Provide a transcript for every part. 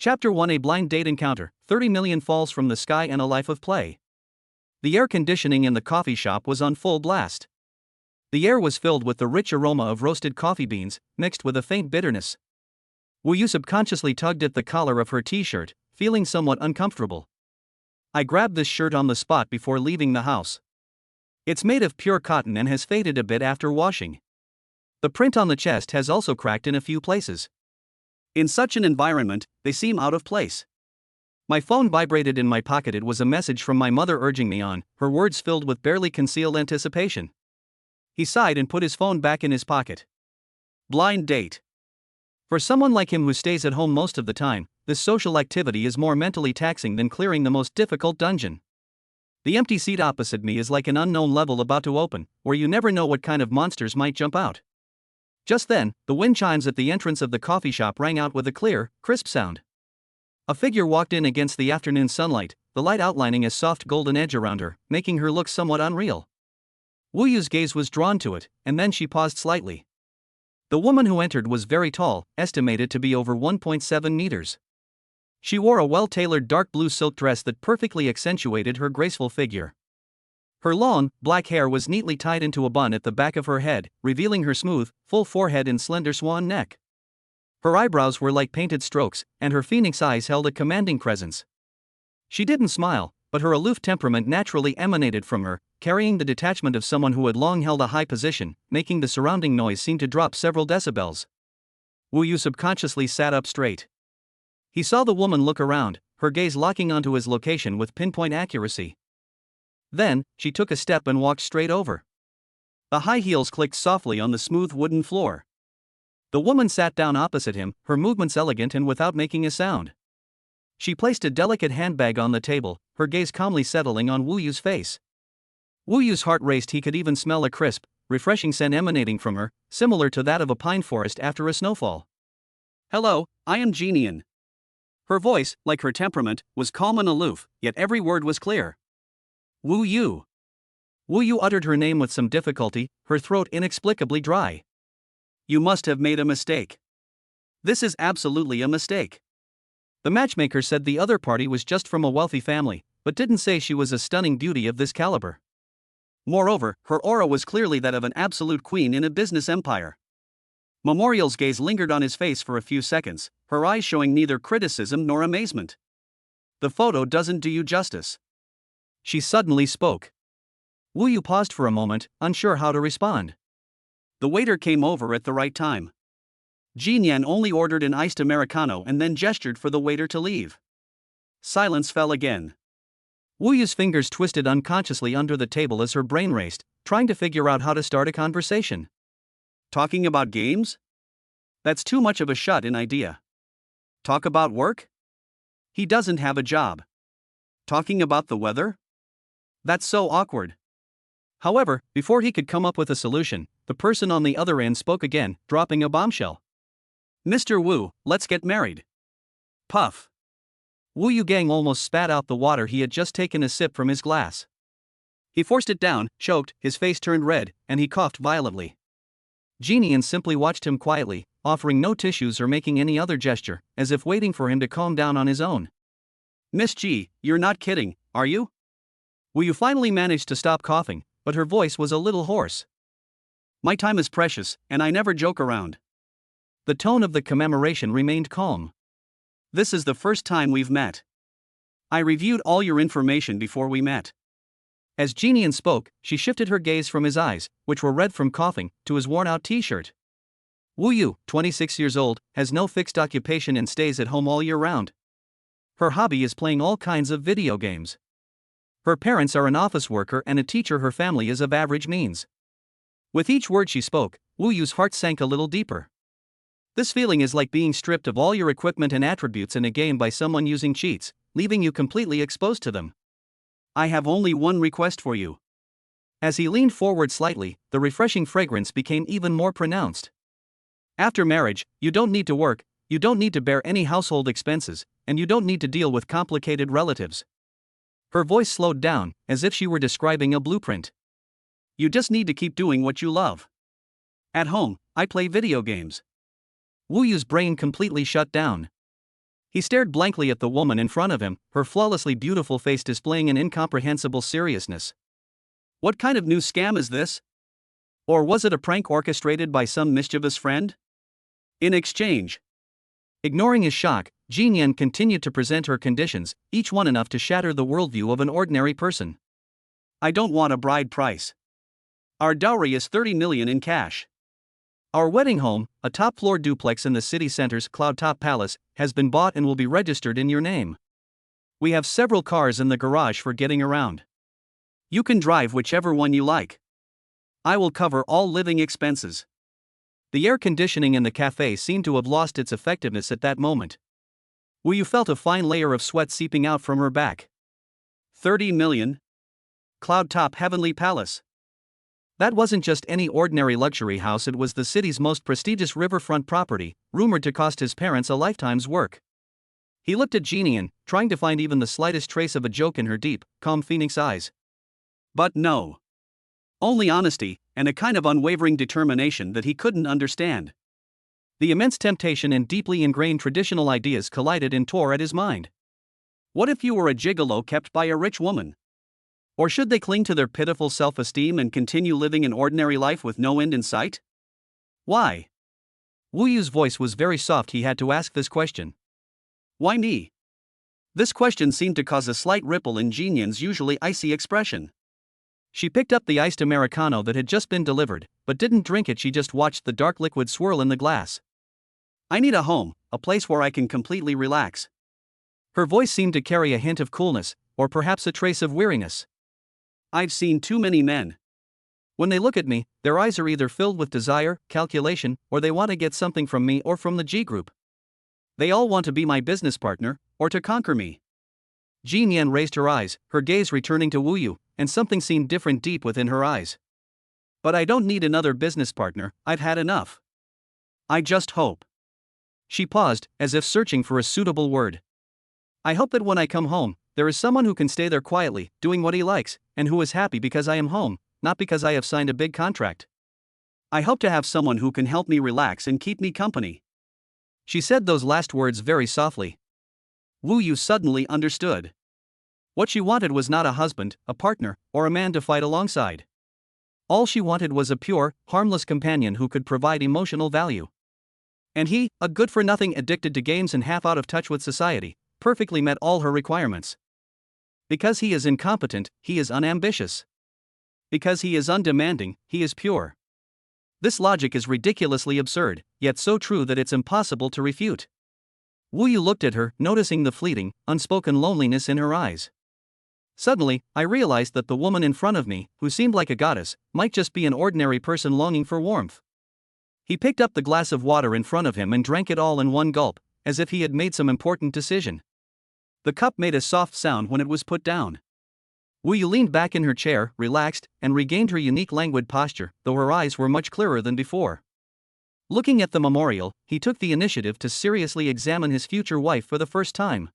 Chapter 1: A Blind Date Encounter, 30 Million Falls from the Sky and a Life of Play. The air conditioning in the coffee shop was on full blast. The air was filled with the rich aroma of roasted coffee beans, mixed with a faint bitterness. Wu Yu subconsciously tugged at the collar of her t-shirt, feeling somewhat uncomfortable. I grabbed this shirt on the spot before leaving the house. It's made of pure cotton and has faded a bit after washing. The print on the chest has also cracked in a few places. In such an environment, they seem out of place. My phone vibrated in my pocket. It was a message from my mother urging me on, her words filled with barely concealed anticipation. He sighed and put his phone back in his pocket. Blind date. For someone like him who stays at home most of the time, this social activity is more mentally taxing than clearing the most difficult dungeon. The empty seat opposite me is like an unknown level about to open, where you never know what kind of monsters might jump out. Just then, the wind chimes at the entrance of the coffee shop rang out with a clear, crisp sound. A figure walked in against the afternoon sunlight, the light outlining a soft golden edge around her, making her look somewhat unreal. Wu Yu's gaze was drawn to it, and then she paused slightly. The woman who entered was very tall, estimated to be over 1.7 meters. She wore a well-tailored dark blue silk dress that perfectly accentuated her graceful figure. Her long, black hair was neatly tied into a bun at the back of her head, revealing her smooth, full forehead and slender swan neck. Her eyebrows were like painted strokes, and her phoenix eyes held a commanding presence. She didn't smile, but her aloof temperament naturally emanated from her, carrying the detachment of someone who had long held a high position, making the surrounding noise seem to drop several decibels. Wu Yu subconsciously sat up straight. He saw the woman look around, her gaze locking onto his location with pinpoint accuracy. Then, she took a step and walked straight over. The high heels clicked softly on the smooth wooden floor. The woman sat down opposite him, her movements elegant and without making a sound. She placed a delicate handbag on the table, her gaze calmly settling on Wu Yu's face. Wu Yu's heart raced. He could even smell a crisp, refreshing scent emanating from her, similar to that of a pine forest after a snowfall. "Hello, I am Jinian." Her voice, like her temperament, was calm and aloof, yet every word was clear. "Wu Yu." Wu Yu uttered her name with some difficulty, her throat inexplicably dry. "You must have made a mistake. This is absolutely a mistake." The matchmaker said the other party was just from a wealthy family, but didn't say she was a stunning beauty of this caliber. Moreover, her aura was clearly that of an absolute queen in a business empire. Memorial's gaze lingered on his face for a few seconds, her eyes showing neither criticism nor amazement. "The photo doesn't do you justice." She suddenly spoke. Wu Yu paused for a moment, unsure how to respond. The waiter came over at the right time. Jinian only ordered an iced Americano and then gestured for the waiter to leave. Silence fell again. Wu Yu's fingers twisted unconsciously under the table as her brain raced, trying to figure out how to start a conversation. Talking about games? That's too much of a shut-in idea. Talk about work? He doesn't have a job. Talking about the weather? That's so awkward. However, before he could come up with a solution, the person on the other end spoke again, dropping a bombshell. "Mr. Wu, let's get married." Puff. Wu Yu Gang almost spat out the water he had just taken a sip from his glass. He forced it down, choked, his face turned red, and he coughed violently. Jinian simply watched him quietly, offering no tissues or making any other gesture, as if waiting for him to calm down on his own. "Miss Ji, you're not kidding, are you?" Wu Yu finally managed to stop coughing, but her voice was a little hoarse. "My time is precious, and I never joke around." The tone of the commemoration remained calm. "This is the first time we've met. I reviewed all your information before we met." As Jinian spoke, she shifted her gaze from his eyes, which were red from coughing, to his worn-out t-shirt. Wu Yu, 26 years old, has no fixed occupation and stays at home all year round. Her hobby is playing all kinds of video games. Her parents are an office worker and a teacher. Her family is of average means. With each word she spoke, Wu Yu's heart sank a little deeper. This feeling is like being stripped of all your equipment and attributes in a game by someone using cheats, leaving you completely exposed to them. "I have only one request for you." As he leaned forward slightly, the refreshing fragrance became even more pronounced. "After marriage, you don't need to work, you don't need to bear any household expenses, and you don't need to deal with complicated relatives." Her voice slowed down, as if she were describing a blueprint. "You just need to keep doing what you love." "At home, I play video games." Wu Yu's brain completely shut down. He stared blankly at the woman in front of him, her flawlessly beautiful face displaying an incomprehensible seriousness. What kind of new scam is this? Or was it a prank orchestrated by some mischievous friend? In exchange. Ignoring his shock, Jean Yen continued to present her conditions, each one enough to shatter the worldview of an ordinary person. I don't want a bride price. Our dowry is 30 million in cash. Our wedding home, a top-floor duplex in the city center's Cloudtop Palace, has been bought and will be registered in your name. We have several cars in the garage for getting around. You can drive whichever one you like. I will cover all living expenses. The air conditioning in the cafe seemed to have lost its effectiveness at that moment. Wu Yu felt a fine layer of sweat seeping out from her back. 30 million? Cloudtop Heavenly Palace. That wasn't just any ordinary luxury house, it was the city's most prestigious riverfront property, rumored to cost his parents a lifetime's work. He looked at Jean Yen, trying to find even the slightest trace of a joke in her deep, calm phoenix eyes. But no. Only honesty, and a kind of unwavering determination that he couldn't understand. The immense temptation and deeply ingrained traditional ideas collided and tore at his mind. What if you were a gigolo kept by a rich woman? Or should they cling to their pitiful self-esteem and continue living an ordinary life with no end in sight? Why? Wu Yu's voice was very soft. He had to ask this question. Why me? This question seemed to cause a slight ripple in Jean Yen's usually icy expression. She picked up the iced Americano that had just been delivered, but didn't drink it. She just watched the dark liquid swirl in the glass. I need a home, a place where I can completely relax. Her voice seemed to carry a hint of coolness, or perhaps a trace of weariness. I've seen too many men. When they look at me, their eyes are either filled with desire, calculation, or they want to get something from me or from the G group. They all want to be my business partner, or to conquer me. Jean Yen raised her eyes, her gaze returning to Wu Yu, and something seemed different deep within her eyes. But I don't need another business partner, I've had enough. I just hope. She paused, as if searching for a suitable word. I hope that when I come home, there is someone who can stay there quietly, doing what he likes, and who is happy because I am home, not because I have signed a big contract. I hope to have someone who can help me relax and keep me company. She said those last words very softly. Wu Yu suddenly understood. What she wanted was not a husband, a partner, or a man to fight alongside. All she wanted was a pure, harmless companion who could provide emotional value. And he, a good-for-nothing addicted to games and half out of touch with society, perfectly met all her requirements. Because he is incompetent, he is unambitious. Because he is undemanding, he is pure. This logic is ridiculously absurd, yet so true that it's impossible to refute. Wu Yu looked at her, noticing the fleeting, unspoken loneliness in her eyes. Suddenly, I realized that the woman in front of me, who seemed like a goddess, might just be an ordinary person longing for warmth. He picked up the glass of water in front of him and drank it all in one gulp, as if he had made some important decision. The cup made a soft sound when it was put down. Wu Yu leaned back in her chair, relaxed, and regained her unique languid posture, though her eyes were much clearer than before. Looking at the memorial, he took the initiative to seriously examine his future wife for the first time.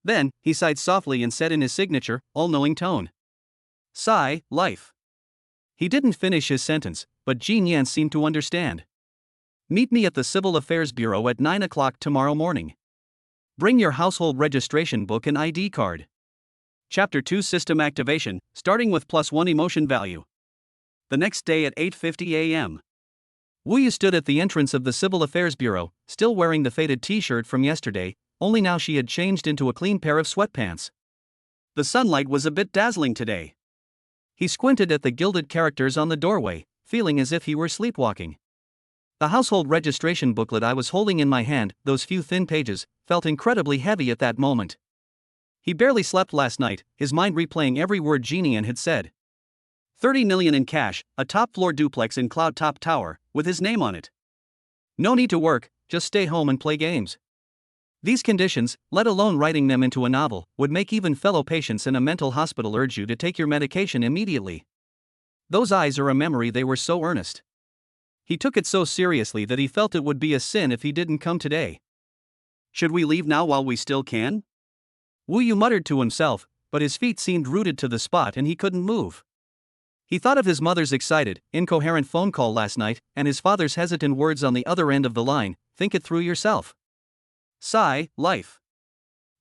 Then, he sighed softly and said in his signature, all-knowing tone. Sigh, life. He didn't finish his sentence, but Jean Yen seemed to understand. Meet me at the Civil Affairs Bureau at 9 o'clock tomorrow morning. Bring your household registration book and ID card. Chapter 2 System Activation, starting with +1 emotion value. The next day at 8:50 a.m. Wu Yu stood at the entrance of the Civil Affairs Bureau, still wearing the faded t-shirt from yesterday, only now she had changed into a clean pair of sweatpants. The sunlight was a bit dazzling today. He squinted at the gilded characters on the doorway, feeling as if he were sleepwalking. The household registration booklet I was holding in my hand, those few thin pages, felt incredibly heavy at that moment. He barely slept last night, his mind replaying every word Jean Yen had said. 30 million in cash, a top-floor duplex in Cloudtop Tower, with his name on it. No need to work, just stay home and play games. These conditions, let alone writing them into a novel, would make even fellow patients in a mental hospital urge you to take your medication immediately. Those eyes are a memory, they were so earnest. He took it so seriously that he felt it would be a sin if he didn't come today. Should we leave now while we still can? Wu Yu muttered to himself, but his feet seemed rooted to the spot and he couldn't move. He thought of his mother's excited, incoherent phone call last night, and his father's hesitant words on the other end of the line, think it through yourself. Sigh, life.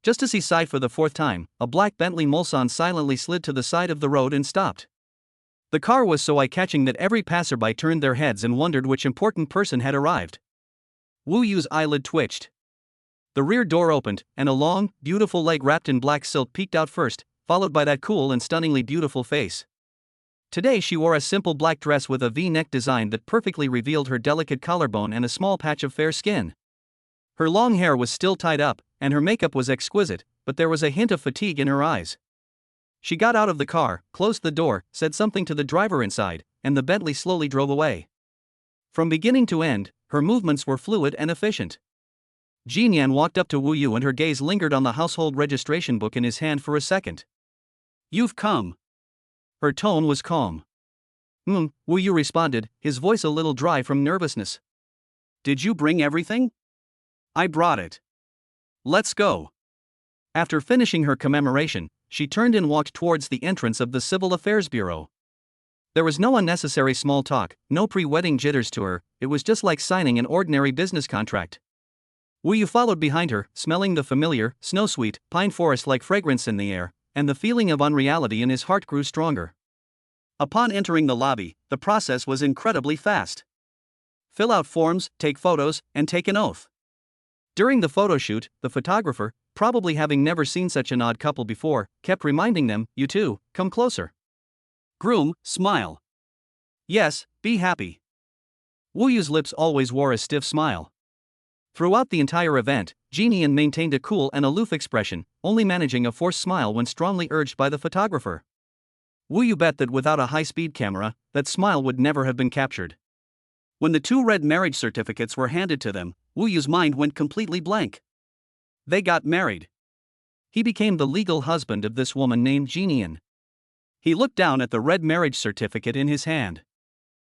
Just as he sighed for the fourth time, a black Bentley Mulsanne silently slid to the side of the road and stopped. The car was so eye-catching that every passerby turned their heads and wondered which important person had arrived. Wu Yu's eyelid twitched. The rear door opened, and a long, beautiful leg wrapped in black silk peeked out first, followed by that cool and stunningly beautiful face. Today she wore a simple black dress with a V-neck design that perfectly revealed her delicate collarbone and a small patch of fair skin. Her long hair was still tied up, and her makeup was exquisite, but there was a hint of fatigue in her eyes. She got out of the car, closed the door, said something to the driver inside, and the Bentley slowly drove away. From beginning to end, her movements were fluid and efficient. Jinyan walked up to Wu Yu and her gaze lingered on the household registration book in his hand for a second. "You've come." Her tone was calm. Wu Yu responded, his voice a little dry from nervousness. "Did you bring everything?" "I brought it." "Let's go." After finishing her commemoration, she turned and walked towards the entrance of the Civil Affairs Bureau. There was no unnecessary small talk, no pre-wedding jitters to her, it was just like signing an ordinary business contract. Wu Yu followed behind her, smelling the familiar, snow-sweet, pine forest-like fragrance in the air, and the feeling of unreality in his heart grew stronger. Upon entering the lobby, the process was incredibly fast. Fill out forms, take photos, and take an oath. During the photo shoot, the photographer, probably having never seen such an odd couple before, kept reminding them, "You two, come closer." Groom, smile. Yes, be happy. Wu Yu's lips always wore a stiff smile. Throughout the entire event, Jinyan maintained a cool and aloof expression, only managing a forced smile when strongly urged by the photographer. Wu Yu bet that without a high-speed camera, that smile would never have been captured. When the two red marriage certificates were handed to them, Wu Yu's mind went completely blank. They got married. He became the legal husband of this woman named Jinyan. He looked down at the red marriage certificate in his hand.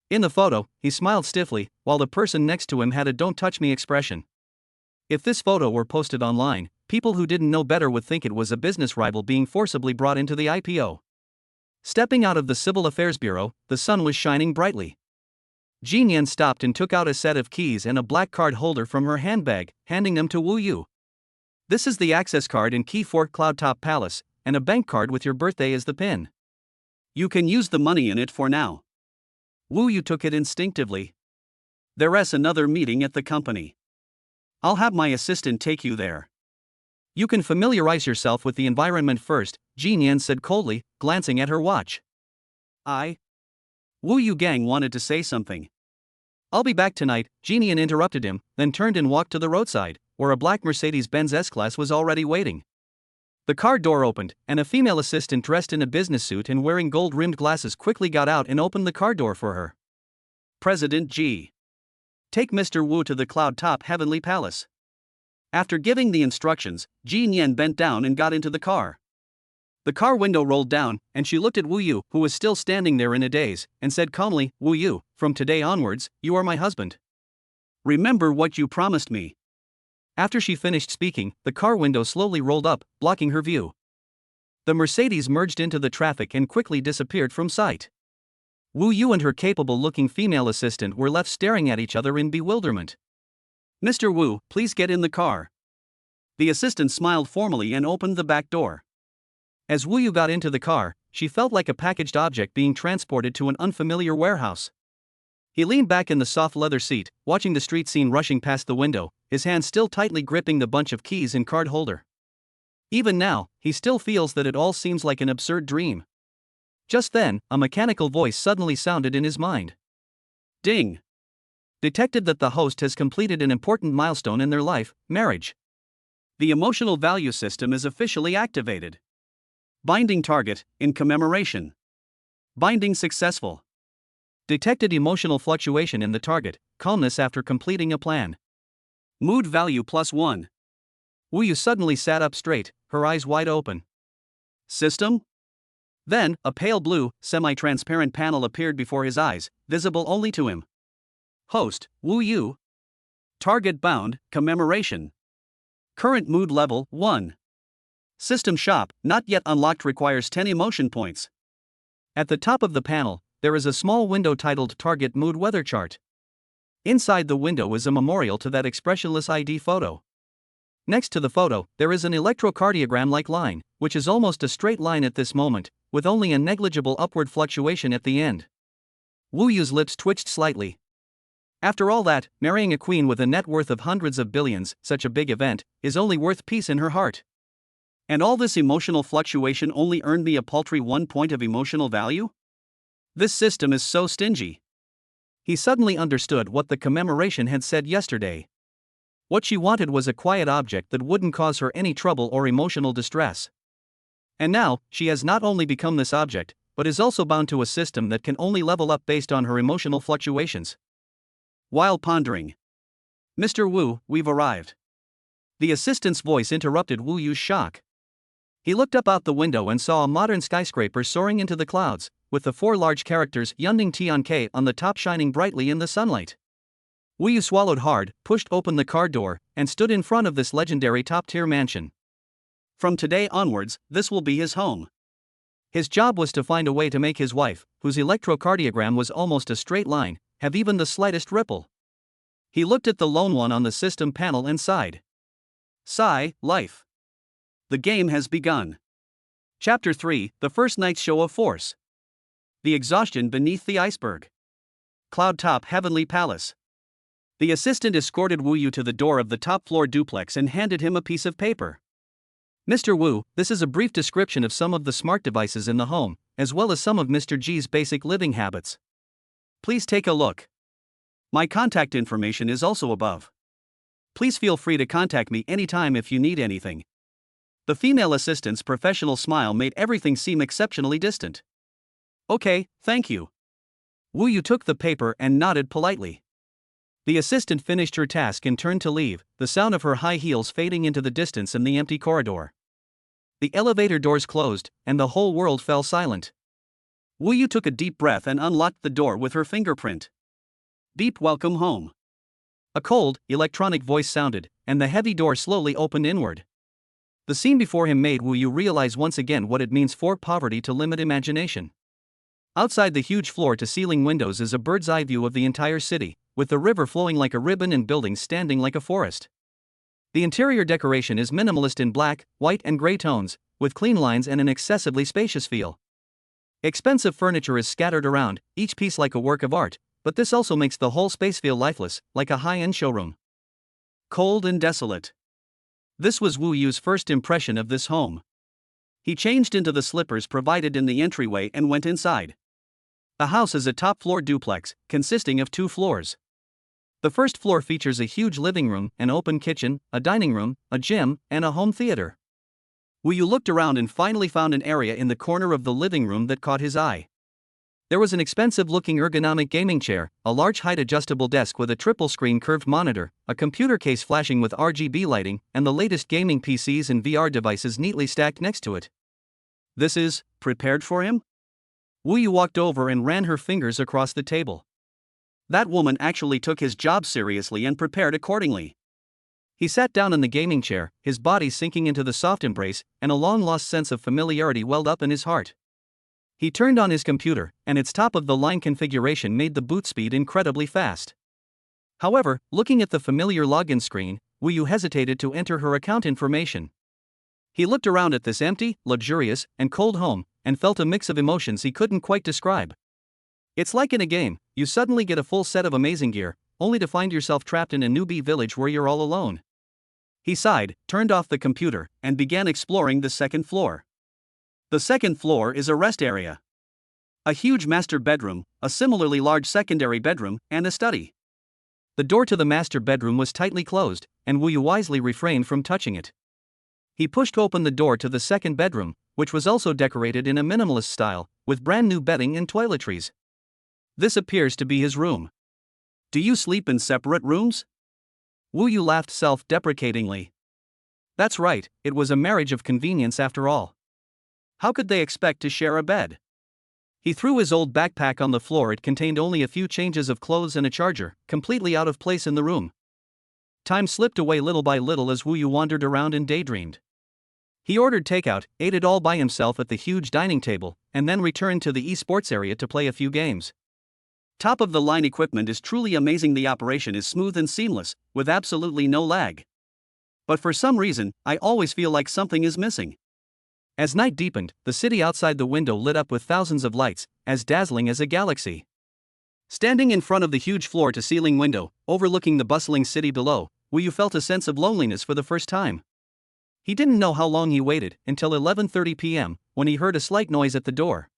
In the photo, he smiled stiffly, while the person next to him had a "don't touch me" expression. If this photo were posted online, people who didn't know better would think it was a business rival being forcibly brought into the IPO. Stepping out of the Civil Affairs Bureau, the sun was shining brightly. Jinyan stopped and took out a set of keys and a black card holder from her handbag, handing them to Wu Yu. "This is the access card and key for Cloudtop Palace, and a bank card with your birthday as the PIN. You can use the money in it for now." Wu Yu took it instinctively. "There's another meeting at the company. I'll have my assistant take you there. You can familiarize yourself with the environment first," Jinyan said coldly, glancing at her watch. Wu Yu Gang wanted to say something. "I'll be back tonight," Jinyan interrupted him, then turned and walked to the roadside, where a black Mercedes-Benz S-Class was already waiting. The car door opened, and a female assistant dressed in a business suit and wearing gold-rimmed glasses quickly got out and opened the car door for her. "President G. Take Mr. Wu to the Cloudtop Heavenly Palace." After giving the instructions, Jinyan bent down and got into the car. The car window rolled down, and she looked at Wu Yu, who was still standing there in a daze, and said calmly, "Wu Yu, from today onwards, you are my husband. Remember what you promised me." After she finished speaking, the car window slowly rolled up, blocking her view. The Mercedes merged into the traffic and quickly disappeared from sight. Wu Yu and her capable-looking female assistant were left staring at each other in bewilderment. "Mr. Wu, please get in the car." The assistant smiled formally and opened the back door. As Wu Yu got into the car, she felt like a packaged object being transported to an unfamiliar warehouse. He leaned back in the soft leather seat, watching the street scene rushing past the window, his hand still tightly gripping the bunch of keys and card holder. Even now, he still feels that it all seems like an absurd dream. Just then, a mechanical voice suddenly sounded in his mind. Ding! Detected that the host has completed an important milestone in their life, marriage. The emotional value system is officially activated. Binding target, in commemoration. Binding successful. Detected emotional fluctuation in the target, calmness after completing a plan. Mood value +1. Wu Yu suddenly sat up straight, her eyes wide open. System? Then, a pale blue, semi-transparent panel appeared before his eyes, visible only to him. Host, Wu Yu. Target bound, commemoration. Current mood level, 1. System shop, not yet unlocked, requires 10 emotion points. At the top of the panel, there is a small window titled Target Mood Weather Chart. Inside the window is a memorial to that expressionless ID photo. Next to the photo, there is an electrocardiogram-like line, which is almost a straight line at this moment, with only a negligible upward fluctuation at the end. Wu Yu's lips twitched slightly. After all that, marrying a queen with a net worth of hundreds of billions, such a big event, is only worth peace in her heart. And all this emotional fluctuation only earned me a paltry 1 point of emotional value? This system is so stingy. He suddenly understood what the commemoration had said yesterday. What she wanted was a quiet object that wouldn't cause her any trouble or emotional distress. And now, she has not only become this object, but is also bound to a system that can only level up based on her emotional fluctuations. While pondering, "Mr. Wu, we've arrived." The assistant's voice interrupted Wu Yu's shock. He looked up out the window and saw a modern skyscraper soaring into the clouds, with the 4 large characters Yunding Tianke on the top shining brightly in the sunlight. Wu Yu swallowed hard, pushed open the car door, and stood in front of this legendary top-tier mansion. From today onwards, this will be his home. His job was to find a way to make his wife, whose electrocardiogram was almost a straight line, have even the slightest ripple. He looked at the lone one on the system panel and sighed. Sigh, life. The game has begun. Chapter 3, The First Night's Show of Force. The exhaustion beneath the iceberg. Cloud Top Heavenly Palace. The assistant escorted Wu Yu to the door of the top-floor duplex and handed him a piece of paper. "Mr. Wu, this is a brief description of some of the smart devices in the home, as well as some of Mr. G's basic living habits. Please take a look. My contact information is also above. Please feel free to contact me anytime if you need anything." The female assistant's professional smile made everything seem exceptionally distant. "Okay, thank you." Wu Yu took the paper and nodded politely. The assistant finished her task and turned to leave, the sound of her high heels fading into the distance in the empty corridor. The elevator doors closed, and the whole world fell silent. Wu Yu took a deep breath and unlocked the door with her fingerprint. "Beep, welcome home." A cold, electronic voice sounded, and the heavy door slowly opened inward. The scene before him made Wu Yu realize once again what it means for poverty to limit imagination. Outside the huge floor-to-ceiling windows is a bird's-eye view of the entire city, with the river flowing like a ribbon and buildings standing like a forest. The interior decoration is minimalist in black, white and gray tones, with clean lines and an excessively spacious feel. Expensive furniture is scattered around, each piece like a work of art, but this also makes the whole space feel lifeless, like a high-end showroom. Cold and desolate. This was Wu Yu's first impression of this home. He changed into the slippers provided in the entryway and went inside. The house is a top-floor duplex, consisting of 2 floors. The first floor features a huge living room, an open kitchen, a dining room, a gym, and a home theater. Wu Yu looked around and finally found an area in the corner of the living room that caught his eye. There was an expensive-looking ergonomic gaming chair, a large height-adjustable desk with a triple-screen curved monitor, a computer case flashing with RGB lighting, and the latest gaming PCs and VR devices neatly stacked next to it. This is prepared for him? Wu Yu walked over and ran her fingers across the table. That woman actually took his job seriously and prepared accordingly. He sat down in the gaming chair, his body sinking into the soft embrace, and a long-lost sense of familiarity welled up in his heart. He turned on his computer, and its top-of-the-line configuration made the boot speed incredibly fast. However, looking at the familiar login screen, Wu Yu hesitated to enter her account information. He looked around at this empty, luxurious, and cold home, and felt a mix of emotions he couldn't quite describe. It's like in a game, you suddenly get a full set of amazing gear, only to find yourself trapped in a newbie village where you're all alone. He sighed, turned off the computer, and began exploring the second floor. The second floor is a rest area. A huge master bedroom, a similarly large secondary bedroom, and a study. The door to the master bedroom was tightly closed, and Wu Yu wisely refrained from touching it. He pushed open the door to the second bedroom, which was also decorated in a minimalist style, with brand new bedding and toiletries. This appears to be his room. Do you sleep in separate rooms? Wu Yu laughed self-deprecatingly. That's right, it was a marriage of convenience after all. How could they expect to share a bed? He threw his old backpack on the floor. It contained only a few changes of clothes and a charger, completely out of place in the room. Time slipped away little by little as Wu Yu wandered around and daydreamed. He ordered takeout, ate it all by himself at the huge dining table, and then returned to the esports area to play a few games. Top-of-the-line equipment is truly amazing. The operation is smooth and seamless, with absolutely no lag. But for some reason, I always feel like something is missing. As night deepened, the city outside the window lit up with thousands of lights, as dazzling as a galaxy. Standing in front of the huge floor-to-ceiling window, overlooking the bustling city below, Wu Yu felt a sense of loneliness for the first time. He didn't know how long he waited, until 11:30 p.m., when he heard a slight noise at the door.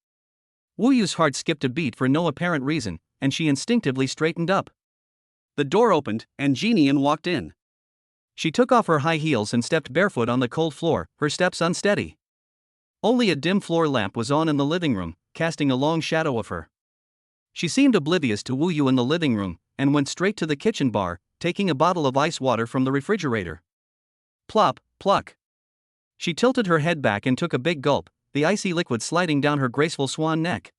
Wu Yu's heart skipped a beat for no apparent reason, and she instinctively straightened up. The door opened, and Jian walked in. She took off her high heels and stepped barefoot on the cold floor, her steps unsteady. Only a dim floor lamp was on in the living room, casting a long shadow of her. She seemed oblivious to Wu Yu in the living room, and went straight to the kitchen bar, taking a bottle of ice water from the refrigerator. Plop, pluck. She tilted her head back and took a big gulp, the icy liquid sliding down her graceful swan neck.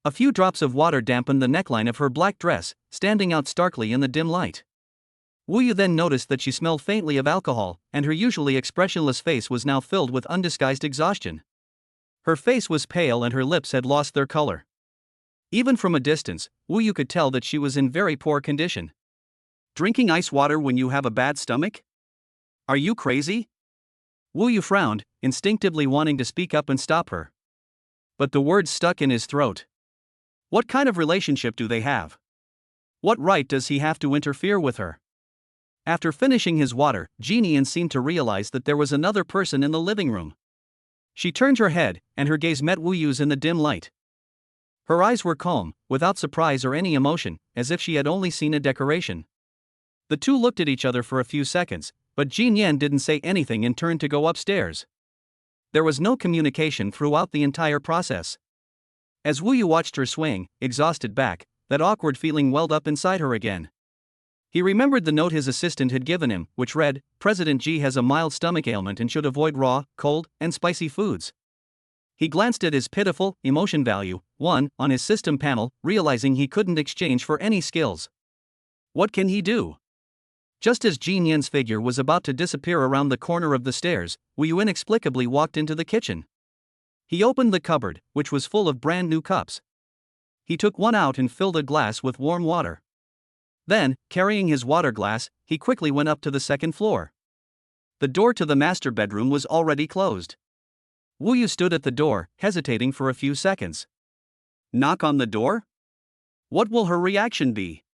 A few drops of water dampened the neckline of her black dress, standing out starkly in the dim light. Wu Yu then noticed that she smelled faintly of alcohol, and her usually expressionless face was now filled with undisguised exhaustion. Her face was pale and her lips had lost their color. Even from a distance, Wu Yu could tell that she was in very poor condition. Drinking ice water when you have a bad stomach? Are you crazy? Wu Yu frowned, instinctively wanting to speak up and stop her. But the words stuck in his throat. What kind of relationship do they have? What right does he have to interfere with her? After finishing his water, Jian seemed to realize that there was another person in the living room. She turned her head, and her gaze met Wu Yu's in the dim light. Her eyes were calm, without surprise or any emotion, as if she had only seen a decoration. The two looked at each other for a few seconds, but Jian didn't say anything and turned to go upstairs. There was no communication throughout the entire process. As Wu Yu watched her swaying, exhausted back, that awkward feeling welled up inside her again. He remembered the note his assistant had given him, which read, "President Ji has a mild stomach ailment and should avoid raw, cold, and spicy foods." He glanced at his pitiful emotion value, 1, on his system panel, realizing he couldn't exchange for any skills. What can he do? Just as Jian's figure was about to disappear around the corner of the stairs, Wu Yu inexplicably walked into the kitchen. He opened the cupboard, which was full of brand new cups. He took one out and filled a glass with warm water. Then, carrying his water glass, he quickly went up to the second floor. The door to the master bedroom was already closed. Wu Yu stood at the door, hesitating for a few seconds. Knock on the door? What will her reaction be?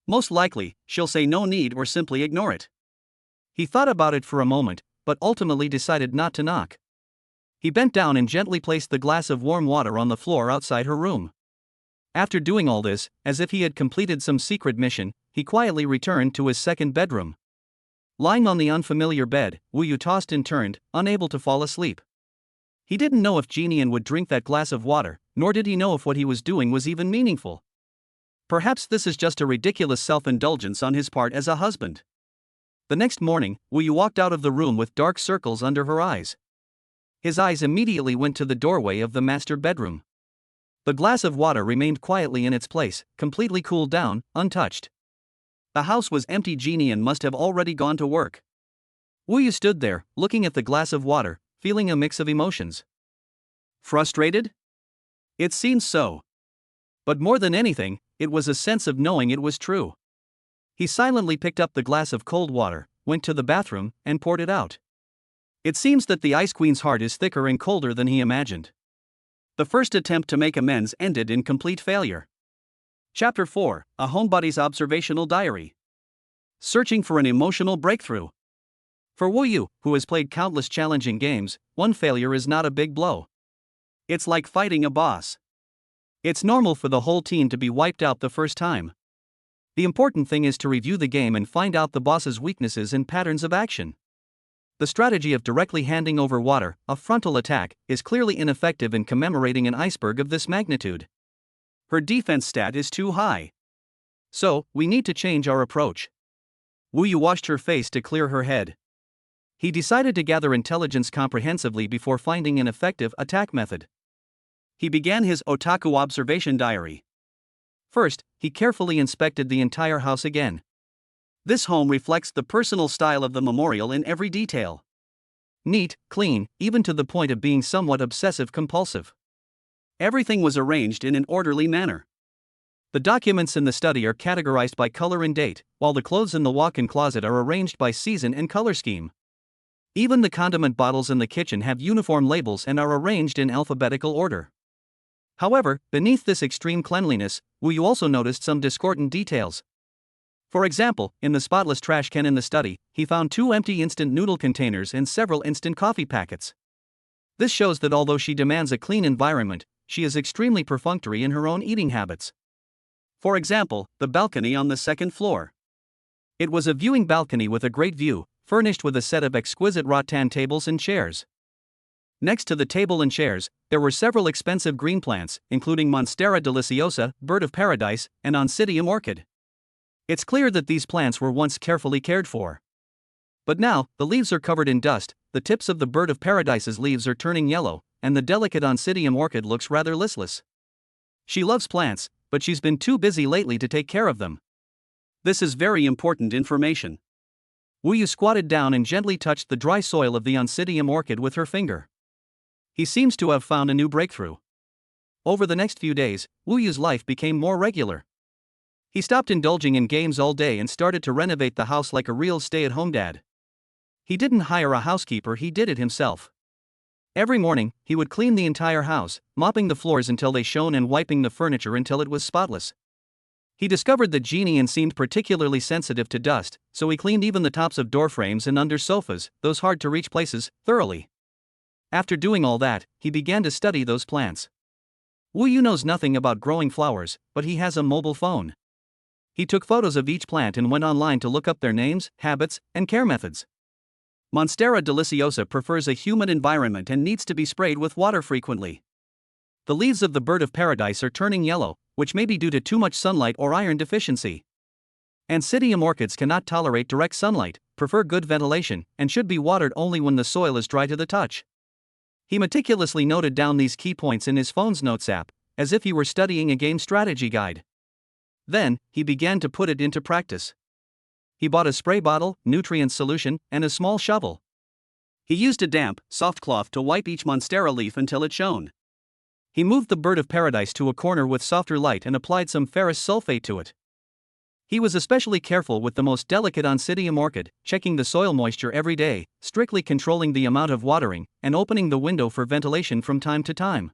Most likely, she'll say no need or simply ignore it. He thought about it for a moment, but ultimately decided not to knock. He bent down and gently placed the glass of warm water on the floor outside her room. After doing all this, as if he had completed some secret mission, he quietly returned to his second bedroom. Lying on the unfamiliar bed, Wu Yu tossed and turned, unable to fall asleep. He didn't know if Jian would drink that glass of water, nor did he know if what he was doing was even meaningful. Perhaps this is just a ridiculous self-indulgence on his part as a husband. The next morning, Wu Yu walked out of the room with dark circles under her eyes. His eyes immediately went to the doorway of the master bedroom. The glass of water remained quietly in its place, completely cooled down, untouched. The house was empty. Jian must have already gone to work. Wu Yu stood there, looking at the glass of water, feeling a mix of emotions. Frustrated? It seemed so. But more than anything, it was a sense of knowing it was true. He silently picked up the glass of cold water, went to the bathroom, and poured it out. It seems that the Ice Queen's heart is thicker and colder than he imagined. The first attempt to make amends ended in complete failure. Chapter 4, A Homebody's Observational Diary. Searching for an emotional breakthrough. For Wu Yu, who has played countless challenging games, one failure is not a big blow. It's like fighting a boss. It's normal for the whole team to be wiped out the first time. The important thing is to review the game and find out the boss's weaknesses and patterns of action. The strategy of directly handing over water, a frontal attack, is clearly ineffective in commemorating an iceberg of this magnitude. Her defense stat is too high. So, we need to change our approach. Wu Yu washed her face to clear her head. He decided to gather intelligence comprehensively before finding an effective attack method. He began his otaku observation diary. First, he carefully inspected the entire house again. This home reflects the personal style of the memorial in every detail. Neat, clean, even to the point of being somewhat obsessive-compulsive. Everything was arranged in an orderly manner. The documents in the study are categorized by color and date, while the clothes in the walk-in closet are arranged by season and color scheme. Even the condiment bottles in the kitchen have uniform labels and are arranged in alphabetical order. However, beneath this extreme cleanliness, Wu Yu also noticed some discordant details. For example, in the spotless trash can in the study, he found 2 empty instant noodle containers and several instant coffee packets. This shows that although she demands a clean environment, she is extremely perfunctory in her own eating habits. For example, the balcony on the 2nd floor. It was a viewing balcony with a great view, furnished with a set of exquisite rattan tables and chairs. Next to the table and chairs, there were several expensive green plants, including Monstera deliciosa, bird of paradise, and Oncidium orchid. It's clear that these plants were once carefully cared for. But now, the leaves are covered in dust, the tips of the bird of paradise's leaves are turning yellow, and the delicate Oncidium orchid looks rather listless. She loves plants, but she's been too busy lately to take care of them. This is very important information. Wu Yu squatted down and gently touched the dry soil of the Oncidium orchid with her finger. He seems to have found a new breakthrough. Over the next few days, Wu Yu's life became more regular. He stopped indulging in games all day and started to renovate the house like a real stay-at-home dad. He didn't hire a housekeeper, he did it himself. Every morning, he would clean the entire house, mopping the floors until they shone and wiping the furniture until it was spotless. He discovered that Jeannie seemed particularly sensitive to dust, so he cleaned even the tops of door frames and under sofas, those hard-to-reach places, thoroughly. After doing all that, he began to study those plants. Wu Yu knows nothing about growing flowers, but he has a mobile phone. He took photos of each plant and went online to look up their names, habits, and care methods. Monstera deliciosa prefers a humid environment and needs to be sprayed with water frequently. The leaves of the bird of paradise are turning yellow, which may be due to too much sunlight or iron deficiency. Oncidium orchids cannot tolerate direct sunlight, prefer good ventilation, and should be watered only when the soil is dry to the touch. He meticulously noted down these key points in his phone's notes app, as if he were studying a game strategy guide. Then, he began to put it into practice. He bought a spray bottle, nutrient solution, and a small shovel. He used a damp, soft cloth to wipe each monstera leaf until it shone. He moved the bird of paradise to a corner with softer light and applied some ferrous sulfate to it. He was especially careful with the most delicate Oncidium orchid, checking the soil moisture every day, strictly controlling the amount of watering, and opening the window for ventilation from time to time.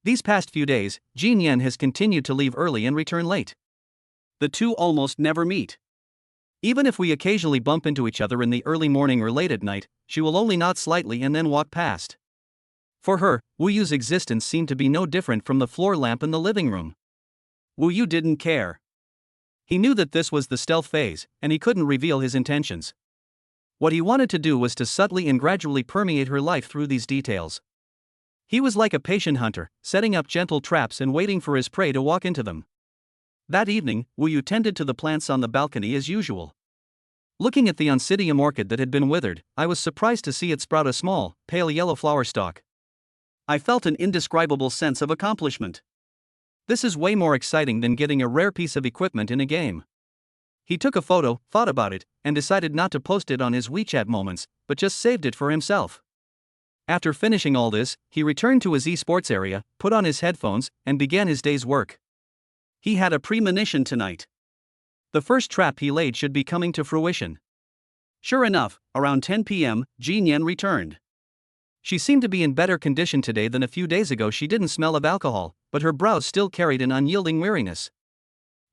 These past few days, Jean Yen has continued to leave early and return late. The two almost never meet. Even if we occasionally bump into each other in the early morning or late at night, she will only nod slightly and then walk past. For her, Wu Yu's existence seemed to be no different from the floor lamp in the living room. Wu Yu didn't care. He knew that this was the stealth phase, and he couldn't reveal his intentions. What he wanted to do was to subtly and gradually permeate her life through these details. He was like a patient hunter, setting up gentle traps and waiting for his prey to walk into them. That evening, Wu Yu tended to the plants on the balcony as usual. Looking at the Oncidium orchid that had been withered, I was surprised to see it sprout a small, pale yellow flower stalk. I felt an indescribable sense of accomplishment. This is way more exciting than getting a rare piece of equipment in a game. He took a photo, thought about it, and decided not to post it on his WeChat moments, but just saved it for himself. After finishing all this, he returned to his esports area, put on his headphones, and began his day's work. He had a premonition tonight. The first trap he laid should be coming to fruition. Sure enough, around 10 p.m., Jean Yen returned. She seemed to be in better condition today than a few days ago. She didn't smell of alcohol, but her brows still carried an unyielding weariness.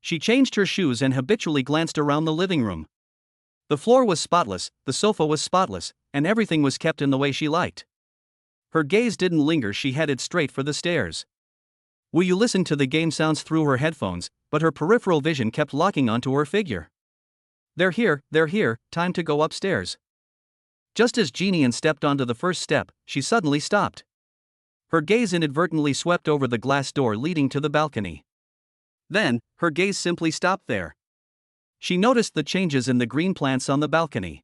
She changed her shoes and habitually glanced around the living room. The floor was spotless, the sofa was spotless, and everything was kept in the way she liked. Her gaze didn't linger, she headed straight for the stairs. Wu Yu listened to the game sounds through her headphones, but her peripheral vision kept locking onto her figure. They're here, time to go upstairs. Just as Jean stepped onto the first step, she suddenly stopped. Her gaze inadvertently swept over the glass door leading to the balcony. Then, her gaze simply stopped there. She noticed the changes in the green plants on the balcony.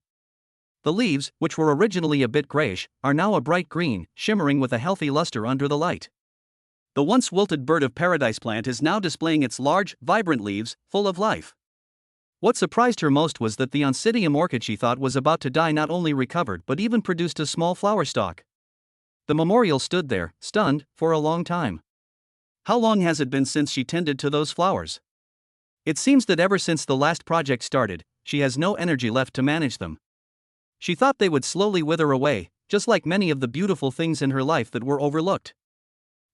The leaves, which were originally a bit grayish, are now a bright green, shimmering with a healthy luster under the light. The once wilted bird of paradise plant is now displaying its large, vibrant leaves, full of life. What surprised her most was that the Oncidium orchid she thought was about to die not only recovered but even produced a small flower stalk. The memorial stood there, stunned, for a long time. How long has it been since she tended to those flowers? It seems that ever since the last project started, she has no energy left to manage them. She thought they would slowly wither away, just like many of the beautiful things in her life that were overlooked.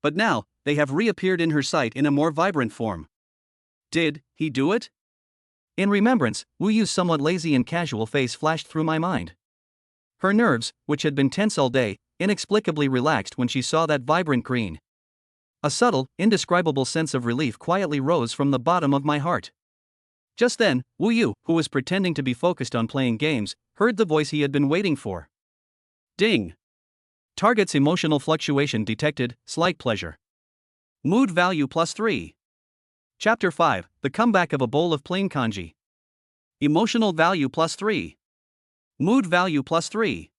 But now, they have reappeared in her sight in a more vibrant form. Did he do it? In remembrance, Wu Yu's somewhat lazy and casual face flashed through my mind. Her nerves, which had been tense all day, inexplicably relaxed when she saw that vibrant green. A subtle, indescribable sense of relief quietly rose from the bottom of my heart. Just then, Wu Yu, who was pretending to be focused on playing games, heard the voice he had been waiting for. Ding! Target's emotional fluctuation detected, slight pleasure. Mood value +3. Chapter 5, The Comeback of a Bowl of Plain Kanji. Emotional value +3. Mood value +3.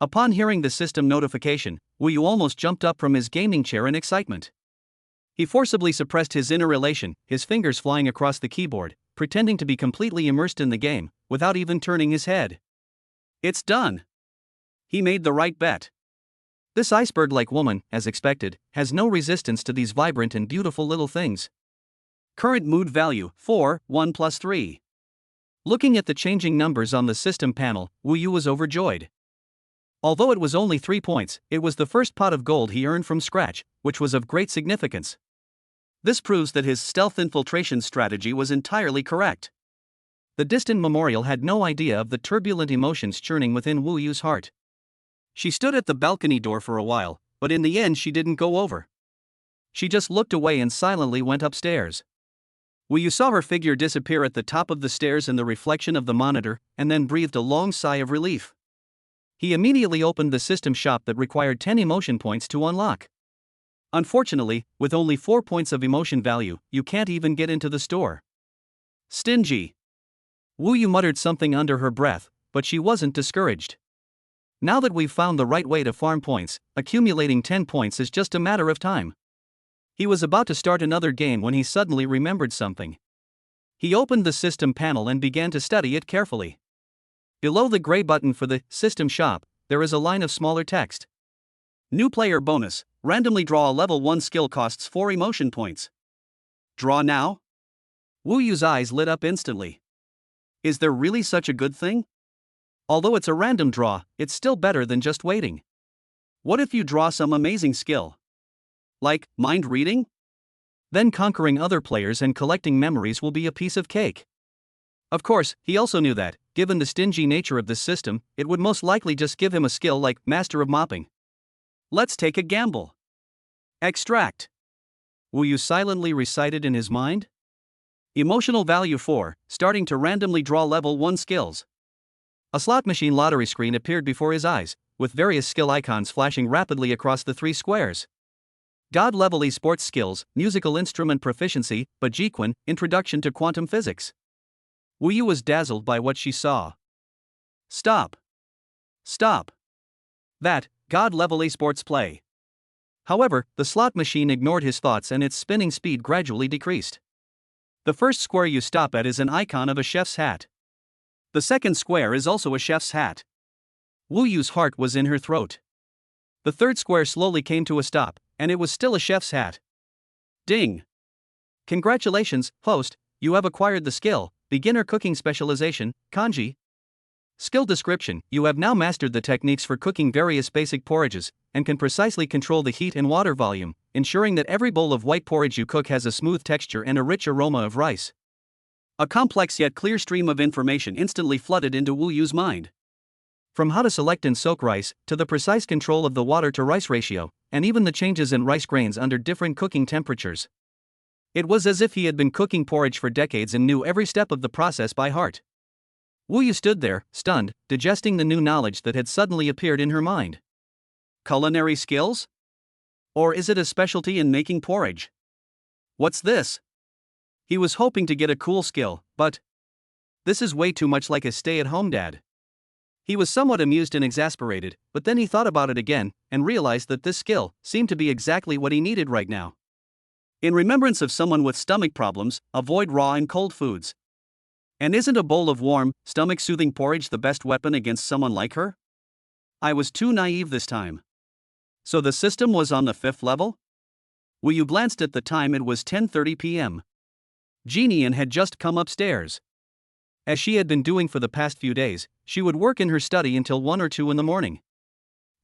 Upon hearing the system notification, Wu Yu almost jumped up from his gaming chair in excitement. He forcibly suppressed his inner elation, his fingers flying across the keyboard, pretending to be completely immersed in the game, without even turning his head. It's done! He made the right bet. This iceberg-like woman, as expected, has no resistance to these vibrant and beautiful little things. Current mood value 4, 1 + 3. Looking at the changing numbers on the system panel, Wu Yu was overjoyed. Although it was only 3 points, it was the first pot of gold he earned from scratch, which was of great significance. This proves that his stealth infiltration strategy was entirely correct. The distant memorial had no idea of the turbulent emotions churning within Wu Yu's heart. She stood at the balcony door for a while, but in the end she didn't go over. She just looked away and silently went upstairs. Wu Yu saw her figure disappear at the top of the stairs in the reflection of the monitor, and then breathed a long sigh of relief. He immediately opened the system shop that required 10 emotion points to unlock. Unfortunately, with only 4 points of emotion value, you can't even get into the store. Stingy. Wu Yu muttered something under her breath, but she wasn't discouraged. Now that we've found the right way to farm points, accumulating 10 points is just a matter of time. He was about to start another game when he suddenly remembered something. He opened the system panel and began to study it carefully. Below the gray button for the System Shop, there is a line of smaller text. New player bonus, randomly draw a level 1 skill costs 4 emotion points. Draw now? Wu Yu's eyes lit up instantly. Is there really such a good thing? Although it's a random draw, it's still better than just waiting. What if you draw some amazing skill? Like, mind reading? Then conquering other players and collecting memories will be a piece of cake. Of course, he also knew that, given the stingy nature of this system, it would most likely just give him a skill like Master of Mopping. Let's take a gamble. Extract. Wu Yu silently recited in his mind. Emotional value 4, starting to randomly draw level 1 skills. A slot machine lottery screen appeared before his eyes, with various skill icons flashing rapidly across the 3 squares. God level esports skills, musical instrument proficiency, Bajiquan, introduction to quantum physics. Wu Yu was dazzled by what she saw. Stop. Stop. That, God level esports play. However, the slot machine ignored his thoughts and its spinning speed gradually decreased. The first square you stop at is an icon of a chef's hat. The second square is also a chef's hat. Wu Yu's heart was in her throat. The third square slowly came to a stop, and it was still a chef's hat. Ding! Congratulations, host, you have acquired the skill, Beginner Cooking Specialization, Kanji. Skill description: you have now mastered the techniques for cooking various basic porridges, and can precisely control the heat and water volume, ensuring that every bowl of white porridge you cook has a smooth texture and a rich aroma of rice. A complex yet clear stream of information instantly flooded into Wu Yu's mind. From how to select and soak rice, to the precise control of the water-to-rice ratio, and even the changes in rice grains under different cooking temperatures. It was as if he had been cooking porridge for decades and knew every step of the process by heart. Wu Yu stood there, stunned, digesting the new knowledge that had suddenly appeared in her mind. Culinary skills? Or is it a specialty in making porridge? What's this? He was hoping to get a cool skill, but this is way too much like a stay-at-home dad. He was somewhat amused and exasperated, but then he thought about it again, and realized that this skill seemed to be exactly what he needed right now. In remembrance of someone with stomach problems, avoid raw and cold foods. And isn't a bowl of warm, stomach-soothing porridge the best weapon against someone like her? I was too naive this time. So the system was on the 5th level? Wu Yu glanced at the time. It was 10:30 p.m. Jean had just come upstairs. As she had been doing for the past few days, she would work in her study until 1 or 2 in the morning.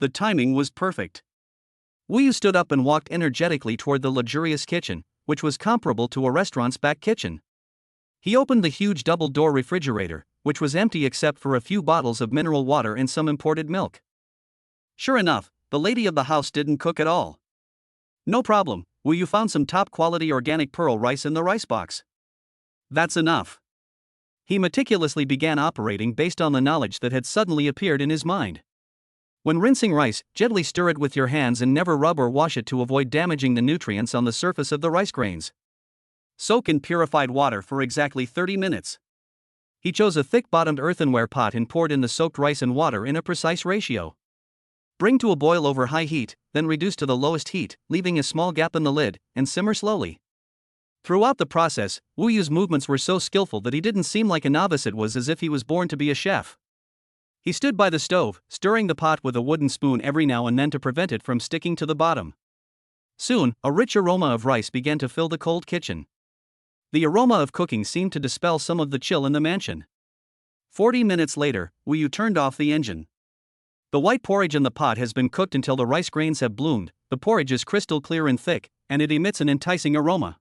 The timing was perfect. Wu Yu stood up and walked energetically toward the luxurious kitchen, which was comparable to a restaurant's back kitchen. He opened the huge double-door refrigerator, which was empty except for a few bottles of mineral water and some imported milk. Sure enough, the lady of the house didn't cook at all. No problem, Wu Yu found some top-quality organic pearl rice in the rice box. That's enough. He meticulously began operating based on the knowledge that had suddenly appeared in his mind. When rinsing rice, gently stir it with your hands and never rub or wash it to avoid damaging the nutrients on the surface of the rice grains. Soak in purified water for exactly 30 minutes. He chose a thick-bottomed earthenware pot and poured in the soaked rice and water in a precise ratio. Bring to a boil over high heat, then reduce to the lowest heat, leaving a small gap in the lid, and simmer slowly. Throughout the process, Wu Yu's movements were so skillful that he didn't seem like a novice. It was as if he was born to be a chef. He stood by the stove, stirring the pot with a wooden spoon every now and then to prevent it from sticking to the bottom. Soon, a rich aroma of rice began to fill the cold kitchen. The aroma of cooking seemed to dispel some of the chill in the mansion. 40 minutes later, Wu Yu turned off the engine. The white porridge in the pot has been cooked until the rice grains have bloomed. The porridge is crystal clear and thick, and it emits an enticing aroma.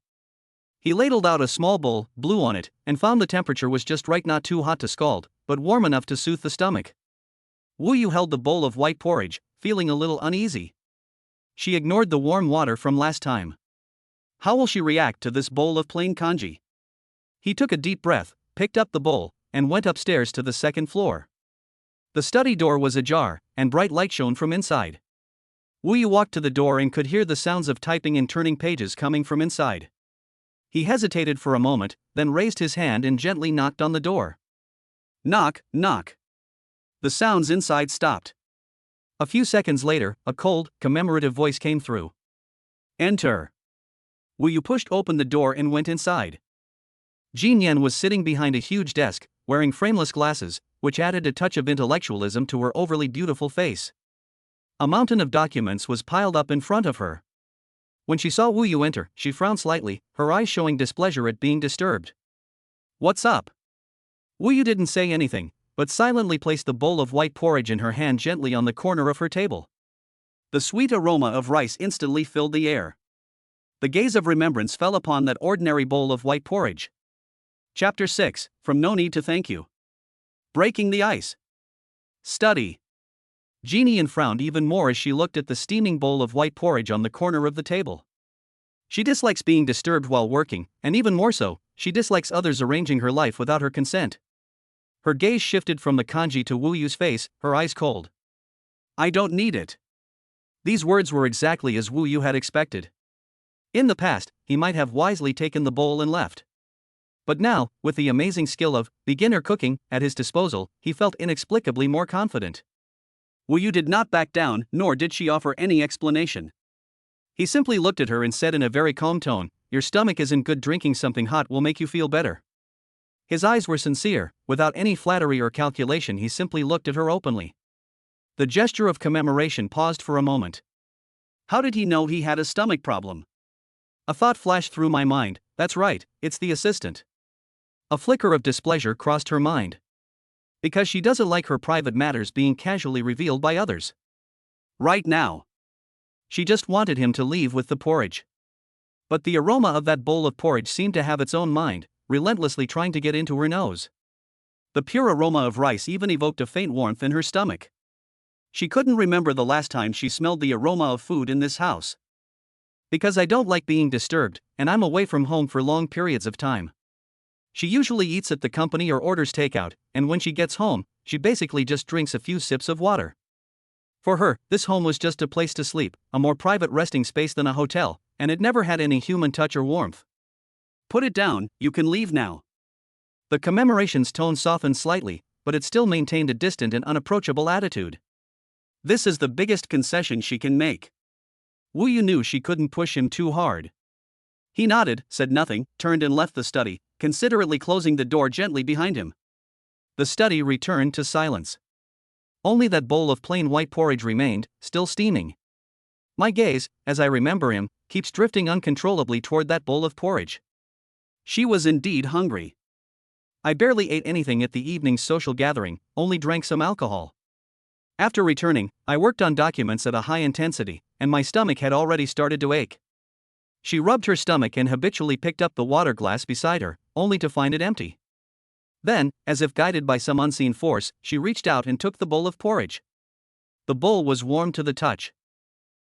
He ladled out a small bowl, blew on it, and found the temperature was just right, not too hot to scald, but warm enough to soothe the stomach. Wu Yu held the bowl of white porridge, feeling a little uneasy. She ignored the warm water from last time. How will she react to this bowl of plain congee? He took a deep breath, picked up the bowl, and went upstairs to the second floor. The study door was ajar, and bright light shone from inside. Wu Yu walked to the door and could hear the sounds of typing and turning pages coming from inside. He hesitated for a moment, then raised his hand and gently knocked on the door. Knock, knock. The sounds inside stopped. A few seconds later, a cold, commemorative voice came through. Enter. Wu Yu pushed open the door and went inside. Jean Yan was sitting behind a huge desk, wearing frameless glasses, which added a touch of intellectualism to her overly beautiful face. A mountain of documents was piled up in front of her. When she saw Wu Yu enter, she frowned slightly, her eyes showing displeasure at being disturbed. What's up? Wu Yu didn't say anything, but silently placed the bowl of white porridge in her hand gently on the corner of her table. The sweet aroma of rice instantly filled the air. The gaze of remembrance fell upon that ordinary bowl of white porridge. Chapter 6, From No Need to Thank You. Breaking the Ice. Study. Jean frowned even more as she looked at the steaming bowl of white porridge on the corner of the table. She dislikes being disturbed while working, and even more so, she dislikes others arranging her life without her consent. Her gaze shifted from the kanji to Wu Yu's face, her eyes cold. I don't need it. These words were exactly as Wu Yu had expected. In the past, he might have wisely taken the bowl and left. But now, with the amazing skill of beginner cooking at his disposal, he felt inexplicably more confident. Wu Yu did not back down, nor did she offer any explanation. He simply looked at her and said in a very calm tone, "Your stomach isn't good. Drinking something hot will make you feel better." His eyes were sincere, without any flattery or calculation. He simply looked at her openly. The gesture of commemoration paused for a moment. How did he know he had a stomach problem? A thought flashed through my mind. That's right, it's the assistant. A flicker of displeasure crossed her mind. Because she doesn't like her private matters being casually revealed by others. Right now. She just wanted him to leave with the porridge. But the aroma of that bowl of porridge seemed to have its own mind, relentlessly trying to get into her nose. The pure aroma of rice even evoked a faint warmth in her stomach. She couldn't remember the last time she smelled the aroma of food in this house. Because I don't like being disturbed, and I'm away from home for long periods of time. She usually eats at the company or orders takeout, and when she gets home, she basically just drinks a few sips of water. For her, this home was just a place to sleep, a more private resting space than a hotel, and it never had any human touch or warmth. Put it down, you can leave now. The commemoration's tone softened slightly, but it still maintained a distant and unapproachable attitude. This is the biggest concession she can make. Wu Yu knew she couldn't push him too hard. He nodded, said nothing, turned and left the study, considerately closing the door gently behind him. The study returned to silence. Only that bowl of plain white porridge remained, still steaming. My gaze, as I remember him, keeps drifting uncontrollably toward that bowl of porridge. She was indeed hungry. I barely ate anything at the evening's social gathering, only drank some alcohol. After returning, I worked on documents at a high intensity, and my stomach had already started to ache. She rubbed her stomach and habitually picked up the water glass beside her, only to find it empty. Then, as if guided by some unseen force, she reached out and took the bowl of porridge. The bowl was warm to the touch.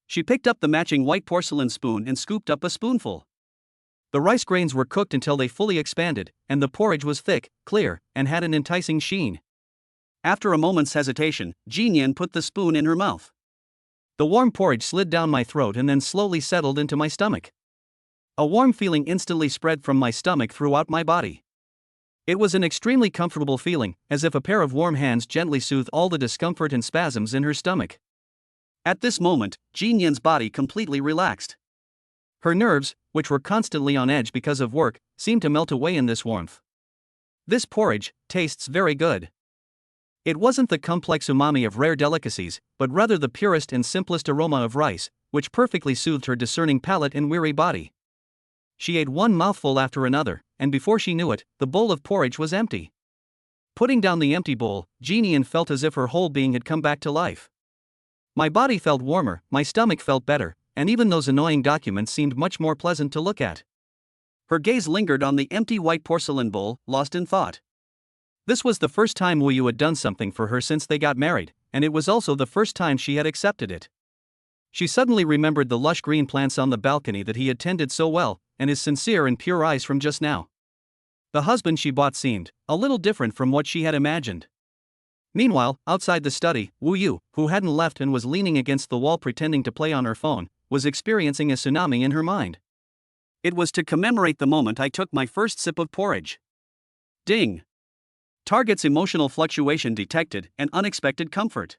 She picked up the matching white porcelain spoon and scooped up a spoonful. The rice grains were cooked until they fully expanded, and the porridge was thick, clear, and had an enticing sheen. After a moment's hesitation, Jinyan put the spoon in her mouth. The warm porridge slid down my throat and then slowly settled into my stomach. A warm feeling instantly spread from my stomach throughout my body. It was an extremely comfortable feeling, as if a pair of warm hands gently soothed all the discomfort and spasms in her stomach. At this moment, Jinyan's body completely relaxed. Her nerves, which were constantly on edge because of work, seemed to melt away in this warmth. This porridge tastes very good. It wasn't the complex umami of rare delicacies, but rather the purest and simplest aroma of rice, which perfectly soothed her discerning palate and weary body. She ate one mouthful after another, and before she knew it, the bowl of porridge was empty. Putting down the empty bowl, Jinyan felt as if her whole being had come back to life. My body felt warmer, my stomach felt better, and even those annoying documents seemed much more pleasant to look at. Her gaze lingered on the empty white porcelain bowl, lost in thought. This was the first time Wu Yu had done something for her since they got married, and it was also the first time she had accepted it. She suddenly remembered the lush green plants on the balcony that he had tended so well, and his sincere and pure eyes from just now. The husband she bought seemed a little different from what she had imagined. Meanwhile, outside the study, Wu Yu, who hadn't left and was leaning against the wall pretending to play on her phone, was experiencing a tsunami in her mind. It was to commemorate the moment I took my first sip of porridge. Ding! Target's emotional fluctuation detected and unexpected comfort.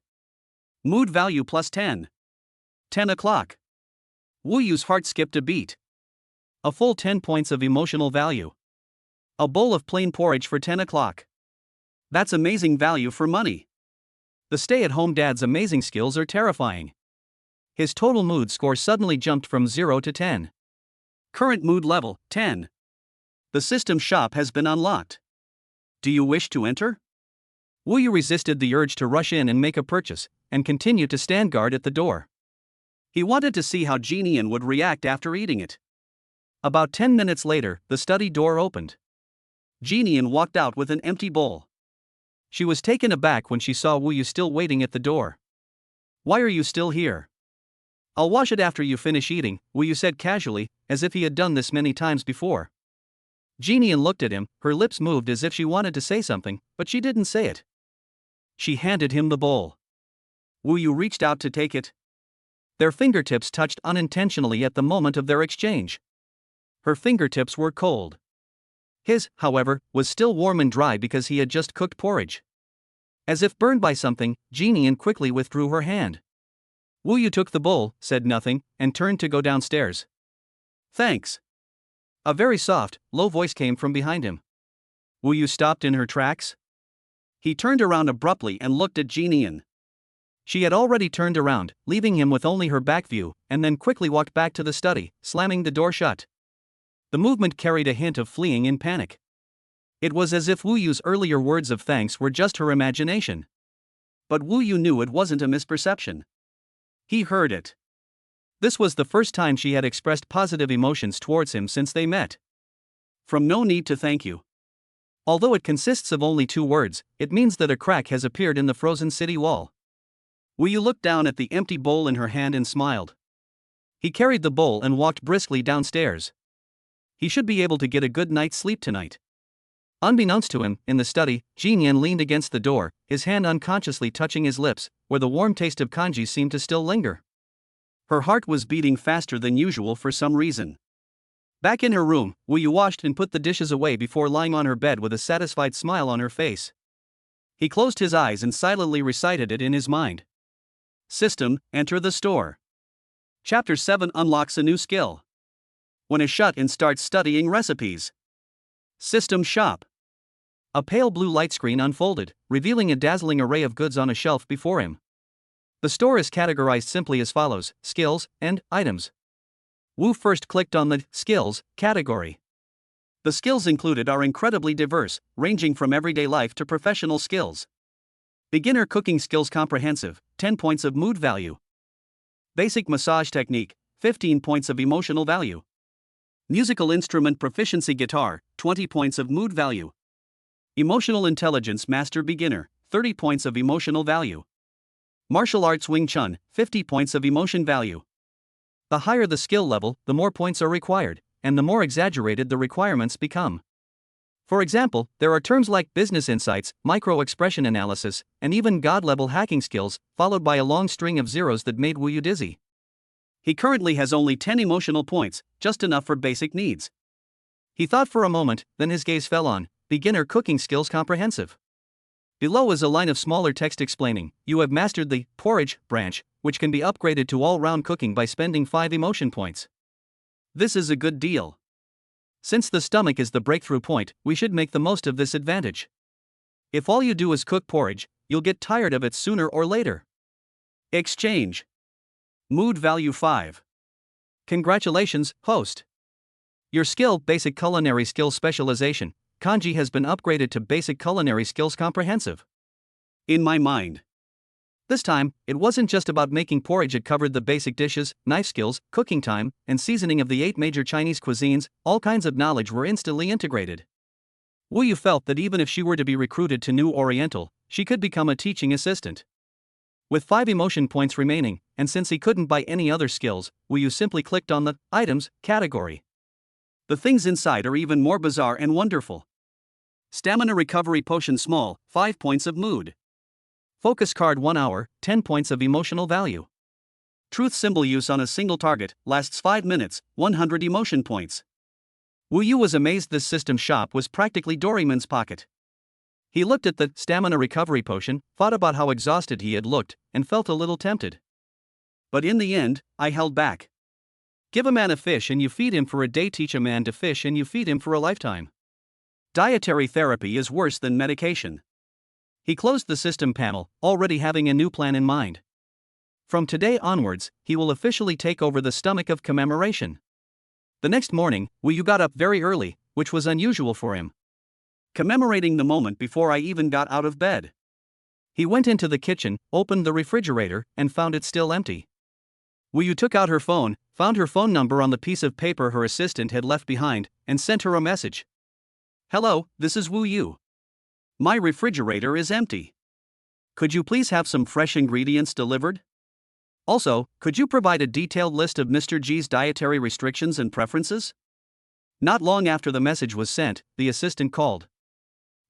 Mood value plus 10. 10 o'clock. Wu Yu's heart skipped a beat. A full 10 points of emotional value. A bowl of plain porridge for 10 o'clock. That's amazing value for money. The stay-at-home dad's amazing skills are terrifying. His total mood score suddenly jumped from 0 to 10. Current mood level, 10. The system shop has been unlocked. Do you wish to enter? Wu Yu resisted the urge to rush in and make a purchase, and continued to stand guard at the door. He wanted to see how Jinyan would react after eating it. About 10 minutes later, the study door opened. Jinyan walked out with an empty bowl. She was taken aback when she saw Wu Yu still waiting at the door. Why are you still here? I'll wash it after you finish eating, Wu Yu said casually, as if he had done this many times before. Jinyan looked at him, her lips moved as if she wanted to say something, but she didn't say it. She handed him the bowl. Wu Yu reached out to take it. Their fingertips touched unintentionally at the moment of their exchange. Her fingertips were cold. His, however, was still warm and dry because he had just cooked porridge. As if burned by something, Jinyan quickly withdrew her hand. Wu Yu took the bowl, said nothing, and turned to go downstairs. Thanks. A very soft, low voice came from behind him. Wu Yu stopped in her tracks. He turned around abruptly and looked at Jinyan. She had already turned around, leaving him with only her back view, and then quickly walked back to the study, slamming the door shut. The movement carried a hint of fleeing in panic. It was as if Wu Yu's earlier words of thanks were just her imagination. But Wu Yu knew it wasn't a misperception. He heard it. This was the first time she had expressed positive emotions towards him since they met. From no need to thank you. Although it consists of only 2 words, it means that a crack has appeared in the frozen city wall. Wu Yu looked down at the empty bowl in her hand and smiled. He carried the bowl and walked briskly downstairs. He should be able to get a good night's sleep tonight. Unbeknownst to him, in the study, Jinyan leaned against the door, his hand unconsciously touching his lips, where the warm taste of kanji seemed to still linger. Her heart was beating faster than usual for some reason. Back in her room, Wu Yu washed and put the dishes away before lying on her bed with a satisfied smile on her face. He closed his eyes and silently recited it in his mind. System, enter the store. Chapter 7 unlocks a new skill. When a shut-in starts studying recipes. System shop. A pale blue light screen unfolded, revealing a dazzling array of goods on a shelf before him. The store is categorized simply as follows: skills and items. Wu first clicked on the skills category. The skills included are incredibly diverse, ranging from everyday life to professional skills. Beginner cooking skills comprehensive, 10 points of mood value. Basic massage technique, 15 points of emotional value. Musical instrument proficiency guitar, 20 points of mood value. Emotional intelligence master beginner, 30 points of emotional value. Martial arts Wing Chun, 50 points of emotion value. The higher the skill level, the more points are required, and the more exaggerated the requirements become. For example, there are terms like business insights, micro-expression analysis, and even God-level hacking skills, followed by a long string of zeros that made Wu Yu dizzy. He currently has only 10 emotional points, just enough for basic needs. He thought for a moment, then his gaze fell on beginner cooking skills comprehensive. Below is a line of smaller text explaining, you have mastered the porridge branch, which can be upgraded to all-round cooking by spending 5 emotion points. This is a good deal. Since the stomach is the breakthrough point, we should make the most of this advantage. If all you do is cook porridge, you'll get tired of it sooner or later. Exchange. Mood value 5. Congratulations, host. Your skill, basic culinary skill specialization, kanji has been upgraded to basic culinary skills comprehensive. In my mind. This time, it wasn't just about making porridge, it covered the basic dishes, knife skills, cooking time, and seasoning of the 8 major Chinese cuisines. All kinds of knowledge were instantly integrated. Wu Yu felt that even if she were to be recruited to New Oriental, she could become a teaching assistant. With 5 emotion points remaining, and since he couldn't buy any other skills, Wu Yu simply clicked on the items category. The things inside are even more bizarre and wonderful. Stamina recovery potion small, 5 points of mood. Focus card 1 hour, 10 points of emotional value. Truth symbol use on a single target, lasts 5 minutes, 100 emotion points. Wu Yu was amazed this system shop was practically Doraemon's pocket. He looked at the stamina recovery potion, thought about how exhausted he had looked, and felt a little tempted. But in the end, I held back. Give a man a fish and you feed him for a day, teach a man to fish and you feed him for a lifetime. Dietary therapy is worse than medication. He closed the system panel, already having a new plan in mind. From today onwards, he will officially take over the stomach of commemoration. The next morning, Wu Yu got up very early, which was unusual for him. Commemorating the moment before I even got out of bed. He went into the kitchen, opened the refrigerator, and found it still empty. Wu Yu took out her phone, found her phone number on the piece of paper her assistant had left behind, and sent her a message. Hello, this is Wu Yu. My refrigerator is empty. Could you please have some fresh ingredients delivered? Also, could you provide a detailed list of Mr. G's dietary restrictions and preferences? Not long after the message was sent, the assistant called.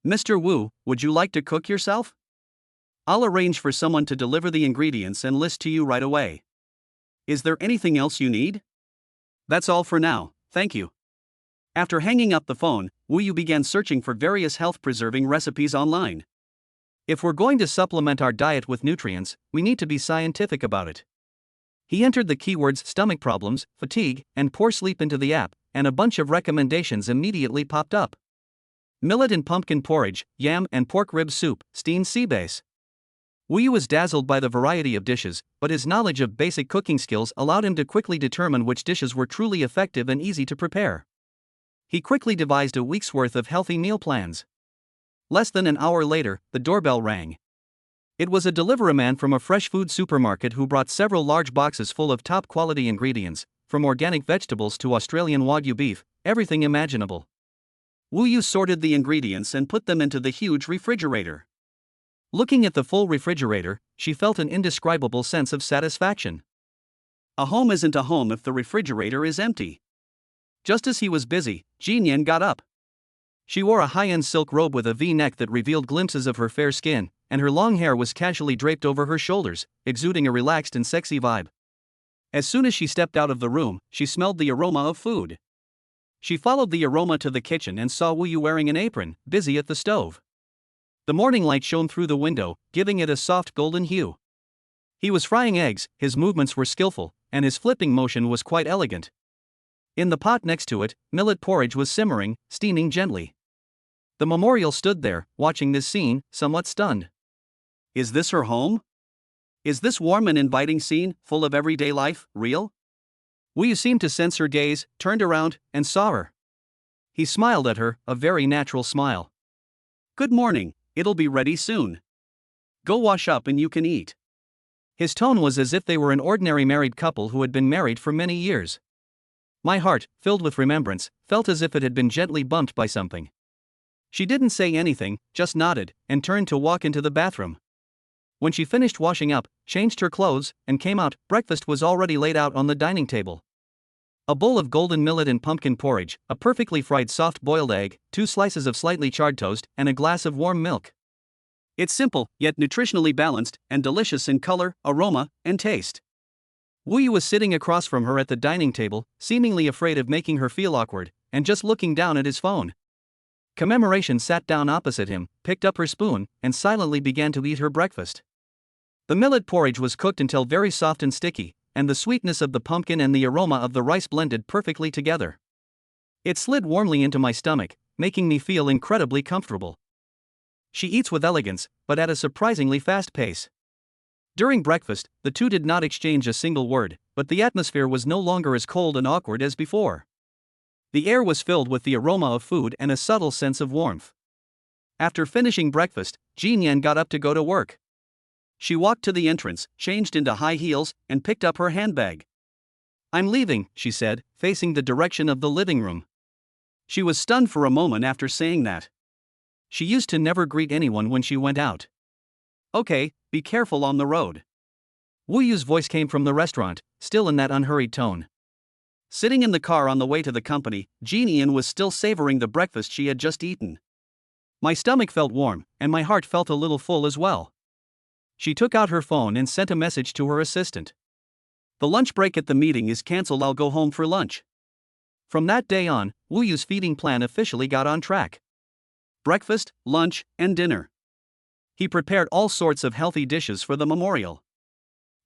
Mr. Wu, would you like to cook yourself? I'll arrange for someone to deliver the ingredients and list to you right away. Is there anything else you need? That's all for now, thank you. After hanging up the phone, Wu Yu began searching for various health-preserving recipes online. If we're going to supplement our diet with nutrients, we need to be scientific about it. He entered the keywords stomach problems, fatigue, and poor sleep into the app, and a bunch of recommendations immediately popped up. Millet and pumpkin porridge, yam and pork rib soup, steamed sea bass. Wu Yu was dazzled by the variety of dishes, but his knowledge of basic cooking skills allowed him to quickly determine which dishes were truly effective and easy to prepare. He quickly devised a week's worth of healthy meal plans. Less than an hour later, the doorbell rang. It was a delivery man from a fresh food supermarket who brought several large boxes full of top-quality ingredients, from organic vegetables to Australian Wagyu beef, everything imaginable. Wu Yu sorted the ingredients and put them into the huge refrigerator. Looking at the full refrigerator, she felt an indescribable sense of satisfaction. A home isn't a home if the refrigerator is empty. Just as he was busy, Jin Yan got up. She wore a high-end silk robe with a V-neck that revealed glimpses of her fair skin, and her long hair was casually draped over her shoulders, exuding a relaxed and sexy vibe. As soon as she stepped out of the room, she smelled the aroma of food. She followed the aroma to the kitchen and saw Wu Yu wearing an apron, busy at the stove. The morning light shone through the window, giving it a soft golden hue. He was frying eggs, his movements were skillful, and his flipping motion was quite elegant. In the pot next to it, millet porridge was simmering, steaming gently. The memorial stood there, watching this scene, somewhat stunned. Is this her home? Is this warm and inviting scene, full of everyday life, real? Wu Yu seemed to sense her gaze, turned around, and saw her. He smiled at her, a very natural smile. Good morning, it'll be ready soon. Go wash up and you can eat. His tone was as if they were an ordinary married couple who had been married for many years. My heart, filled with remembrance, felt as if it had been gently bumped by something. She didn't say anything, just nodded, and turned to walk into the bathroom. When she finished washing up, changed her clothes, and came out, breakfast was already laid out on the dining table. A bowl of golden millet and pumpkin porridge, a perfectly fried soft-boiled egg, 2 slices of slightly charred toast, and a glass of warm milk. It's simple, yet nutritionally balanced, and delicious in color, aroma, and taste. Wu Yu was sitting across from her at the dining table, seemingly afraid of making her feel awkward, and just looking down at his phone. Commemoration sat down opposite him, picked up her spoon, and silently began to eat her breakfast. The millet porridge was cooked until very soft and sticky, and the sweetness of the pumpkin and the aroma of the rice blended perfectly together. It slid warmly into my stomach, making me feel incredibly comfortable. She eats with elegance, but at a surprisingly fast pace. During breakfast, the two did not exchange a single word, but the atmosphere was no longer as cold and awkward as before. The air was filled with the aroma of food and a subtle sense of warmth. After finishing breakfast, Jean Yan got up to go to work. She walked to the entrance, changed into high heels, and picked up her handbag. I'm leaving, she said, facing the direction of the living room. She was stunned for a moment after saying that. She used to never greet anyone when she went out. Okay, be careful on the road. Wu Yu's voice came from the restaurant, still in that unhurried tone. Sitting in the car on the way to the company, Jean Yan was still savoring the breakfast she had just eaten. My stomach felt warm, and my heart felt a little full as well. She took out her phone and sent a message to her assistant. The lunch break at the meeting is cancelled, I'll go home for lunch. From that day on, Wu Yu's feeding plan officially got on track. Breakfast, lunch, and dinner. He prepared all sorts of healthy dishes for the memorial.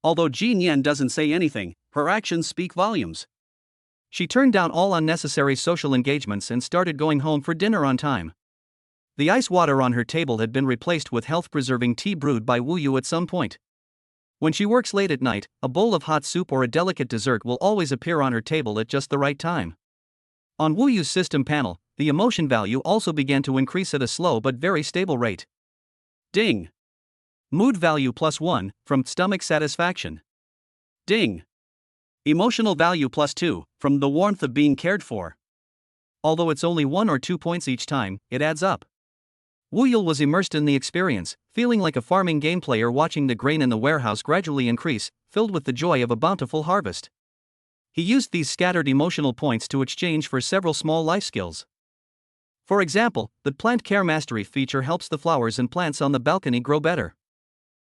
Although Jean Yan doesn't say anything, her actions speak volumes. She turned down all unnecessary social engagements and started going home for dinner on time. The ice water on her table had been replaced with health-preserving tea brewed by Wu Yu at some point. When she works late at night, a bowl of hot soup or a delicate dessert will always appear on her table at just the right time. On Wu Yu's system panel, the emotion value also began to increase at a slow but very stable rate. Ding! Mood value +1, from stomach satisfaction. Ding! Emotional value +2, from the warmth of being cared for. Although it's only 1 or 2 points each time, it adds up. Wu Yu was immersed in the experience, feeling like a farming game player watching the grain in the warehouse gradually increase, filled with the joy of a bountiful harvest. He used these scattered emotional points to exchange for several small life skills. For example, the Plant Care Mastery feature helps the flowers and plants on the balcony grow better.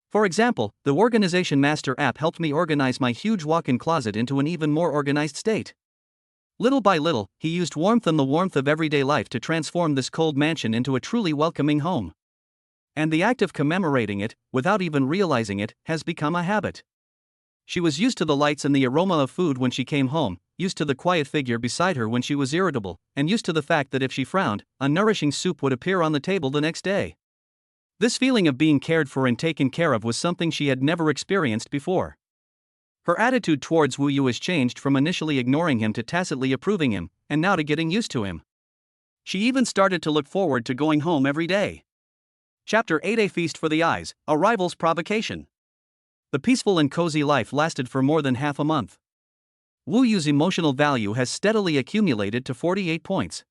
For example, the Organization Master app helped me organize my huge walk-in closet into an even more organized state. Little by little, he used warmth and the warmth of everyday life to transform this cold mansion into a truly welcoming home. And the act of commemorating it, without even realizing it, has become a habit. She was used to the lights and the aroma of food when she came home, used to the quiet figure beside her when she was irritable, and used to the fact that if she frowned, a nourishing soup would appear on the table the next day. This feeling of being cared for and taken care of was something she had never experienced before. Her attitude towards Wu Yu has changed from initially ignoring him to tacitly approving him, and now to getting used to him. She even started to look forward to going home every day. Chapter 8: A Feast for the Eyes, A Rival's Provocation. The peaceful and cozy life lasted for more than half a month. Wu Yu's emotional value has steadily accumulated to 48 points.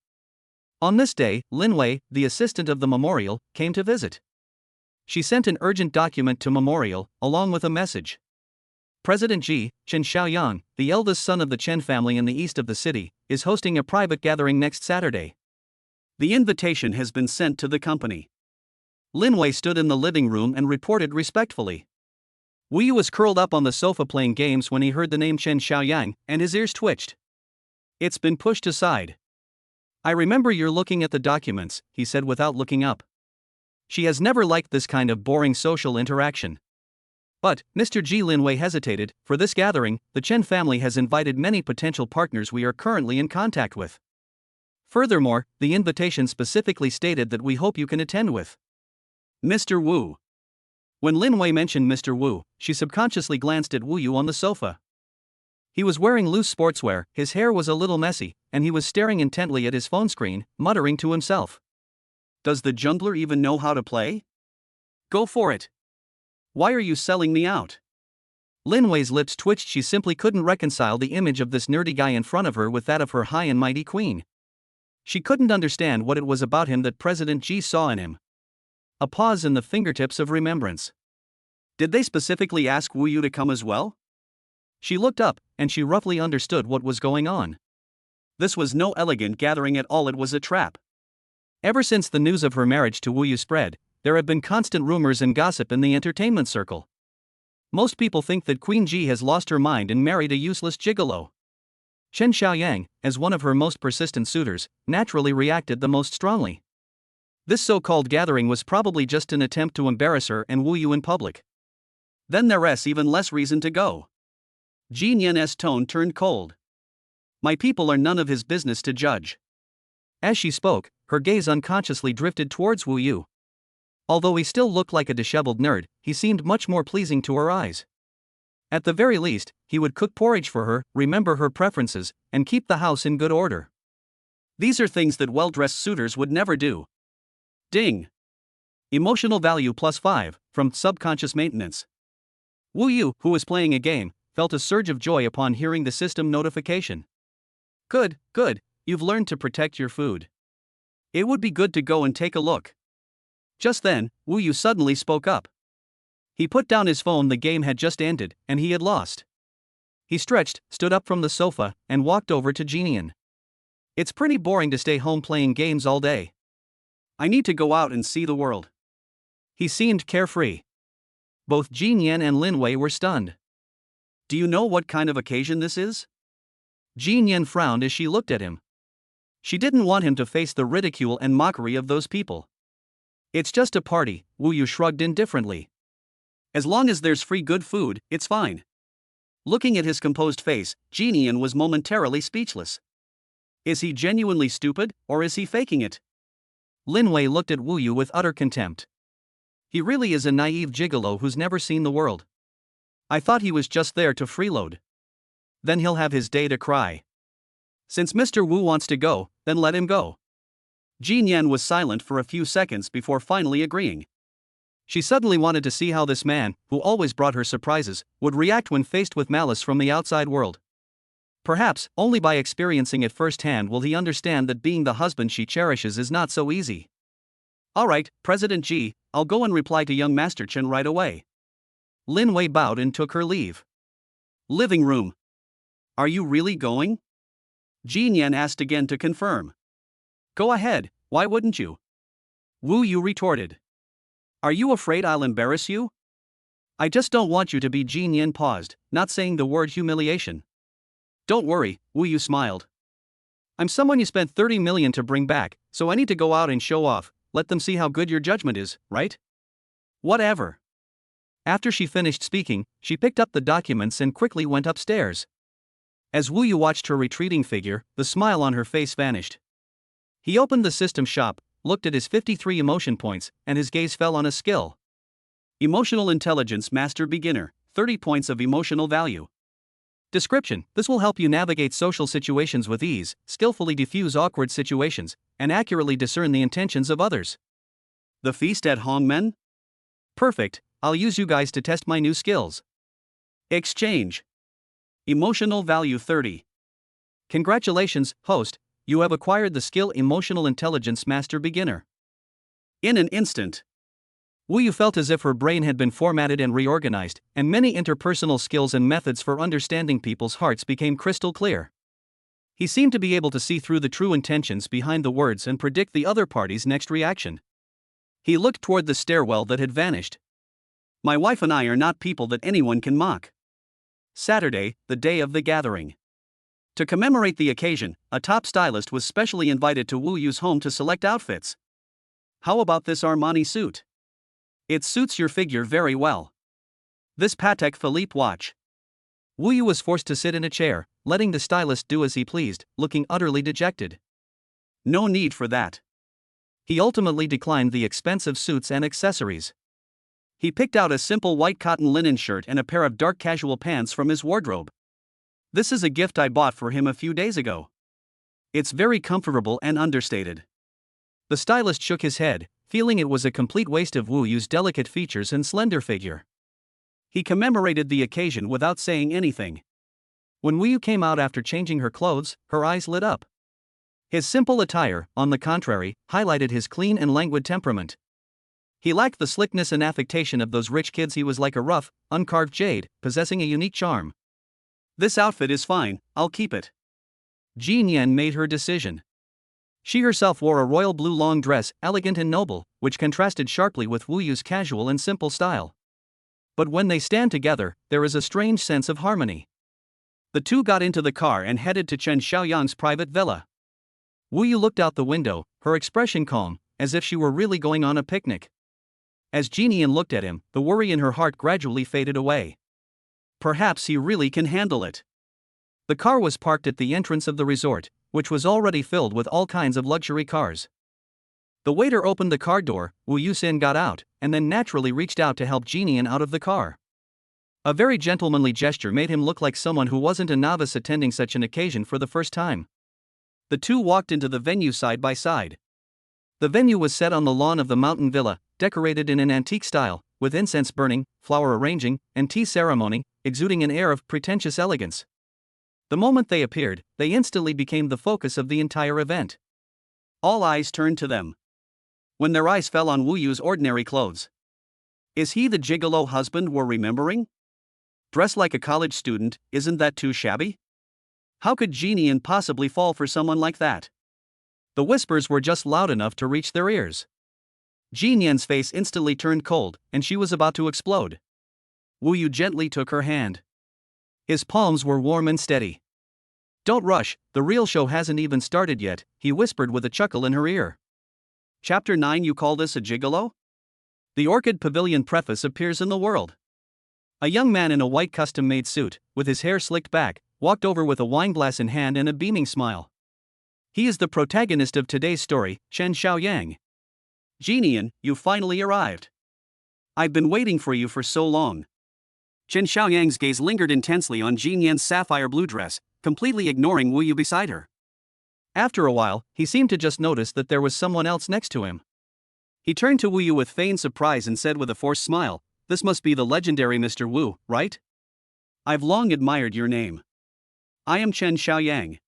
On this day, Lin Wei, the assistant of the memorial, came to visit. She sent an urgent document to memorial, along with a message. President Chen Xiaoyang, the eldest son of the Chen family in the east of the city, is hosting a private gathering next Saturday. The invitation has been sent to the company. Lin Wei stood in the living room and reported respectfully. Wu Yu was curled up on the sofa playing games when he heard the name Chen Xiaoyang, and his ears twitched. It's been pushed aside. I remember you're looking at the documents, he said without looking up. She has never liked this kind of boring social interaction. But, Mr. Lin Wei hesitated. For this gathering, the Chen family has invited many potential partners we are currently in contact with. Furthermore, the invitation specifically stated that we hope you can attend with Mr. Wu. When Lin Wei mentioned Mr. Wu, she subconsciously glanced at Wu Yu on the sofa. He was wearing loose sportswear, his hair was a little messy, and he was staring intently at his phone screen, muttering to himself. Does the jungler even know how to play? Go for it. Why are you selling me out? Lin Wei's lips twitched. She simply couldn't reconcile the image of this nerdy guy in front of her with that of her high and mighty queen. She couldn't understand what it was about him that President Ji saw in him. A pause in the fingertips of remembrance. Did they specifically ask Wu Yu to come as well? She looked up, and she roughly understood what was going on. This was no elegant gathering at all, it was a trap. Ever since the news of her marriage to Wu Yu spread, there have been constant rumors and gossip in the entertainment circle. Most people think that Queen Ji has lost her mind and married a useless gigolo. Chen Xiaoyang, as one of her most persistent suitors, naturally reacted the most strongly. This so-called gathering was probably just an attempt to embarrass her and Wu Yu in public. Then there's even less reason to go. Ji Nian's tone turned cold. My people are none of his business to judge. As she spoke, her gaze unconsciously drifted towards Wu Yu. Although he still looked like a disheveled nerd, he seemed much more pleasing to her eyes. At the very least, he would cook porridge for her, remember her preferences, and keep the house in good order. These are things that well-dressed suitors would never do. Ding! Emotional value +5, from subconscious maintenance. Wu Yu, who was playing a game, felt a surge of joy upon hearing the system notification. Good, you've learned to protect your food. It would be good to go and take a look. Just then, Wu Yu suddenly spoke up. He put down his phone. The game had just ended, and he had lost. He stretched, stood up from the sofa, and walked over to Jinian. It's pretty boring to stay home playing games all day. I need to go out and see the world. He seemed carefree. Both Jinian and Lin Wei were stunned. Do you know what kind of occasion this is? Jinian frowned as she looked at him. She didn't want him to face the ridicule and mockery of those people. It's just a party, Wu Yu shrugged indifferently. As long as there's free good food, it's fine. Looking at his composed face, Jinian was momentarily speechless. Is he genuinely stupid, or is he faking it? Lin Wei looked at Wu Yu with utter contempt. He really is a naive gigolo who's never seen the world. I thought he was just there to freeload. Then he'll have his day to cry. Since Mr. Wu wants to go, then let him go. Jinian was silent for a few seconds before finally agreeing. She suddenly wanted to see how this man, who always brought her surprises, would react when faced with malice from the outside world. Perhaps, only by experiencing it firsthand will he understand that being the husband she cherishes is not so easy. Alright, President Ji, I'll go and reply to young Master Chen right away. Lin Wei bowed and took her leave. Living room. Are you really going? Jinian asked again to confirm. Go ahead, why wouldn't you? Wu Yu retorted. Are you afraid I'll embarrass you? I just don't want you to be. Jinian paused, not saying the word humiliation. Don't worry, Wu Yu smiled. I'm someone you spent 30 million to bring back, so I need to go out and show off, let them see how good your judgment is, right? Whatever. After she finished speaking, she picked up the documents and quickly went upstairs. As Wu Yu watched her retreating figure, the smile on her face vanished. He opened the system shop, looked at his 53 emotion points, and his gaze fell on a skill. Emotional Intelligence Master Beginner, 30 points of emotional value. Description: this will help you navigate social situations with ease, skillfully diffuse awkward situations, and accurately discern the intentions of others. The feast at Hongmen? Perfect, I'll use you guys to test my new skills. Exchange. Emotional value 30. Congratulations, host, you have acquired the skill Emotional Intelligence Master Beginner. In an instant, Wu Yu felt as if her brain had been formatted and reorganized, and many interpersonal skills and methods for understanding people's hearts became crystal clear. He seemed to be able to see through the true intentions behind the words and predict the other party's next reaction. He looked toward the stairwell that had vanished. My wife and I are not people that anyone can mock. Saturday, the day of the gathering. To commemorate the occasion, a top stylist was specially invited to Wu Yu's home to select outfits. How about this Armani suit? It suits your figure very well. This Patek Philippe watch. Wu Yu was forced to sit in a chair, letting the stylist do as he pleased, looking utterly dejected. No need for that. He ultimately declined the expensive suits and accessories. He picked out a simple white cotton linen shirt and a pair of dark casual pants from his wardrobe. "This is a gift I bought for him a few days ago. It's very comfortable and understated." The stylist shook his head, feeling it was a complete waste of Wu Yu's delicate features and slender figure. He commemorated the occasion without saying anything. When Wu Yu came out after changing her clothes, her eyes lit up. His simple attire, on the contrary, highlighted his clean and languid temperament. He lacked the slickness and affectation of those rich kids. He was like a rough, uncarved jade, possessing a unique charm. "This outfit is fine, I'll keep it." Jean Yen made her decision. She herself wore a royal blue long dress, elegant and noble, which contrasted sharply with Wu Yu's casual and simple style. But when they stand together, there is a strange sense of harmony. The two got into the car and headed to Chen Xiaoyang's private villa. Wu Yu looked out the window, her expression calm, as if she were really going on a picnic. As Jean Yen looked at him, the worry in her heart gradually faded away. Perhaps he really can handle it. The car was parked at the entrance of the resort, which was already filled with all kinds of luxury cars. The waiter opened the car door, Wu Yusin got out, and then naturally reached out to help Jean Yen out of the car. A very gentlemanly gesture made him look like someone who wasn't a novice attending such an occasion for the first time. The two walked into the venue side by side. The venue was set on the lawn of the mountain villa, decorated in an antique style, with incense burning, flower arranging, and tea ceremony, exuding an air of pretentious elegance. The moment they appeared, they instantly became the focus of the entire event. All eyes turned to them. When their eyes fell on Wu Yu's ordinary clothes. Is he the gigolo husband we're remembering? Dressed like a college student, isn't that too shabby? How could Jean Yen possibly fall for someone like that? The whispers were just loud enough to reach their ears. Jean Yen's face instantly turned cold, and she was about to explode. Wu Yu gently took her hand. His palms were warm and steady. "Don't rush, the real show hasn't even started yet," he whispered with a chuckle in her ear. Chapter 9. You call this a gigolo? The Orchid Pavilion preface appears in the world. A young man in a white custom-made suit, with his hair slicked back, walked over with a wineglass in hand and a beaming smile. He is the protagonist of today's story, Chen Xiaoyang. "Jean Yen, you finally arrived. I've been waiting for you for so long." Chen Xiaoyang's gaze lingered intensely on Jean Yen's sapphire blue dress, completely ignoring Wu Yu beside her. After a while, he seemed to just notice that there was someone else next to him. He turned to Wu Yu with feigned surprise and said with a forced smile, "This must be the legendary Mr. Wu, right? I've long admired your name. I am Chen Xiaoyang."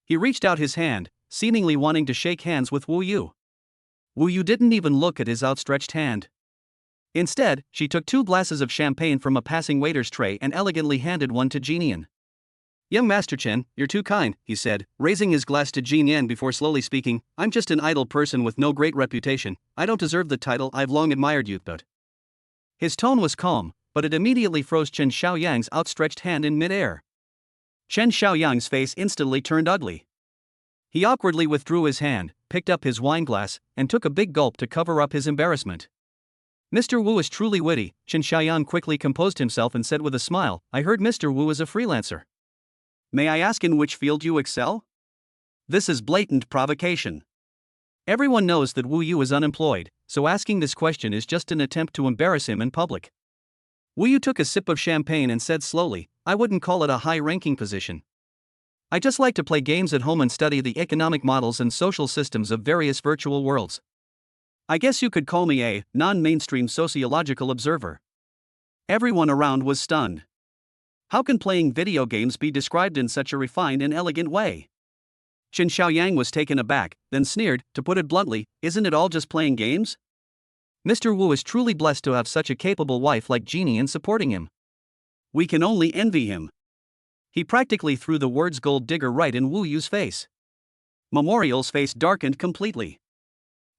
He reached out his hand, seemingly wanting to shake hands with Wu Yu. Wu Yu didn't even look at his outstretched hand. Instead, she took 2 glasses of champagne from a passing waiter's tray and elegantly handed one to Jean Yen. "Young Master Chen, you're too kind," he said, raising his glass to Jean Yen before slowly speaking. "I'm just an idle person with no great reputation. I don't deserve the title. I've long admired you, but..." His tone was calm, but it immediately froze Chen Xiaoyang's outstretched hand in midair. Chen Xiaoyang's face instantly turned ugly. He awkwardly withdrew his hand, picked up his wineglass, and took a big gulp to cover up his embarrassment. "Mr. Wu is truly witty," Chen Xiaoyang quickly composed himself and said with a smile, "I heard Mr. Wu is a freelancer. May I ask in which field you excel?" This is blatant provocation. Everyone knows that Wu Yu is unemployed, so asking this question is just an attempt to embarrass him in public. Wu Yu took a sip of champagne and said slowly, "I wouldn't call it a high-ranking position. I just like to play games at home and study the economic models and social systems of various virtual worlds. I guess you could call me a non-mainstream sociological observer." Everyone around was stunned. How can playing video games be described in such a refined and elegant way? Chen Xiaoyang was taken aback, then sneered, "To put it bluntly, isn't it all just playing games? Mr. Wu is truly blessed to have such a capable wife like Jean Yen supporting him. We can only envy him." He practically threw the words "gold digger" right in Wu Yu's face. Memorial's face darkened completely.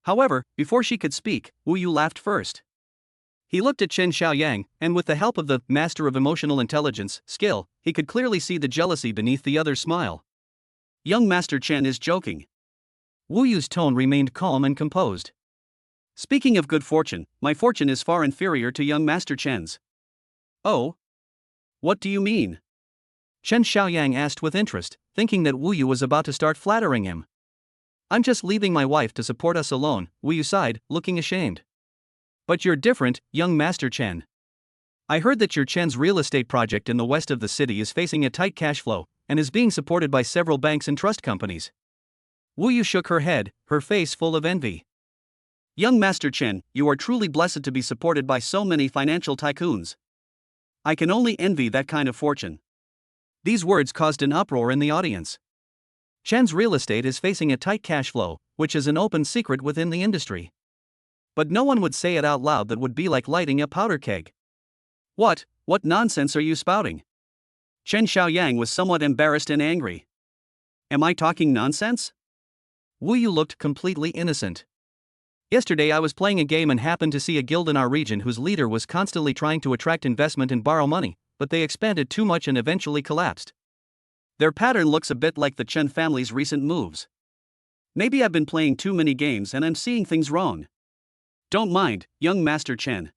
However, before she could speak, Wu Yu laughed first. He looked at Chen Xiaoyang, and with the help of the master of emotional intelligence skill, he could clearly see the jealousy beneath the other's smile. Young Master Chen is joking. Wu Yu's tone remained calm and composed. "Speaking of good fortune, my fortune is far inferior to young Master Chen's." "Oh? What do you mean?" Chen Xiaoyang asked with interest, thinking that Wu Yu was about to start flattering him. "I'm just leaving my wife to support us alone," Wu Yu sighed, looking ashamed. But you're different, young Master Chen. I heard that your Chen's real estate project in the west of the city is facing a tight cash flow, and is being supported by several banks and trust companies. Wu Yu shook her head, her face full of envy. Young Master Chen, you are truly blessed to be supported by so many financial tycoons. I can only envy that kind of fortune. These words caused an uproar in the audience. Chen's real estate is facing a tight cash flow, which is an open secret within the industry. But no one would say it out loud. That would be like lighting a powder keg. What nonsense are you spouting? Chen Xiaoyang was somewhat embarrassed and angry. Am I talking nonsense? Wu Yu looked completely innocent. Yesterday I was playing a game and happened to see a guild in our region whose leader was constantly trying to attract investment and borrow money, but they expanded too much and eventually collapsed. Their pattern looks a bit like the Chen family's recent moves. Maybe I've been playing too many games and I'm seeing things wrong. Don't mind, young Master Chen.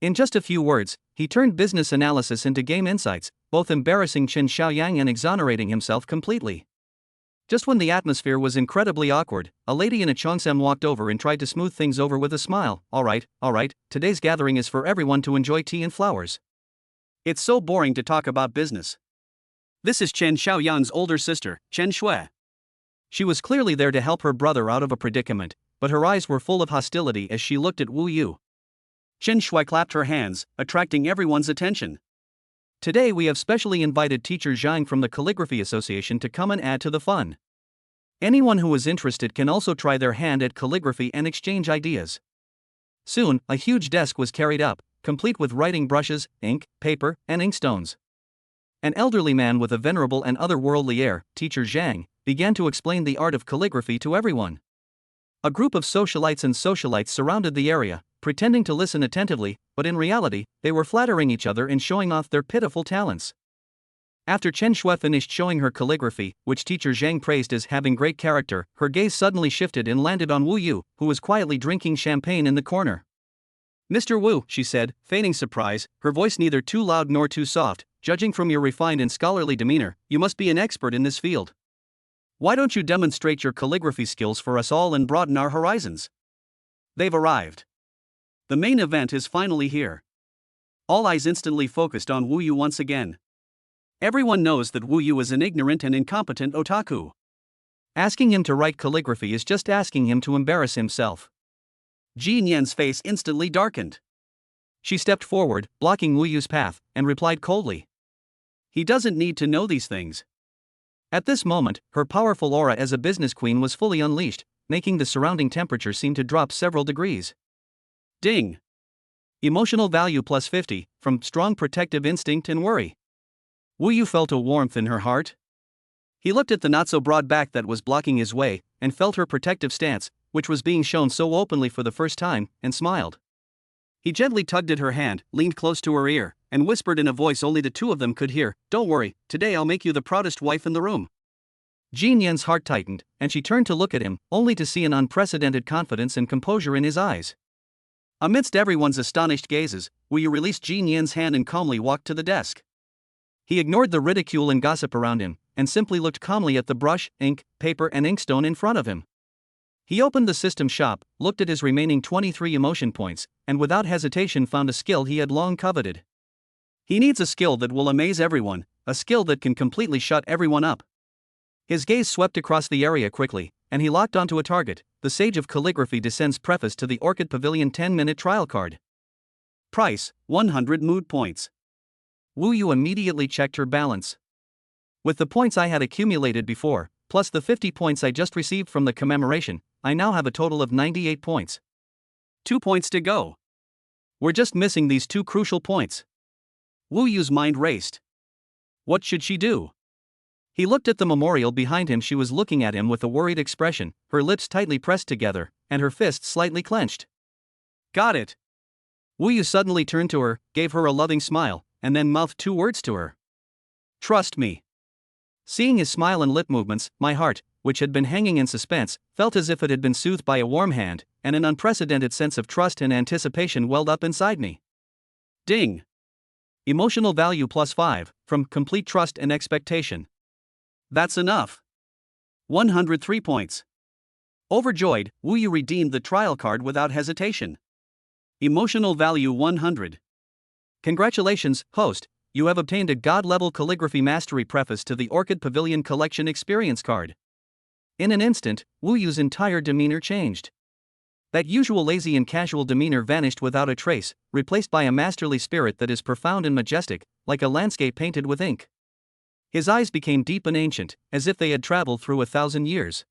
In just a few words, he turned business analysis into game insights, both embarrassing Chen Xiaoyang and exonerating himself completely. Just when the atmosphere was incredibly awkward, a lady in a cheongsam walked over and tried to smooth things over with a smile. All right, today's gathering is for everyone to enjoy tea and flowers. It's so boring to talk about business. This is Chen Xiaoyang's older sister, Chen Shui. She was clearly there to help her brother out of a predicament, but her eyes were full of hostility as she looked at Wu Yu. Chen Shui clapped her hands, attracting everyone's attention. Today we have specially invited teacher Zhang from the Calligraphy Association to come and add to the fun. Anyone who is interested can also try their hand at calligraphy and exchange ideas. Soon, a huge desk was carried up, complete with writing brushes, ink, paper, and inkstones. An elderly man with a venerable and otherworldly air, teacher Zhang, began to explain the art of calligraphy to everyone. A group of socialites and socialites surrounded the area, pretending to listen attentively, but in reality, they were flattering each other and showing off their pitiful talents. After Chen Shui finished showing her calligraphy, which teacher Zhang praised as having great character, her gaze suddenly shifted and landed on Wu Yu, who was quietly drinking champagne in the corner. Mr. Wu, she said, feigning surprise, her voice neither too loud nor too soft, judging from your refined and scholarly demeanor, you must be an expert in this field. Why don't you demonstrate your calligraphy skills for us all and broaden our horizons? They've arrived. The main event is finally here. All eyes instantly focused on Wu Yu once again. Everyone knows that Wu Yu is an ignorant and incompetent otaku. Asking him to write calligraphy is just asking him to embarrass himself. Ji Nian's face instantly darkened. She stepped forward, blocking Wu Yu's path, and replied coldly. He doesn't need to know these things. At this moment, her powerful aura as a business queen was fully unleashed, making the surrounding temperature seem to drop several degrees. Ding! Emotional value plus 50, from strong protective instinct and worry. Wu Yu felt a warmth in her heart. He looked at the not-so-broad back that was blocking his way, and felt her protective stance, which was being shown so openly for the first time, and smiled. He gently tugged at her hand, leaned close to her ear, and whispered in a voice only the two of them could hear, "Don't worry, today I'll make you the proudest wife in the room." Ji Yan's heart tightened, and she turned to look at him, only to see an unprecedented confidence and composure in his eyes. Amidst everyone's astonished gazes, Wu Yu released Ji Yan's hand and calmly walked to the desk. He ignored the ridicule and gossip around him, and simply looked calmly at the brush, ink, paper and inkstone in front of him. He opened the system shop, looked at his remaining 23 emotion points, and without hesitation found a skill he had long coveted. He needs a skill that will amaze everyone, a skill that can completely shut everyone up. His gaze swept across the area quickly, and he locked onto a target, the Sage of Calligraphy Descends preface to the Orchid Pavilion 10-minute trial card. Price, 100 mood points. Wu Yu immediately checked her balance. With the points I had accumulated before, plus the 50 points I just received from the commemoration, I now have a total of 98 points. 2 points to go. We're just missing these 2 crucial points. Wu Yu's mind raced. What should she do? He looked at the memorial behind him. She was looking at him with a worried expression, her lips tightly pressed together, and her fists slightly clenched. Got it. Wu Yu suddenly turned to her, gave her a loving smile, and then mouthed 2 words to her. Trust me. Seeing his smile and lip movements, my heart, which had been hanging in suspense, felt as if it had been soothed by a warm hand, and an unprecedented sense of trust and anticipation welled up inside me. Ding! Emotional value plus 5, from complete trust and expectation. That's enough. 103 points. Overjoyed, Wu Yu redeemed the trial card without hesitation. Emotional value 100. Congratulations, host, you have obtained a God-level calligraphy mastery preface to the Orchid Pavilion Collection experience card. In an instant, Wu Yu's entire demeanor changed. That usual lazy and casual demeanor vanished without a trace, replaced by a masterly spirit that is profound and majestic, like a landscape painted with ink. His eyes became deep and ancient, as if they had traveled through 1,000 years.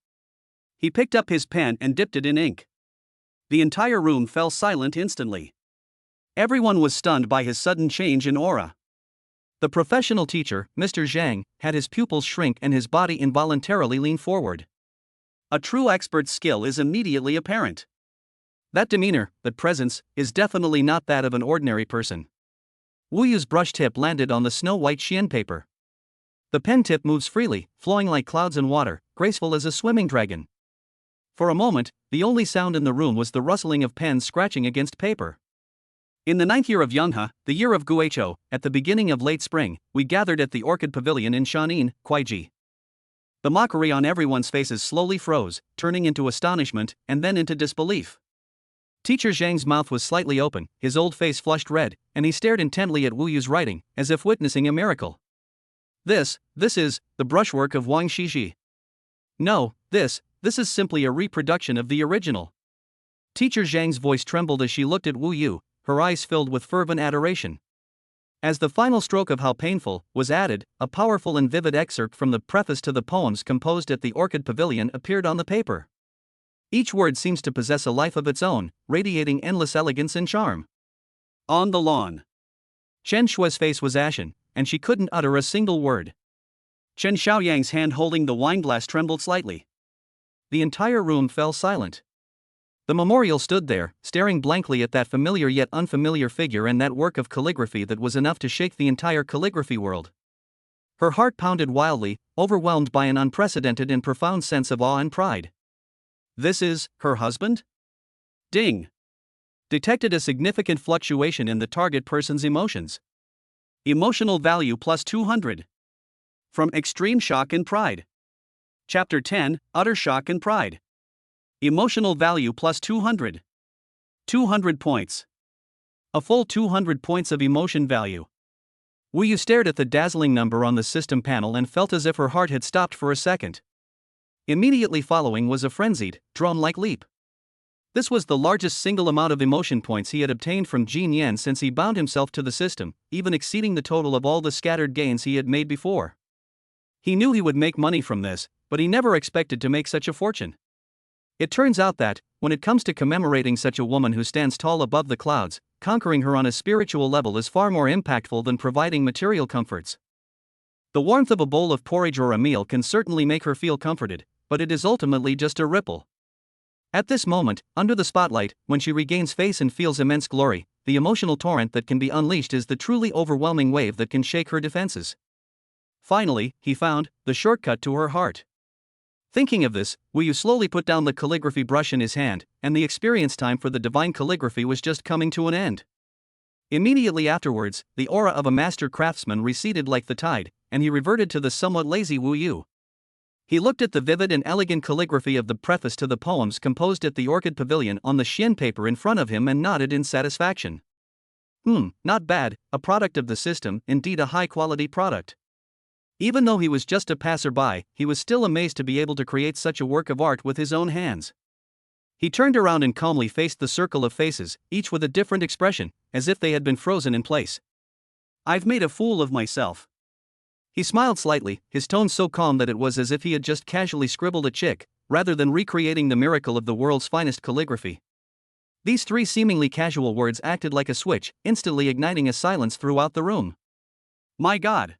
He picked up his pen and dipped it in ink. The entire room fell silent instantly. Everyone was stunned by his sudden change in aura. The professional teacher, Mr. Zhang, had his pupils shrink and his body involuntarily lean forward. A true expert's skill is immediately apparent. That demeanor, that presence, is definitely not that of an ordinary person. Wu Yu's brush tip landed on the snow-white Xian paper. The pen tip moves freely, flowing like clouds in water, graceful as a swimming dragon. For a moment, the only sound in the room was the rustling of pens scratching against paper. In the 9th year of Yanghe, the year of Guizhou, at the beginning of late spring, we gathered at the Orchid Pavilion in Shanin, Kuaiji. The mockery on everyone's faces slowly froze, turning into astonishment, and then into disbelief. Teacher Zhang's mouth was slightly open, his old face flushed red, and he stared intently at Wu Yu's writing, as if witnessing a miracle. This is, the brushwork of Wang Shiji. No, this is simply a reproduction of the original. Teacher Zhang's voice trembled as she looked at Wu Yu, her eyes filled with fervent adoration. As the final stroke of How Painful was added, a powerful and vivid excerpt from the preface to the poems composed at the Orchid Pavilion appeared on the paper. Each word seems to possess a life of its own, radiating endless elegance and charm. On the lawn. Chen Shui's face was ashen, and she couldn't utter a single word. Chen Xiaoyang's hand holding the wineglass trembled slightly. The entire room fell silent. The memorial stood there, staring blankly at that familiar yet unfamiliar figure and that work of calligraphy that was enough to shake the entire calligraphy world. Her heart pounded wildly, overwhelmed by an unprecedented and profound sense of awe and pride. This is her husband? Ding. Detected a significant fluctuation in the target person's emotions. Emotional value plus 200. From extreme shock and pride. Chapter 10, Utter Shock and Pride. Emotional value plus 200. 200 points. A full 200 points of emotion value. Wu Yu stared at the dazzling number on the system panel and felt as if her heart had stopped for a second. Immediately following was a frenzied, drum-like leap. This was the largest single amount of emotion points he had obtained from Jin Yan since he bound himself to the system, even exceeding the total of all the scattered gains he had made before. He knew he would make money from this, but he never expected to make such a fortune. It turns out that, when it comes to commemorating such a woman who stands tall above the clouds, conquering her on a spiritual level is far more impactful than providing material comforts. The warmth of a bowl of porridge or a meal can certainly make her feel comforted, but it is ultimately just a ripple. At this moment, under the spotlight, when she regains face and feels immense glory, the emotional torrent that can be unleashed is the truly overwhelming wave that can shake her defenses. Finally, he found the shortcut to her heart. Thinking of this, Wu Yu slowly put down the calligraphy brush in his hand, and the experience time for the divine calligraphy was just coming to an end. Immediately afterwards, the aura of a master craftsman receded like the tide, and he reverted to the somewhat lazy Wu Yu. He looked at the vivid and elegant calligraphy of the preface to the poems composed at the Orchid Pavilion on the Xian paper in front of him and nodded in satisfaction. Not bad, a product of the system, indeed a high-quality product. Even though he was just a passerby, he was still amazed to be able to create such a work of art with his own hands. He turned around and calmly faced the circle of faces, each with a different expression, as if they had been frozen in place. I've made a fool of myself. He smiled slightly, his tone so calm that it was as if he had just casually scribbled a chick, rather than recreating the miracle of the world's finest calligraphy. These three seemingly casual words acted like a switch, instantly igniting a silence throughout the room. My God!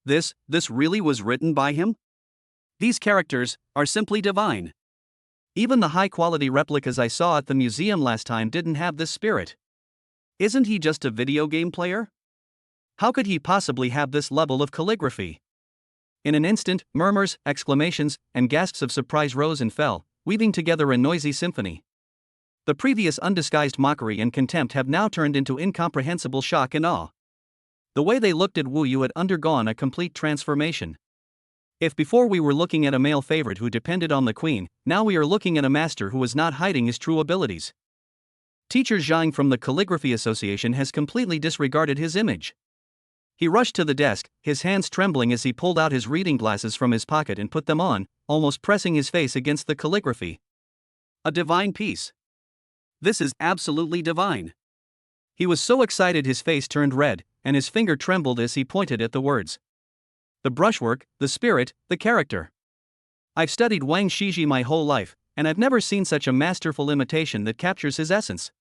This really was written by him? These characters are simply divine. Even the high-quality replicas I saw at the museum last time didn't have this spirit. Isn't he just a video game player? How could he possibly have this level of calligraphy? In an instant, murmurs, exclamations, and gasps of surprise rose and fell, weaving together a noisy symphony. The previous undisguised mockery and contempt have now turned into incomprehensible shock and awe. The way they looked at Wu Yu had undergone a complete transformation. If before we were looking at a male favorite who depended on the queen, now we are looking at a master who was not hiding his true abilities. Teacher Zhang from the Calligraphy Association has completely disregarded his image. He rushed to the desk, his hands trembling as he pulled out his reading glasses from his pocket and put them on, almost pressing his face against the calligraphy. A divine piece. This is absolutely divine. He was so excited his face turned red, and his finger trembled as he pointed at the words. The brushwork, the spirit, the character. I've studied Wang Shiji my whole life, and I've never seen such a masterful imitation that captures his essence.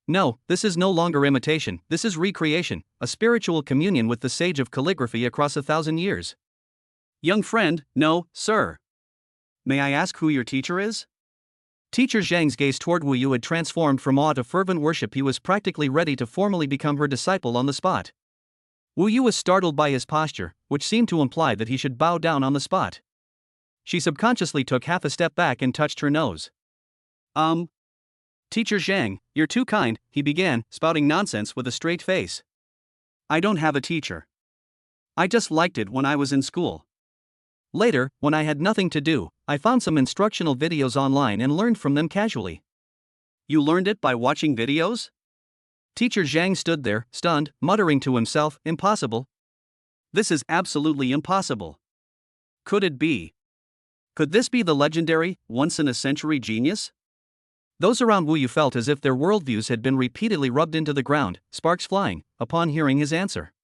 No, this is no longer imitation, this is recreation, a spiritual communion with the sage of calligraphy across 1,000 years. Young friend, no, sir. May I ask who your teacher is? Teacher Zhang's gaze toward Wu Yu had transformed from awe to fervent worship. He was practically ready to formally become her disciple on the spot. Wu Yu was startled by his posture, which seemed to imply that he should bow down on the spot. She subconsciously took half a step back and touched her nose. Teacher Zhang, you're too kind, he began, spouting nonsense with a straight face. I don't have a teacher. I just liked it when I was in school. Later, when I had nothing to do, I found some instructional videos online and learned from them casually. You learned it by watching videos? Teacher Zhang stood there, stunned, muttering to himself, impossible. This is absolutely impossible. Could it be? Could this be the legendary, once-in-a-century genius? Those around Wu Yu felt as if their worldviews had been repeatedly rubbed into the ground, sparks flying, upon hearing his answer.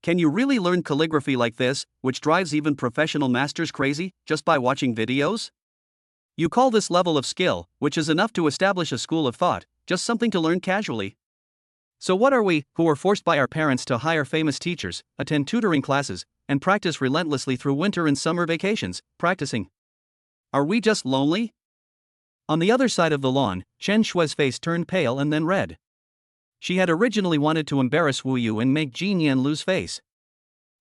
Can you really learn calligraphy like this, which drives even professional masters crazy, just by watching videos? You call this level of skill, which is enough to establish a school of thought, just something to learn casually? So what are we, who are forced by our parents to hire famous teachers, attend tutoring classes, and practice relentlessly through winter and summer vacations, practicing? Are we just lonely? On the other side of the lawn, Chen Shui's face turned pale and then red. She had originally wanted to embarrass Wu Yu and make Jin Yan lose face.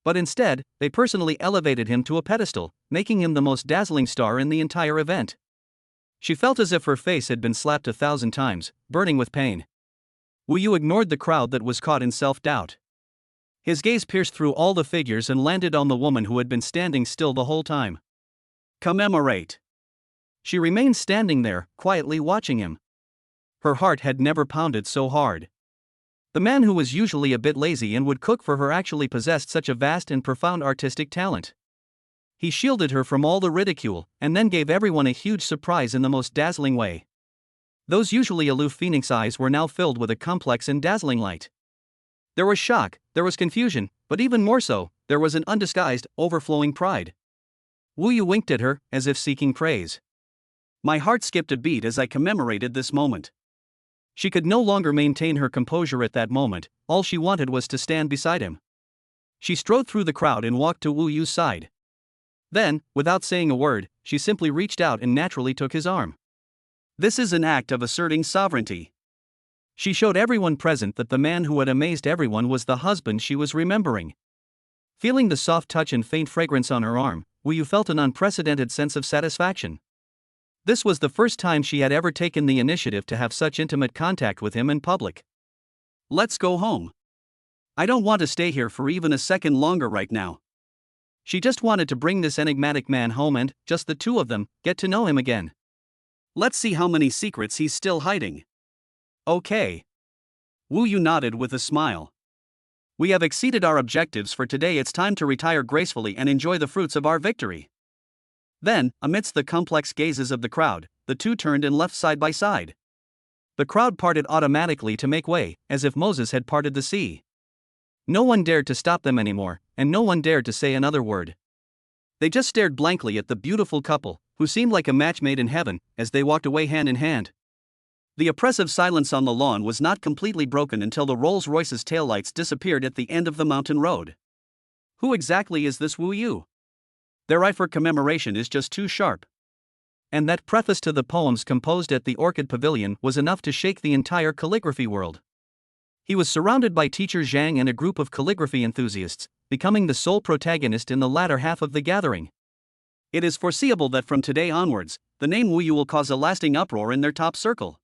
But instead, they personally elevated him to a pedestal, making him the most dazzling star in the entire event. She felt as if her face had been slapped 1,000 times, burning with pain. Wu Yu ignored the crowd that was caught in self-doubt. His gaze pierced through all the figures and landed on the woman who had been standing still the whole time. Commemorate. She remained standing there, quietly watching him. Her heart had never pounded so hard. The man who was usually a bit lazy and would cook for her actually possessed such a vast and profound artistic talent. He shielded her from all the ridicule, and then gave everyone a huge surprise in the most dazzling way. Those usually aloof phoenix eyes were now filled with a complex and dazzling light. There was shock, there was confusion, but even more so, there was an undisguised, overflowing pride. Wu Yu winked at her, as if seeking praise. My heart skipped a beat as I commemorated this moment. She could no longer maintain her composure at that moment, all she wanted was to stand beside him. She strode through the crowd and walked to Wu Yu's side. Then, without saying a word, she simply reached out and naturally took his arm. This is an act of asserting sovereignty. She showed everyone present that the man who had amazed everyone was the husband she was remembering. Feeling the soft touch and faint fragrance on her arm, Wu Yu felt an unprecedented sense of satisfaction. This was the first time she had ever taken the initiative to have such intimate contact with him in public. Let's go home. I don't want to stay here for even a second longer right now. She just wanted to bring this enigmatic man home and, just the two of them, get to know him again. Let's see how many secrets he's still hiding. Okay. Wu Yu nodded with a smile. We have exceeded our objectives for today. It's time to retire gracefully and enjoy the fruits of our victory. Then, amidst the complex gazes of the crowd, the two turned and left side by side. The crowd parted automatically to make way, as if Moses had parted the sea. No one dared to stop them anymore, and no one dared to say another word. They just stared blankly at the beautiful couple, who seemed like a match made in heaven, as they walked away hand in hand. The oppressive silence on the lawn was not completely broken until the Rolls-Royce's taillights disappeared at the end of the mountain road. Who exactly is this Wu Yu? Their eye for commemoration is just too sharp. And that preface to the poems composed at the Orchid Pavilion was enough to shake the entire calligraphy world. He was surrounded by Teacher Zhang and a group of calligraphy enthusiasts, becoming the sole protagonist in the latter half of the gathering. It is foreseeable that from today onwards, the name Wu Yu will cause a lasting uproar in their top circle.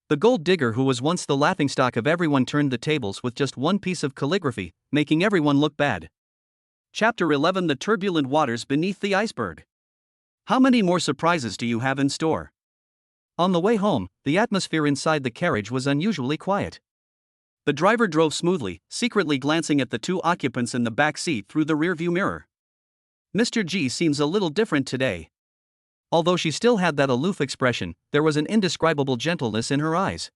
The gold digger who was once the laughingstock of everyone turned the tables with just one piece of calligraphy, making everyone look bad. Chapter 11: The Turbulent Waters Beneath the Iceberg. How many more surprises do you have in store? On the way home, the atmosphere inside the carriage was unusually quiet. The driver drove smoothly, secretly glancing at the two occupants in the back seat through the rearview mirror. Mr. G seems a little different today. Although she still had that aloof expression, there was an indescribable gentleness in her eyes.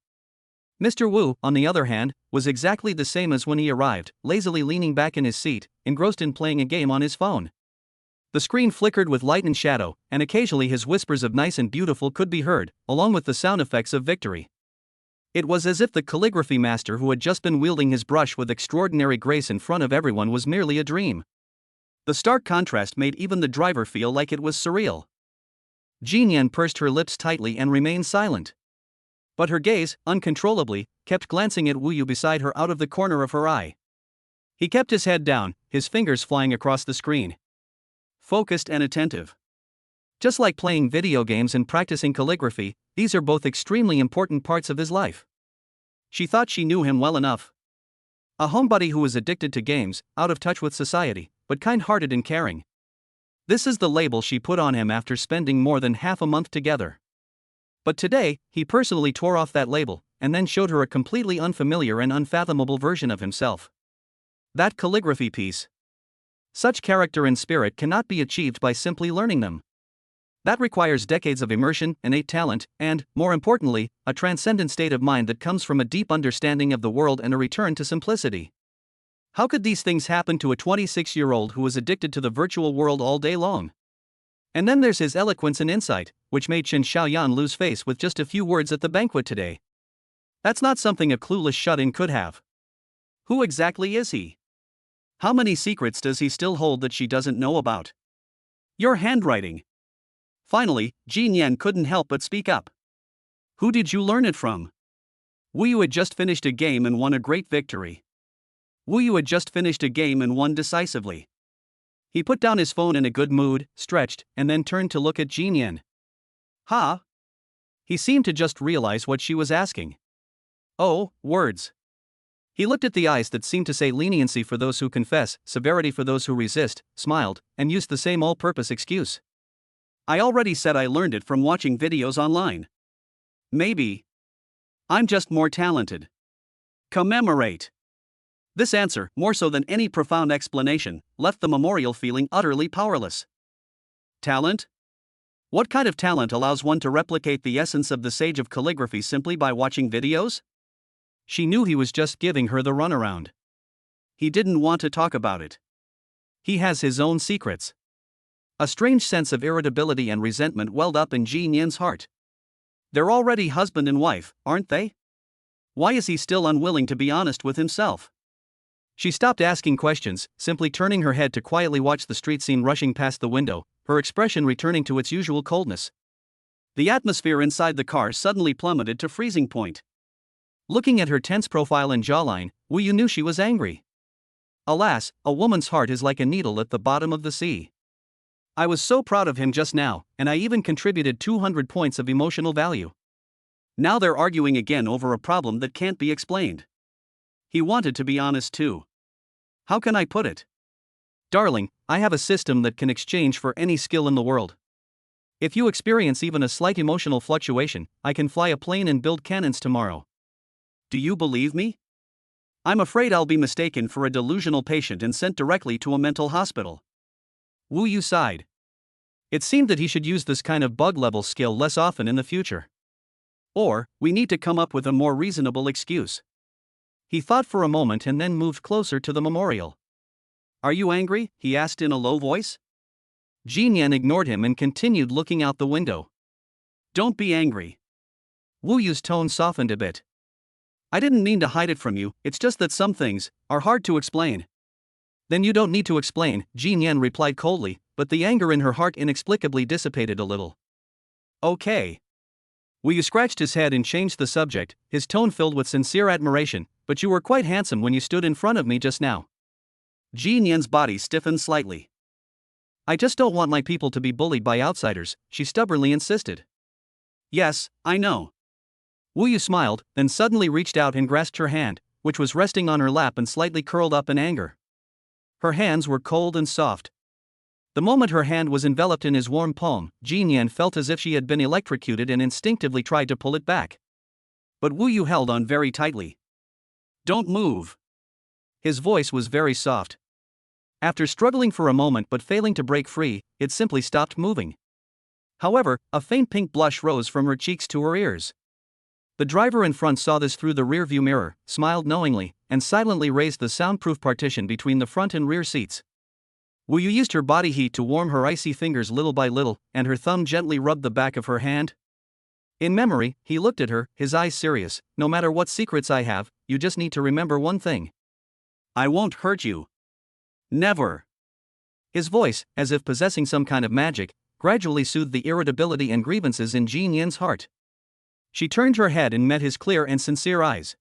Mr. Wu, on the other hand, was exactly the same as when he arrived, lazily leaning back in his seat, engrossed in playing a game on his phone. The screen flickered with light and shadow, and occasionally his whispers of nice and beautiful could be heard, along with the sound effects of victory. It was as if the calligraphy master who had just been wielding his brush with extraordinary grace in front of everyone was merely a dream. The stark contrast made even the driver feel like it was surreal. Jean Yen pursed her lips tightly and remained silent. But her gaze, uncontrollably, kept glancing at Wu Yu beside her out of the corner of her eye. He kept his head down, his fingers flying across the screen. Focused and attentive. Just like playing video games and practicing calligraphy, these are both extremely important parts of his life. She thought she knew him well enough. A homebody who was addicted to games, out of touch with society, but kind-hearted and caring. This is the label she put on him after spending more than half a month together. But today, he personally tore off that label, and then showed her a completely unfamiliar and unfathomable version of himself. That calligraphy piece. Such character and spirit cannot be achieved by simply learning them. That requires decades of immersion, innate talent, and, more importantly, a transcendent state of mind that comes from a deep understanding of the world and a return to simplicity. How could these things happen to a 26-year-old who was addicted to the virtual world all day long? And then there's his eloquence and insight, which made Chen Xiaoyan lose face with just a few words at the banquet today. That's not something a clueless shut-in could have. Who exactly is he? How many secrets does he still hold that she doesn't know about? Your handwriting. Finally, Jean Yen couldn't help but speak up. Who did you learn it from? Wu Yu had just finished a game and won a great victory. Wu Yu had just finished a game and won decisively. He put down his phone in a good mood, stretched, and then turned to look at Jean Yen. Huh? He seemed to just realize what she was asking. Oh, words. He looked at the eyes that seemed to say leniency for those who confess, severity for those who resist, smiled, and used the same all-purpose excuse. I already said I learned it from watching videos online. Maybe. I'm just more talented. Commemorate. This answer, more so than any profound explanation, left the memorial feeling utterly powerless. Talent? What kind of talent allows one to replicate the essence of the sage of calligraphy simply by watching videos? She knew he was just giving her the runaround. He didn't want to talk about it. He has his own secrets. A strange sense of irritability and resentment welled up in Jean Yen's heart. They're already husband and wife, aren't they? Why is he still unwilling to be honest with himself? She stopped asking questions, simply turning her head to quietly watch the street scene rushing past the window, her expression returning to its usual coldness. The atmosphere inside the car suddenly plummeted to freezing point. Looking at her tense profile and jawline, Wu Yu knew she was angry. Alas, a woman's heart is like a needle at the bottom of the sea. I was so proud of him just now, and I even contributed 200 points of emotional value. Now they're arguing again over a problem that can't be explained. He wanted to be honest too. How can I put it? Darling, I have a system that can exchange for any skill in the world. If you experience even a slight emotional fluctuation, I can fly a plane and build cannons tomorrow. Do you believe me? I'm afraid I'll be mistaken for a delusional patient and sent directly to a mental hospital. Wu Yu sighed. It seemed that he should use this kind of bug-level skill less often in the future. Or, we need to come up with a more reasonable excuse. He thought for a moment and then moved closer to the memorial. Are you angry? He asked in a low voice. Jean Yen ignored him and continued looking out the window. Don't be angry. Wu Yu's tone softened a bit. I didn't mean to hide it from you, it's just that some things are hard to explain. Then you don't need to explain, Jean Yen replied coldly, but the anger in her heart inexplicably dissipated a little. Okay. Wu Yu scratched his head and changed the subject, his tone filled with sincere admiration. But you were quite handsome when you stood in front of me just now. Jean Yen's body stiffened slightly. I just don't want my people to be bullied by outsiders, she stubbornly insisted. Yes, I know. Wu Yu smiled, then suddenly reached out and grasped her hand, which was resting on her lap and slightly curled up in anger. Her hands were cold and soft. The moment her hand was enveloped in his warm palm, Jin Yan felt as if she had been electrocuted and instinctively tried to pull it back. But Wu Yu held on very tightly. "Don't move." His voice was very soft. After struggling for a moment but failing to break free, it simply stopped moving. However, a faint pink blush rose from her cheeks to her ears. The driver in front saw this through the rear-view mirror, smiled knowingly, and silently raised the soundproof partition between the front and rear seats. Wu Yu used her body heat to warm her icy fingers little by little, and her thumb gently rubbed the back of her hand. In memory, he looked at her, his eyes serious. "No matter what secrets I have, you just need to remember one thing. I won't hurt you. Never." His voice, as if possessing some kind of magic, gradually soothed the irritability and grievances in Jin Yan's heart. She turned her head and met his clear and sincere eyes.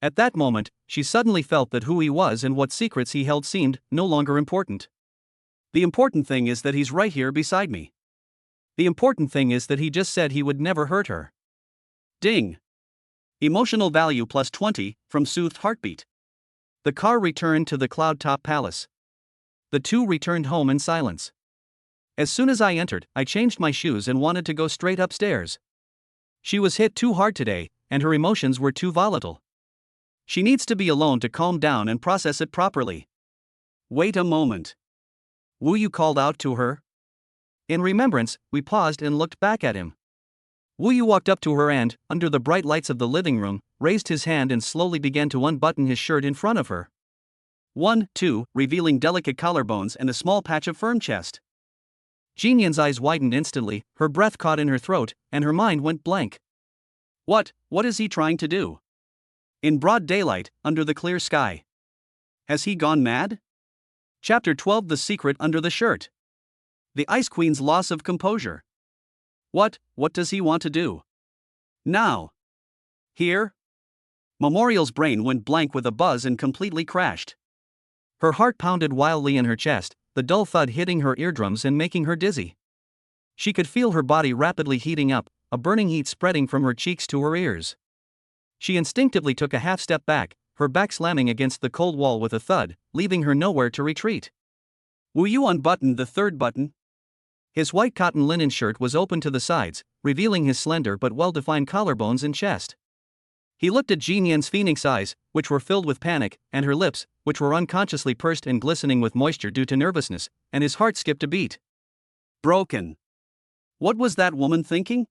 At that moment, she suddenly felt that who he was and what secrets he held seemed no longer important. The important thing is that he's right here beside me. The important thing is that he just said he would never hurt her. Ding! Emotional value plus 20, from Soothed Heartbeat. The car returned to the Cloud Top Palace. The two returned home in silence. As soon as I entered, I changed my shoes and wanted to go straight upstairs. She was hit too hard today, and her emotions were too volatile. She needs to be alone to calm down and process it properly. Wait a moment. Wu Yu called out to her. In remembrance, we paused and looked back at him. Wu Yu walked up to her and, under the bright lights of the living room, raised his hand and slowly began to unbutton his shirt in front of her. 1, 2, revealing delicate collarbones and a small patch of firm chest. Jin Yan's eyes widened instantly, her breath caught in her throat, and her mind went blank. What is he trying to do? In broad daylight, under the clear sky. Has he gone mad? Chapter 12: The Secret Under the Shirt. The Ice Queen's loss of composure. What does he want to do? Now? Here? Memorial's brain went blank with a buzz and completely crashed. Her heart pounded wildly in her chest, the dull thud hitting her eardrums and making her dizzy. She could feel her body rapidly heating up, a burning heat spreading from her cheeks to her ears. She instinctively took a half step back, her back slamming against the cold wall with a thud, leaving her nowhere to retreat. Wu Yu unbuttoned the third button. His white cotton linen shirt was open to the sides, revealing his slender but well-defined collarbones and chest. He looked at Jin Yan's phoenix eyes, which were filled with panic, and her lips, which were unconsciously pursed and glistening with moisture due to nervousness, and his heart skipped a beat. Broken. What was that woman thinking?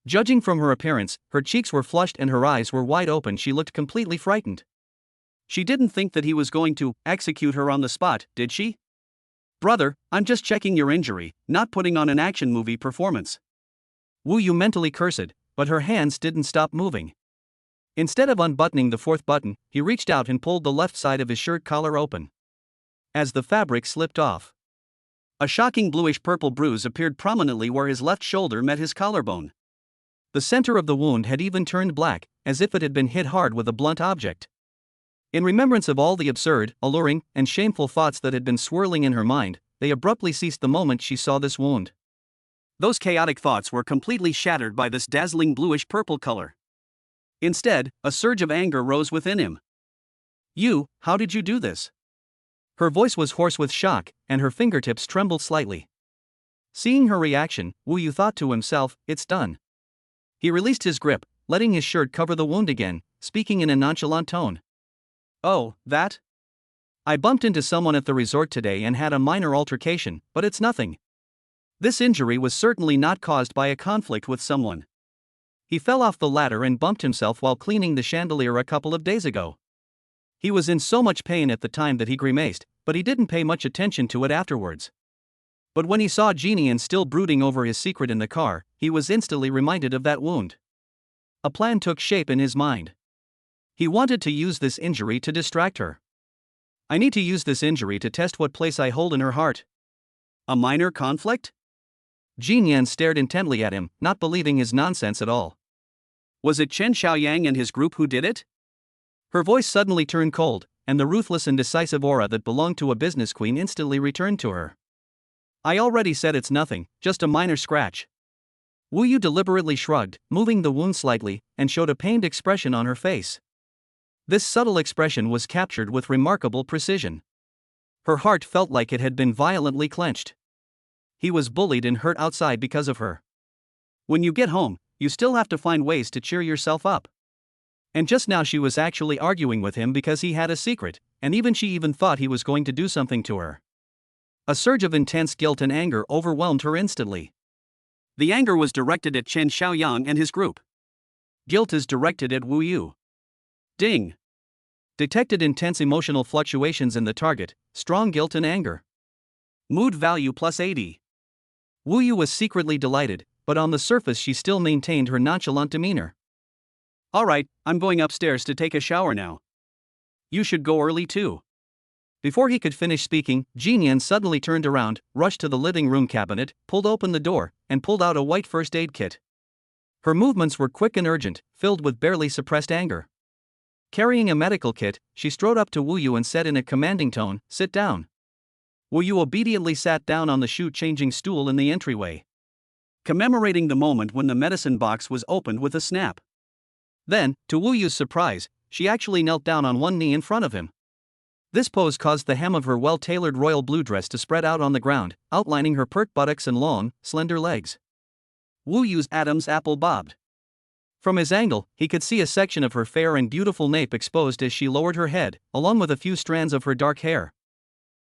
Judging from her appearance, her cheeks were flushed and her eyes were wide open. She looked completely frightened. She didn't think that he was going to execute her on the spot, did she? Brother, I'm just checking your injury, not putting on an action movie performance. Wu Yu mentally cursed, but her hands didn't stop moving. Instead of unbuttoning the fourth button, he reached out and pulled the left side of his shirt collar open. As the fabric slipped off, a shocking bluish-purple bruise appeared prominently where his left shoulder met his collarbone. The center of the wound had even turned black, as if it had been hit hard with a blunt object. In remembrance of all the absurd, alluring, and shameful thoughts that had been swirling in her mind, they abruptly ceased the moment she saw this wound. Those chaotic thoughts were completely shattered by this dazzling bluish-purple color. Instead, a surge of anger rose within him. You, how did you do this? Her voice was hoarse with shock, and her fingertips trembled slightly. Seeing her reaction, Wu Yu thought to himself, it's done. He released his grip, letting his shirt cover the wound again, speaking in a nonchalant tone. Oh, that? I bumped into someone at the resort today and had a minor altercation, but it's nothing. This injury was certainly not caused by a conflict with someone. He fell off the ladder and bumped himself while cleaning the chandelier a couple of days ago. He was in so much pain at the time that he grimaced, but he didn't pay much attention to it afterwards. But when he saw Jin Yan still brooding over his secret in the car, he was instantly reminded of that wound. A plan took shape in his mind. He wanted to use this injury to distract her. I need to use this injury to test what place I hold in her heart. A minor conflict? Jin Yan stared intently at him, not believing his nonsense at all. Was it Chen Xiaoyang and his group who did it? Her voice suddenly turned cold, and the ruthless and decisive aura that belonged to a business queen instantly returned to her. I already said it's nothing, just a minor scratch. Wu Yu deliberately shrugged, moving the wound slightly, and showed a pained expression on her face. This subtle expression was captured with remarkable precision. Her heart felt like it had been violently clenched. He was bullied and hurt outside because of her. When you get home, you still have to find ways to cheer yourself up. And just now she was actually arguing with him because he had a secret, and she even thought he was going to do something to her. A surge of intense guilt and anger overwhelmed her instantly. The anger was directed at Chen Xiaoyang and his group. Guilt is directed at Wu Yu. Ding. Detected intense emotional fluctuations in the target, strong guilt and anger. Mood value plus 80. Wu Yu was secretly delighted, but on the surface she still maintained her nonchalant demeanor. Alright, I'm going upstairs to take a shower now. You should go early too. Before he could finish speaking, Jinyan suddenly turned around, rushed to the living room cabinet, pulled open the door, and pulled out a white first aid kit. Her movements were quick and urgent, filled with barely suppressed anger. Carrying a medical kit, she strode up to Wu Yu and said in a commanding tone, "Sit down." Wu Yu obediently sat down on the shoe-changing stool in the entryway, commemorating the moment when the medicine box was opened with a snap. Then, to Wu Yu's surprise, she actually knelt down on one knee in front of him. This pose caused the hem of her well-tailored royal blue dress to spread out on the ground, outlining her pert buttocks and long, slender legs. Wu Yu's Adam's apple bobbed. From his angle, he could see a section of her fair and beautiful nape exposed as she lowered her head, along with a few strands of her dark hair.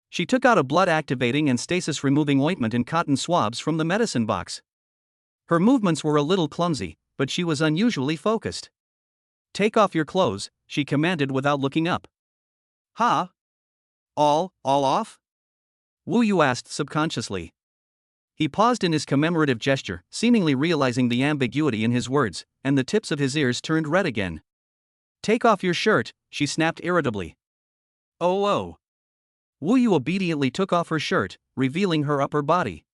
She took out a blood-activating and stasis-removing ointment in cotton swabs from the medicine box. Her movements were a little clumsy, but she was unusually focused. "Take off your clothes," she commanded without looking up. "Huh? All off?" Wu Yu asked subconsciously. He paused in his commemorative gesture, seemingly realizing the ambiguity in his words, and the tips of his ears turned red again. "Take off your shirt," she snapped irritably. Oh. Wu Yu obediently took off her shirt, revealing her upper body.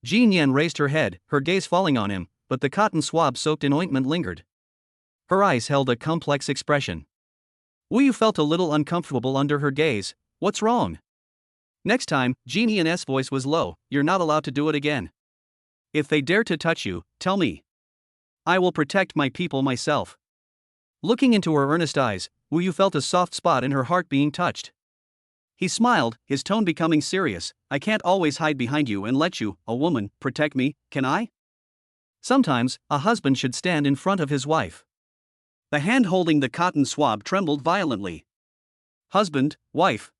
Jin Yan raised her head, her gaze falling on him, but the cotton swab soaked in ointment lingered. Her eyes held a complex expression. Wu Yu felt a little uncomfortable under her gaze. "What's wrong?" Next time, Jin Yan's voice was low, "You're not allowed to do it again. If they dare to touch you, tell me. I will protect my people myself." Looking into her earnest eyes, Wu Yu felt a soft spot in her heart being touched. He smiled, his tone becoming serious. "I can't always hide behind you and let you, a woman, protect me, can I? Sometimes, a husband should stand in front of his wife." The hand holding the cotton swab trembled violently. Husband, wife.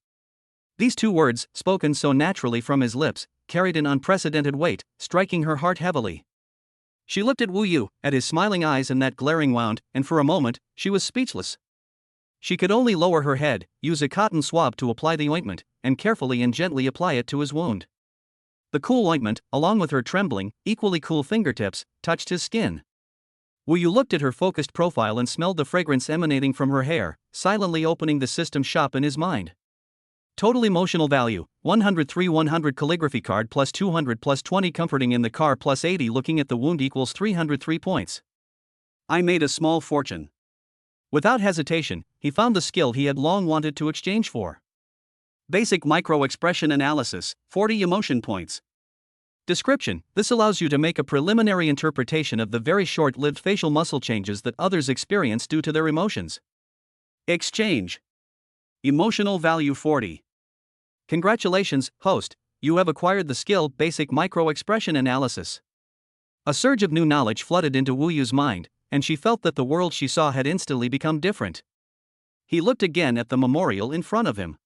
These two words, spoken so naturally from his lips, carried an unprecedented weight, striking her heart heavily. She looked at Wu Yu, at his smiling eyes and that glaring wound, and for a moment, she was speechless. She could only lower her head, use a cotton swab to apply the ointment, and carefully and gently apply it to his wound. The cool ointment, along with her trembling, equally cool fingertips, touched his skin. Wu Yu looked at her focused profile and smelled the fragrance emanating from her hair, silently opening the system shop in his mind. Total emotional value, 103 100 calligraphy card plus 200 plus 20 comforting in the car plus 80 looking at the wound equals 303 points. I made a small fortune. Without hesitation, he found the skill he had long wanted to exchange for. Basic micro-expression analysis, 40 emotion points. Description: this allows you to make a preliminary interpretation of the very short-lived facial muscle changes that others experience due to their emotions. Exchange. Emotional value 40. Congratulations, host, you have acquired the skill Basic Micro-Expression Analysis. A surge of new knowledge flooded into Wu Yu's mind, and she felt that the world she saw had instantly become different. He looked again at the memorial in front of him.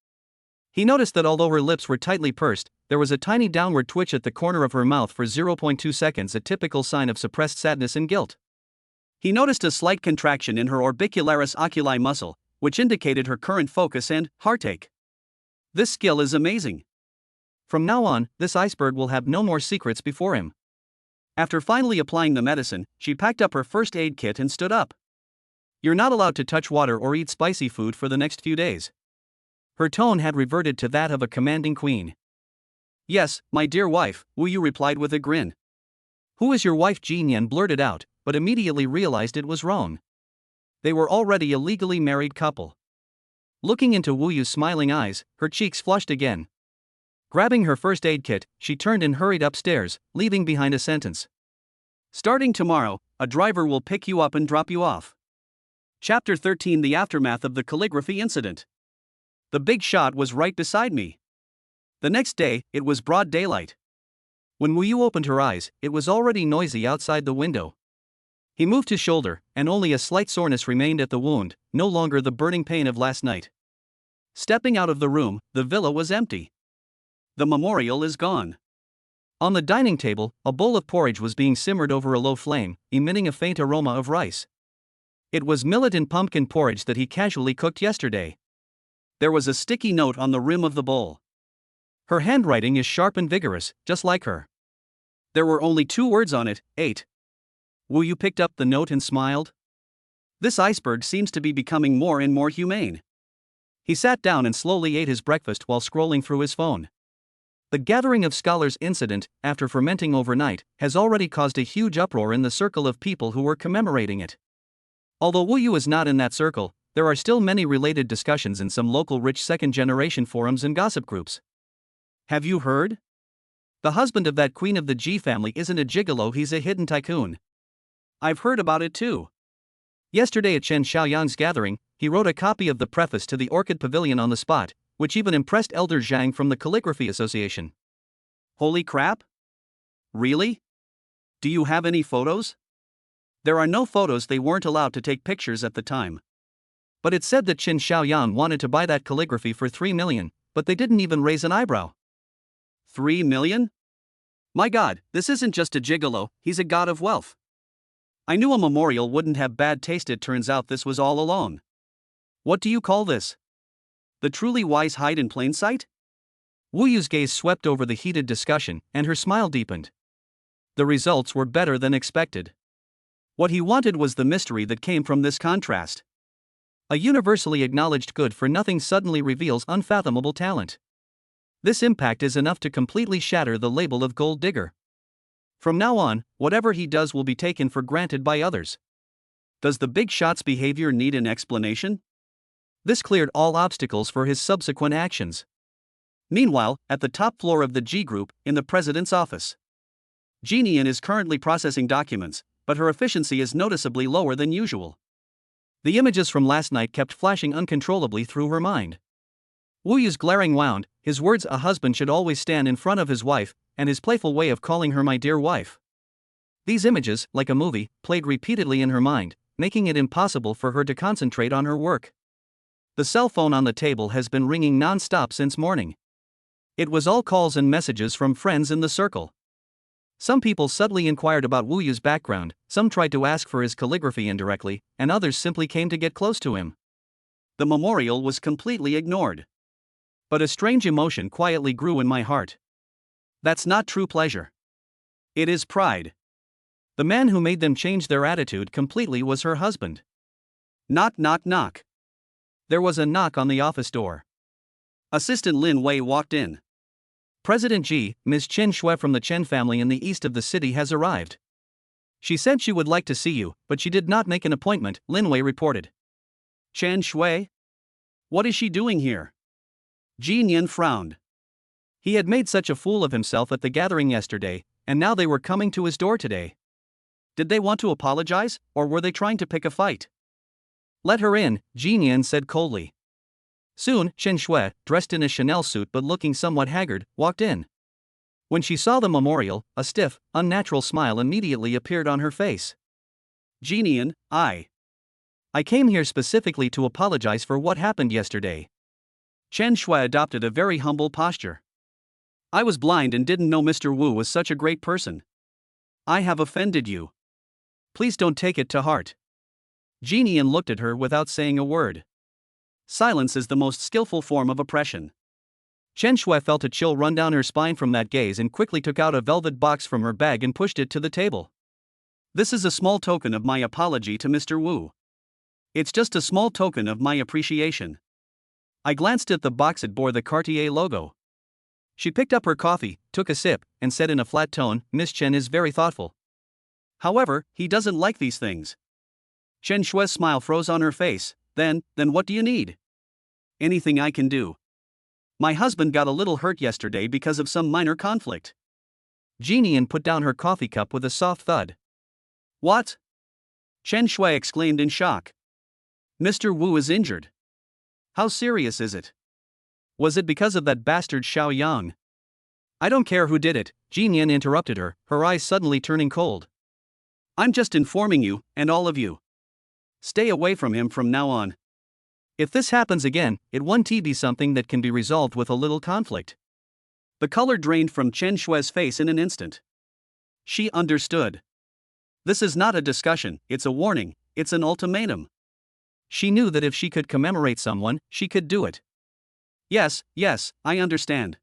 He noticed that although her lips were tightly pursed, there was a tiny downward twitch at the corner of her mouth for 0.2 seconds, a typical sign of suppressed sadness and guilt. He noticed a slight contraction in her orbicularis oculi muscle, which indicated her current focus and heartache. This skill is amazing. From now on, this iceberg will have no more secrets before him. After finally applying the medicine, she packed up her first aid kit and stood up. You're not allowed to touch water or eat spicy food for the next few days. Her tone had reverted to that of a commanding queen. Yes, my dear wife, Wu Yu replied with a grin. Who is your wife? Jin Yan blurted out, but immediately realized it was wrong. They were already a legally married couple. Looking into Wu Yu's smiling eyes, her cheeks flushed again. Grabbing her first aid kit, she turned and hurried upstairs, leaving behind a sentence. Starting tomorrow, a driver will pick you up and drop you off. Chapter 13: The aftermath of the calligraphy incident. The big shot was right beside me. The next day, it was broad daylight. When Wu Yu opened her eyes, it was already noisy outside the window. He moved his shoulder, and only a slight soreness remained at the wound, no longer the burning pain of last night. Stepping out of the room, the villa was empty. The memorial is gone. On the dining table, a bowl of porridge was being simmered over a low flame, emitting a faint aroma of rice. It was millet and pumpkin porridge that he casually cooked yesterday. There was a sticky note on the rim of the bowl. Her handwriting is sharp and vigorous, just like her. There were only 2 words on it, 8. Wu Yu picked up the note and smiled. This iceberg seems to be becoming more and more humane. He sat down and slowly ate his breakfast while scrolling through his phone. The gathering of scholars incident, after fermenting overnight, has already caused a huge uproar in the circle of people who were commemorating it. Although Wu Yu is not in that circle, there are still many related discussions in some local rich second-generation forums and gossip groups. Have you heard? The husband of that queen of the G family isn't a gigolo, he's a hidden tycoon. I've heard about it too. Yesterday at Chen Xiaoyang's gathering, he wrote a copy of the preface to the Orchid Pavilion on the spot, which even impressed Elder Zhang from the Calligraphy Association. Holy crap? Really? Do you have any photos? There are no photos, they weren't allowed to take pictures at the time. But it said that Chen Xiaoyang wanted to buy that calligraphy for 3 million, but they didn't even raise an eyebrow. 3 million? My god, this isn't just a gigolo, he's a god of wealth. I knew a memorial wouldn't have bad taste, it turns out this was all along. What do you call this? The truly wise hide in plain sight? Wu Yu's gaze swept over the heated discussion, and her smile deepened. The results were better than expected. What he wanted was the mystery that came from this contrast. A universally acknowledged good-for-nothing suddenly reveals unfathomable talent. This impact is enough to completely shatter the label of gold digger. From now on, whatever he does will be taken for granted by others. Does the big shot's behavior need an explanation? This cleared all obstacles for his subsequent actions. Meanwhile, at the top floor of the G Group, in the president's office, Jinian is currently processing documents, but her efficiency is noticeably lower than usual. The images from last night kept flashing uncontrollably through her mind. Wu Yu's glaring wound, his words a husband should always stand in front of his wife, and his playful way of calling her my dear wife. These images, like a movie, played repeatedly in her mind, making it impossible for her to concentrate on her work. The cell phone on the table has been ringing non-stop since morning. It was all calls and messages from friends in the circle. Some people subtly inquired about Wu Yu's background, some tried to ask for his calligraphy indirectly, and others simply came to get close to him. The memorial was completely ignored. But a strange emotion quietly grew in my heart. That's not true pleasure. It is pride. The man who made them change their attitude completely was her husband. Knock, knock, knock. There was a knock on the office door. Assistant Lin Wei walked in. President Ji, Ms. Chen Shui from the Chen family in the east of the city has arrived. She said she would like to see you, but she did not make an appointment, Lin Wei reported. Chen Shui? What is she doing here? Ji Nian frowned. He had made such a fool of himself at the gathering yesterday, and now they were coming to his door today. Did they want to apologize, or were they trying to pick a fight? Let her in, Ji Nian said coldly. Soon, Chen Shui, dressed in a Chanel suit but looking somewhat haggard, walked in. When she saw the memorial, a stiff, unnatural smile immediately appeared on her face. Ji Nian, I came here specifically to apologize for what happened yesterday. Chen Shui adopted a very humble posture. I was blind and didn't know Mr. Wu was such a great person. I have offended you. Please don't take it to heart. Ji Nian looked at her without saying a word. Silence is the most skillful form of oppression. Chen Shui felt a chill run down her spine from that gaze and quickly took out a velvet box from her bag and pushed it to the table. This is a small token of my apology to Mr. Wu. It's just a small token of my appreciation. I glanced at the box, it bore the Cartier logo. She picked up her coffee, took a sip, and said in a flat tone, Miss Chen is very thoughtful. However, he doesn't like these things. Chen Shui's smile froze on her face. Then what do you need? Anything I can do. My husband got a little hurt yesterday because of some minor conflict. Ji Nian put down her coffee cup with a soft thud. What? Chen Shui exclaimed in shock. Mr. Wu is injured. How serious is it? Was it because of that bastard Xiao Yang? I don't care who did it, Jin Yan interrupted her, her eyes suddenly turning cold. I'm just informing you, and all of you. Stay away from him from now on. If this happens again, it won't be something that can be resolved with a little conflict. The color drained from Chen Shui's face in an instant. She understood. This is not a discussion, it's a warning, it's an ultimatum. She knew that if she could commemorate someone, she could do it. Yes, I understand.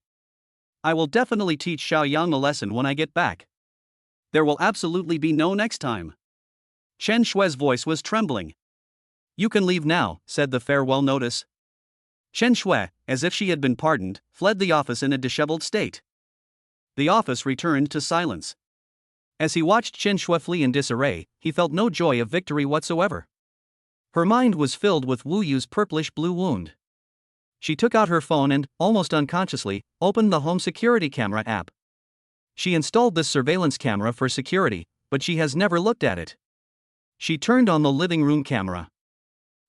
I will definitely teach Xiao Yang a lesson when I get back. There will absolutely be no next time. Chen Shui's voice was trembling. You can leave now, said the farewell notice. Chen Shui, as if she had been pardoned, fled the office in a disheveled state. The office returned to silence. As he watched Chen Shui flee in disarray, he felt no joy of victory whatsoever. Her mind was filled with Wu Yu's purplish-blue wound. She took out her phone and, almost unconsciously, opened the home security camera app. She installed this surveillance camera for security, but she has never looked at it. She turned on the living room camera.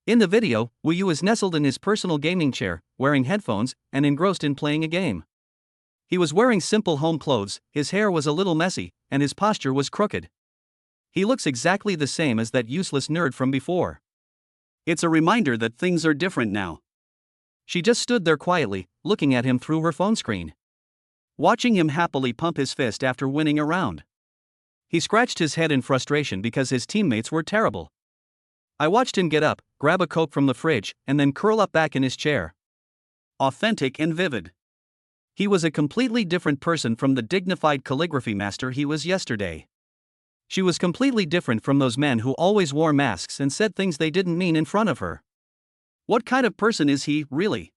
In the video, Wu Yu is nestled in his personal gaming chair, wearing headphones, and engrossed in playing a game. He was wearing simple home clothes, his hair was a little messy, and his posture was crooked. He looks exactly the same as that useless nerd from before. It's a reminder that things are different now. She just stood there quietly, looking at him through her phone screen. Watching him happily pump his fist after winning a round. He scratched his head in frustration because his teammates were terrible. I watched him get up, grab a Coke from the fridge, and then curl up back in his chair. Authentic and vivid. He was a completely different person from the dignified calligraphy master he was yesterday. She was completely different from those men who always wore masks and said things they didn't mean in front of her. What kind of person is he, really?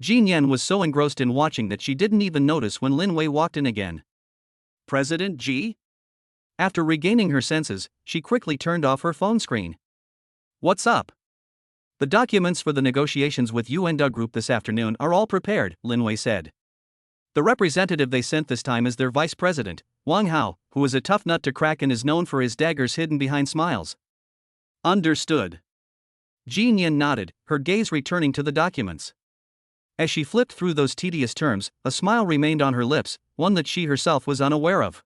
Jin Yan was so engrossed in watching that she didn't even notice when Lin Wei walked in again. President Ji? After regaining her senses, she quickly turned off her phone screen. What's up? The documents for the negotiations with UN Group this afternoon are all prepared, Lin Wei said. The representative they sent this time is their vice president, Wang Hao, who is a tough nut to crack and is known for his daggers hidden behind smiles. Understood. Jin Yan nodded, her gaze returning to the documents. As she flipped through those tedious terms, a smile remained on her lips, one that she herself was unaware of.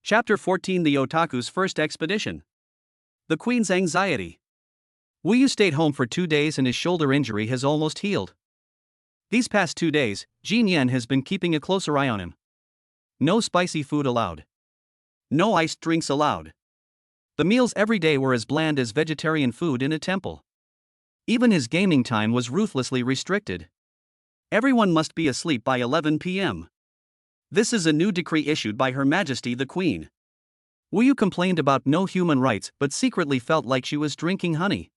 Chapter 14: The Otaku's First Expedition. The Queen's Anxiety. Wu Yu stayed home for 2 days and his shoulder injury has almost healed. These past 2 days, Jin Yan has been keeping a closer eye on him. No spicy food allowed. No iced drinks allowed. The meals every day were as bland as vegetarian food in a temple. Even his gaming time was ruthlessly restricted. Everyone must be asleep by 11 p.m. This is a new decree issued by Her Majesty the Queen. Wu Yu complained about no human rights but secretly felt like she was drinking honey.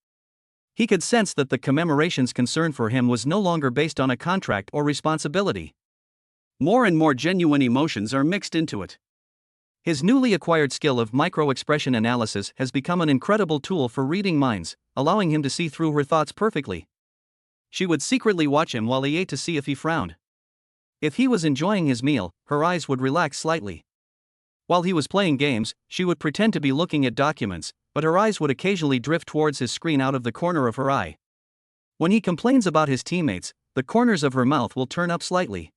He could sense that the commemoration's concern for him was no longer based on a contract or responsibility. More and more genuine emotions are mixed into it. His newly acquired skill of micro-expression analysis has become an incredible tool for reading minds, allowing him to see through her thoughts perfectly. She would secretly watch him while he ate to see if he frowned. If he was enjoying his meal, her eyes would relax slightly. While he was playing games, she would pretend to be looking at documents, but her eyes would occasionally drift towards his screen out of the corner of her eye. When he complains about his teammates, the corners of her mouth will turn up slightly.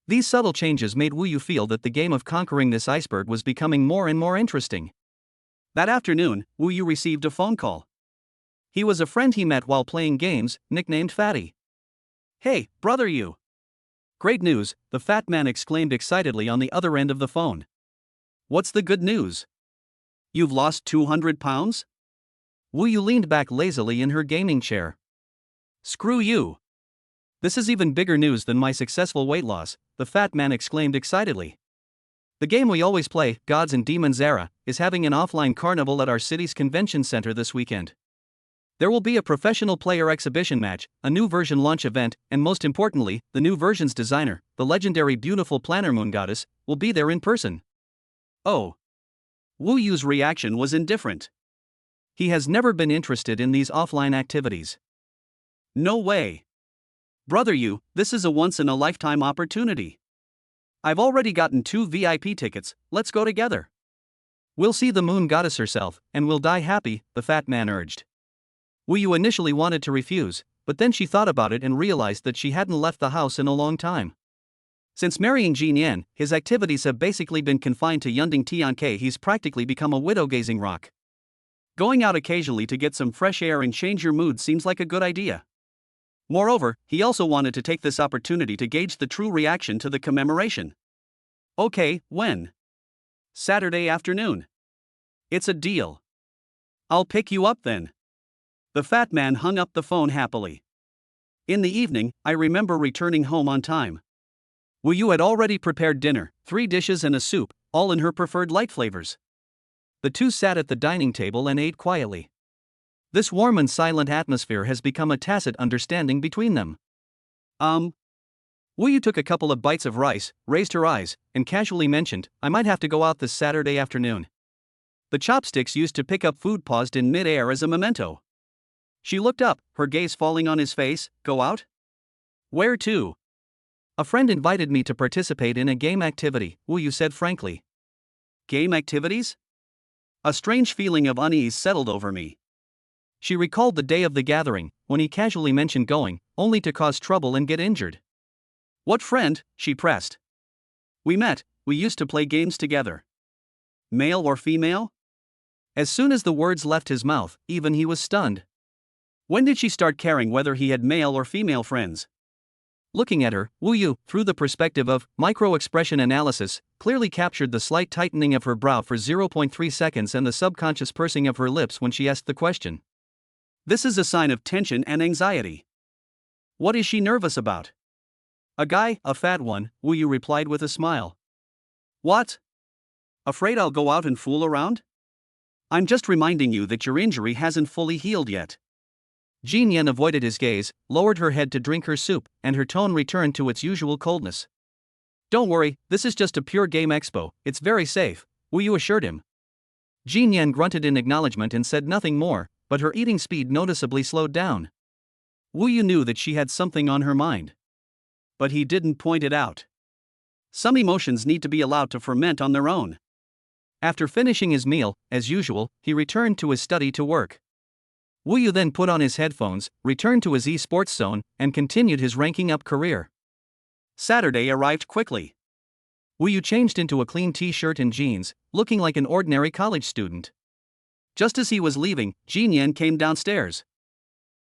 These subtle changes made Wu Yu feel that the game of conquering this iceberg was becoming more and more interesting. That afternoon, Wu Yu received a phone call. He was a friend he met while playing games, nicknamed Fatty. Hey, brother Yu! Great news, the fat man exclaimed excitedly on the other end of the phone. What's the good news? You've lost 200 pounds? Wu Yu leaned back lazily in her gaming chair. Screw you! This is even bigger news than my successful weight loss, the fat man exclaimed excitedly. The game we always play, Gods and Demons Era, is having an offline carnival at our city's convention center this weekend. There will be a professional player exhibition match, a new version launch event, and most importantly, the new version's designer, the legendary beautiful planner Moon Goddess, will be there in person. Oh. Wu Yu's reaction was indifferent. He has never been interested in these offline activities. No way. Brother Yu, this is a once-in-a-lifetime opportunity. I've already gotten 2 VIP tickets, let's go together. We'll see the Moon Goddess herself, and we'll die happy, the fat man urged. Wu Yu initially wanted to refuse, but then she thought about it and realized that she hadn't left the house in a long time. Since marrying Jean Yan, his activities have basically been confined to Yunding Tianke. He's practically become a widow-gazing rock. Going out occasionally to get some fresh air and change your mood seems like a good idea. Moreover, he also wanted to take this opportunity to gauge the true reaction to the commemoration. Okay, when? Saturday afternoon. It's a deal. I'll pick you up then. The fat man hung up the phone happily. In the evening, I remember returning home on time. Wu Yu had already prepared dinner, 3 dishes and a soup, all in her preferred light flavors. The two sat at the dining table and ate quietly. This warm and silent atmosphere has become a tacit understanding between them. Wu Yu took a couple of bites of rice, raised her eyes, and casually mentioned, I might have to go out this Saturday afternoon. The chopsticks used to pick up food paused in mid-air as a memento. She looked up, her gaze falling on his face. Go out? Where to? A friend invited me to participate in a game activity, Wu Yu said frankly. Game activities? A strange feeling of unease settled over me. She recalled the day of the gathering, when he casually mentioned going, only to cause trouble and get injured. What friend? She pressed. We met, we used to play games together. Male or female? As soon as the words left his mouth, even he was stunned. When did she start caring whether he had male or female friends? Looking at her, Wu Yu, through the perspective of micro-expression analysis, clearly captured the slight tightening of her brow for 0.3 seconds and the subconscious pursing of her lips when she asked the question. This is a sign of tension and anxiety. What is she nervous about? A guy, a fat one, Wu Yu replied with a smile. What? Afraid I'll go out and fool around? I'm just reminding you that your injury hasn't fully healed yet. Jean Yan avoided his gaze, lowered her head to drink her soup, and her tone returned to its usual coldness. Don't worry, this is just a pure game expo, it's very safe, Wu Yu assured him. Jean Yan grunted in acknowledgement and said nothing more, but her eating speed noticeably slowed down. Wu Yu knew that she had something on her mind. But he didn't point it out. Some emotions need to be allowed to ferment on their own. After finishing his meal, as usual, he returned to his study to work. Wu Yu then put on his headphones, returned to his esports zone, and continued his ranking up career. Saturday arrived quickly. Wu Yu changed into a clean t-shirt and jeans, looking like an ordinary college student. Just as he was leaving, Jean Yan came downstairs.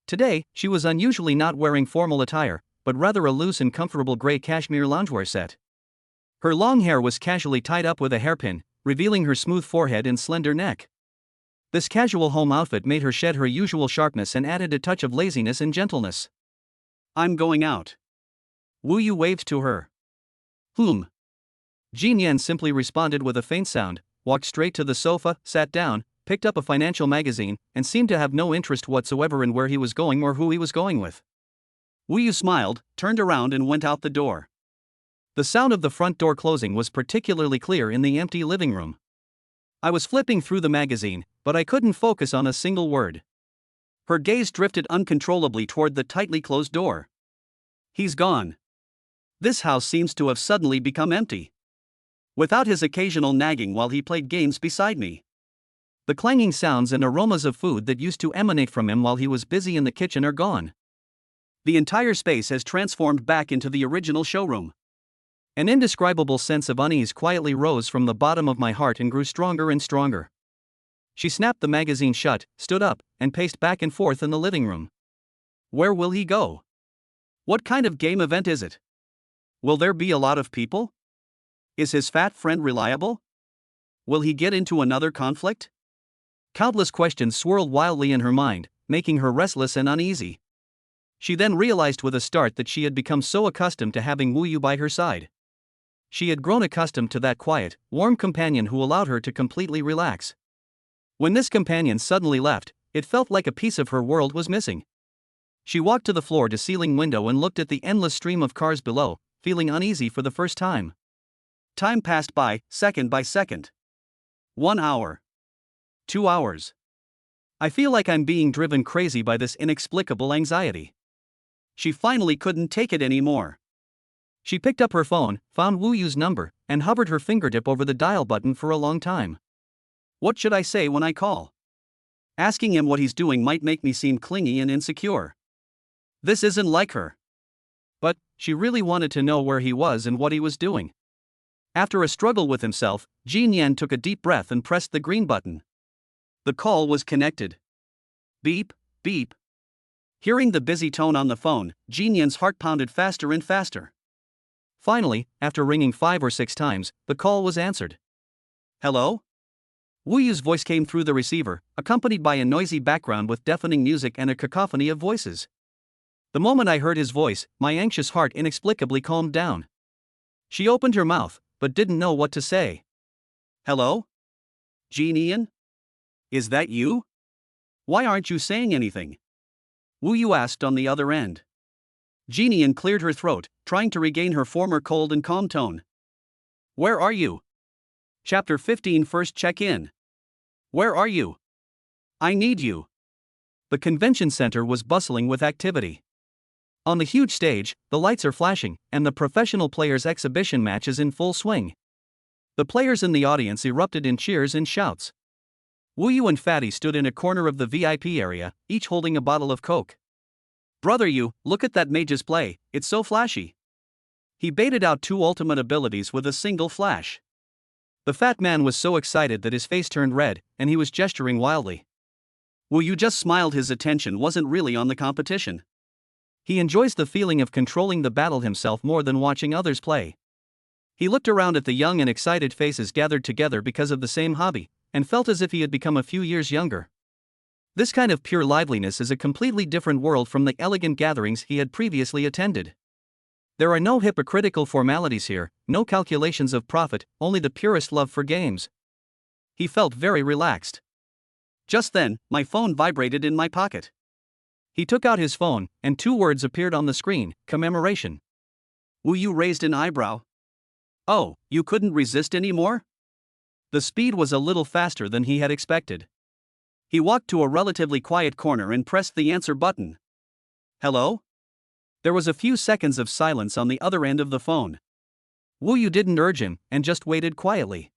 Today, she was unusually not wearing formal attire, but rather a loose and comfortable gray cashmere loungewear set. Her long hair was casually tied up with a hairpin, revealing her smooth forehead and slender neck. This casual home outfit made her shed her usual sharpness and added a touch of laziness and gentleness. I'm going out. Wu Yu waved to her. Jean Yan simply responded with a faint sound, walked straight to the sofa, sat down, picked up a financial magazine, and seemed to have no interest whatsoever in where he was going or who he was going with. Wu Yu smiled, turned around and went out the door. The sound of the front door closing was particularly clear in the empty living room. I was flipping through the magazine, but I couldn't focus on a single word. Her gaze drifted uncontrollably toward the tightly closed door. He's gone. This house seems to have suddenly become empty. Without his occasional nagging while he played games beside me. The clanging sounds and aromas of food that used to emanate from him while he was busy in the kitchen are gone. The entire space has transformed back into the original showroom. An indescribable sense of unease quietly rose from the bottom of my heart and grew stronger and stronger. She snapped the magazine shut, stood up, and paced back and forth in the living room. Where will he go? What kind of game event is it? Will there be a lot of people? Is his fat friend reliable? Will he get into another conflict? Countless questions swirled wildly in her mind, making her restless and uneasy. She then realized with a start that she had become so accustomed to having Wu Yu by her side. She had grown accustomed to that quiet, warm companion who allowed her to completely relax. When this companion suddenly left, it felt like a piece of her world was missing. She walked to the floor-to-ceiling window and looked at the endless stream of cars below, feeling uneasy for the first time. Time passed by, second by second. 1 hour. 2 hours. I feel like I'm being driven crazy by this inexplicable anxiety. She finally couldn't take it anymore. She picked up her phone, found Wu Yu's number, and hovered her fingertip over the dial button for a long time. What should I say when I call? Asking him what he's doing might make me seem clingy and insecure. This isn't like her. But she really wanted to know where he was and what he was doing. After a struggle with himself, Jin Yan took a deep breath and pressed the green button. The call was connected. Beep, beep. Hearing the busy tone on the phone, Jin Yan's heart pounded faster and faster. Finally, after ringing 5 or 6 times, the call was answered. Hello? Wu Yu's voice came through the receiver, accompanied by a noisy background with deafening music and a cacophony of voices. The moment I heard his voice, my anxious heart inexplicably calmed down. She opened her mouth, but didn't know what to say. Hello? Jin Yan? Is that you? Why aren't you saying anything? Wu Yu asked on the other end. Jin Yan cleared her throat, trying to regain her former cold and calm tone. Where are you? Chapter 15 First check-in. Where are you? I need you. The convention center was bustling with activity. On the huge stage, the lights are flashing, and the professional players' exhibition match is in full swing. The players in the audience erupted in cheers and shouts. Wu Yu and Fatty stood in a corner of the VIP area, each holding a bottle of Coke. Brother Yu, look at that mage's play, it's so flashy. He baited out 2 ultimate abilities with a single flash. The fat man was so excited that his face turned red, and he was gesturing wildly. Wu Yu just smiled. His attention wasn't really on the competition. He enjoys the feeling of controlling the battle himself more than watching others play. He looked around at the young and excited faces gathered together because of the same hobby, and felt as if he had become a few years younger. This kind of pure liveliness is a completely different world from the elegant gatherings he had previously attended. There are no hypocritical formalities here, no calculations of profit, only the purest love for games. He felt very relaxed. Just then, my phone vibrated in my pocket. He took out his phone, and 2 words appeared on the screen: commemoration. Wu Yu raised an eyebrow. Oh, you couldn't resist anymore? The speed was a little faster than he had expected. He walked to a relatively quiet corner and pressed the answer button. Hello? There was a few seconds of silence on the other end of the phone. Wu Yu didn't urge him, and just waited quietly.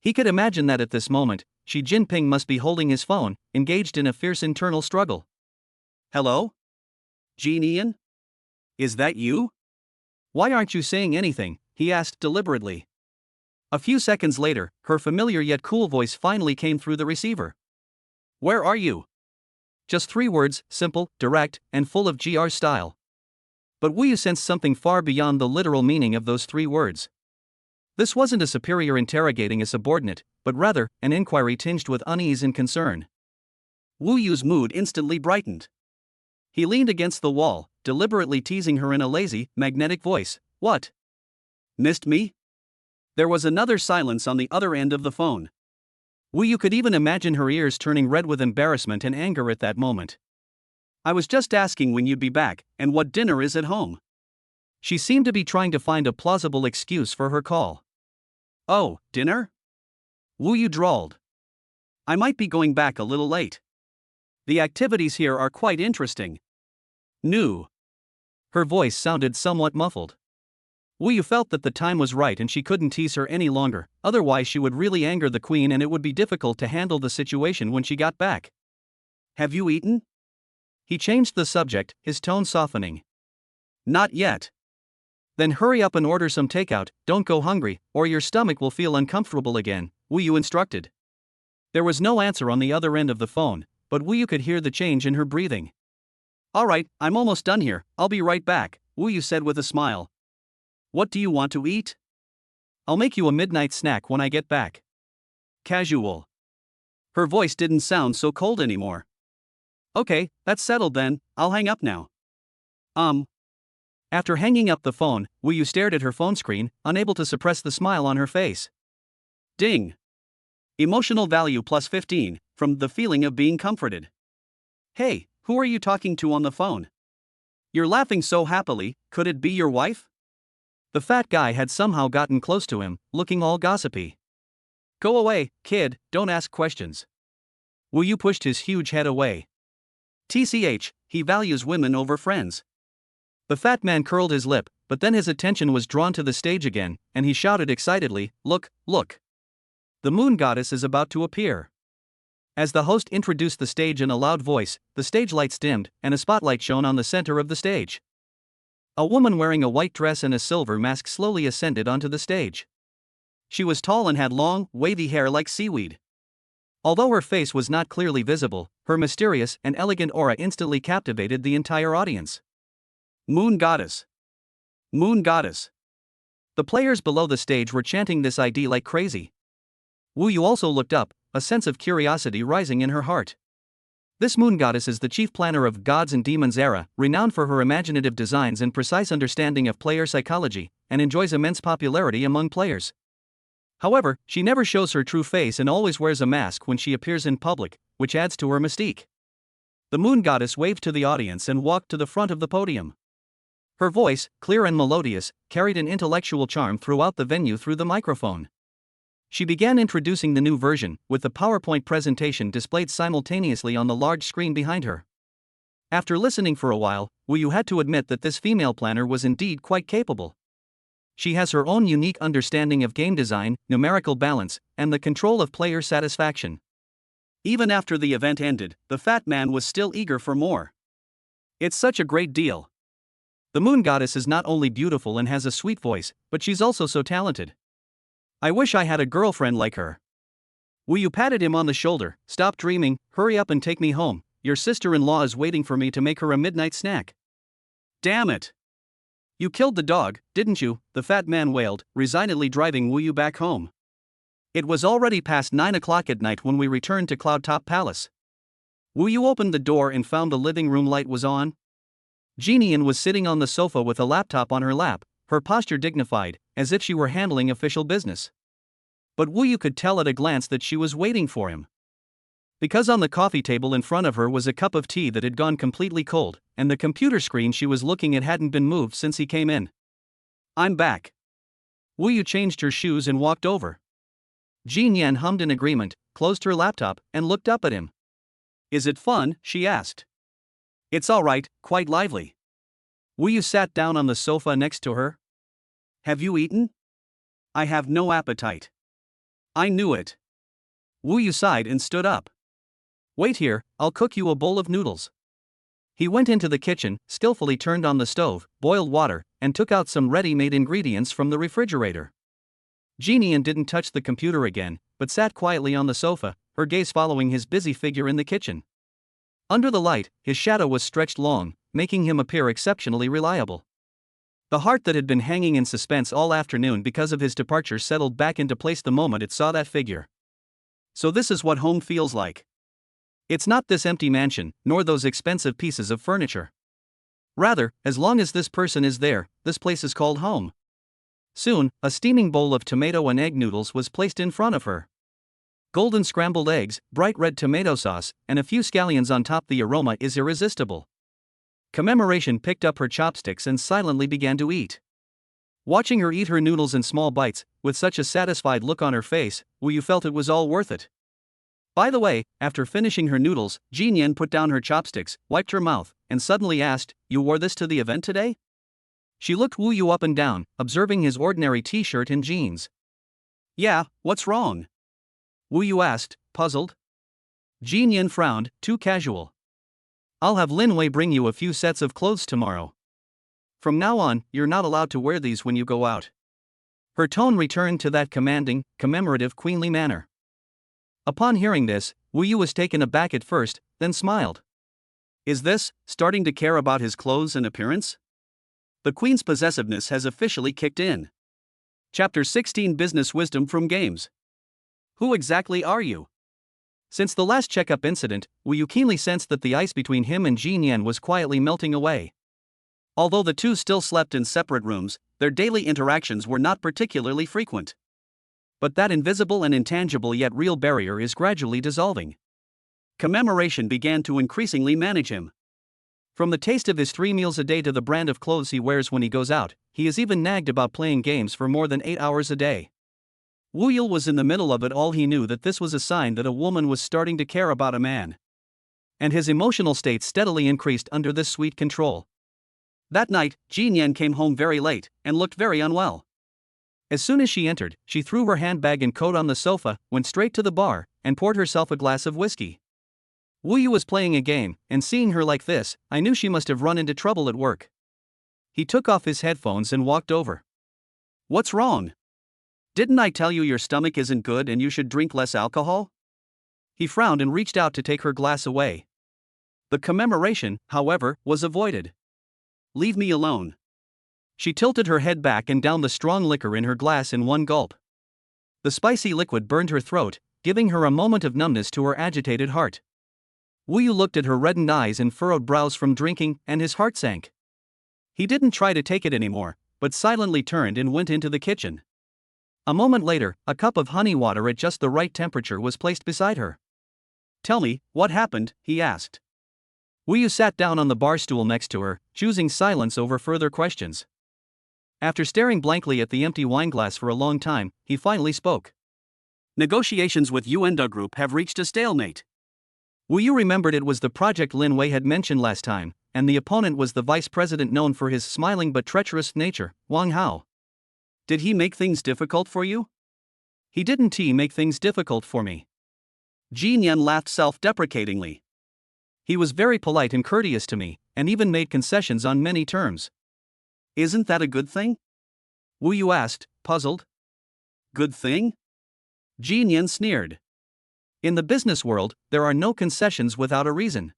He could imagine that at this moment, Xi Jinping must be holding his phone, engaged in a fierce internal struggle. Hello? Jin Yan? Is that you? Why aren't you saying anything? He asked deliberately. A few seconds later, her familiar yet cool voice finally came through the receiver. Where are you? Just 3 words, simple, direct, and full of GR style. But Wu Yu sensed something far beyond the literal meaning of those 3 words. This wasn't a superior interrogating a subordinate, but rather, an inquiry tinged with unease and concern. Wu Yu's mood instantly brightened. He leaned against the wall, deliberately teasing her in a lazy, magnetic voice. What? Missed me? There was another silence on the other end of the phone. Wu Yu could even imagine her ears turning red with embarrassment and anger at that moment. I was just asking when you'd be back, and what dinner is at home. She seemed to be trying to find a plausible excuse for her call. Oh, dinner? Wu Yu drawled. I might be going back a little late. The activities here are quite interesting. New. Her voice sounded somewhat muffled. Wu Yu felt that the time was right and she couldn't tease her any longer, otherwise she would really anger the queen and it would be difficult to handle the situation when she got back. Have you eaten? He changed the subject, his tone softening. Not yet. Then hurry up and order some takeout, don't go hungry, or your stomach will feel uncomfortable again, Wu Yu instructed. There was no answer on the other end of the phone, but Wu Yu could hear the change in her breathing. Alright, I'm almost done here, I'll be right back, Wu Yu said with a smile. What do you want to eat? I'll make you a midnight snack when I get back. Casual. Her voice didn't sound so cold anymore. Okay, that's settled then, I'll hang up now. After hanging up the phone, Wu Yu stared at her phone screen, unable to suppress the smile on her face. Ding. Emotional value plus 15, from the feeling of being comforted. Hey, who are you talking to on the phone? You're laughing so happily, could it be your wife? The fat guy had somehow gotten close to him, looking all gossipy. Go away, kid, don't ask questions. Wu Yu pushed his huge head away. TCH, he values women over friends. The fat man curled his lip, but then his attention was drawn to the stage again, and he shouted excitedly, Look, look! The moon goddess is about to appear. As the host introduced the stage in a loud voice, the stage lights dimmed, and a spotlight shone on the center of the stage. A woman wearing a white dress and a silver mask slowly ascended onto the stage. She was tall and had long, wavy hair like seaweed. Although her face was not clearly visible, her mysterious and elegant aura instantly captivated the entire audience. Moon Goddess. Moon Goddess. The players below the stage were chanting this ID like crazy. Wu Yu also looked up, a sense of curiosity rising in her heart. This moon goddess is the chief planner of Gods and Demons era, renowned for her imaginative designs and precise understanding of player psychology, and enjoys immense popularity among players. However, she never shows her true face and always wears a mask when she appears in public, which adds to her mystique. The moon goddess waved to the audience and walked to the front of the podium. Her voice, clear and melodious, carried an intellectual charm throughout the venue through the microphone. She began introducing the new version, with the PowerPoint presentation displayed simultaneously on the large screen behind her. After listening for a while, Wu Yu had to admit that this female planner was indeed quite capable. She has her own unique understanding of game design, numerical balance, and the control of player satisfaction. Even after the event ended, the fat man was still eager for more. It's such a great deal. The moon goddess is not only beautiful and has a sweet voice, but she's also so talented. I wish I had a girlfriend like her. Wu Yu patted him on the shoulder. Stop dreaming, hurry up and take me home. Your sister-in-law is waiting for me to make her a midnight snack. Damn it. You killed the dog, didn't you? The fat man wailed, resignedly driving Wu Yu back home. It was already past 9 o'clock at night when we returned to Cloudtop Palace. Wu Yu opened the door and found the living room light was on. Jeannian was sitting on the sofa with a laptop on her lap, her posture dignified, as if she were handling official business. But Wu Yu could tell at a glance that she was waiting for him. Because on the coffee table in front of her was a cup of tea that had gone completely cold, and the computer screen she was looking at hadn't been moved since he came in. I'm back. Wu Yu changed her shoes and walked over. Jean Yan hummed in agreement, closed her laptop, and looked up at him. Is it fun? She asked. It's all right, quite lively. Wu Yu sat down on the sofa next to her. Have you eaten? I have no appetite. I knew it. Wu Yu sighed and stood up. Wait here, I'll cook you a bowl of noodles. He went into the kitchen, skillfully turned on the stove, boiled water, and took out some ready-made ingredients from the refrigerator. Jeannian didn't touch the computer again, but sat quietly on the sofa, her gaze following his busy figure in the kitchen. Under the light, his shadow was stretched long, making him appear exceptionally reliable. The heart that had been hanging in suspense all afternoon because of his departure settled back into place the moment it saw that figure. So this is what home feels like. It's not this empty mansion, nor those expensive pieces of furniture. Rather, as long as this person is there, this place is called home. Soon, a steaming bowl of tomato and egg noodles was placed in front of her. Golden scrambled eggs, bright red tomato sauce, and a few scallions on top. The aroma is irresistible. Commemoration picked up her chopsticks and silently began to eat. Watching her eat her noodles in small bites, with such a satisfied look on her face, Wu Yu felt it was all worth it. By the way, after finishing her noodles, Jean Yan put down her chopsticks, wiped her mouth, and suddenly asked, You wore this to the event today? She looked Wu Yu up and down, observing his ordinary t-shirt and jeans. Yeah, what's wrong? Wu Yu asked, puzzled. Jean Yan frowned, too casual. I'll have Lin Wei bring you a few sets of clothes tomorrow. From now on, you're not allowed to wear these when you go out. Her tone returned to that commanding, commemorative queenly manner. Upon hearing this, Wu Yu was taken aback at first, then smiled. Is this, starting to care about his clothes and appearance? The queen's possessiveness has officially kicked in. Chapter 16 Business Wisdom from Games. Who exactly are you? Since the last checkup incident, Wu Yu keenly sensed that the ice between him and Jean Yan was quietly melting away. Although the two still slept in separate rooms, their daily interactions were not particularly frequent. But that invisible and intangible yet real barrier is gradually dissolving. Commemoration began to increasingly manage him. From the taste of his 3 meals a day to the brand of clothes he wears when he goes out, he is even nagged about playing games for more than 8 hours a day. Wu Yu was in the middle of it all. He knew that this was a sign that a woman was starting to care about a man. And his emotional state steadily increased under this sweet control. That night, Jean Yan came home very late, and looked very unwell. As soon as she entered, she threw her handbag and coat on the sofa, went straight to the bar, and poured herself a glass of whiskey. Wu Yu was playing a game, and seeing her like this, I knew she must have run into trouble at work. He took off his headphones and walked over. "What's wrong? Didn't I tell you your stomach isn't good and you should drink less alcohol?" He frowned and reached out to take her glass away. The commemoration, however, was avoided. "Leave me alone." She tilted her head back and downed the strong liquor in her glass in one gulp. The spicy liquid burned her throat, giving her a moment of numbness to her agitated heart. Wu Yu looked at her reddened eyes and furrowed brows from drinking, and his heart sank. He didn't try to take it anymore, but silently turned and went into the kitchen. A moment later, a cup of honey water at just the right temperature was placed beside her. "Tell me, what happened?" he asked. Wu Yu sat down on the bar stool next to her, choosing silence over further questions. After staring blankly at the empty wineglass for a long time, he finally spoke. "Negotiations with Yuanda Group have reached a stalemate." Wu Yu remembered it was the project Lin Wei had mentioned last time, and the opponent was the vice president known for his smiling but treacherous nature, Wang Hao. "Did he make things difficult for you?" "He didn't make things difficult for me." Jin Yan laughed self-deprecatingly. "He was very polite and courteous to me, and even made concessions on many terms." "Isn't that a good thing?" Wu Yu asked, puzzled. "Good thing?" Jin Yan sneered. "In the business world, there are no concessions without a reason.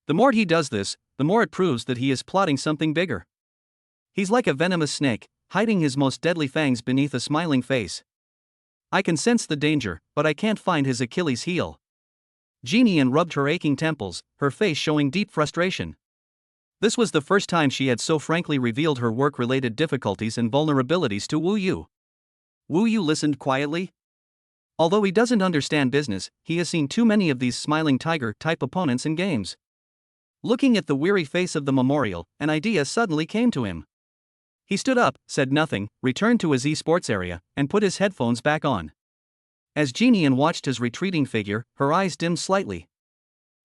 The more he does this, the more it proves that he is plotting something bigger. He's like a venomous snake, hiding his most deadly fangs beneath a smiling face. I can sense the danger, but I can't find his Achilles heel." Jin Yan rubbed her aching temples, her face showing deep frustration. This was the first time she had so frankly revealed her work-related difficulties and vulnerabilities to Wu Yu. Wu Yu listened quietly. Although he doesn't understand business, he has seen too many of these smiling tiger-type opponents in games. Looking at the weary face of the memorial, an idea suddenly came to him. He stood up, said nothing, returned to his esports area, and put his headphones back on. As Jin Yan watched his retreating figure, her eyes dimmed slightly.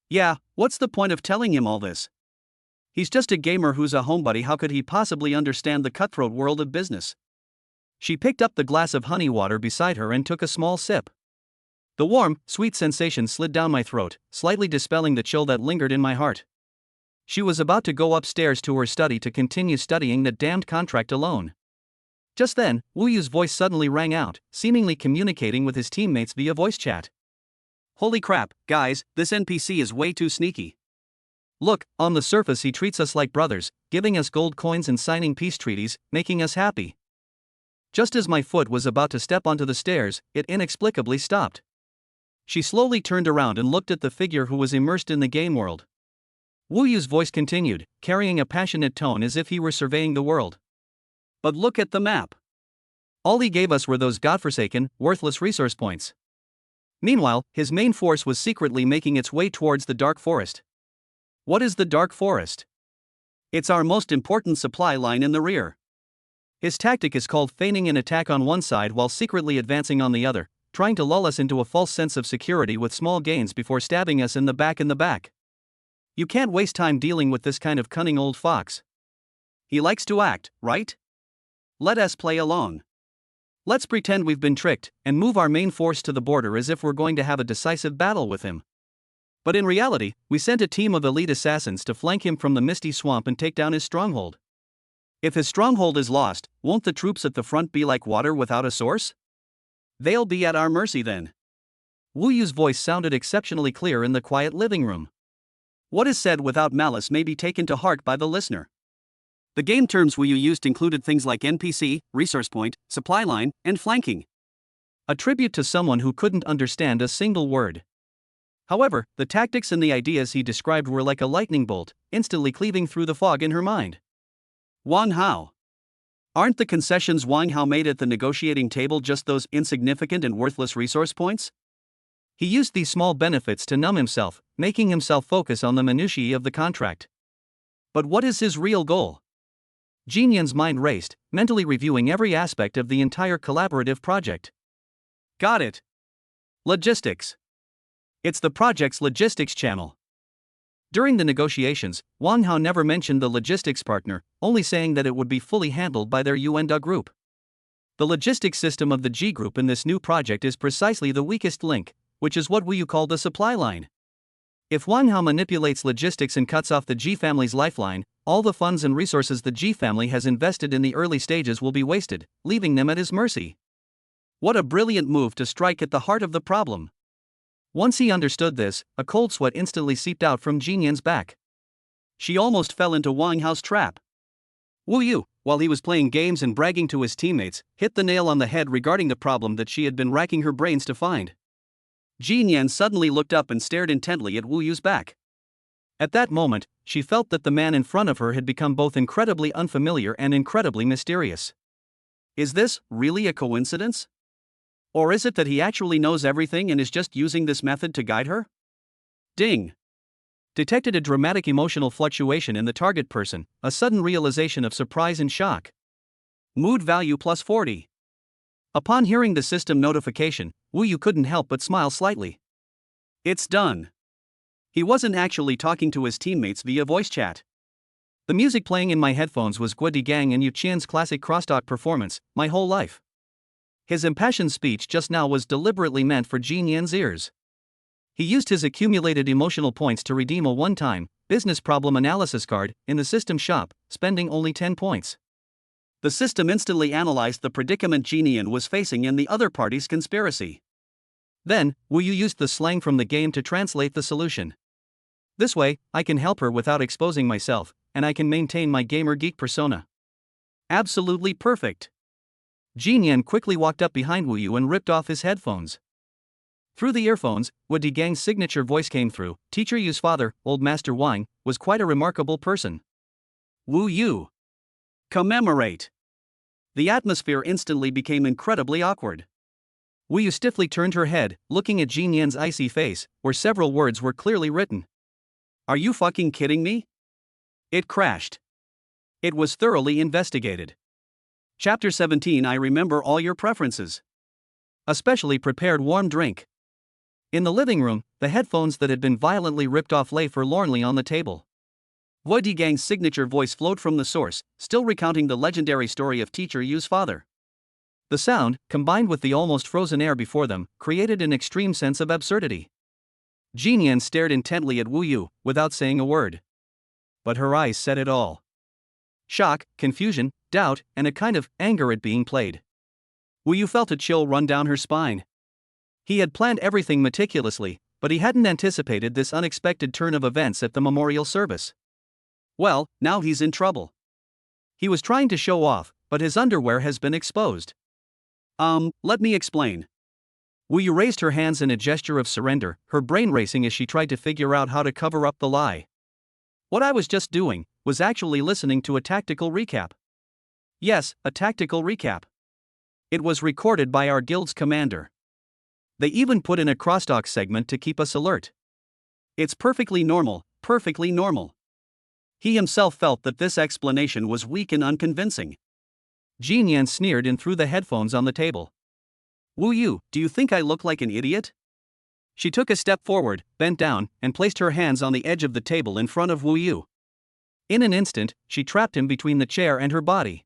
"Yeah, what's the point of telling him all this? He's just a gamer who's a homebody. How could he possibly understand the cutthroat world of business?" She picked up the glass of honey water beside her and took a small sip. The warm, sweet sensation slid down my throat, slightly dispelling the chill that lingered in my heart. She was about to go upstairs to her study to continue studying that damned contract alone. Just then, Wu Yu's voice suddenly rang out, seemingly communicating with his teammates via voice chat. "Holy crap, guys, this NPC is way too sneaky. Look, on the surface he treats us like brothers, giving us gold coins and signing peace treaties, making us happy." Just as my foot was about to step onto the stairs, it inexplicably stopped. She slowly turned around and looked at the figure who was immersed in the game world. Wu Yu's voice continued, carrying a passionate tone as if he were surveying the world. "But look at the map. All he gave us were those godforsaken, worthless resource points. Meanwhile, his main force was secretly making its way towards the Dark Forest." "What is the Dark Forest?" "It's our most important supply line in the rear. His tactic is called feigning an attack on one side while secretly advancing on the other, trying to lull us into a false sense of security with small gains before stabbing us in the back. You can't waste time dealing with this kind of cunning old fox. He likes to act, right? Let us play along. Let's pretend we've been tricked, and move our main force to the border as if we're going to have a decisive battle with him. But in reality, we sent a team of elite assassins to flank him from the misty swamp and take down his stronghold. If his stronghold is lost, won't the troops at the front be like water without a source? They'll be at our mercy then." Wu Yu's voice sounded exceptionally clear in the quiet living room. What is said without malice may be taken to heart by the listener. The game terms Wu Yu used included things like NPC, resource point, supply line, and flanking. A tribute to someone who couldn't understand a single word. However, the tactics and the ideas he described were like a lightning bolt, instantly cleaving through the fog in her mind. Wang Hao. Aren't the concessions Wang Hao made at the negotiating table just those insignificant and worthless resource points? He used these small benefits to numb himself, making himself focus on the minutiae of the contract. But what is his real goal? Jin Yan's mind raced, mentally reviewing every aspect of the entire collaborative project. Got it. Logistics. It's the project's logistics channel. During the negotiations, Wang Hao never mentioned the logistics partner, only saying that it would be fully handled by their Yuanda group. The logistics system of the G group in this new project is precisely the weakest link, which is what Wu Yu called the supply line. If Wang Hao manipulates logistics and cuts off the Ji family's lifeline, all the funds and resources the Ji family has invested in the early stages will be wasted, leaving them at his mercy. What a brilliant move to strike at the heart of the problem. Once he understood this, a cold sweat instantly seeped out from Jin Yan's back. She almost fell into Wang Hao's trap. Wu Yu, while he was playing games and bragging to his teammates, hit the nail on the head regarding the problem that she had been racking her brains to find. Jin Yan suddenly looked up and stared intently at Wu Yu's back. At that moment, she felt that the man in front of her had become both incredibly unfamiliar and incredibly mysterious. Is this really a coincidence? Or is it that he actually knows everything and is just using this method to guide her? Ding! Detected a dramatic emotional fluctuation in the target person, a sudden realization of surprise and shock. Mood value plus 40. Upon hearing the system notification, Wu Yu couldn't help but smile slightly. It's done. He wasn't actually talking to his teammates via voice chat. The music playing in my headphones was Guodi Gang and Yu Qian's classic crosstalk performance, My Whole Life. His impassioned speech just now was deliberately meant for Jin Yan's ears. He used his accumulated emotional points to redeem a one-time, business problem analysis card in the system shop, spending only 10 points. The system instantly analyzed the predicament Jin Yan was facing in the other party's conspiracy. Then, Wu Yu used the slang from the game to translate the solution. This way, I can help her without exposing myself, and I can maintain my gamer-geek persona. Absolutely perfect. Jin Yan quickly walked up behind Wu Yu and ripped off his headphones. Through the earphones, Guodi Gang's signature voice came through. Teacher Yu's father, Old Master Wang, was quite a remarkable person. Wu Yu. Commemorate. The atmosphere instantly became incredibly awkward. Wu Yu stiffly turned her head, looking at Jin Yan's icy face, where several words were clearly written. Are you fucking kidding me? It crashed. It was thoroughly investigated. Chapter 17. I remember all your preferences. A specially prepared warm drink. In the living room, the headphones that had been violently ripped off lay forlornly on the table. Guodi Gang's signature voice flowed from the source, still recounting the legendary story of Teacher Yu's father. The sound, combined with the almost frozen air before them, created an extreme sense of absurdity. Jin Yan stared intently at Wu Yu, without saying a word. But her eyes said it all. Shock, confusion, doubt, and a kind of anger at being played. Wu Yu felt a chill run down her spine. He had planned everything meticulously, but he hadn't anticipated this unexpected turn of events at the memorial service. Well, now he's in trouble. He was trying to show off, but his underwear has been exposed. Let me explain. Wu Yu raised her hands in a gesture of surrender, her brain racing as she tried to figure out how to cover up the lie. What I was just doing was actually listening to a tactical recap. Yes, a tactical recap. It was recorded by our guild's commander. They even put in a crosstalk segment to keep us alert. It's perfectly normal, perfectly normal. He himself felt that this explanation was weak and unconvincing. Jin Yan sneered and threw the headphones on the table. Wu Yu, do you think I look like an idiot? She took a step forward, bent down, and placed her hands on the edge of the table in front of Wu Yu. In an instant, she trapped him between the chair and her body.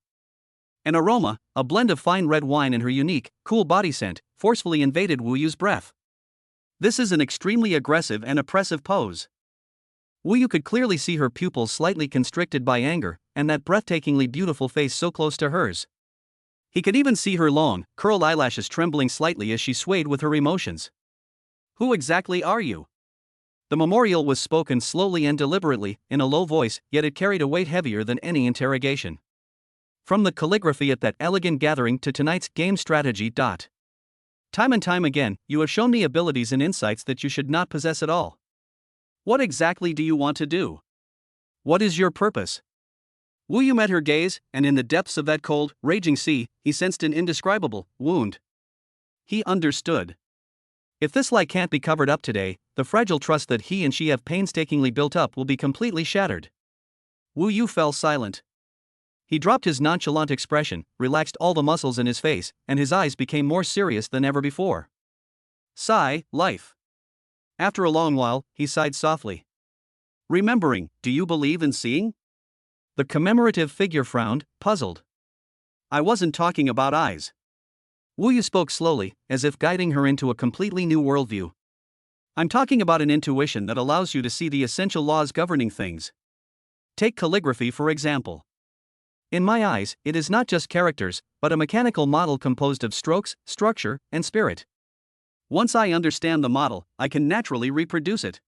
An aroma, a blend of fine red wine and her unique, cool body scent, forcefully invaded Wu Yu's breath. This is an extremely aggressive and oppressive pose. Wu Yu could clearly see her pupils slightly constricted by anger, and that breathtakingly beautiful face so close to hers. He could even see her long, curled eyelashes trembling slightly as she swayed with her emotions. Who exactly are you? The memorial was spoken slowly and deliberately, in a low voice, yet it carried a weight heavier than any interrogation. From the calligraphy at that elegant gathering to tonight's game strategy. Time and time again, you have shown me abilities and insights that you should not possess at all. What exactly do you want to do? What is your purpose? Wu Yu met her gaze, and in the depths of that cold, raging sea, he sensed an indescribable wound. He understood. If this lie can't be covered up today, the fragile trust that he and she have painstakingly built up will be completely shattered. Wu Yu fell silent. He dropped his nonchalant expression, relaxed all the muscles in his face, and his eyes became more serious than ever before. Sigh, life. After a long while, he sighed softly. Remembering, do you believe in seeing? The commemorative figure frowned, puzzled. I wasn't talking about eyes. Wu Yu spoke slowly, as if guiding her into a completely new worldview. I'm talking about an intuition that allows you to see the essential laws governing things. Take calligraphy for example. In my eyes, it is not just characters, but a mechanical model composed of strokes, structure, and spirit. Once I understand the model, I can naturally reproduce it.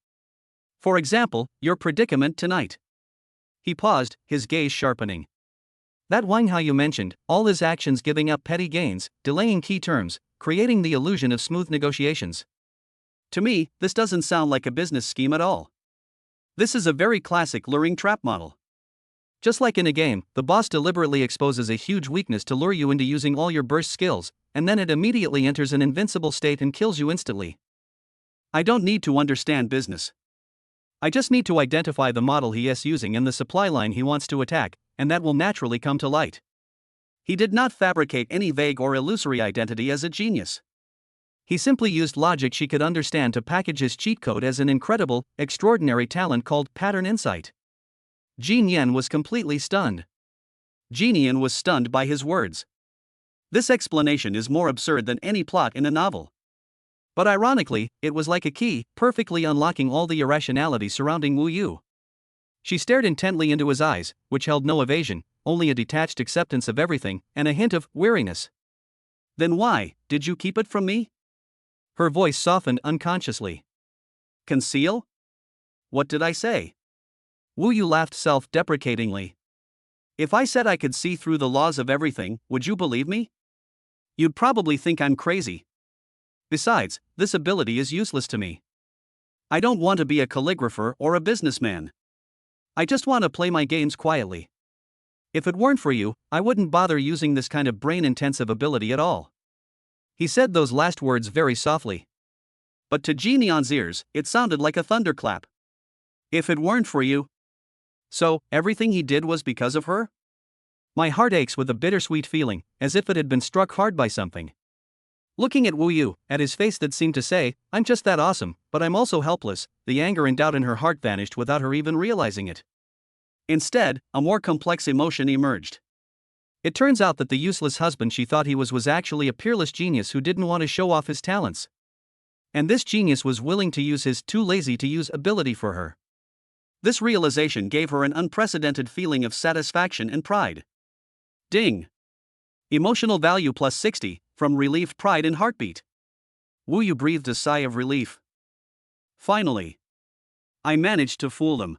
For example, your predicament tonight. He paused, his gaze sharpening. That Wang Hao you mentioned, all his actions giving up petty gains, delaying key terms, creating the illusion of smooth negotiations. To me, this doesn't sound like a business scheme at all. This is a very classic luring trap model. Just like in a game, the boss deliberately exposes a huge weakness to lure you into using all your burst skills, and then it immediately enters an invincible state and kills you instantly. I don't need to understand business. I just need to identify the model he is using and the supply line he wants to attack, and that will naturally come to light. He did not fabricate any vague or illusory identity as a genius. He simply used logic she could understand to package his cheat code as an incredible, extraordinary talent called pattern insight. Jin Yan was completely stunned. Jin Yan was stunned by his words. This explanation is more absurd than any plot in a novel. But ironically, it was like a key, perfectly unlocking all the irrationality surrounding Wu Yu. She stared intently into his eyes, which held no evasion, only a detached acceptance of everything, and a hint of weariness. Then why did you keep it from me? Her voice softened unconsciously. Conceal? What did I say? Wu Yu laughed self-deprecatingly. If I said I could see through the laws of everything, would you believe me? You'd probably think I'm crazy. Besides, this ability is useless to me. I don't want to be a calligrapher or a businessman. I just want to play my games quietly. If it weren't for you, I wouldn't bother using this kind of brain-intensive ability at all. He said those last words very softly. But to Jin Yan's ears, it sounded like a thunderclap. If it weren't for you. So, everything he did was because of her? My heart aches with a bittersweet feeling, as if it had been struck hard by something. Looking at Wu Yu, at his face that seemed to say, I'm just that awesome, but I'm also helpless, the anger and doubt in her heart vanished without her even realizing it. Instead, a more complex emotion emerged. It turns out that the useless husband she thought he was actually a peerless genius who didn't want to show off his talents. And this genius was willing to use his too-lazy-to-use ability for her. This realization gave her an unprecedented feeling of satisfaction and pride. Ding! Emotional value plus 60, from relieved pride and heartbeat. Wu Yu breathed a sigh of relief. Finally. I managed to fool them.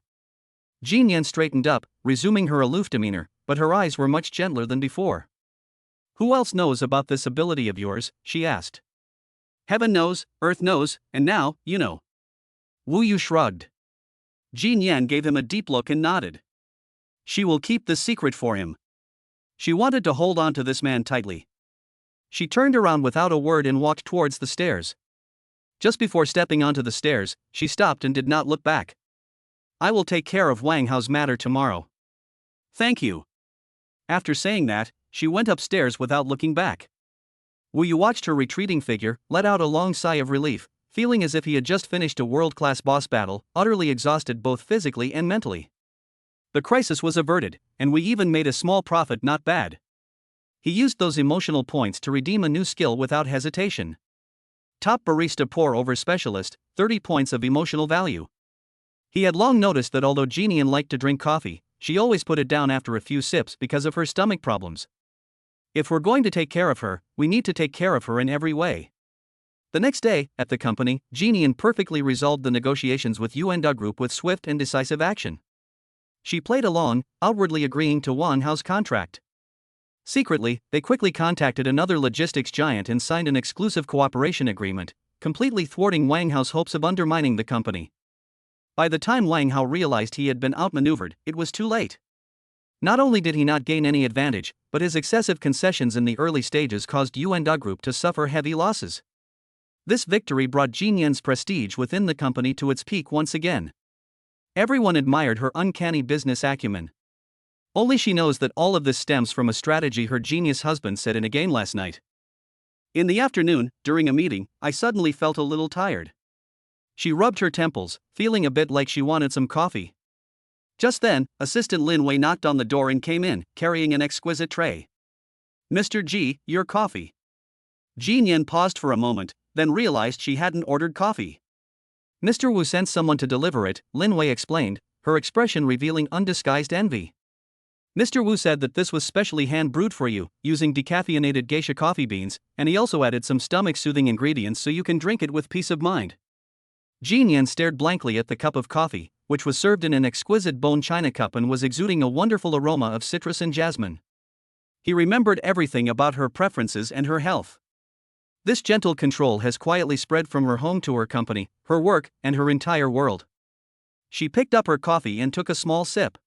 Jin Yan straightened up, resuming her aloof demeanor, but her eyes were much gentler than before. Who else knows about this ability of yours? She asked. Heaven knows, earth knows, and now, you know. Wu Yu shrugged. Jin Yan gave him a deep look and nodded. She will keep the secret for him. She wanted to hold on to this man tightly. She turned around without a word and walked towards the stairs. Just before stepping onto the stairs, she stopped and did not look back. I will take care of Wang Hao's matter tomorrow. Thank you. After saying that, she went upstairs without looking back. Wu Yu watched her retreating figure, let out a long sigh of relief, feeling as if he had just finished a world-class boss battle, utterly exhausted both physically and mentally. The crisis was averted, and we even made a small profit. Not bad. He used those emotional points to redeem a new skill without hesitation. Top barista pour-over specialist, 30 points of emotional value. He had long noticed that although Jin Yan liked to drink coffee, she always put it down after a few sips because of her stomach problems. If we're going to take care of her, we need to take care of her in every way. The next day, at the company, Jin Yan perfectly resolved the negotiations with Yuan Group with swift and decisive action. She played along, outwardly agreeing to Wang Hao's contract. Secretly, they quickly contacted another logistics giant and signed an exclusive cooperation agreement, completely thwarting Wang Hao's hopes of undermining the company. By the time Wang Hao realized he had been outmaneuvered, it was too late. Not only did he not gain any advantage, but his excessive concessions in the early stages caused Yuan Group to suffer heavy losses. This victory brought Jin Yan's prestige within the company to its peak once again. Everyone admired her uncanny business acumen. Only she knows that all of this stems from a strategy her genius husband said in a game last night. In the afternoon, during a meeting, I suddenly felt a little tired. She rubbed her temples, feeling a bit like she wanted some coffee. Just then, Assistant Lin Wei knocked on the door and came in, carrying an exquisite tray. Mr. G, your coffee. Jin Yan paused for a moment, then realized she hadn't ordered coffee. Mr. Wu sent someone to deliver it, Lin Wei explained, her expression revealing undisguised envy. Mr. Wu said that this was specially hand-brewed for you, using decaffeinated geisha coffee beans, and he also added some stomach-soothing ingredients so you can drink it with peace of mind. Jin Yan stared blankly at the cup of coffee, which was served in an exquisite bone china cup and was exuding a wonderful aroma of citrus and jasmine. He remembered everything about her preferences and her health. This gentle control has quietly spread from her home to her company, her work, and her entire world. She picked up her coffee and took a small sip.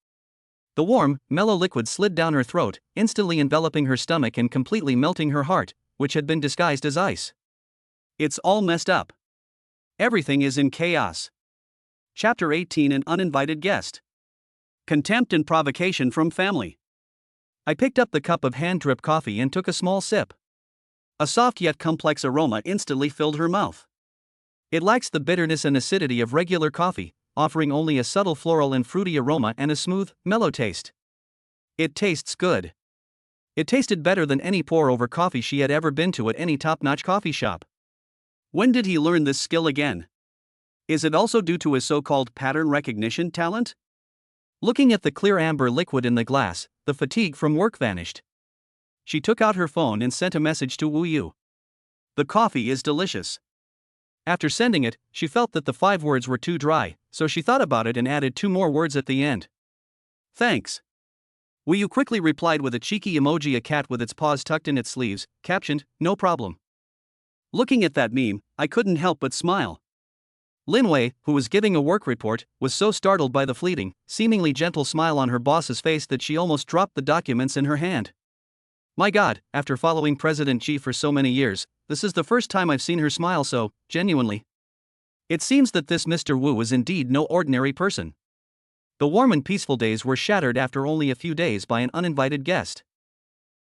The warm, mellow liquid slid down her throat, instantly enveloping her stomach and completely melting her heart, which had been disguised as ice. It's all messed up. Everything is in chaos. Chapter 18: An Uninvited Guest. Contempt and provocation from family. I picked up the cup of hand-drip coffee and took a small sip. A soft yet complex aroma instantly filled her mouth. It lacks the bitterness and acidity of regular coffee, offering only a subtle floral and fruity aroma and a smooth, mellow taste. It tastes good. It tasted better than any pour-over coffee she had ever been to at any top-notch coffee shop. When did he learn this skill again? Is it also due to his so-called pattern recognition talent? Looking at the clear amber liquid in the glass, the fatigue from work vanished. She took out her phone and sent a message to Wu Yu. The coffee is delicious. After sending it, she felt that the 5 words were too dry, so she thought about it and added 2 more words at the end. Thanks. Wu Yu quickly replied with a cheeky emoji, a cat with its paws tucked in its sleeves, captioned, "No problem." Looking at that meme, I couldn't help but smile. Lin Wei, who was giving a work report, was so startled by the fleeting, seemingly gentle smile on her boss's face that she almost dropped the documents in her hand. My God, after following President Xi for so many years, this is the first time I've seen her smile so genuinely. It seems that this Mr. Wu is indeed no ordinary person. The warm and peaceful days were shattered after only a few days by an uninvited guest.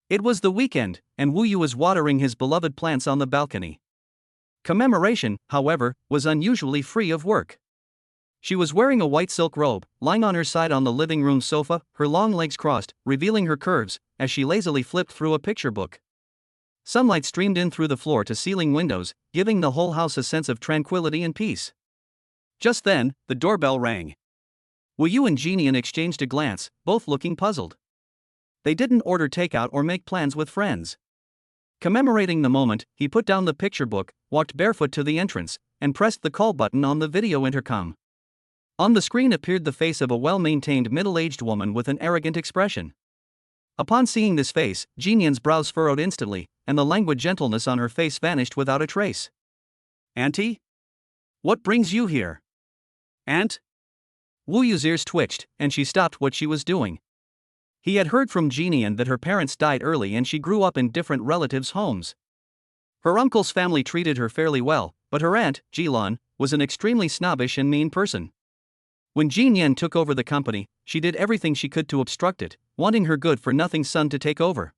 It was the weekend, and Wu Yu was watering his beloved plants on the balcony. Commemoration, however, was unusually free of work. She was wearing a white silk robe, lying on her side on the living room sofa, her long legs crossed, revealing her curves, as she lazily flipped through a picture book. Sunlight streamed in through the floor-to-ceiling windows, giving the whole house a sense of tranquility and peace. Just then, the doorbell rang. Wu Yu and Jinian exchanged a glance, both looking puzzled. They didn't order takeout or make plans with friends. Commemorating the moment, he put down the picture book, walked barefoot to the entrance, and pressed the call button on the video intercom. On the screen appeared the face of a well-maintained middle-aged woman with an arrogant expression. Upon seeing this face, Jinian's brows furrowed instantly, and the languid gentleness on her face vanished without a trace. Auntie? What brings you here? Aunt? Wu Yu's ears twitched, and she stopped what she was doing. He had heard from Jinian that her parents died early and she grew up in different relatives' homes. Her uncle's family treated her fairly well, but her aunt, Jilan, was an extremely snobbish and mean person. When Jinian took over the company, she did everything she could to obstruct it, wanting her good-for-nothing son to take over.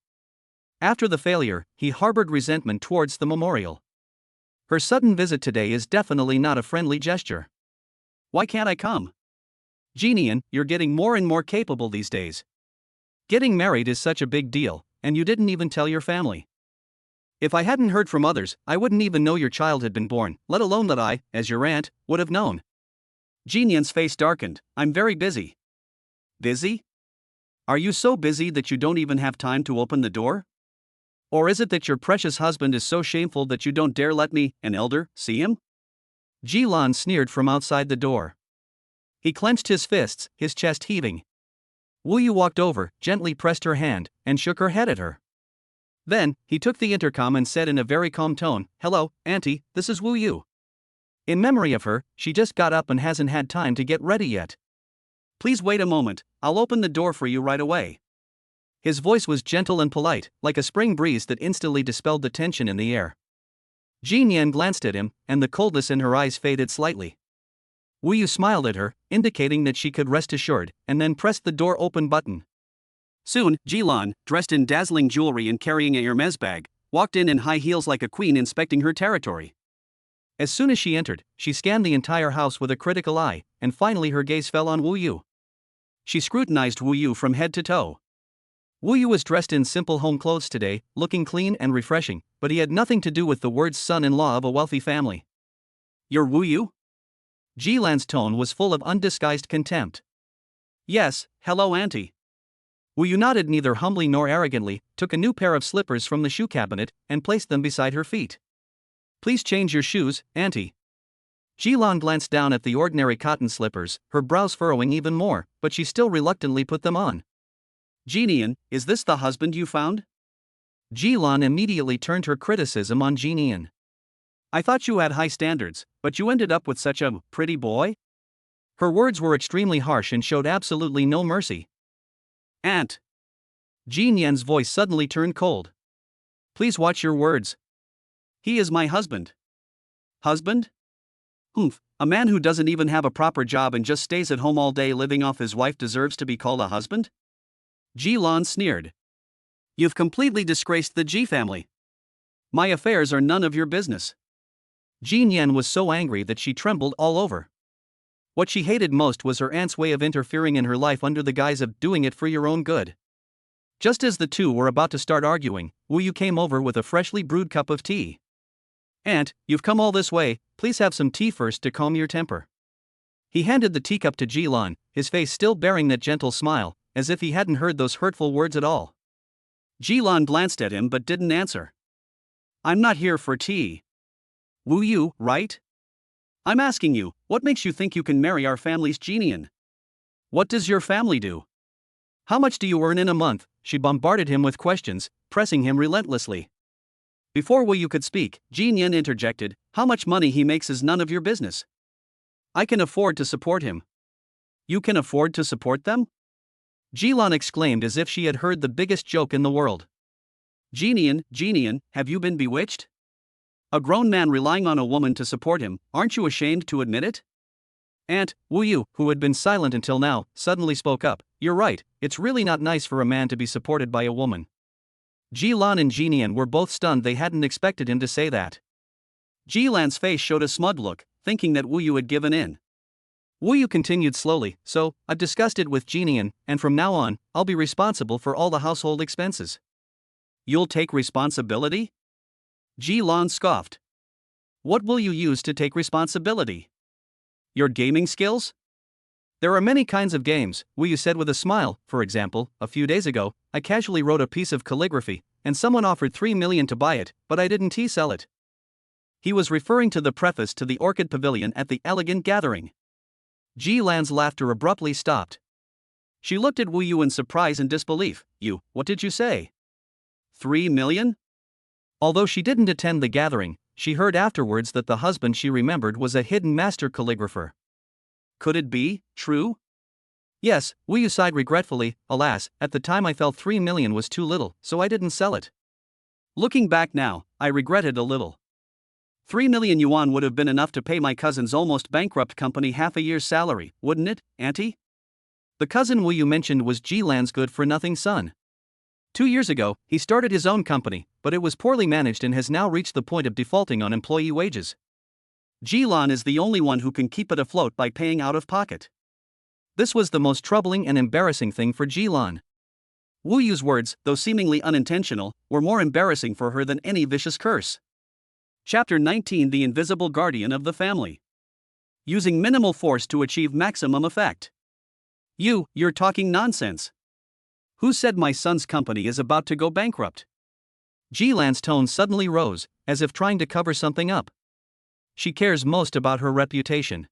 After the failure, he harbored resentment towards the memorial. Her sudden visit today is definitely not a friendly gesture. Why can't I come? Jinian, you're getting more and more capable these days. Getting married is such a big deal, and you didn't even tell your family. If I hadn't heard from others, I wouldn't even know your child had been born, let alone that I, as your aunt, would have known. Jinian's face darkened. I'm very busy. Busy? Are you so busy that you don't even have time to open the door? Or is it that your precious husband is so shameful that you don't dare let me, an elder, see him? Jilan sneered from outside the door. He clenched his fists, his chest heaving. Wu Yu walked over, gently pressed her hand, and shook her head at her. Then, he took the intercom and said in a very calm tone, "Hello, Auntie, this is Wu Yu. In memory of her, she just got up and hasn't had time to get ready yet. Please wait a moment, I'll open the door for you right away." His voice was gentle and polite, like a spring breeze that instantly dispelled the tension in the air. Jinian glanced at him, and the coldness in her eyes faded slightly. Wu Yu smiled at her, indicating that she could rest assured, and then pressed the door open button. Soon, Jilan, dressed in dazzling jewelry and carrying a Hermes bag, walked in high heels like a queen inspecting her territory. As soon as she entered, she scanned the entire house with a critical eye, and finally her gaze fell on Wu Yu. She scrutinized Wu Yu from head to toe. Wu Yu was dressed in simple home clothes today, looking clean and refreshing, but he had nothing to do with the words son-in-law of a wealthy family. "You're Wu Yu?" Jilan's tone was full of undisguised contempt. Yes, hello auntie. Wu Yu nodded neither humbly nor arrogantly, took a new pair of slippers from the shoe cabinet, and placed them beside her feet. Please change your shoes, auntie. Jilan glanced down at the ordinary cotton slippers, her brows furrowing even more, but she still reluctantly put them on. Jinian, is this the husband you found? Jilan immediately turned her criticism on Jinian. I thought you had high standards, but you ended up with such a pretty boy? Her words were extremely harsh and showed absolutely no mercy. Aunt. Jinian's voice suddenly turned cold. Please watch your words. He is my husband. Husband? Humph, a man who doesn't even have a proper job and just stays at home all day living off his wife deserves to be called a husband? Jilan sneered. You've completely disgraced the Ji family. My affairs are none of your business. Jinian was so angry that she trembled all over. What she hated most was her aunt's way of interfering in her life under the guise of doing it for your own good. Just as the two were about to start arguing, Wu Yu came over with a freshly brewed cup of tea. Aunt, you've come all this way, please have some tea first to calm your temper. He handed the teacup to Jilan, his face still bearing that gentle smile, as if he hadn't heard those hurtful words at all. Jilan glanced at him but didn't answer. I'm not here for tea. Wu Yu, right? I'm asking you, what makes you think you can marry our family's Jinian? What does your family do? How much do you earn in a month? She bombarded him with questions, pressing him relentlessly. Before Wu Yu could speak, Jinian interjected, how much money he makes is none of your business. I can afford to support him. You can afford to support them? Jilan exclaimed as if she had heard the biggest joke in the world. Jinian, have you been bewitched? A grown man relying on a woman to support him, aren't you ashamed to admit it? Aunt, Wu Yu, who had been silent until now, suddenly spoke up. You're right, it's really not nice for a man to be supported by a woman. Jilan and Jinian were both stunned. They hadn't expected him to say that. Jilan's face showed a smug look, thinking that Wu Yu had given in. Wu Yu continued slowly, so, I've discussed it with Jinian, and from now on, I'll be responsible for all the household expenses. You'll take responsibility? Jilan scoffed. What will you use to take responsibility? Your gaming skills? There are many kinds of games, Wu Yu said with a smile. For example, a few days ago, I casually wrote a piece of calligraphy, and someone offered 3 million to buy it, but I didn't sell it. He was referring to the preface to the Orchid Pavilion at the Elegant Gathering. Jilan's laughter abruptly stopped. She looked at Wu Yu in surprise and disbelief. What did you say? 3 million? Although she didn't attend the gathering, she heard afterwards that the husband she remembered was a hidden master calligrapher. Could it be true? Yes, Wu Yu sighed regretfully. Alas, at the time I felt 3 million was too little, so I didn't sell it. Looking back now, I regret it a little. 3 million yuan would have been enough to pay my cousin's almost bankrupt company half a year's salary, wouldn't it, auntie? The cousin Wu Yu mentioned was Jilan's good-for-nothing son. 2 years ago, he started his own company, but it was poorly managed and has now reached the point of defaulting on employee wages. Jilan is the only one who can keep it afloat by paying out of pocket. This was the most troubling and embarrassing thing for Jilan. Wu Yu's words, though seemingly unintentional, were more embarrassing for her than any vicious curse. Chapter 19: The Invisible Guardian of the Family. Using minimal force to achieve maximum effect. You're talking nonsense. Who said my son's company is about to go bankrupt? Jilan's tone suddenly rose, as if trying to cover something up. She cares most about her reputation.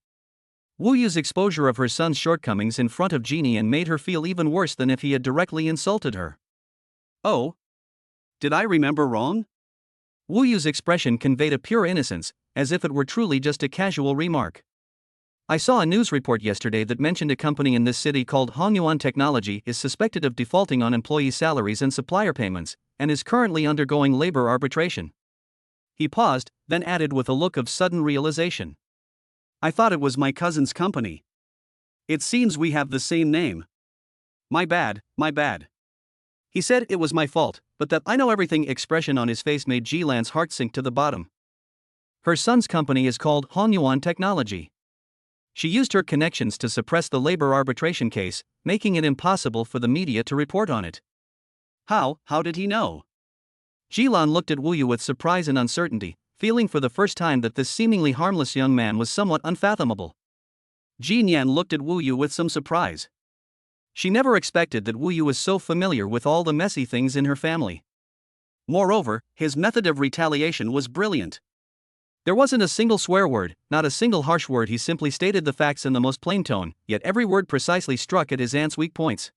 Wu Yu's exposure of her son's shortcomings in front of Jinian made her feel even worse than if he had directly insulted her. Oh? Did I remember wrong? Wu Yu's expression conveyed a pure innocence, as if it were truly just a casual remark. I saw a news report yesterday that mentioned a company in this city called Hongyuan Technology is suspected of defaulting on employee salaries and supplier payments, and is currently undergoing labor arbitration. He paused, then added with a look of sudden realization. I thought it was my cousin's company. It seems we have the same name. My bad. He said it was my fault, but that I know everything expression on his face made Jilan's heart sink to the bottom. Her son's company is called Hongyuan Technology. She used her connections to suppress the labor arbitration case, making it impossible for the media to report on it. How did he know? Jilan looked at Wu Yu with surprise and uncertainty, feeling for the first time that this seemingly harmless young man was somewhat unfathomable. Ji Nian looked at Wu Yu with some surprise. She never expected that Wu Yu was so familiar with all the messy things in her family. Moreover, his method of retaliation was brilliant. There wasn't a single swear word, not a single harsh word. He simply stated the facts in the most plain tone, yet every word precisely struck at his aunt's weak points.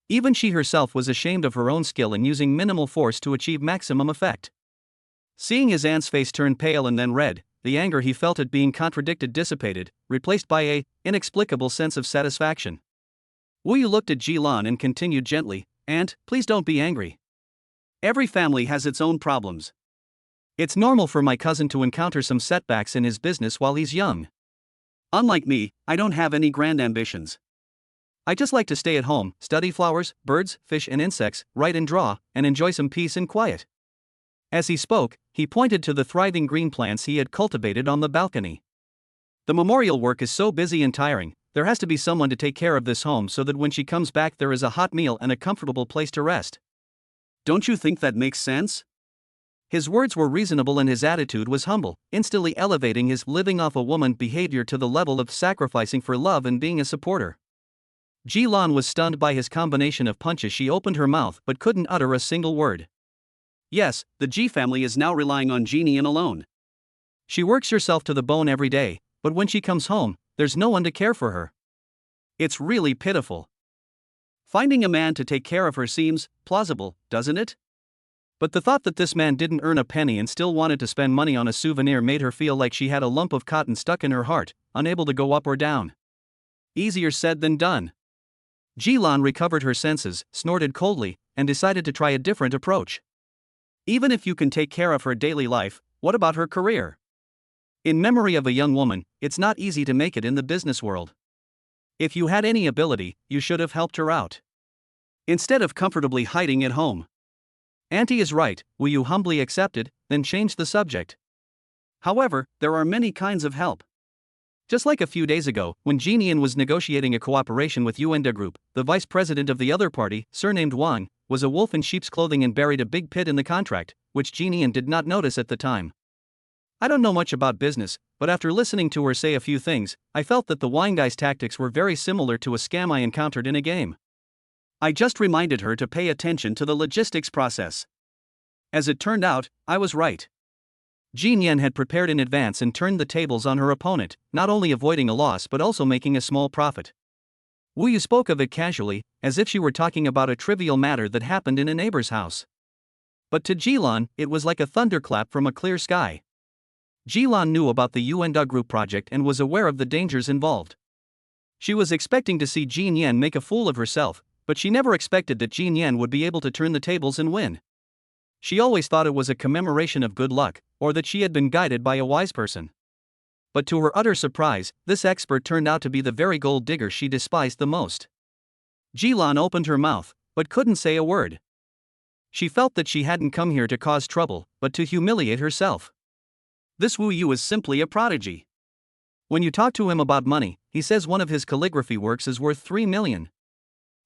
Even she herself was ashamed of her own skill in using minimal force to achieve maximum effect. Seeing his aunt's face turn pale and then red, the anger he felt at being contradicted dissipated, replaced by a inexplicable sense of satisfaction. Wu Yu looked at Ji Lan and continued gently, "Aunt, please don't be angry. Every family has its own problems. It's normal for my cousin to encounter some setbacks in his business while he's young. Unlike me, I don't have any grand ambitions. I just like to stay at home, study flowers, birds, fish and insects, write and draw, and enjoy some peace and quiet." As he spoke, he pointed to the thriving green plants he had cultivated on the balcony. "The memorial work is so busy and tiring. There has to be someone to take care of this home so that when she comes back there is a hot meal and a comfortable place to rest. Don't you think that makes sense?" His words were reasonable and his attitude was humble, instantly elevating his living off a woman behavior to the level of sacrificing for love and being a supporter. Ji Lan was stunned by his combination of punches. She opened her mouth but couldn't utter a single word. Yes, the Ji family is now relying on Ji Nian alone. She works herself to the bone every day, but when she comes home, there's no one to care for her. It's really pitiful. Finding a man to take care of her seems plausible, doesn't it? But the thought that this man didn't earn a penny and still wanted to spend money on a souvenir made her feel like she had a lump of cotton stuck in her heart, unable to go up or down. Easier said than done. Ji Lan recovered her senses, snorted coldly, and decided to try a different approach. Even if you can take care of her daily life, what about her career? In memory of a young woman, it's not easy to make it in the business world. If you had any ability, you should have helped her out. Instead of comfortably hiding at home. Auntie is right, Wu Yu humbly accepted, then changed the subject. However, there are many kinds of help. Just like a few days ago, when Ji Nian was negotiating a cooperation with Yuanda Group, the vice president of the other party, surnamed Wang, was a wolf in sheep's clothing and buried a big pit in the contract, which Ji Nian did not notice at the time. I don't know much about business, but after listening to her say a few things, I felt that the wine guy's tactics were very similar to a scam I encountered in a game. I just reminded her to pay attention to the logistics process. As it turned out, I was right. Ji Nian had prepared in advance and turned the tables on her opponent, not only avoiding a loss but also making a small profit. Wu Yu spoke of it casually, as if she were talking about a trivial matter that happened in a neighbor's house. But to Ji Lan, it was like a thunderclap from a clear sky. Ji Lan knew about the Yuanda Group project and was aware of the dangers involved. She was expecting to see Ji Nian make a fool of herself, but she never expected that Ji Nian would be able to turn the tables and win. She always thought it was a commemoration of good luck, or that she had been guided by a wise person. But to her utter surprise, this expert turned out to be the very gold digger she despised the most. Ji Lan opened her mouth, but couldn't say a word. She felt that she hadn't come here to cause trouble, but to humiliate herself. This Wu Yu is simply a prodigy. When you talk to him about money, he says one of his calligraphy works is worth 3 million.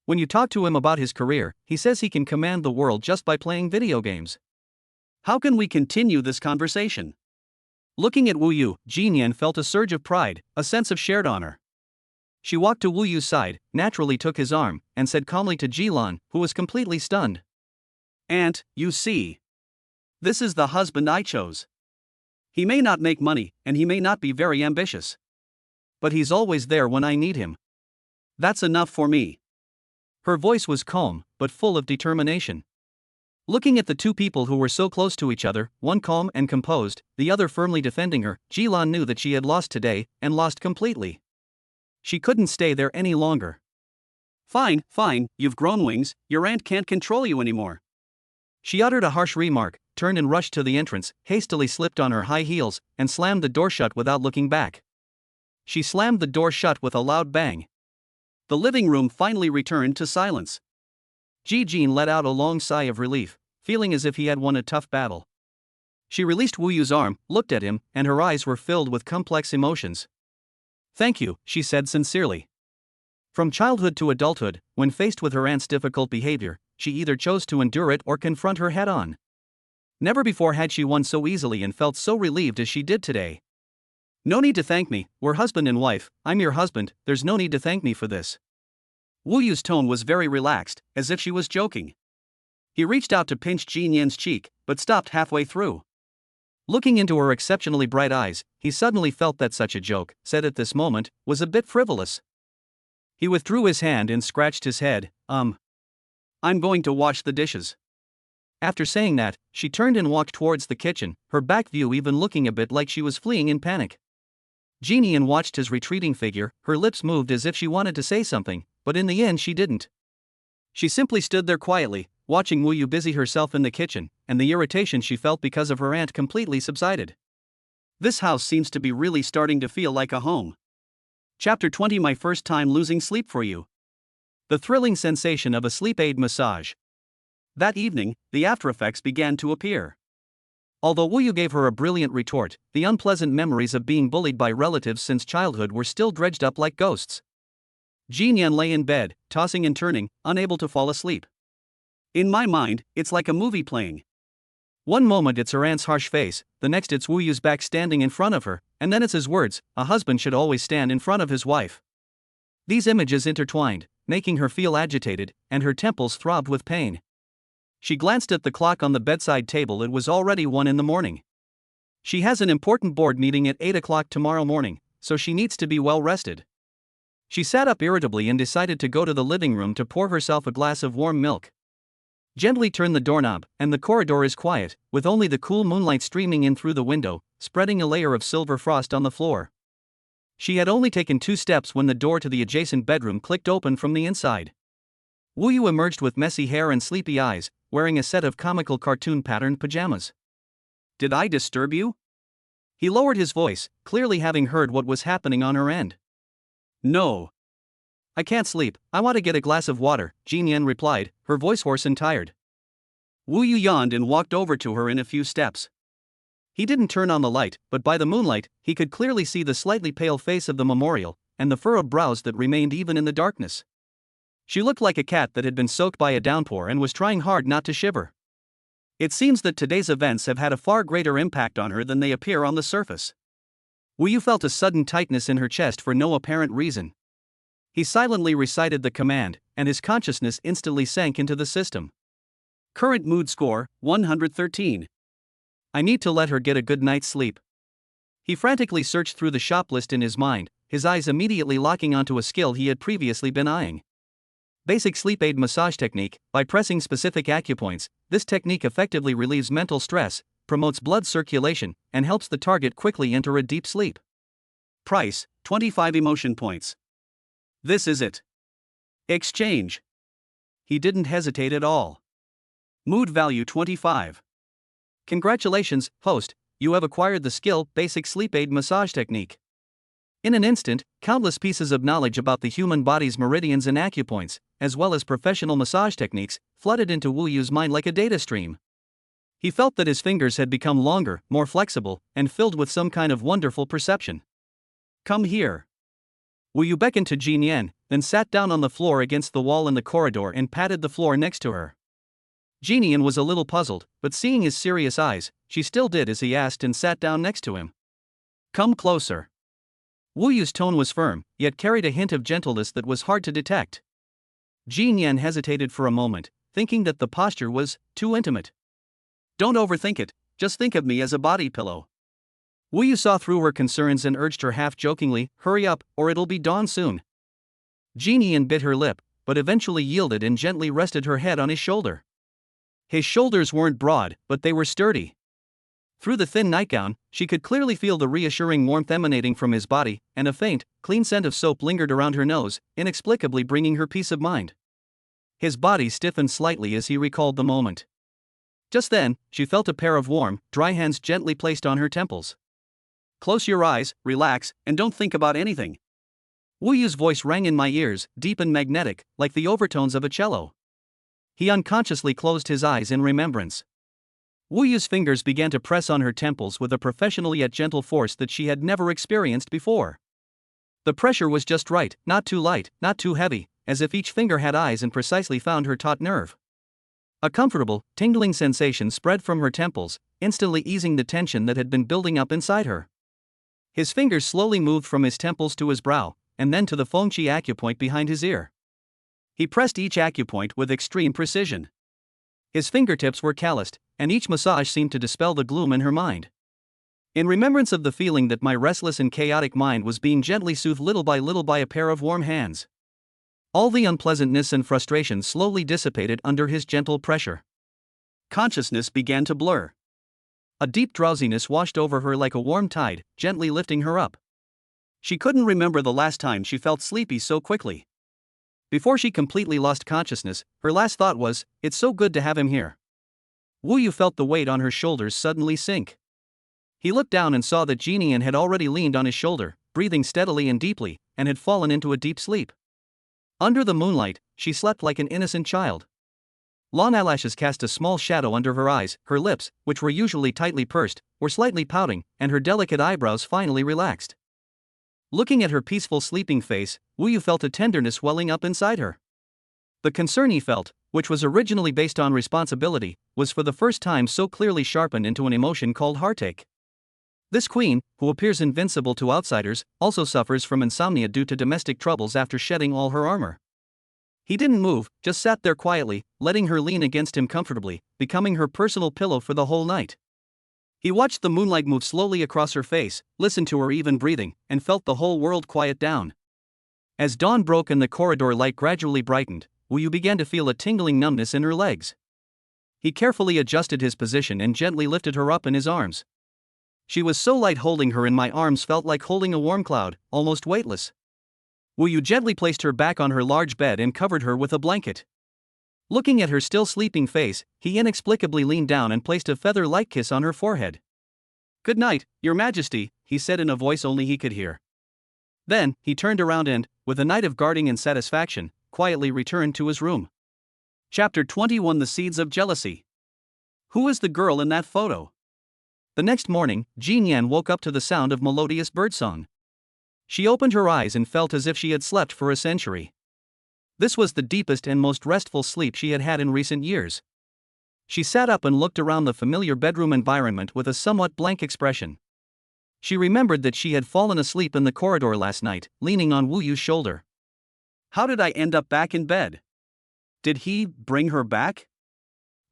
When you talk to him about his career, he says he can command the world just by playing video games. How can we continue this conversation? Looking at Wu Yu, Ji Nian felt a surge of pride, a sense of shared honor. She walked to Wu Yu's side, naturally took his arm, and said calmly to Ji Lan, who was completely stunned. "Aunt, you see. This is the husband I chose. He may not make money, and he may not be very ambitious. But he's always there when I need him. That's enough for me." Her voice was calm, but full of determination. Looking at the two people who were so close to each other, one calm and composed, the other firmly defending her, Ji Lan knew that she had lost today, and lost completely. She couldn't stay there any longer. Fine, you've grown wings, your aunt can't control you anymore." She uttered a harsh remark, turned and rushed to the entrance, hastily slipped on her high heels, and slammed the door shut without looking back. She slammed the door shut with a loud bang. The living room finally returned to silence. Ji Jin let out a long sigh of relief, feeling as if he had won a tough battle. She released Wu Yu's arm, looked at him, and her eyes were filled with complex emotions. "Thank you," she said sincerely. From childhood to adulthood, when faced with her aunt's difficult behavior, she either chose to endure it or confront her head-on. Never before had she won so easily and felt so relieved as she did today. No need to thank me, we're husband and wife, I'm your husband, there's no need to thank me for this. Wu Yu's tone was very relaxed, as if she was joking. He reached out to pinch Jin Yan's cheek, but stopped halfway through. Looking into her exceptionally bright eyes, he suddenly felt that such a joke, said at this moment, was a bit frivolous. He withdrew his hand and scratched his head. I'm going to wash the dishes. After saying that, she turned and walked towards the kitchen, her back view even looking a bit like she was fleeing in panic. Jin Yan watched his retreating figure, her lips moved as if she wanted to say something, but in the end she didn't. She simply stood there quietly, watching Wu Yu busy herself in the kitchen, and the irritation she felt because of her aunt completely subsided. This house seems to be really starting to feel like a home. Chapter 20 My first time losing sleep for you. The thrilling sensation of a sleep aid massage. That evening, the aftereffects began to appear. Although Wu Yu gave her a brilliant retort, the unpleasant memories of being bullied by relatives since childhood were still dredged up like ghosts. Jin Yan lay in bed, tossing and turning, unable to fall asleep. In my mind, it's like a movie playing. One moment it's her aunt's harsh face, the next it's Wu Yu's back standing in front of her, and then it's his words, a husband should always stand in front of his wife. These images intertwined, making her feel agitated, and her temples throbbed with pain. She glanced at the clock on the bedside table. It was already 1 in the morning. She has an important board meeting at 8 o'clock tomorrow morning, so she needs to be well rested. She sat up irritably and decided to go to the living room to pour herself a glass of warm milk. Gently turn the doorknob, and the corridor is quiet, with only the cool moonlight streaming in through the window, spreading a layer of silver frost on the floor. She had only taken 2 steps when the door to the adjacent bedroom clicked open from the inside. Wu Yu emerged with messy hair and sleepy eyes, wearing a set of comical cartoon-patterned pajamas. Did I disturb you? He lowered his voice, clearly having heard what was happening on her end. No. I can't sleep, I want to get a glass of water, Jin Yan replied, her voice hoarse and tired. Wu Yu yawned and walked over to her in a few steps. He didn't turn on the light, but by the moonlight, he could clearly see the slightly pale face of the memorial, and the furrowed brows that remained even in the darkness. She looked like a cat that had been soaked by a downpour and was trying hard not to shiver. It seems that today's events have had a far greater impact on her than they appear on the surface. Wu Yu felt a sudden tightness in her chest for no apparent reason. He silently recited the command, and his consciousness instantly sank into the system. Current mood score, 113. I need to let her get a good night's sleep. He frantically searched through the shop list in his mind, his eyes immediately locking onto a skill he had previously been eyeing. Basic sleep aid massage technique. By pressing specific acupoints, this technique effectively relieves mental stress, promotes blood circulation, and helps the target quickly enter a deep sleep. Price, 25 emotion points. This is it. Exchange. He didn't hesitate at all. Mood value 25. Congratulations, host, you have acquired the skill Basic Sleep Aid Massage Technique. In an instant, countless pieces of knowledge about the human body's meridians and acupoints, as well as professional massage techniques, flooded into Wu Yu's mind like a data stream. He felt that his fingers had become longer, more flexible, and filled with some kind of wonderful perception. Come here. Wu Yu beckoned to Jin Yan, then sat down on the floor against the wall in the corridor and patted the floor next to her. Jin Yan was a little puzzled, but seeing his serious eyes, she still did as he asked and sat down next to him. Come closer. Wu Yu's tone was firm, yet carried a hint of gentleness that was hard to detect. Jin Yan hesitated for a moment, thinking that the posture was too intimate. Don't overthink it, just think of me as a body pillow. Wu Yu saw through her concerns and urged her half-jokingly, hurry up, or it'll be dawn soon. Jin Yan bit her lip, but eventually yielded and gently rested her head on his shoulder. His shoulders weren't broad, but they were sturdy. Through the thin nightgown, she could clearly feel the reassuring warmth emanating from his body, and a faint, clean scent of soap lingered around her nose, inexplicably bringing her peace of mind. His body stiffened slightly as he recalled the moment. Just then, she felt a pair of warm, dry hands gently placed on her temples. Close your eyes, relax, and don't think about anything. Wu Yu's voice rang in my ears, deep and magnetic, like the overtones of a cello. He unconsciously closed his eyes in remembrance. Wu Yu's fingers began to press on her temples with a professional yet gentle force that she had never experienced before. The pressure was just right, not too light, not too heavy, as if each finger had eyes and precisely found her taut nerve. A comfortable, tingling sensation spread from her temples, instantly easing the tension that had been building up inside her. His fingers slowly moved from his temples to his brow, and then to the Feng Qi acupoint behind his ear. He pressed each acupoint with extreme precision. His fingertips were calloused, and each massage seemed to dispel the gloom in her mind. In remembrance of the feeling that my restless and chaotic mind was being gently soothed little by a pair of warm hands. All the unpleasantness and frustration slowly dissipated under his gentle pressure. Consciousness began to blur. A deep drowsiness washed over her like a warm tide, gently lifting her up. She couldn't remember the last time she felt sleepy so quickly. Before she completely lost consciousness, her last thought was, "It's so good to have him here." Wu Yu felt the weight on her shoulders suddenly sink. He looked down and saw that Jinian had already leaned on his shoulder, breathing steadily and deeply, and had fallen into a deep sleep. Under the moonlight, she slept like an innocent child. Long eyelashes cast a small shadow under her eyes, her lips, which were usually tightly pursed, were slightly pouting, and her delicate eyebrows finally relaxed. Looking at her peaceful sleeping face, Wu Yu felt a tenderness welling up inside her. The concern he felt, which was originally based on responsibility, was for the first time so clearly sharpened into an emotion called heartache. This queen, who appears invincible to outsiders, also suffers from insomnia due to domestic troubles after shedding all her armor. He didn't move, just sat there quietly, letting her lean against him comfortably, becoming her personal pillow for the whole night. He watched the moonlight move slowly across her face, listened to her even breathing, and felt the whole world quiet down. As dawn broke and the corridor light gradually brightened, Wu Yu began to feel a tingling numbness in her legs. He carefully adjusted his position and gently lifted her up in his arms. She was so light, holding her in my arms felt like holding a warm cloud, almost weightless. Wu Yu gently placed her back on her large bed and covered her with a blanket. Looking at her still sleeping face, he inexplicably leaned down and placed a feather-like kiss on her forehead. "Good night, Your Majesty," he said in a voice only he could hear. Then, he turned around and, with a night of guarding and satisfaction, quietly returned to his room. Chapter 21: The Seeds of Jealousy. Who is the girl in that photo? The next morning, Jinian woke up to the sound of melodious birdsong. She opened her eyes and felt as if she had slept for a century. This was the deepest and most restful sleep she had had in recent years. She sat up and looked around the familiar bedroom environment with a somewhat blank expression. She remembered that she had fallen asleep in the corridor last night, leaning on Wu Yu's shoulder. How did I end up back in bed? Did he bring her back?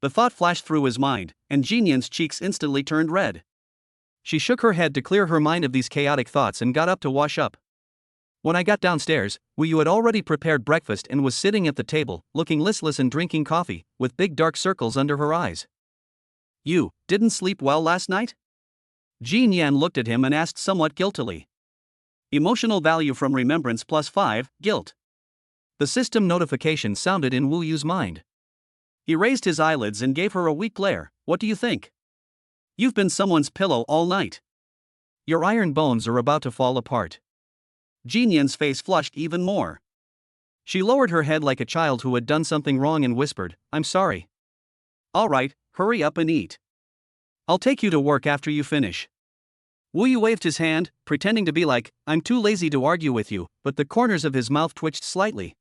The thought flashed through his mind, and Jinian's cheeks instantly turned red. She shook her head to clear her mind of these chaotic thoughts and got up to wash up. When I got downstairs, Wu Yu had already prepared breakfast and was sitting at the table, looking listless and drinking coffee, with big dark circles under her eyes. "You didn't sleep well last night?" Jinian looked at him and asked somewhat guiltily. Emotional value from remembrance +5, guilt. The system notification sounded in Wu Yu's mind. He raised his eyelids and gave her a weak glare. "What do you think? You've been someone's pillow all night. Your iron bones are about to fall apart." Jinian's face flushed even more. She lowered her head like a child who had done something wrong and whispered, "I'm sorry." "All right, hurry up and eat. I'll take you to work after you finish." Wu Yu waved his hand, pretending to be like, "I'm too lazy to argue with you," but the corners of his mouth twitched slightly.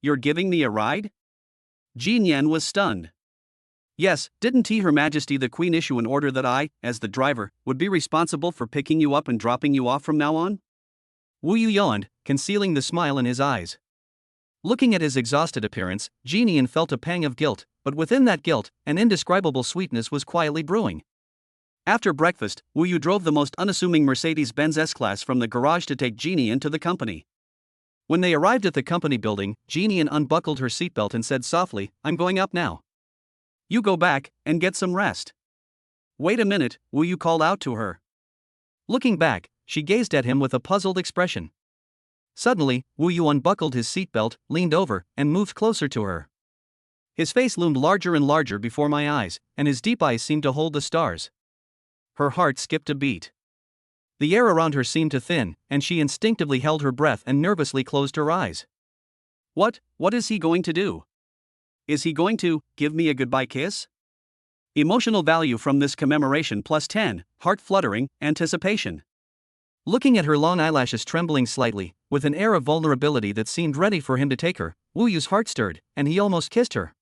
"You're giving me a ride?" Jinian was stunned. "Yes, didn't Her Majesty the Queen issue an order that I, as the driver, would be responsible for picking you up and dropping you off from now on?" Wu Yu yawned, concealing the smile in his eyes. Looking at his exhausted appearance, Jinian felt a pang of guilt, but within that guilt, an indescribable sweetness was quietly brewing. After breakfast, Wu Yu drove the most unassuming Mercedes-Benz S-Class from the garage to take Jinian to the company. When they arrived at the company building, Jinian unbuckled her seatbelt and said softly, "I'm going up now. You go back and get some rest." "Wait a minute," Wu Yu called out to her. Looking back, she gazed at him with a puzzled expression. Suddenly, Wu Yu unbuckled his seatbelt, leaned over, and moved closer to her. His face loomed larger and larger before my eyes, and his deep eyes seemed to hold the stars. Her heart skipped a beat. The air around her seemed to thin, and she instinctively held her breath and nervously closed her eyes. What is he going to do? Is he going to give me a goodbye kiss? Emotional value from this commemoration +10, heart fluttering, anticipation. Looking at her long eyelashes trembling slightly, with an air of vulnerability that seemed ready for him to take her, Wu Yu's heart stirred, and he almost kissed her.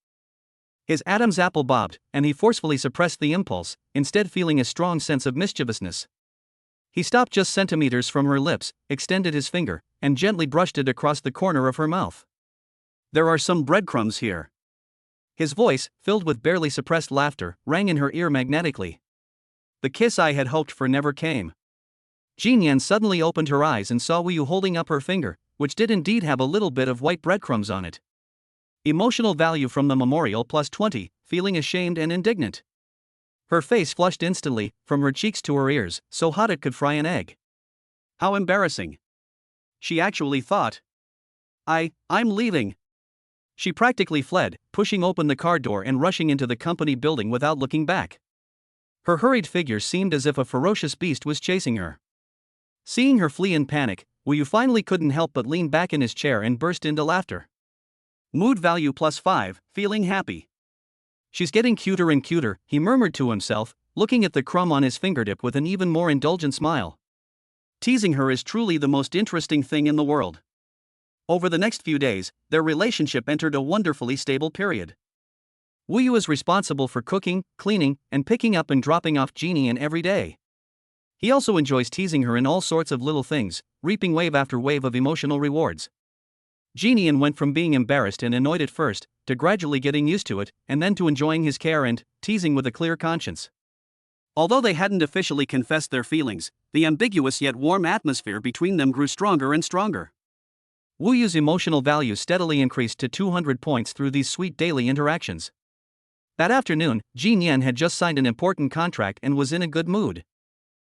His Adam's apple bobbed, and he forcefully suppressed the impulse, instead feeling a strong sense of mischievousness. He stopped just centimeters from her lips, extended his finger, and gently brushed it across the corner of her mouth. "There are some breadcrumbs here." His voice, filled with barely suppressed laughter, rang in her ear magnetically. The kiss I had hoped for never came. Jinyan suddenly opened her eyes and saw Wu Yu holding up her finger, which did indeed have a little bit of white breadcrumbs on it. Emotional value from the memorial plus 20, feeling ashamed and indignant. Her face flushed instantly, from her cheeks to her ears, so hot it could fry an egg. How embarrassing. She actually thought. I'm leaving. She practically fled, pushing open the car door and rushing into the company building without looking back. Her hurried figure seemed as if a ferocious beast was chasing her. Seeing her flee in panic, Wu Yu finally couldn't help but lean back in his chair and burst into laughter. Mood value plus 5, feeling happy. She's getting cuter and cuter, he murmured to himself, looking at the crumb on his fingertip with an even more indulgent smile. Teasing her is truly the most interesting thing in the world. Over the next few days, their relationship entered a wonderfully stable period. Wu Yu is responsible for cooking, cleaning, and picking up and dropping off Jinyan every day. He also enjoys teasing her in all sorts of little things, reaping wave after wave of emotional rewards. Jinyan went from being embarrassed and annoyed at first, to gradually getting used to it, and then to enjoying his care and teasing with a clear conscience. Although they hadn't officially confessed their feelings, the ambiguous yet warm atmosphere between them grew stronger and stronger. Wu Yu's emotional value steadily increased to 200 points through these sweet daily interactions. That afternoon, Jinyan had just signed an important contract and was in a good mood.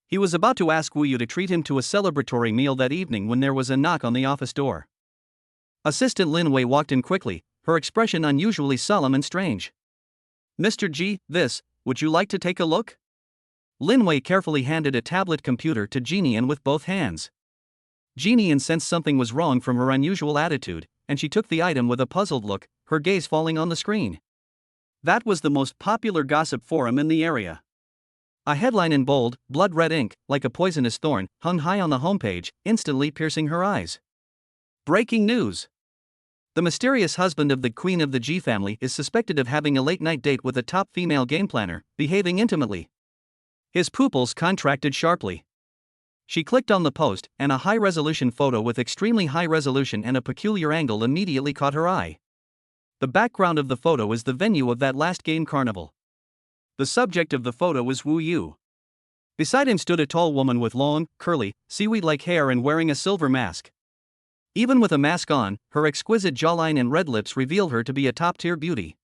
He was about to ask Wu Yu to treat him to a celebratory meal that evening when there was a knock on the office door. Assistant Lin Wei walked in quickly, her expression unusually solemn and strange. "Mr. Ji, would you like to take a look?" Lin Wei carefully handed a tablet computer to Jinyan with both hands. Jinyan sensed something was wrong from her unusual attitude, and she took the item with a puzzled look, her gaze falling on the screen. That was the most popular gossip forum in the area. A headline in bold, blood-red ink, like a poisonous thorn, hung high on the homepage, instantly piercing her eyes. Breaking news! The mysterious husband of the queen of the Ji family is suspected of having a late-night date with a top female game planner, behaving intimately. His pupils contracted sharply. She clicked on the post, and a high-resolution photo with extremely high resolution and a peculiar angle immediately caught her eye. The background of the photo is the venue of that last game carnival. The subject of the photo was Wu Yu. Beside him stood a tall woman with long, curly, seaweed-like hair and wearing a silver mask. Even with a mask on, her exquisite jawline and red lips revealed her to be a top-tier beauty.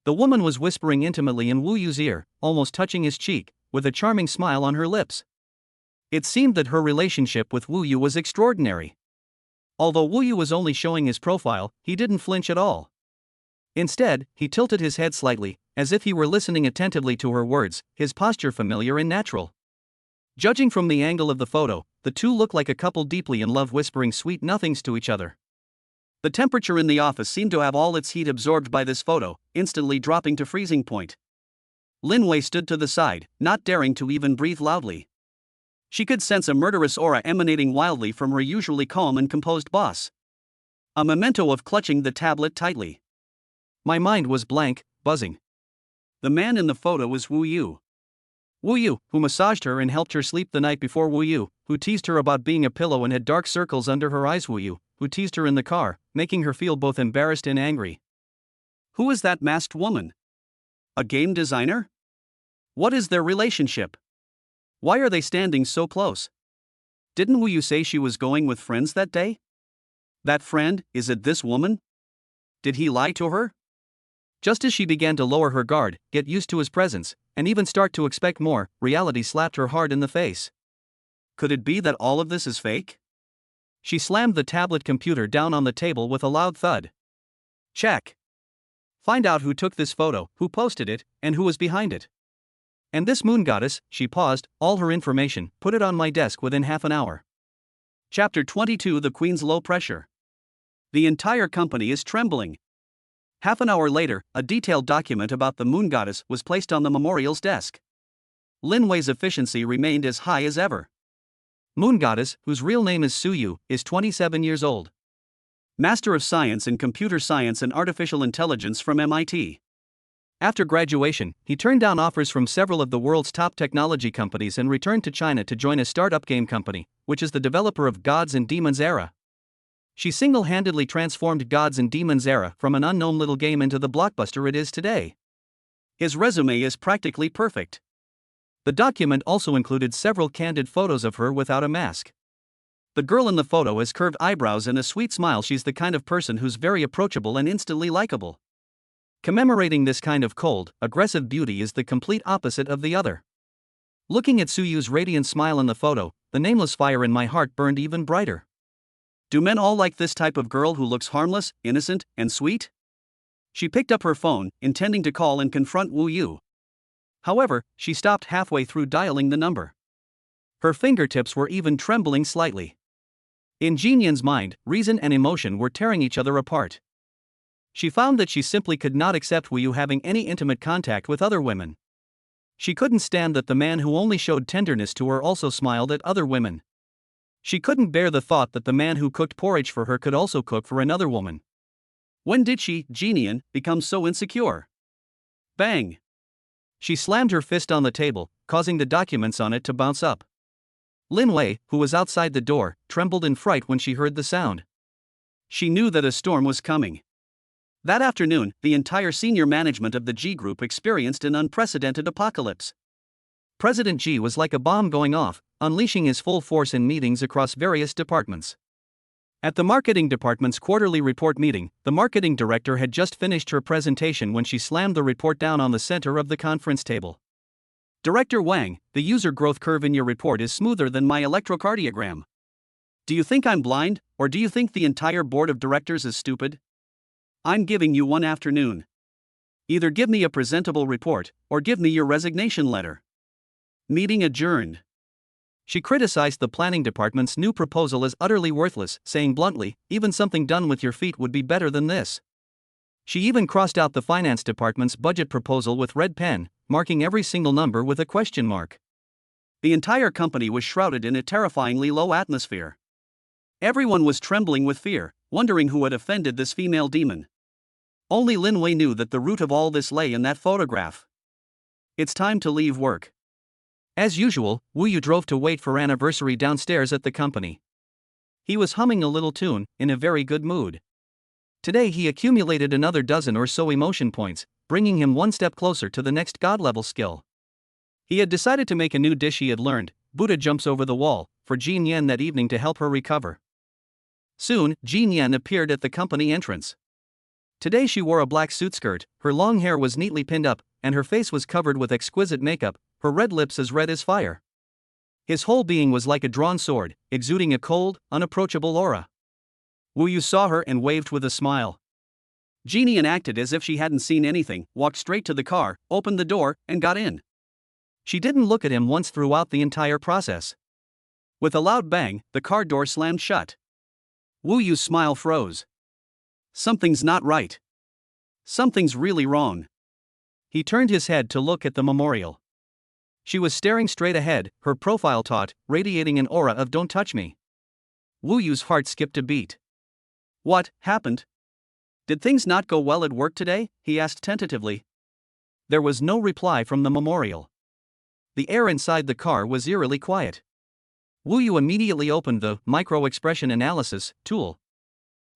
The woman was whispering intimately in Wu Yu's ear, almost touching his cheek, with a charming smile on her lips. It seemed that her relationship with Wu Yu was extraordinary. Although Wu Yu was only showing his profile, he didn't flinch at all. Instead, he tilted his head slightly, as if he were listening attentively to her words, his posture familiar and natural. Judging from the angle of the photo, the two looked like a couple deeply in love whispering sweet nothings to each other. The temperature in the office seemed to have all its heat absorbed by this photo, instantly dropping to freezing point. Lin Wei stood to the side, not daring to even breathe loudly. She could sense a murderous aura emanating wildly from her usually calm and composed boss. A memento of clutching the tablet tightly. My mind was blank, buzzing. The man in the photo was Wu Yu. Wu Yu, who massaged her and helped her sleep the night before. Wu Yu, who teased her about being a pillow and had dark circles under her eyes. Wu Yu, who teased her in the car, making her feel both embarrassed and angry. Who is that masked woman? A game designer? What is their relationship? Why are they standing so close? Didn't Wu Yu say she was going with friends that day? That friend, is it this woman? Did he lie to her? Just as she began to lower her guard, get used to his presence, and even start to expect more, reality slapped her hard in the face. Could it be that all of this is fake? She slammed the tablet computer down on the table with a loud thud. Check. Find out who took this photo, who posted it, and who was behind it. And this moon goddess, she paused, all her information, put it on my desk within half an hour. Chapter 22: The Queen's Low Pressure. The entire company is trembling. Half an hour later, a detailed document about the moon goddess was placed on the memorial's desk. Lin Wei's efficiency remained as high as ever. Moon goddess, whose real name is Su Yu, is 27 years old. Master of Science in Computer Science and Artificial Intelligence from MIT. After graduation, he turned down offers from several of the world's top technology companies and returned to China to join a startup game company, which is the developer of Gods and Demons Era. She single-handedly transformed Gods and Demons Era from an unknown little game into the blockbuster it is today. His resume is practically perfect. The document also included several candid photos of her without a mask. The girl in the photo has curved eyebrows and a sweet smile. She's the kind of person who's very approachable and instantly likable. Commemorating this kind of cold, aggressive beauty is the complete opposite of the other. Looking at Suyu's radiant smile in the photo, the nameless fire in my heart burned even brighter. Do men all like this type of girl who looks harmless, innocent, and sweet? She picked up her phone, intending to call and confront Wu Yu. However, she stopped halfway through dialing the number. Her fingertips were even trembling slightly. In Jin Yan's mind, reason and emotion were tearing each other apart. She found that she simply could not accept Wu Yu having any intimate contact with other women. She couldn't stand that the man who only showed tenderness to her also smiled at other women. She couldn't bear the thought that the man who cooked porridge for her could also cook for another woman. When did she, Jin Yan, become so insecure? Bang! She slammed her fist on the table, causing the documents on it to bounce up. Lin Wei, who was outside the door, trembled in fright when she heard the sound. She knew that a storm was coming. That afternoon, the entire senior management of the G Group experienced an unprecedented apocalypse. President G was like a bomb going off, unleashing his full force in meetings across various departments. At the marketing department's quarterly report meeting, the marketing director had just finished her presentation when she slammed the report down on the center of the conference table. Director Wang, the user growth curve in your report is smoother than my electrocardiogram. Do you think I'm blind, or do you think the entire board of directors is stupid? I'm giving you one afternoon. Either give me a presentable report, or give me your resignation letter. Meeting adjourned. She criticized the planning department's new proposal as utterly worthless, saying bluntly, even something done with your feet would be better than this. She even crossed out the finance department's budget proposal with red pen, marking every single number with a question mark. The entire company was shrouded in a terrifyingly low atmosphere. Everyone was trembling with fear, wondering who had offended this female demon. Only Lin Wei knew that the root of all this lay in that photograph. It's time to leave work. As usual, Wu Yu drove to wait for anniversary downstairs at the company. He was humming a little tune, in a very good mood. Today he accumulated another dozen or so emotion points, bringing him one step closer to the next god-level skill. He had decided to make a new dish he had learned, Buddha jumps over the wall, for Jin Yan that evening to help her recover. Soon, Jin Yan appeared at the company entrance. Today she wore a black suit skirt, her long hair was neatly pinned up, and her face was covered with exquisite makeup, her red lips as red as fire. His whole being was like a drawn sword, exuding a cold, unapproachable aura. Wu Yu saw her and waved with a smile. Jin Yan acted as if she hadn't seen anything, walked straight to the car, opened the door, and got in. She didn't look at him once throughout the entire process. With a loud bang, the car door slammed shut. Wu Yu's smile froze. Something's not right. Something's really wrong. He turned his head to look at the memorial. She was staring straight ahead, her profile taut, radiating an aura of "don't touch me." Wu Yu's heart skipped a beat. What happened? Did things not go well at work today? He asked tentatively. There was no reply from the memorial. The air inside the car was eerily quiet. Wu Yu immediately opened the micro-expression analysis tool.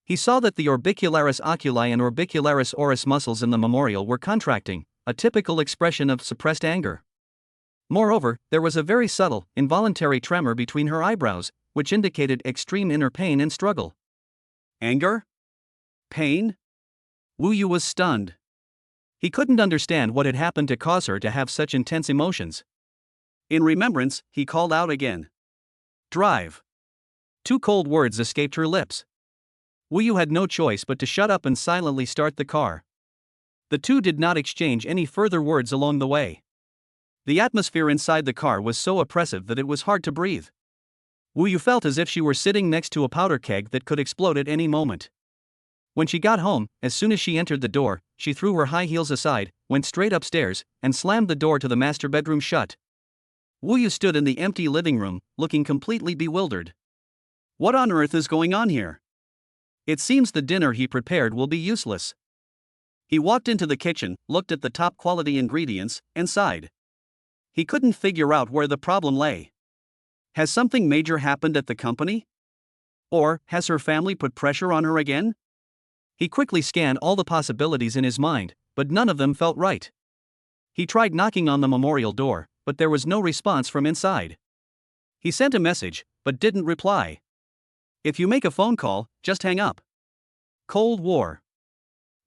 He saw that the orbicularis oculi and orbicularis oris muscles in the memorial were contracting, a typical expression of suppressed anger. Moreover, there was a very subtle, involuntary tremor between her eyebrows, which indicated extreme inner pain and struggle. Anger? Pain? Wu Yu was stunned. He couldn't understand what had happened to cause her to have such intense emotions. In remembrance, he called out again. Drive. 2 cold words escaped her lips. Wu Yu had no choice but to shut up and silently start the car. The two did not exchange any further words along the way. The atmosphere inside the car was so oppressive that it was hard to breathe. Wu Yu felt as if she were sitting next to a powder keg that could explode at any moment. When she got home, as soon as she entered the door, she threw her high heels aside, went straight upstairs, and slammed the door to the master bedroom shut. Wu Yu stood in the empty living room, looking completely bewildered. What on earth is going on here? It seems the dinner he prepared will be useless. He walked into the kitchen, looked at the top quality ingredients, and sighed. He couldn't figure out where the problem lay. Has something major happened at the company? Or has her family put pressure on her again? He quickly scanned all the possibilities in his mind, but none of them felt right. He tried knocking on the memorial door, but there was no response from inside. He sent a message, but didn't reply. If you make a phone call, just hang up. Cold War.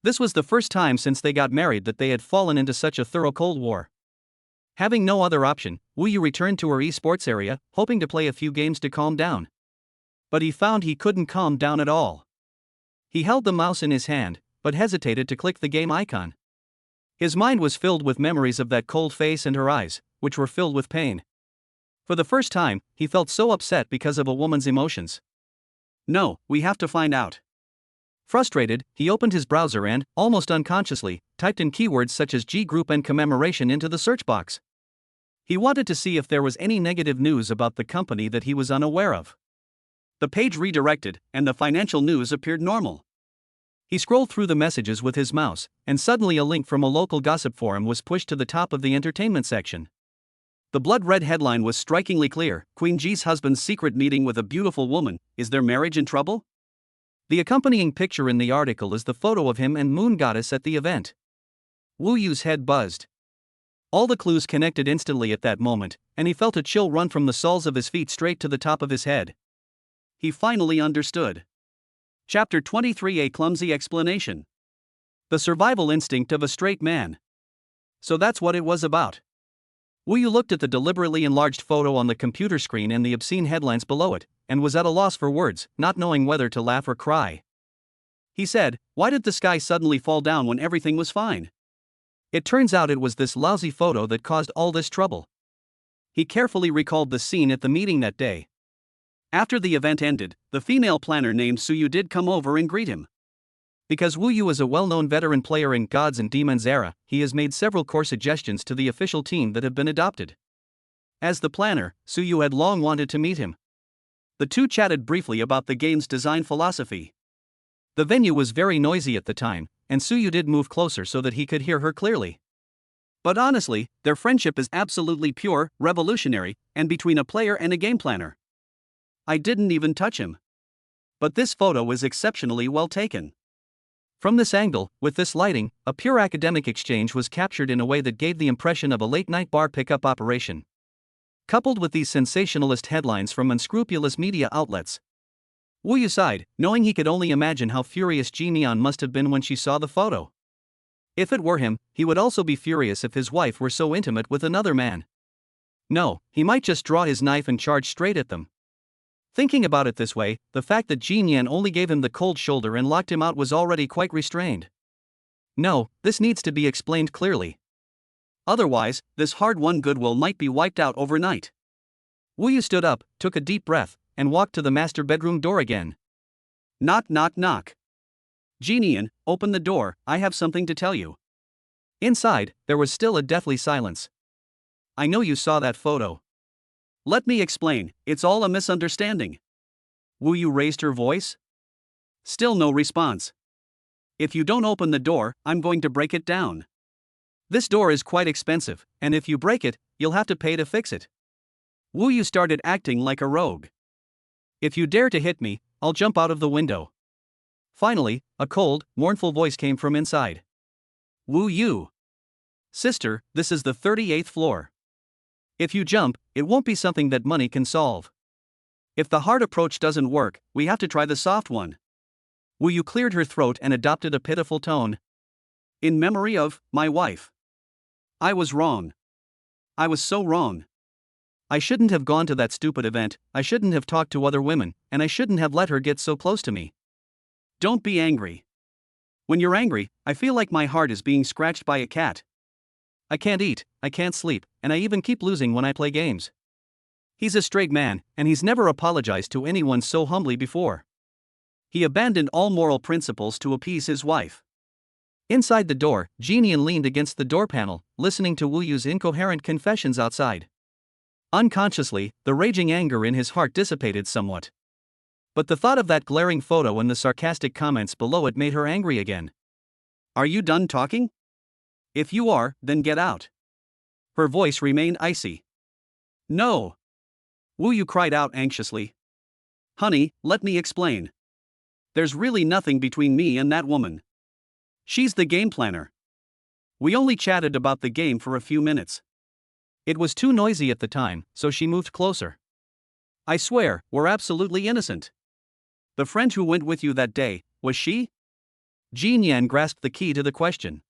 This was the first time since they got married that they had fallen into such a thorough Cold War. Having no other option, Wu Yu returned to her esports area, hoping to play a few games to calm down. But he found he couldn't calm down at all. He held the mouse in his hand, but hesitated to click the game icon. His mind was filled with memories of that cold face and her eyes, which were filled with pain. For the first time, he felt so upset because of a woman's emotions. No, we have to find out. Frustrated, he opened his browser and, almost unconsciously, typed in keywords such as G group and commemoration into the search box. He wanted to see if there was any negative news about the company that he was unaware of. The page redirected, and the financial news appeared normal. He scrolled through the messages with his mouse, and suddenly a link from a local gossip forum was pushed to the top of the entertainment section. The blood-red headline was strikingly clear: Queen Ji's husband's secret meeting with a beautiful woman. Is their marriage in trouble? The accompanying picture in the article is the photo of him and Moon Goddess at the event. Wu Yu's head buzzed. All the clues connected instantly at that moment, and he felt a chill run from the soles of his feet straight to the top of his head. He finally understood. Chapter 23: A clumsy explanation. The survival instinct of a straight man. So that's what it was about. Wu Yu looked at the deliberately enlarged photo on the computer screen and the obscene headlines below it, and was at a loss for words, not knowing whether to laugh or cry. He said, "Why did the sky suddenly fall down when everything was fine?" It turns out it was this lousy photo that caused all this trouble. He carefully recalled the scene at the meeting that day. After the event ended, the female planner named Suyu did come over and greet him. Because Wu Yu is a well-known veteran player in Gods and Demons era, he has made several core suggestions to the official team that have been adopted. As the planner, Suyu had long wanted to meet him. The two chatted briefly about the game's design philosophy. The venue was very noisy at the time, and Suyu did move closer so that he could hear her clearly. But honestly, their friendship is absolutely pure, revolutionary, and between a player and a game planner. I didn't even touch him. But this photo is exceptionally well taken. From this angle, with this lighting, a pure academic exchange was captured in a way that gave the impression of a late-night bar pickup operation. Coupled with these sensationalist headlines from unscrupulous media outlets, Wu Yu sighed, knowing he could only imagine how furious Ji Neon must have been when she saw the photo. If it were him, he would also be furious if his wife were so intimate with another man. No, he might just draw his knife and charge straight at them. Thinking about it this way, the fact that Ji Neon only gave him the cold shoulder and locked him out was already quite restrained. No, this needs to be explained clearly. Otherwise, this hard-won goodwill might be wiped out overnight. Wu Yu stood up, took a deep breath, and walked to the master bedroom door again. Knock, knock, knock. Ji Neon, open the door, I have something to tell you. Inside, there was still a deathly silence. I know you saw that photo. Let me explain, it's all a misunderstanding. Wu Yu raised her voice. Still no response. If you don't open the door, I'm going to break it down. This door is quite expensive, and if you break it, you'll have to pay to fix it. Wu Yu started acting like a rogue. If you dare to hit me, I'll jump out of the window. Finally, a cold, mournful voice came from inside. Wu Yu. Sister, this is the 38th floor. If you jump, it won't be something that money can solve. If the hard approach doesn't work, we have to try the soft one. Wu Yu cleared her throat and adopted a pitiful tone. In memory of my wife. I was wrong. I was so wrong. I shouldn't have gone to that stupid event, I shouldn't have talked to other women, and I shouldn't have let her get so close to me. Don't be angry. When you're angry, I feel like my heart is being scratched by a cat. I can't eat, I can't sleep, and I even keep losing when I play games. He's a straight man, and he's never apologized to anyone so humbly before. He abandoned all moral principles to appease his wife. Inside the door, Ji Neon leaned against the door panel, listening to Wu Yu's incoherent confessions outside. Unconsciously, the raging anger in his heart dissipated somewhat. But the thought of that glaring photo and the sarcastic comments below it made her angry again. Are you done talking? If you are, then get out. Her voice remained icy. No. Wu Yu cried out anxiously. Honey, let me explain. There's really nothing between me and that woman. She's the game planner. We only chatted about the game for a few minutes. It was too noisy at the time, so she moved closer. I swear, we're absolutely innocent. The friend who went with you that day, was she? Jin Yan grasped the key to the question.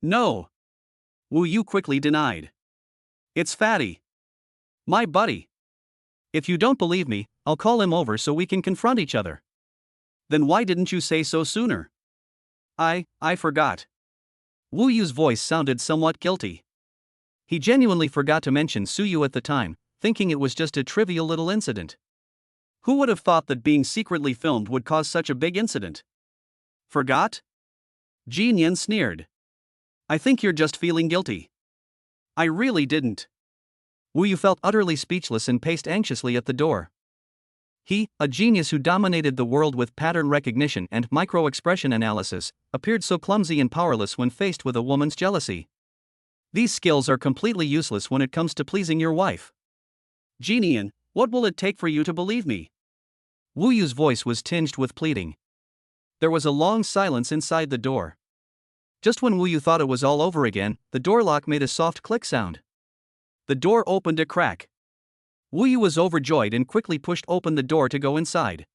No. Wu Yu quickly denied. It's Fatty. My buddy. If you don't believe me, I'll call him over so we can confront each other. Then why didn't you say so sooner? I forgot. Wu Yu's voice sounded somewhat guilty. He genuinely forgot to mention Suyu at the time, thinking it was just a trivial little incident. Who would have thought that being secretly filmed would cause such a big incident? Forgot? Jin Yan sneered. I think you're just feeling guilty. I really didn't. Wu Yu felt utterly speechless and paced anxiously at the door. He, a genius who dominated the world with pattern recognition and micro-expression analysis, appeared so clumsy and powerless when faced with a woman's jealousy. These skills are completely useless when it comes to pleasing your wife. Jin Yan, what will it take for you to believe me? Wu Yu's voice was tinged with pleading. There was a long silence inside the door. Just when Wu Yu thought it was all over again, the door lock made a soft click sound. The door opened a crack. Wu Yu was overjoyed and quickly pushed open the door to go inside.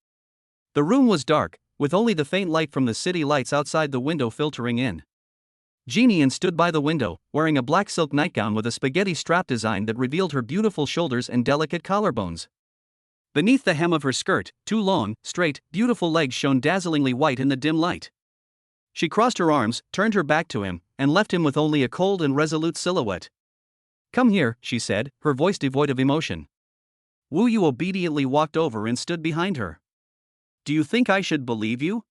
The room was dark, with only the faint light from the city lights outside the window filtering in. Jin Yan stood by the window, wearing a black silk nightgown with a spaghetti strap design that revealed her beautiful shoulders and delicate collarbones. Beneath the hem of her skirt, two long, straight, beautiful legs shone dazzlingly white in the dim light. She crossed her arms, turned her back to him, and left him with only a cold and resolute silhouette. Come here, she said, her voice devoid of emotion. Wu Yu obediently walked over and stood behind her. Do you think I should believe you?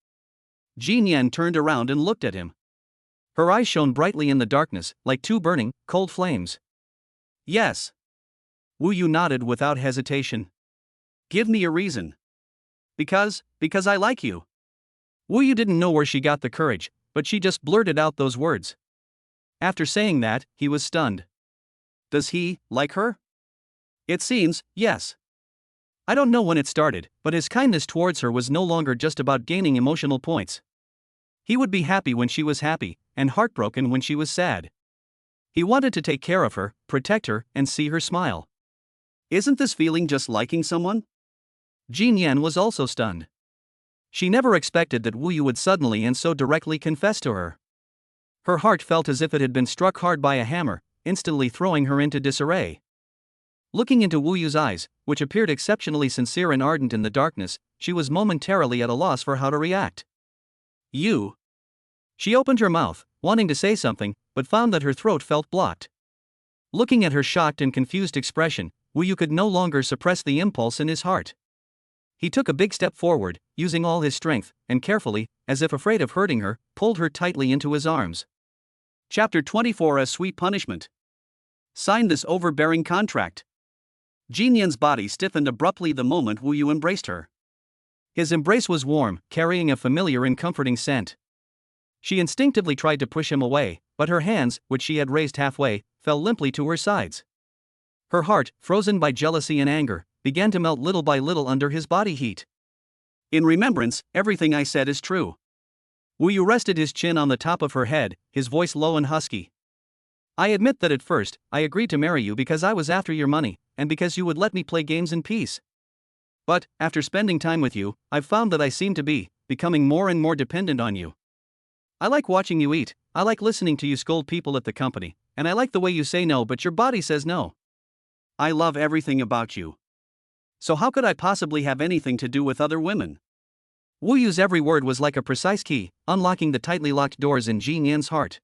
Jin Yan turned around and looked at him. Her eyes shone brightly in the darkness, like two burning, cold flames. Yes. Wu Yu nodded without hesitation. Give me a reason. Because I like you. Wu Yu didn't know where she got the courage, but she just blurted out those words. After saying that, he was stunned. Does he like her? It seems, yes. I don't know when it started, but his kindness towards her was no longer just about gaining emotional points. He would be happy when she was happy, and heartbroken when she was sad. He wanted to take care of her, protect her, and see her smile. Isn't this feeling just liking someone? Jin Yan was also stunned. She never expected that Wu Yu would suddenly and so directly confess to her. Her heart felt as if it had been struck hard by a hammer, instantly throwing her into disarray. Looking into Wu Yu's eyes, which appeared exceptionally sincere and ardent in the darkness, she was momentarily at a loss for how to react. You. She opened her mouth, wanting to say something, but found that her throat felt blocked. Looking at her shocked and confused expression, Wu Yu could no longer suppress the impulse in his heart. He took a big step forward, using all his strength, and carefully, as if afraid of hurting her, pulled her tightly into his arms. Chapter 24: A Sweet Punishment. Sign this overbearing contract. Jin Yan's body stiffened abruptly the moment Wu Yu embraced her. His embrace was warm, carrying a familiar and comforting scent. She instinctively tried to push him away, but her hands, which she had raised halfway, fell limply to her sides. Her heart, frozen by jealousy and anger, began to melt little by little under his body heat. In remembrance, everything I said is true. Wu Yu rested his chin on the top of her head, his voice low and husky. I admit that at first, I agreed to marry you because I was after your money, and because you would let me play games in peace. But, after spending time with you, I've found that I seem to be becoming more and more dependent on you. I like watching you eat, I like listening to you scold people at the company, and I like the way you say no but your body says no. I love everything about you. So how could I possibly have anything to do with other women? Wu Yu's every word was like a precise key, unlocking the tightly locked doors in Jin Yan's heart.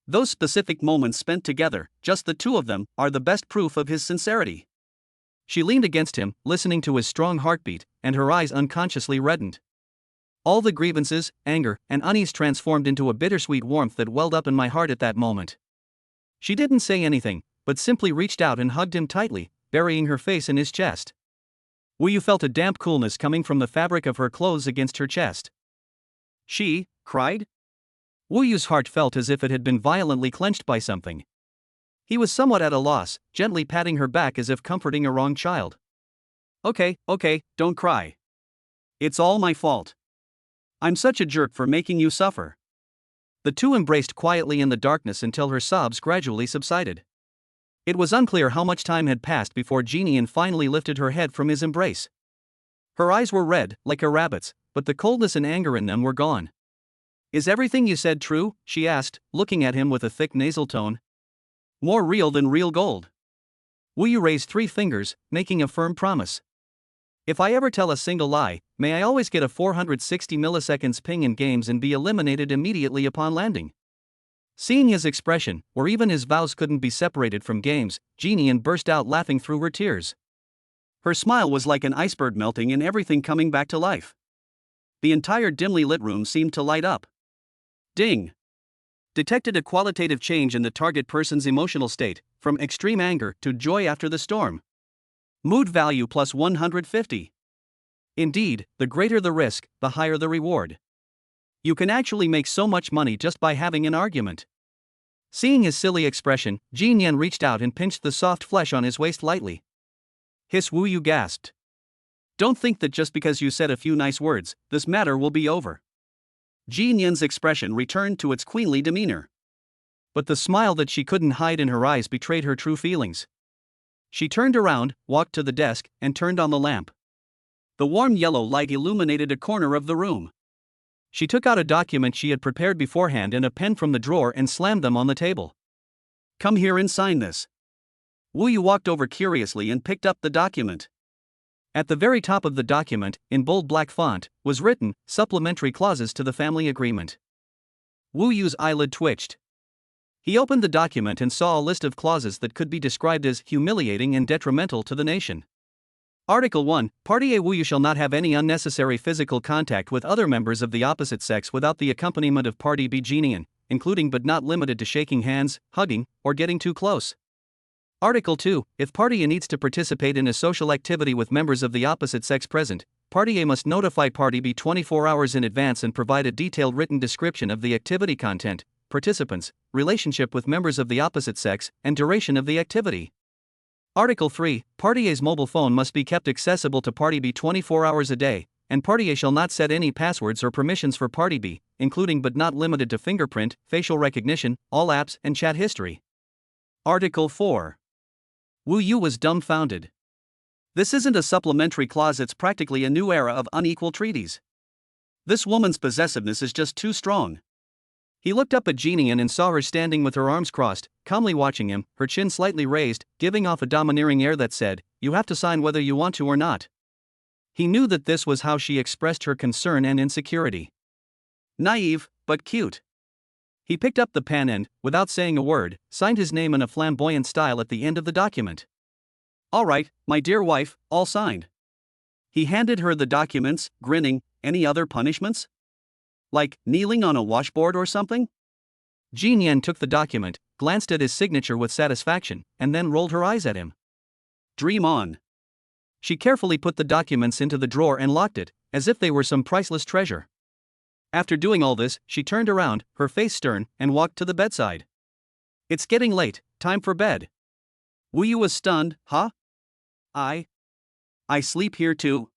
Those specific moments spent together, just the two of them, are the best proof of his sincerity. She leaned against him, listening to his strong heartbeat, and her eyes unconsciously reddened. All the grievances, anger, and unease transformed into a bittersweet warmth that welled up in my heart at that moment. She didn't say anything, but simply reached out and hugged him tightly, burying her face in his chest. Wu Yu felt a damp coolness coming from the fabric of her clothes against her chest. She cried? Wu Yu's heart felt as if it had been violently clenched by something. He was somewhat at a loss, gently patting her back as if comforting a wronged child. Okay, don't cry. It's all my fault. I'm such a jerk for making you suffer. The two embraced quietly in the darkness until her sobs gradually subsided. It was unclear how much time had passed before Jian finally lifted her head from his embrace. Her eyes were red, like a rabbit's, but the coldness and anger in them were gone. Is everything you said true? She asked, looking at him with a thick nasal tone. More real than real gold. Wu Yu raised 3 fingers, making a firm promise. If I ever tell a single lie, may I always get a 460 milliseconds ping in games and be eliminated immediately upon landing. Seeing his expression, or even his vows couldn't be separated from games, Jian burst out laughing through her tears. Her smile was like an iceberg melting and everything coming back to life. The entire dimly lit room seemed to light up. Ding! Detected a qualitative change in the target person's emotional state, from extreme anger to joy after the storm. Mood value plus 150. Indeed, the greater the risk, the higher the reward. You can actually make so much money just by having an argument. Seeing his silly expression, Jian reached out and pinched the soft flesh on his waist lightly. Hiss, Wu Yu gasped. Don't think that just because you said a few nice words, this matter will be over. Jian's expression returned to its queenly demeanor. But the smile that she couldn't hide in her eyes betrayed her true feelings. She turned around, walked to the desk, and turned on the lamp. The warm yellow light illuminated a corner of the room. She took out a document she had prepared beforehand and a pen from the drawer and slammed them on the table. Come here and sign this. Wu Yu walked over curiously and picked up the document. At the very top of the document, in bold black font, was written, Supplementary Clauses to the Family Agreement. Wu Yu's eyelid twitched. He opened the document and saw a list of clauses that could be described as humiliating and detrimental to the nation. Article 1. Party A. Wu Yu shall not have any unnecessary physical contact with other members of the opposite sex without the accompaniment of Party B. Jian, including but not limited to shaking hands, hugging, or getting too close. Article 2. If Party A needs to participate in a social activity with members of the opposite sex present, Party A must notify Party B 24 hours in advance and provide a detailed written description of the activity content, participants, relationship with members of the opposite sex, and duration of the activity. Article 3. Party A's mobile phone must be kept accessible to Party B 24 hours a day, and Party A shall not set any passwords or permissions for Party B, including but not limited to fingerprint, facial recognition, all apps, and chat history. Article 4. Wu Yu was dumbfounded. This isn't a supplementary clause, it's practically a new era of unequal treaties. This woman's possessiveness is just too strong. He looked up at Jian and saw her standing with her arms crossed, calmly watching him, her chin slightly raised, giving off a domineering air that said, you have to sign whether you want to or not. He knew that this was how she expressed her concern and insecurity. Naive, but cute. He picked up the pen and, without saying a word, signed his name in a flamboyant style at the end of the document. All right, my dear wife, all signed. He handed her the documents, grinning. Any other punishments? Like kneeling on a washboard or something? Jian took the document, glanced at his signature with satisfaction, and then rolled her eyes at him. Dream on. She carefully put the documents into the drawer and locked it, as if they were some priceless treasure. After doing all this, she turned around, her face stern, and walked to the bedside. It's getting late, time for bed. Wu Yu was stunned. Huh? I sleep here too?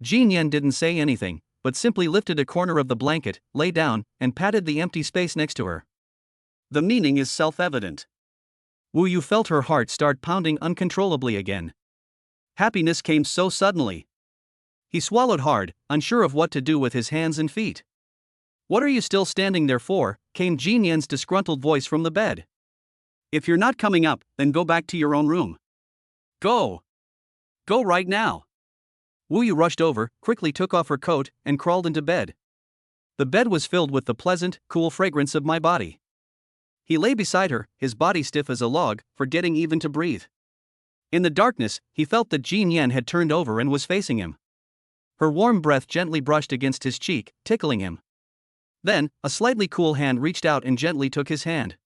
Jian didn't say anything, but simply lifted a corner of the blanket, lay down, and patted the empty space next to her. The meaning is self-evident. Wu Yu felt her heart start pounding uncontrollably again. Happiness came so suddenly. He swallowed hard, unsure of what to do with his hands and feet. What are you still standing there for? Came Jian's disgruntled voice from the bed. If you're not coming up, then go back to your own room. Go! Go right now! Wu Yu rushed over, quickly took off her coat, and crawled into bed. The bed was filled with the pleasant, cool fragrance of my body. He lay beside her, his body stiff as a log, forgetting even to breathe. In the darkness, he felt that Jian had turned over and was facing him. Her warm breath gently brushed against his cheek, tickling him. Then, a slightly cool hand reached out and gently took his hand.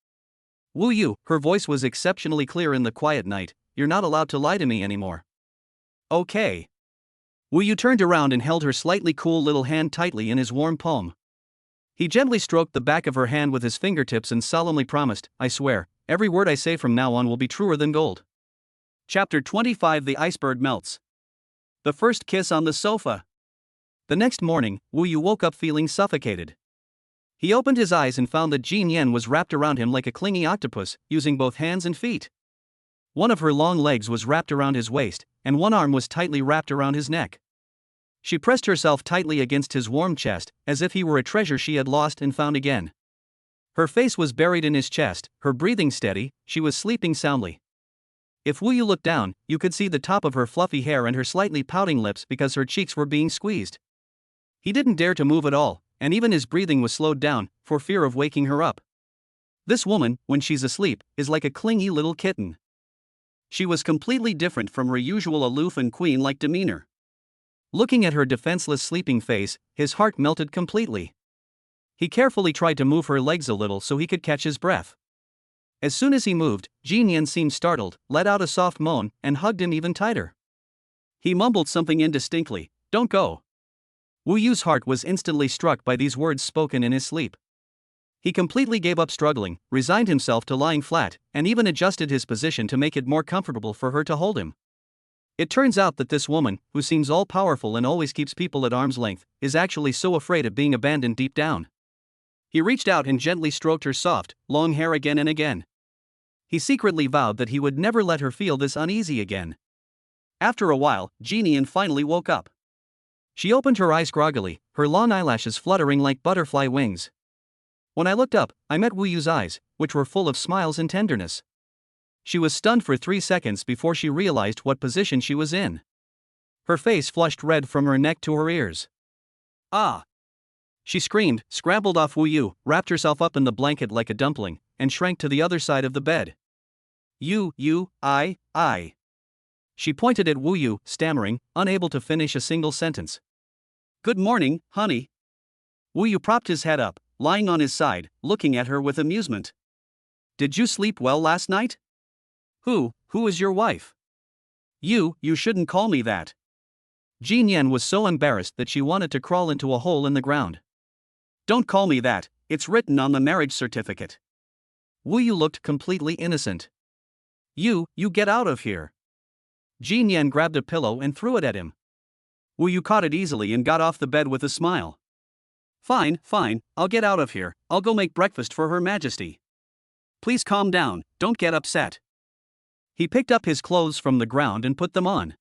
Wu Yu, her voice was exceptionally clear in the quiet night, you're not allowed to lie to me anymore. Okay. Wu Yu turned around and held her slightly cool little hand tightly in his warm palm. He gently stroked the back of her hand with his fingertips and solemnly promised, "I swear, every word I say from now on will be truer than gold." Chapter 25: The Iceberg Melts. The first kiss on the sofa. The next morning, Wu Yu woke up feeling suffocated. He opened his eyes and found that Jin Yan was wrapped around him like a clingy octopus, using both hands and feet. One of her long legs was wrapped around his waist, and one arm was tightly wrapped around his neck. She pressed herself tightly against his warm chest, as if he were a treasure she had lost and found again. Her face was buried in his chest, her breathing steady, she was sleeping soundly. If Wu Yu looked down, you could see the top of her fluffy hair and her slightly pouting lips because her cheeks were being squeezed. He didn't dare to move at all, and even his breathing was slowed down, for fear of waking her up. This woman, when she's asleep, is like a clingy little kitten. She was completely different from her usual aloof and queen-like demeanor. Looking at her defenseless sleeping face, his heart melted completely. He carefully tried to move her legs a little so he could catch his breath. As soon as he moved, Jin Yan seemed startled, let out a soft moan, and hugged him even tighter. He mumbled something indistinctly, "Don't go." Wu Yu's heart was instantly struck by these words spoken in his sleep. He completely gave up struggling, resigned himself to lying flat, and even adjusted his position to make it more comfortable for her to hold him. It turns out that this woman, who seems all-powerful and always keeps people at arm's length, is actually so afraid of being abandoned deep down. He reached out and gently stroked her soft, long hair again and again. He secretly vowed that he would never let her feel this uneasy again. After a while, Jin Yan finally woke up. She opened her eyes groggily, her long eyelashes fluttering like butterfly wings. When I looked up, I met Wu Yu's eyes, which were full of smiles and tenderness. She was stunned for 3 seconds before she realized what position she was in. Her face flushed red from her neck to her ears. "Ah!" She screamed, scrambled off Wu Yu, wrapped herself up in the blanket like a dumpling, and shrank to the other side of the bed. I. She pointed at Wu Yu, stammering, unable to finish a single sentence. "Good morning, honey." Wu Yu propped his head up, lying on his side, looking at her with amusement. "Did you sleep well last night?" Who is your wife?" You shouldn't call me that." Jin Yan was so embarrassed that she wanted to crawl into a hole in the ground. "Don't call me that, it's written on the marriage certificate." Wu Yu looked completely innocent. You get out of here." Jin Yan grabbed a pillow and threw it at him. Wu Yu caught it easily and got off the bed with a smile. Fine, I'll get out of here, I'll go make breakfast for Her Majesty." "Please calm down, don't get upset." He picked up his clothes from the ground and put them on.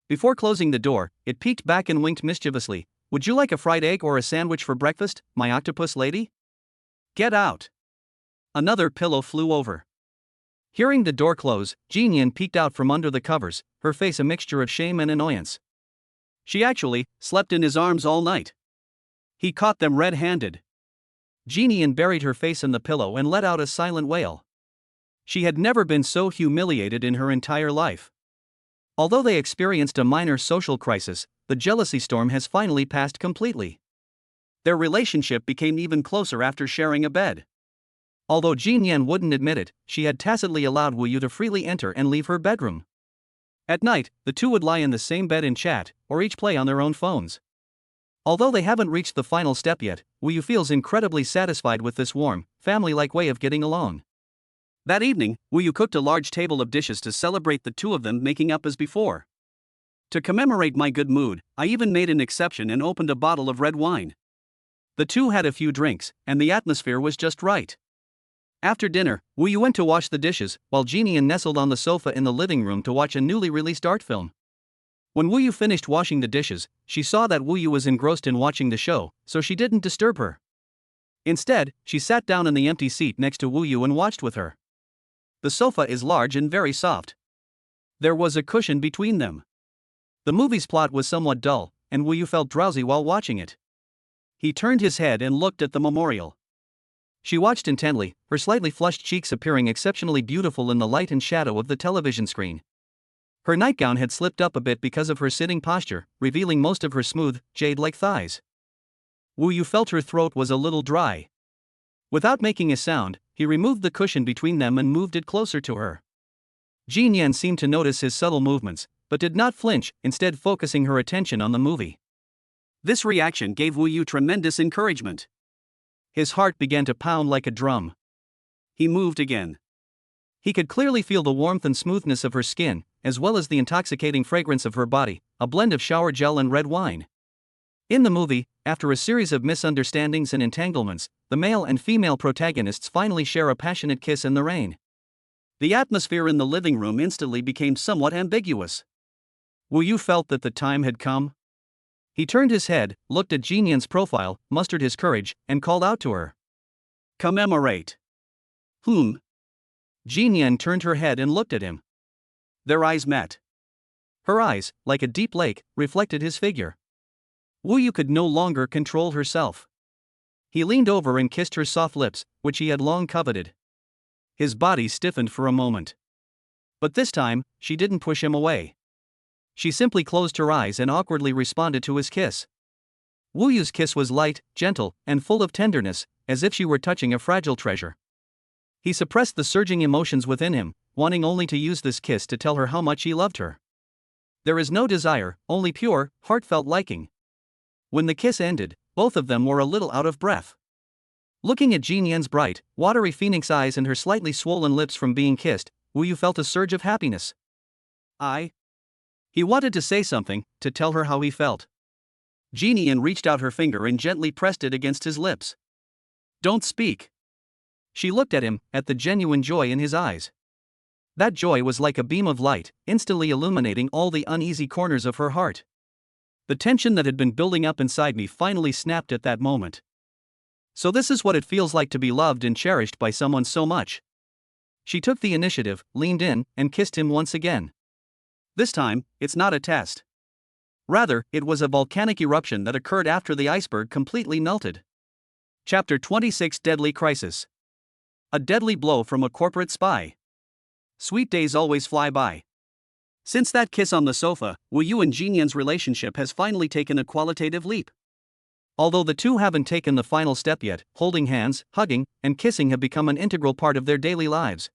Before closing the door, it peeked back and winked mischievously. "Would you like a fried egg or a sandwich for breakfast, my octopus lady?" "Get out." Another pillow flew over. Hearing the door close, Jin Yan peeked out from under the covers, her face a mixture of shame and annoyance. She actually slept in his arms all night. He caught them red-handed. Jin Yan buried her face in the pillow and let out a silent wail. She had never been so humiliated in her entire life. Although they experienced a minor social crisis, the jealousy storm has finally passed completely. Their relationship became even closer after sharing a bed. Although Jin Yan wouldn't admit it, she had tacitly allowed Wu Yu to freely enter and leave her bedroom. At night, the two would lie in the same bed and chat, or each play on their own phones. Although they haven't reached the final step yet, Wu Yu feels incredibly satisfied with this warm, family-like way of getting along. That evening, Wu Yu cooked a large table of dishes to celebrate the two of them making up as before. To commemorate my good mood, I even made an exception and opened a bottle of red wine. The two had a few drinks, and the atmosphere was just right. After dinner, Wu Yu went to wash the dishes, while Jin Yan nestled on the sofa in the living room to watch a newly released art film. When Wu Yu finished washing the dishes, she saw that Wu Yu was engrossed in watching the show, so she didn't disturb her. Instead, she sat down in the empty seat next to Wu Yu and watched with her. The sofa is large and very soft. There was a cushion between them. The movie's plot was somewhat dull, and Wu Yu felt drowsy while watching it. He turned his head and looked at the memorial. She watched intently, her slightly flushed cheeks appearing exceptionally beautiful in the light and shadow of the television screen. Her nightgown had slipped up a bit because of her sitting posture, revealing most of her smooth, jade-like thighs. Wu Yu felt her throat was a little dry. Without making a sound, he removed the cushion between them and moved it closer to her. Jin Yan seemed to notice his subtle movements, but did not flinch, instead focusing her attention on the movie. This reaction gave Wu Yu tremendous encouragement. His heart began to pound like a drum. He moved again. He could clearly feel the warmth and smoothness of her skin, as well as the intoxicating fragrance of her body, a blend of shower gel and red wine. In the movie, after a series of misunderstandings and entanglements, the male and female protagonists finally share a passionate kiss in the rain. The atmosphere in the living room instantly became somewhat ambiguous. Wu Yu felt that the time had come. He turned his head, looked at Jin Yan's profile, mustered his courage, and called out to her. Commemorate. Jin Yan turned her head and looked at him. Their eyes met. Her eyes, like a deep lake, reflected his figure. Wu Yu could no longer control herself. He leaned over and kissed her soft lips, which he had long coveted. His body stiffened for a moment. But this time, she didn't push him away. She simply closed her eyes and awkwardly responded to his kiss. Wu Yu's kiss was light, gentle, and full of tenderness, as if she were touching a fragile treasure. He suppressed the surging emotions within him, wanting only to use this kiss to tell her how much he loved her. There is no desire, only pure, heartfelt liking. When the kiss ended, both of them were a little out of breath. Looking at Jin Yan's bright, watery phoenix eyes and her slightly swollen lips from being kissed, Wu Yu felt a surge of happiness. He wanted to say something, to tell her how he felt. Jin Yan reached out her finger and gently pressed it against his lips. Don't speak. She looked at him, at the genuine joy in his eyes. That joy was like a beam of light, instantly illuminating all the uneasy corners of her heart. The tension that had been building up inside me finally snapped at that moment. So this is what it feels like to be loved and cherished by someone so much. She took the initiative, leaned in, and kissed him once again. This time, it's not a test. Rather, it was a volcanic eruption that occurred after the iceberg completely melted. Chapter 26: Deadly Crisis. A deadly blow from a corporate spy. Sweet days always fly by. Since that kiss on the sofa, Wu Yu and Jin Yan's relationship has finally taken a qualitative leap. Although the two haven't taken the final step yet, holding hands, hugging, and kissing have become an integral part of their daily lives.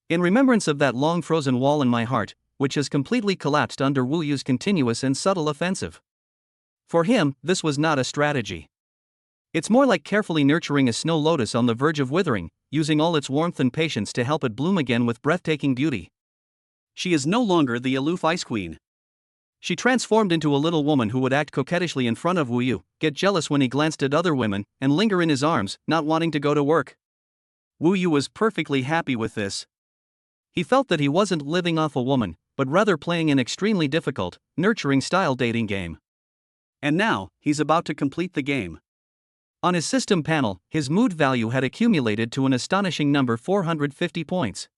In remembrance of that long frozen wall in my heart, which has completely collapsed under Wu Yu's continuous and subtle offensive. For him, this was not a strategy. It's more like carefully nurturing a snow lotus on the verge of withering, using all its warmth and patience to help it bloom again with breathtaking beauty. She is no longer the aloof ice queen. She transformed into a little woman who would act coquettishly in front of Wu Yu, get jealous when he glanced at other women, and linger in his arms, not wanting to go to work. Wu Yu was perfectly happy with this. He felt that he wasn't living off a woman, but rather playing an extremely difficult, nurturing style dating game. And now, he's about to complete the game. On his system panel, his mood value had accumulated to an astonishing number 450 points.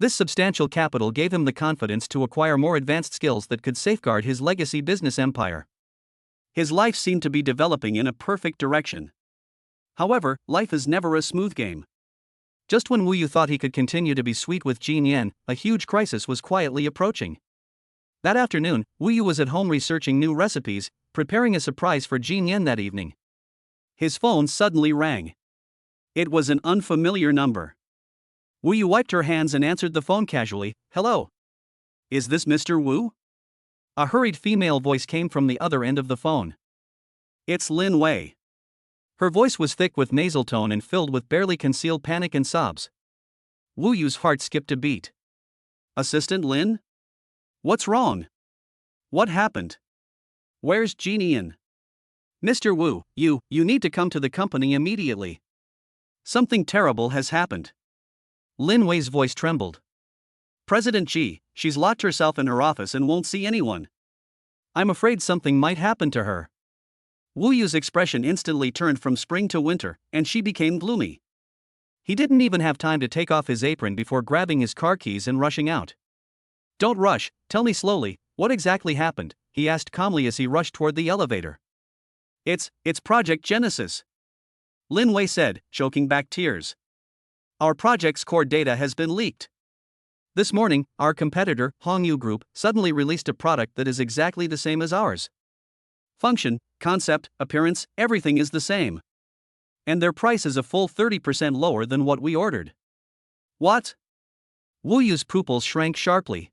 This substantial capital gave him the confidence to acquire more advanced skills that could safeguard his legacy business empire. His life seemed to be developing in a perfect direction. However, life is never a smooth game. Just when Wu Yu thought he could continue to be sweet with Jin Yan, a huge crisis was quietly approaching. That afternoon, Wu Yu was at home researching new recipes, preparing a surprise for Jin Yan that evening. His phone suddenly rang. It was an unfamiliar number. Wu Yu wiped her hands and answered the phone casually. Hello. Is this Mr. Wu? A hurried female voice came from the other end of the phone. It's Lin Wei. Her voice was thick with nasal tone and filled with barely concealed panic and sobs. Wu Yu's heart skipped a beat. Assistant Lin? What's wrong? What happened? Where's Jin Yan? Mr. Wu, you need to come to the company immediately. Something terrible has happened. Lin Wei's voice trembled. President Ji, she's locked herself in her office and won't see anyone. I'm afraid something might happen to her. Wu Yu's expression instantly turned from spring to winter, and she became gloomy. He didn't even have time to take off his apron before grabbing his car keys and rushing out. Don't rush, tell me slowly, what exactly happened? He asked calmly as he rushed toward the elevator. It's Project Genesis. Lin Wei said, choking back tears. Our project's core data has been leaked. This morning, our competitor, Hongyu Group, suddenly released a product that is exactly the same as ours. Function, concept, appearance, everything is the same. And their price is a full 30% lower than what we ordered. What? Wu Yu's pupils shrank sharply.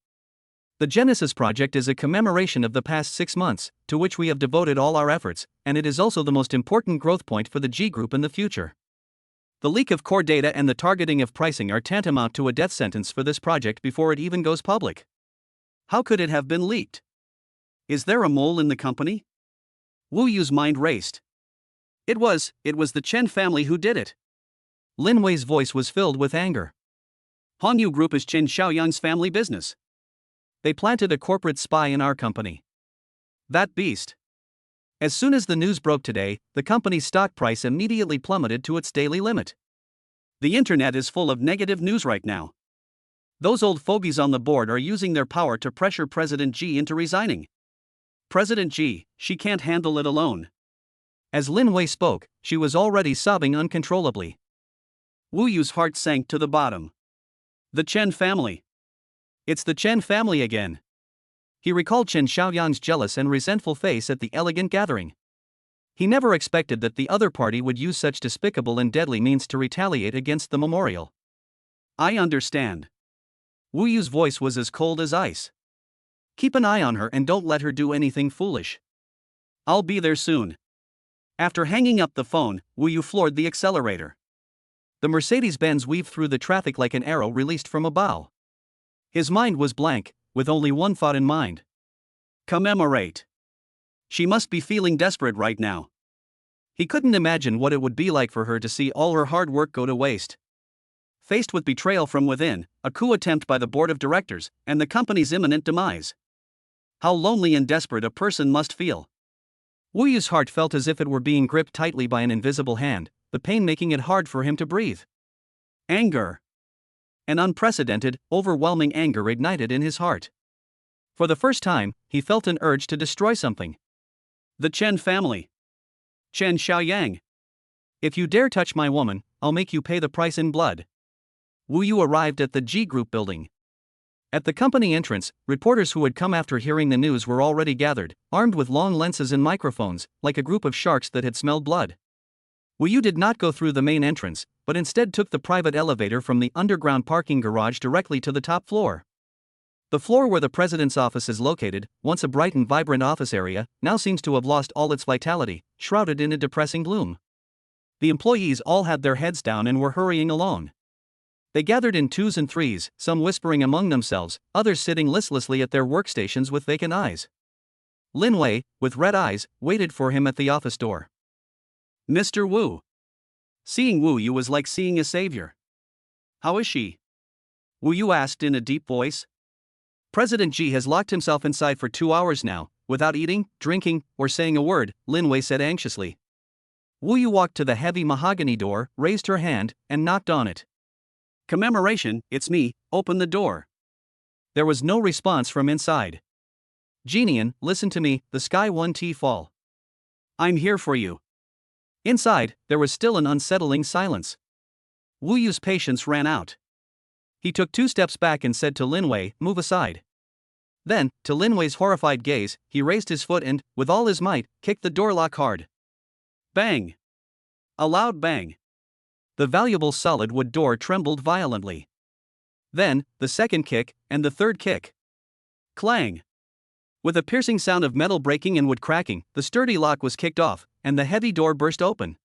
The Genesis project is a commemoration of the past 6 months, to which we have devoted all our efforts, and it is also the most important growth point for the G Group in the future. The leak of core data and the targeting of pricing are tantamount to a death sentence for this project before it even goes public. How could it have been leaked? Is there a mole in the company? Wu Yu's mind raced. It was the Chen family who did it. Lin Wei's voice was filled with anger. Hongyu Group is Chen Xiaoyang's family business. They planted a corporate spy in our company. That beast. As soon as the news broke today, the company's stock price immediately plummeted to its daily limit. The internet is full of negative news right now. Those old fogies on the board are using their power to pressure President Ji into resigning. President Ji, she can't handle it alone. As Lin Wei spoke, she was already sobbing uncontrollably. Wu Yu's heart sank to the bottom. The Chen family. It's the Chen family again. He recalled Chen Xiaoyang's jealous and resentful face at the elegant gathering. He never expected that the other party would use such despicable and deadly means to retaliate against the memorial. I understand. Wu Yu's voice was as cold as ice. Keep an eye on her and don't let her do anything foolish. I'll be there soon. After hanging up the phone, Wu Yu floored the accelerator. The Mercedes-Benz weaved through the traffic like an arrow released from a bow. His mind was blank, with only one thought in mind. Commemorate. She must be feeling desperate right now. He couldn't imagine what it would be like for her to see all her hard work go to waste. Faced with betrayal from within, a coup attempt by the board of directors, and the company's imminent demise. How lonely and desperate a person must feel. Wu Yu's heart felt as if it were being gripped tightly by an invisible hand, the pain making it hard for him to breathe. Anger. An unprecedented, overwhelming anger ignited in his heart. For the first time, he felt an urge to destroy something. The Chen family. Chen Xiaoyang. If you dare touch my woman, I'll make you pay the price in blood. Wu Yu arrived at the G Group building. At the company entrance, reporters who had come after hearing the news were already gathered, armed with long lenses and microphones, like a group of sharks that had smelled blood. Wu Yu did not go through the main entrance, but instead took the private elevator from the underground parking garage directly to the top floor. The floor where the president's office is located, once a bright and vibrant office area, now seems to have lost all its vitality, shrouded in a depressing gloom. The employees all had their heads down and were hurrying along. They gathered in twos and threes, some whispering among themselves, others sitting listlessly at their workstations with vacant eyes. Lin Wei, with red eyes, waited for him at the office door. Mr. Wu. Seeing Wu Yu was like seeing a savior. How is she? Wu Yu asked in a deep voice. President Ji has locked himself inside for 2 hours now, without eating, drinking, or saying a word, Lin Wei said anxiously. Wu Yu walked to the heavy mahogany door, raised her hand, and knocked on it. Commemoration, it's me, open the door. There was no response from inside. Genian, listen to me, the sky 1T fall. I'm here for you. Inside, there was still an unsettling silence. Wu Yu's patience ran out. He took 2 steps back and said to Lin Wei, move aside. Then, to Lin Wei's horrified gaze, he raised his foot and, with all his might, kicked the door lock hard. Bang! A loud bang. The valuable solid wood door trembled violently. Then, the second kick, and the third kick. Clang! With a piercing sound of metal breaking and wood cracking, the sturdy lock was kicked off, and the heavy door burst open.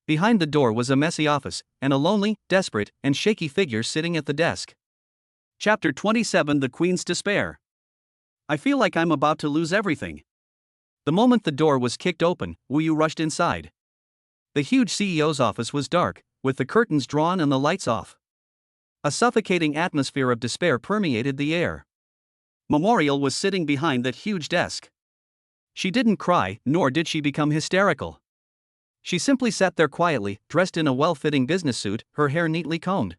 Behind the door was a messy office, and a lonely, desperate, and shaky figure sitting at the desk. Chapter 27: The Queen's Despair. I feel like I'm about to lose everything. The moment the door was kicked open, Wu Yu rushed inside. The huge CEO's office was dark, with the curtains drawn and the lights off. A suffocating atmosphere of despair permeated the air. Memorial was sitting behind that huge desk. She didn't cry, nor did she become hysterical. She simply sat there quietly, dressed in a well-fitting business suit, her hair neatly combed.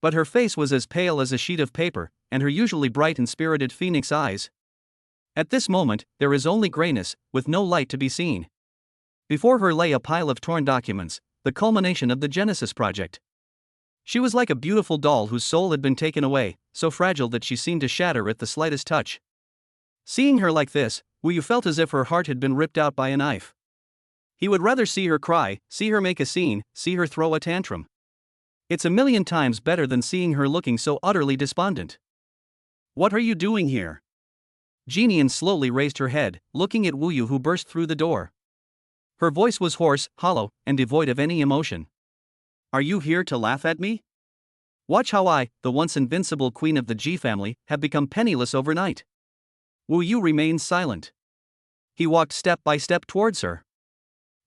But her face was as pale as a sheet of paper, and her usually bright and spirited phoenix eyes. At this moment, there is only grayness, with no light to be seen. Before her lay a pile of torn documents, the culmination of the Genesis project. She was like a beautiful doll whose soul had been taken away, so fragile that she seemed to shatter at the slightest touch. Seeing her like this, Wu Yu felt as if her heart had been ripped out by a knife. He would rather see her cry, see her make a scene, see her throw a tantrum. It's a million times better than seeing her looking so utterly despondent. What are you doing here? Jinian slowly raised her head, looking at Wu Yu, who burst through the door. Her voice was hoarse, hollow, and devoid of any emotion. Are you here to laugh at me? Watch how I, the once invincible queen of the Ji family, have become penniless overnight. Wu Yu remained silent. He walked step by step towards her.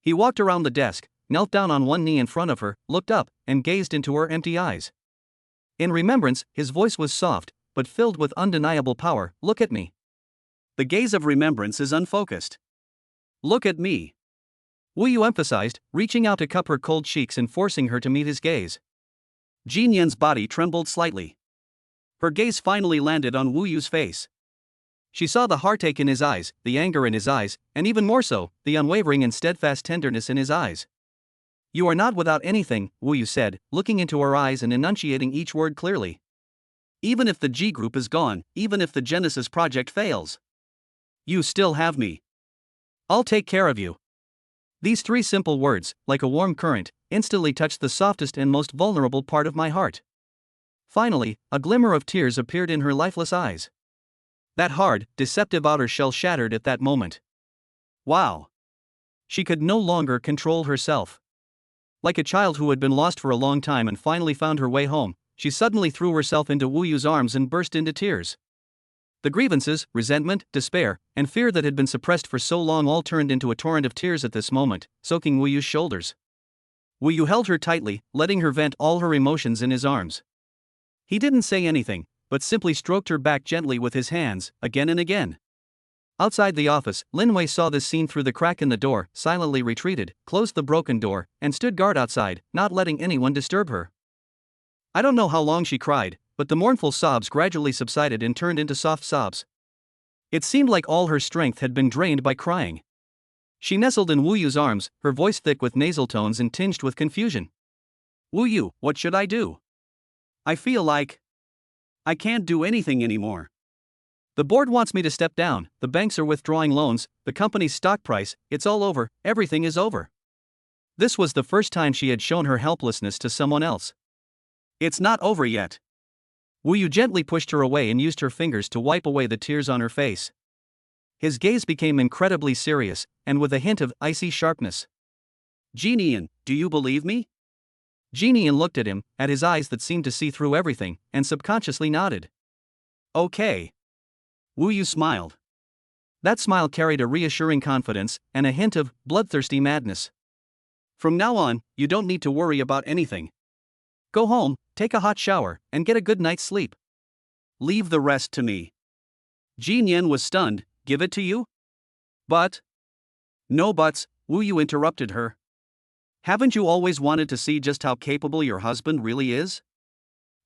He walked around the desk, knelt down on one knee in front of her, looked up, and gazed into her empty eyes. In remembrance, his voice was soft, but filled with undeniable power. Look at me. The gaze of remembrance is unfocused. Look at me. Wu Yu emphasized, reaching out to cup her cold cheeks and forcing her to meet his gaze. Jinian's body trembled slightly. Her gaze finally landed on Wu Yu's face. She saw the heartache in his eyes, the anger in his eyes, and even more so, the unwavering and steadfast tenderness in his eyes. You are not without anything, Wu Yu said, looking into her eyes and enunciating each word clearly. Even if the G group is gone, even if the Genesis project fails, you still have me. I'll take care of you. These three simple words, like a warm current, instantly touched the softest and most vulnerable part of my heart. Finally, a glimmer of tears appeared in her lifeless eyes. That hard, deceptive outer shell shattered at that moment. Wow! She could no longer control herself. Like a child who had been lost for a long time and finally found her way home, she suddenly threw herself into Wu Yu's arms and burst into tears. The grievances, resentment, despair, and fear that had been suppressed for so long all turned into a torrent of tears at this moment, soaking Wu Yu's shoulders. Wu Yu held her tightly, letting her vent all her emotions in his arms. He didn't say anything, but simply stroked her back gently with his hands, again and again. Outside the office, Lin Wei saw this scene through the crack in the door, silently retreated, closed the broken door, and stood guard outside, not letting anyone disturb her. I don't know how long she cried, but the mournful sobs gradually subsided and turned into soft sobs. It seemed like all her strength had been drained by crying. She nestled in Wu Yu's arms, her voice thick with nasal tones and tinged with confusion. Wu Yu, what should I do? I feel like I can't do anything anymore. The board wants me to step down, the banks are withdrawing loans, the company's stock price, it's all over, everything is over. This was the first time she had shown her helplessness to someone else. It's not over yet. Wu Yu gently pushed her away and used her fingers to wipe away the tears on her face. His gaze became incredibly serious, and with a hint of icy sharpness. Jinian, do you believe me? Jinian looked at him, at his eyes that seemed to see through everything, and subconsciously nodded. Okay. Wu Yu smiled. That smile carried a reassuring confidence, and a hint of bloodthirsty madness. From now on, you don't need to worry about anything. Go home, take a hot shower, and get a good night's sleep. Leave the rest to me. Jinian was stunned. Give it to you? But. No buts, Wu Yu interrupted her. Haven't you always wanted to see just how capable your husband really is?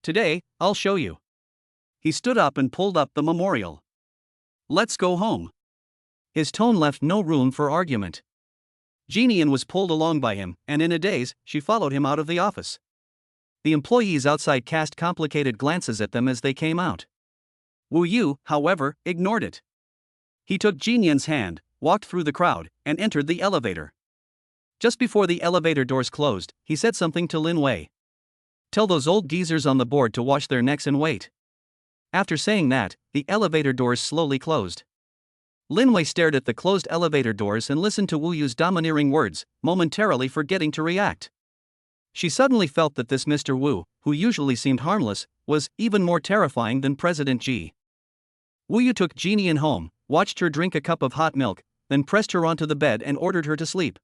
Today, I'll show you. He stood up and pulled up the memorial. Let's go home. His tone left no room for argument. Jinian was pulled along by him, and in a daze, she followed him out of the office. The employees outside cast complicated glances at them as they came out. Wu Yu, however, ignored it. He took Jinian's hand, walked through the crowd, and entered the elevator. Just before the elevator doors closed, he said something to Lin Wei. Tell those old geezers on the board to wash their necks and wait. After saying that, the elevator doors slowly closed. Lin Wei stared at the closed elevator doors and listened to Wu Yu's domineering words, momentarily forgetting to react. She suddenly felt that this Mr. Wu, who usually seemed harmless, was even more terrifying than President Ji. Wu Yu took Jinian home, watched her drink a cup of hot milk, then pressed her onto the bed and ordered her to sleep.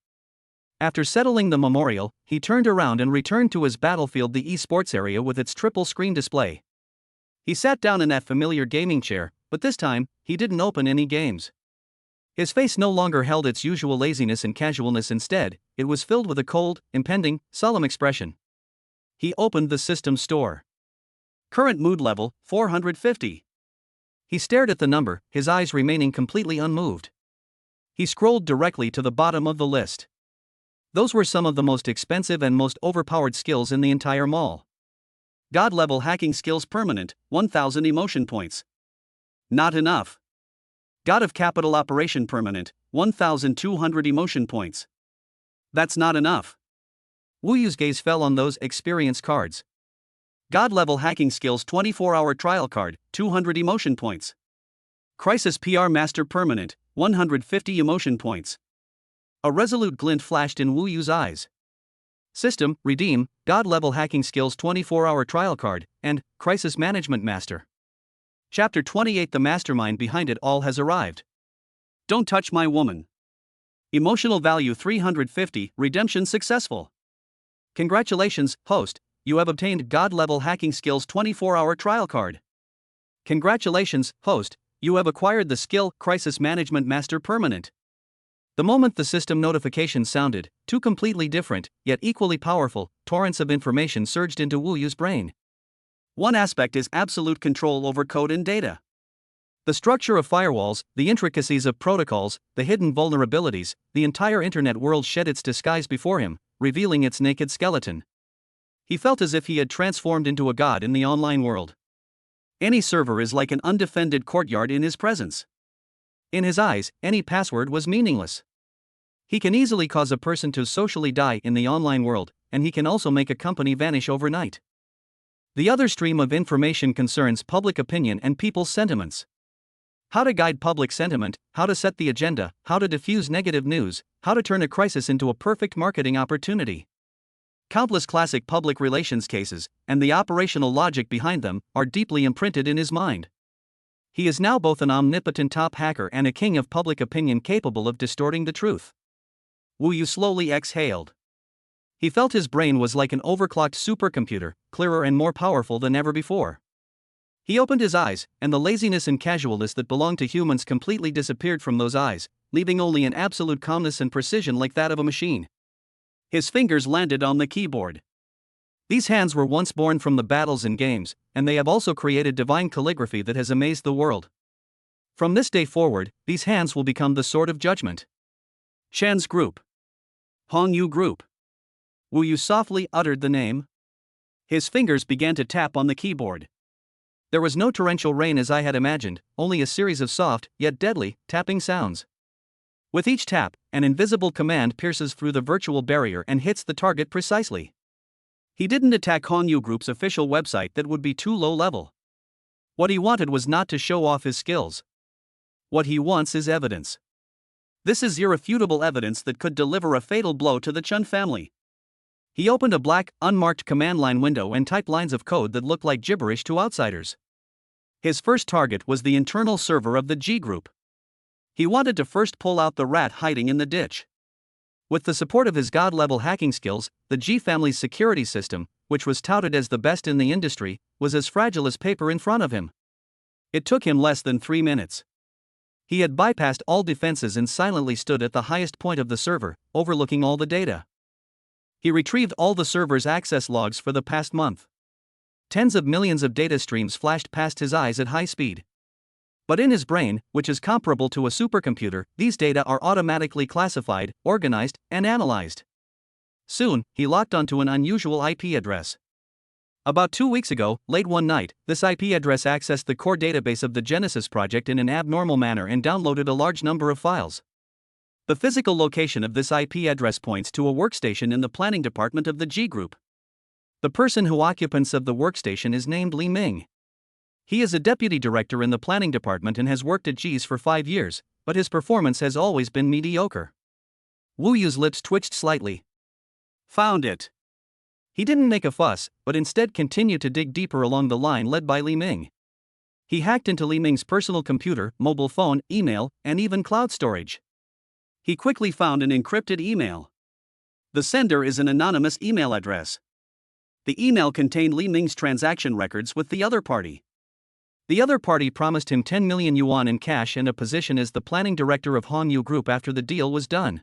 After settling the memorial, he turned around and returned to his battlefield, the esports area with its triple screen display. He sat down in that familiar gaming chair, but this time, he didn't open any games. His face no longer held its usual laziness and casualness. Instead, it was filled with a cold, impending, solemn expression. He opened the system store. Current mood level, 450. He stared at the number, his eyes remaining completely unmoved. He scrolled directly to the bottom of the list. Those were some of the most expensive and most overpowered skills in the entire mall. God-level hacking skills permanent, 1000 emotion points. Not enough. God of capital operation permanent, 1200 emotion points. That's not enough. Wu Yu's gaze fell on those experience cards. God-level hacking skills 24-hour trial card, 200 emotion points. Crisis PR Master Permanent, 150 emotion points. A resolute glint flashed in Wu Yu's eyes. System, redeem, God-level hacking skills 24-hour trial card, and Crisis Management Master. Chapter 28. The mastermind behind it all has arrived. Don't touch my woman. Emotional value 350, redemption successful. Congratulations, host, you have obtained God-level hacking skills 24-hour trial card. Congratulations, host, you have acquired the skill Crisis Management Master Permanent. The moment the system notification sounded, two completely different, yet equally powerful, torrents of information surged into Wu Yu's brain. One aspect is absolute control over code and data. The structure of firewalls, the intricacies of protocols, the hidden vulnerabilities, the entire internet world shed its disguise before him, revealing its naked skeleton. He felt as if he had transformed into a god in the online world. Any server is like an undefended courtyard in his presence. In his eyes, any password was meaningless. He can easily cause a person to socially die in the online world, and he can also make a company vanish overnight. The other stream of information concerns public opinion and people's sentiments. How to guide public sentiment, how to set the agenda, how to diffuse negative news, how to turn a crisis into a perfect marketing opportunity. Countless classic public relations cases, and the operational logic behind them, are deeply imprinted in his mind. He is now both an omnipotent top hacker and a king of public opinion capable of distorting the truth. Wu Yu slowly exhaled. He felt his brain was like an overclocked supercomputer, clearer and more powerful than ever before. He opened his eyes, and the laziness and casualness that belonged to humans completely disappeared from those eyes, leaving only an absolute calmness and precision like that of a machine. His fingers landed on the keyboard. These hands were once born from the battles and games, and they have also created divine calligraphy that has amazed the world. From this day forward, these hands will become the sword of judgment. Chen's Group. Hong Yu Group. Wu Yu softly uttered the name. His fingers began to tap on the keyboard. There was no torrential rain as I had imagined, only a series of soft, yet deadly, tapping sounds. With each tap, an invisible command pierces through the virtual barrier and hits the target precisely. He didn't attack Hong Yu Group's official website, that would be too low level. What he wanted was not to show off his skills. What he wants is evidence. This is irrefutable evidence that could deliver a fatal blow to the Chun family. He opened a black, unmarked command line window and typed lines of code that looked like gibberish to outsiders. His first target was the internal server of the G Group. He wanted to first pull out the rat hiding in the ditch. With the support of his god-level hacking skills, the G family's security system, which was touted as the best in the industry, was as fragile as paper in front of him. It took him less than 3 minutes. He had bypassed all defenses and silently stood at the highest point of the server, overlooking all the data. He retrieved all the server's access logs for the past month. Tens of millions of data streams flashed past his eyes at high speed. But in his brain, which is comparable to a supercomputer, these data are automatically classified, organized, and analyzed. Soon, he locked onto an unusual IP address. About 2 weeks ago, late one night, this IP address accessed the core database of the Genesis project in an abnormal manner and downloaded a large number of files. The physical location of this IP address points to a workstation in the planning department of the G Group. The person who occupants of the workstation is named Li Ming. He is a deputy director in the planning department and has worked at G's for 5 years, but his performance has always been mediocre. Wu Yu's lips twitched slightly. Found it. He didn't make a fuss, but instead continued to dig deeper along the line led by Li Ming. He hacked into Li Ming's personal computer, mobile phone, email, and even cloud storage. He quickly found an encrypted email. The sender is an anonymous email address. The email contained Li Ming's transaction records with the other party. The other party promised him 10 million yuan in cash and a position as the planning director of Hong Yu Group after the deal was done.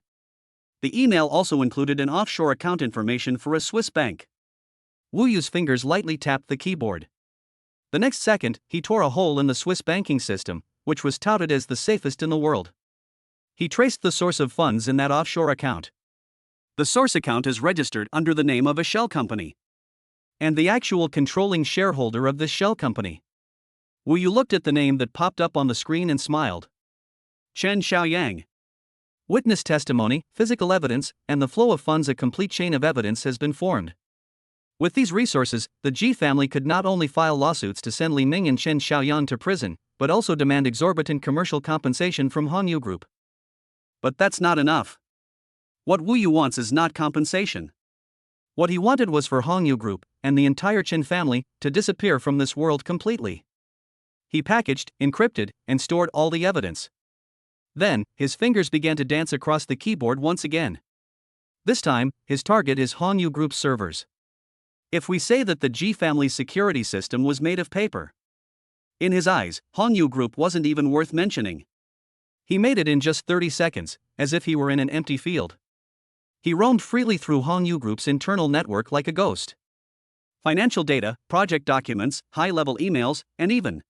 The email also included an offshore account information for a Swiss bank. Wu Yu's fingers lightly tapped the keyboard. The next second, he tore a hole in the Swiss banking system, which was touted as the safest in the world. He traced the source of funds in that offshore account. The source account is registered under the name of a shell company. And the actual controlling shareholder of this shell company. Wu Yu looked at the name that popped up on the screen and smiled. Chen Xiaoyang. Witness testimony, physical evidence, and the flow of funds. A complete chain of evidence has been formed. With these resources, the Ji family could not only file lawsuits to send Li Ming and Chen Xiaoyan to prison, but also demand exorbitant commercial compensation from Hongyu Group. But that's not enough. What Wu Yu wants is not compensation. What he wanted was for Hongyu Group, and the entire Chen family, to disappear from this world completely. He packaged, encrypted, and stored all the evidence. Then, his fingers began to dance across the keyboard once again. This time, his target is Hongyu Group's servers. If we say that the Ji family's security system was made of paper, in his eyes, Hongyu Group wasn't even worth mentioning. He made it in just 30 seconds, as if he were in an empty field. He roamed freely through Hongyu Group's internal network like a ghost. Financial data, project documents, high-level emails, and even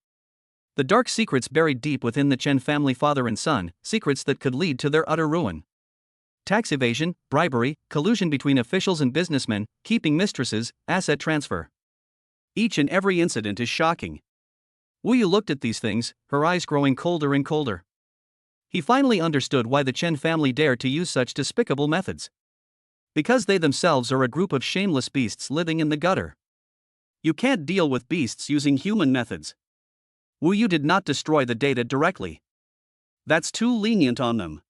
the dark secrets buried deep within the Chen family father and son, secrets that could lead to their utter ruin. Tax evasion, bribery, collusion between officials and businessmen, keeping mistresses, asset transfer. Each and every incident is shocking. Wu Yu looked at these things, her eyes growing colder and colder. He finally understood why the Chen family dared to use such despicable methods. Because they themselves are a group of shameless beasts living in the gutter. You can't deal with beasts using human methods. Wu Yu did not destroy the data directly. That's too lenient on them.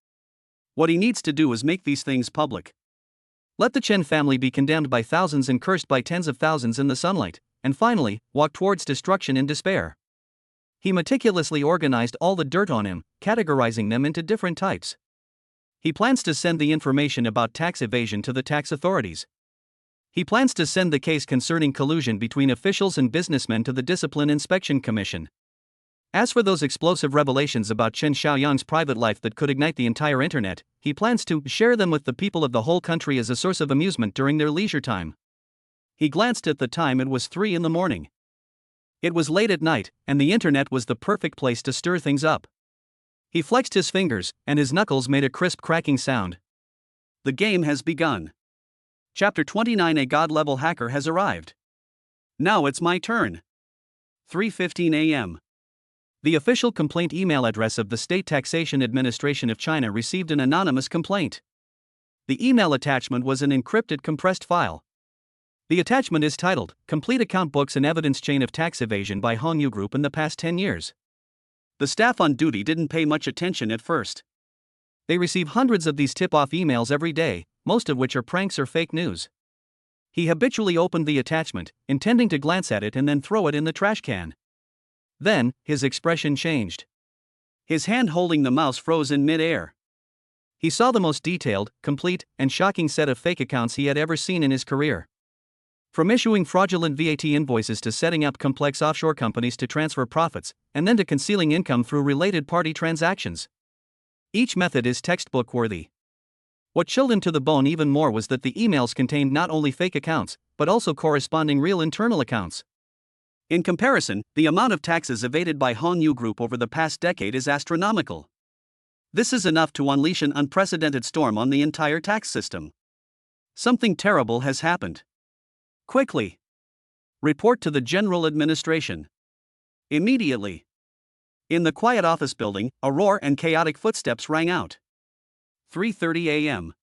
What he needs to do is make these things public. Let the Chen family be condemned by thousands and cursed by tens of thousands in the sunlight, and finally, walk towards destruction in despair. He meticulously organized all the dirt on him, categorizing them into different types. He plans to send the information about tax evasion to the tax authorities. He plans to send the case concerning collusion between officials and businessmen to the Discipline Inspection Commission. As for those explosive revelations about Chen Xiaoyang's private life that could ignite the entire internet, he plans to share them with the people of the whole country as a source of amusement during their leisure time. He glanced at the time. It was 3 a.m. It was late at night, and the internet was the perfect place to stir things up. He flexed his fingers, and his knuckles made a crisp cracking sound. The game has begun. Chapter 29. A God-level hacker has arrived. Now it's my turn. 3:15 a.m. The official complaint email address of the State Taxation Administration of China received an anonymous complaint. The email attachment was an encrypted compressed file. The attachment is titled, Complete Account Books and Evidence Chain of Tax Evasion by Hongyu Group in the Past 10 Years. The staff on duty didn't pay much attention at first. They receive hundreds of these tip-off emails every day, most of which are pranks or fake news. He habitually opened the attachment, intending to glance at it and then throw it in the trash can. Then, his expression changed. His hand holding the mouse froze in mid-air. He saw the most detailed, complete, and shocking set of fake accounts he had ever seen in his career. From issuing fraudulent VAT invoices to setting up complex offshore companies to transfer profits, and then to concealing income through related party transactions. Each method is textbook-worthy. What chilled him to the bone even more was that the emails contained not only fake accounts, but also corresponding real internal accounts. In comparison, the amount of taxes evaded by Hongyu Group over the past decade is astronomical. This is enough to unleash an unprecedented storm on the entire tax system. Something terrible has happened. Quickly! Report to the General Administration. Immediately. In the quiet office building, a roar and chaotic footsteps rang out. 3:30 a.m.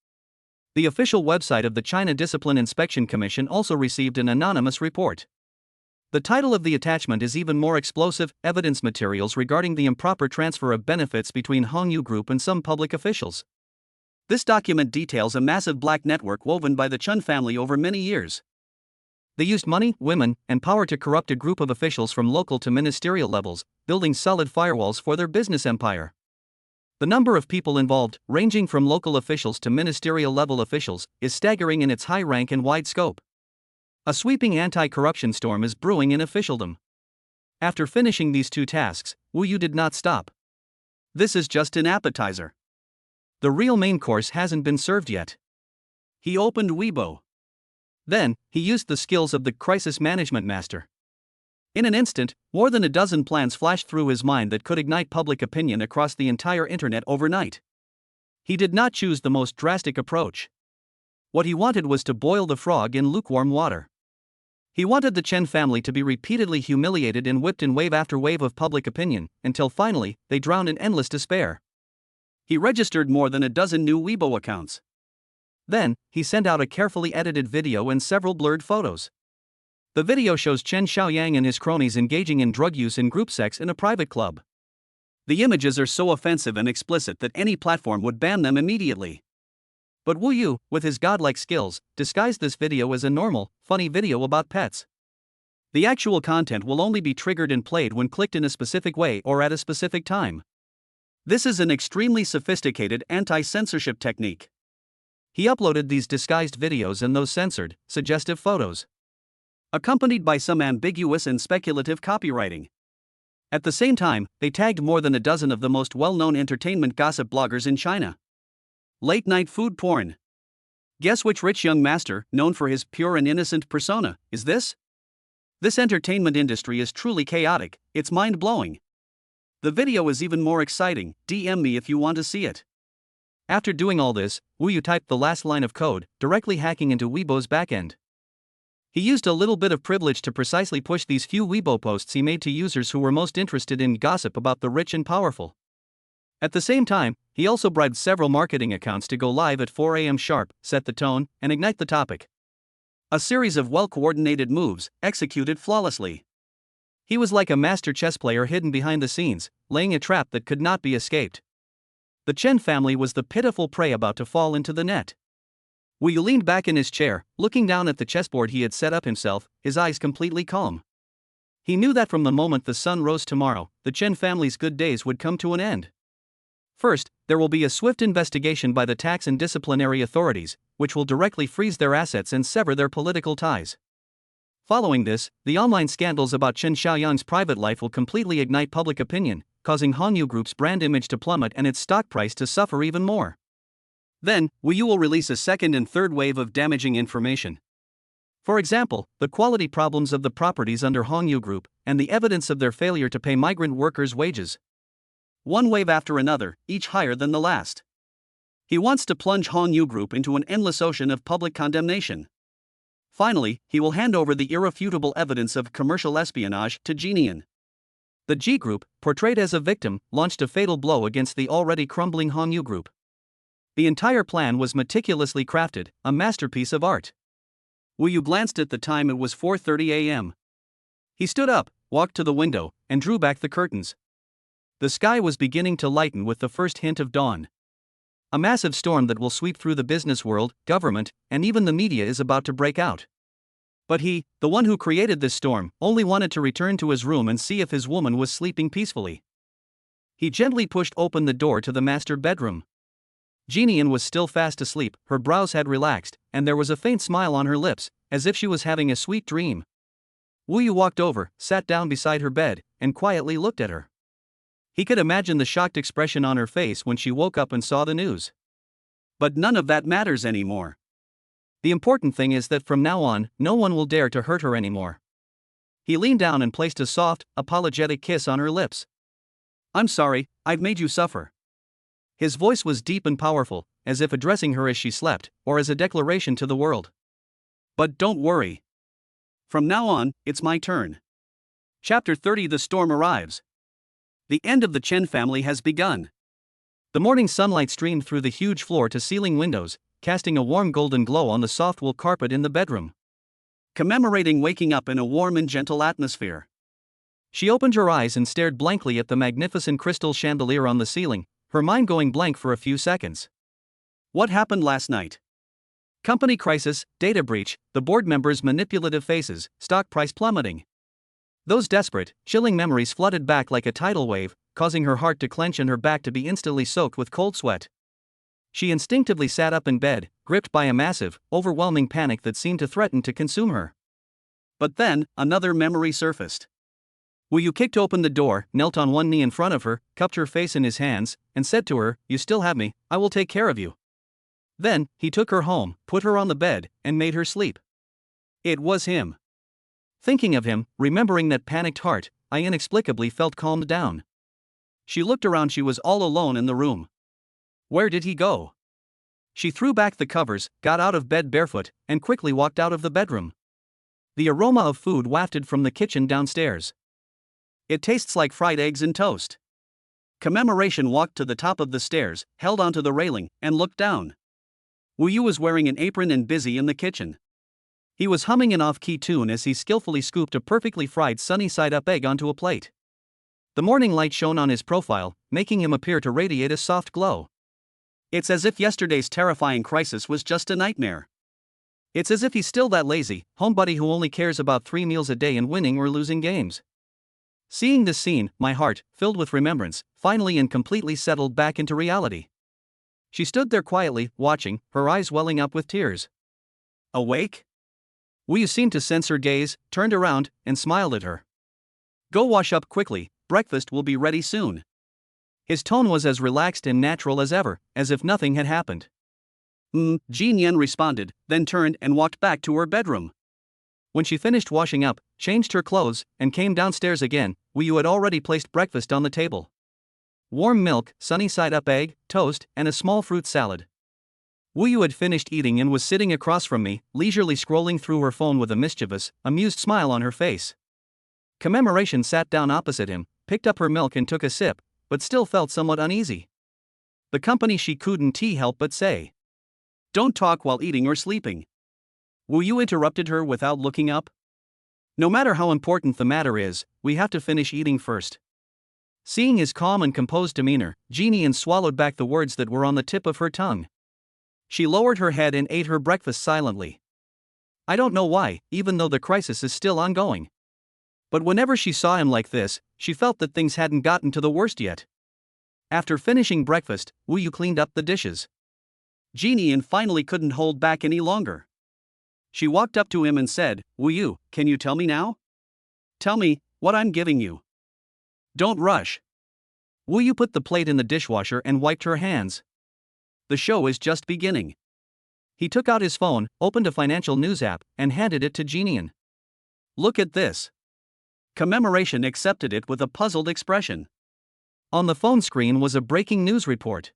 The official website of the China Discipline Inspection Commission also received an anonymous report. The title of the attachment is even more explosive, evidence materials regarding the improper transfer of benefits between Hongyu Group and some public officials. This document details a massive black network woven by the Chen family over many years. They used money, women, and power to corrupt a group of officials from local to ministerial levels, building solid firewalls for their business empire. The number of people involved, ranging from local officials to ministerial level officials, is staggering in its high rank and wide scope. A sweeping anti-corruption storm is brewing in officialdom. After finishing these two tasks, Wu Yu did not stop. This is just an appetizer. The real main course hasn't been served yet. He opened Weibo. Then, he used the skills of the crisis management master. In an instant, more than a dozen plans flashed through his mind that could ignite public opinion across the entire internet overnight. He did not choose the most drastic approach. What he wanted was to boil the frog in lukewarm water. He wanted the Chen family to be repeatedly humiliated and whipped in wave after wave of public opinion, until finally, they drowned in endless despair. He registered more than a dozen new Weibo accounts. Then, he sent out a carefully edited video and several blurred photos. The video shows Chen Xiaoyang and his cronies engaging in drug use and group sex in a private club. The images are so offensive and explicit that any platform would ban them immediately. But Wu Yu, with his godlike skills, disguised this video as a normal, funny video about pets. The actual content will only be triggered and played when clicked in a specific way or at a specific time. This is an extremely sophisticated anti-censorship technique. He uploaded these disguised videos and those censored, suggestive photos, accompanied by some ambiguous and speculative copywriting. At the same time, they tagged more than a dozen of the most well-known entertainment gossip bloggers in China. Late-night food porn. Guess which rich young master, known for his pure and innocent persona, is this? This entertainment industry is truly chaotic, it's mind-blowing. The video is even more exciting, DM me if you want to see it. After doing all this, Wu Yu typed the last line of code, directly hacking into Weibo's backend. He used a little bit of privilege to precisely push these few Weibo posts he made to users who were most interested in gossip about the rich and powerful. At the same time, he also bribed several marketing accounts to go live at 4 a.m. sharp, set the tone, and ignite the topic. A series of well-coordinated moves, executed flawlessly. He was like a master chess player hidden behind the scenes, laying a trap that could not be escaped. The Chen family was the pitiful prey about to fall into the net. Wu Yu leaned back in his chair, looking down at the chessboard he had set up himself, his eyes completely calm. He knew that from the moment the sun rose tomorrow, the Chen family's good days would come to an end. First, there will be a swift investigation by the tax and disciplinary authorities, which will directly freeze their assets and sever their political ties. Following this, the online scandals about Chen Xiaoyang's private life will completely ignite public opinion, causing Hongyu Group's brand image to plummet and its stock price to suffer even more. Then, Wu Yu will release a second and third wave of damaging information. For example, the quality problems of the properties under Hongyu Group, and the evidence of their failure to pay migrant workers wages. One wave after another, each higher than the last. He wants to plunge Hongyu Group into an endless ocean of public condemnation. Finally, he will hand over the irrefutable evidence of commercial espionage to Jianian. The G Group, portrayed as a victim, launched a fatal blow against the already crumbling Hongyu Group. The entire plan was meticulously crafted, a masterpiece of art. Wu Yu glanced at the time. It was 4:30 a.m. He stood up, walked to the window, and drew back the curtains. The sky was beginning to lighten with the first hint of dawn. A massive storm that will sweep through the business world, government, and even the media is about to break out. But he, the one who created this storm, only wanted to return to his room and see if his woman was sleeping peacefully. He gently pushed open the door to the master bedroom. Jianian was still fast asleep, her brows had relaxed, and there was a faint smile on her lips, as if she was having a sweet dream. Wu Yu walked over, sat down beside her bed, and quietly looked at her. He could imagine the shocked expression on her face when she woke up and saw the news. But none of that matters anymore. The important thing is that from now on, no one will dare to hurt her anymore. He leaned down and placed a soft, apologetic kiss on her lips. "I'm sorry, I've made you suffer." His voice was deep and powerful, as if addressing her as she slept, or as a declaration to the world. "But don't worry. From now on, it's my turn." Chapter 30. The storm arrives. The end of the Chen family has begun. The morning sunlight streamed through the huge floor-to-ceiling windows, casting a warm golden glow on the soft wool carpet in the bedroom, commemorating waking up in a warm and gentle atmosphere. She opened her eyes and stared blankly at the magnificent crystal chandelier on the ceiling, her mind going blank for a few seconds. What happened last night? Company crisis, data breach, the board members' manipulative faces, stock price plummeting. Those desperate, chilling memories flooded back like a tidal wave, causing her heart to clench and her back to be instantly soaked with cold sweat. She instinctively sat up in bed, gripped by a massive, overwhelming panic that seemed to threaten to consume her. But then, another memory surfaced. Wu Yu kicked open the door, knelt on one knee in front of her, cupped her face in his hands, and said to her, "You still have me, I will take care of you." Then, he took her home, put her on the bed, and made her sleep. It was him. Thinking of him, remembering that panicked heart, I inexplicably felt calmed down. She looked around. She was all alone in the room. Where did he go? She threw back the covers, got out of bed barefoot, and quickly walked out of the bedroom. The aroma of food wafted from the kitchen downstairs. "It tastes like fried eggs and toast." Commemoration walked to the top of the stairs, held onto the railing, and looked down. Wu Yu was wearing an apron and busy in the kitchen. He was humming an off-key tune as he skillfully scooped a perfectly fried sunny-side-up egg onto a plate. The morning light shone on his profile, making him appear to radiate a soft glow. It's as if yesterday's terrifying crisis was just a nightmare. It's as if he's still that lazy homebody who only cares about 3 meals a day and winning or losing games. Seeing this scene, my heart, filled with remembrance, finally and completely settled back into reality. She stood there quietly, watching, her eyes welling up with tears. Awake? Woo Yu seemed to sense her gaze, turned around, and smiled at her. Go wash up quickly, breakfast will be ready soon. His tone was as relaxed and natural as ever, as if nothing had happened. Jean Yen responded, then turned and walked back to her bedroom. When she finished washing up, changed her clothes, and came downstairs again, Woo Yu had already placed breakfast on the table. Warm milk, sunny-side-up egg, toast, and a small fruit salad. Woo Yu had finished eating and was sitting across from me, leisurely scrolling through her phone with a mischievous, amused smile on her face. Commemoration sat down opposite him, picked up her milk and took a sip, but still felt somewhat uneasy. The company she couldn't help but say. Don't talk while eating or sleeping. Woo Yu interrupted her without looking up. No matter how important the matter is, we have to finish eating first. Seeing his calm and composed demeanor, Jean Yen swallowed back the words that were on the tip of her tongue. She lowered her head and ate her breakfast silently. I don't know why, even though the crisis is still ongoing. But whenever she saw him like this, she felt that things hadn't gotten to the worst yet. After finishing breakfast, Woo Yu cleaned up the dishes. Jean Yen finally couldn't hold back any longer. She walked up to him and said, Woo Yu, can you tell me now? Tell me what I'm giving you. Don't rush. Woo Yu put the plate in the dishwasher and wiped her hands. The show is just beginning. He took out his phone, opened a financial news app, and handed it to Jean Yen. Look at this. Commemoration accepted it with a puzzled expression. On the phone screen was a breaking news report.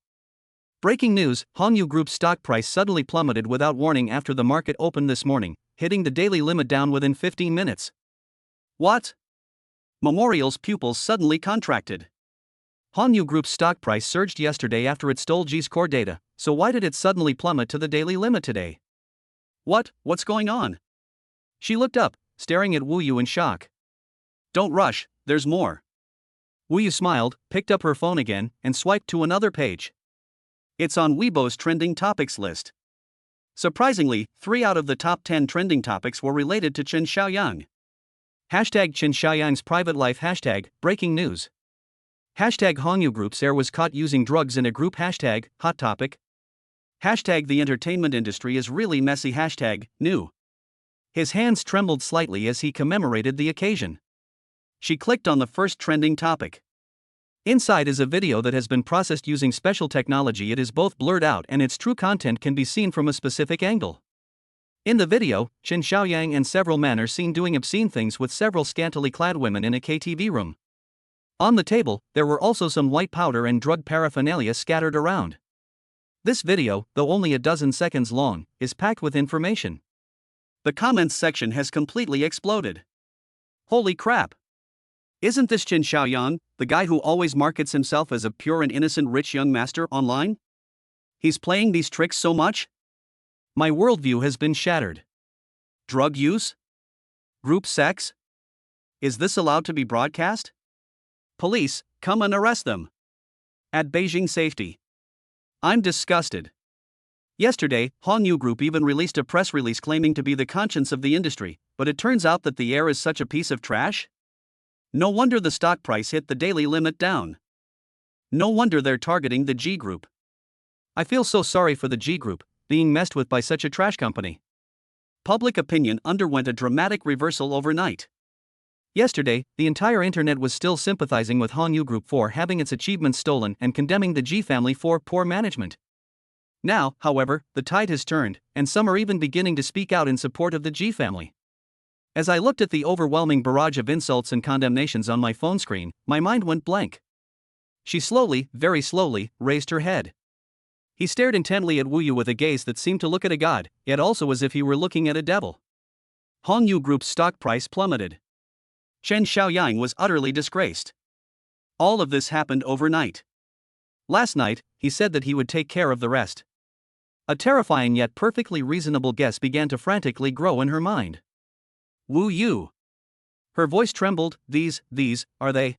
Breaking news, Hongyu Group's stock price suddenly plummeted without warning after the market opened this morning, hitting the daily limit down within 15 minutes. What? Memorial's pupils suddenly contracted. Hongyu Group's stock price surged yesterday after it stole G's core data, so why did it suddenly plummet to the daily limit today? What's going on? She looked up, staring at Woo Yu in shock. Don't rush, there's more. Woo Yu smiled, picked up her phone again, and swiped to another page. It's on Weibo's trending topics list. Surprisingly, 3 out of the top 10 trending topics were related to Chen Xiaoyang. Hashtag Chen Xiaoyang's private life. Hashtag breaking news. Hashtag Hongyu Group's heir was caught using drugs in a group. Hashtag hot topic. Hashtag the entertainment industry is really messy. Hashtag new. His hands trembled slightly as he commemorated the occasion. She clicked on the first trending topic. Inside is a video that has been processed using special technology. It is both blurred out and its true content can be seen from a specific angle. In the video, Chen Xiaoyang and several men are seen doing obscene things with several scantily clad women in a KTV room. On the table, there were also some white powder and drug paraphernalia scattered around. This video, though only a dozen seconds long, is packed with information. The comments section has completely exploded. Holy crap! Isn't this Chen Xiaoyang, the guy who always markets himself as a pure and innocent rich young master online? He's playing these tricks so much? My worldview has been shattered. Drug use? Group sex? Is this allowed to be broadcast? Police, come and arrest them. At Beijing Safety. I'm disgusted. Yesterday, Hongyu Group even released a press release claiming to be the conscience of the industry, but it turns out that the heir is such a piece of trash? No wonder the stock price hit the daily limit down. No wonder they're targeting the G Group. I feel so sorry for the G Group, being messed with by such a trash company. Public opinion underwent a dramatic reversal overnight. Yesterday, the entire internet was still sympathizing with Hongyu Group for having its achievements stolen and condemning the G family for poor management. Now, however, the tide has turned, and some are even beginning to speak out in support of the G family. As I looked at the overwhelming barrage of insults and condemnations on my phone screen, my mind went blank. She slowly, very slowly, raised her head. He stared intently at Woo Yu with a gaze that seemed to look at a god, yet also as if he were looking at a devil. Hongyu Group's stock price plummeted. Chen Xiaoyang was utterly disgraced. All of this happened overnight. Last night, he said that he would take care of the rest. A terrifying yet perfectly reasonable guess began to frantically grow in her mind. Wu Yu. Her voice trembled. These are they?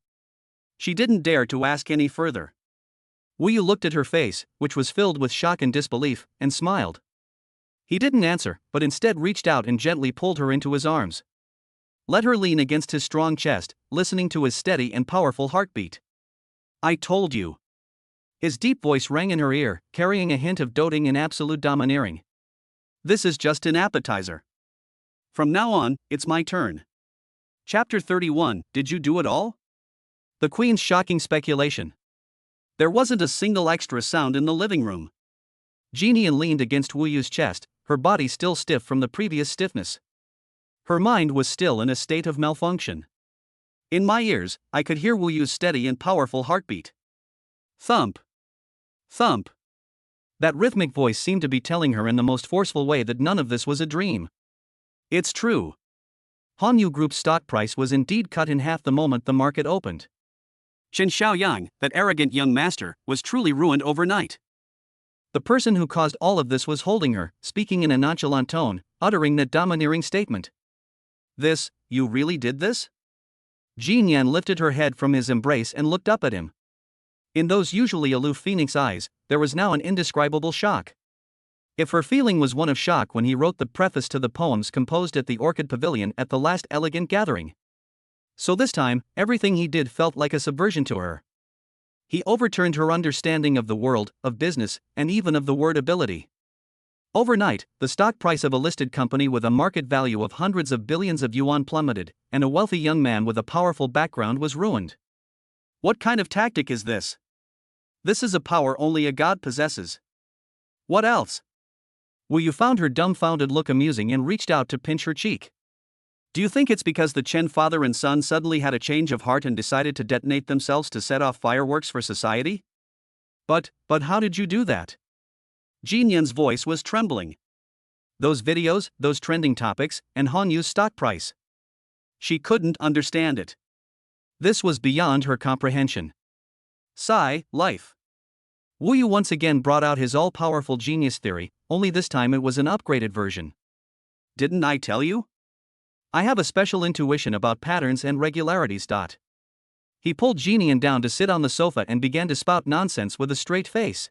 She didn't dare to ask any further. Wu Yu looked at her face, which was filled with shock and disbelief, and smiled. He didn't answer, but instead reached out and gently pulled her into his arms. Let her lean against his strong chest, listening to his steady and powerful heartbeat. I told you. His deep voice rang in her ear, carrying a hint of doting and absolute domineering. This is just an appetizer. From now on, it's my turn. Chapter 31. Did you do it all? The Queen's shocking speculation. There wasn't a single extra sound in the living room. Jeannie leaned against Wu Yu's chest, her body still stiff from the previous stiffness. Her mind was still in a state of malfunction. In my ears, I could hear Wu Yu's steady and powerful heartbeat. Thump. Thump. That rhythmic voice seemed to be telling her in the most forceful way that none of this was a dream. It's true. Hanyu Group's stock price was indeed cut in half the moment the market opened. Chen Xiaoyang, that arrogant young master, was truly ruined overnight. The person who caused all of this was holding her, speaking in a nonchalant tone, uttering that domineering statement. This, you really did this? Jean Yan lifted her head from his embrace and looked up at him. In those usually aloof phoenix eyes, there was now an indescribable shock. If her feeling was one of shock when he wrote the preface to the poems composed at the Orchid Pavilion at the last elegant gathering, so this time, everything he did felt like a subversion to her. He overturned her understanding of the world, of business, and even of the word ability. Overnight, the stock price of a listed company with a market value of hundreds of billions of yuan plummeted, and a wealthy young man with a powerful background was ruined. What kind of tactic is this? This is a power only a god possesses. What else? Wu Yu found her dumbfounded look amusing and reached out to pinch her cheek. Do you think it's because the Chen father and son suddenly had a change of heart and decided to detonate themselves to set off fireworks for society? But how did you do that? Jin Yan's voice was trembling. Those videos, those trending topics, and Hanyu's stock price. She couldn't understand it. This was beyond her comprehension. Sigh, life. Wu Yu once again brought out his all-powerful genius theory, only this time it was an upgraded version. Didn't I tell you? I have a special intuition about patterns and regularities. He pulled Jeannie down to sit on the sofa and began to spout nonsense with a straight face.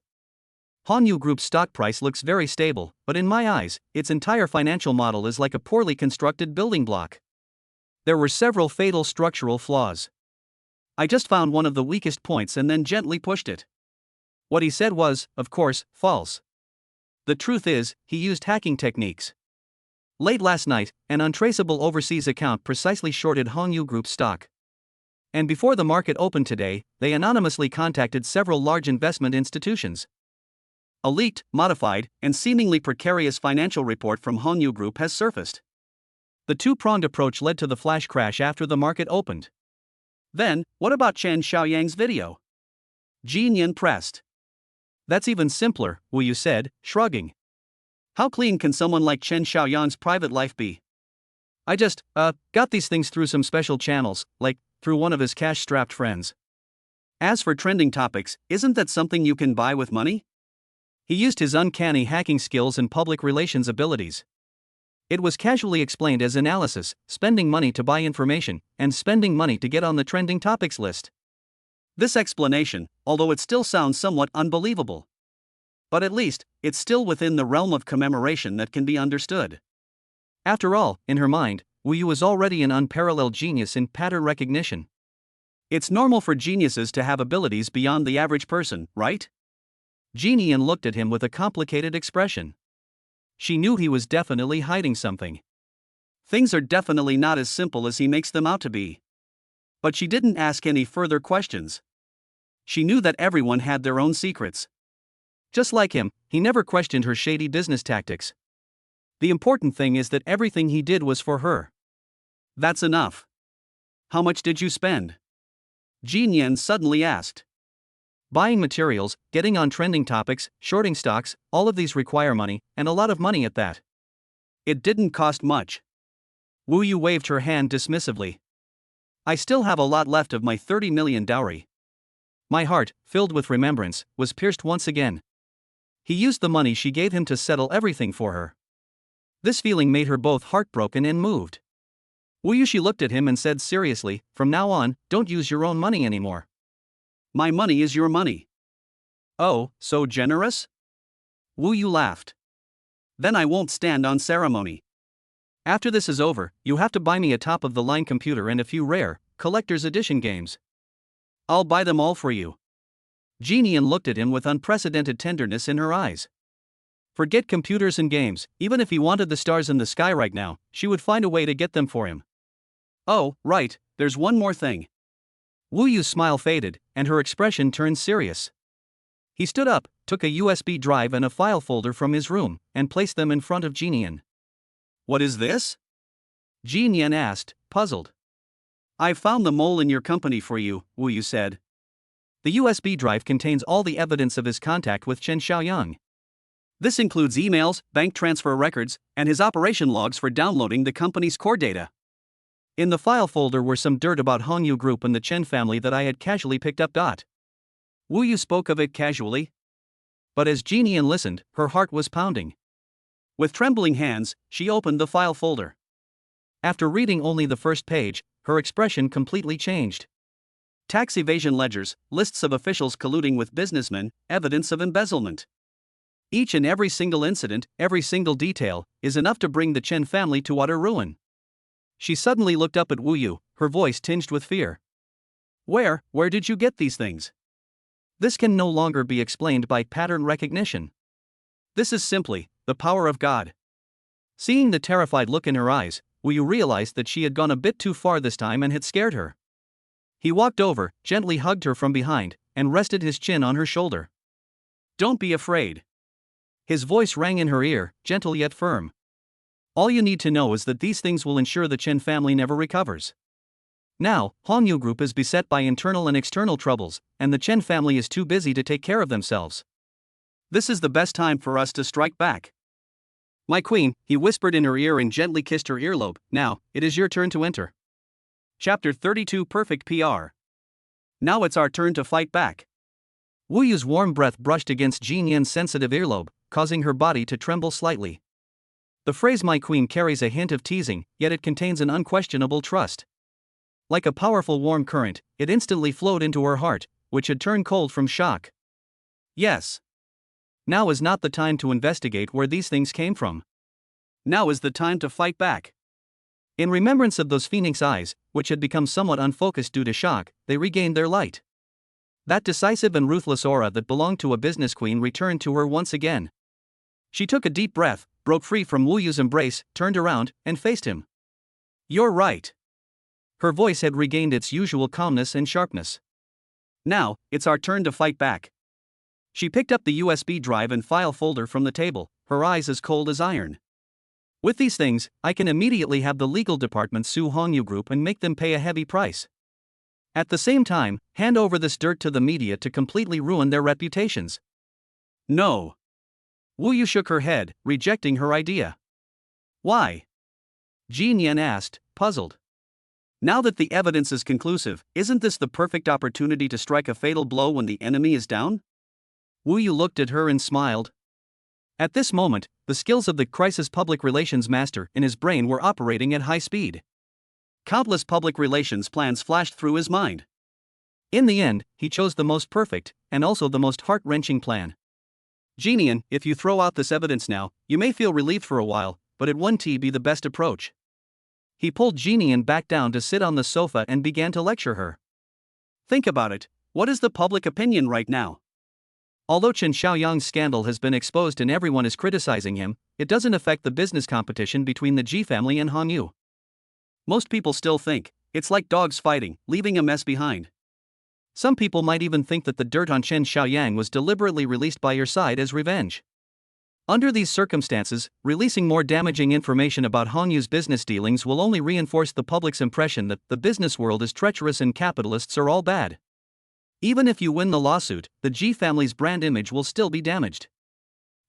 Hanyu Group's stock price looks very stable, but in my eyes, its entire financial model is like a poorly constructed building block. There were several fatal structural flaws. I just found one of the weakest points and then gently pushed it. What he said was, of course, false. The truth is, he used hacking techniques. Late last night, an untraceable overseas account precisely shorted Hanyu Group's stock. And before the market opened today, they anonymously contacted several large investment institutions. A leaked, modified, and seemingly precarious financial report from Hanyu Group has surfaced. The two-pronged approach led to the flash crash after the market opened. Then, what about Chen Xiaoyang's video? Jin Yan pressed. That's even simpler, Wu Yu said, shrugging. How clean can someone like Chen Xiaoyang's private life be? I just, got these things through some special channels, like, through one of his cash-strapped friends. As for trending topics, isn't that something you can buy with money? He used his uncanny hacking skills and public relations abilities. It was casually explained as analysis, spending money to buy information, and spending money to get on the trending topics list. This explanation, although it still sounds somewhat unbelievable. But at least, it's still within the realm of commemoration that can be understood. After all, in her mind, Wu Yu was already an unparalleled genius in pattern recognition. It's normal for geniuses to have abilities beyond the average person, right? Jeannie Yan looked at him with a complicated expression. She knew he was definitely hiding something. Things are definitely not as simple as he makes them out to be. But she didn't ask any further questions. She knew that everyone had their own secrets. Just like him, he never questioned her shady business tactics. The important thing is that everything he did was for her. That's enough. How much did you spend? Jin Yan suddenly asked. Buying materials, getting on trending topics, shorting stocks, all of these require money, and a lot of money at that. It didn't cost much. Wu Yu waved her hand dismissively. I still have a lot left of my 30 million dowry. My heart, filled with remembrance, was pierced once again. He used the money she gave him to settle everything for her. This feeling made her both heartbroken and moved. Wu Yushi looked at him and said seriously, "From now on, don't use your own money anymore." My money is your money. Oh, so generous? Wu Yu laughed. Then I won't stand on ceremony. After this is over, you have to buy me a top-of-the-line computer and a few rare, collector's edition games. I'll buy them all for you. Jinian looked at him with unprecedented tenderness in her eyes. Forget computers and games, even if he wanted the stars in the sky right now, she would find a way to get them for him. Oh, right, there's one more thing. Wu Yu's smile faded, and her expression turned serious. He stood up, took a USB drive and a file folder from his room, and placed them in front of Jinian. What is this? Jinian asked, puzzled. I've found the mole in your company for you, Wu Yu said. The USB drive contains all the evidence of his contact with Chen Xiaoyang. This includes emails, bank transfer records, and his operation logs for downloading the company's core data. In the file folder were some dirt about Hongyu Group and the Chen family that I had casually picked up. Wu Yu spoke of it casually. But as Jinian listened, her heart was pounding. With trembling hands, she opened the file folder. After reading only the first page, her expression completely changed. Tax evasion ledgers, lists of officials colluding with businessmen, evidence of embezzlement. Each and every single incident, every single detail, is enough to bring the Chen family to utter ruin. She suddenly looked up at Wu Yu, her voice tinged with fear. Where did you get these things? This can no longer be explained by pattern recognition. This is simply the power of God. Seeing the terrified look in her eyes, Wu Yu realized that she had gone a bit too far this time and had scared her. He walked over, gently hugged her from behind, and rested his chin on her shoulder. Don't be afraid. His voice rang in her ear, gentle yet firm. All you need to know is that these things will ensure the Chen family never recovers. Now, Hongyu Group is beset by internal and external troubles, and the Chen family is too busy to take care of themselves. This is the best time for us to strike back. My queen, he whispered in her ear and gently kissed her earlobe. Now, it is your turn to enter. Chapter 32 Perfect PR. Now it's our turn to fight back. Wu Yu's warm breath brushed against Jinian's sensitive earlobe, causing her body to tremble slightly. The phrase "my queen" carries a hint of teasing, yet it contains an unquestionable trust. Like a powerful warm current, it instantly flowed into her heart, which had turned cold from shock. Yes. Now is not the time to investigate where these things came from. Now is the time to fight back. In remembrance of those phoenix eyes, which had become somewhat unfocused due to shock, they regained their light. That decisive and ruthless aura that belonged to a business queen returned to her once again. She took a deep breath, broke free from Wu Yu's embrace, turned around, and faced him. You're right. Her voice had regained its usual calmness and sharpness. Now, it's our turn to fight back. She picked up the USB drive and file folder from the table, her eyes as cold as iron. With these things, I can immediately have the legal department sue Hongyu Group and make them pay a heavy price. At the same time, hand over this dirt to the media to completely ruin their reputations. No. Wu Yu shook her head, rejecting her idea. Why? Jinian asked, puzzled. Now that the evidence is conclusive, isn't this the perfect opportunity to strike a fatal blow when the enemy is down? Wu Yu looked at her and smiled. At this moment, the skills of the crisis public relations master in his brain were operating at high speed. Countless public relations plans flashed through his mind. In the end, he chose the most perfect, and also the most heart-wrenching plan. Jinian, if you throw out this evidence now, you may feel relieved for a while, but it won't be the best approach. He pulled Jinian back down to sit on the sofa and began to lecture her. Think about it, what is the public opinion right now? Although Chen Xiaoyang's scandal has been exposed and everyone is criticizing him, it doesn't affect the business competition between the Ji family and Hongyu. Most people still think, it's like dogs fighting, leaving a mess behind. Some people might even think that the dirt on Chen Xiaoyang was deliberately released by your side as revenge. Under these circumstances, releasing more damaging information about Hongyu's business dealings will only reinforce the public's impression that the business world is treacherous and capitalists are all bad. Even if you win the lawsuit, the Ji family's brand image will still be damaged.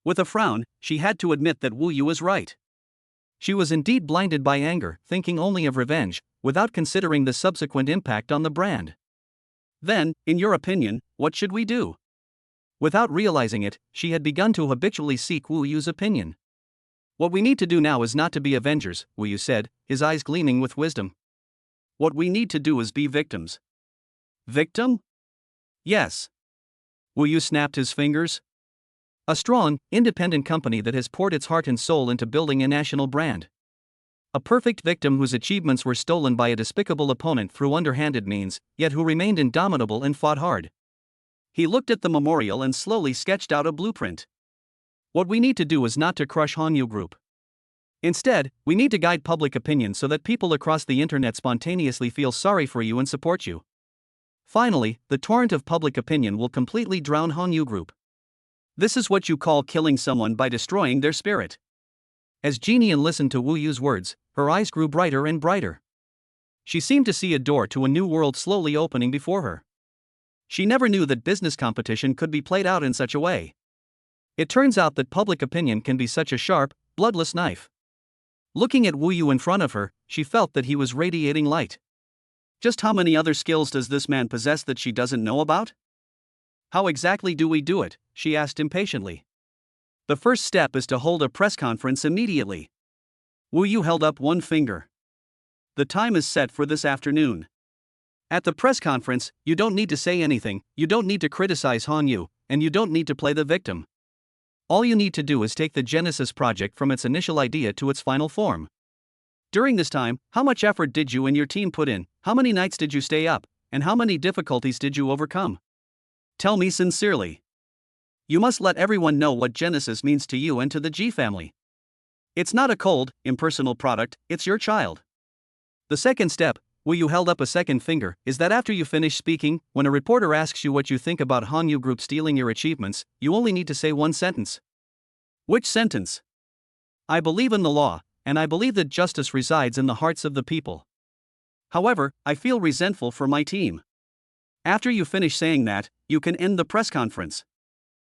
With a frown, she had to admit that Wu Yu was right. She was indeed blinded by anger, thinking only of revenge, without considering the subsequent impact on the brand. Then, in your opinion, what should we do? Without realizing it, she had begun to habitually seek Wu Yu's opinion. "What we need to do now is not to be avengers," Wu Yu said, his eyes gleaming with wisdom. "What we need to do is be victims." "Victim?" "Yes." Wu Yu snapped his fingers. "A strong, independent company that has poured its heart and soul into building a national brand. A perfect victim whose achievements were stolen by a despicable opponent through underhanded means, yet who remained indomitable and fought hard." He looked at the memorial and slowly sketched out a blueprint. "What we need to do is not to crush Hanyu Group. Instead, we need to guide public opinion so that people across the internet spontaneously feel sorry for you and support you. Finally, the torrent of public opinion will completely drown Hanyu Group. This is what you call killing someone by destroying their spirit." As Jinian listened to Wu Yu's words, her eyes grew brighter and brighter. She seemed to see a door to a new world slowly opening before her. She never knew that business competition could be played out in such a way. It turns out that public opinion can be such a sharp, bloodless knife. Looking at Wu Yu in front of her, she felt that he was radiating light. Just how many other skills does this man possess that she doesn't know about? "How exactly do we do it?" she asked impatiently. "The first step is to hold a press conference immediately." Wu Yu held up one finger. "The time is set for this afternoon. At the press conference, you don't need to say anything, you don't need to criticize Hanyu, and you don't need to play the victim. All you need to do is take the Genesis project from its initial idea to its final form. During this time, how much effort did you and your team put in, how many nights did you stay up, and how many difficulties did you overcome? Tell me sincerely. You must let everyone know what Genesis means to you and to the G family. It's not a cold, impersonal product, it's your child." The second step, Wu Yu held up a second finger, is that after you finish speaking, when a reporter asks you what you think about Hanyu Group stealing your achievements, you only need to say one sentence. "Which sentence?" "I believe in the law, and I believe that justice resides in the hearts of the people. However, I feel resentful for my team." After you finish saying that, you can end the press conference.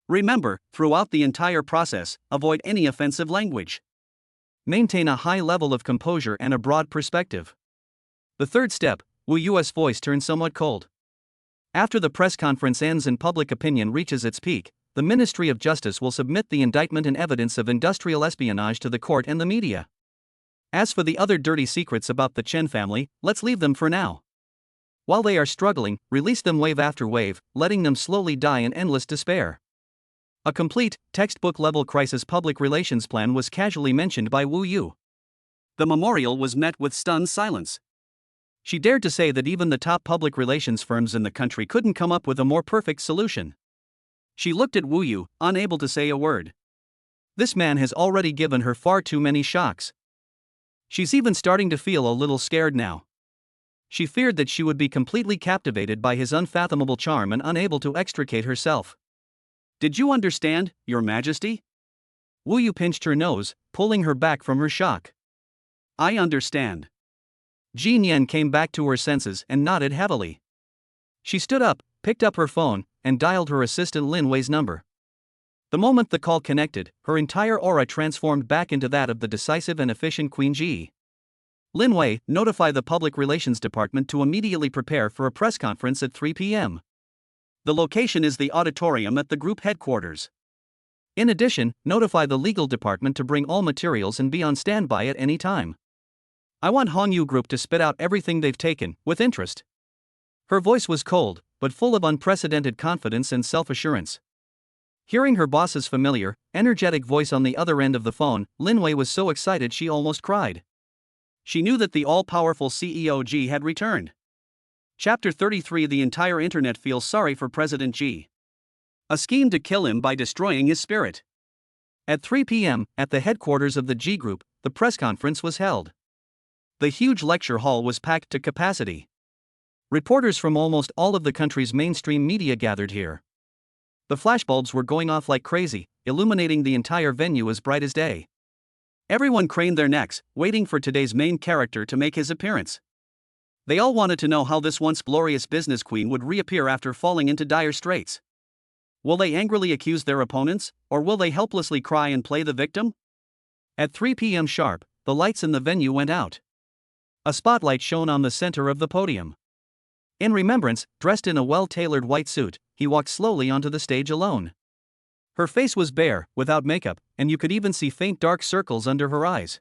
Remember, throughout the entire process, avoid any offensive language. Maintain a high level of composure and a broad perspective. The third step, Wu Yu's voice turned somewhat cold. "After the press conference ends and public opinion reaches its peak, the Ministry of Justice will submit the indictment and evidence of industrial espionage to the court and the media. As for the other dirty secrets about the Chen family, let's leave them for now. While they are struggling, release them wave after wave, letting them slowly die in endless despair." A complete, textbook-level crisis public relations plan was casually mentioned by Wu Yu. The memorial was met with stunned silence. She dared to say that even the top public relations firms in the country couldn't come up with a more perfect solution. She looked at Wu Yu, unable to say a word. This man has already given her far too many shocks. She's even starting to feel a little scared now. She feared that she would be completely captivated by his unfathomable charm and unable to extricate herself. "Did you understand, Your Majesty?" Wu Yu pinched her nose, pulling her back from her shock. "I understand." Jin Yan came back to her senses and nodded heavily. She stood up, picked up her phone, and dialed her assistant Lin Wei's number. The moment the call connected, her entire aura transformed back into that of the decisive and efficient Queen Ji. "Lin Wei, notify the Public Relations Department to immediately prepare for a press conference at 3 p.m. The location is the auditorium at the group headquarters. In addition, notify the legal department to bring all materials and be on standby at any time. I want Hanyu Group to spit out everything they've taken, with interest." Her voice was cold, but full of unprecedented confidence and self-assurance. Hearing her boss's familiar, energetic voice on the other end of the phone, Lin Wei was so excited she almost cried. She knew that the all-powerful CEO Ji had returned. Chapter 33. The entire internet feels sorry for President Ji. A scheme to kill him by destroying his spirit. At 3 p.m., at the headquarters of the G Group, the press conference was held. The huge lecture hall was packed to capacity. Reporters from almost all of the country's mainstream media gathered here. The flashbulbs were going off like crazy, illuminating the entire venue as bright as day. Everyone craned their necks, waiting for today's main character to make his appearance. They all wanted to know how this once glorious business queen would reappear after falling into dire straits. Will they angrily accuse their opponents, or will they helplessly cry and play the victim? At 3 p.m. sharp, the lights in the venue went out. A spotlight shone on the center of the podium. In remembrance, dressed in a well-tailored white suit, he walked slowly onto the stage alone. Her face was bare, without makeup, and you could even see faint dark circles under her eyes.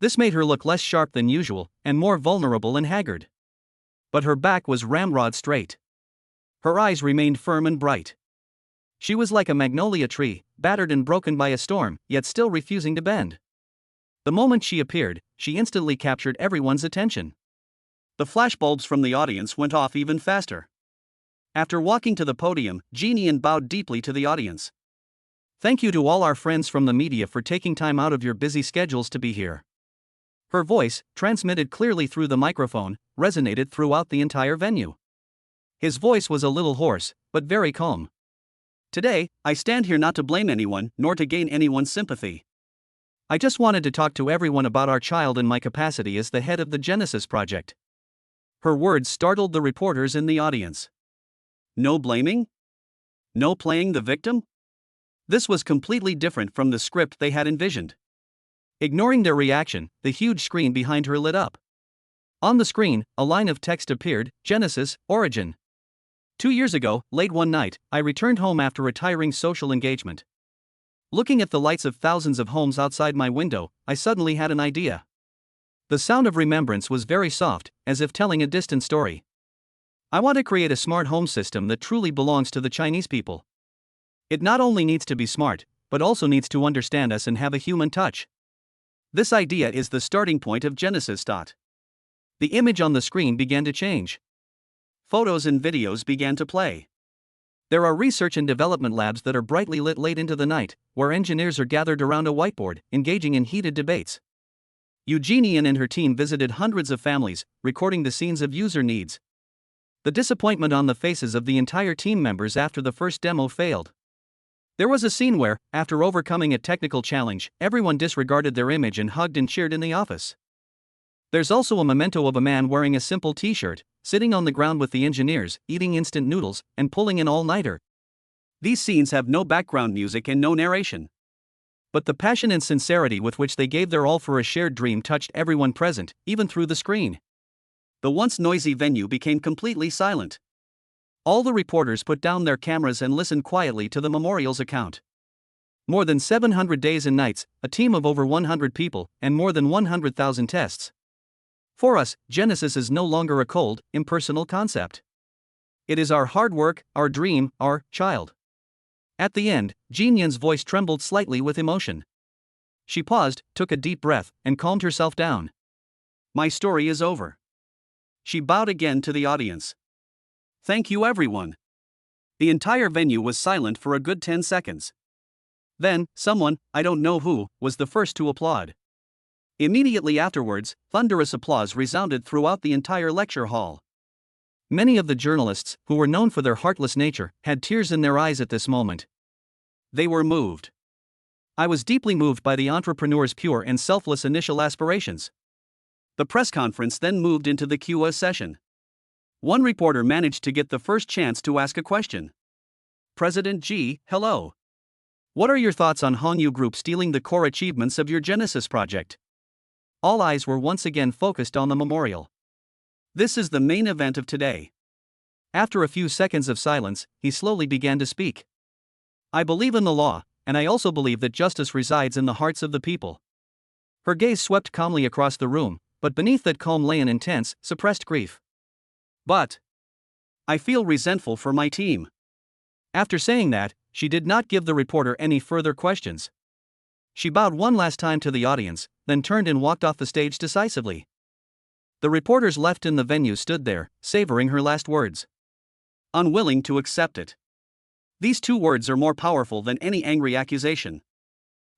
This made her look less sharp than usual, and more vulnerable and haggard. But her back was ramrod straight. Her eyes remained firm and bright. She was like a magnolia tree, battered and broken by a storm, yet still refusing to bend. The moment she appeared, she instantly captured everyone's attention. The flashbulbs from the audience went off even faster. After walking to the podium, Jeannie bowed deeply to the audience. "Thank you to all our friends from the media for taking time out of your busy schedules to be here." Her voice, transmitted clearly through the microphone, resonated throughout the entire venue. His voice was a little hoarse, but very calm. "Today, I stand here not to blame anyone, nor to gain anyone's sympathy. I just wanted to talk to everyone about our child in my capacity as the head of the Genesis Project." Her words startled the reporters in the audience. No blaming? No playing the victim? This was completely different from the script they had envisioned. Ignoring their reaction, the huge screen behind her lit up. On the screen, a line of text appeared: Genesis, Origin. 2 years ago, late one night, I returned home after retiring social engagement. Looking at the lights of thousands of homes outside my window, I suddenly had an idea. The sound of remembrance was very soft, as if telling a distant story. I want to create a smart home system that truly belongs to the Chinese people. It not only needs to be smart, but also needs to understand us and have a human touch. This idea is the starting point of Genesis. The image on the screen began to change. Photos and videos began to play. There are research and development labs that are brightly lit late into the night, where engineers are gathered around a whiteboard, engaging in heated debates. Eugenie and her team visited hundreds of families, recording the scenes of user needs. The disappointment on the faces of the entire team members after the first demo failed. There was a scene where, after overcoming a technical challenge, everyone disregarded their image and hugged and cheered in the office. There's also a memento of a man wearing a simple t-shirt, sitting on the ground with the engineers, eating instant noodles, and pulling an all-nighter. These scenes have no background music and no narration. But the passion and sincerity with which they gave their all for a shared dream touched everyone present, even through the screen. The once noisy venue became completely silent. All the reporters put down their cameras and listened quietly to the memorial's account. More than 700 days and nights, a team of over 100 people, and more than 100,000 tests. For us, Genesis is no longer a cold, impersonal concept. It is our hard work, our dream, our child. At the end, Jeannie's voice trembled slightly with emotion. She paused, took a deep breath, and calmed herself down. My story is over. She bowed again to the audience. Thank you, everyone. The entire venue was silent for a good 10 seconds. Then, someone, I don't know who, was the first to applaud. Immediately afterwards, thunderous applause resounded throughout the entire lecture hall. Many of the journalists, who were known for their heartless nature, had tears in their eyes at this moment. They were moved. I was deeply moved by the entrepreneur's pure and selfless initial aspirations. The press conference then moved into the Q&A session. One reporter managed to get the first chance to ask a question. President G, hello. What are your thoughts on Hanyu Group stealing the core achievements of your Genesis project? All eyes were once again focused on the memorial. This is the main event of today. After a few seconds of silence, he slowly began to speak. I believe in the law, and I also believe that justice resides in the hearts of the people. Her gaze swept calmly across the room, but beneath that calm lay an intense, suppressed grief. But I feel resentful for my team. After saying that, she did not give the reporter any further questions. She bowed one last time to the audience, then turned and walked off the stage decisively. The reporters left in the venue stood there, savoring her last words. Unwilling to accept it. These 2 words are more powerful than any angry accusation.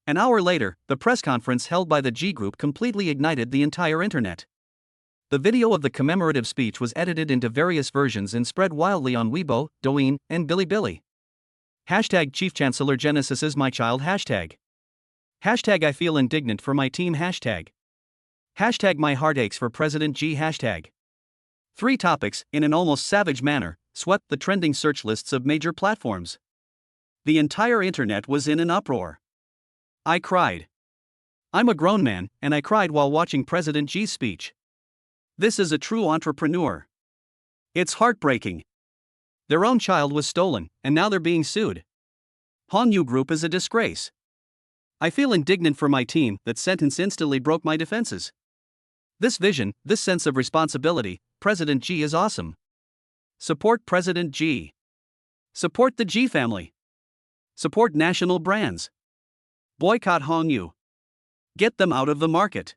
An hour later, the press conference held by the G Group completely ignited the entire internet. The video of the commemorative speech was edited into various versions and spread wildly on Weibo, Douyin, and Bilibili. Hashtag Chief Chancellor Genesis is my child. Hashtag I feel indignant for my team. Hashtag my heart aches for President G. Hashtag 3 topics, in an almost savage manner, swept the trending search lists of major platforms. The entire internet was in an uproar. I cried. I'm a grown man, and I cried while watching President G's speech. This is a true entrepreneur. It's heartbreaking. Their own child was stolen, and now they're being sued. Hanyu Group is a disgrace. I feel indignant for my team. That sentence instantly broke my defenses. This vision, this sense of responsibility, President G is awesome. Support President G. Support the G family. Support national brands. Boycott Hanyu. Get them out of the market.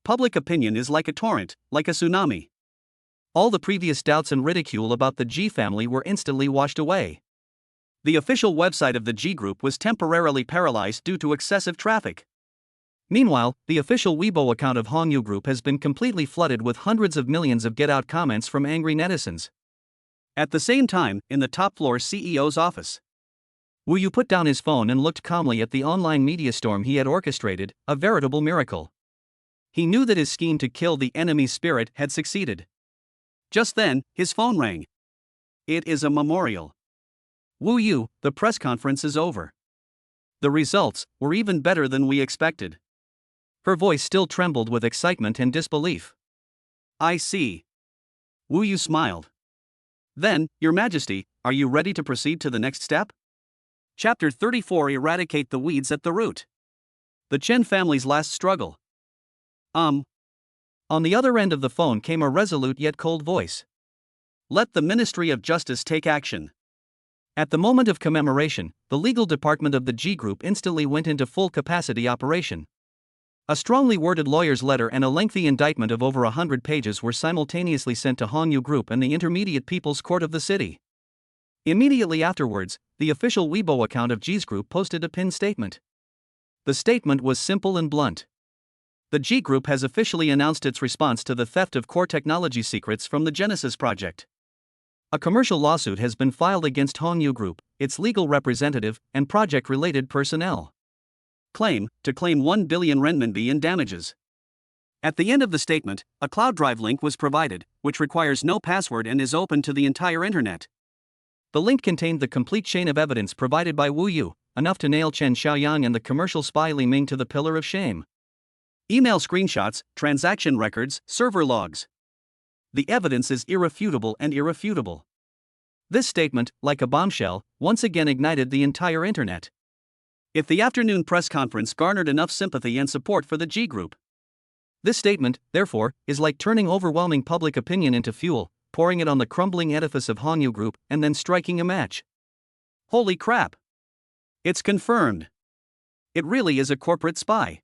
Public opinion is like a torrent, like a tsunami. All the previous doubts and ridicule about the G family were instantly washed away. The official website of the G Group was temporarily paralyzed due to excessive traffic. Meanwhile, the official Weibo account of Hanyu Group has been completely flooded with hundreds of millions of get-out comments from angry netizens. At the same time, in the top floor CEO's office, Wu Yu put down his phone and looked calmly at the online media storm he had orchestrated, a veritable miracle. He knew that his scheme to kill the enemy's spirit had succeeded. Just then, his phone rang. It is a memorial. Wu Yu, the press conference is over. The results were even better than we expected. Her voice still trembled with excitement and disbelief. I see. Wu Yu smiled. Then, Your Majesty, are you ready to proceed to the next step? Chapter 34 Eradicate the Weeds at the Root. The Chen family's last struggle. On the other end of the phone came a resolute yet cold voice. Let the Ministry of Justice take action. At the moment of commemoration, the legal department of the G Group instantly went into full capacity operation. A strongly worded lawyer's letter and a lengthy indictment of over 100 pages were simultaneously sent to Hanyu Group and the Intermediate People's Court of the city. Immediately afterwards, the official Weibo account of G's Group posted a pinned statement. The statement was simple and blunt. The G Group has officially announced its response to the theft of core technology secrets from the Genesis project. A commercial lawsuit has been filed against Hanyu Group, its legal representative, and project-related personnel. To claim 1 billion renminbi in damages. At the end of the statement, a cloud drive link was provided, which requires no password and is open to the entire internet. The link contained the complete chain of evidence provided by Wu Yu, enough to nail Chen Xiaoyang and the commercial spy Li Ming to the pillar of shame. Email screenshots, transaction records, server logs. The evidence is irrefutable and irrefutable. This statement, like a bombshell, once again ignited the entire internet. If the afternoon press conference garnered enough sympathy and support for the G Group, this statement, therefore, is like turning overwhelming public opinion into fuel, pouring it on the crumbling edifice of Hanyu Group, and then striking a match. Holy crap! It's confirmed. It really is a corporate spy.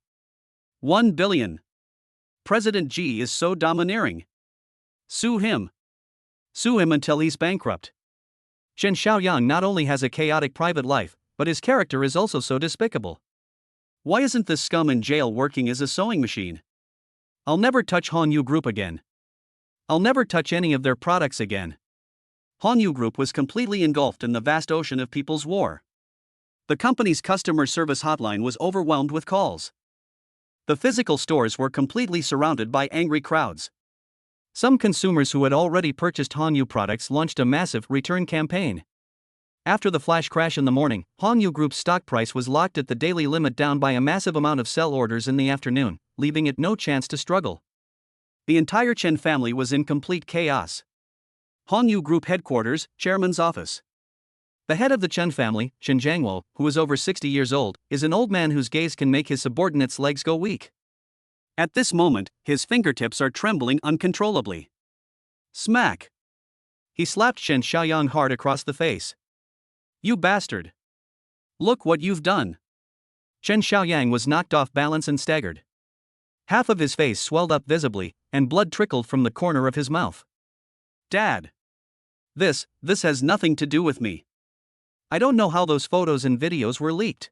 1 billion. President G is so domineering. Sue him. Sue him until he's bankrupt. Chen Xiaoyang not only has a chaotic private life, but his character is also so despicable. Why isn't this scum in jail working as a sewing machine? I'll never touch Hanyu Group again. I'll never touch any of their products again. Hanyu Group was completely engulfed in the vast ocean of people's war. The company's customer service hotline was overwhelmed with calls. The physical stores were completely surrounded by angry crowds. Some consumers who had already purchased Hanyu products launched a massive return campaign. After the flash crash in the morning, Hanyu Group's stock price was locked at the daily limit, down by a massive amount of sell orders in the afternoon, leaving it no chance to struggle. The entire Chen family was in complete chaos. Hanyu Group headquarters, chairman's office. The head of the Chen family, Chen Jiangwo, who is over 60 years old, is an old man whose gaze can make his subordinates' legs go weak. At this moment, his fingertips are trembling uncontrollably. Smack! He slapped Chen Xiaoyang hard across the face. You bastard! Look what you've done! Chen Xiaoyang was knocked off balance and staggered. Half of his face swelled up visibly, and blood trickled from the corner of his mouth. Dad! This has nothing to do with me. I don't know how those photos and videos were leaked.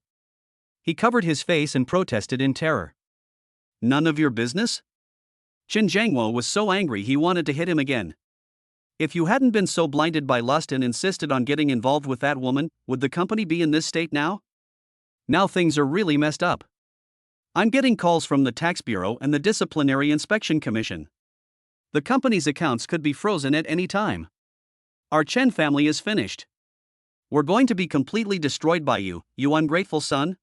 He covered his face and protested in terror. None of your business? Chen Jiangwo was so angry he wanted to hit him again. If you hadn't been so blinded by lust and insisted on getting involved with that woman, would the company be in this state now? Now things are really messed up. I'm getting calls from the Tax Bureau and the Disciplinary Inspection Commission. The company's accounts could be frozen at any time. Our Chen family is finished. We're going to be completely destroyed by you, you ungrateful son.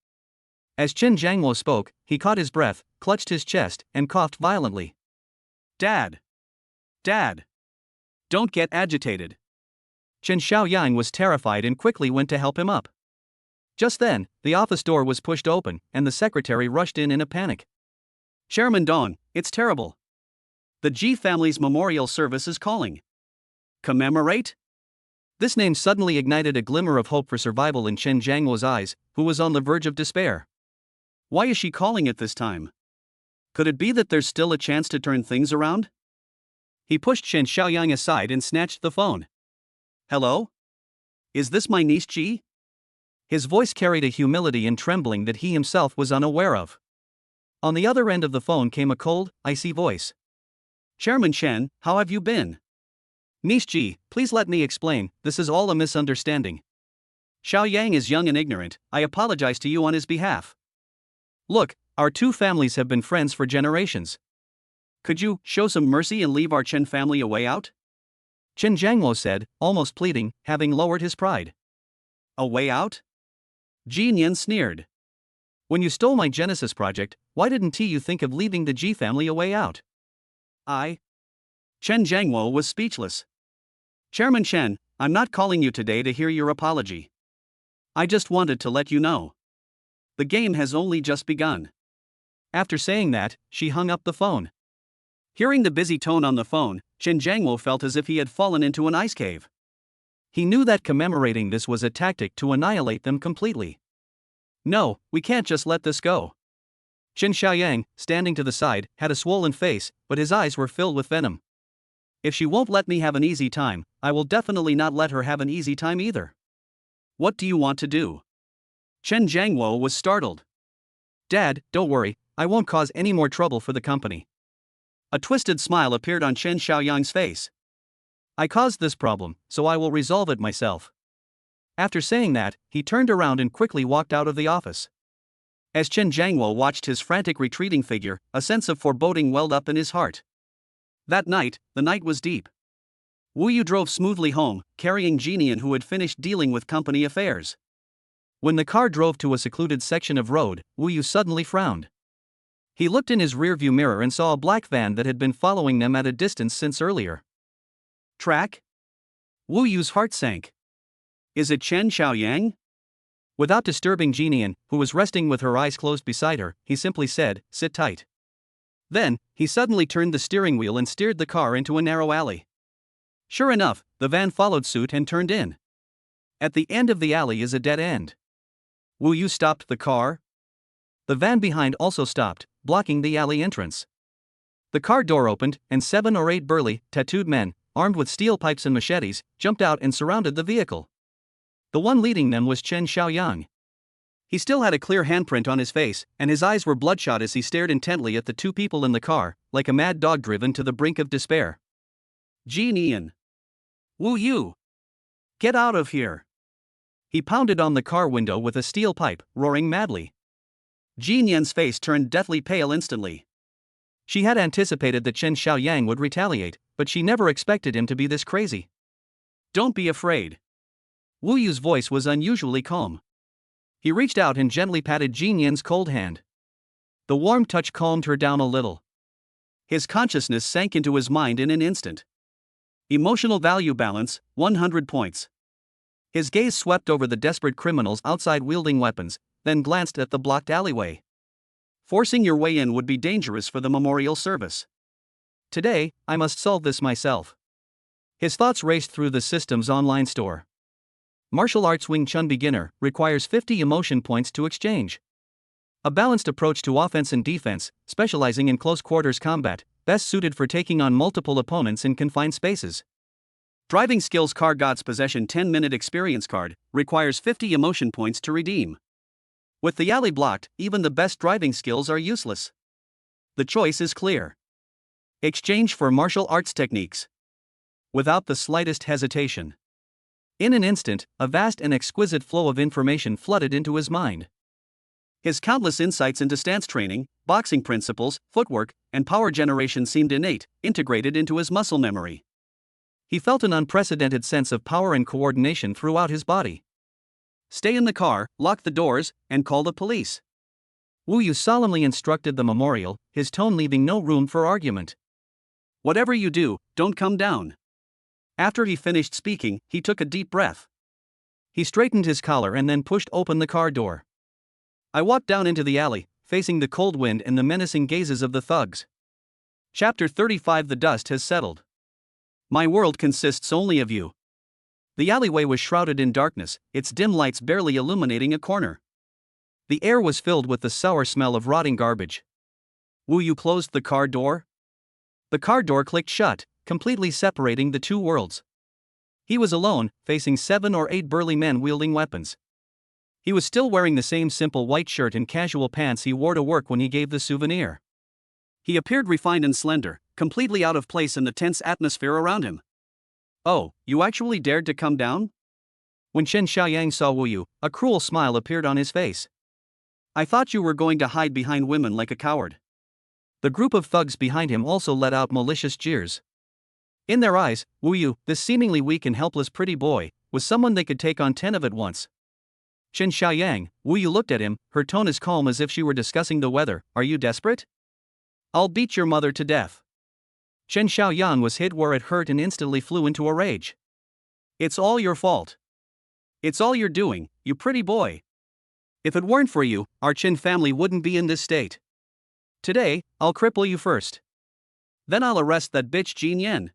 As Chen Jiangwo spoke, he caught his breath, clutched his chest, and coughed violently. Dad! Dad! Don't get agitated. Chen Xiaoyang was terrified and quickly went to help him up. Just then, the office door was pushed open, and the secretary rushed in a panic. Chairman Dong, it's terrible. The Ji family's memorial service is calling. Commemorate? This name suddenly ignited a glimmer of hope for survival in Chen Jiangwo's eyes, who was on the verge of despair. Why is she calling it this time? Could it be that there's still a chance to turn things around? He pushed Chen Xiaoyang aside and snatched the phone. Hello? Is this my niece Ji? His voice carried a humility and trembling that he himself was unaware of. On the other end of the phone came a cold, icy voice. Chairman Chen, how have you been? Niece Ji, please let me explain, this is all a misunderstanding. Xiaoyang is young and ignorant, I apologize to you on his behalf. Look, our two families have been friends for generations. Could you show some mercy and leave our Chen family a way out? Chen Jiangwo said, almost pleading, having lowered his pride. A way out? Ji Nian sneered. When you stole my Genesis project, why didn't you think of leaving the Ji family a way out? Chen Jiangwo was speechless. Chairman Chen, I'm not calling you today to hear your apology. I just wanted to let you know. The game has only just begun. After saying that, she hung up the phone. Hearing the busy tone on the phone, Chen Jiangwo felt as if he had fallen into an ice cave. He knew that commemorating this was a tactic to annihilate them completely. No, we can't just let this go. Chen Xiaoyang, standing to the side, had a swollen face, but his eyes were filled with venom. If she won't let me have an easy time, I will definitely not let her have an easy time either. What do you want to do? Chen Jiangwo was startled. Dad, don't worry, I won't cause any more trouble for the company. A twisted smile appeared on Chen Xiaoyang's face. I caused this problem, so I will resolve it myself. After saying that, he turned around and quickly walked out of the office. As Chen Jiangwo watched his frantic retreating figure, a sense of foreboding welled up in his heart. That night, the night was deep. Wu Yu drove smoothly home, carrying Ji Nian, who had finished dealing with company affairs. When the car drove to a secluded section of road, Wu Yu suddenly frowned. He looked in his rearview mirror and saw a black van that had been following them at a distance since earlier. Track? Wu Yu's heart sank. Is it Chen Xiaoyang? Without disturbing Ji Nian, who was resting with her eyes closed beside her, he simply said, "Sit tight." Then, he suddenly turned the steering wheel and steered the car into a narrow alley. Sure enough, the van followed suit and turned in. At the end of the alley is a dead end. Wu Yu stopped the car. The van behind also stopped, blocking the alley entrance. The car door opened, and 7 or 8 burly, tattooed men, armed with steel pipes and machetes, jumped out and surrounded the vehicle. The one leading them was Chen Xiaoyang. He still had a clear handprint on his face, and his eyes were bloodshot as he stared intently at the two people in the car, like a mad dog driven to the brink of despair. Ji Nian. Wu Yu. Get out of here. He pounded on the car window with a steel pipe, roaring madly. Ji Nian's face turned deathly pale instantly. She had anticipated that Chen Xiaoyang would retaliate, but she never expected him to be this crazy. Don't be afraid. Wu Yu's voice was unusually calm. He reached out and gently patted Ji Nian's cold hand. The warm touch calmed her down a little. His consciousness sank into his mind in an instant. Emotional value balance, 100 points. His gaze swept over the desperate criminals outside wielding weapons, then glanced at the blocked alleyway. Forcing your way in would be dangerous for the memorial service. Today, I must solve this myself. His thoughts raced through the system's online store. Martial arts Wing Chun beginner requires 50 emotion points to exchange. A balanced approach to offense and defense, specializing in close quarters combat, best suited for taking on multiple opponents in confined spaces. Driving skills Car God's Possession 10-minute experience card requires 50 emotion points to redeem. With the alley blocked, even the best driving skills are useless. The choice is clear. Exchange for martial arts techniques. Without the slightest hesitation. In an instant, a vast and exquisite flow of information flooded into his mind. His countless insights into stance training, boxing principles, footwork, and power generation seemed innate, integrated into his muscle memory. He felt an unprecedented sense of power and coordination throughout his body. Stay in the car, lock the doors, and call the police. Wu Yu solemnly instructed the memorial, his tone leaving no room for argument. Whatever you do, don't come down. After he finished speaking, he took a deep breath. He straightened his collar and then pushed open the car door. I walked down into the alley, facing the cold wind and the menacing gazes of the thugs. Chapter 35. The dust has settled. My world consists only of you. The alleyway was shrouded in darkness, its dim lights barely illuminating a corner. The air was filled with the sour smell of rotting garbage. Wu Yu closed the car door. The car door clicked shut, completely separating the two worlds. He was alone, facing 7 or 8 burly men wielding weapons. He was still wearing the same simple white shirt and casual pants he wore to work when he gave the souvenir. He appeared refined and slender, completely out of place in the tense atmosphere around him. Oh, you actually dared to come down? When Chen Xiaoyang saw Wu Yu, a cruel smile appeared on his face. I thought you were going to hide behind women like a coward. The group of thugs behind him also let out malicious jeers. In their eyes, Wu Yu, this seemingly weak and helpless pretty boy, was someone they could take on 10 of at once. Chen Xiaoyang, Wu Yu looked at him, her tone as calm as if she were discussing the weather. Are you desperate? I'll beat your mother to death. Chen Xiaoyang was hit where it hurt and instantly flew into a rage. It's all your fault. It's all you're doing, you pretty boy. If it weren't for you, our Chen family wouldn't be in this state. Today, I'll cripple you first. Then I'll arrest that bitch Jin Yan.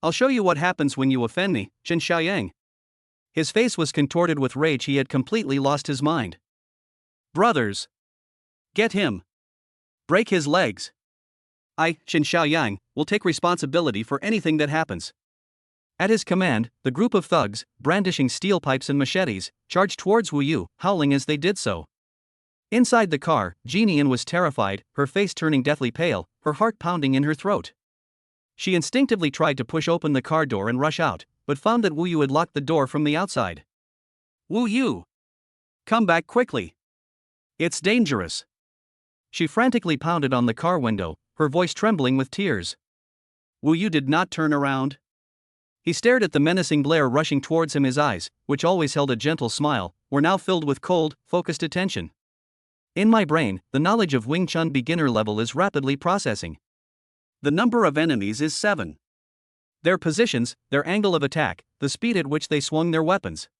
I'll show you what happens when you offend me, Chen Xiaoyang. His face was contorted with rage. He had completely lost his mind. Brothers! Get him! Break his legs! I, Chen Xiaoyang, will take responsibility for anything that happens. At his command, the group of thugs, brandishing steel pipes and machetes, charged towards Wu Yu, howling as they did so. Inside the car, Jin Yan was terrified, her face turning deathly pale, her heart pounding in her throat. She instinctively tried to push open the car door and rush out, but found that Wu Yu had locked the door from the outside. Wu Yu! Come back quickly! It's dangerous! She frantically pounded on the car window, her voice trembling with tears. Wu Yu did not turn around. He stared at the menacing glare rushing towards him. His eyes, which always held a gentle smile, were now filled with cold, focused attention. In my brain, the knowledge of Wing Chun beginner level is rapidly processing. The number of enemies is 7. Their positions, their angle of attack, the speed at which they swung their weapons.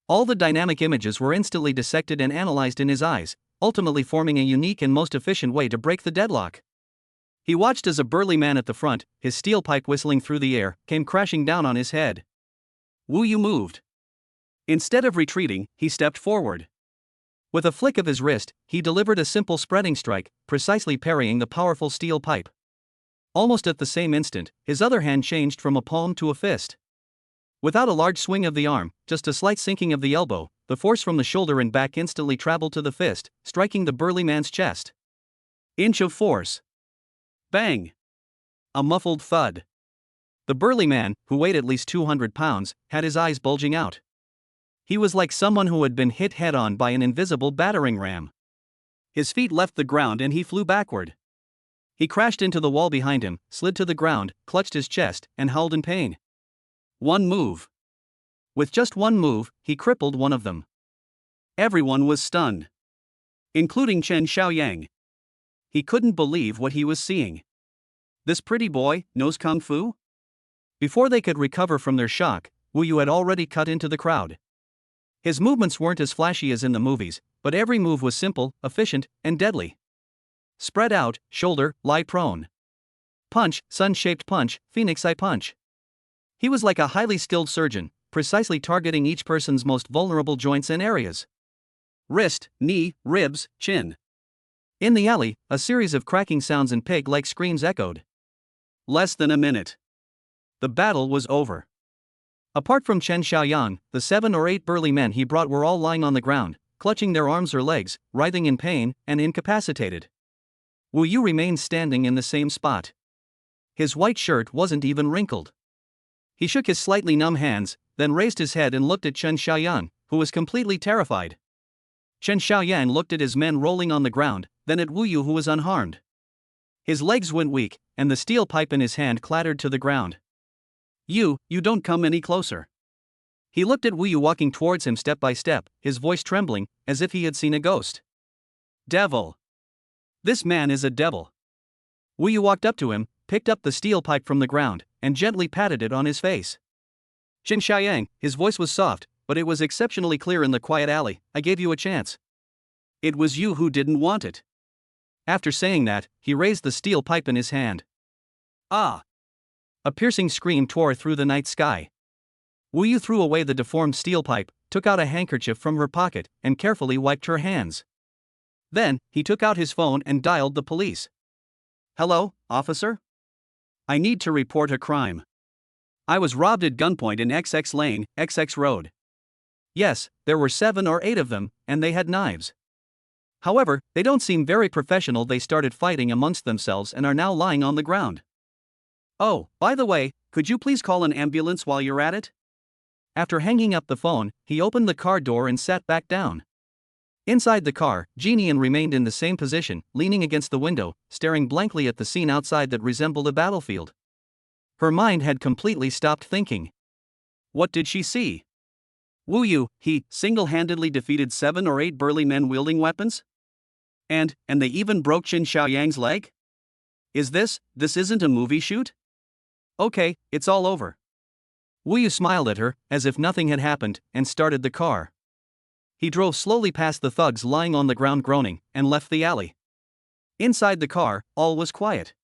All the dynamic images were instantly dissected and analyzed in his eyes, ultimately forming a unique and most efficient way to break the deadlock. He watched as a burly man at the front, his steel pipe whistling through the air, came crashing down on his head. Wu Yu moved. Instead of retreating, he stepped forward. With a flick of his wrist, he delivered a simple spreading strike, precisely parrying the powerful steel pipe. Almost at the same instant, his other hand changed from a palm to a fist. Without a large swing of the arm, just a slight sinking of the elbow, the force from the shoulder and back instantly traveled to the fist, striking the burly man's chest. Inch of force. Bang! A muffled thud. The burly man, who weighed at least 200 pounds, had his eyes bulging out. He was like someone who had been hit head-on by an invisible battering ram. His feet left the ground and he flew backward. He crashed into the wall behind him, slid to the ground, clutched his chest, and howled in pain. One move. With just one move, he crippled one of them. Everyone was stunned. Including Chen Xiaoyang. He couldn't believe what he was seeing. This pretty boy knows kung fu? Before they could recover from their shock, Wu Yu had already cut into the crowd. His movements weren't as flashy as in the movies, but every move was simple, efficient, and deadly. Spread out, shoulder, lie prone. Punch, sun-shaped punch, phoenix eye punch. He was like a highly skilled surgeon, precisely targeting each person's most vulnerable joints and areas. Wrist, knee, ribs, chin. In the alley, a series of cracking sounds and pig-like screams echoed. Less than a minute. The battle was over. Apart from Chen Xiaoyang, the 7 or 8 burly men he brought were all lying on the ground, clutching their arms or legs, writhing in pain, and incapacitated. Wu Yu remained standing in the same spot. His white shirt wasn't even wrinkled. He shook his slightly numb hands, then raised his head and looked at Chen Xiaoyang, who was completely terrified. Chen Xiaoyang looked at his men rolling on the ground, then at Wu Yu, who was unharmed. His legs went weak, and the steel pipe in his hand clattered to the ground. You don't come any closer. He looked at Wu Yu walking towards him step by step, his voice trembling, as if he had seen a ghost. Devil! This man is a devil. Wu Yu walked up to him, picked up the steel pipe from the ground, and gently patted it on his face. Jin Xiaoyang, his voice was soft, but it was exceptionally clear in the quiet alley. I gave you a chance. It was you who didn't want it. After saying that, he raised the steel pipe in his hand. Ah! A piercing scream tore through the night sky. Wu Yu threw away the deformed steel pipe, took out a handkerchief from her pocket, and carefully wiped her hands. Then, he took out his phone and dialed the police. Hello, officer? I need to report a crime. I was robbed at gunpoint in XX Lane, XX Road. Yes, there were 7 or 8 of them, and they had knives. However, they don't seem very professional. They started fighting amongst themselves and are now lying on the ground. Oh, by the way, could you please call an ambulance while you're at it? After hanging up the phone, he opened the car door and sat back down. Inside the car, Jinian remained in the same position, leaning against the window, staring blankly at the scene outside that resembled a battlefield. Her mind had completely stopped thinking. What did she see? Wu Yu, he single-handedly defeated 7 or 8 burly men wielding weapons? And they even broke Jin Xiaoyang's leg? This isn't a movie shoot? Okay, it's all over. Wu Yu smiled at her, as if nothing had happened, and started the car. He drove slowly past the thugs lying on the ground groaning, and left the alley. Inside the car, all was quiet.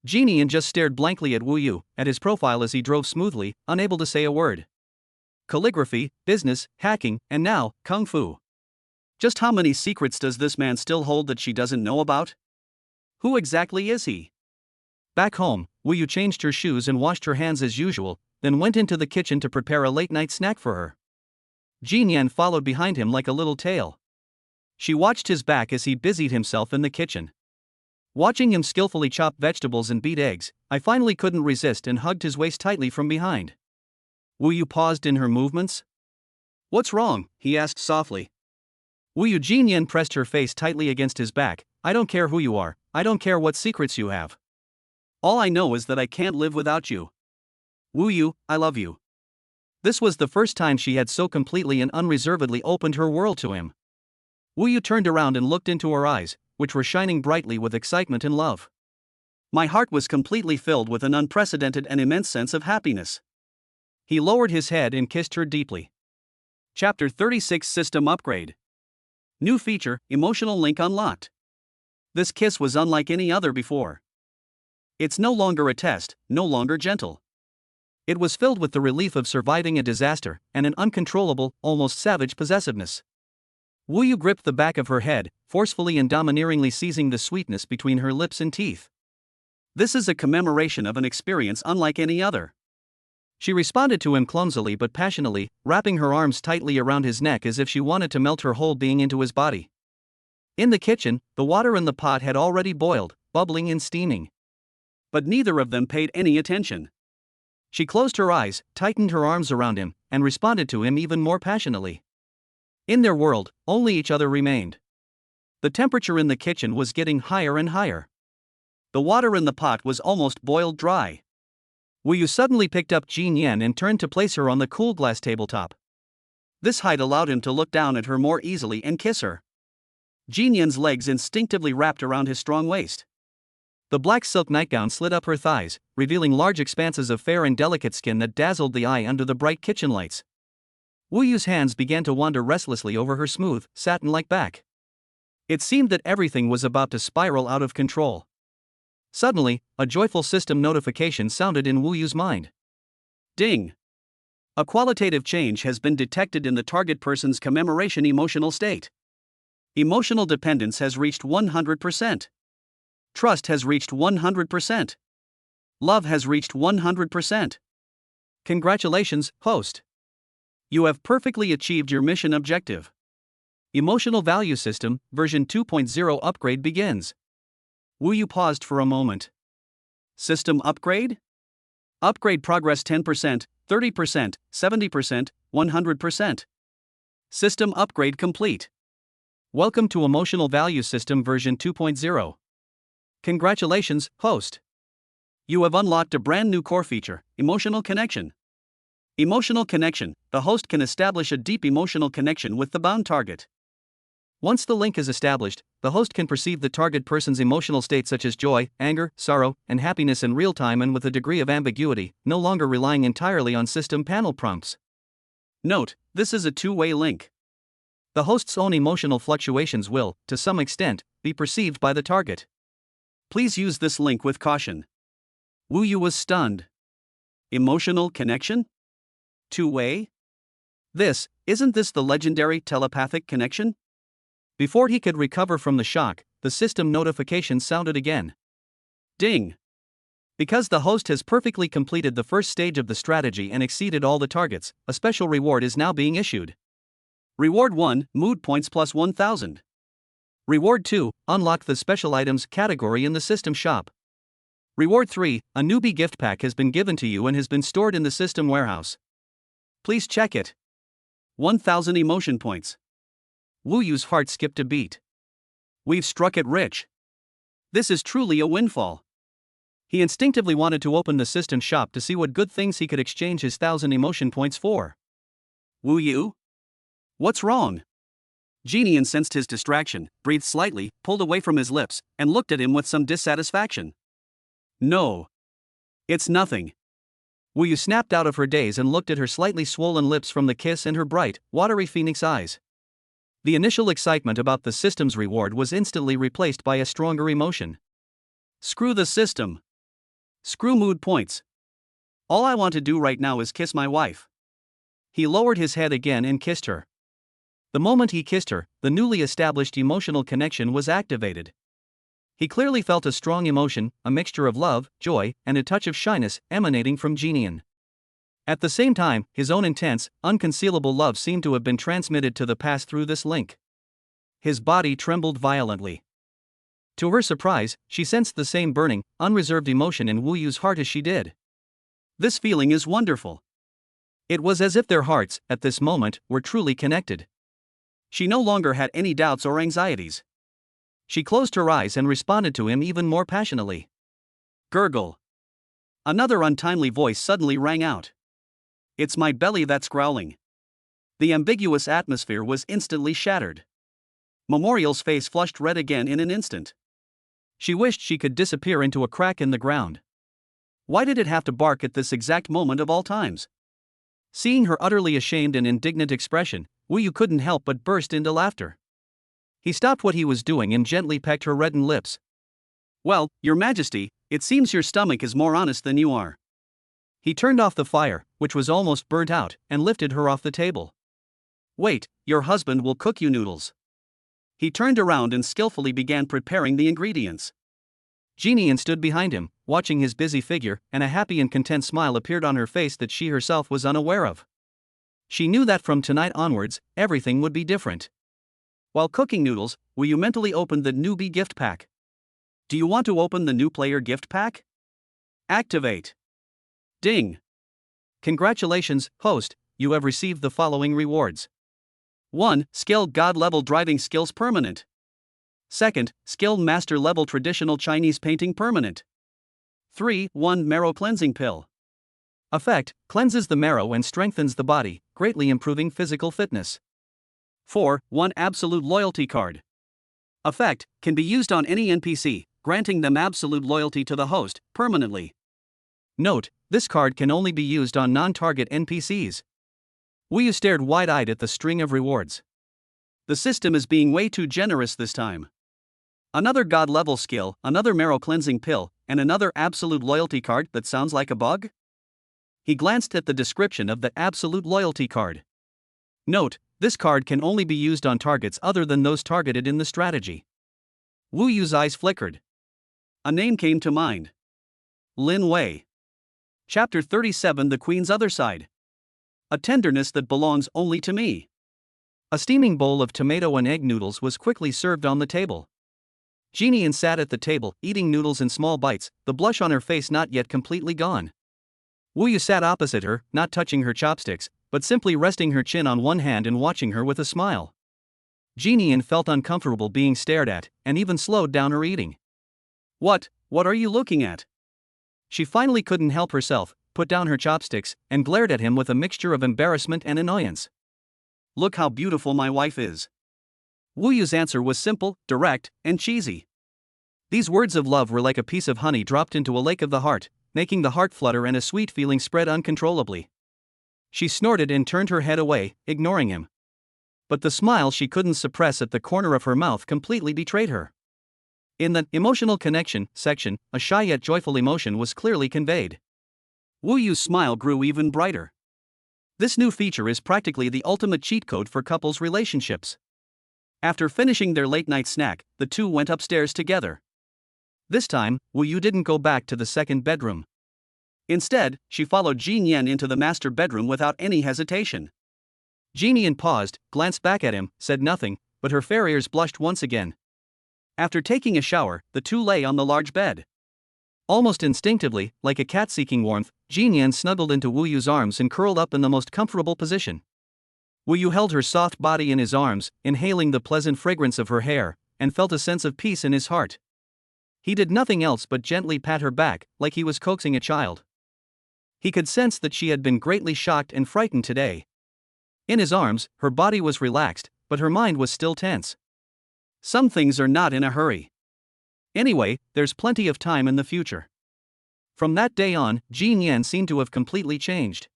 Jinian just stared blankly at Wu Yu, at his profile as he drove smoothly, unable to say a word. Calligraphy, business, hacking, and now, kung fu. Just how many secrets does this man still hold that she doesn't know about? Who exactly is he? Back home, Wu Yu changed her shoes and washed her hands as usual, then went into the kitchen to prepare a late-night snack for her. Jinian followed behind him like a little tail. She watched his back as he busied himself in the kitchen. Watching him skillfully chop vegetables and beat eggs, I finally couldn't resist and hugged his waist tightly from behind. Wu Yu paused in her movements. What's wrong? He asked softly. Wu Yu Jinian pressed her face tightly against his back. I don't care who you are, I don't care what secrets you have. All I know is that I can't live without you. Wu Yu, I love you. This was the first time she had so completely and unreservedly opened her world to him. Wu Yu turned around and looked into her eyes, which were shining brightly with excitement and love. My heart was completely filled with an unprecedented and immense sense of happiness. He lowered his head and kissed her deeply. Chapter 36 System Upgrade. New feature, Emotional Link unlocked. This kiss was unlike any other before. It's no longer a test, no longer gentle. It was filled with the relief of surviving a disaster and an uncontrollable, almost savage possessiveness. Wu Yu gripped the back of her head, forcefully and domineeringly seizing the sweetness between her lips and teeth. This is a commemoration of an experience unlike any other. She responded to him clumsily but passionately, wrapping her arms tightly around his neck as if she wanted to melt her whole being into his body. In the kitchen, the water in the pot had already boiled, bubbling and steaming. But neither of them paid any attention. She closed her eyes, tightened her arms around him, and responded to him even more passionately. In their world, only each other remained. The temperature in the kitchen was getting higher and higher. The water in the pot was almost boiled dry. Wu Yu suddenly picked up Jinian and turned to place her on the cool glass tabletop. This height allowed him to look down at her more easily and kiss her. Jinian's legs instinctively wrapped around his strong waist. The black silk nightgown slid up her thighs, revealing large expanses of fair and delicate skin that dazzled the eye under the bright kitchen lights. Wu Yu's hands began to wander restlessly over her smooth, satin-like back. It seemed that everything was about to spiral out of control. Suddenly, a joyful system notification sounded in Wu Yu's mind. Ding! A qualitative change has been detected in the target person's commemoration emotional state. Emotional dependence has reached 100%. Trust has reached 100%. Love has reached 100%. Congratulations, host. You have perfectly achieved your mission objective. Emotional Value System, version 2.0 upgrade begins. Wu Yu paused for a moment. System upgrade? Upgrade progress 10%, 30%, 70%, 100%. System upgrade complete. Welcome to Emotional Value System version 2.0. Congratulations, host. You have unlocked a brand new core feature, Emotional Connection. Emotional Connection, the host can establish a deep emotional connection with the bound target. Once the link is established, the host can perceive the target person's emotional state such as joy, anger, sorrow, and happiness in real time and with a degree of ambiguity, no longer relying entirely on system panel prompts. Note, this is a two-way link. The host's own emotional fluctuations will, to some extent, be perceived by the target. Please use this link with caution. Wu Yu was stunned. Emotional connection? Two-way? Isn't this the legendary telepathic connection? Before he could recover from the shock, the system notification sounded again. Ding! Because the host has perfectly completed the first stage of the strategy and exceeded all the targets, a special reward is now being issued. Reward 1, Mood Points plus 1000. Reward 2, unlock the special items category in the system shop. Reward 3, a newbie gift pack has been given to you and has been stored in the system warehouse. Please check it. 1000 emotion points. Wu Yu's heart skipped a beat. We've struck it rich. This is truly a windfall. He instinctively wanted to open the system shop to see what good things he could exchange his 1000 emotion points for. Wu Yu? What's wrong? Genian sensed his distraction, breathed slightly, pulled away from his lips, and looked at him with some dissatisfaction. No. It's nothing. Wu Yu snapped out of her daze and looked at her slightly swollen lips from the kiss and her bright, watery phoenix eyes. The initial excitement about the system's reward was instantly replaced by a stronger emotion. Screw the system. Screw mood points. All I want to do right now is kiss my wife. He lowered his head again and kissed her. The moment he kissed her, the newly established emotional connection was activated. He clearly felt a strong emotion, a mixture of love, joy, and a touch of shyness emanating from Genian. At the same time, his own intense, unconcealable love seemed to have been transmitted to the past through this link. His body trembled violently. To her surprise, she sensed the same burning, unreserved emotion in Wu Yu's heart as she did. This feeling is wonderful. It was as if their hearts, at this moment, were truly connected. She no longer had any doubts or anxieties. She closed her eyes and responded to him even more passionately. Gurgle. Another untimely voice suddenly rang out. It's my belly that's growling. The ambiguous atmosphere was instantly shattered. Memorial's face flushed red again in an instant. She wished she could disappear into a crack in the ground. Why did it have to bark at this exact moment of all times? Seeing her utterly ashamed and indignant expression, Wu Yu couldn't help but burst into laughter. He stopped what he was doing and gently pecked her reddened lips. Well, Your Majesty, it seems your stomach is more honest than you are. He turned off the fire, which was almost burnt out, and lifted her off the table. Wait, your husband will cook you noodles. He turned around and skillfully began preparing the ingredients. Genian stood behind him, watching his busy figure, and a happy and content smile appeared on her face that she herself was unaware of. She knew that from tonight onwards, everything would be different. While cooking noodles, Wu Yu mentally opened the newbie gift pack. Do you want to open the new player gift pack? Activate. Ding. Congratulations, host, you have received the following rewards. 1. Skilled God level driving skills permanent. 2nd, Skilled Master level traditional Chinese painting permanent. 3. 1 Marrow cleansing pill. Effect, cleanses the marrow and strengthens the body, greatly improving physical fitness. 4. 1 Absolute loyalty card. Effect, can be used on any NPC, granting them absolute loyalty to the host, permanently. Note, this card can only be used on non-target NPCs. Wu Yu stared wide-eyed at the string of rewards. The system is being way too generous this time. Another God-level skill, another marrow cleansing pill, and another absolute loyalty card that sounds like a bug? He glanced at the description of the absolute loyalty card. Note, this card can only be used on targets other than those targeted in the strategy. Wu Yu's eyes flickered. A name came to mind. Lin Wei. Chapter 37 The Queen's Other Side. A tenderness that belongs only to me. A steaming bowl of tomato and egg noodles was quickly served on the table. Genian sat at the table, eating noodles in small bites, the blush on her face not yet completely gone. Wu Yu sat opposite her, not touching her chopsticks, but simply resting her chin on one hand and watching her with a smile. Genian felt uncomfortable being stared at, and even slowed down her eating. What are you looking at? She finally couldn't help herself, put down her chopsticks, and glared at him with a mixture of embarrassment and annoyance. Look how beautiful my wife is. Wu Yu's answer was simple, direct, and cheesy. These words of love were like a piece of honey dropped into a lake of the heart, making the heart flutter and a sweet feeling spread uncontrollably. She snorted and turned her head away, ignoring him. But the smile she couldn't suppress at the corner of her mouth completely betrayed her. In the emotional connection section, a shy yet joyful emotion was clearly conveyed. Wu Yu's smile grew even brighter. This new feature is practically the ultimate cheat code for couples' relationships. After finishing their late-night snack, the two went upstairs together. This time, Wu Yu didn't go back to the second bedroom. Instead, she followed Jin Yan into the master bedroom without any hesitation. Jin Yan paused, glanced back at him, said nothing, but her fair ears blushed once again. After taking a shower, the two lay on the large bed. Almost instinctively, like a cat seeking warmth, Jin Yan snuggled into Wu Yu's arms and curled up in the most comfortable position. Wu Yu held her soft body in his arms, inhaling the pleasant fragrance of her hair, and felt a sense of peace in his heart. He did nothing else but gently pat her back, like he was coaxing a child. He could sense that she had been greatly shocked and frightened today. In his arms, her body was relaxed, but her mind was still tense. Some things are not in a hurry. Anyway, there's plenty of time in the future. From that day on, Jin Yan seemed to have completely changed.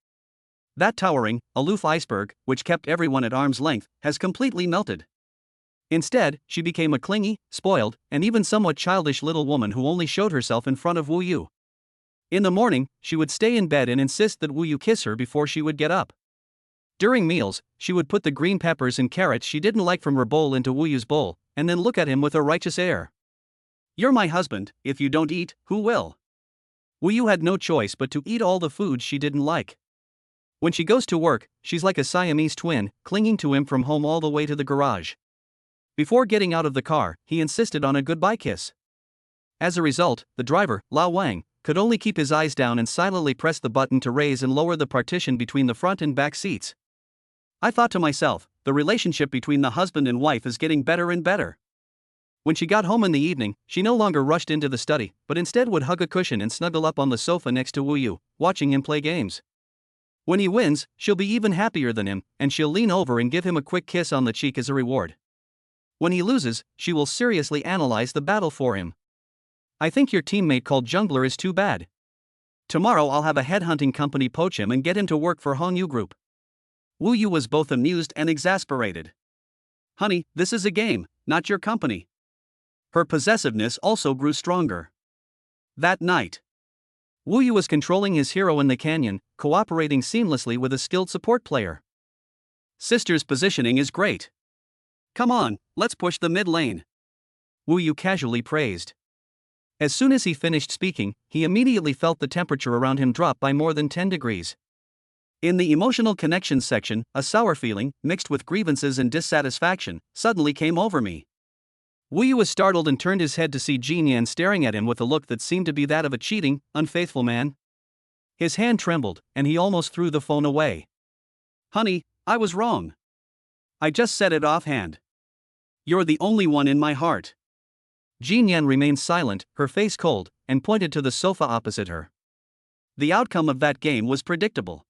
That towering, aloof iceberg, which kept everyone at arm's length, has completely melted. Instead, she became a clingy, spoiled, and even somewhat childish little woman who only showed herself in front of Wu Yu. In the morning, she would stay in bed and insist that Wu Yu kiss her before she would get up. During meals, she would put the green peppers and carrots she didn't like from her bowl into Wu Yu's bowl, and then look at him with a righteous air. "You're my husband, if you don't eat, who will?" Wu Yu had no choice but to eat all the food she didn't like. When she goes to work, she's like a Siamese twin, clinging to him from home all the way to the garage. Before getting out of the car, he insisted on a goodbye kiss. As a result, the driver, Lao Wang, could only keep his eyes down and silently press the button to raise and lower the partition between the front and back seats. I thought to myself, the relationship between the husband and wife is getting better and better. When she got home in the evening, she no longer rushed into the study, but instead would hug a cushion and snuggle up on the sofa next to Wu Yu, watching him play games. When he wins, she'll be even happier than him, and she'll lean over and give him a quick kiss on the cheek as a reward. When he loses, she will seriously analyze the battle for him. "I think your teammate called Jungler is too bad. Tomorrow I'll have a headhunting company poach him and get him to work for Hong Yu Group." Wu Yu was both amused and exasperated. "Honey, this is a game, not your company." Her possessiveness also grew stronger. That night, Wu Yu was controlling his hero in the canyon, cooperating seamlessly with a skilled support player. "Sister's positioning is great. Come on, let's push the mid lane," Wu Yu casually praised. As soon as he finished speaking, he immediately felt the temperature around him drop by more than 10 degrees. In the emotional connections section, a sour feeling, mixed with grievances and dissatisfaction, suddenly came over me. Wu Yu was startled and turned his head to see Jin Yan staring at him with a look that seemed to be that of a cheating, unfaithful man. His hand trembled, and he almost threw the phone away. "Honey, I was wrong. I just said it offhand. You're the only one in my heart." Jin Yan remained silent, her face cold, and pointed to the sofa opposite her. The outcome of that game was predictable.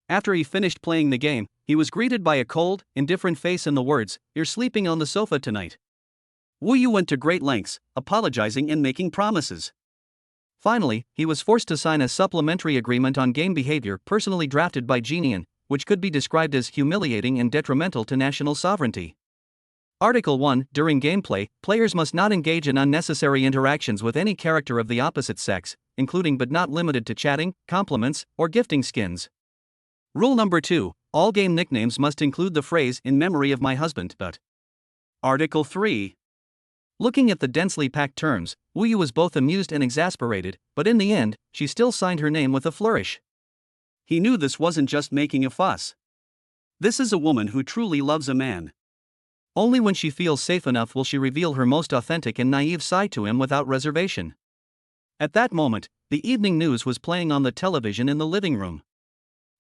After he finished playing the game, he was greeted by a cold, indifferent face and the words, "You're sleeping on the sofa tonight." Wu Yu went to great lengths, apologizing and making promises. Finally, he was forced to sign a supplementary agreement on game behavior personally drafted by Jin Yan, which could be described as humiliating and detrimental to national sovereignty. Article 1. During gameplay, players must not engage in unnecessary interactions with any character of the opposite sex, including but not limited to chatting, compliments, or gifting skins. Rule number 2. All game nicknames must include the phrase "in memory of my husband," but. Article 3. Looking at the densely packed terms, Wu Yu was both amused and exasperated, but in the end, she still signed her name with a flourish. He knew this wasn't just making a fuss. This is a woman who truly loves a man. Only when she feels safe enough will she reveal her most authentic and naive side to him without reservation. At that moment, the evening news was playing on the television in the living room.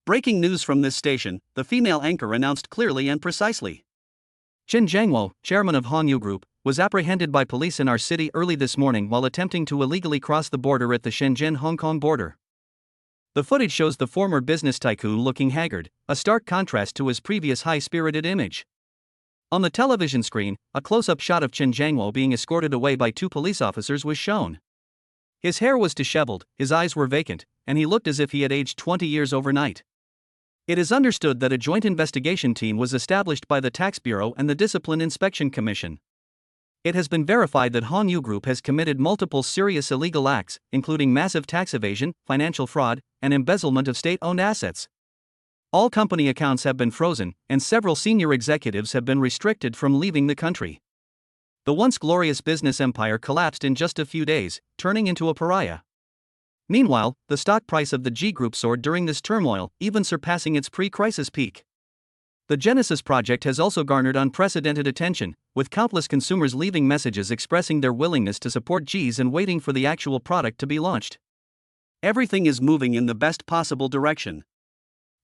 Breaking news from this station, the female anchor announced clearly and precisely. Chen Zhangwo, chairman of Hong Yu Group, was apprehended by police in our city early this morning while attempting to illegally cross the border at the Shenzhen-Hong Kong border. The footage shows the former business tycoon looking haggard, a stark contrast to his previous high-spirited image. On the television screen, a close-up shot of Chen Jiangwo being escorted away by 2 police officers was shown. His hair was disheveled, his eyes were vacant, and he looked as if he had aged 20 years overnight. It is understood that a joint investigation team was established by the Tax Bureau and the Discipline Inspection Commission. It has been verified that Hongyu Group has committed multiple serious illegal acts, including massive tax evasion, financial fraud, and embezzlement of state-owned assets. All company accounts have been frozen, and several senior executives have been restricted from leaving the country. The once glorious business empire collapsed in just a few days, turning into a pariah. Meanwhile, the stock price of the G Group soared during this turmoil, even surpassing its pre-crisis peak. The Genesis project has also garnered unprecedented attention, with countless consumers leaving messages expressing their willingness to support G's and waiting for the actual product to be launched. Everything is moving in the best possible direction.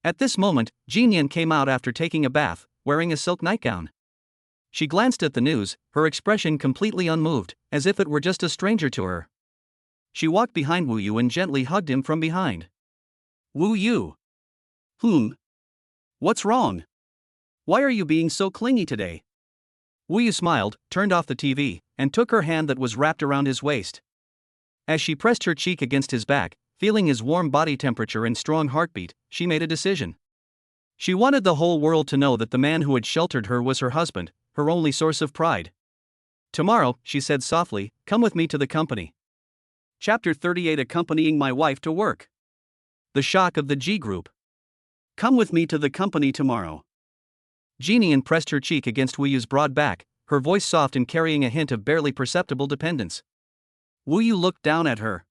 At this moment, Jinyan came out after taking a bath, wearing a silk nightgown. She glanced at the news, her expression completely unmoved, as if it were just a stranger to her. She walked behind Wu Yu and gently hugged him from behind. Wu Yu. What's wrong? Why are you being so clingy today? Wu Yu smiled, turned off the TV, and took her hand that was wrapped around his waist. As she pressed her cheek against his back, feeling his warm body temperature and strong heartbeat, she made a decision. She wanted the whole world to know that the man who had sheltered her was her husband, her only source of pride. Tomorrow, she said softly, come with me to the company. Chapter 38: Accompanying my wife to work. The shock of the G Group. Come with me to the company tomorrow. Jinyan pressed her cheek against Wu Yu's broad back, her voice soft and carrying a hint of barely perceptible dependence. Wu Yu looked down at her.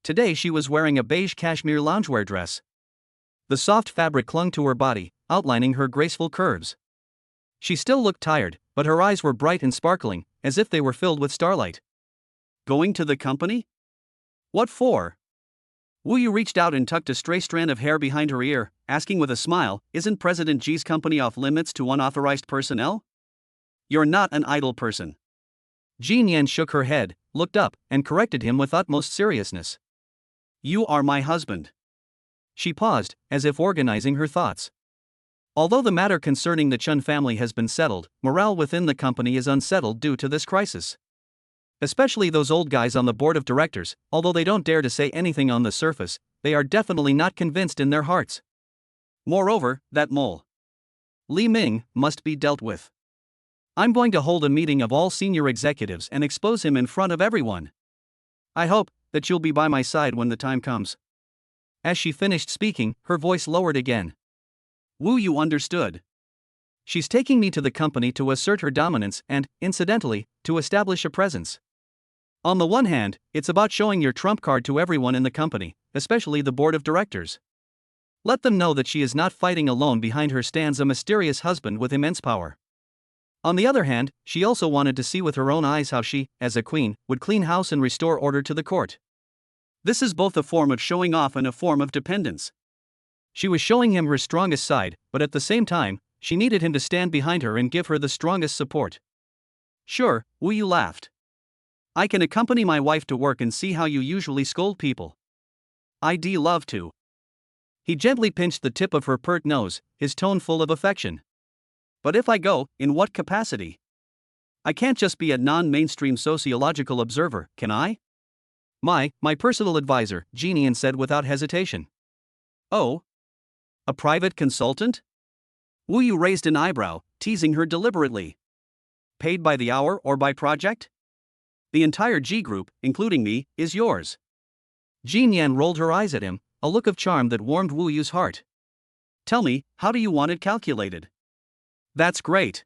Today she was wearing a beige cashmere loungewear dress. The soft fabric clung to her body, outlining her graceful curves. She still looked tired, but her eyes were bright and sparkling, as if they were filled with starlight. Going to the company? What for? Wu Yu reached out and tucked a stray strand of hair behind her ear, asking with a smile, isn't President G's company off limits to unauthorized personnel? You're not an idle person. Jinyan shook her head, looked up, and corrected him with utmost seriousness. You are my husband. She paused, as if organizing her thoughts. Although the matter concerning the Chun family has been settled, morale within the company is unsettled due to this crisis. Especially those old guys on the board of directors, although they don't dare to say anything on the surface, they are definitely not convinced in their hearts. Moreover, that mole, Li Ming, must be dealt with. I'm going to hold a meeting of all senior executives and expose him in front of everyone. I hope that you'll be by my side when the time comes. As she finished speaking, her voice lowered again. Wu Yu understood. She's taking me to the company to assert her dominance and, incidentally, to establish a presence. On the one hand, it's about showing your trump card to everyone in the company, especially the board of directors. Let them know that she is not fighting alone. Behind her stands a mysterious husband with immense power. On the other hand, she also wanted to see with her own eyes how she, as a queen, would clean house and restore order to the court. This is both a form of showing off and a form of dependence. She was showing him her strongest side, but at the same time, she needed him to stand behind her and give her the strongest support. Sure, Wu Yu laughed. I can accompany my wife to work and see how you usually scold people. I'd love to. He gently pinched the tip of her pert nose, his tone full of affection. But if I go, in what capacity? I can't just be a non-mainstream sociological observer, can I? My personal advisor, Jinyan said without hesitation. Oh? A private consultant? Wu Yu raised an eyebrow, teasing her deliberately. Paid by the hour or by project? The entire G Group, including me, is yours. Jinyan rolled her eyes at him, a look of charm that warmed Wu Yu's heart. Tell me, how do you want it calculated? That's great.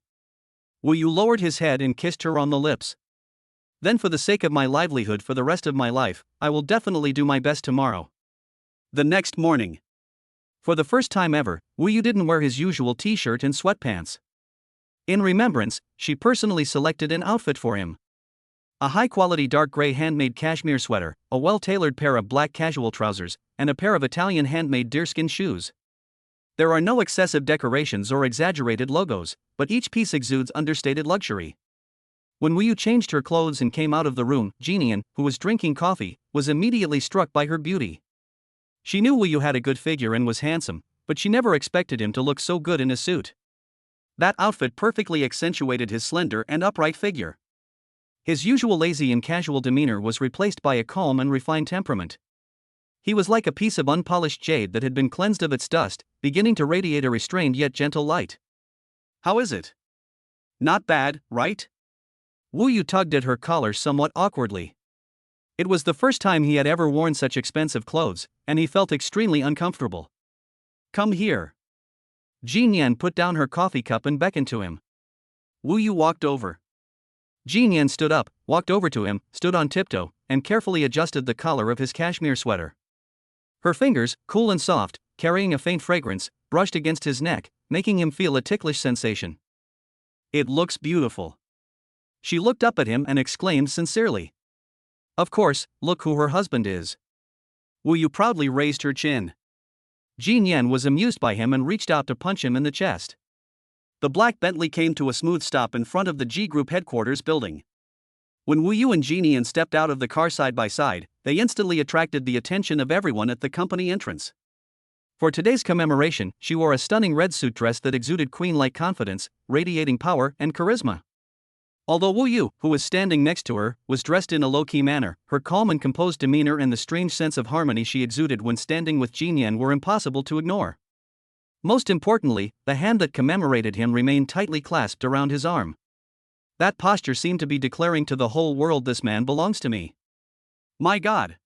Wu Yu lowered his head and kissed her on the lips. Then for the sake of my livelihood for the rest of my life, I will definitely do my best tomorrow. The next morning. For the first time ever, Wu Yu didn't wear his usual t-shirt and sweatpants. In remembrance, she personally selected an outfit for him. A high-quality dark gray handmade cashmere sweater, a well-tailored pair of black casual trousers, and a pair of Italian handmade deerskin shoes. There are no excessive decorations or exaggerated logos, but each piece exudes understated luxury. When Wu Yu changed her clothes and came out of the room, Jinyan, who was drinking coffee, was immediately struck by her beauty. She knew Wu Yu had a good figure and was handsome, but she never expected him to look so good in a suit. That outfit perfectly accentuated his slender and upright figure. His usual lazy and casual demeanor was replaced by a calm and refined temperament. He was like a piece of unpolished jade that had been cleansed of its dust, beginning to radiate a restrained yet gentle light. "How is it? Not bad, right?" Wu Yu tugged at her collar somewhat awkwardly. It was the first time he had ever worn such expensive clothes, and he felt extremely uncomfortable. "Come here." Jean Yan put down her coffee cup and beckoned to him. Wu Yu walked over. Jean Yan stood up, walked over to him, stood on tiptoe, and carefully adjusted the collar of his cashmere sweater. Her fingers, cool and soft, carrying a faint fragrance, brushed against his neck, making him feel a ticklish sensation. "It looks beautiful." She looked up at him and exclaimed sincerely. "Of course, look who her husband is." Wu Yu proudly raised her chin. Jean Yan was amused by him and reached out to punch him in the chest. The black Bentley came to a smooth stop in front of the G Group headquarters building. When Wu Yu and Jean Yan stepped out of the car side by side, they instantly attracted the attention of everyone at the company entrance. For today's commemoration, she wore a stunning red suit dress that exuded queen-like confidence, radiating power and charisma. Although Wu Yu, who was standing next to her, was dressed in a low-key manner, her calm and composed demeanor and the strange sense of harmony she exuded when standing with Jean Yan were impossible to ignore. Most importantly, the hand that commemorated him remained tightly clasped around his arm. That posture seemed to be declaring to the whole world, "This man belongs to me." My God!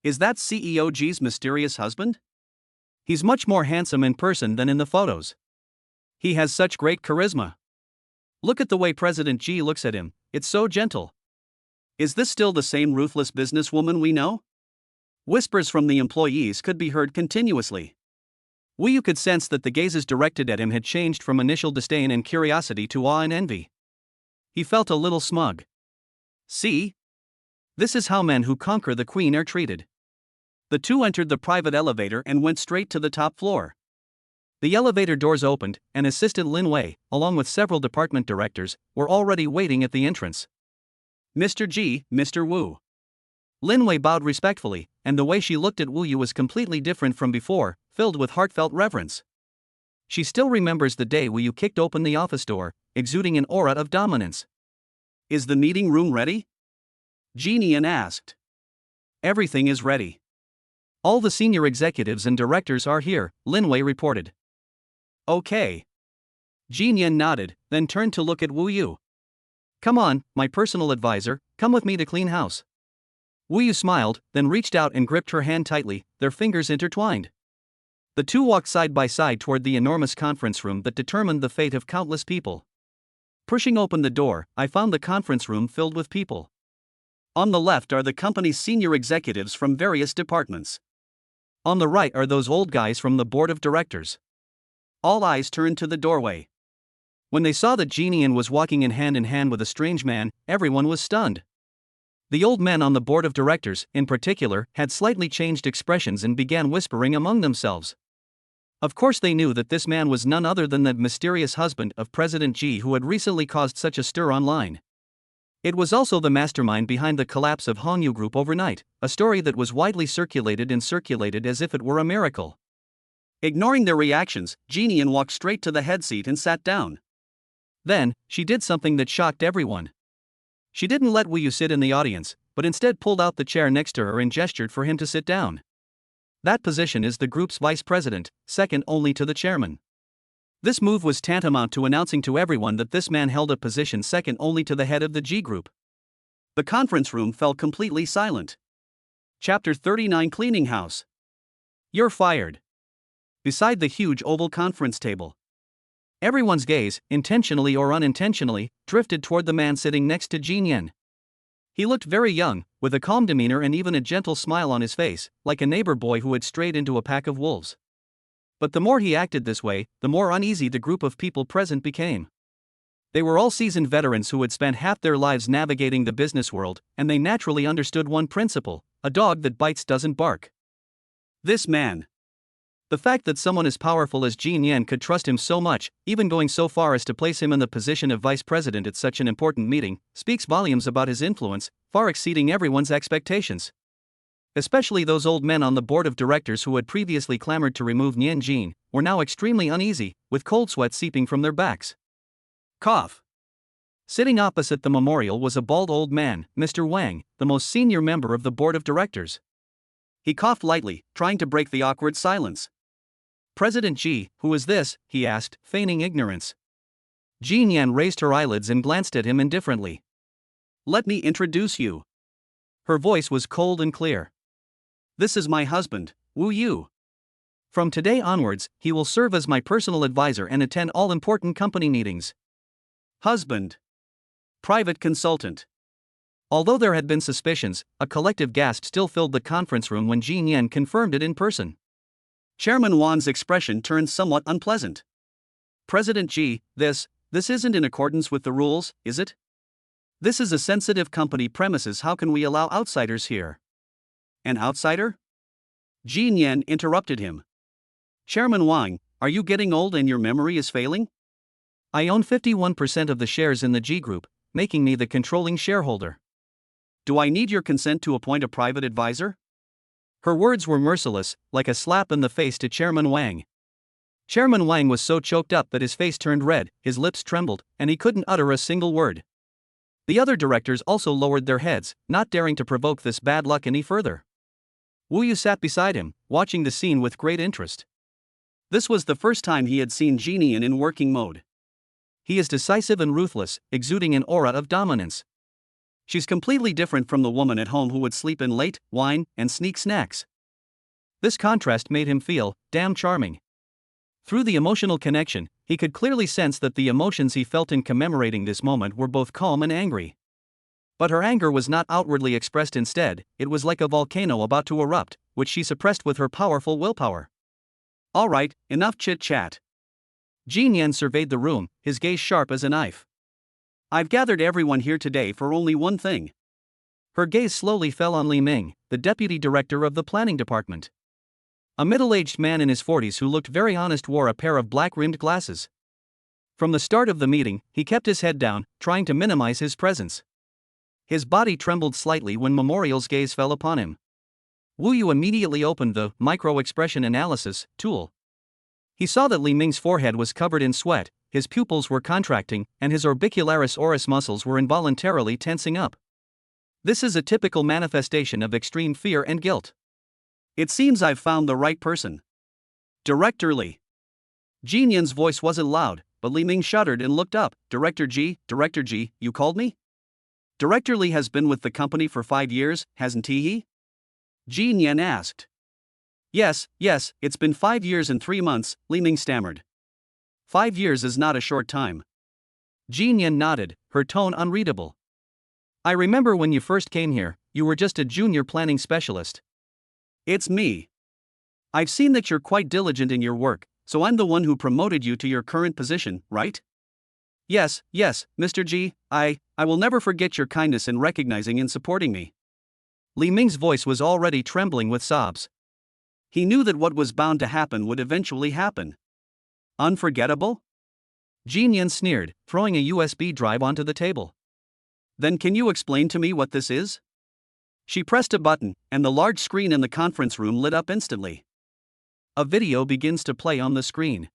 Is that CEO G's mysterious husband? He's much more handsome in person than in the photos. He has such great charisma. Look at the way President G looks at him, it's so gentle. Is this still the same ruthless businesswoman we know? Whispers from the employees could be heard continuously. Wu Yu could sense that the gazes directed at him had changed from initial disdain and curiosity to awe and envy. He felt a little smug. See? This is how men who conquer the queen are treated. The two entered the private elevator and went straight to the top floor. The elevator doors opened, and Assistant Lin Wei, along with several department directors, were already waiting at the entrance. "Mr. G, Mr. Wu." Lin Wei bowed respectfully, and the way she looked at Wu Yu was completely different from before, filled with heartfelt reverence. She still remembers the day Wu Yu kicked open the office door, exuding an aura of dominance. "Is the meeting room ready?" Jean Yan asked. "Everything is ready. All the senior executives and directors are here," Lin Wei reported. "Okay." Jean Yan nodded, then turned to look at Wu Yu. "Come on, my personal advisor, come with me to clean house." Wu Yu smiled, then reached out and gripped her hand tightly, their fingers intertwined. The two walked side by side toward the enormous conference room that determined the fate of countless people. Pushing open the door, I found the conference room filled with people. On the left are the company's senior executives from various departments. On the right are those old guys from the board of directors. All eyes turned to the doorway. When they saw that Jean Yan was walking in hand with a strange man, everyone was stunned. The old men on the board of directors, in particular, had slightly changed expressions and began whispering among themselves. Of course they knew that this man was none other than the mysterious husband of President G who had recently caused such a stir online. It was also the mastermind behind the collapse of Hongyu Group overnight, a story that was widely circulated as if it were a miracle. Ignoring their reactions, Jean Yan walked straight to the head seat and sat down. Then, she did something that shocked everyone. She didn't let Wu Yu sit in the audience, but instead pulled out the chair next to her and gestured for him to sit down. That position is the group's vice president, second only to the chairman. This move was tantamount to announcing to everyone that this man held a position second only to the head of the G Group. The conference room fell completely silent. Chapter 39 Cleaning House. You're fired. Beside the huge oval conference table, everyone's gaze, intentionally or unintentionally, drifted toward the man sitting next to Jean Yan. He looked very young, with a calm demeanor and even a gentle smile on his face, like a neighbor boy who had strayed into a pack of wolves. But the more he acted this way, the more uneasy the group of people present became. They were all seasoned veterans who had spent half their lives navigating the business world, and they naturally understood one principle: a dog that bites doesn't bark. This man. The fact that someone as powerful as Jean Yan could trust him so much, even going so far as to place him in the position of vice president at such an important meeting, speaks volumes about his influence, far exceeding everyone's expectations. Especially those old men on the board of directors who had previously clamored to remove Nian Jin, were now extremely uneasy, with cold sweat seeping from their backs. Cough. Sitting opposite the memorial was a bald old man, Mr. Wang, the most senior member of the board of directors. He coughed lightly, trying to break the awkward silence. President Ji, who is this? He asked, feigning ignorance. Jean Yan raised her eyelids and glanced at him indifferently. Let me introduce you. Her voice was cold and clear. This is my husband, Wu Yu. From today onwards, he will serve as my personal advisor and attend all important company meetings. Husband. Private consultant. Although there had been suspicions, a collective gasp still filled the conference room when Jean Yan confirmed it in person. Chairman Wan's expression turned somewhat unpleasant. President Ji, this isn't in accordance with the rules, is it? This is a sensitive company premises. How can we allow outsiders here? An outsider? Jean Yan interrupted him. Chairman Wang, are you getting old and your memory is failing? I own 51% of the shares in the G Group, making me the controlling shareholder. Do I need your consent to appoint a private advisor? Her words were merciless, like a slap in the face to Chairman Wang. Chairman Wang was so choked up that his face turned red, his lips trembled, and he couldn't utter a single word. The other directors also lowered their heads, not daring to provoke this bad luck any further. Wu Yu sat beside him, watching the scene with great interest. This was the first time he had seen Jean Yan in working mode. He is decisive and ruthless, exuding an aura of dominance. She's completely different from the woman at home who would sleep in late, whine, and sneak snacks. This contrast made him feel damn charming. Through the emotional connection, he could clearly sense that the emotions he felt in commemorating this moment were both calm and angry. But her anger was not outwardly expressed. Instead, it was like a volcano about to erupt, which she suppressed with her powerful willpower. All right, enough chit-chat. Jean Yan surveyed the room, his gaze sharp as a knife. I've gathered everyone here today for only one thing. Her gaze slowly fell on Li Ming, the deputy director of the planning department. A middle-aged man in his 40s who looked very honest wore a pair of black-rimmed glasses. From the start of the meeting, he kept his head down, trying to minimize his presence. His body trembled slightly when Memorial's gaze fell upon him. Wu Yu immediately opened the micro-expression analysis tool. He saw that Li Ming's forehead was covered in sweat, his pupils were contracting, and his orbicularis oris muscles were involuntarily tensing up. This is a typical manifestation of extreme fear and guilt. It seems I've found the right person. Director Li. Jean Yan's voice wasn't loud, but Li Ming shuddered and looked up. Director Ji, you called me? Director Li has been with the company for 5 years, hasn't he? Jean Yan asked. Yes, it's been 5 years and 3 months, Li Ming stammered. 5 years is not a short time. Jean Yan nodded, her tone unreadable. I remember when you first came here, you were just a junior planning specialist. It's me. I've seen that you're quite diligent in your work, so I'm the one who promoted you to your current position, right? Yes, Mr. Ji, I will never forget your kindness in recognizing and supporting me. Li Ming's voice was already trembling with sobs. He knew that what was bound to happen would eventually happen. Unforgettable? Jean Yan sneered, throwing a USB drive onto the table. Then can you explain to me what this is? She pressed a button, and the large screen in the conference room lit up instantly. A video begins to play on the screen.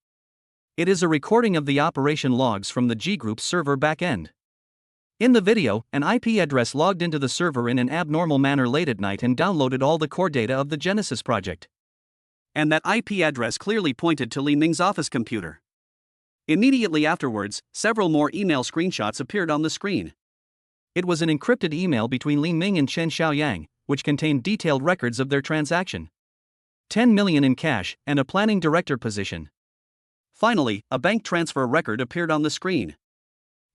It is a recording of the operation logs from the G Group's server backend. In the video, an IP address logged into the server in an abnormal manner late at night and downloaded all the core data of the Genesis project. And that IP address clearly pointed to Li Ming's office computer. Immediately afterwards, several more email screenshots appeared on the screen. It was an encrypted email between Li Ming and Chen Xiaoyang, which contained detailed records of their transaction. 10 million in cash, and a planning director position. Finally, a bank transfer record appeared on the screen.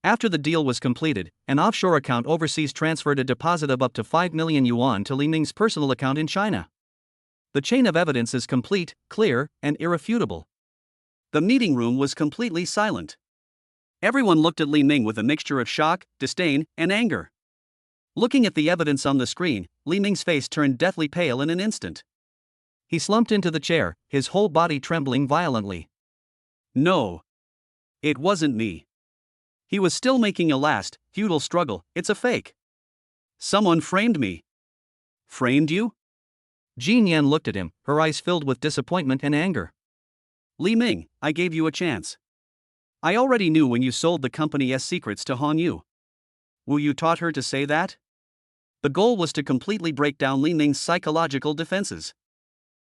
After the deal was completed, an offshore account overseas transferred a deposit of up to 5 million yuan to Li Ming's personal account in China. The chain of evidence is complete, clear, and irrefutable. The meeting room was completely silent. Everyone looked at Li Ming with a mixture of shock, disdain, and anger. Looking at the evidence on the screen, Li Ming's face turned deathly pale in an instant. He slumped into the chair, his whole body trembling violently. No. It wasn't me. He was still making a last, futile struggle. It's a fake. Someone framed me. Framed you? Jean Yan looked at him, her eyes filled with disappointment and anger. Li Ming, I gave you a chance. I already knew when you sold the company's secrets to Han Yu. Wu Yu taught her to say that? The goal was to completely break down Li Ming's psychological defenses.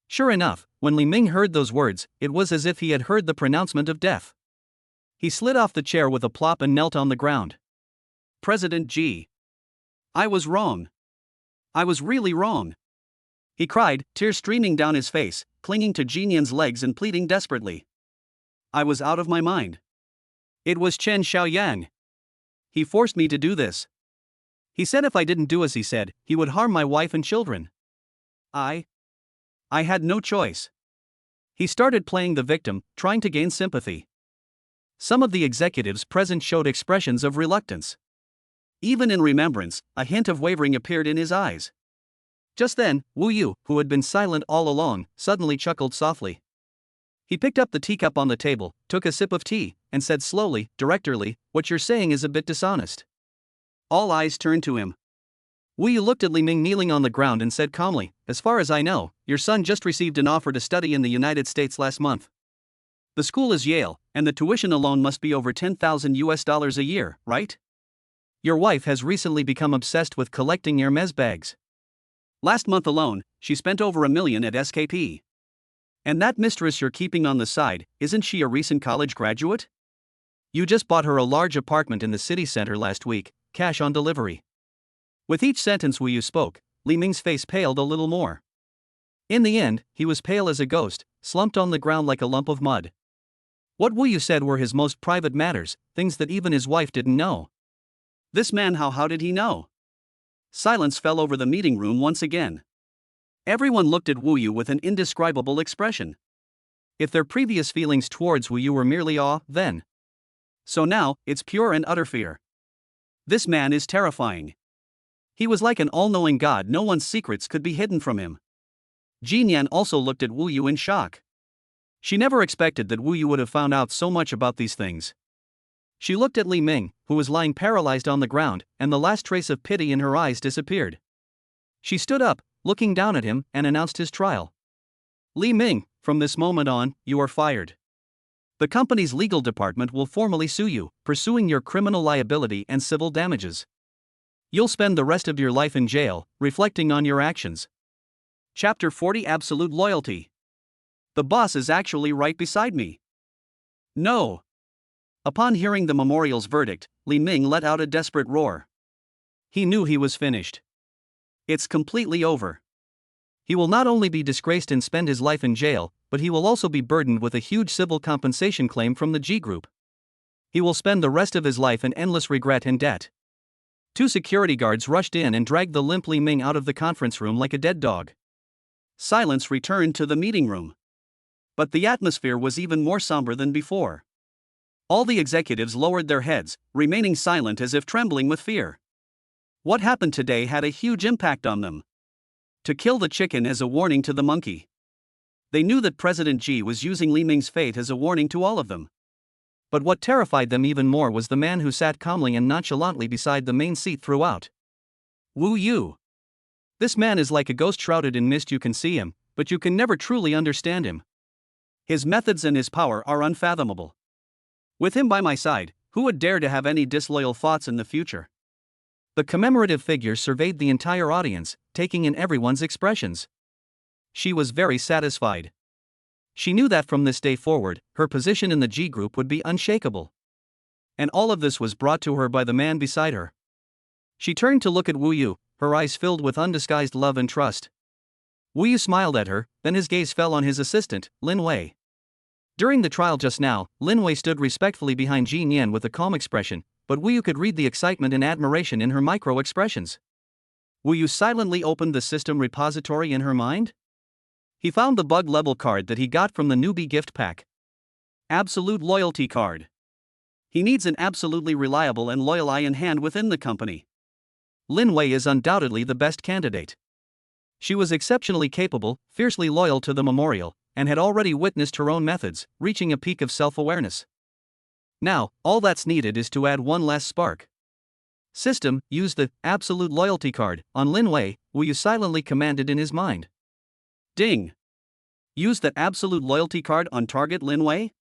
Sure enough, when Li Ming heard those words, it was as if he had heard the pronouncement of death. He slid off the chair with a plop and knelt on the ground. President Ji. I was wrong. I was really wrong. He cried, tears streaming down his face, clinging to Jean Yan's legs and pleading desperately. I was out of my mind. It was Chen Xiaoyang. He forced me to do this. He said if I didn't do as he said, he would harm my wife and children. I had no choice. He started playing the victim, trying to gain sympathy. Some of the executives present showed expressions of reluctance. Even in remembrance, a hint of wavering appeared in his eyes. Just then, Wu Yu, who had been silent all along, suddenly chuckled softly. He picked up the teacup on the table, took a sip of tea, and said slowly, directorly, "What you're saying is a bit dishonest." All eyes turned to him. Wu Yu looked at Li Ming kneeling on the ground and said calmly, "As far as I know, your son just received an offer to study in the United States last month. The school is Yale, and the tuition alone must be over $10,000 a year, right? Your wife has recently become obsessed with collecting Hermes bags. Last month alone, she spent over $1 million at SKP. And that mistress you're keeping on the side, isn't she a recent college graduate? You just bought her a large apartment in the city center last week, cash on delivery." With each sentence Wu Yu spoke, Li Ming's face paled a little more. In the end, he was pale as a ghost, slumped on the ground like a lump of mud. What Wu Yu said were his most private matters, things that even his wife didn't know. This man, how did he know? Silence fell over the meeting room once again. Everyone looked at Wu Yu with an indescribable expression. If their previous feelings towards Wu Yu were merely awe, then. So now, it's pure and utter fear. This man is terrifying. He was like an all-knowing god, no one's secrets could be hidden from him. Jean Yan also looked at Wu Yu in shock. She never expected that Wu Yu would have found out so much about these things. She looked at Li Ming, who was lying paralyzed on the ground, and the last trace of pity in her eyes disappeared. She stood up, looking down at him, and announced his trial. "Li Ming, from this moment on, you are fired. The company's legal department will formally sue you, pursuing your criminal liability and civil damages. You'll spend the rest of your life in jail, reflecting on your actions." Chapter 40 Absolute Loyalty. The boss is actually right beside me. No. Upon hearing the memorial's verdict, Li Ming let out a desperate roar. He knew he was finished. It's completely over. He will not only be disgraced and spend his life in jail, but he will also be burdened with a huge civil compensation claim from the G Group. He will spend the rest of his life in endless regret and debt. Two security guards rushed in and dragged the limp Li Ming out of the conference room like a dead dog. Silence returned to the meeting room. But the atmosphere was even more somber than before. All the executives lowered their heads, remaining silent as if trembling with fear. What happened today had a huge impact on them. To kill the chicken as a warning to the monkey. They knew that President Ji was using Li Ming's fate as a warning to all of them. But what terrified them even more was the man who sat calmly and nonchalantly beside the main seat throughout. Wu Yu. This man is like a ghost shrouded in mist. You can see him, but you can never truly understand him. His methods and his power are unfathomable. With him by my side, who would dare to have any disloyal thoughts in the future? The commemorative figure surveyed the entire audience, taking in everyone's expressions. She was very satisfied. She knew that from this day forward, her position in the G Group would be unshakable. And all of this was brought to her by the man beside her. She turned to look at Wu Yu, her eyes filled with undisguised love and trust. Wu Yu smiled at her, then his gaze fell on his assistant, Lin Wei. During the trial just now, Lin Wei stood respectfully behind Jean Yan with a calm expression, but Wu Yu could read the excitement and admiration in her micro-expressions. Wu Yu silently opened the system repository in her mind. He found the bug-level card that he got from the newbie gift pack. Absolute Loyalty Card. He needs an absolutely reliable and loyal eye in hand within the company. Lin Wei is undoubtedly the best candidate. She was exceptionally capable, fiercely loyal to the memorial, and had already witnessed her own methods, reaching a peak of self-awareness. Now, all that's needed is to add one last spark. System, use the Absolute Loyalty Card on Lin Wei, Wu Yu silently commanded in his mind. Ding. Use that absolute loyalty card on target Lin Wei?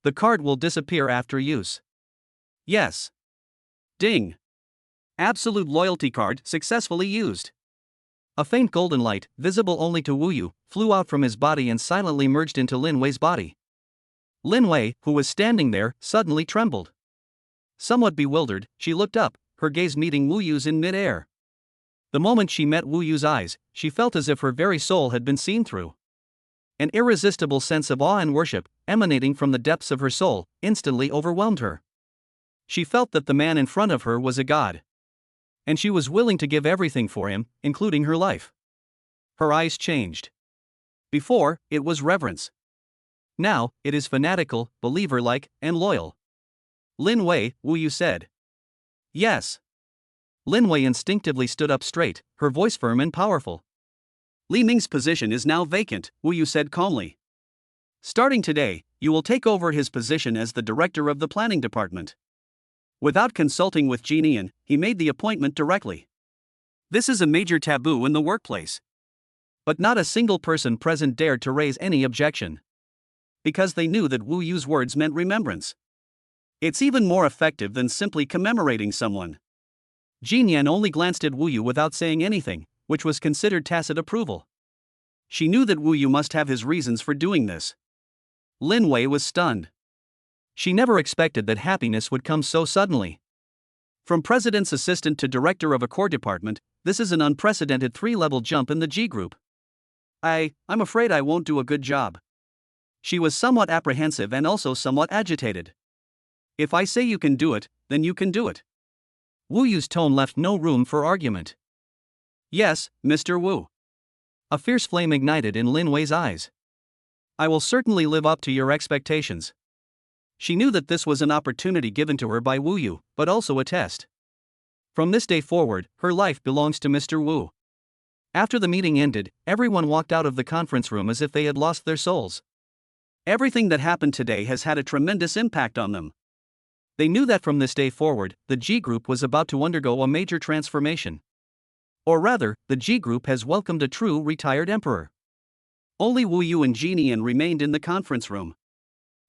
The card will disappear after use. Yes. Ding. Absolute loyalty card successfully used. A faint golden light, visible only to Wu Yu, flew out from his body and silently merged into Lin Wei's body. Lin Wei, who was standing there, suddenly trembled. Somewhat bewildered, she looked up, her gaze meeting Wu Yu's in mid-air. The moment she met Wu Yu's eyes, she felt as if her very soul had been seen through. An irresistible sense of awe and worship, emanating from the depths of her soul, instantly overwhelmed her. She felt that the man in front of her was a god. And she was willing to give everything for him, including her life. Her eyes changed. Before, it was reverence. Now, it is fanatical, believer-like, and loyal. Lin Wei, Wu Yu said. Yes. Lin Wei instinctively stood up straight, her voice firm and powerful. Li Ming's position is now vacant, Wu Yu said calmly. Starting today, you will take over his position as the director of the planning department. Without consulting with Jinian, he made the appointment directly. This is a major taboo in the workplace. But not a single person present dared to raise any objection. Because they knew that Wu Yu's words meant remembrance. It's even more effective than simply commemorating someone. Jinian only glanced at Wu Yu without saying anything, which was considered tacit approval. She knew that Wu Yu must have his reasons for doing this. Lin Wei was stunned. She never expected that happiness would come so suddenly. From president's assistant to director of a core department, this is an unprecedented 3-level jump in the G group. I'm afraid I won't do a good job. She was somewhat apprehensive and also somewhat agitated. If I say you can do it, then you can do it. Wu Yu's tone left no room for argument. Yes, Mr. Wu. A fierce flame ignited in Lin Wei's eyes. I will certainly live up to your expectations. She knew that this was an opportunity given to her by Wu Yu, but also a test. From this day forward, her life belongs to Mr. Wu. After the meeting ended, everyone walked out of the conference room as if they had lost their souls. Everything that happened today has had a tremendous impact on them. They knew that from this day forward, the G Group was about to undergo a major transformation. Or rather, the G Group has welcomed a true retired emperor. Only Wu Yu and Jinian remained in the conference room.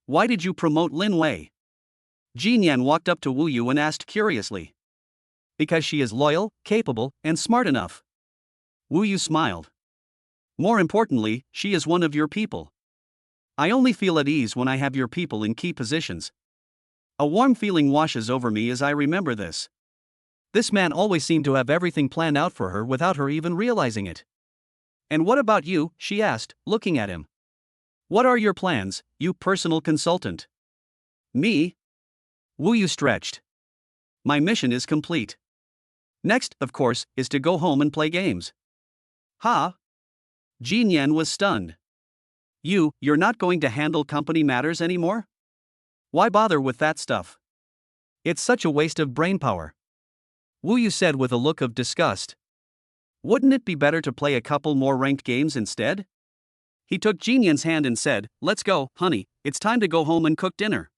Why did you promote Lin Wei? Jinian walked up to Wu Yu and asked curiously. Because she is loyal, capable, and smart enough. Wu Yu smiled. More importantly, she is one of your people. I only feel at ease when I have your people in key positions. A warm feeling washes over me as I remember this. This man always seemed to have everything planned out for her without her even realizing it. And what about you? She asked, looking at him. What are your plans, you personal consultant? Me? Wu Yu stretched. My mission is complete. Next, of course, is to go home and play games. Ha? Jinian was stunned. You're not going to handle company matters anymore? Why bother with that stuff? It's such a waste of brainpower. Wu Yu said with a look of disgust. Wouldn't it be better to play a couple more ranked games instead? He took Jinian's hand and said, Let's go, honey, it's time to go home and cook dinner.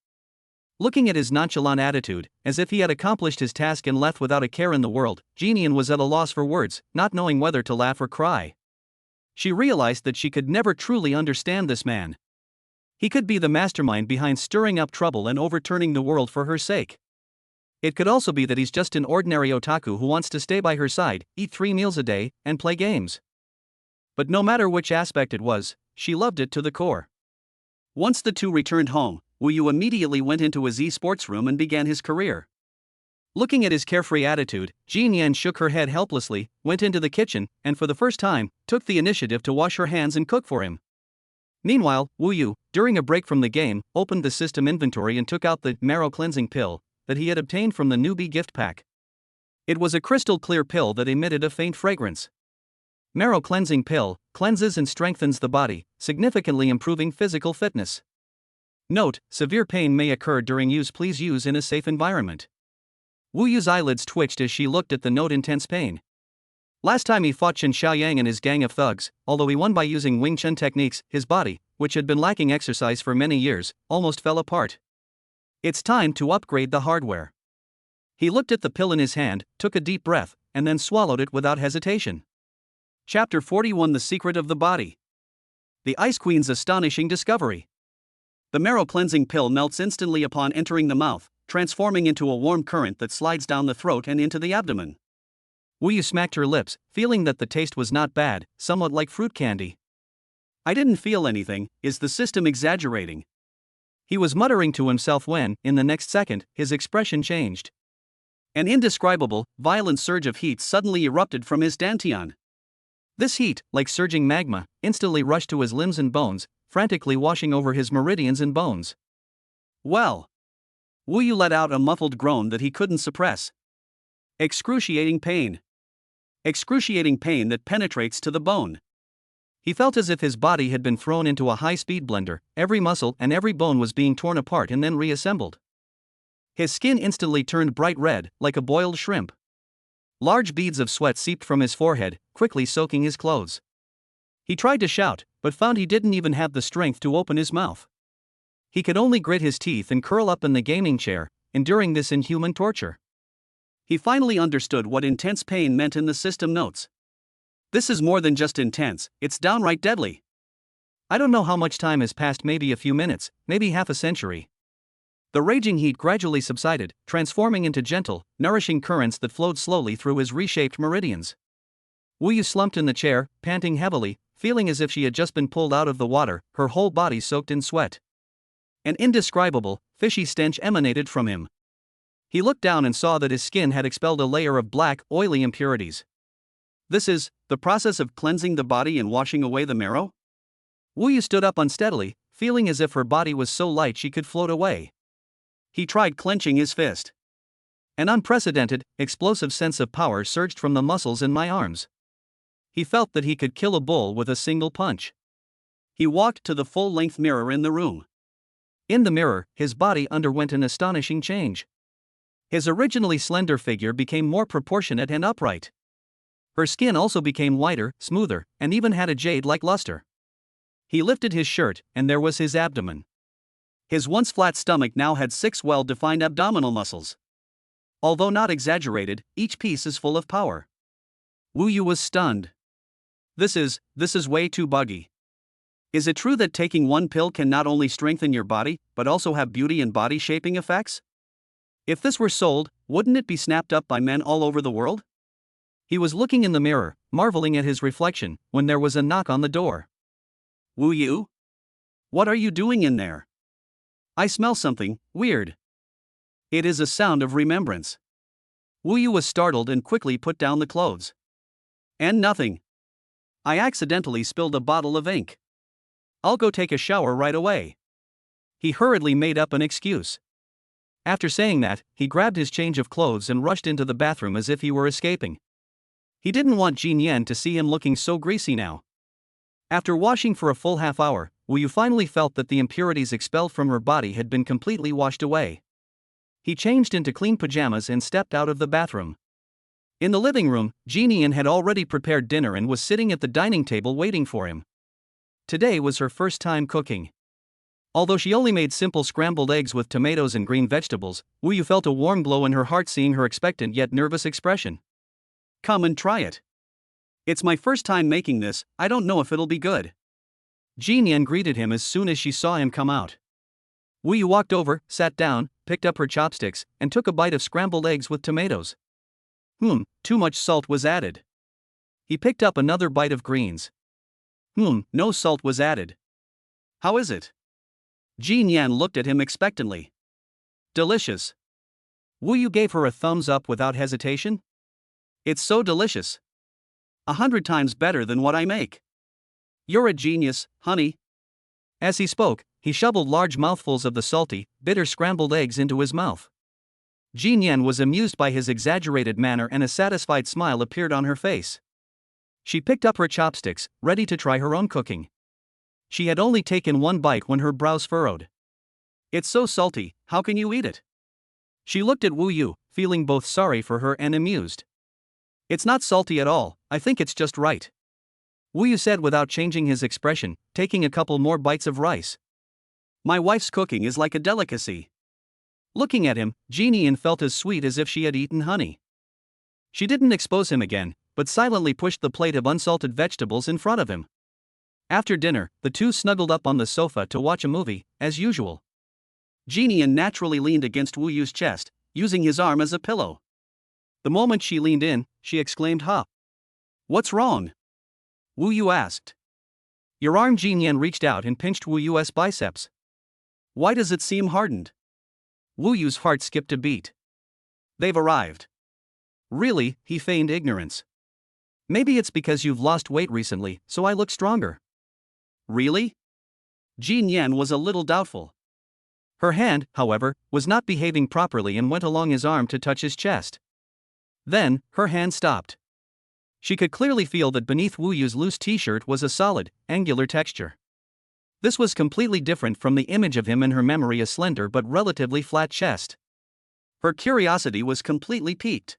Looking at his nonchalant attitude, as if he had accomplished his task and left without a care in the world, Jinian was at a loss for words, not knowing whether to laugh or cry. She realized that she could never truly understand this man. He could be the mastermind behind stirring up trouble and overturning the world for her sake. It could also be that he's just an ordinary otaku who wants to stay by her side, eat 3 meals a day, and play games. But no matter which aspect it was, she loved it to the core. Once the two returned home, Wu Yu immediately went into his esports room and began his career. Looking at his carefree attitude, Jinian shook her head helplessly, went into the kitchen, and for the first time, took the initiative to wash her hands and cook for him. Meanwhile, Wu Yu, during a break from the game, opened the system inventory and took out the marrow cleansing pill that he had obtained from the newbie gift pack. It was a crystal clear pill that emitted a faint fragrance. Marrow cleansing pill cleanses and strengthens the body, significantly improving physical fitness. Note: severe pain may occur during use. Please use in a safe environment. Wu Yu's eyelids twitched as she looked at the note intense pain. Last time he fought Chen Xiaoyang and his gang of thugs, although he won by using Wing Chun techniques, his body, which had been lacking exercise for many years, almost fell apart. It's time to upgrade the hardware. He looked at the pill in his hand, took a deep breath, and then swallowed it without hesitation. Chapter 41: The Secret of the Body. The Ice Queen's astonishing discovery. The marrow cleansing pill melts instantly upon entering the mouth, transforming into a warm current that slides down the throat and into the abdomen. Wu Yu smacked her lips, feeling that the taste was not bad, somewhat like fruit candy. I didn't feel anything, is the system exaggerating? He was muttering to himself when, in the next second, his expression changed. An indescribable, violent surge of heat suddenly erupted from his dantian. This heat, like surging magma, instantly rushed to his limbs and bones, frantically washing over his meridians and bones. Well. Wu Yu let out a muffled groan that he couldn't suppress. Excruciating pain. Excruciating pain that penetrates to the bone. He felt as if his body had been thrown into a high-speed blender, every muscle and every bone was being torn apart and then reassembled. His skin instantly turned bright red, like a boiled shrimp. Large beads of sweat seeped from his forehead, quickly soaking his clothes. He tried to shout, but found he didn't even have the strength to open his mouth. He could only grit his teeth and curl up in the gaming chair, enduring this inhuman torture. He finally understood what intense pain meant in the system notes. This is more than just intense, it's downright deadly. I don't know how much time has passed, maybe a few minutes, maybe half a century. The raging heat gradually subsided, transforming into gentle, nourishing currents that flowed slowly through his reshaped meridians. Wu Yu slumped in the chair, panting heavily, feeling as if she had just been pulled out of the water, her whole body soaked in sweat. An indescribable, fishy stench emanated from him. He looked down and saw that his skin had expelled a layer of black, oily impurities. This is the process of cleansing the body and washing away the marrow? Wu Yu stood up unsteadily, feeling as if her body was so light she could float away. He tried clenching his fist. An unprecedented, explosive sense of power surged from the muscles in my arms. He felt that he could kill a bull with a single punch. He walked to the full-length mirror in the room. In the mirror, his body underwent an astonishing change. His originally slender figure became more proportionate and upright. Her skin also became whiter, smoother, and even had a jade-like luster. He lifted his shirt, and there was his abdomen. His once flat stomach now had 6 well-defined abdominal muscles. Although not exaggerated, each piece is full of power. Wu Yu was stunned. This is way too buggy. Is it true that taking one pill can not only strengthen your body, but also have beauty and body-shaping effects? If this were sold, wouldn't it be snapped up by men all over the world? He was looking in the mirror, marveling at his reflection, when there was a knock on the door. Wu Yu? What are you doing in there? I smell something weird. It is a sound of remembrance. Wu Yu was startled and quickly put down the clothes. And nothing. I accidentally spilled a bottle of ink. I'll go take a shower right away. He hurriedly made up an excuse. After saying that, he grabbed his change of clothes and rushed into the bathroom as if he were escaping. He didn't want Jin Yan to see him looking so greasy now. After washing for a full half hour, Wu Yu finally felt that the impurities expelled from her body had been completely washed away. He changed into clean pajamas and stepped out of the bathroom. In the living room, Jin Yan had already prepared dinner and was sitting at the dining table waiting for him. Today was her first time cooking. Although she only made simple scrambled eggs with tomatoes and green vegetables, Wu Yu felt a warm glow in her heart seeing her expectant yet nervous expression. Come and try it. It's my first time making this, I don't know if it'll be good. Jin Yan greeted him as soon as she saw him come out. Wu Yu walked over, sat down, picked up her chopsticks, and took a bite of scrambled eggs with tomatoes. Too much salt was added. He picked up another bite of greens. No salt was added. How is it? Jin Yan looked at him expectantly. Delicious. Wu Yu gave her a thumbs up without hesitation. It's so delicious. 100 times better than what I make. You're a genius, honey. As he spoke, he shoveled large mouthfuls of the salty, bitter scrambled eggs into his mouth. Jin Yan was amused by his exaggerated manner and a satisfied smile appeared on her face. She picked up her chopsticks, ready to try her own cooking. She had only taken one bite when her brows furrowed. It's so salty, how can you eat it? She looked at Wu Yu, feeling both sorry for her and amused. It's not salty at all, I think it's just right. Wu Yu said without changing his expression, taking a couple more bites of rice. My wife's cooking is like a delicacy. Looking at him, Jin Yan felt as sweet as if she had eaten honey. She didn't expose him again, but silently pushed the plate of unsalted vegetables in front of him. After dinner, the two snuggled up on the sofa to watch a movie, as usual. Jian naturally leaned against Wu Yu's chest, using his arm as a pillow. The moment she leaned in, she exclaimed, "Huh? What's wrong?" Wu Yu asked. Your arm. Jian reached out and pinched Wu Yu's biceps. Why does it seem hardened? Wu Yu's heart skipped a beat. They've arrived. Really, he feigned ignorance. Maybe it's because you've lost weight recently, so I look stronger. Really? Jian was a little doubtful. Her hand, however, was not behaving properly and went along his arm to touch his chest. Then, her hand stopped. She could clearly feel that beneath Wu Yu's loose t-shirt was a solid, angular texture. This was completely different from the image of him in her memory, a slender but relatively flat chest. Her curiosity was completely piqued.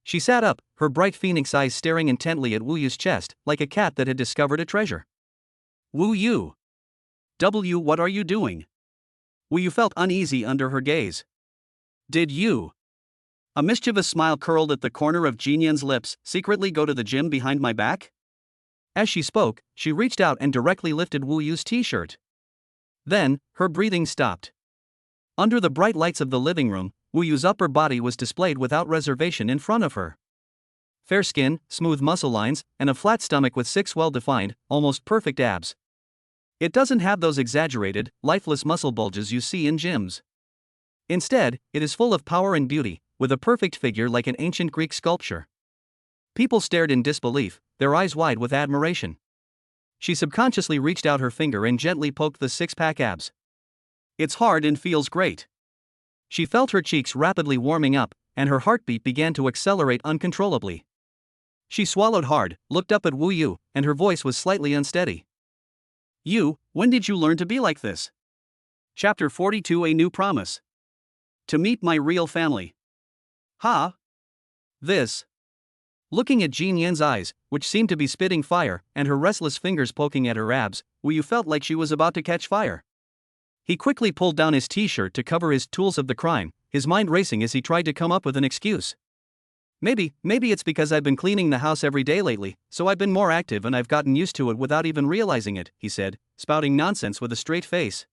She sat up, her bright phoenix eyes staring intently at Wu Yu's chest, like a cat that had discovered a treasure. Wu Yu. What are you doing? Wu Yu felt uneasy under her gaze. Did you? A mischievous smile curled at the corner of Jian's lips. Secretly go to the gym behind my back? As she spoke, she reached out and directly lifted Wu Yu's t-shirt. Then, her breathing stopped. Under the bright lights of the living room, Wu Yu's upper body was displayed without reservation in front of her. Fair skin, smooth muscle lines, and a flat stomach with 6 well-defined, almost perfect abs. It doesn't have those exaggerated, lifeless muscle bulges you see in gyms. Instead, it is full of power and beauty, with a perfect figure like an ancient Greek sculpture. People stared in disbelief, their eyes wide with admiration. She subconsciously reached out her finger and gently poked the 6-pack abs. It's hard and feels great. She felt her cheeks rapidly warming up, and her heartbeat began to accelerate uncontrollably. She swallowed hard, looked up at Wu Yu, and her voice was slightly unsteady. You, when did you learn to be like this? Chapter 42, A New Promise. To meet my real family. Ha! This. Looking at Jian's eyes, which seemed to be spitting fire, and her restless fingers poking at her abs, Wu Yu felt like she was about to catch fire. He quickly pulled down his t-shirt to cover his tools of the crime, his mind racing as he tried to come up with an excuse. Maybe it's because I've been cleaning the house every day lately, so I've been more active and I've gotten used to it without even realizing it, he said, spouting nonsense with a straight face.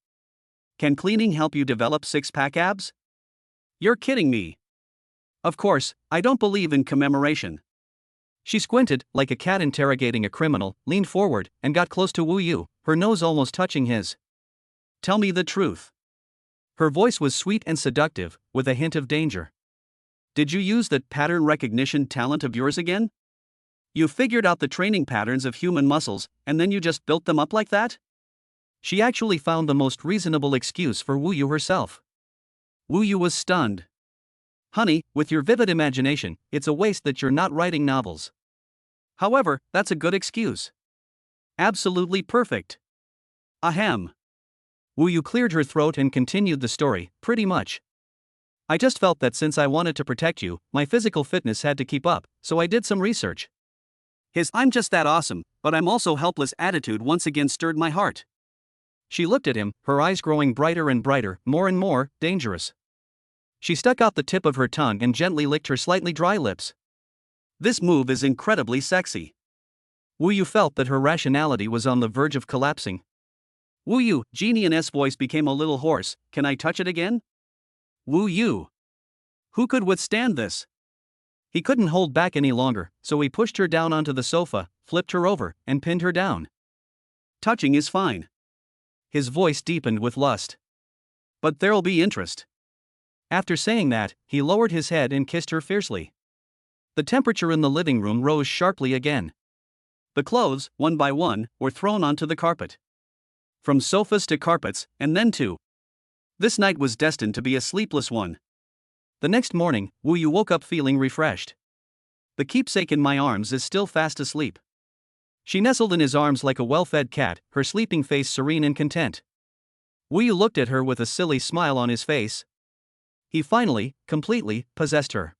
Can cleaning help you develop 6-pack abs? You're kidding me. Of course, I don't believe in commemoration. She squinted, like a cat interrogating a criminal, leaned forward, and got close to Wu Yu, her nose almost touching his. Tell me the truth. Her voice was sweet and seductive, with a hint of danger. Did you use that pattern recognition talent of yours again? You figured out the training patterns of human muscles, and then you just built them up like that? She actually found the most reasonable excuse for Wu Yu herself. Wu Yu was stunned. Honey, with your vivid imagination, it's a waste that you're not writing novels. However, that's a good excuse. Absolutely perfect. Ahem. Wu Yu cleared her throat and continued the story, pretty much. I just felt that since I wanted to protect you, my physical fitness had to keep up, so I did some research. His "I'm just that awesome, but I'm also helpless" attitude once again stirred my heart. She looked at him, her eyes growing brighter and brighter, more and more dangerous. She stuck out the tip of her tongue and gently licked her slightly dry lips. This move is incredibly sexy. Wu Yu felt that her rationality was on the verge of collapsing. Wu Yu, Jian's voice became a little hoarse. Can I touch it again? Wu Yu. Who could withstand this? He couldn't hold back any longer, so he pushed her down onto the sofa, flipped her over, and pinned her down. Touching is fine. His voice deepened with lust. But there'll be interest. After saying that, he lowered his head and kissed her fiercely. The temperature in the living room rose sharply again. The clothes, one by one, were thrown onto the carpet. From sofas to carpets, and then to. This night was destined to be a sleepless one. The next morning, Wu Yu woke up feeling refreshed. The keepsake in my arms is still fast asleep. She nestled in his arms like a well-fed cat, her sleeping face serene and content. Wu Yu looked at her with a silly smile on his face. He finally, completely, possessed her.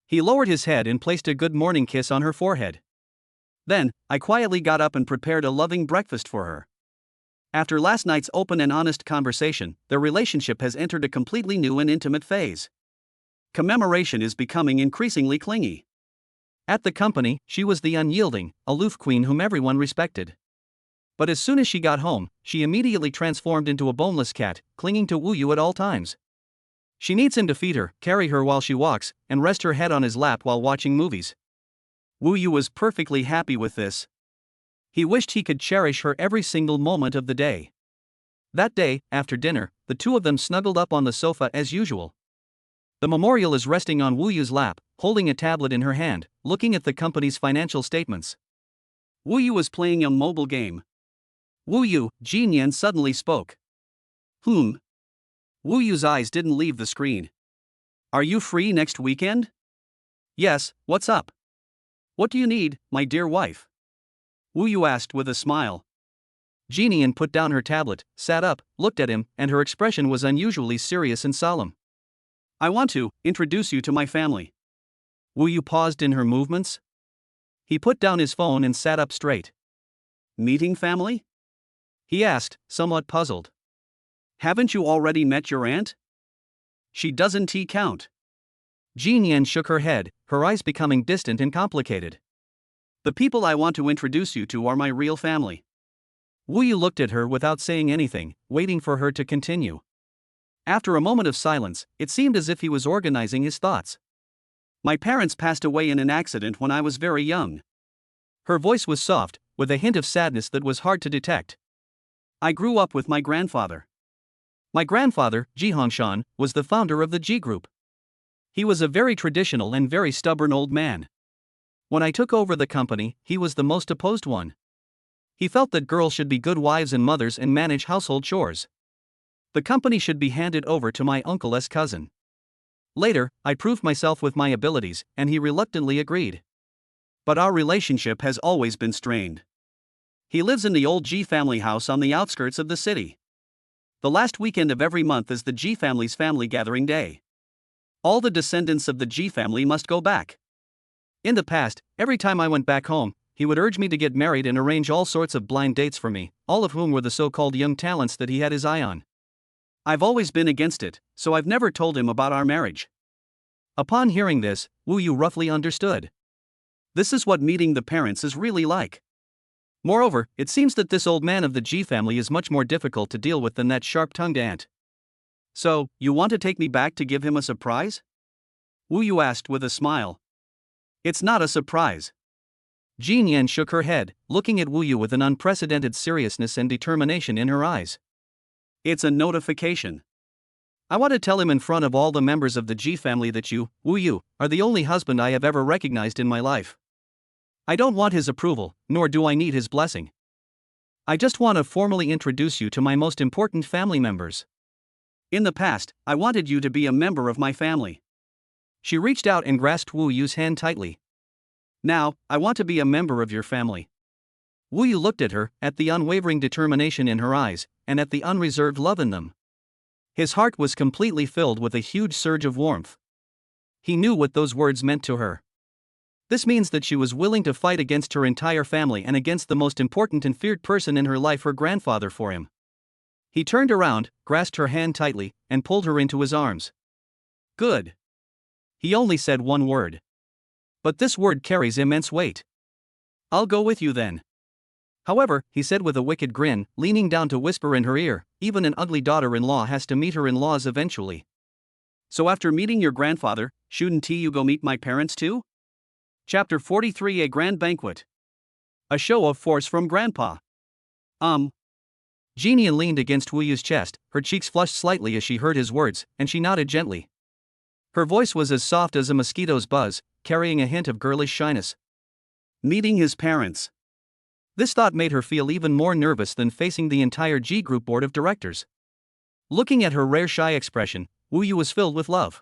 He lowered his head and placed a good morning kiss on her forehead. Then, I quietly got up and prepared a loving breakfast for her. After last night's open and honest conversation, their relationship has entered a completely new and intimate phase. Commemoration is becoming increasingly clingy. At the company, she was the unyielding, aloof queen whom everyone respected. But as soon as she got home, she immediately transformed into a boneless cat, clinging to Wu Yu at all times. She needs him to feed her, carry her while she walks, and rest her head on his lap while watching movies. Wu Yu was perfectly happy with this. He wished he could cherish her every single moment of the day. That day, after dinner, the two of them snuggled up on the sofa as usual. The memorial is resting on Wu Yu's lap, holding a tablet in her hand, looking at the company's financial statements. Wu Yu was playing a mobile game. Wu Yu, Jin Yan suddenly spoke. Wu Yu's eyes didn't leave the screen. Are you free next weekend? Yes, what's up? What do you need, my dear wife? Wu Yu asked with a smile. Jin Yan put down her tablet, sat up, looked at him, and her expression was unusually serious and solemn. I want to introduce you to my family. Wu Yu paused in her movements. He put down his phone and sat up straight. Meeting family? He asked, somewhat puzzled. Haven't you already met your aunt? She doesn't count. Jin Yan shook her head, her eyes becoming distant and complicated. The people I want to introduce you to are my real family. Wu Yu looked at her without saying anything, waiting for her to continue. After a moment of silence, it seemed as if he was organizing his thoughts. My parents passed away in an accident when I was very young. Her voice was soft, with a hint of sadness that was hard to detect. I grew up with my grandfather. My grandfather, Ji Hongshan, was the founder of the Ji Group. He was a very traditional and very stubborn old man. When I took over the company, he was the most opposed one. He felt that girls should be good wives and mothers and manage household chores. The company should be handed over to my uncle's cousin. Later, I proved myself with my abilities, and he reluctantly agreed. But our relationship has always been strained. He lives in the old Ji family house on the outskirts of the city. The last weekend of every month is the Ji family's family gathering day. All the descendants of the Ji family must go back. In the past, every time I went back home, he would urge me to get married and arrange all sorts of blind dates for me, all of whom were the so-called young talents that he had his eye on. I've always been against it, so I've never told him about our marriage. Upon hearing this, Wu Yu roughly understood. This is what meeting the parents is really like. Moreover, it seems that this old man of the Ji family is much more difficult to deal with than that sharp-tongued aunt. So, you want to take me back to give him a surprise? Wu Yu asked with a smile. It's not a surprise. Jin Yan shook her head, looking at Wu Yu with an unprecedented seriousness and determination in her eyes. It's a notification. I want to tell him in front of all the members of the Ji family that you, Wu Yu, are the only husband I have ever recognized in my life. I don't want his approval, nor do I need his blessing. I just want to formally introduce you to my most important family members. In the past, I wanted you to be a member of my family. She reached out and grasped Wu Yu's hand tightly. Now, I want to be a member of your family. Wu Yu looked at her, at the unwavering determination in her eyes, and at the unreserved love in them. His heart was completely filled with a huge surge of warmth. He knew what those words meant to her. This means that she was willing to fight against her entire family and against the most important and feared person in her life, her grandfather, for him. He turned around, grasped her hand tightly, and pulled her into his arms. Good. He only said one word. But this word carries immense weight. I'll go with you then. However, he said with a wicked grin, leaning down to whisper in her ear, even an ugly daughter-in-law has to meet her in-laws eventually. So after meeting your grandfather, shouldn't you go meet my parents too? Chapter 43, A Grand Banquet. A show of force from Grandpa. Jin Yan leaned against Wu Yu's chest, her cheeks flushed slightly as she heard his words, and she nodded gently. Her voice was as soft as a mosquito's buzz, carrying a hint of girlish shyness. Meeting his parents. This thought made her feel even more nervous than facing the entire Ji Group board of directors. Looking at her rare shy expression, Wu Yu was filled with love.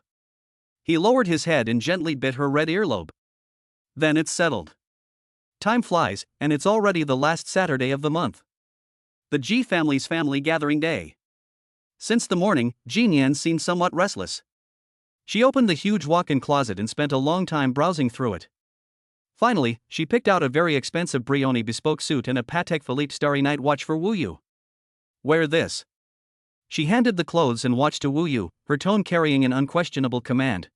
He lowered his head and gently bit her red earlobe. Then it's settled. Time flies, and it's already the last Saturday of the month. The Ji family's family gathering day. Since the morning, Jin Yan seemed somewhat restless. She opened the huge walk-in closet and spent a long time browsing through it. Finally, she picked out a very expensive Brioni bespoke suit and a Patek Philippe Starry Night watch for Wu Yu. Wear this. She handed the clothes and watch to Wu Yu, her tone carrying an unquestionable command.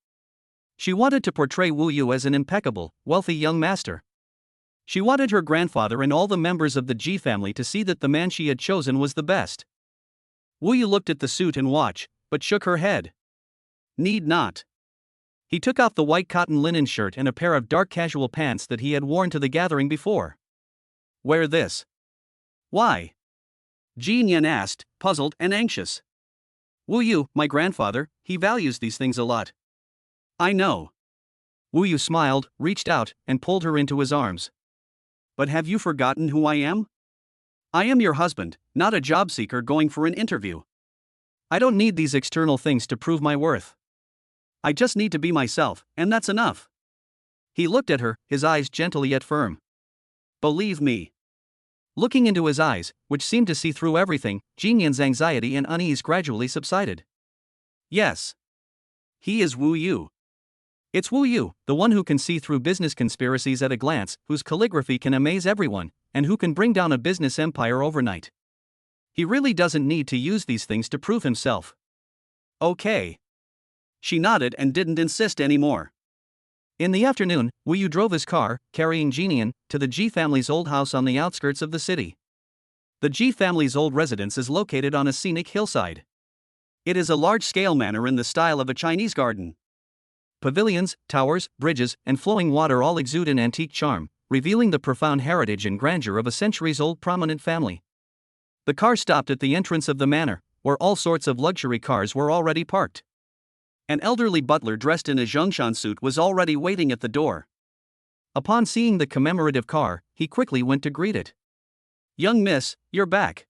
She wanted to portray Wu Yu as an impeccable, wealthy young master. She wanted her grandfather and all the members of the Ji family to see that the man she had chosen was the best. Wu Yu looked at the suit and watch, but shook her head. Need not. He took off the white cotton linen shirt and a pair of dark casual pants that he had worn to the gathering before. Wear this. Why? Ji Nian asked, puzzled and anxious. Wu Yu, my grandfather, he values these things a lot. I know. Wu Yu smiled, reached out, and pulled her into his arms. But have you forgotten who I am? I am your husband, not a job seeker going for an interview. I don't need these external things to prove my worth. I just need to be myself, and that's enough. He looked at her, his eyes gentle yet firm. Believe me. Looking into his eyes, which seemed to see through everything, Ji Nian's anxiety and unease gradually subsided. Yes. He is Wu Yu. It's Wu Yu, the one who can see through business conspiracies at a glance, whose calligraphy can amaze everyone, and who can bring down a business empire overnight. He really doesn't need to use these things to prove himself. Okay. She nodded and didn't insist anymore. In the afternoon, Wu Yu drove his car, carrying Ji Nian, to the Ji family's old house on the outskirts of the city. The Ji family's old residence is located on a scenic hillside. It is a large-scale manor in the style of a Chinese garden. Pavilions, towers, bridges, and flowing water all exude an antique charm, revealing the profound heritage and grandeur of a centuries-old prominent family. The car stopped at the entrance of the manor, where all sorts of luxury cars were already parked. An elderly butler dressed in a Zhongshan suit was already waiting at the door. Upon seeing the commemorative car, he quickly went to greet it. Young miss, you're back.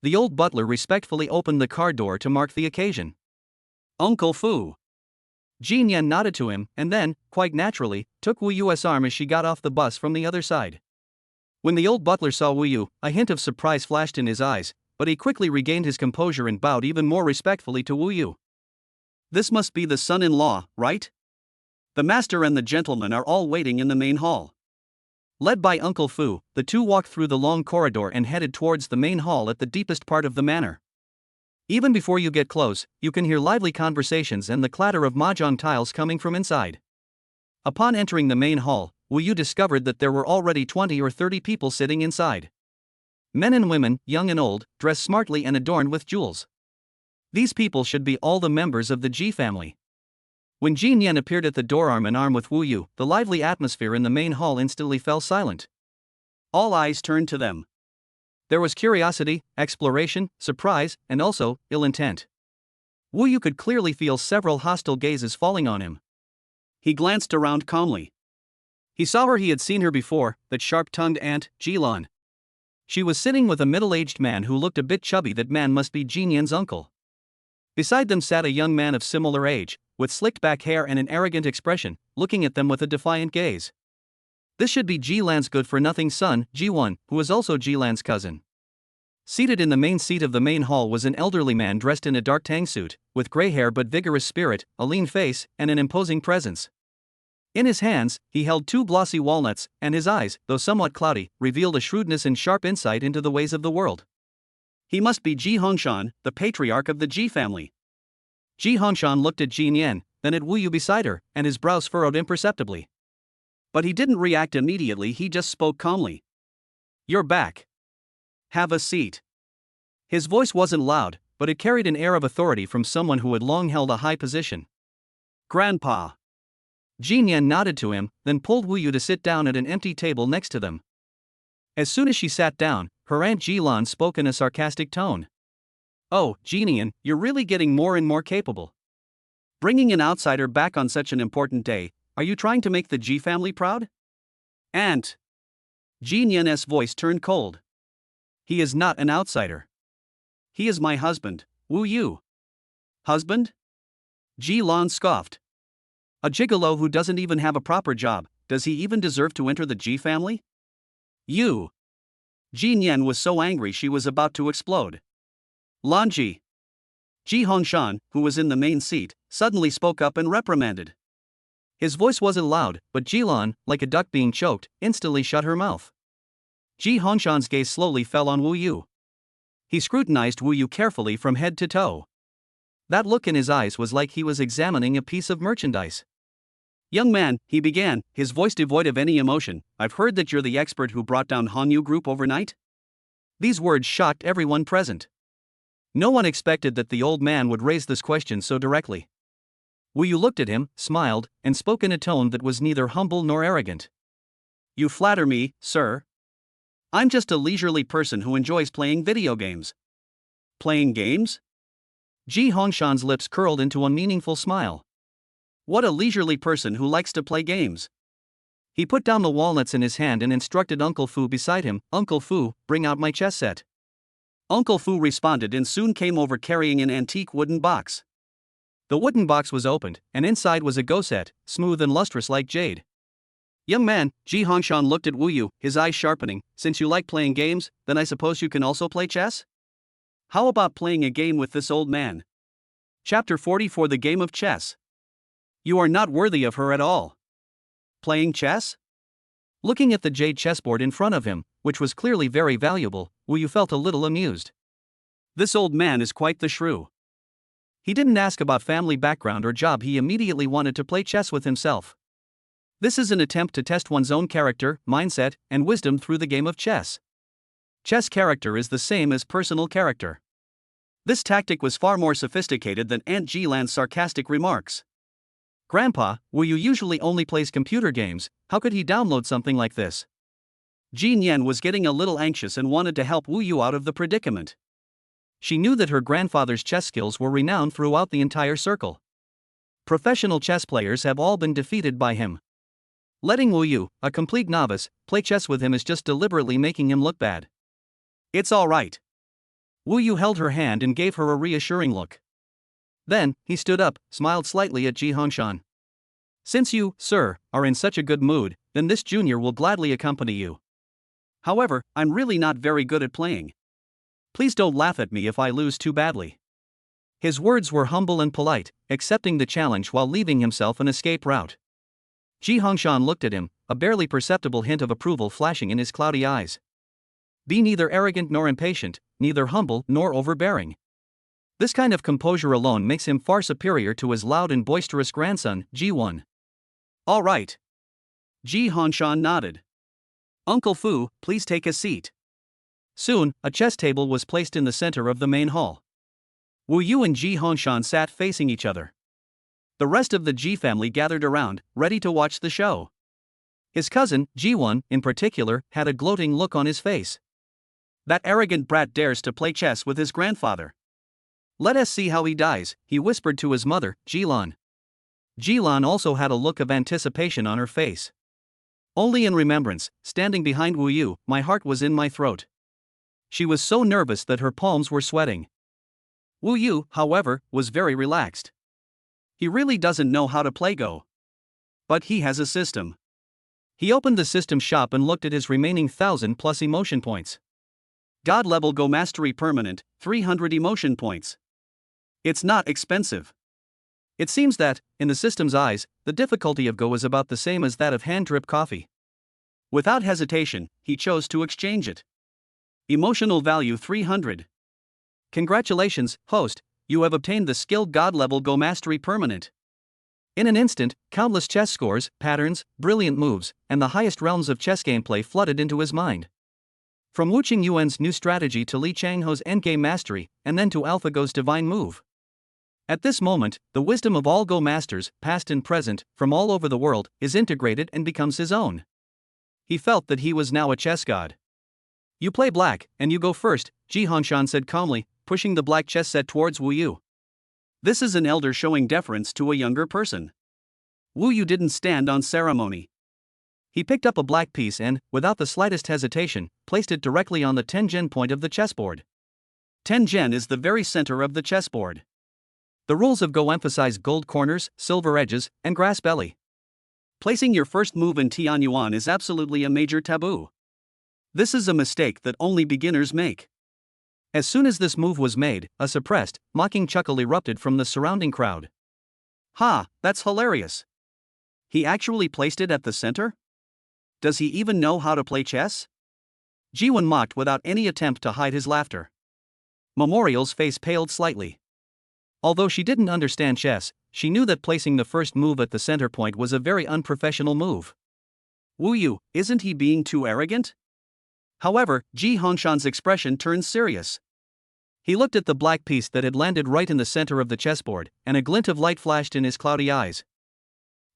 The old butler respectfully opened the car door to mark the occasion. Uncle Fu. Ji Nian nodded to him and then, quite naturally, took Wu Yu's arm as she got off the bus from the other side. When the old butler saw Wu Yu, a hint of surprise flashed in his eyes, but he quickly regained his composure and bowed even more respectfully to Wu Yu. This must be the son-in-law, right? The master and the gentleman are all waiting in the main hall. Led by Uncle Fu, the two walked through the long corridor and headed towards the main hall at the deepest part of the manor. Even before you get close, you can hear lively conversations and the clatter of mahjong tiles coming from inside. Upon entering the main hall, Wu Yu discovered that there were already 20 or 30 people sitting inside. Men and women, young and old, dressed smartly and adorned with jewels. These people should be all the members of the Ji family. When Ji Nian appeared at the door arm in arm with Wu Yu, the lively atmosphere in the main hall instantly fell silent. All eyes turned to them. There was curiosity, exploration, surprise, and also ill intent. Wu Yu could clearly feel several hostile gazes falling on him. He glanced around calmly. He saw her. He had seen her before, that sharp-tongued aunt, Jilan. She was sitting with a middle-aged man who looked a bit chubby. That man must be Ji Nian's uncle. Beside them sat a young man of similar age, with slicked back hair and an arrogant expression, looking at them with a defiant gaze. This should be Jilan's good-for-nothing son, Jiwan, who was also Jilan's cousin. Seated in the main seat of the main hall was an elderly man dressed in a dark tang suit, with gray hair but vigorous spirit, a lean face, and an imposing presence. In his hands, he held 2 glossy walnuts, and his eyes, though somewhat cloudy, revealed a shrewdness and sharp insight into the ways of the world. He must be Ji Hongshan, the patriarch of the Ji family. Ji Hongshan looked at Ji Nian, then at Wu Yu beside her, and his brows furrowed imperceptibly. But he didn't react immediately. He just spoke calmly. You're back. Have a seat. His voice wasn't loud, but it carried an air of authority from someone who had long held a high position. Grandpa. Ji Nian nodded to him, then pulled Wu Yu to sit down at an empty table next to them. As soon as she sat down, her aunt Jilan spoke in a sarcastic tone. Oh, Ji Nian, you're really getting more and more capable. Bringing an outsider back on such an important day, are you trying to make the Ji family proud? Aunt. Ji Nian's voice turned cold. He is not an outsider. He is my husband, Wu Yu. Husband? Ji Lan scoffed. A gigolo who doesn't even have a proper job, does he even deserve to enter the Ji family? You. Ji Nian was so angry she was about to explode. Lanji. Ji Hongshan, who was in the main seat, suddenly spoke up and reprimanded. His voice wasn't loud, but Jilan, like a duck being choked, instantly shut her mouth. Ji Hongshan's gaze slowly fell on Wu Yu. He scrutinized Wu Yu carefully from head to toe. That look in his eyes was like he was examining a piece of merchandise. Young man, he began, his voice devoid of any emotion, I've heard that you're the expert who brought down Hanyu Group overnight? These words shocked everyone present. No one expected that the old man would raise this question so directly. Wu Yu looked at him, smiled, and spoke in a tone that was neither humble nor arrogant. You flatter me, sir. I'm just a leisurely person who enjoys playing video games. Playing games? Ji Hongshan's lips curled into a meaningful smile. What a leisurely person who likes to play games. He put down the walnuts in his hand and instructed Uncle Fu beside him, Uncle Fu, bring out my chess set. Uncle Fu responded and soon came over carrying an antique wooden box. The wooden box was opened, and inside was a go set, smooth and lustrous like jade. Young man, Ji Hongshan looked at Wu Yu, his eyes sharpening, since you like playing games, then I suppose you can also play chess? How about playing a game with this old man? Chapter 40 for the game of chess. You are not worthy of her at all. Playing chess? Looking at the jade chessboard in front of him, which was clearly very valuable, Wu Yu felt a little amused. This old man is quite the shrew. He didn't ask about family background or job, he immediately wanted to play chess with himself. This is an attempt to test one's own character, mindset, and wisdom through the game of chess. Chess character is the same as personal character. This tactic was far more sophisticated than Aunt Jilan's sarcastic remarks. Grandpa, Wu Yu usually only plays computer games, how could he download something like this? Ji Nian was getting a little anxious and wanted to help Wu Yu out of the predicament. She knew that her grandfather's chess skills were renowned throughout the entire circle. Professional chess players have all been defeated by him. Letting Wu Yu, a complete novice, play chess with him is just deliberately making him look bad. It's all right. Wu Yu held her hand and gave her a reassuring look. Then, he stood up, smiled slightly at Ji Hongshan. Since you, sir, are in such a good mood, then this junior will gladly accompany you. However, I'm really not very good at playing. Please don't laugh at me if I lose too badly. His words were humble and polite, accepting the challenge while leaving himself an escape route. Ji Hongshan looked at him, a barely perceptible hint of approval flashing in his cloudy eyes. Be neither arrogant nor impatient, neither humble nor overbearing. This kind of composure alone makes him far superior to his loud and boisterous grandson, Ji-won. All right. Ji Hongshan nodded. Uncle Fu, please take a seat. Soon, a chess table was placed in the center of the main hall. Wu Yu and Ji Hongshan sat facing each other. The rest of the Ji family gathered around, ready to watch the show. His cousin, Ji-won, in particular, had a gloating look on his face. That arrogant brat dares to play chess with his grandfather. Let us see how he dies, he whispered to his mother, Jilan. Jilan also had a look of anticipation on her face. Only in remembrance, standing behind Wu Yu, my heart was in my throat. She was so nervous that her palms were sweating. Wu Yu, however, was very relaxed. He really doesn't know how to play Go. But he has a system. He opened the system shop and looked at his remaining 1,000+ emotion points. God level Go Mastery Permanent, 300 emotion points. It's not expensive. It seems that, in the system's eyes, the difficulty of Go is about the same as that of hand-drip coffee. Without hesitation, he chose to exchange it. Emotional value 300. Congratulations, host, you have obtained the skilled God-level Go Mastery Permanent. In an instant, countless chess scores, patterns, brilliant moves, and the highest realms of chess gameplay flooded into his mind. From Wu Qing Yuan's new strategy to Li Changho's endgame mastery, and then to AlphaGo's divine move. At this moment, the wisdom of all Go masters, past and present, from all over the world, is integrated and becomes his own. He felt that he was now a chess god. You play black, and you go first, Ji Hongshan said calmly, pushing the black chess set towards Wu Yu. This is an elder showing deference to a younger person. Wu Yu didn't stand on ceremony. He picked up a black piece and, without the slightest hesitation, placed it directly on the Tengen point of the chessboard. Tengen is the very center of the chessboard. The rules of Go emphasize gold corners, silver edges, and grass belly. Placing your first move in Tianyuan is absolutely a major taboo. This is a mistake that only beginners make. As soon as this move was made, a suppressed, mocking chuckle erupted from the surrounding crowd. Ha, that's hilarious. He actually placed it at the center? Does he even know how to play chess? Jiwon mocked without any attempt to hide his laughter. Memorial's face paled slightly. Although she didn't understand chess, she knew that placing the first move at the center point was a very unprofessional move. Wu Yu, isn't he being too arrogant? However, Ji Hongshan's expression turned serious. He looked at the black piece that had landed right in the center of the chessboard, and a glint of light flashed in his cloudy eyes.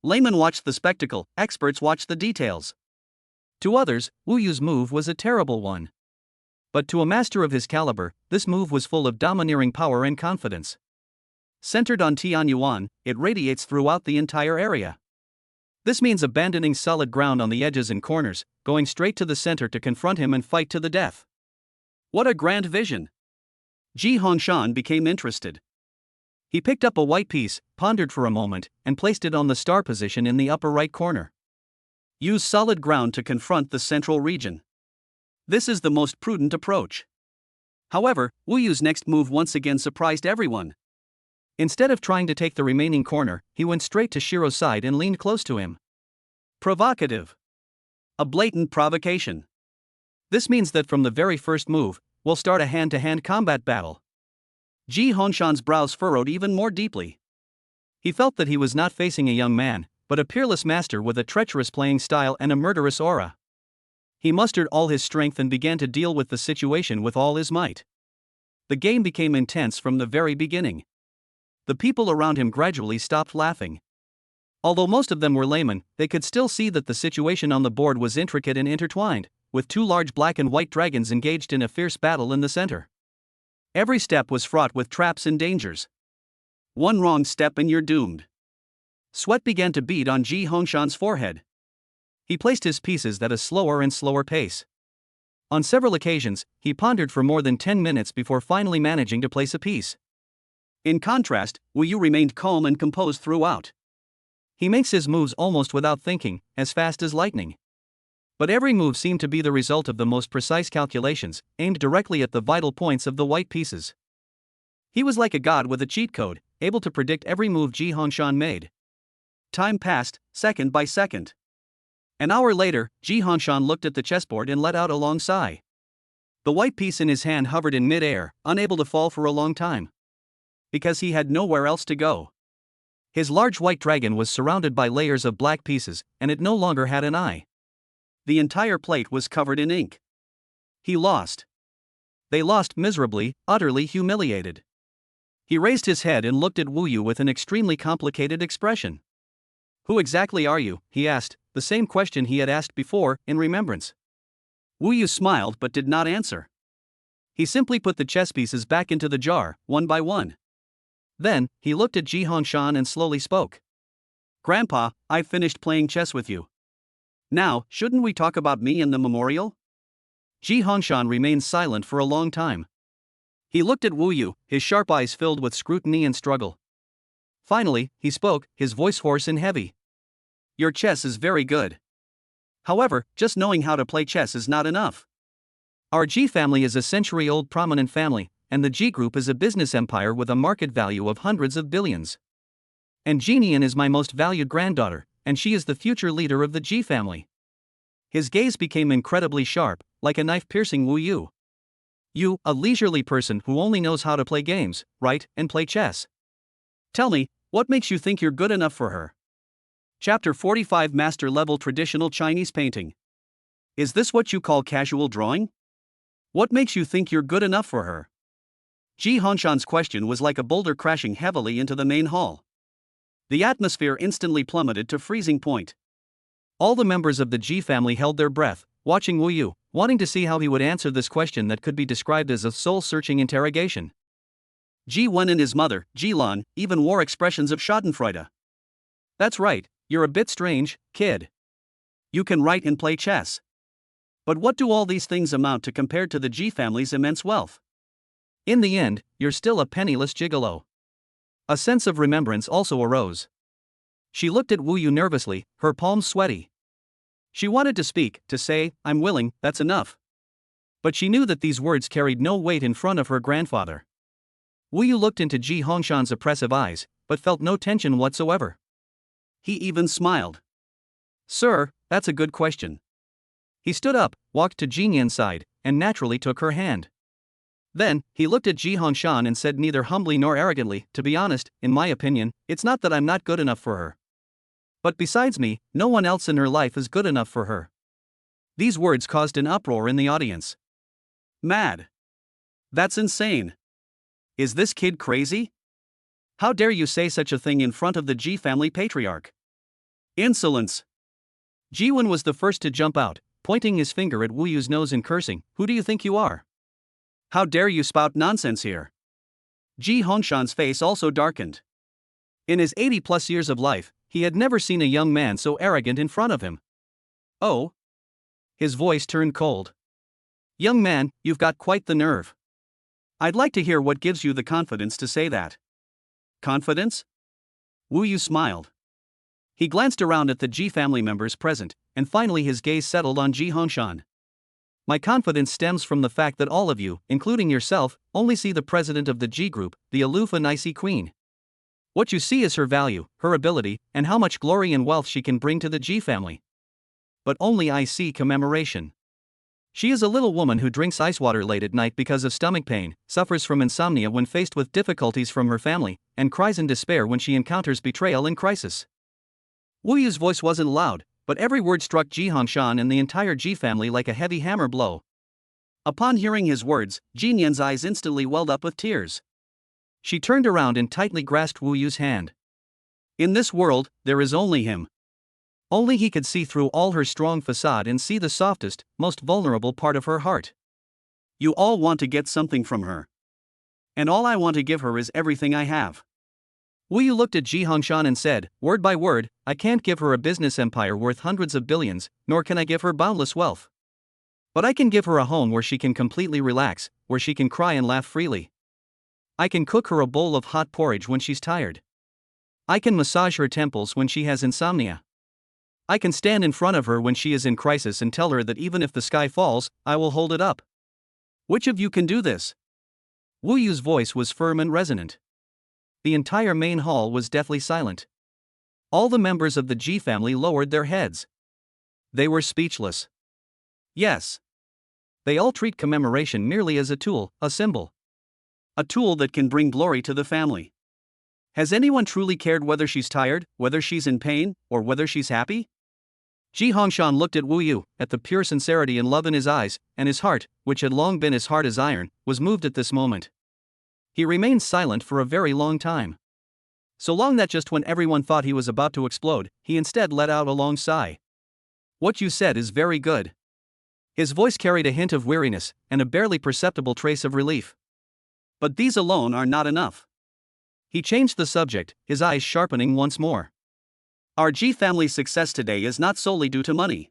Laymen watched the spectacle, experts watched the details. To others, Wu Yu's move was a terrible one. But to a master of his caliber, this move was full of domineering power and confidence. Centered on Tianyuan, it radiates throughout the entire area. This means abandoning solid ground on the edges and corners, going straight to the center to confront him and fight to the death. What a grand vision! Ji Hongshan became interested. He picked up a white piece, pondered for a moment, and placed it on the star position in the upper right corner. Use solid ground to confront the central region. This is the most prudent approach. However, Wu Yu's next move once again surprised everyone. Instead of trying to take the remaining corner, he went straight to Shiro's side and leaned close to him. Provocative. A blatant provocation. This means that from the very first move, we'll start a hand-to-hand combat battle. Ji Hongshan's brows furrowed even more deeply. He felt that he was not facing a young man, but a peerless master with a treacherous playing style and a murderous aura. He mustered all his strength and began to deal with the situation with all his might. The game became intense from the very beginning. The people around him gradually stopped laughing. Although most of them were laymen, they could still see that the situation on the board was intricate and intertwined, with two large black and white dragons engaged in a fierce battle in the center. Every step was fraught with traps and dangers. One wrong step and you're doomed. Sweat began to bead on Ji Hongshan's forehead. He placed his pieces at a slower and slower pace. On several occasions, he pondered for more than 10 minutes before finally managing to place a piece. In contrast, Wu Yu remained calm and composed throughout. He makes his moves almost without thinking, as fast as lightning. But every move seemed to be the result of the most precise calculations, aimed directly at the vital points of the white pieces. He was like a god with a cheat code, able to predict every move Ji Hongshan made. Time passed, second by second. An hour later, Ji Hongshan looked at the chessboard and let out a long sigh. The white piece in his hand hovered in mid-air, unable to fall for a long time. Because he had nowhere else to go. His large white dragon was surrounded by layers of black pieces, and it no longer had an eye. The entire plate was covered in ink. He lost. They lost miserably, utterly humiliated. He raised his head and looked at Wu Yu with an extremely complicated expression. "Who exactly are you?" he asked, the same question he had asked before, in remembrance. Wu Yu smiled but did not answer. He simply put the chess pieces back into the jar, one by one. Then, he looked at Ji Hongshan and slowly spoke. "Grandpa, I've finished playing chess with you. Now, shouldn't we talk about me and the memorial?" Ji Hongshan remained silent for a long time. He looked at Wu Yu, his sharp eyes filled with scrutiny and struggle. Finally, he spoke, his voice hoarse and heavy. "Your chess is very good. However, just knowing how to play chess is not enough. Our Ji family is a century-old prominent family, and the Ji Group is a business empire with a market value of hundreds of billions. And Jinian is my most valued granddaughter, and she is the future leader of the Ji family." His gaze became incredibly sharp, like a knife piercing Wu Yu. "You, a leisurely person who only knows how to play games, write, and play chess. Tell me, what makes you think you're good enough for her?" Chapter 45 Master-Level Traditional Chinese Painting. Is this what you call casual drawing? What makes you think you're good enough for her? Ji Hongshan's question was like a boulder crashing heavily into the main hall. The atmosphere instantly plummeted to freezing point. All the members of the Ji family held their breath, watching Wu Yu, wanting to see how he would answer this question that could be described as a soul-searching interrogation. Ji Wen and his mother, Ji Lan, even wore expressions of schadenfreude. "That's right, you're a bit strange, kid. You can write and play chess. But what do all these things amount to compared to the Ji family's immense wealth? In the end, you're still a penniless gigolo." A sense of remembrance also arose. She looked at Wu Yu nervously, her palms sweaty. She wanted to speak, to say, "I'm willing, that's enough." But she knew that these words carried no weight in front of her grandfather. Wu Yu looked into Ji Hongshan's oppressive eyes, but felt no tension whatsoever. He even smiled. "Sir, that's a good question." He stood up, walked to Jinian's side, and naturally took her hand. Then, he looked at Ji Hongshan and said neither humbly nor arrogantly, to be honest, in my opinion, it's not that I'm not good enough for her. But besides me, no one else in her life is good enough for her. These words caused an uproar in the audience. Mad. That's insane. Is this kid crazy? How dare you say such a thing in front of the Ji family patriarch? Insolence. Jiwon was the first to jump out, pointing his finger at Wu Yu's nose and cursing, "Who do you think you are? How dare you spout nonsense here?" Ji Hongshan's face also darkened. In his 80-plus years of life, he had never seen a young man so arrogant in front of him. Oh? His voice turned cold. Young man, you've got quite the nerve. I'd like to hear what gives you the confidence to say that. Confidence? Wu Yu smiled. He glanced around at the Ji family members present, and finally his gaze settled on Ji Hongshan. My confidence stems from the fact that all of you, including yourself, only see the president of the Ji group, the aloof and icy queen. What you see is her value, her ability, and how much glory and wealth she can bring to the Ji family. But only I see commemoration. She is a little woman who drinks ice water late at night because of stomach pain, suffers from insomnia when faced with difficulties from her family, and cries in despair when she encounters betrayal and crisis. Wu Yu's voice wasn't loud, but every word struck Ji Hongshan and the entire Ji family like a heavy hammer blow. Upon hearing his words, Ji Nian's eyes instantly welled up with tears. She turned around and tightly grasped Wu Yu's hand. In this world, there is only him. Only he could see through all her strong facade and see the softest, most vulnerable part of her heart. You all want to get something from her. And all I want to give her is everything I have. Wu Yu looked at Ji Hongshan and said, word by word, I can't give her a business empire worth hundreds of billions, nor can I give her boundless wealth. But I can give her a home where she can completely relax, where she can cry and laugh freely. I can cook her a bowl of hot porridge when she's tired. I can massage her temples when she has insomnia. I can stand in front of her when she is in crisis and tell her that even if the sky falls, I will hold it up. Which of you can do this? Wu Yu's voice was firm and resonant. The entire main hall was deathly silent. All the members of the Ji family lowered their heads. They were speechless. Yes. They all treat commemoration merely as a tool, a symbol. A tool that can bring glory to the family. Has anyone truly cared whether she's tired, whether she's in pain, or whether she's happy? Ji Hongshan looked at Wu Yu, at the pure sincerity and love in his eyes, and his heart, which had long been as hard as iron, was moved at this moment. He remained silent for a very long time. So long that just when everyone thought he was about to explode, he instead let out a long sigh. What you said is very good. His voice carried a hint of weariness, and a barely perceptible trace of relief. But these alone are not enough. He changed the subject, his eyes sharpening once more. Our Ji family's success today is not solely due to money.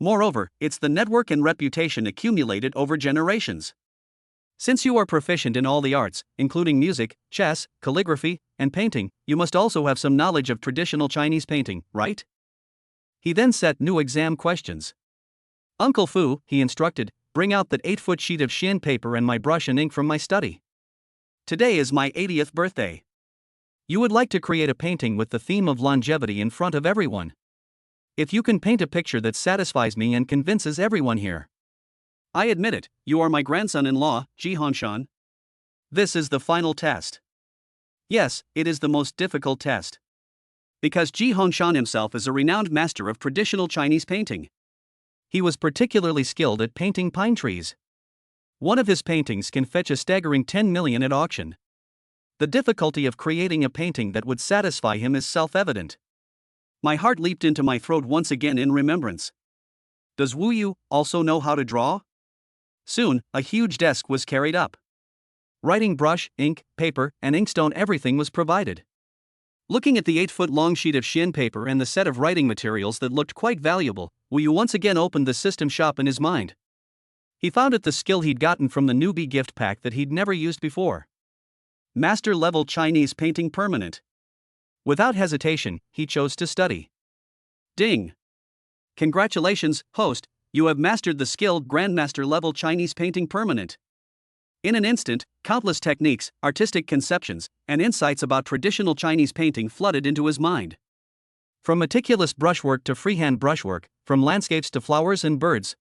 Moreover, it's the network and reputation accumulated over generations. Since you are proficient in all the arts, including music, chess, calligraphy, and painting, you must also have some knowledge of traditional Chinese painting, right? He then set new exam questions. Uncle Fu, he instructed, bring out that 8-foot sheet of Xian paper and my brush and ink from my study. Today is my 80th birthday. You would like to create a painting with the theme of longevity in front of everyone. If you can paint a picture that satisfies me and convinces everyone here. I admit it, you are my grandson-in-law, Ji Hongshan. This is the final test. Yes, it is the most difficult test. Because Ji Hongshan himself is a renowned master of traditional Chinese painting. He was particularly skilled at painting pine trees. One of his paintings can fetch a staggering 10 million at auction. The difficulty of creating a painting that would satisfy him is self-evident. My heart leaped into my throat once again in remembrance. Does Wu Yu also know how to draw? Soon, a huge desk was carried up. Writing brush, ink, paper, and inkstone, everything was provided. Looking at the 8-foot-long sheet of Xian paper and the set of writing materials that looked quite valuable, Wu Yu once again opened the system shop in his mind. He found it the skill he'd gotten from the newbie gift pack that he'd never used before. Master-level Chinese painting permanent. Without hesitation, he chose to study. Ding! Congratulations, host, you have mastered the skilled Grandmaster-level Chinese painting permanent. In an instant, countless techniques, artistic conceptions, and insights about traditional Chinese painting flooded into his mind. From meticulous brushwork to freehand brushwork, from landscapes to flowers and birds.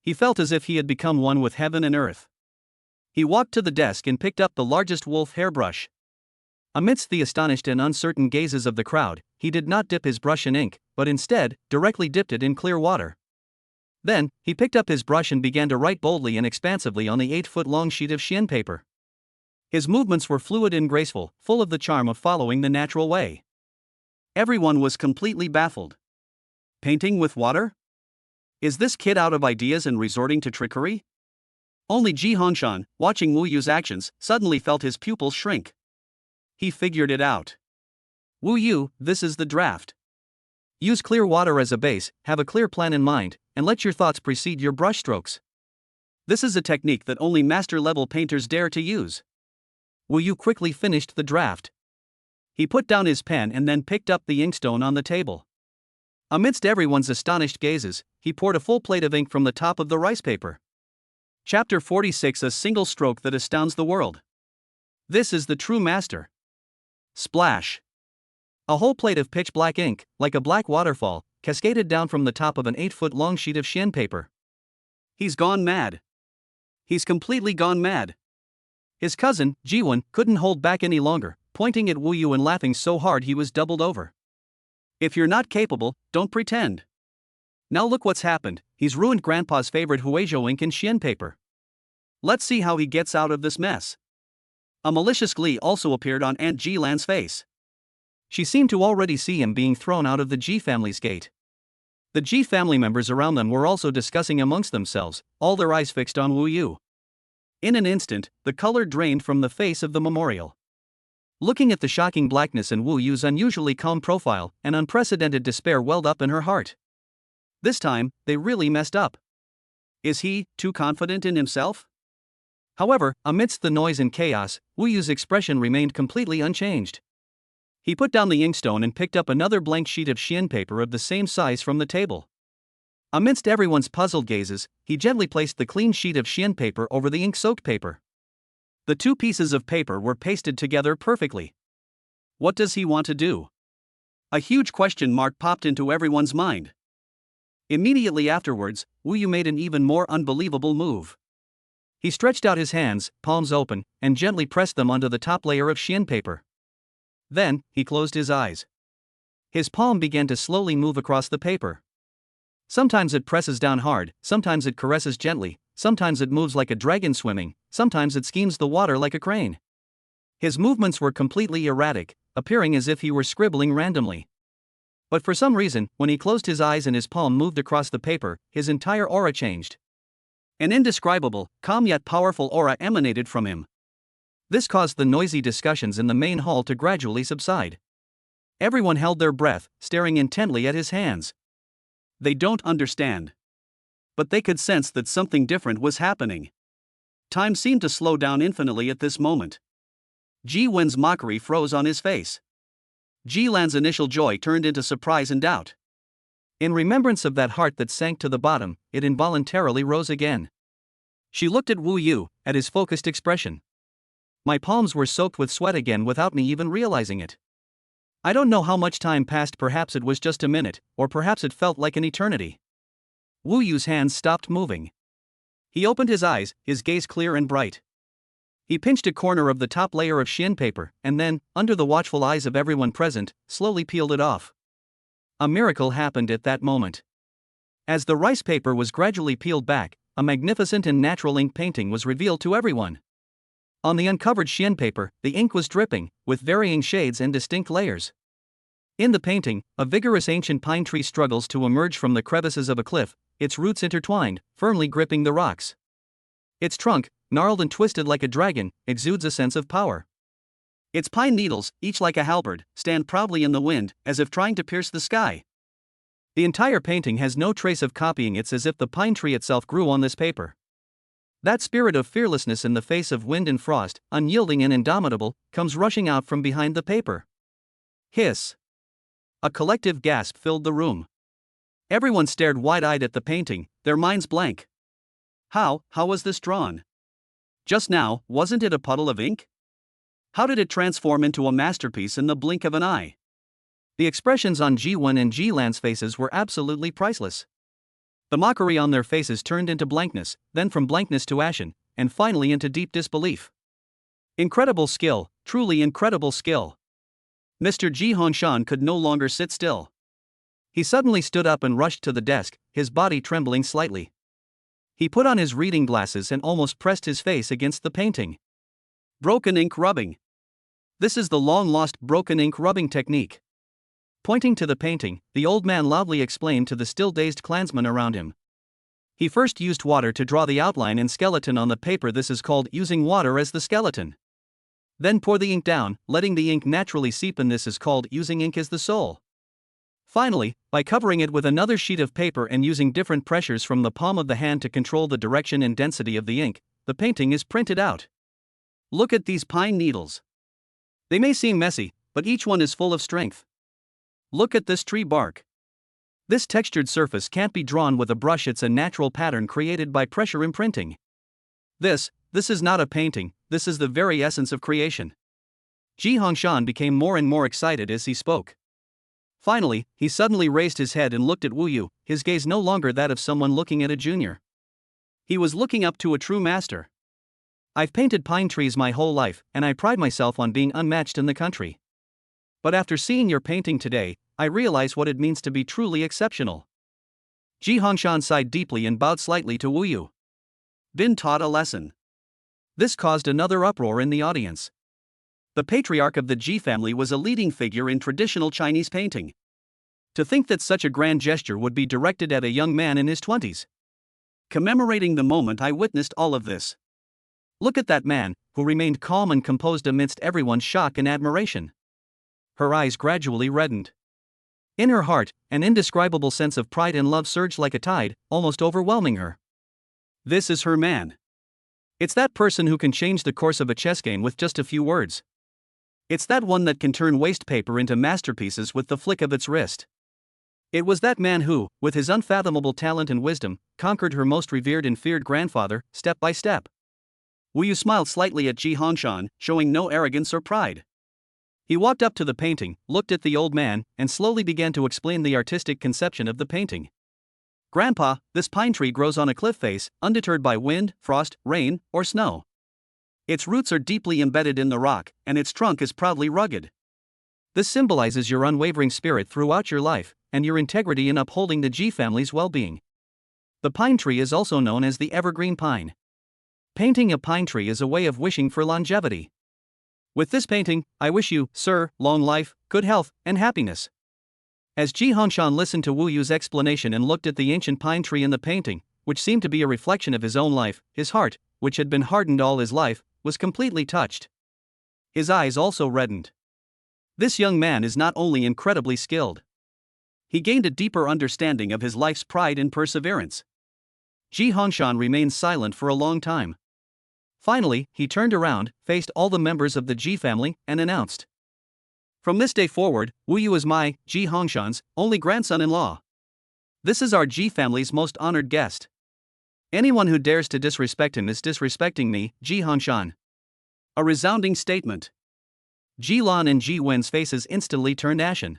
He felt as if he had become one with heaven and earth. He walked to the desk and picked up the largest wolf hairbrush. Amidst the astonished and uncertain gazes of the crowd, he did not dip his brush in ink, but instead, directly dipped it in clear water. Then, he picked up his brush and began to write boldly and expansively on the 8-foot-long sheet of chien paper. His movements were fluid and graceful, full of the charm of following the natural way. Everyone was completely baffled. Painting with water? Is this kid out of ideas and resorting to trickery? Only Ji Hongshan, watching Wu Yu's actions, suddenly felt his pupils shrink. He figured it out. Wu Yu, this is the draft. Use clear water as a base, have a clear plan in mind, and let your thoughts precede your brushstrokes. This is a technique that only master-level painters dare to use. Wu Yu quickly finished the draft. He put down his pen and then picked up the inkstone on the table. Amidst everyone's astonished gazes, he poured a full plate of ink from the top of the rice paper. Chapter 46: A single stroke that astounds the world. This is the true master. Splash! A whole plate of pitch-black ink, like a black waterfall, cascaded down from the top of an 8-foot-long sheet of chien paper. He's gone mad. He's completely gone mad. His cousin, Jiwon, couldn't hold back any longer, pointing at Wu Yu and laughing so hard he was doubled over. If you're not capable, don't pretend. Now look what's happened, he's ruined Grandpa's favorite Huizhou ink and chien paper. Let's see how he gets out of this mess. A malicious glee also appeared on Aunt Ji-lan's face. She seemed to already see him being thrown out of the Ji family's gate. The Ji family members around them were also discussing amongst themselves, all their eyes fixed on Wu Yu. In an instant, the color drained from the face of the memorial. Looking at the shocking blackness in Wu Yu's unusually calm profile, an unprecedented despair welled up in her heart. This time, they really messed up. Is he too confident in himself? However, amidst the noise and chaos, Wu Yu's expression remained completely unchanged. He put down the inkstone and picked up another blank sheet of chien paper of the same size from the table. Amidst everyone's puzzled gazes, he gently placed the clean sheet of chien paper over the ink-soaked paper. The two pieces of paper were pasted together perfectly. What does he want to do? A huge question mark popped into everyone's mind. Immediately afterwards, Wu Yu made an even more unbelievable move. He stretched out his hands, palms open, and gently pressed them onto the top layer of chien paper. Then, he closed his eyes. His palm began to slowly move across the paper. Sometimes it presses down hard, sometimes it caresses gently, sometimes it moves like a dragon swimming, sometimes it schemes the water like a crane. His movements were completely erratic, appearing as if he were scribbling randomly. But for some reason, when he closed his eyes and his palm moved across the paper, his entire aura changed. An indescribable, calm yet powerful aura emanated from him. This caused the noisy discussions in the main hall to gradually subside. Everyone held their breath, staring intently at his hands. They don't understand. But they could sense that something different was happening. Time seemed to slow down infinitely at this moment. Ji Wen's mockery froze on his face. Ji Lan's initial joy turned into surprise and doubt. In remembrance of that heart that sank to the bottom, it involuntarily rose again. She looked at Wu Yu, at his focused expression. My palms were soaked with sweat again without me even realizing it. I don't know how much time passed, perhaps it was just a minute, or perhaps it felt like an eternity. Wu Yu's hands stopped moving. He opened his eyes, his gaze clear and bright. He pinched a corner of the top layer of chien paper, and then, under the watchful eyes of everyone present, slowly peeled it off. A miracle happened at that moment. As the rice paper was gradually peeled back, a magnificent and natural ink painting was revealed to everyone. On the uncovered chien paper, the ink was dripping, with varying shades and distinct layers. In the painting, a vigorous ancient pine tree struggles to emerge from the crevices of a cliff, its roots intertwined, firmly gripping the rocks. Its trunk, gnarled and twisted like a dragon, exudes a sense of power. Its pine needles, each like a halberd, stand proudly in the wind, as if trying to pierce the sky. The entire painting has no trace of copying, it's as if the pine tree itself grew on this paper. That spirit of fearlessness in the face of wind and frost, unyielding and indomitable, comes rushing out from behind the paper. Hiss! A collective gasp filled the room. Everyone stared wide-eyed at the painting, their minds blank. How was this drawn? Just now, wasn't it a puddle of ink? How did it transform into a masterpiece in the blink of an eye? The expressions on Ji Wen and Ji Lan's faces were absolutely priceless. The mockery on their faces turned into blankness, then from blankness to ashen, and finally into deep disbelief. Incredible skill, truly incredible skill. Mr. Ji Hongshan could no longer sit still. He suddenly stood up and rushed to the desk, his body trembling slightly. He put on his reading glasses and almost pressed his face against the painting. Broken ink rubbing. This is the long-lost broken ink rubbing technique. Pointing to the painting, the old man loudly explained to the still-dazed clansmen around him. He first used water to draw the outline and skeleton on the paper. This is called using water as the skeleton. Then pour the ink down, letting the ink naturally seep in. This is called using ink as the soul. Finally, by covering it with another sheet of paper and using different pressures from the palm of the hand to control the direction and density of the ink, the painting is printed out. Look at these pine needles. They may seem messy, but each one is full of strength. Look at this tree bark. This textured surface can't be drawn with a brush. It's a natural pattern created by pressure imprinting. This is not a painting, this is the very essence of creation. Ji Hongshan became more and more excited as he spoke. Finally, he suddenly raised his head and looked at Wu Yu, his gaze no longer that of someone looking at a junior. He was looking up to a true master. I've painted pine trees my whole life, and I pride myself on being unmatched in the country. But after seeing your painting today, I realize what it means to be truly exceptional. Ji Hongshan sighed deeply and bowed slightly to Wu Yu. Been taught a lesson. This caused another uproar in the audience. The patriarch of the Ji family was a leading figure in traditional Chinese painting. To think that such a grand gesture would be directed at a young man in his 20s. Commemorating the moment, I witnessed all of this. Look at that man, who remained calm and composed amidst everyone's shock and admiration. Her eyes gradually reddened. In her heart, an indescribable sense of pride and love surged like a tide, almost overwhelming her. This is her man. It's that person who can change the course of a chess game with just a few words. It's that one that can turn waste paper into masterpieces with the flick of its wrist. It was that man who, with his unfathomable talent and wisdom, conquered her most revered and feared grandfather, step by step. Wu Yu smiled slightly at Ji Hongshan, showing no arrogance or pride. He walked up to the painting, looked at the old man, and slowly began to explain the artistic conception of the painting. Grandpa, this pine tree grows on a cliff face, undeterred by wind, frost, rain, or snow. Its roots are deeply embedded in the rock, and its trunk is proudly rugged. This symbolizes your unwavering spirit throughout your life, and your integrity in upholding the Ji family's well-being. The pine tree is also known as the evergreen pine. Painting a pine tree is a way of wishing for longevity. With this painting, I wish you, sir, long life, good health, and happiness. As Ji Hongshan listened to Wu Yu's explanation and looked at the ancient pine tree in the painting, which seemed to be a reflection of his own life, his heart, which had been hardened all his life, was completely touched. His eyes also reddened. This young man is not only incredibly skilled. He gained a deeper understanding of his life's pride and perseverance. Ji Hongshan remained silent for a long time. Finally, he turned around, faced all the members of the Ji family, and announced. From this day forward, Wu Yu is my, Ji Hongshan's, only grandson-in-law. This is our Ji family's most honored guest. Anyone who dares to disrespect him is disrespecting me, Ji Hongshan. A resounding statement. Ji Lan and Ji Wen's faces instantly turned ashen.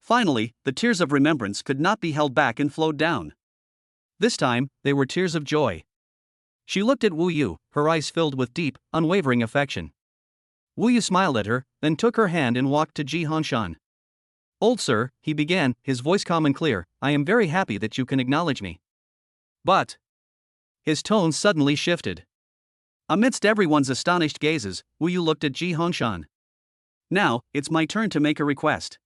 Finally, the tears of remembrance could not be held back and flowed down. This time, they were tears of joy. She looked at Wu Yu, her eyes filled with deep, unwavering affection. Wu Yu smiled at her, then took her hand and walked to Ji Hongshan. Old sir, he began, his voice calm and clear, I am very happy that you can acknowledge me. But his tone suddenly shifted. Amidst everyone's astonished gazes, Wu Yu looked at Ji Hongshan. Now, it's my turn to make a request.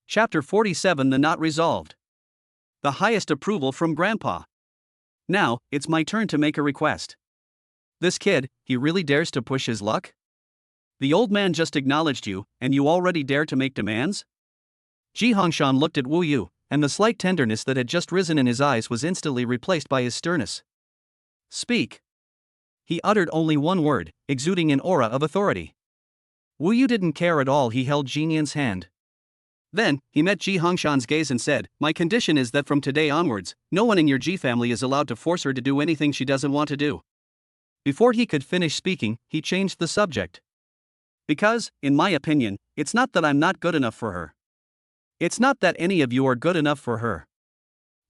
Chapter 47 The Not Resolved. The highest approval from Grandpa. Now, it's my turn to make a request. This kid, he really dares to push his luck? The old man just acknowledged you, and you already dare to make demands? Ji Hongshan looked at Wu Yu, and the slight tenderness that had just risen in his eyes was instantly replaced by his sternness. Speak. He uttered only one word, exuding an aura of authority. Wu Yu didn't care at all. He held Ji Nian's hand. Then, he met Ji Hongshan's gaze and said, My condition is that from today onwards, no one in your Ji family is allowed to force her to do anything she doesn't want to do. Before he could finish speaking, he changed the subject. Because, in my opinion, it's not that I'm not good enough for her. It's not that any of you are good enough for her.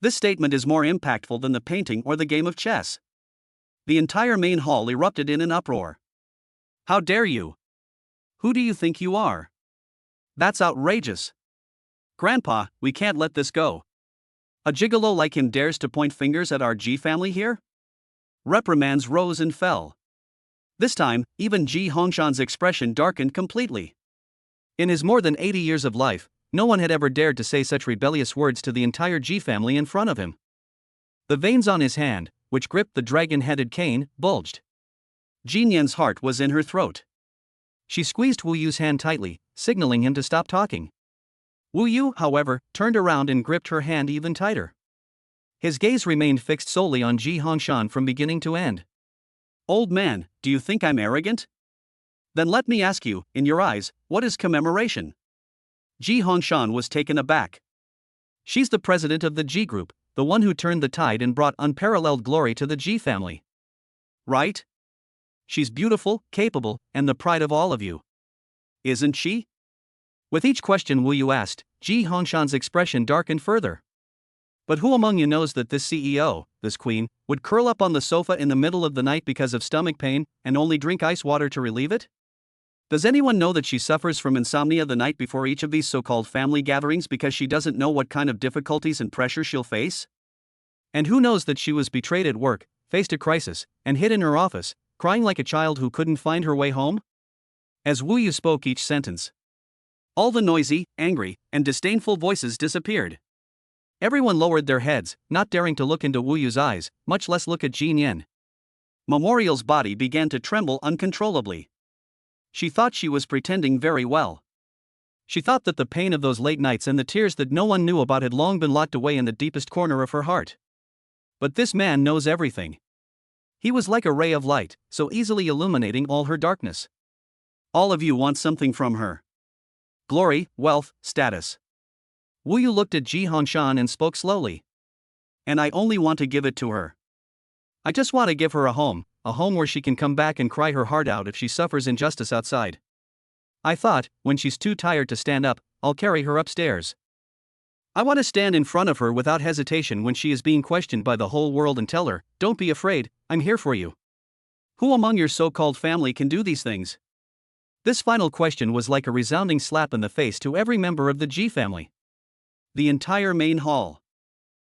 This statement is more impactful than the painting or the game of chess. The entire main hall erupted in an uproar. How dare you? Who do you think you are? That's outrageous. Grandpa, we can't let this go. A gigolo like him dares to point fingers at our G family here? Reprimands rose and fell. This time, even Ji Hongshan's expression darkened completely. In his more than 80 years of life, no one had ever dared to say such rebellious words to the entire Ji family in front of him. The veins on his hand, which gripped the dragon-headed cane, bulged. Jin Yan's heart was in her throat. She squeezed Wu Yu's hand tightly, signaling him to stop talking. Wu Yu, however, turned around and gripped her hand even tighter. His gaze remained fixed solely on Ji Hongshan from beginning to end. Old man, do you think I'm arrogant? Then let me ask you, in your eyes, what is commemoration? Ji Hongshan was taken aback. She's the president of the Ji group, the one who turned the tide and brought unparalleled glory to the Ji family. Right? She's beautiful, capable, and the pride of all of you. Isn't she? With each question Wu Yu asked, Ji Hongshan's expression darkened further. But who among you knows that this CEO, this queen, would curl up on the sofa in the middle of the night because of stomach pain and only drink ice water to relieve it? Does anyone know that she suffers from insomnia the night before each of these so-called family gatherings because she doesn't know what kind of difficulties and pressure she'll face? And who knows that she was betrayed at work, faced a crisis, and hid in her office, crying like a child who couldn't find her way home? As Wu Yu spoke each sentence, all the noisy, angry, and disdainful voices disappeared. Everyone lowered their heads, not daring to look into Wu Yu's eyes, much less look at Jin Yan. Memorial's body began to tremble uncontrollably. She thought she was pretending very well. She thought that the pain of those late nights and the tears that no one knew about had long been locked away in the deepest corner of her heart. But this man knows everything. He was like a ray of light, so easily illuminating all her darkness. All of you want something from her. Glory, wealth, status. Wu Yu looked at Ji Hongshan and spoke slowly. And I only want to give it to her. I just want to give her a home where she can come back and cry her heart out if she suffers injustice outside. I thought, when she's too tired to stand up, I'll carry her upstairs. I want to stand in front of her without hesitation when she is being questioned by the whole world and tell her, don't be afraid, I'm here for you. Who among your so-called family can do these things? This final question was like a resounding slap in the face to every member of the Ji family. The entire main hall.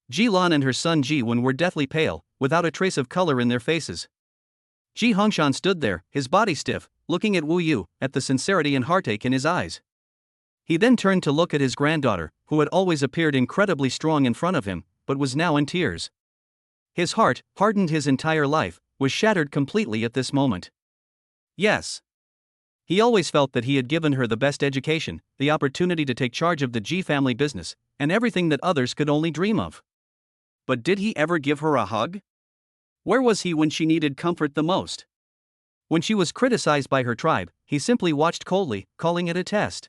Ji Lan and her son Ji Wen were deathly pale, without a trace of color in their faces. Ji Hongshan stood there, his body stiff, looking at Wu Yu, at the sincerity and heartache in his eyes. He then turned to look at his granddaughter, who had always appeared incredibly strong in front of him, but was now in tears. His heart, hardened his entire life, was shattered completely at this moment. Yes. He always felt that he had given her the best education, the opportunity to take charge of the Ji family business, and everything that others could only dream of. But did he ever give her a hug? Where was he when she needed comfort the most? When she was criticized by her tribe, he simply watched coldly, calling it a test.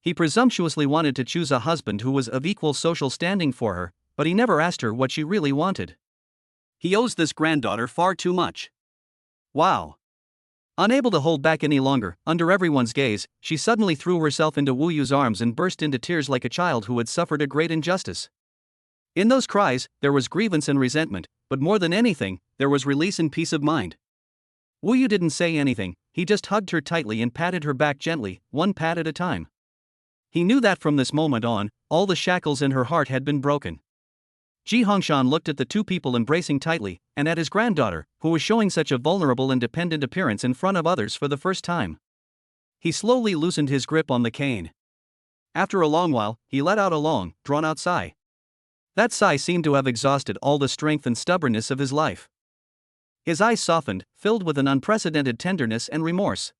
He presumptuously wanted to choose a husband who was of equal social standing for her, but he never asked her what she really wanted. He owes this granddaughter far too much. Wow. Unable to hold back any longer, under everyone's gaze, she suddenly threw herself into Wu Yu's arms and burst into tears like a child who had suffered a great injustice. In those cries, there was grievance and resentment, but more than anything, there was release and peace of mind. Wu Yu didn't say anything, he just hugged her tightly and patted her back gently, one pat at a time. He knew that from this moment on, all the shackles in her heart had been broken. Ji Hongshan looked at the two people embracing tightly, and at his granddaughter, who was showing such a vulnerable and dependent appearance in front of others for the first time. He slowly loosened his grip on the cane. After a long while, he let out a long, drawn-out sigh. That sigh seemed to have exhausted all the strength and stubbornness of his life. His eyes softened, filled with an unprecedented tenderness and remorse.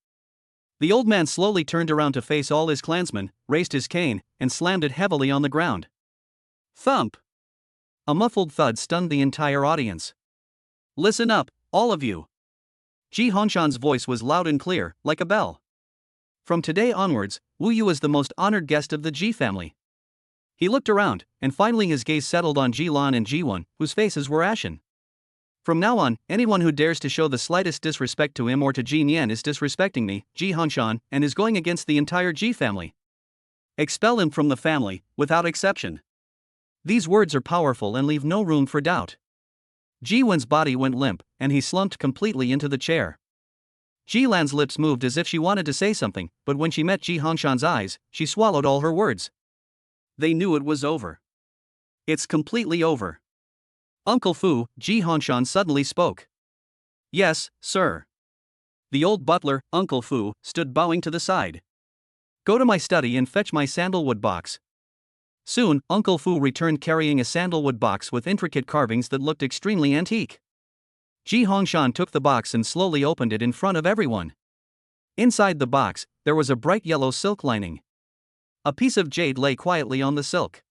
The old man slowly turned around to face all his clansmen, raised his cane, and slammed it heavily on the ground. Thump! A muffled thud stunned the entire audience. Listen up, all of you. Ji Hongshan's voice was loud and clear, like a bell. From today onwards, Wu Yu is the most honored guest of the Ji family. He looked around, and finally his gaze settled on Ji Lan and Ji Wen, whose faces were ashen. From now on, anyone who dares to show the slightest disrespect to him or to Jin Yan is disrespecting me, Ji Hongshan, and is going against the entire Ji family. Expel him from the family, without exception. These words are powerful and leave no room for doubt. Ji Wen's body went limp, and he slumped completely into the chair. Ji Lan's lips moved as if she wanted to say something, but when she met Ji Hongshan's eyes, she swallowed all her words. They knew it was over. It's completely over. Uncle Fu, Ji Hongshan suddenly spoke. Yes, sir. The old butler, Uncle Fu, stood bowing to the side. Go to my study and fetch my sandalwood box. Soon, Uncle Fu returned carrying a sandalwood box with intricate carvings that looked extremely antique. Ji Hongshan took the box and slowly opened it in front of everyone. Inside the box, there was a bright yellow silk lining. A piece of jade lay quietly on the silk.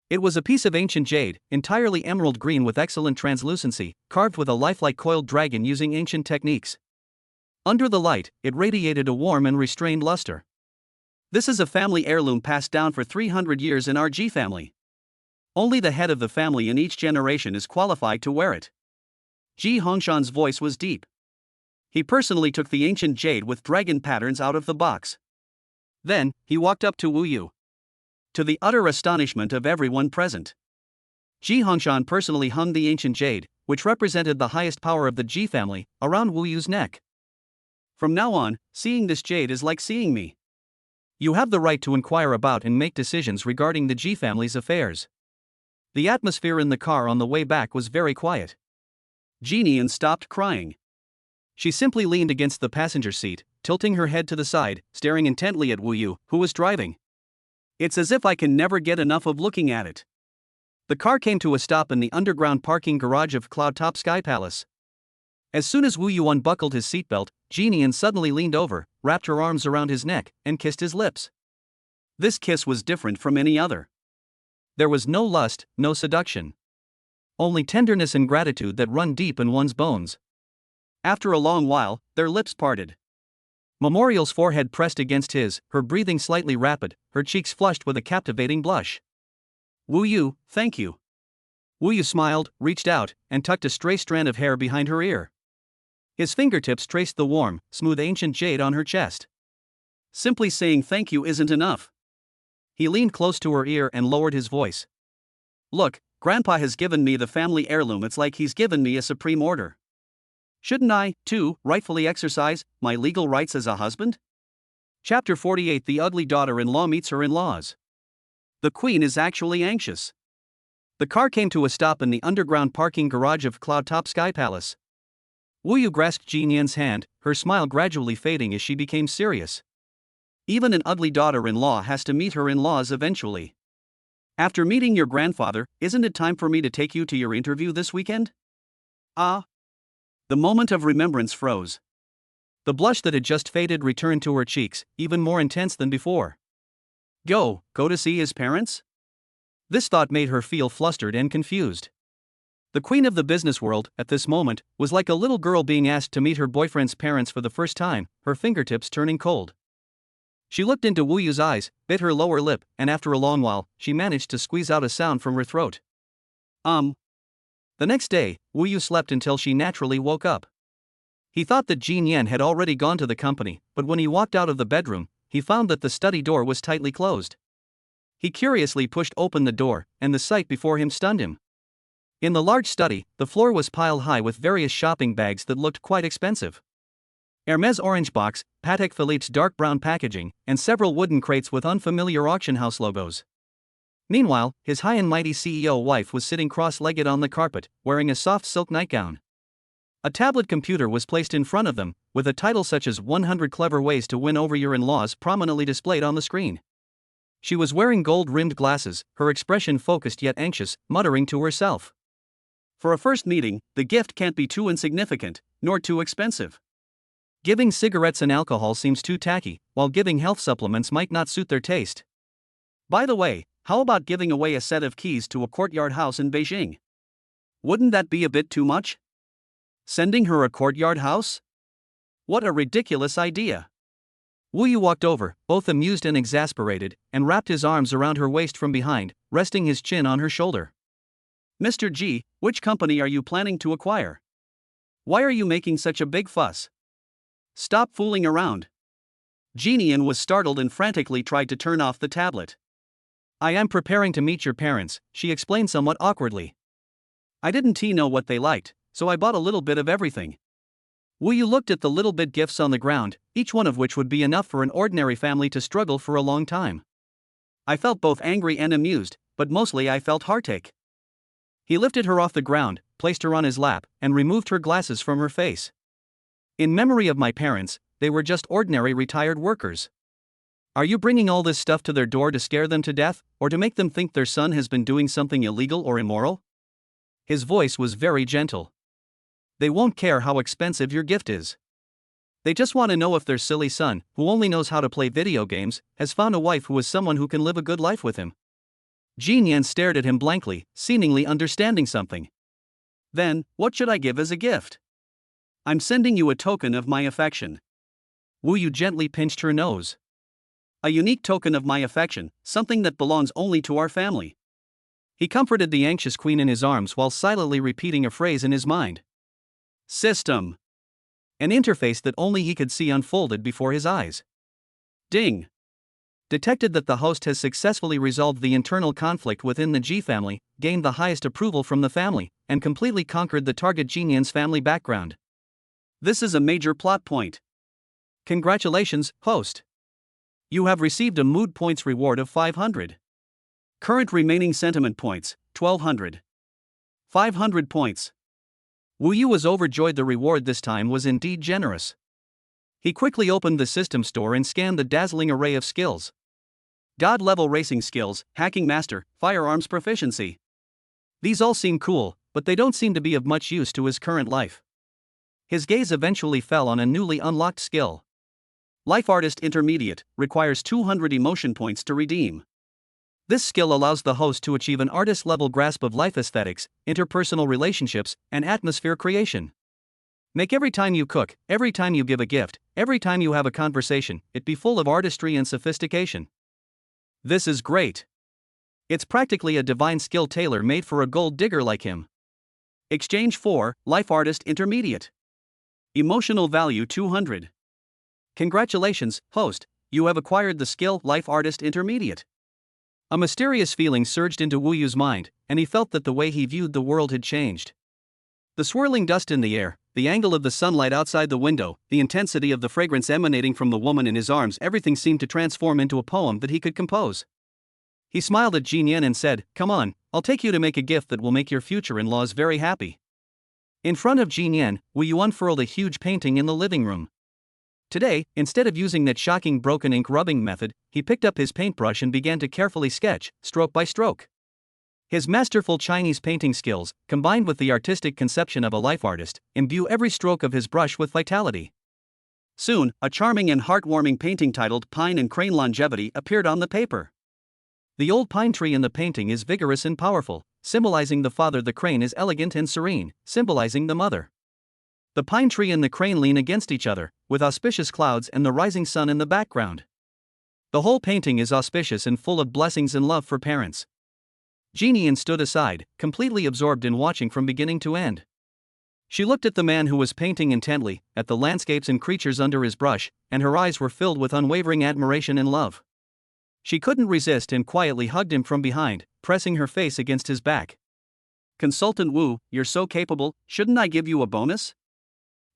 It was a piece of ancient jade, entirely emerald green with excellent translucency, carved with a lifelike coiled dragon using ancient techniques. Under the light, it radiated a warm and restrained luster. This is a family heirloom passed down for 300 years in our Ji family. Only the head of the family in each generation is qualified to wear it. Ji Hongshan's voice was deep. He personally took the ancient jade with dragon patterns out of the box. Then, he walked up to Wu Yu. To the utter astonishment of everyone present, Ji Hongshan personally hung the ancient jade, which represented the highest power of the Ji family, around Wu Yu's neck. From now on, seeing this jade is like seeing me. You have the right to inquire about and make decisions regarding the Ji family's affairs. The atmosphere in the car on the way back was very quiet. Ji Nian stopped crying. She simply leaned against the passenger seat, tilting her head to the side, staring intently at Wu Yu, who was driving. It's as if I can never get enough of looking at it. The car came to a stop in the underground parking garage of Cloudtop Sky Palace. As soon as Wu Yu unbuckled his seatbelt, Ji Nian suddenly leaned over, wrapped her arms around his neck, and kissed his lips. This kiss was different from any other. There was no lust, no seduction. Only tenderness and gratitude that run deep in one's bones. After a long while, their lips parted. Memorial's forehead pressed against his, her breathing slightly rapid, her cheeks flushed with a captivating blush. Wu Yu, thank you. Wu Yu smiled, reached out, and tucked a stray strand of hair behind her ear. His fingertips traced the warm, smooth ancient jade on her chest. Simply saying thank you isn't enough. He leaned close to her ear and lowered his voice. Look, Grandpa has given me the family heirloom. It's like he's given me a supreme order. Shouldn't I, too, rightfully exercise my legal rights as a husband? Chapter 48. The ugly daughter-in-law meets her in-laws. The queen is actually anxious. The car came to a stop in the underground parking garage of Cloudtop Sky Palace. Wu Yu grasped Ji Nian's hand, her smile gradually fading as she became serious. Even an ugly daughter-in-law has to meet her in-laws eventually. After meeting your grandfather, isn't it time for me to take you to your interview this weekend? Ah. The moment of remembrance froze. The blush that had just faded returned to her cheeks, even more intense than before. Go to see his parents? This thought made her feel flustered and confused. The queen of the business world, at this moment, was like a little girl being asked to meet her boyfriend's parents for the first time, her fingertips turning cold. She looked into Wu Yu's eyes, bit her lower lip, and after a long while, she managed to squeeze out a sound from her throat. The next day, Wu Yu slept until she naturally woke up. He thought that Ji Nian had already gone to the company, but when he walked out of the bedroom, he found that the study door was tightly closed. He curiously pushed open the door, and the sight before him stunned him. In the large study, the floor was piled high with various shopping bags that looked quite expensive. Hermès orange box, Patek Philippe's dark brown packaging, and several wooden crates with unfamiliar auction house logos. Meanwhile, his high and mighty CEO wife was sitting cross-legged on the carpet, wearing a soft silk nightgown. A tablet computer was placed in front of them, with a title such as 100 Clever Ways to Win Over Your In-Laws prominently displayed on the screen. She was wearing gold-rimmed glasses, her expression focused yet anxious, muttering to herself. For a first meeting, the gift can't be too insignificant, nor too expensive. Giving cigarettes and alcohol seems too tacky, while giving health supplements might not suit their taste. By the way, how about giving away a set of keys to a courtyard house in Beijing? Wouldn't that be a bit too much? Sending her a courtyard house? What a ridiculous idea. Wu Yu walked over, both amused and exasperated, and wrapped his arms around her waist from behind, resting his chin on her shoulder. Mr. Ji, which company are you planning to acquire? Why are you making such a big fuss? Stop fooling around. Ji Nian was startled and frantically tried to turn off the tablet. I am preparing to meet your parents, she explained somewhat awkwardly. I didn't know what they liked, so I bought a little bit of everything. Wu Yu looked at the little bit gifts on the ground, each one of which would be enough for an ordinary family to struggle for a long time. I felt both angry and amused, but mostly I felt heartache. He lifted her off the ground, placed her on his lap, and removed her glasses from her face. In memory of my parents, they were just ordinary retired workers. Are you bringing all this stuff to their door to scare them to death, or to make them think their son has been doing something illegal or immoral? His voice was very gentle. They won't care how expensive your gift is. They just want to know if their silly son, who only knows how to play video games, has found a wife who is someone who can live a good life with him. Jin Yan stared at him blankly, seemingly understanding something. Then, what should I give as a gift? I'm sending you a token of my affection. Wu Yu gently pinched her nose. A unique token of my affection, something that belongs only to our family. He comforted the anxious queen in his arms while silently repeating a phrase in his mind. System. An interface that only he could see unfolded before his eyes. Ding. Detected that the host has successfully resolved the internal conflict within the Ji family, gained the highest approval from the family, and completely conquered the target Jinyan's family background. This is a major plot point. Congratulations, host. You have received a mood points reward of 500. Current remaining sentiment points, 1200. 500 points. Wu Yu was overjoyed. The reward this time was indeed generous. He quickly opened the system store and scanned the dazzling array of skills. God-level racing skills, hacking master, firearms proficiency. These all seem cool, but they don't seem to be of much use to his current life. His gaze eventually fell on a newly unlocked skill. Life Artist Intermediate, requires 200 emotion points to redeem. This skill allows the host to achieve an artist-level grasp of life aesthetics, interpersonal relationships, and atmosphere creation. Make every time you cook, every time you give a gift, every time you have a conversation, it be full of artistry and sophistication. This is great. It's practically a divine skill tailor-made for a gold digger like him. Exchange 4, Life Artist Intermediate. Emotional value 200. Congratulations, host, you have acquired the skill Life Artist Intermediate. A mysterious feeling surged into Wu Yu's mind, and he felt that the way he viewed the world had changed. The swirling dust in the air, the angle of the sunlight outside the window, the intensity of the fragrance emanating from the woman in his arms, everything seemed to transform into a poem that he could compose. He smiled at Jin Yan and said, "Come on, I'll take you to make a gift that will make your future in-laws very happy." In front of Jin Yan, Wu Yu unfurled a huge painting in the living room. Today, instead of using that shocking broken ink rubbing method, he picked up his paintbrush and began to carefully sketch, stroke by stroke. His masterful Chinese painting skills, combined with the artistic conception of a life artist, imbue every stroke of his brush with vitality. Soon, a charming and heartwarming painting titled Pine and Crane Longevity appeared on the paper. The old pine tree in the painting is vigorous and powerful, symbolizing the father. The crane is elegant and serene, symbolizing the mother. The pine tree and the crane lean against each other, with auspicious clouds and the rising sun in the background. The whole painting is auspicious and full of blessings and love for parents. Jin Yan stood aside, completely absorbed in watching from beginning to end. She looked at the man who was painting intently, at the landscapes and creatures under his brush, and her eyes were filled with unwavering admiration and love. She couldn't resist and quietly hugged him from behind, pressing her face against his back. "Consultant Wu, you're so capable, shouldn't I give you a bonus?"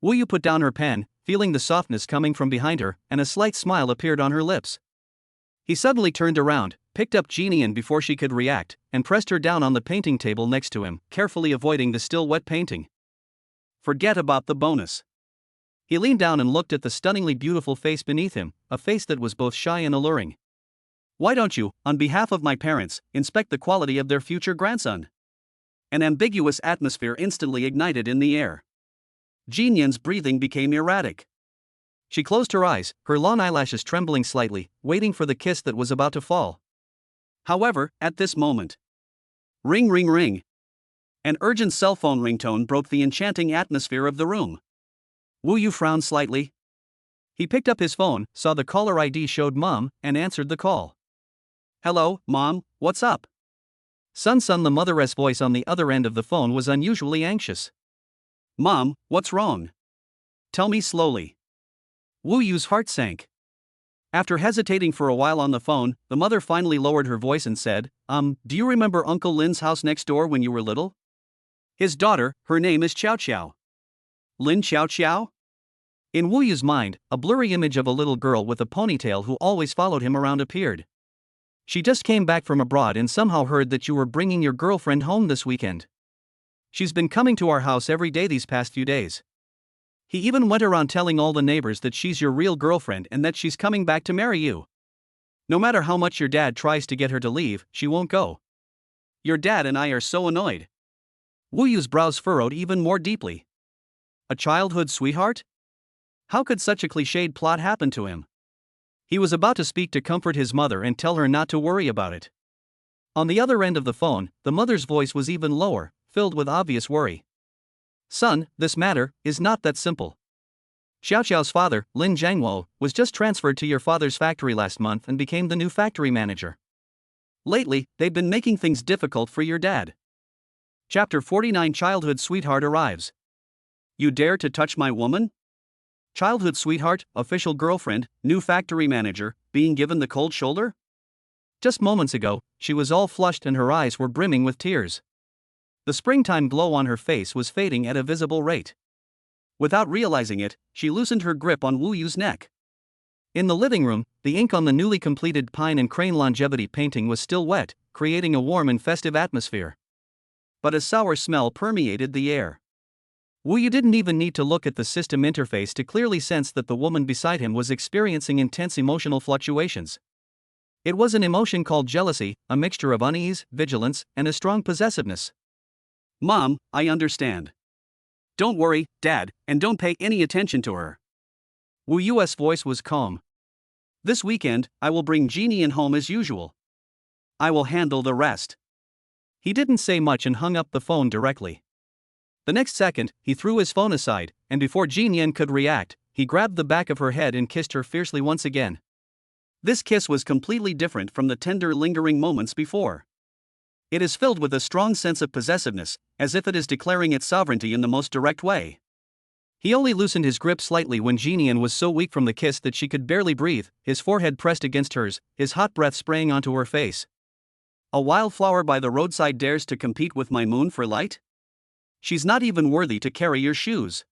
Wu Yu put down her pen, feeling the softness coming from behind her, and a slight smile appeared on her lips. He suddenly turned around, picked up Jin Yan before she could react, and pressed her down on the painting table next to him, carefully avoiding the still wet painting. "Forget about the bonus." He leaned down and looked at the stunningly beautiful face beneath him, a face that was both shy and alluring. "Why don't you, on behalf of my parents, inspect the quality of their future grandson?" An ambiguous atmosphere instantly ignited in the air. Jin Yan's breathing became erratic. She closed her eyes, her long eyelashes trembling slightly, waiting for the kiss that was about to fall. However, at this moment, ring ring ring. An urgent cell phone ringtone broke the enchanting atmosphere of the room. Wu Yu frowned slightly. He picked up his phone, saw the caller ID showed Mom, and answered the call. "Hello, Mom, what's up?" Sun, the mother's voice on the other end of the phone was unusually anxious. "Mom, what's wrong? Tell me slowly." Wu Yu's heart sank. After hesitating for a while on the phone, the mother finally lowered her voice and said, Do you remember Uncle Lin's house next door when you were little? His daughter, her name is Xiao Xiao. Lin Xiao Xiao? In Wu Yu's mind, a blurry image of a little girl with a ponytail who always followed him around appeared. She just came back from abroad and somehow heard that you were bringing your girlfriend home this weekend. She's been coming to our house every day these past few days. He even went around telling all the neighbors that she's your real girlfriend and that she's coming back to marry you. No matter how much your dad tries to get her to leave, she won't go. Your dad and I are so annoyed. Wu Yu's brows furrowed even more deeply. A childhood sweetheart? How could such a cliched plot happen to him? He was about to speak to comfort his mother and tell her not to worry about it. On the other end of the phone, the mother's voice was even lower, filled with obvious worry. Son, this matter is not that simple. Xiao Xiao's father, Lin Zhangwo, was just transferred to your father's factory last month and became the new factory manager. Lately, they've been making things difficult for your dad. Chapter 49 Childhood Sweetheart arrives. You dare to touch my woman? Childhood sweetheart, official girlfriend, new factory manager, being given the cold shoulder? Just moments ago, she was all flushed and her eyes were brimming with tears. The springtime glow on her face was fading at a visible rate. Without realizing it, she loosened her grip on Wu Yu's neck. In the living room, the ink on the newly completed Pine and Crane longevity painting was still wet, creating a warm and festive atmosphere. But a sour smell permeated the air. Wu Yu didn't even need to look at the system interface to clearly sense that the woman beside him was experiencing intense emotional fluctuations. It was an emotion called jealousy, a mixture of unease, vigilance, and a strong possessiveness. Mom, I understand. Don't worry, Dad, and don't pay any attention to her. Wu Yu's voice was calm. This weekend, I will bring Jeannie home as usual. I will handle the rest. He didn't say much and hung up the phone directly. The next second, he threw his phone aside, and before Jeannie could react, he grabbed the back of her head and kissed her fiercely once again. This kiss was completely different from the tender, lingering moments before. It is filled with a strong sense of possessiveness, as if it is declaring its sovereignty in the most direct way. He only loosened his grip slightly when Jeannie was so weak from the kiss that she could barely breathe, his forehead pressed against hers, his hot breath spraying onto her face. A wildflower by the roadside dares to compete with my moon for light? She's not even worthy to carry your shoes.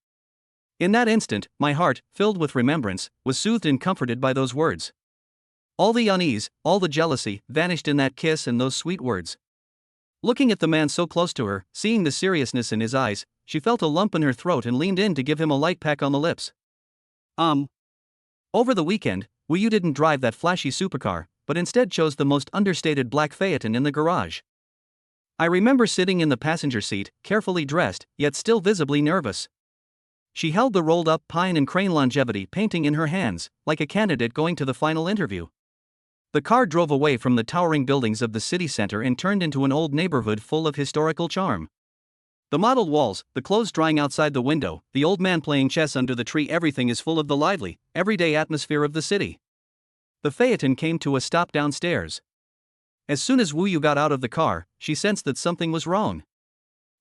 In that instant, my heart, filled with remembrance, was soothed and comforted by those words. All the unease, all the jealousy, vanished in that kiss and those sweet words. Looking at the man so close to her, seeing the seriousness in his eyes, she felt a lump in her throat and leaned in to give him a light peck on the lips. Over the weekend, Wu Yu didn't drive that flashy supercar, but instead chose the most understated black Phaeton in the garage. I remember sitting in the passenger seat, carefully dressed, yet still visibly nervous. She held the rolled-up Pine and Crane longevity painting in her hands, like a candidate going to the final interview. The car drove away from the towering buildings of the city center and turned into an old neighborhood full of historical charm. The mottled walls, the clothes drying outside the window, the old man playing chess under the tree, everything is full of the lively, everyday atmosphere of the city. The Phaeton came to a stop downstairs. As soon as Wu Yu got out of the car, she sensed that something was wrong.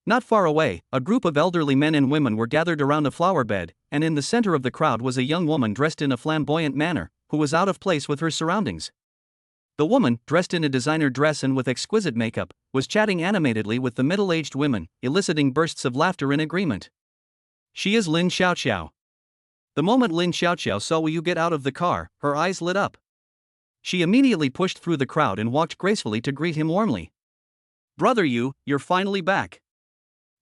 Not far away, a group of elderly men and women were gathered around a flower bed, and in the center of the crowd was a young woman dressed in a flamboyant manner, who was out of place with her surroundings. The woman, dressed in a designer dress and with exquisite makeup, was chatting animatedly with the middle-aged women, eliciting bursts of laughter in agreement. She is Lin Xiao Xiao. The moment Lin Xiao Xiao saw Wu Yu get out of the car, her eyes lit up. She immediately pushed through the crowd and walked gracefully to greet him warmly. Brother Yu, you're finally back.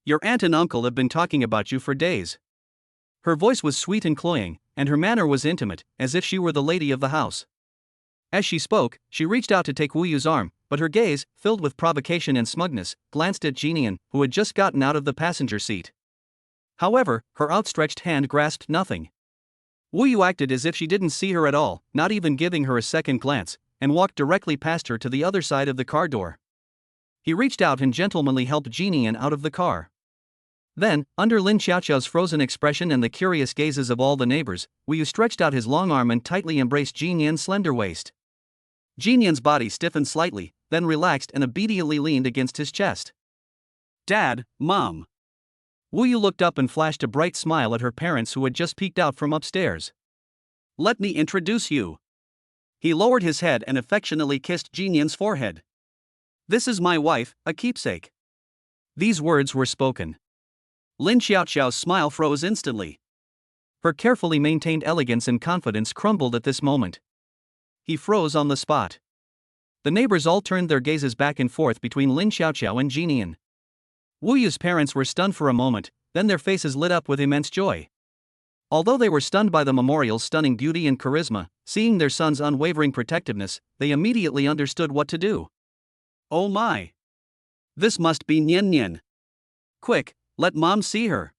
Your aunt and uncle have been talking about you for days. Her voice was sweet and cloying, and her manner was intimate, as if she were the lady of the house. As she spoke, she reached out to take Wu Yu's arm, but her gaze, filled with provocation and smugness, glanced at Jeannie, who had just gotten out of the passenger seat. However, her outstretched hand grasped nothing. Wu Yu acted as if she didn't see her at all, not even giving her a second glance, and walked directly past her to the other side of the car door. He reached out and gentlemanly helped Jeannie out of the car. Then, under Lin Xiaoqiao's frozen expression and the curious gazes of all the neighbors, Wu Yu stretched out his long arm and tightly embraced Jeannie's slender waist. Jeannie's body stiffened slightly, then relaxed and obediently leaned against his chest. Dad, Mom. Wu Yu looked up and flashed a bright smile at her parents who had just peeked out from upstairs. Let me introduce you. He lowered his head and affectionately kissed Jeannie's forehead. This is my wife, a keepsake. These words were spoken. Lin Xiaoxiao's smile froze instantly. Her carefully maintained elegance and confidence crumbled at this moment. He froze on the spot. The neighbors all turned their gazes back and forth between Lin Xiaoxiao and Jinian. Wu Yu's parents were stunned for a moment, then their faces lit up with immense joy. Although they were stunned by the memorial's stunning beauty and charisma, seeing their son's unwavering protectiveness, they immediately understood what to do. Oh my! This must be Nian Nian. Quick, let mom see her.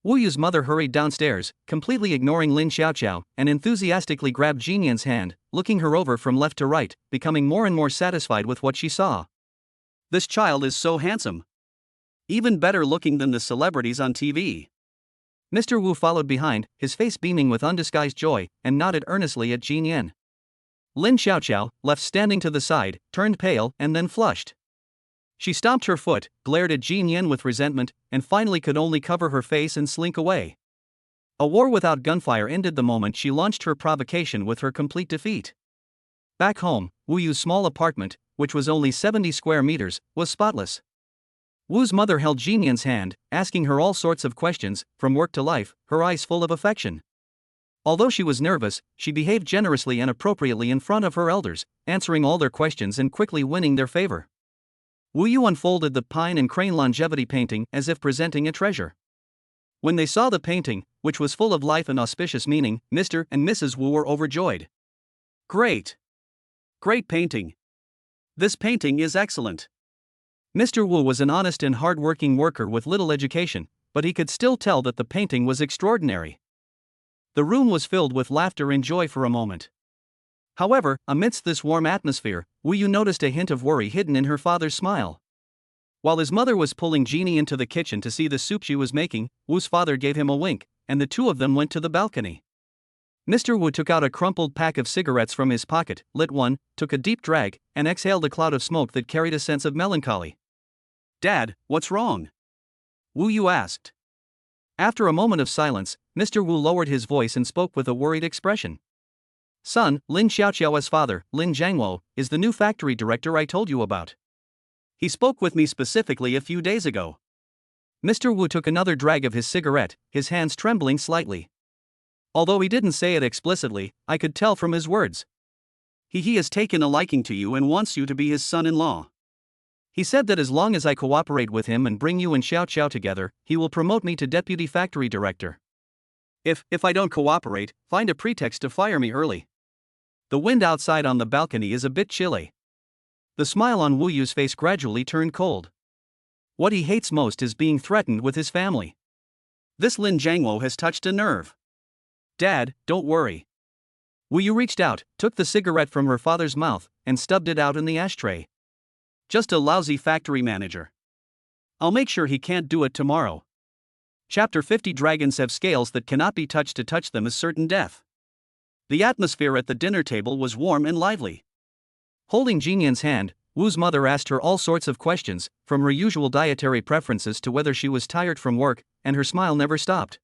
Wu Yu's mother hurried downstairs, completely ignoring Lin Xiaoxiao, and enthusiastically grabbed Jinian's hand, looking her over from left to right, becoming more and more satisfied with what she saw. This child is so handsome. Even better looking than the celebrities on TV. Mr. Wu followed behind, his face beaming with undisguised joy, and nodded earnestly at Jinian. Lin Xiaoxiao, left standing to the side, turned pale and then flushed. She stomped her foot, glared at Jinian with resentment, and finally could only cover her face and slink away. A war without gunfire ended the moment she launched her provocation with her complete defeat. Back home, Wu Yu's small apartment, which was only 70 square meters, was spotless. Wu's mother held Jinian's hand, asking her all sorts of questions, from work to life, her eyes full of affection. Although she was nervous, she behaved generously and appropriately in front of her elders, answering all their questions and quickly winning their favor. Wu Yu unfolded the pine and crane longevity painting as if presenting a treasure. When they saw the painting, which was full of life and auspicious meaning, Mr. and Mrs. Wu were overjoyed. Great! Great painting! This painting is excellent. Mr. Wu was an honest and hard-working worker with little education, but he could still tell that the painting was extraordinary. The room was filled with laughter and joy for a moment. However, amidst this warm atmosphere, Wu Yu noticed a hint of worry hidden in her father's smile. While his mother was pulling Jeannie into the kitchen to see the soup she was making, Wu's father gave him a wink, and the two of them went to the balcony. Mr. Wu took out a crumpled pack of cigarettes from his pocket, lit one, took a deep drag, and exhaled a cloud of smoke that carried a sense of melancholy. Dad, what's wrong? Wu Yu asked. After a moment of silence, Mr. Wu lowered his voice and spoke with a worried expression. Son, Lin Xiaoxiao's father, Lin Zhangwo, is the new factory director I told you about. He spoke with me specifically a few days ago. Mr. Wu took another drag of his cigarette, his hands trembling slightly. Although he didn't say it explicitly, I could tell from his words. He has taken a liking to you and wants you to be his son-in-law. He said that as long as I cooperate with him and bring you and Xiaoxiao together, he will promote me to deputy factory director. If I don't cooperate, find a pretext to fire me early. The wind outside on the balcony is a bit chilly. The smile on Wu Yu's face gradually turned cold. What he hates most is being threatened with his family. This Lin Zhangwo has touched a nerve. Dad, don't worry. Wu Yu reached out, took the cigarette from her father's mouth, and stubbed it out in the ashtray. Just a lousy factory manager. I'll make sure he can't do it tomorrow. Chapter 50 Dragons have scales that cannot be touched. To touch them is certain death. The atmosphere at the dinner table was warm and lively. Holding Jinian's hand, Wu's mother asked her all sorts of questions, from her usual dietary preferences to whether she was tired from work, and her smile never stopped.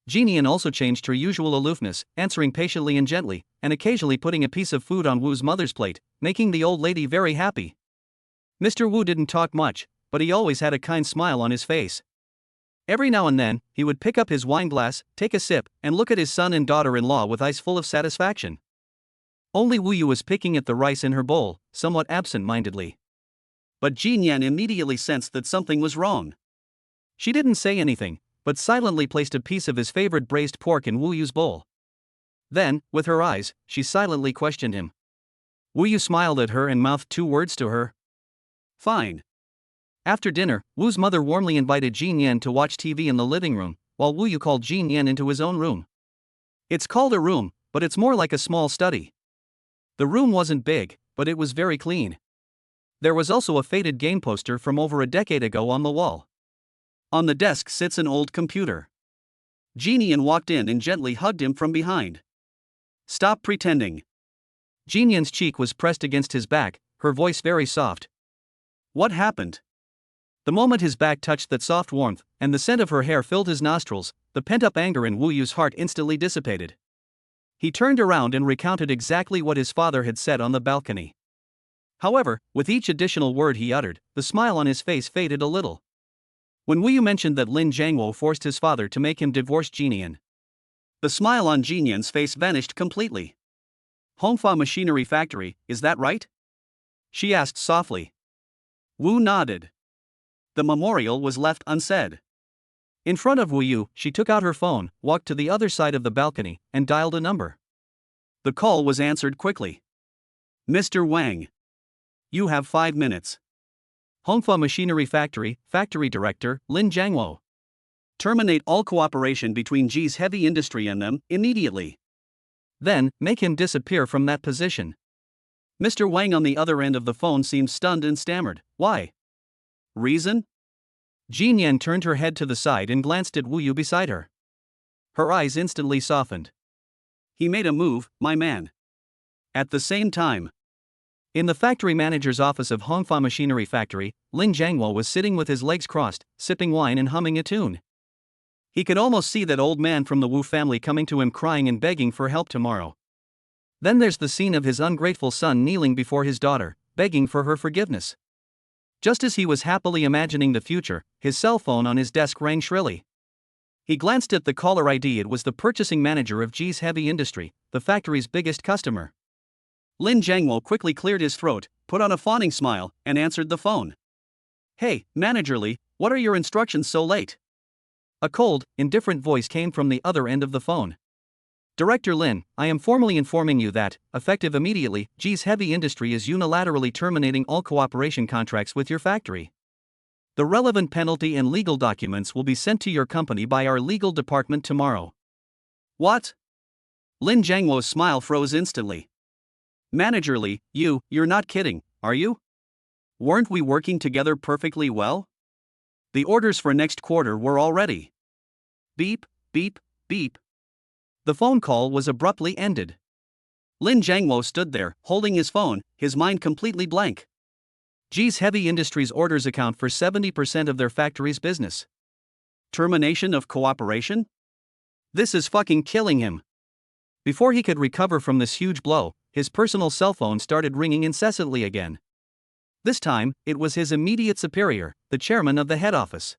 Jinian also changed her usual aloofness, answering patiently and gently, and occasionally putting a piece of food on Wu's mother's plate, making the old lady very happy. Mr. Wu didn't talk much, but he always had a kind smile on his face. Every now and then, he would pick up his wine glass, take a sip, and look at his son and daughter-in-law with eyes full of satisfaction. Only Wu Yu was picking at the rice in her bowl, somewhat absent-mindedly. But Jinian immediately sensed that something was wrong. She didn't say anything, but silently placed a piece of his favorite braised pork in Wu Yu's bowl. Then, with her eyes, she silently questioned him. Wu Yu smiled at her and mouthed two words to her. Fine. After dinner, Wu's mother warmly invited Jinian to watch TV in the living room, while Wu Yu called Jinian into his own room. It's called a room, but it's more like a small study. The room wasn't big, but it was very clean. There was also a faded game poster from over a decade ago on the wall. On the desk sits an old computer. Jinian walked in and gently hugged him from behind. Stop pretending. Jinian's cheek was pressed against his back, her voice very soft. What happened? The moment his back touched that soft warmth, and the scent of her hair filled his nostrils, the pent-up anger in Wu Yu's heart instantly dissipated. He turned around and recounted exactly what his father had said on the balcony. However, with each additional word he uttered, the smile on his face faded a little. When Wu Yu mentioned that Lin Jiangwo forced his father to make him divorce Jinian, the smile on Jinian's face vanished completely. Hongfa Machinery Factory, is that right? She asked softly. Wu nodded. The memorial was left unsaid. In front of Wu Yu, she took out her phone, walked to the other side of the balcony, and dialed a number. The call was answered quickly. Mr. Wang. You have 5 minutes. Hongfa Machinery Factory, Factory Director, Lin Jiangwo. Terminate all cooperation between Ji's heavy industry and them, immediately. Then, make him disappear from that position. Mr. Wang on the other end of the phone seemed stunned and stammered, why? Reason? Jin Yan turned her head to the side and glanced at Wu Yu beside her. Her eyes instantly softened. He made a move, my man. At the same time, in the factory manager's office of Hongfa Machinery Factory, Lin Jiangwo was sitting with his legs crossed, sipping wine and humming a tune. He could almost see that old man from the Wu family coming to him crying and begging for help tomorrow. Then there's the scene of his ungrateful son kneeling before his daughter, begging for her forgiveness. Just as he was happily imagining the future, his cell phone on his desk rang shrilly. He glanced at the caller ID. It was the purchasing manager of Ji's Heavy Industry, the factory's biggest customer. Lin Jiangwo quickly cleared his throat, put on a fawning smile, and answered the phone. Hey, managerly, what are your instructions so late? A cold, indifferent voice came from the other end of the phone. Director Lin, I am formally informing you that, effective immediately, Ji's Heavy Industry is unilaterally terminating all cooperation contracts with your factory. The relevant penalty and legal documents will be sent to your company by our legal department tomorrow. What? Lin Jiangwo's smile froze instantly. Managerly, you're not kidding, are you? Weren't we working together perfectly well? The orders for next quarter were already. Beep, beep, beep. The phone call was abruptly ended. Lin Jiangwo stood there, holding his phone, his mind completely blank. Ji's Heavy Industries orders account for 70% of their factory's business. Termination of cooperation? This is fucking killing him. Before he could recover from this huge blow, his personal cell phone started ringing incessantly again. This time, it was his immediate superior, the chairman of the head office.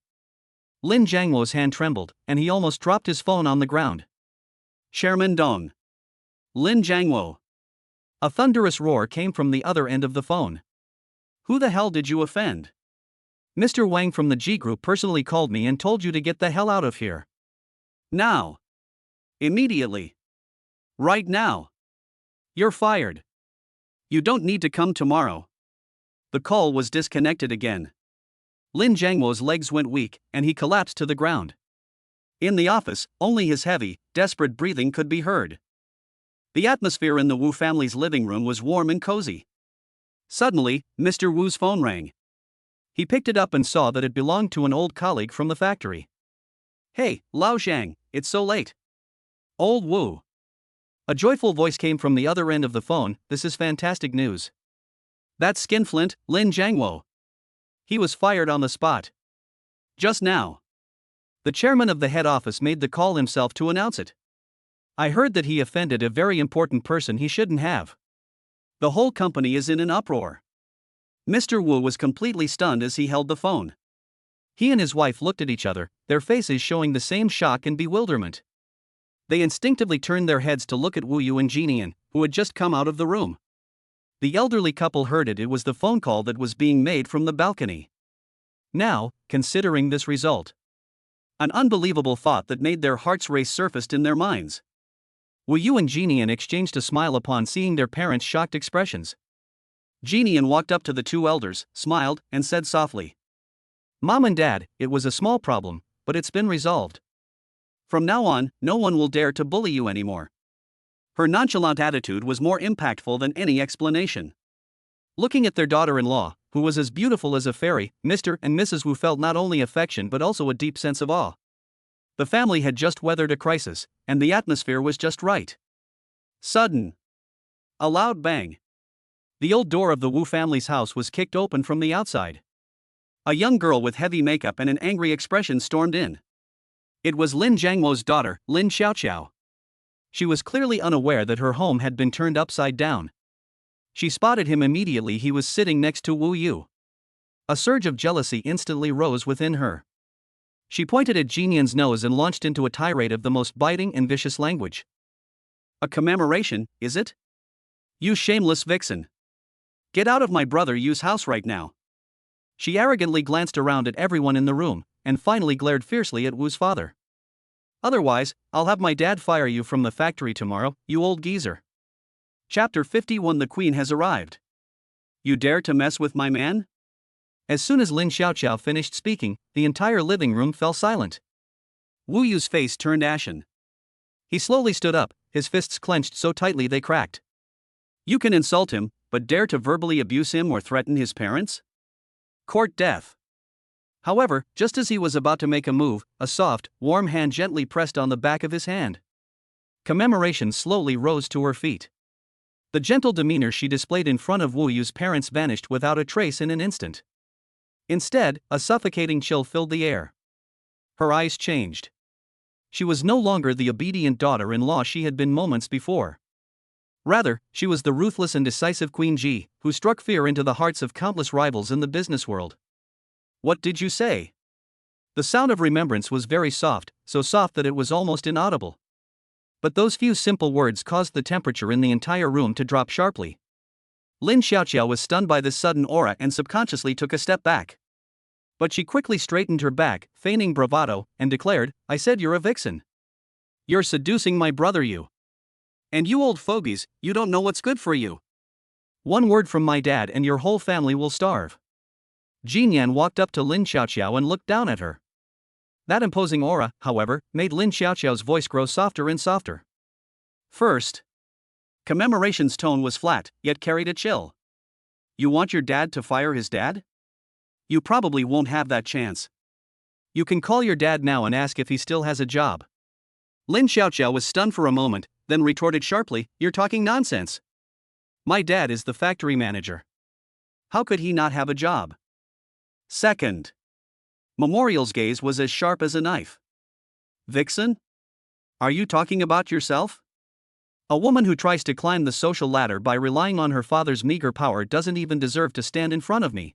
Lin Jiangwo's hand trembled, and he almost dropped his phone on the ground. Chairman Dong. Lin Jiangwo. A thunderous roar came from the other end of the phone. Who the hell did you offend? Mr. Wang from the G Group personally called me and told you to get the hell out of here. Now. Immediately. Right now. You're fired. You don't need to come tomorrow. The call was disconnected again. Lin Jiangwo's legs went weak, and he collapsed to the ground. In the office, only his heavy, desperate breathing could be heard. The atmosphere in the Wu family's living room was warm and cozy. Suddenly, Mr. Wu's phone rang. He picked it up and saw that it belonged to an old colleague from the factory. Hey, Lao Zhang, it's so late. Old Wu. A joyful voice came from the other end of the phone. This is fantastic news. That's Skinflint, Lin Jiangwo. He was fired on the spot. Just now. The chairman of the head office made the call himself to announce it. I heard that he offended a very important person he shouldn't have. The whole company is in an uproar. Mr. Wu was completely stunned as he held the phone. He and his wife looked at each other, their faces showing the same shock and bewilderment. They instinctively turned their heads to look at Wu Yu and Jinian, who had just come out of the room. The elderly couple heard it. It was the phone call that was being made from the balcony. Now, considering this result, an unbelievable thought that made their hearts race surfaced in their minds. Wu Yu and Jinian exchanged a smile upon seeing their parents' shocked expressions. Jinian walked up to the two elders, smiled, and said softly, Mom and Dad, it was a small problem, but it's been resolved. From now on, no one will dare to bully you anymore. Her nonchalant attitude was more impactful than any explanation. Looking at their daughter-in-law, who was as beautiful as a fairy, Mr. and Mrs. Wu felt not only affection but also a deep sense of awe. The family had just weathered a crisis, and the atmosphere was just right. Sudden. A loud bang. The old door of the Wu family's house was kicked open from the outside. A young girl with heavy makeup and an angry expression stormed in. It was Lin Jiangwo's daughter, Lin Xiaoqiao. She was clearly unaware that her home had been turned upside down. She spotted him immediately. He was sitting next to Wu Yu. A surge of jealousy instantly rose within her. She pointed at Jinyan's nose and launched into a tirade of the most biting and vicious language. A commemoration, is it? You shameless vixen. Get out of my brother Yu's house right now. She arrogantly glanced around at everyone in the room, and finally glared fiercely at Wu's father. Otherwise, I'll have my dad fire you from the factory tomorrow, you old geezer. Chapter 51. The Queen has arrived. You dare to mess with my man? As soon as Lin Xiaoqiao finished speaking, the entire living room fell silent. Wu Yu's face turned ashen. He slowly stood up, his fists clenched so tightly they cracked. You can insult him, but dare to verbally abuse him or threaten his parents? Court death. However, just as he was about to make a move, a soft, warm hand gently pressed on the back of his hand. Commemoration slowly rose to her feet. The gentle demeanor she displayed in front of Wu Yu's parents vanished without a trace in an instant. Instead, a suffocating chill filled the air. Her eyes changed. She was no longer the obedient daughter-in-law she had been moments before. Rather, she was the ruthless and decisive Queen Ji, who struck fear into the hearts of countless rivals in the business world. What did you say? The sound of remembrance was very soft, so soft that it was almost inaudible. But those few simple words caused the temperature in the entire room to drop sharply. Lin Xiaoqiao was stunned by this sudden aura and subconsciously took a step back. But she quickly straightened her back, feigning bravado, and declared, I said you're a vixen. You're seducing my brother Yu. And you old fogies, you don't know what's good for you. One word from my dad and your whole family will starve. Jinyan walked up to Lin Xiaoqiao and looked down at her. That imposing aura, however, made Lin Xiaoqiao's voice grow softer and softer. First, Commemoration's tone was flat, yet carried a chill. You want your dad to fire his dad? You probably won't have that chance. You can call your dad now and ask if he still has a job. Lin Xiaoqiao was stunned for a moment, then retorted sharply, You're talking nonsense. My dad is the factory manager. How could he not have a job? Second, Memorial's gaze was as sharp as a knife. Vixen? Are you talking about yourself? A woman who tries to climb the social ladder by relying on her father's meager power doesn't even deserve to stand in front of me.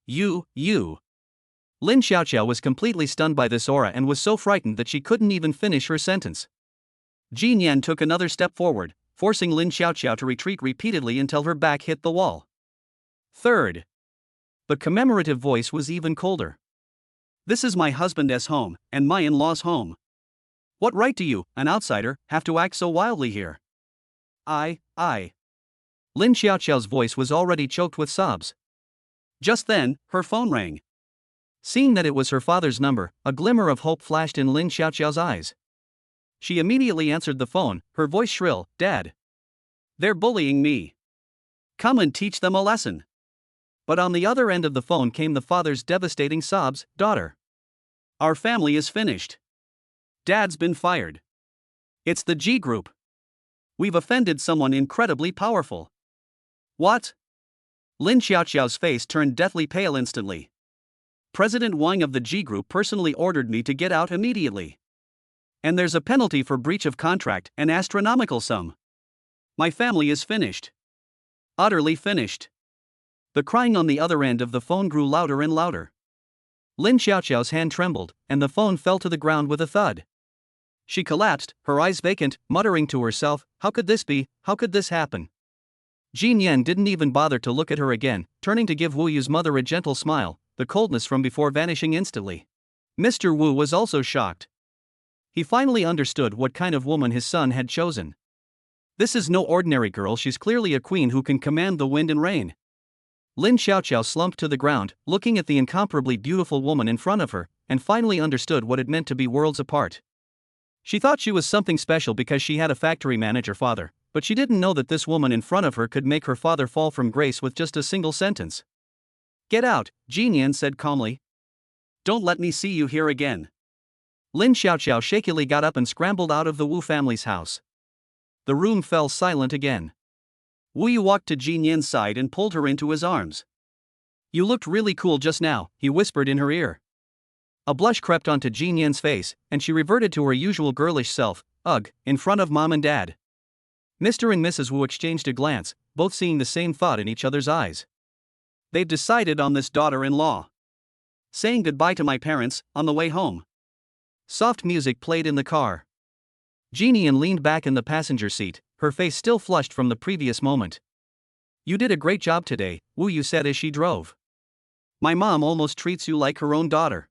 You. Lin Xiaoqiao was completely stunned by this aura and was so frightened that she couldn't even finish her sentence. Jinyan took another step forward, forcing Lin Xiaoqiao to retreat repeatedly until her back hit the wall. Third, the commemorative voice was even colder. This is my husband's home, and my in-law's home. What right do you, an outsider, have to act so wildly here? I. Lin Xiaoqiao's voice was already choked with sobs. Just then, her phone rang. Seeing that it was her father's number, a glimmer of hope flashed in Lin Xiaoqiao's eyes. She immediately answered the phone, her voice shrill, Dad. They're bullying me. Come and teach them a lesson. But on the other end of the phone came the father's devastating sobs, Daughter. Our family is finished. Dad's been fired. It's the G Group. We've offended someone incredibly powerful. What? Lin Xiaoqiao's face turned deathly pale instantly. President Wang of the G Group personally ordered me to get out immediately. And there's a penalty for breach of contract, an astronomical sum. My family is finished. Utterly finished. The crying on the other end of the phone grew louder and louder. Lin Xiaoqiao's hand trembled, and the phone fell to the ground with a thud. She collapsed, her eyes vacant, muttering to herself, How could this be, how could this happen? Jinyan didn't even bother to look at her again, turning to give Wu Yu's mother a gentle smile, the coldness from before vanishing instantly. Mr. Wu was also shocked. He finally understood what kind of woman his son had chosen. This is no ordinary girl, she's clearly a queen who can command the wind and rain. Lin Xiaoqiao slumped to the ground, looking at the incomparably beautiful woman in front of her, and finally understood what it meant to be worlds apart. She thought she was something special because she had a factory manager father, but she didn't know that this woman in front of her could make her father fall from grace with just a single sentence. Get out, Jinyan said calmly. Don't let me see you here again. Lin Xiaoqiao shakily got up and scrambled out of the Wu family's house. The room fell silent again. Wu Yu walked to Jinyan's side and pulled her into his arms. You looked really cool just now, he whispered in her ear. A blush crept onto Jinyan's face, and she reverted to her usual girlish self, ugh, in front of Mom and Dad. Mr. and Mrs. Wu exchanged a glance, both seeing the same thought in each other's eyes. They've decided on this daughter-in-law. Saying goodbye to my parents, on the way home. Soft music played in the car. Jeannie leaned back in the passenger seat, her face still flushed from the previous moment. You did a great job today, Wu Yu said as she drove. My mom almost treats you like her own daughter.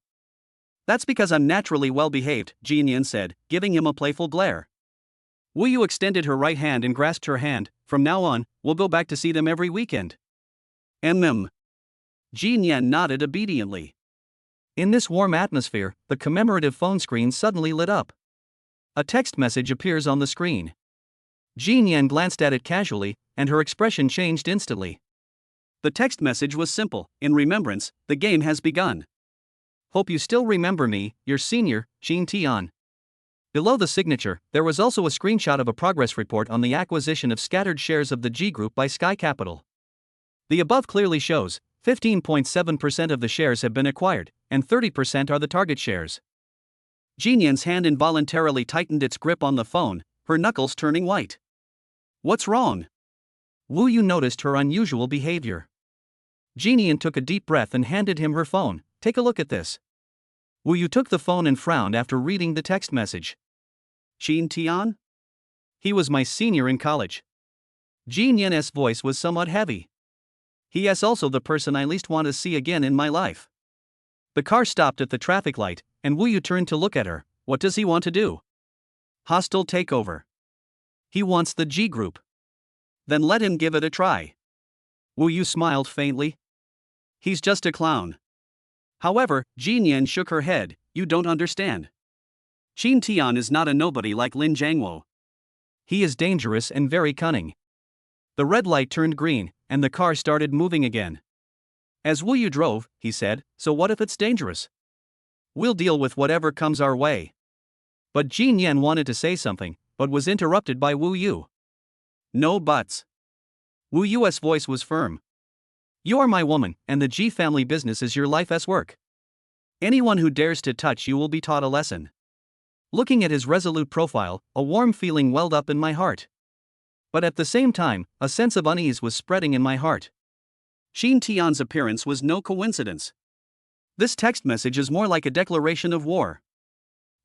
That's because I'm naturally well-behaved, Jeannie said, giving him a playful glare. Wu Yu extended her right hand and grasped her hand. From now on, we'll go back to see them every weekend. Jeannie nodded obediently. In this warm atmosphere, the commemorative phone screen suddenly lit up. A text message appears on the screen. Jeannie glanced at it casually, and her expression changed instantly. The text message was simple. In remembrance, the game has begun. Hope you still remember me, your senior, Jin Tian. Below the signature, there was also a screenshot of a progress report on the acquisition of scattered shares of the G Group by Sky Capital. The above clearly shows 15.7% of the shares have been acquired, and 30% are the target shares. Jeannie's hand involuntarily tightened its grip on the phone, her knuckles turning white. What's wrong? Wu Yu noticed her unusual behavior. Jeannie took a deep breath and handed him her phone. Take a look at this. Wu Yu took the phone and frowned after reading the text message. Jin Tian? He was my senior in college. Jin Yan's voice was somewhat heavy. He is also the person I least want to see again in my life. The car stopped at the traffic light, and Wu Yu turned to look at her. What does he want to do? Hostile takeover. He wants the G Group. Then let him give it a try. Wu Yu smiled faintly. He's just a clown. However, Jin shook her head. You don't understand. Jin Tian is not a nobody like Lin Jiangwo. He is dangerous and very cunning. The red light turned green, and the car started moving again. As Wu Yu drove, he said, so what if it's dangerous? We'll deal with whatever comes our way. But Jin Yan wanted to say something, but was interrupted by Wu Yu. No buts. Wu Yu's voice was firm. You are my woman, and the G family business is your life's work. Anyone who dares to touch you will be taught a lesson. Looking at his resolute profile, a warm feeling welled up in my heart. But at the same time, a sense of unease was spreading in my heart. Jin Tian's appearance was no coincidence. This text message is more like a declaration of war.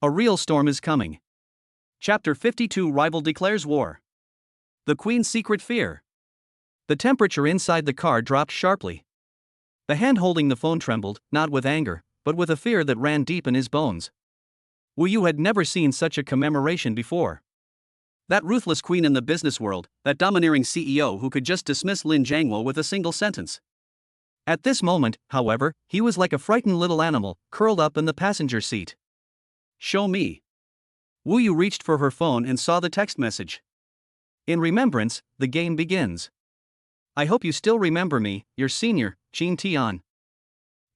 A real storm is coming. Chapter 52 Rival declares war. The Queen's secret fear. The temperature inside the car dropped sharply. The hand holding the phone trembled, not with anger, but with a fear that ran deep in his bones. Wu Yu had never seen such a commemoration before. That ruthless queen in the business world, that domineering CEO who could just dismiss Lin Jiangwo with a single sentence. At this moment, however, he was like a frightened little animal, curled up in the passenger seat. Show me. Wu Yu reached for her phone and saw the text message. In remembrance, the game begins. I hope you still remember me, your senior, Jin Tian.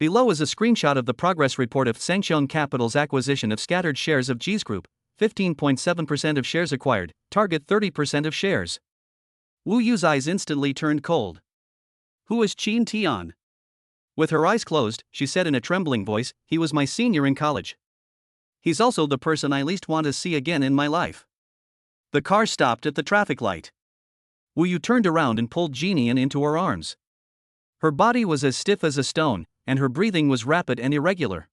Below is a screenshot of the progress report of Sengxiong Capital's acquisition of scattered shares of G's Group, 15.7% of shares acquired, target 30% of shares. Wu Yu's eyes instantly turned cold. Who is Jin Tian? With her eyes closed, she said in a trembling voice, he was my senior in college. He's also the person I least want to see again in my life. The car stopped at the traffic light. Wu Yu turned around and pulled Jeannie into her arms. Her body was as stiff as a stone, and her breathing was rapid and irregular.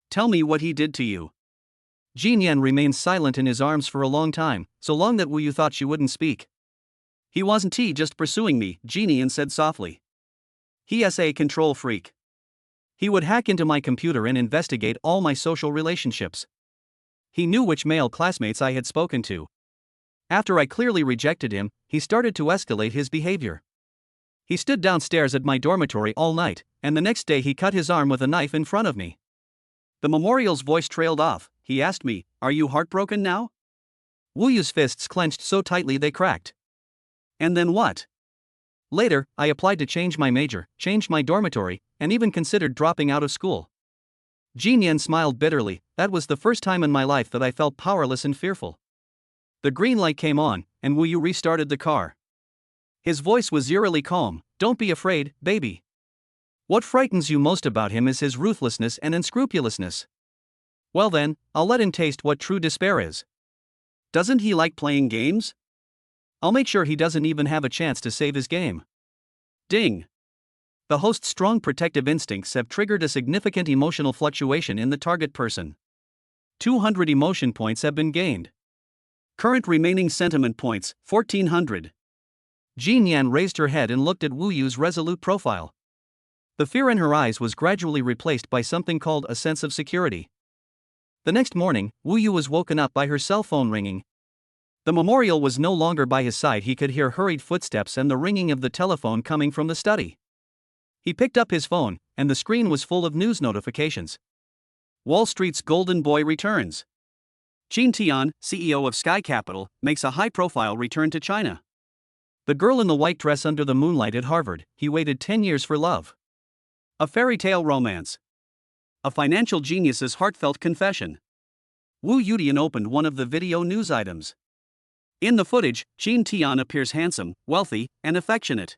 Tell me what he did to you. Jin Yan remained silent in his arms for a long time, so long that Wu Yu thought she wouldn't speak. He wasn't just pursuing me, Jeannie said softly. He is a control freak. He would hack into my computer and investigate all my social relationships. He knew which male classmates I had spoken to. After I clearly rejected him, he started to escalate his behavior. He stood downstairs at my dormitory all night, and the next day he cut his arm with a knife in front of me. The memorial's voice trailed off. He asked me, "Are you heartbroken now?" Wu Yu's fists clenched so tightly they cracked. And then what? Later, I applied to change my major, changed my dormitory, and even considered dropping out of school. Jin Yan smiled bitterly. That was the first time in my life that I felt powerless and fearful. The green light came on, and Wu Yu restarted the car. His voice was eerily calm. Don't be afraid, baby. What frightens you most about him is his ruthlessness and unscrupulousness. Well then, I'll let him taste what true despair is. Doesn't he like playing games? I'll make sure he doesn't even have a chance to save his game. Ding. The host's strong protective instincts have triggered a significant emotional fluctuation in the target person. 200 emotion points have been gained. Current remaining sentiment points, 1400. Jean Yan raised her head and looked at Wu Yu's resolute profile. The fear in her eyes was gradually replaced by something called a sense of security. The next morning, Wu Yu was woken up by her cell phone ringing. The memorial was no longer by his side. He could hear hurried footsteps and the ringing of the telephone coming from the study. He picked up his phone, and the screen was full of news notifications. Wall Street's golden boy returns. Qin Tian, CEO of Sky Capital, makes a high-profile return to China. The girl in the white dress under the moonlight at Harvard, he waited 10 years for love. A fairy tale romance. A financial genius's heartfelt confession. Wu Yudian opened one of the video news items. In the footage, Qin Tian appears handsome, wealthy, and affectionate.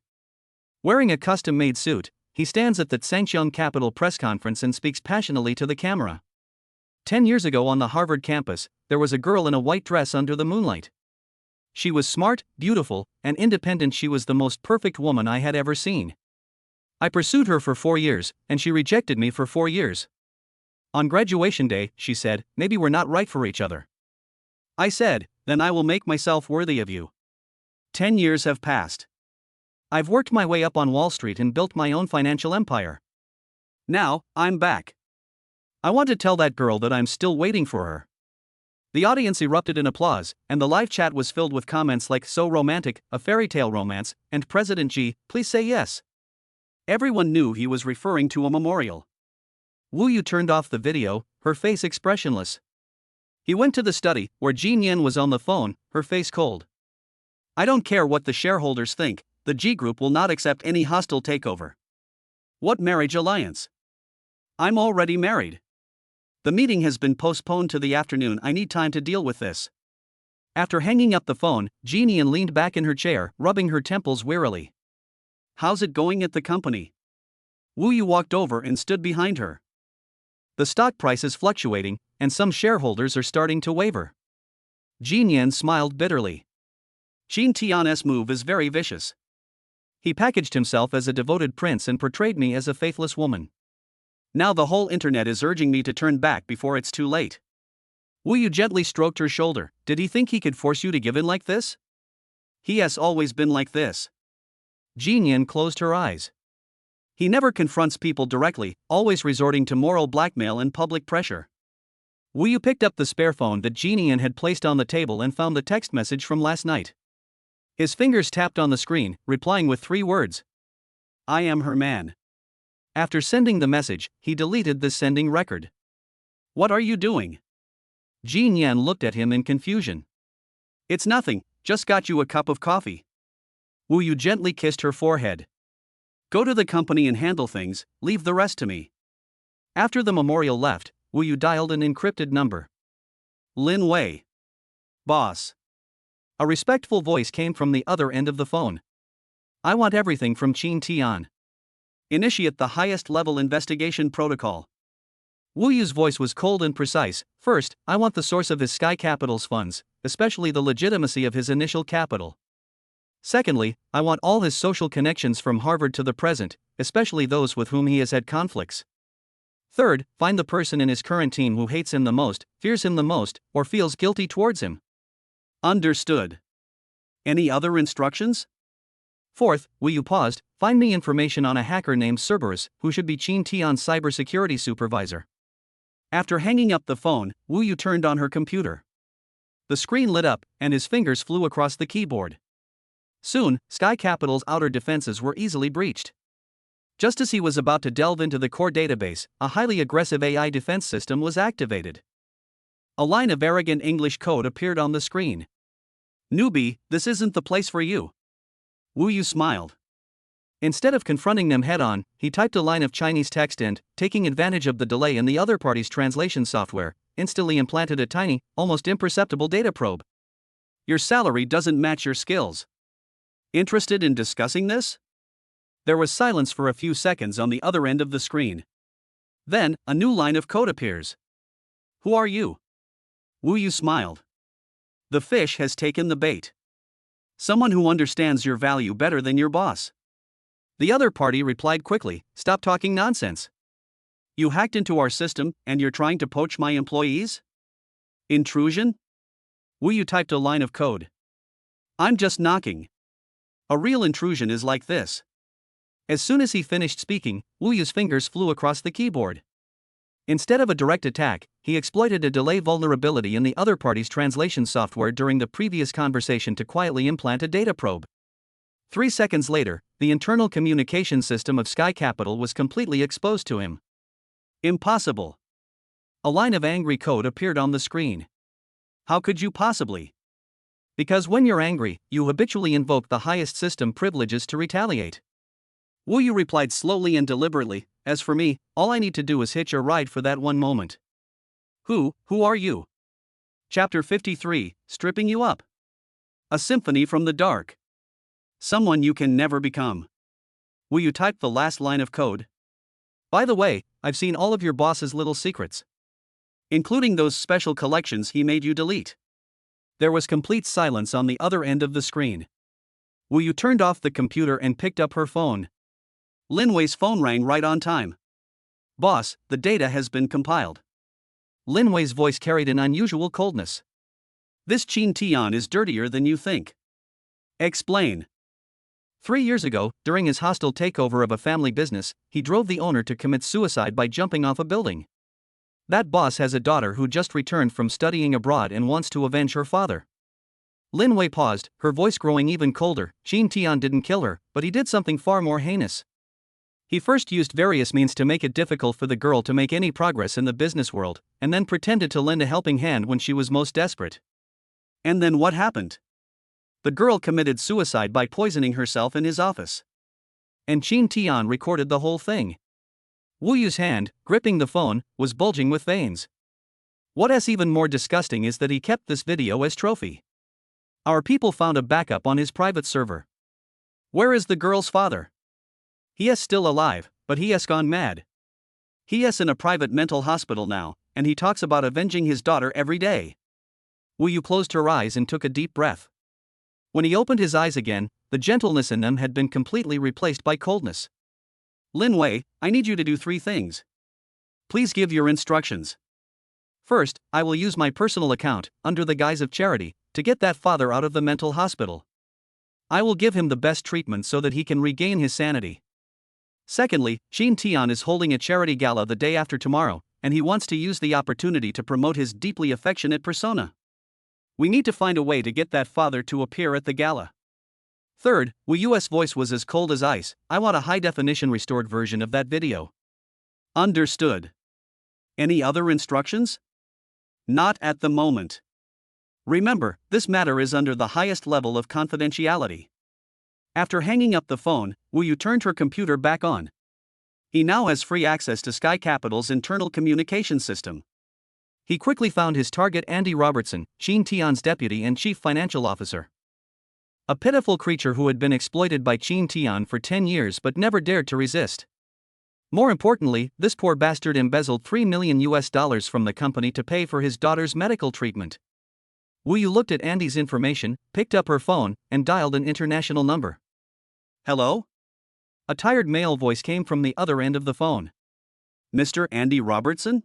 Wearing a custom-made suit, he stands at the Sangxiang Capital press conference and speaks passionately to the camera. 10 years ago on the Harvard campus, there was a girl in a white dress under the moonlight. She was smart, beautiful, and independent. She was the most perfect woman I had ever seen. I pursued her for 4 years, and she rejected me for 4 years. On graduation day, she said, "Maybe we're not right for each other." I said, "Then I will make myself worthy of you." 10 years have passed. I've worked my way up on Wall Street and built my own financial empire. Now, I'm back. I want to tell that girl that I'm still waiting for her. The audience erupted in applause, and the live chat was filled with comments like "so romantic," "a fairy tale romance," and "President Xi, please say yes." Everyone knew he was referring to a memorial. Wu Yu turned off the video, her face expressionless. He went to the study, where Jean Yan was on the phone, her face cold. "I don't care what the shareholders think, the G Group will not accept any hostile takeover." "What marriage alliance? I'm already married. The meeting has been postponed to the afternoon. I need time to deal with this." After hanging up the phone, Jean Yan leaned back in her chair, rubbing her temples wearily. "How's it going at the company?" Wu Yu walked over and stood behind her. "The stock price is fluctuating, and some shareholders are starting to waver." Jean Yan smiled bitterly. "Qin Tian's move is very vicious. He packaged himself as a devoted prince and portrayed me as a faithless woman. Now the whole internet is urging me to turn back before it's too late." Wu Yu gently stroked her shoulder. "Did he think he could force you to give in like this?" "He has always been like this." Jean Yan closed her eyes. "He never confronts people directly, always resorting to moral blackmail and public pressure." Wu Yu picked up the spare phone that Jean Yan had placed on the table and found the text message from last night. His fingers tapped on the screen, replying with 3 words. "I am her man." After sending the message, he deleted the sending record. "What are you doing?" Jean Yan looked at him in confusion. "It's nothing, just got you a cup of coffee." Wu Yu gently kissed her forehead. "Go to the company and handle things, leave the rest to me." After the memorial left, Wu Yu dialed an encrypted number. "Lin Wei. Boss." A respectful voice came from the other end of the phone. "I want everything from Qin Tian. Initiate the highest level investigation protocol." Wu Yu's voice was cold and precise. "First, I want the source of his Sky Capital's funds, especially the legitimacy of his initial capital. Secondly, I want all his social connections from Harvard to the present, especially those with whom he has had conflicts. Third, find the person in his current team who hates him the most, fears him the most, or feels guilty towards him." "Understood. Any other instructions?" Fourth, Wu Yu paused, "find me information on a hacker named Cerberus, who should be Qin Tian's cybersecurity supervisor." After hanging up the phone, Wu Yu turned on her computer. The screen lit up, and his fingers flew across the keyboard. Soon, Sky Capital's outer defenses were easily breached. Just as he was about to delve into the core database, a highly aggressive AI defense system was activated. A line of arrogant English code appeared on the screen. "Newbie, this isn't the place for you." Wu Yu smiled. Instead of confronting them head-on, he typed a line of Chinese text and, taking advantage of the delay in the other party's translation software, instantly implanted a tiny, almost imperceptible data probe. "Your salary doesn't match your skills. Interested in discussing this?" There was silence for a few seconds on the other end of the screen. Then, a new line of code appears. "Who are you?" Wu Yu smiled. "The fish has taken the bait." Someone who understands your value better than your boss. The other party replied quickly, "Stop talking nonsense. You hacked into our system, and you're trying to poach my employees? Intrusion?" Wu Yu typed a line of code. "I'm just knocking." A real intrusion is like this. As soon as he finished speaking, Wu Yu's fingers flew across the keyboard. Instead of a direct attack, he exploited a delay vulnerability in the other party's translation software during the previous conversation to quietly implant a data probe. 3 seconds later, the internal communication system of Sky Capital was completely exposed to him. Impossible. A line of angry code appeared on the screen. How could you possibly? Because when you're angry, you habitually invoke the highest system privileges to retaliate. Wu Yu replied slowly and deliberately, "As for me, all I need to do is hitch a ride for that one moment." Who are you? Chapter 53, Stripping You Up. A symphony from the dark. Someone you can never become. Wu Yu typed the last line of code. By the way, I've seen all of your boss's little secrets, including those special collections he made you delete. There was complete silence on the other end of the screen. Wu Yu turned off the computer and picked up her phone. Lin Wei's phone rang right on time. "Boss, the data has been compiled." Lin Wei's voice carried an unusual coldness. "This Qin Tian is dirtier than you think." "Explain." 3 years ago, during his hostile takeover of a family business, he drove the owner to commit suicide by jumping off a building. That boss has a daughter who just returned from studying abroad and wants to avenge her father. Lin Wei paused, her voice growing even colder. Qin Tian didn't kill her, but he did something far more heinous. He first used various means to make it difficult for the girl to make any progress in the business world, and then pretended to lend a helping hand when she was most desperate. And then what happened? The girl committed suicide by poisoning herself in his office. And Qin Tian recorded the whole thing. Wu Yu's hand, gripping the phone, was bulging with veins. What is even more disgusting is that he kept this video as trophy. Our people found a backup on his private server. Where is the girl's father? He is still alive, but he has gone mad. He is in a private mental hospital now, and he talks about avenging his daughter every day. Wu Yu closed her eyes and took a deep breath. When he opened his eyes again, the gentleness in them had been completely replaced by coldness. "Lin Wei, I need you to do 3 things. Please give your instructions. First, I will use my personal account, under the guise of charity, to get that father out of the mental hospital. I will give him the best treatment so that he can regain his sanity. Secondly, Qin Tian is holding a charity gala the day after tomorrow, and he wants to use the opportunity to promote his deeply affectionate persona. We need to find a way to get that father to appear at the gala. Third, Wu Yu's voice was as cold as ice. I want a high-definition restored version of that video." Understood. Any other instructions? Not at the moment. Remember, this matter is under the highest level of confidentiality. After hanging up the phone, Wu Yu turned her computer back on. He now has free access to Sky Capital's internal communication system. He quickly found his target, Andy Robertson, Qin Tian's deputy and chief financial officer. A pitiful creature who had been exploited by Qin Tian for 10 years but never dared to resist. More importantly, this poor bastard embezzled $3 million from the company to pay for his daughter's medical treatment. Wu Yu looked at Andy's information, picked up her phone, and dialed an international number. "Hello?" A tired male voice came from the other end of the phone. "Mr. Andy Robertson?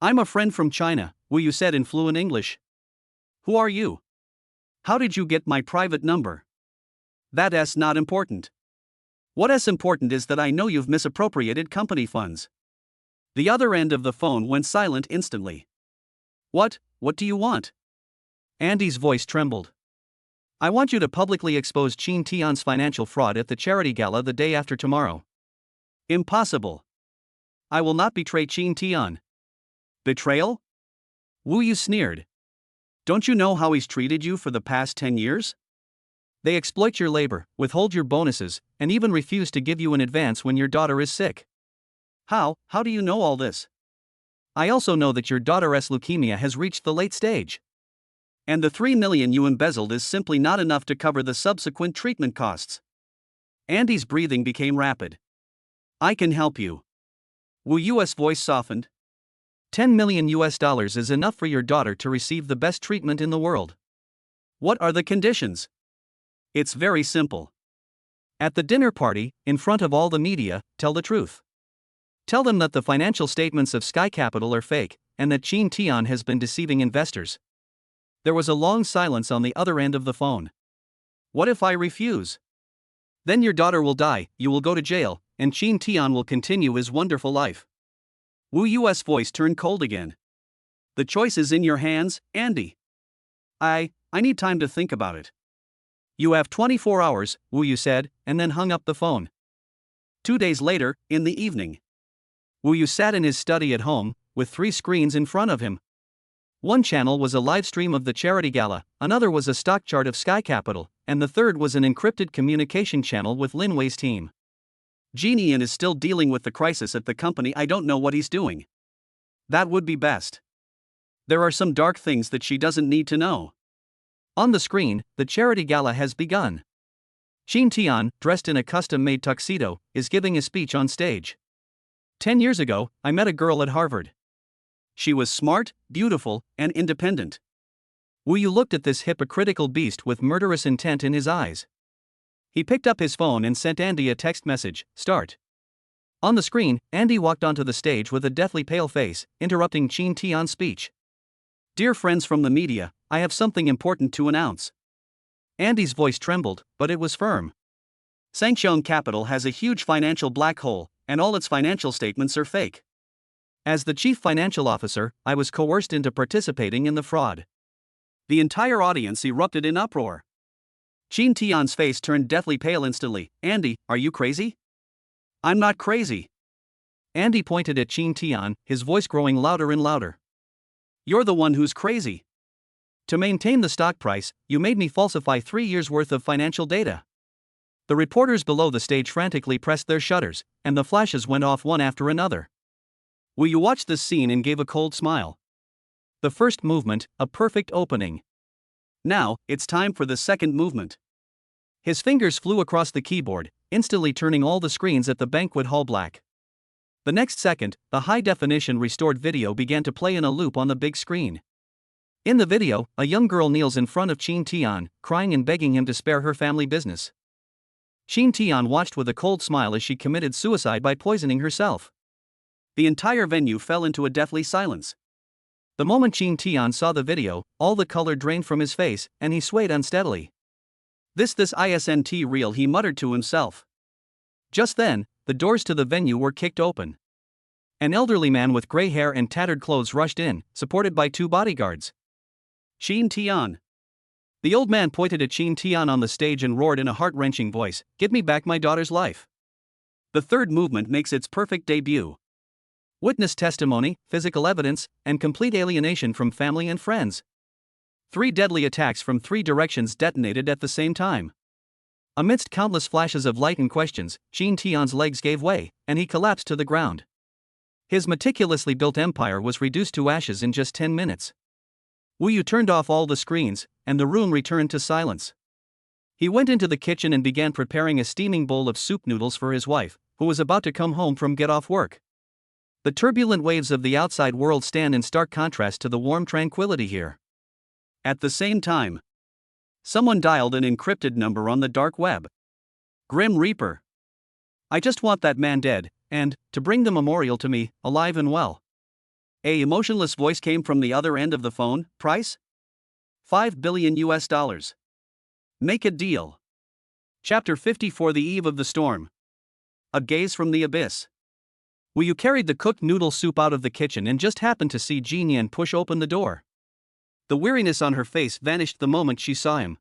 I'm a friend from China," Wu Yu said in fluent English. "Who are you? How did you get my private number?" "That is not important. What is important is that I know you've misappropriated company funds." The other end of the phone went silent instantly. What do you want?" Andy's voice trembled. "I want you to publicly expose Qin Tian's financial fraud at the charity gala the day after tomorrow." "Impossible. I will not betray Qin Tian." "Betrayal?" Wu Yu sneered. "Don't you know how he's treated you for the past 10 years? They exploit your labor, withhold your bonuses, and even refuse to give you an advance when your daughter is sick." How do you know all this?" "I also know that your daughter's leukemia has reached the late stage. And the $3 million you embezzled is simply not enough to cover the subsequent treatment costs." Andy's breathing became rapid. "I can help you." Wu Yu's voice softened. $10 million is enough for your daughter to receive the best treatment in the world. What are the conditions?" It's very simple. At the dinner party, in front of all the media, tell the truth. Tell them that the financial statements of Sky Capital are fake, and that Chin Tian has been deceiving investors. There was a long silence on the other end of the phone. What if I refuse? Then your daughter will die, you will go to jail, and Chin Tian will continue his wonderful life. Wu Yu's voice turned cold again. The choice is in your hands, Andy. I need time to think about it. You have 24 hours, Wu Yu said, and then hung up the phone. 2 days later, in the evening, Wu Yu sat in his study at home, with 3 screens in front of him. One channel was a live stream of the charity gala, another was a stock chart of Sky Capital, and the third was an encrypted communication channel with Lin Wei's team. Jian is still dealing with the crisis at the company. I don't know what he's doing. That would be best. There are some dark things that she doesn't need to know. On the screen, the charity gala has begun. Chin Tian, dressed in a custom-made tuxedo, is giving a speech on stage. 10 years ago, I met a girl at Harvard. She was smart, beautiful, and independent. Wu Yu looked at this hypocritical beast with murderous intent in his eyes. He picked up his phone and sent Andy a text message, "Start." On the screen, Andy walked onto the stage with a deathly pale face, interrupting Chin Tian's speech. "Dear friends from the media, I have something important to announce." Andy's voice trembled, but it was firm. Sangxiong Capital has a huge financial black hole, and all its financial statements are fake. As the chief financial officer, I was coerced into participating in the fraud. The entire audience erupted in uproar. Chin Tian's face turned deathly pale instantly. "Andy, are you crazy?" "I'm not crazy." Andy pointed at Chin Tian, his voice growing louder and louder. "You're the one who's crazy. To maintain the stock price, you made me falsify 3 years' worth of financial data." The reporters below the stage frantically pressed their shutters, and the flashes went off one after another. Wu Yu watched this scene and gave a cold smile. The first movement, a perfect opening. Now, it's time for the second movement. His fingers flew across the keyboard, instantly turning all the screens at the banquet hall black. The next second, the high-definition restored video began to play in a loop on the big screen. In the video, a young girl kneels in front of Chin Tian, crying and begging him to spare her family business. Chin Tian watched with a cold smile as she committed suicide by poisoning herself. The entire venue fell into a deathly silence. The moment Chin Tian saw the video, all the color drained from his face, and he swayed unsteadily. This isn't real," he muttered to himself. Just then, the doors to the venue were kicked open. An elderly man with gray hair and tattered clothes rushed in, supported by 2 bodyguards. "Chin Tian." The old man pointed at Chin Tian on the stage and roared in a heart-wrenching voice, "Give me back my daughter's life." The third movement makes its perfect debut. Witness testimony, physical evidence, and complete alienation from family and friends. 3 deadly attacks from 3 directions detonated at the same time. Amidst countless flashes of light and questions, Chin Tian's legs gave way, and he collapsed to the ground. His meticulously built empire was reduced to ashes in just 10 minutes. Wu Yu turned off all the screens, and the room returned to silence. He went into the kitchen and began preparing a steaming bowl of soup noodles for his wife, who was about to come home from get-off work. The turbulent waves of the outside world stand in stark contrast to the warm tranquility here. At the same time, someone dialed an encrypted number on the dark web. "Grim Reaper. I just want that man dead, and to bring the memorial to me, alive and well." A emotionless voice came from the other end of the phone. "Price? $5 billion. Make a deal." Chapter 54: The Eve of the Storm. A gaze from the abyss. Wu Yu carried the cooked noodle soup out of the kitchen and just happened to see Jian Yan push open the door. The weariness on her face vanished the moment she saw him.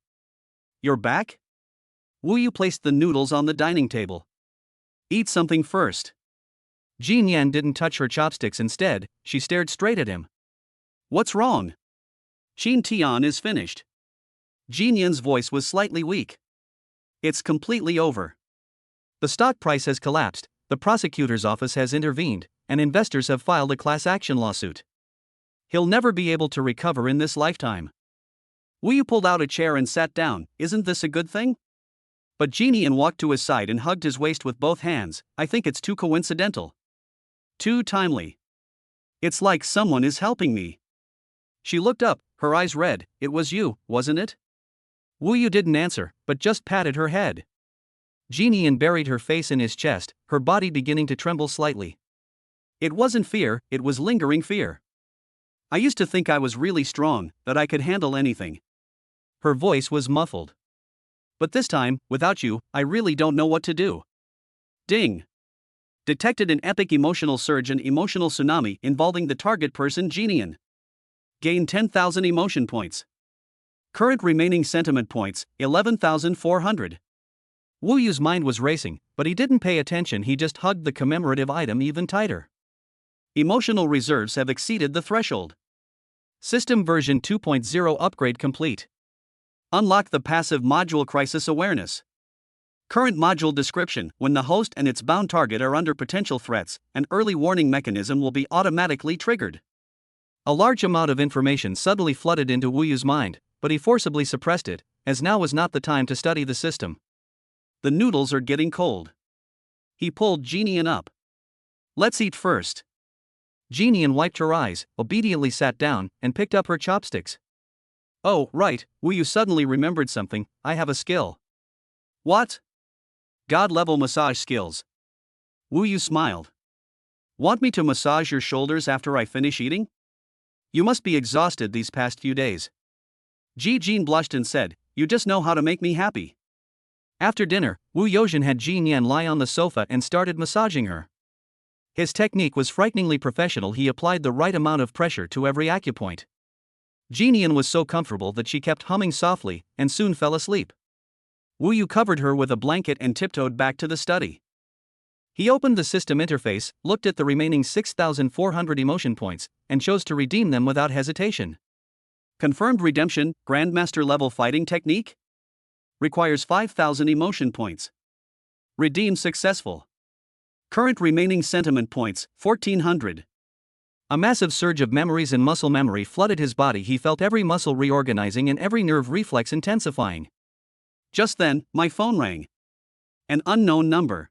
"You're back?" Wu Yu placed the noodles on the dining table. "Eat something first." Jian Yan didn't touch her chopsticks. Instead, she stared straight at him. "What's wrong?" "Chin Tian is finished." Jian Yan's voice was slightly weak. "It's completely over. The stock price has collapsed, the prosecutor's office has intervened, and investors have filed a class action lawsuit. He'll never be able to recover in this lifetime." Wu Yu pulled out a chair and sat down. "Isn't this a good thing?" But Jian Yan walked to his side and hugged his waist with both hands. "I think it's too coincidental. Too timely. It's like someone is helping me." She looked up, her eyes red. "It was you, wasn't it?" Wu Yu didn't answer, but just patted her head. Jinian buried her face in his chest, her body beginning to tremble slightly. It wasn't fear, it was lingering fear. I used to think I was really strong, that I could handle anything. Her voice was muffled. But this time, without you, I really don't know what to do. Ding! Detected an epic emotional surge and emotional tsunami involving the target person Jinian. Gain 10,000 emotion points. Current remaining sentiment points, 11,400. Wu Yu's mind was racing, but he didn't pay attention, he just hugged the commemorative item even tighter. Emotional reserves have exceeded the threshold. System version 2.0 upgrade complete. Unlock the passive module Crisis Awareness. Current module description: when the host and its bound target are under potential threats, an early warning mechanism will be automatically triggered. A large amount of information suddenly flooded into Wu Yu's mind, but he forcibly suppressed it, as now was not the time to study the system. The noodles are getting cold. He pulled Jinian up. Let's eat first. Jinian wiped her eyes, obediently sat down, and picked up her chopsticks. Oh, right, Wu Yu suddenly remembered something, I have a skill. What? God-level massage skills. Wu Yu smiled. Want me to massage your shoulders after I finish eating? You must be exhausted these past few days. Jin blushed and said, you just know how to make me happy. After dinner, Wu Yozhen had Jinian lie on the sofa and started massaging her. His technique was frighteningly professional, he applied the right amount of pressure to every acupoint. Jinian was so comfortable that she kept humming softly, and soon fell asleep. Wu Yu covered her with a blanket and tiptoed back to the study. He opened the system interface, looked at the remaining 6,400 emotion points, and chose to redeem them without hesitation. Confirmed redemption, Grandmaster level fighting technique? Requires 5,000 emotion points. Redeemed successful. Current remaining sentiment points, 1,400. A massive surge of memories and muscle memory flooded his body, he felt every muscle reorganizing and every nerve reflex intensifying. Just then, my phone rang. An unknown number.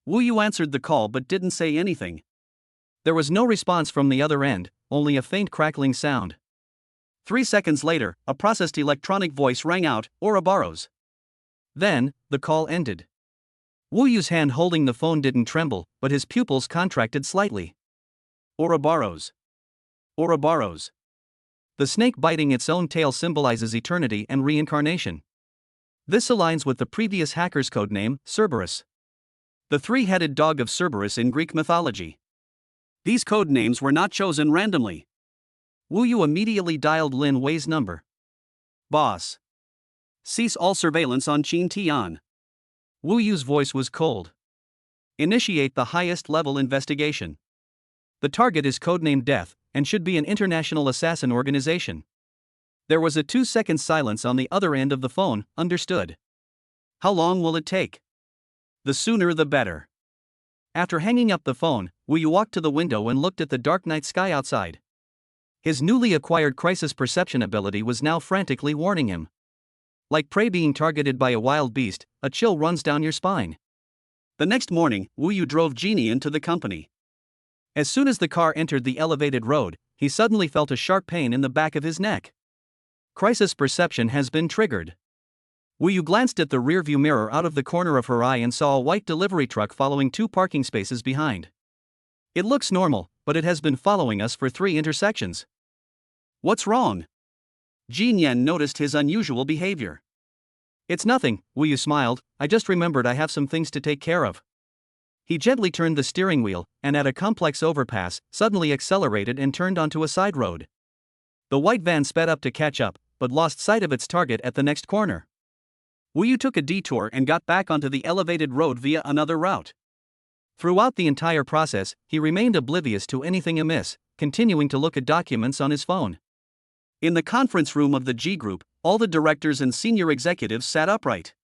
Wu Yu answered the call but didn't say anything. There was no response from the other end, only a faint crackling sound. 3 seconds later, a processed electronic voice rang out, Ouroboros. Then, the call ended. Wu Yu's hand holding the phone didn't tremble, but his pupils contracted slightly. Ouroboros. Ouroboros. The snake biting its own tail symbolizes eternity and reincarnation. This aligns with the previous hacker's codename, Cerberus. The three-headed dog of Cerberus in Greek mythology. These code names were not chosen randomly. Wu Yu immediately dialed Lin Wei's number. Boss. Cease all surveillance on Qin Tian. Wu Yu's voice was cold. Initiate the highest level investigation. The target is codenamed Death, and should be an international assassin organization. There was a 2-second silence on the other end of the phone. Understood. How long will it take? The sooner the better. After hanging up the phone, Wu Yu walked to the window and looked at the dark night sky outside. His newly acquired crisis perception ability was now frantically warning him. Like prey being targeted by a wild beast, a chill runs down your spine. The next morning, Wu Yu drove Jinian to the company. As soon as the car entered the elevated road, he suddenly felt a sharp pain in the back of his neck. Crisis perception has been triggered. Wu Yu glanced at the rearview mirror out of the corner of her eye and saw a white delivery truck following 2 parking spaces behind. It looks normal, but it has been following us for 3 intersections. What's wrong? Jinian noticed his unusual behavior. It's nothing, Wu Yu smiled, I just remembered I have some things to take care of. He gently turned the steering wheel, and at a complex overpass, suddenly accelerated and turned onto a side road. The white van sped up to catch up, but lost sight of its target at the next corner. Wu Yu took a detour and got back onto the elevated road via another route. Throughout the entire process, he remained oblivious to anything amiss, continuing to look at documents on his phone. In the conference room of the G Group, all the directors and senior executives sat upright.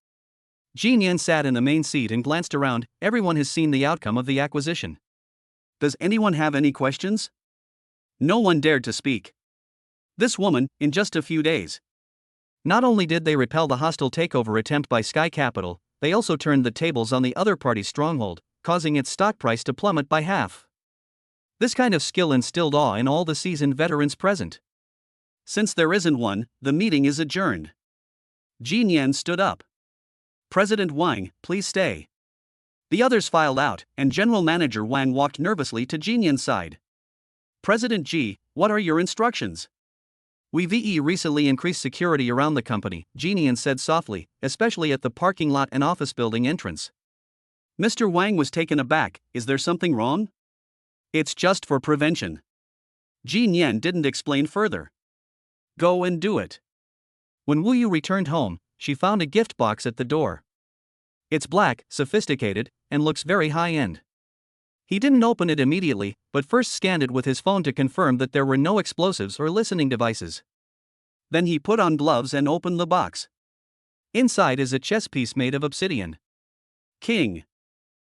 Jinian sat in the main seat and glanced around. Everyone has seen the outcome of the acquisition. Does anyone have any questions? No one dared to speak. This woman, in just a few days. Not only did they repel the hostile takeover attempt by Sky Capital, they also turned the tables on the other party's stronghold, causing its stock price to plummet by half. This kind of skill instilled awe in all the seasoned veterans present. Since there isn't one, the meeting is adjourned. Ji Nian stood up. President Wang, please stay. The others filed out, and General Manager Wang walked nervously to Ji Nian's side. President Ji, what are your instructions? We've recently increased security around the company, Ji Nian said softly, especially at the parking lot and office building entrance. Mr. Wang was taken aback. Is there something wrong? It's just for prevention. Ji Nian didn't explain further. Go and do it. When Wu Yu returned home, she found a gift box at the door. It's black, sophisticated, and looks very high-end. He didn't open it immediately, but first scanned it with his phone to confirm that there were no explosives or listening devices. Then he put on gloves and opened the box. Inside is a chess piece made of obsidian. King.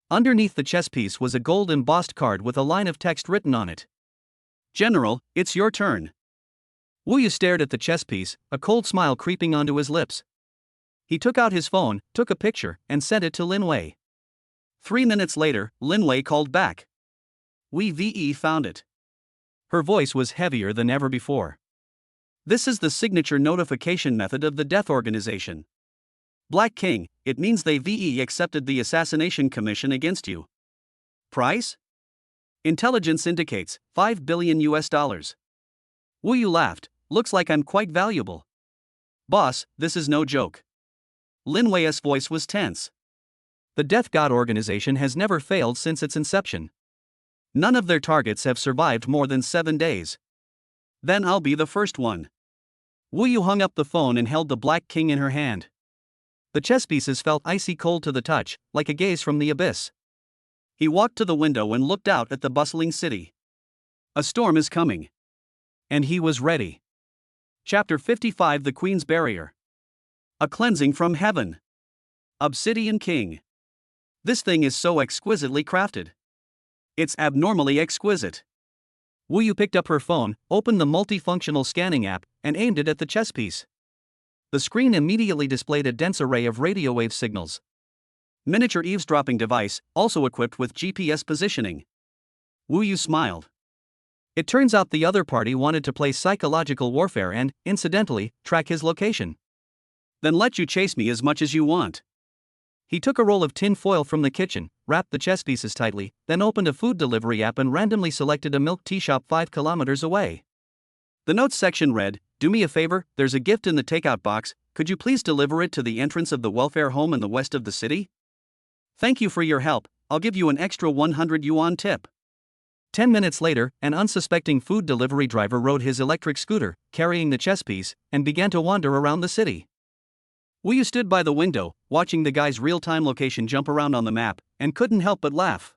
Underneath the chess piece was a gold embossed card with a line of text written on it. General, it's your turn. Wu Yu stared at the chess piece, a cold smile creeping onto his lips. He took out his phone, took a picture, and sent it to Lin Wei. 3 minutes later, Lin Wei called back. We found it. Her voice was heavier than ever before. This is the signature notification method of the death organization. Black King, it means they accepted the assassination commission against you. Price? Intelligence indicates $5 billion. Wu Yu laughed. Looks like I'm quite valuable. Boss, this is no joke. Lin Wei's voice was tense. The Death God organization has never failed since its inception. None of their targets have survived more than 7 days. Then I'll be the first one. Wu Yu hung up the phone and held the Black King in her hand. The chess pieces felt icy cold to the touch, like a gaze from the abyss. He walked to the window and looked out at the bustling city. A storm is coming. And he was ready. Chapter 55 The Queen's Barrier. A cleansing from heaven. Obsidian King. This thing is so exquisitely crafted. It's abnormally exquisite. Wu Yu picked up her phone, opened the multifunctional scanning app, and aimed it at the chess piece. The screen immediately displayed a dense array of radio wave signals. Miniature eavesdropping device, also equipped with GPS positioning. Wu Yu smiled. It turns out the other party wanted to play psychological warfare and, incidentally, track his location. Then let you chase me as much as you want. He took a roll of tin foil from the kitchen, wrapped the chess pieces tightly, then opened a food delivery app and randomly selected a milk tea shop 5 kilometers away. The notes section read, "Do me a favor, there's a gift in the takeout box, could you please deliver it to the entrance of the welfare home in the west of the city? Thank you for your help, I'll give you an extra 100 yuan tip." 10 minutes later, an unsuspecting food delivery driver rode his electric scooter, carrying the chess piece, and began to wander around the city. Wu Yu stood by the window, watching the guy's real-time location jump around on the map, and couldn't help but laugh.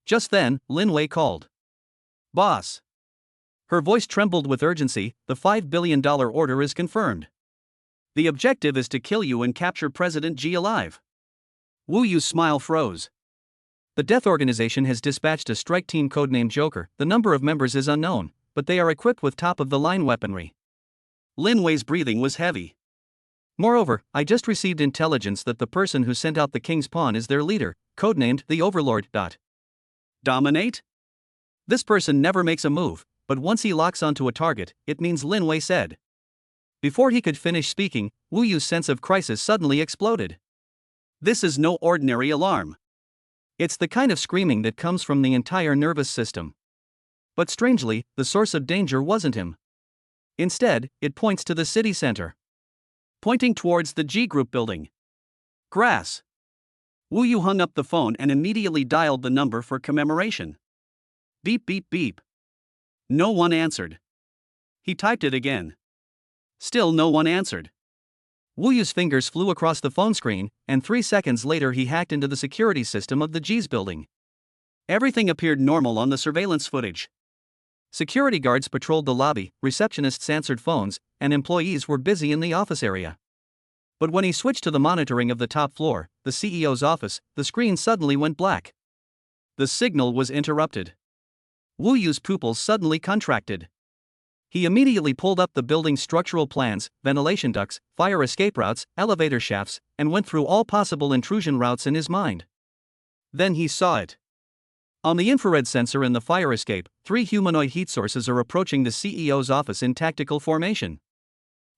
Just then, Lin Wei called. "Boss." Her voice trembled with urgency. The $5 billion order is confirmed. The objective is to kill you and capture President Ji alive. Wu Yu's smile froze. The Death Organization has dispatched a strike team codenamed Joker. The number of members is unknown, but they are equipped with top-of-the-line weaponry. Lin Wei's breathing was heavy. Moreover, I just received intelligence that the person who sent out the King's Pawn is their leader, codenamed the Overlord. Dominate? This person never makes a move, but once he locks onto a target, it means Lin Wei said. Before he could finish speaking, Wu Yu's sense of crisis suddenly exploded. This is no ordinary alarm. It's the kind of screaming that comes from the entire nervous system. But strangely, the source of danger wasn't him. Instead, it points to the city center. Pointing towards the G Group building. Grass. Wu Yu hung up the phone and immediately dialed the number for commemoration. Beep beep beep. No one answered. He typed it again. Still no one answered. Wu Yu's fingers flew across the phone screen, and 3 seconds later he hacked into the security system of the G's building. Everything appeared normal on the surveillance footage. Security guards patrolled the lobby, receptionists answered phones, and employees were busy in the office area. But when he switched to the monitoring of the top floor, the CEO's office, the screen suddenly went black. The signal was interrupted. Wu Yu's pupils suddenly contracted. He immediately pulled up the building's structural plans, ventilation ducts, fire escape routes, elevator shafts, and went through all possible intrusion routes in his mind. Then he saw it. On the infrared sensor in the fire escape, 3 humanoid heat sources are approaching the CEO's office in tactical formation.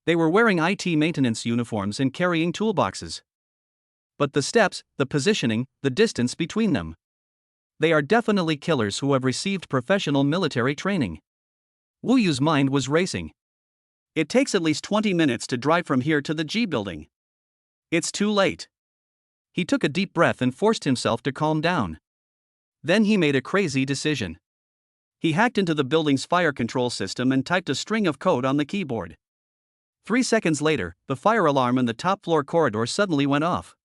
They were wearing IT maintenance uniforms and carrying toolboxes. But the steps, the positioning, the distance between them. They are definitely killers who have received professional military training. Wu Yu's mind was racing. It takes at least 20 minutes to drive from here to the G building. It's too late. He took a deep breath and forced himself to calm down. Then he made a crazy decision. He hacked into the building's fire control system and typed a string of code on the keyboard. 3 seconds later, the fire alarm in the top floor corridor suddenly went off.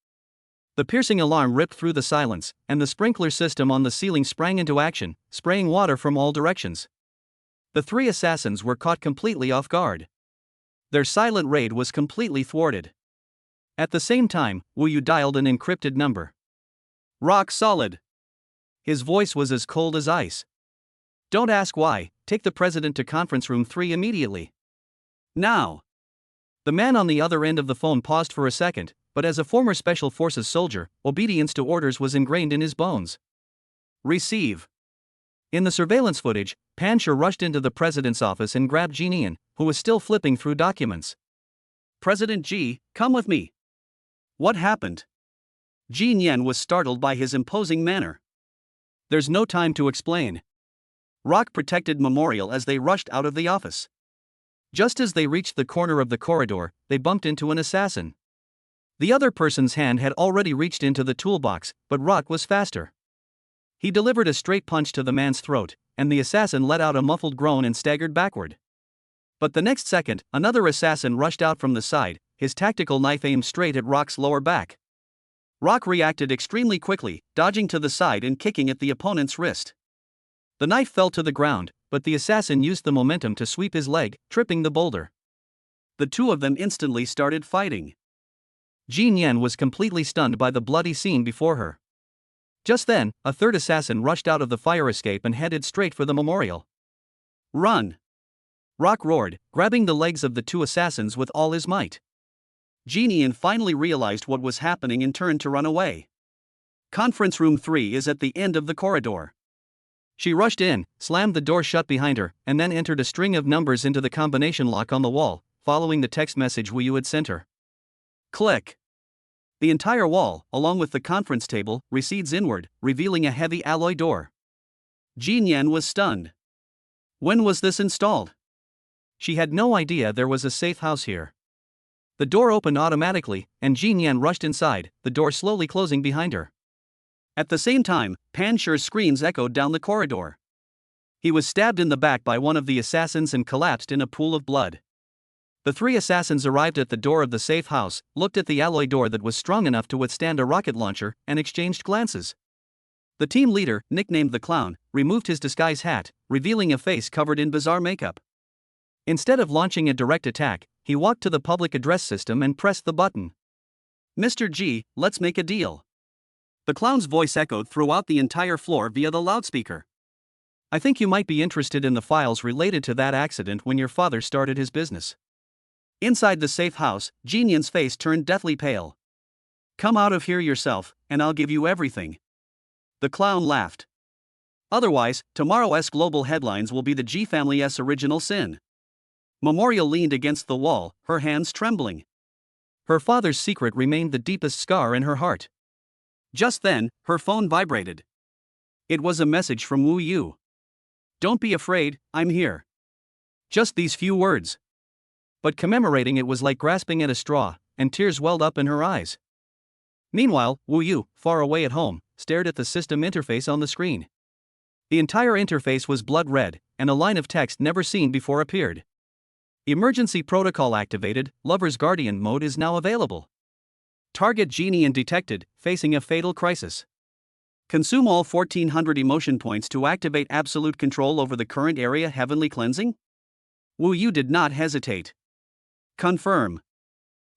The piercing alarm ripped through the silence, and the sprinkler system on the ceiling sprang into action, spraying water from all directions. The 3 assassins were caught completely off guard. Their silent raid was completely thwarted. At the same time, Wu Yu dialed an encrypted number. Rock solid. His voice was as cold as ice. Don't ask why, take the president to conference room 3 immediately. Now. The man on the other end of the phone paused for a second, but as a former Special Forces soldier, obedience to orders was ingrained in his bones. Receive. In the surveillance footage, Pan Shi rushed into the president's office and grabbed Ji Nian, who was still flipping through documents. President Ji, come with me. What happened? Ji Nian was startled by his imposing manner. There's no time to explain. Rock protected Memorial as they rushed out of the office. Just as they reached the corner of the corridor, they bumped into an assassin. The other person's hand had already reached into the toolbox, but Rock was faster. He delivered a straight punch to the man's throat, and the assassin let out a muffled groan and staggered backward. But the next second, another assassin rushed out from the side, his tactical knife aimed straight at Rock's lower back. Rock reacted extremely quickly, dodging to the side and kicking at the opponent's wrist. The knife fell to the ground, but the assassin used the momentum to sweep his leg, tripping the boulder. The two of them instantly started fighting. Ji Nian was completely stunned by the bloody scene before her. Just then, a third assassin rushed out of the fire escape and headed straight for the memorial. Run! Rock roared, grabbing the legs of the 2 assassins with all his might. Ji Nian finally realized what was happening and turned to run away. Conference room 3 is at the end of the corridor. She rushed in, slammed the door shut behind her, and then entered a string of numbers into the combination lock on the wall, following the text message Wu Yu had sent her. Click. The entire wall, along with the conference table, recedes inward, revealing a heavy alloy door. Ji Nian was stunned. When was this installed? She had no idea there was a safe house here. The door opened automatically, and Ji Nian rushed inside, the door slowly closing behind her. At the same time, Pan Shi's screams echoed down the corridor. He was stabbed in the back by one of the assassins and collapsed in a pool of blood. The 3 assassins arrived at the door of the safe house, looked at the alloy door that was strong enough to withstand a rocket launcher, and exchanged glances. The team leader, nicknamed the Clown, removed his disguise hat, revealing a face covered in bizarre makeup. Instead of launching a direct attack, he walked to the public address system and pressed the button. Mr. G, let's make a deal. The Clown's voice echoed throughout the entire floor via the loudspeaker. I think you might be interested in the files related to that accident when your father started his business. Inside the safe house, Ji Nian's face turned deathly pale. Come out of here yourself, and I'll give you everything. The Clown laughed. Otherwise, tomorrow's global headlines will be the G family's original sin. Memorial leaned against the wall, her hands trembling. Her father's secret remained the deepest scar in her heart. Just then, her phone vibrated. It was a message from Wu Yu. Don't be afraid, I'm here. Just these few words. But commemorating it was like grasping at a straw, and tears welled up in her eyes. Meanwhile, Wu Yu, far away at home, stared at the system interface on the screen. The entire interface was blood red, and a line of text never seen before appeared. Emergency protocol activated, Lover's Guardian mode is now available. Target Ji Nian detected, facing a fatal crisis. Consume all 1400 emotion points to activate absolute control over the current area heavenly cleansing? Wu Yu did not hesitate. Confirm.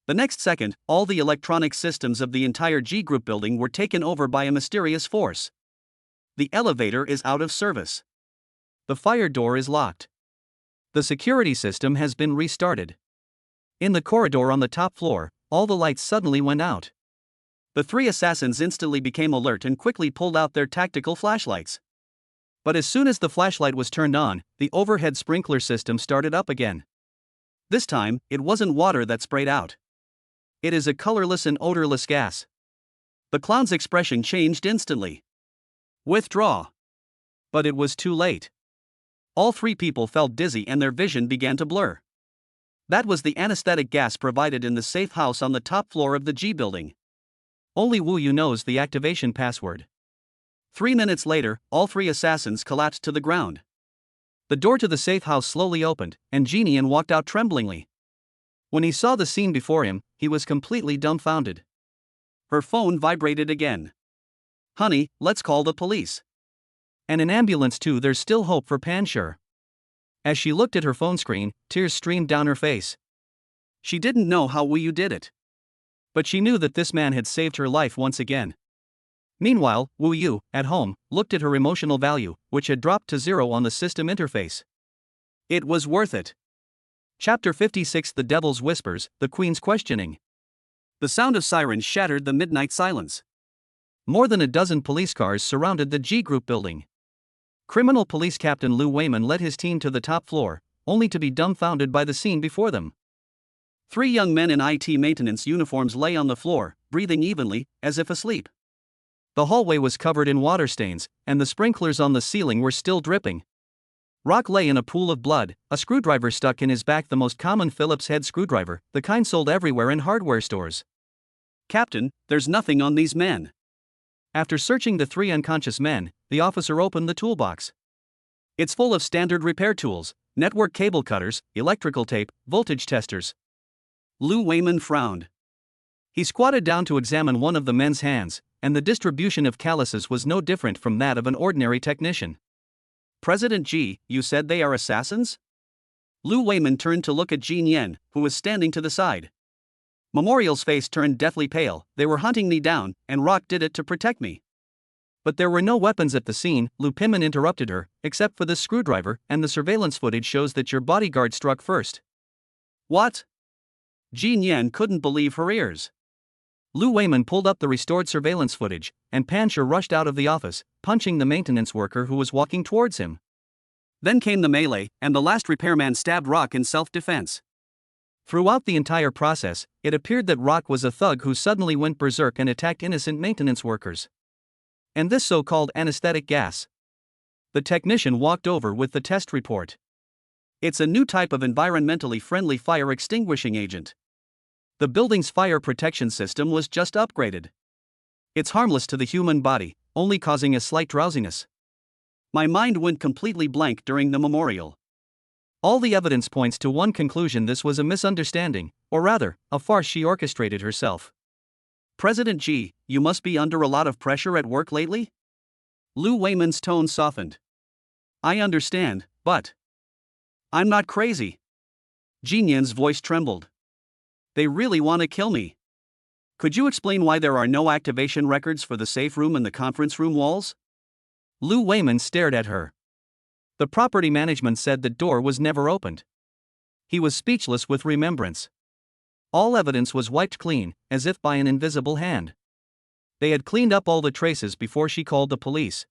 The next second, all the electronic systems of the entire G Group building were taken over by a mysterious force. The elevator is out of service. The fire door is locked. The security system has been restarted. In the corridor on the top floor, all the lights suddenly went out. The 3 assassins instantly became alert and quickly pulled out their tactical flashlights. But as soon as the flashlight was turned on, the overhead sprinkler system started up again. This time, it wasn't water that sprayed out. It is a colorless and odorless gas. The clown's expression changed instantly. Withdraw. But it was too late. All three people felt dizzy and their vision began to blur. That was the anesthetic gas provided in the safe house on the top floor of the G building. Only Wu Yu knows the activation password. 3 minutes later, all three assassins collapsed to the ground. The door to the safe house slowly opened, and Jinian walked out tremblingly. When he saw the scene before him, he was completely dumbfounded. Her phone vibrated again. "Honey, let's call the police." And an ambulance too. There's still hope for Panshur. As she looked at her phone screen, tears streamed down her face. She didn't know how Wu Yu did it. But she knew that this man had saved her life once again. Meanwhile, Wu Yu, at home, looked at her emotional value, which had dropped to 0 on the system interface. It was worth it. Chapter 56: The Devil's Whispers, the Queen's Questioning. The sound of sirens shattered the midnight silence. More than a dozen police cars surrounded the G Group building. Criminal Police Captain Lu Weiman led his team to the top floor, only to be dumbfounded by the scene before them. 3 young men in IT maintenance uniforms lay on the floor, breathing evenly, as if asleep. The hallway was covered in water stains, and the sprinklers on the ceiling were still dripping. Rock lay in a pool of blood, a screwdriver stuck in his back, the most common Phillips head screwdriver, the kind sold everywhere in hardware stores. "Captain, there's nothing on these men." After searching the 3 unconscious men, the officer opened the toolbox. "It's full of standard repair tools, network cable cutters, electrical tape, voltage testers." Lu Weiman frowned. He squatted down to examine one of the men's hands, and the distribution of calluses was no different from that of an ordinary technician. "President Ji, you said they are assassins?" Lu Weiman turned to look at Jin Yen, who was standing to the side. Memorial's face turned deathly pale. "They were hunting me down, and Rock did it to protect me." "But there were no weapons at the scene," Lu Piman interrupted her, "except for this screwdriver, and the surveillance footage shows that your bodyguard struck first." "What?" Jin Yen couldn't believe her ears. Lu Weiman pulled up the restored surveillance footage, and Panshur rushed out of the office, punching the maintenance worker who was walking towards him. Then came the melee, and the last repairman stabbed Rock in self-defense. Throughout the entire process, it appeared that Rock was a thug who suddenly went berserk and attacked innocent maintenance workers. And this so-called anesthetic gas. The technician walked over with the test report. "It's a new type of environmentally friendly fire extinguishing agent. The building's fire protection system was just upgraded. It's harmless to the human body, only causing a slight drowsiness." My mind went completely blank during the memorial. All the evidence points to one conclusion: this was a misunderstanding, or rather, a farce she orchestrated herself. "President Ji, you must be under a lot of pressure at work lately?" Lu Weiman's tone softened. "I understand, but I'm not crazy." Jin Yan's voice trembled. "They really want to kill me. Could you explain why there are no activation records for the safe room and the conference room walls?" Lu Weiman stared at her. The property management said the door was never opened. He was speechless with remembrance. All evidence was wiped clean, as if by an invisible hand. They had cleaned up all the traces before she called the police.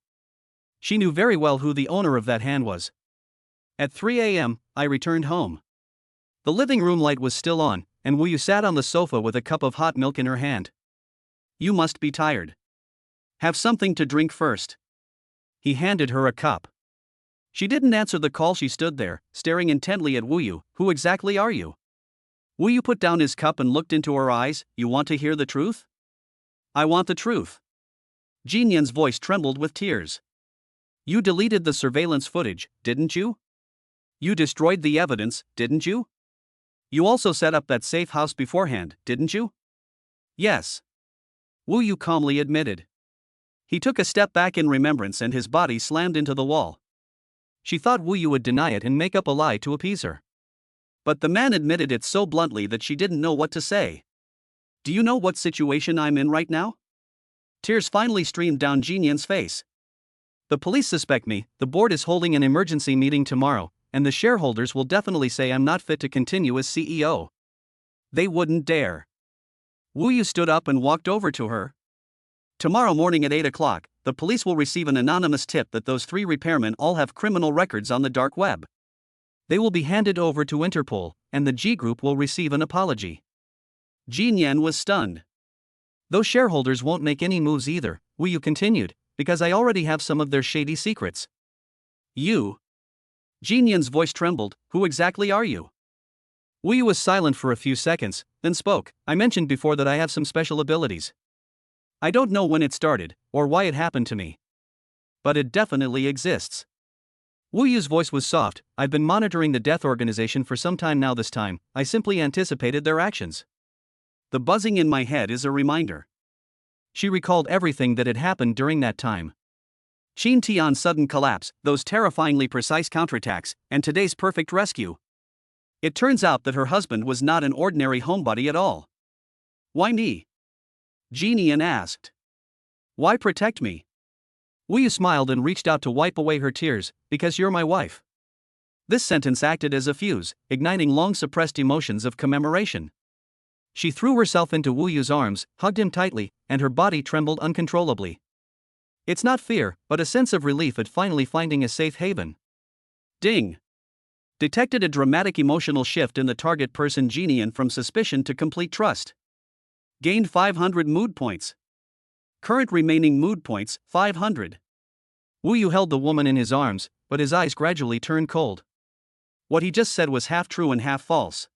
She knew very well who the owner of that hand was. At 3 a.m., I returned home. The living room light was still on, and Wu Yu sat on the sofa with a cup of hot milk in her hand. "You must be tired. Have something to drink first." He handed her a cup. She didn't answer the call. She stood there, staring intently at Wu Yu. "Who exactly are you?" Wu Yu put down his cup and looked into her eyes. "You want to hear the truth?" "I want the truth." Jin Yan's voice trembled with tears. "You deleted the surveillance footage, didn't you? You destroyed the evidence, didn't you? You also set up that safe house beforehand, didn't you?" "Yes," Wu Yu calmly admitted. He took a step back in remembrance and his body slammed into the wall. She thought Wu Yu would deny it and make up a lie to appease her. But the man admitted it so bluntly that she didn't know what to say. "Do you know what situation I'm in right now?" Tears finally streamed down Jin Yan's face. "The police suspect me. The board is holding an emergency meeting tomorrow, and the shareholders will definitely say I'm not fit to continue as CEO. They wouldn't dare." Wu Yu stood up and walked over to her. "Tomorrow morning at 8 o'clock, the police will receive an anonymous tip that those 3 repairmen all have criminal records on the dark web. They will be handed over to Interpol, and the G Group will receive an apology. Jin Yan was stunned. Those shareholders won't make any moves either, Wu Yu continued, because I already have some of their shady secrets. You? Jin Yan's voice trembled. Who exactly are you? Wu Yu was silent for a few seconds, then spoke. I mentioned before that I have some special abilities. I don't know when it started, or why it happened to me. But it definitely exists. Wu Yu's voice was soft. I've been monitoring the Death Organization for some time now. This time, I simply anticipated their actions. The buzzing in my head is a reminder. She recalled everything that had happened during that time. Qin Tian's sudden collapse, those terrifyingly precise counterattacks, and today's perfect rescue. It turns out that her husband was not an ordinary homebody at all. Why me? Jin Yan asked. Why protect me? Wu Yu smiled and reached out to wipe away her tears. Because you're my wife. This sentence acted as a fuse, igniting long-suppressed emotions of commemoration. She threw herself into Wu Yu's arms, hugged him tightly, and her body trembled uncontrollably. It's not fear, but a sense of relief at finally finding a safe haven. Ding! Detected a dramatic emotional shift in the target person. Jin Yan from suspicion to complete trust. Gained 500 mood points. Current remaining mood points, 500. Wu Yu held the woman in his arms, but his eyes gradually turned cold. What he just said was half true and half false.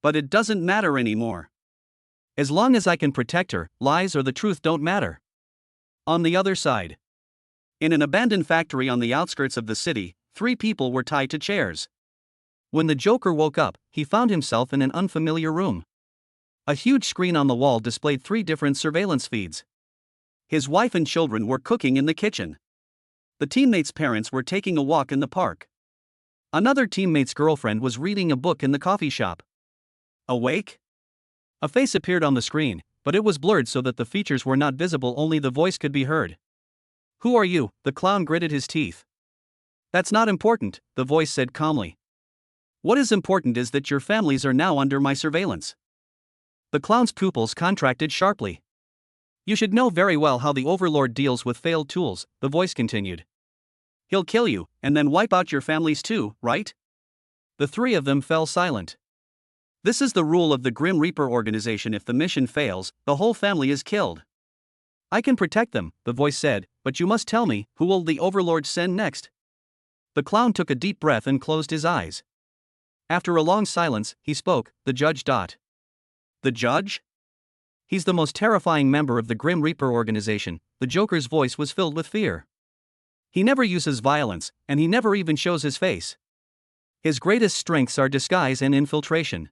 But it doesn't matter anymore. As long as I can protect her, lies or the truth don't matter. On the other side. In an abandoned factory on the outskirts of the city, 3 people were tied to chairs. When the Joker woke up, he found himself in an unfamiliar room. A huge screen on the wall displayed 3 different surveillance feeds. His wife and children were cooking in the kitchen. The teammate's parents were taking a walk in the park. Another teammate's girlfriend was reading a book in the coffee shop. Awake? A face appeared on the screen, but it was blurred so that the features were not visible, only the voice could be heard. Who are you? The clown gritted his teeth. That's not important, the voice said calmly. What is important is that your families are now under my surveillance. The clown's pupils contracted sharply. You should know very well how the Overlord deals with failed tools, the voice continued. He'll kill you, and then wipe out your families too, right? The 3 of them fell silent. This is the rule of the Grim Reaper organization. If the mission fails, the whole family is killed. I can protect them, the voice said, but you must tell me, who will the Overlord send next? The clown took a deep breath and closed his eyes. After a long silence, he spoke, the judge. The judge? He's the most terrifying member of the Grim Reaper organization. The Joker's voice was filled with fear. He never uses violence, and he never even shows his face. His greatest strengths are disguise and infiltration.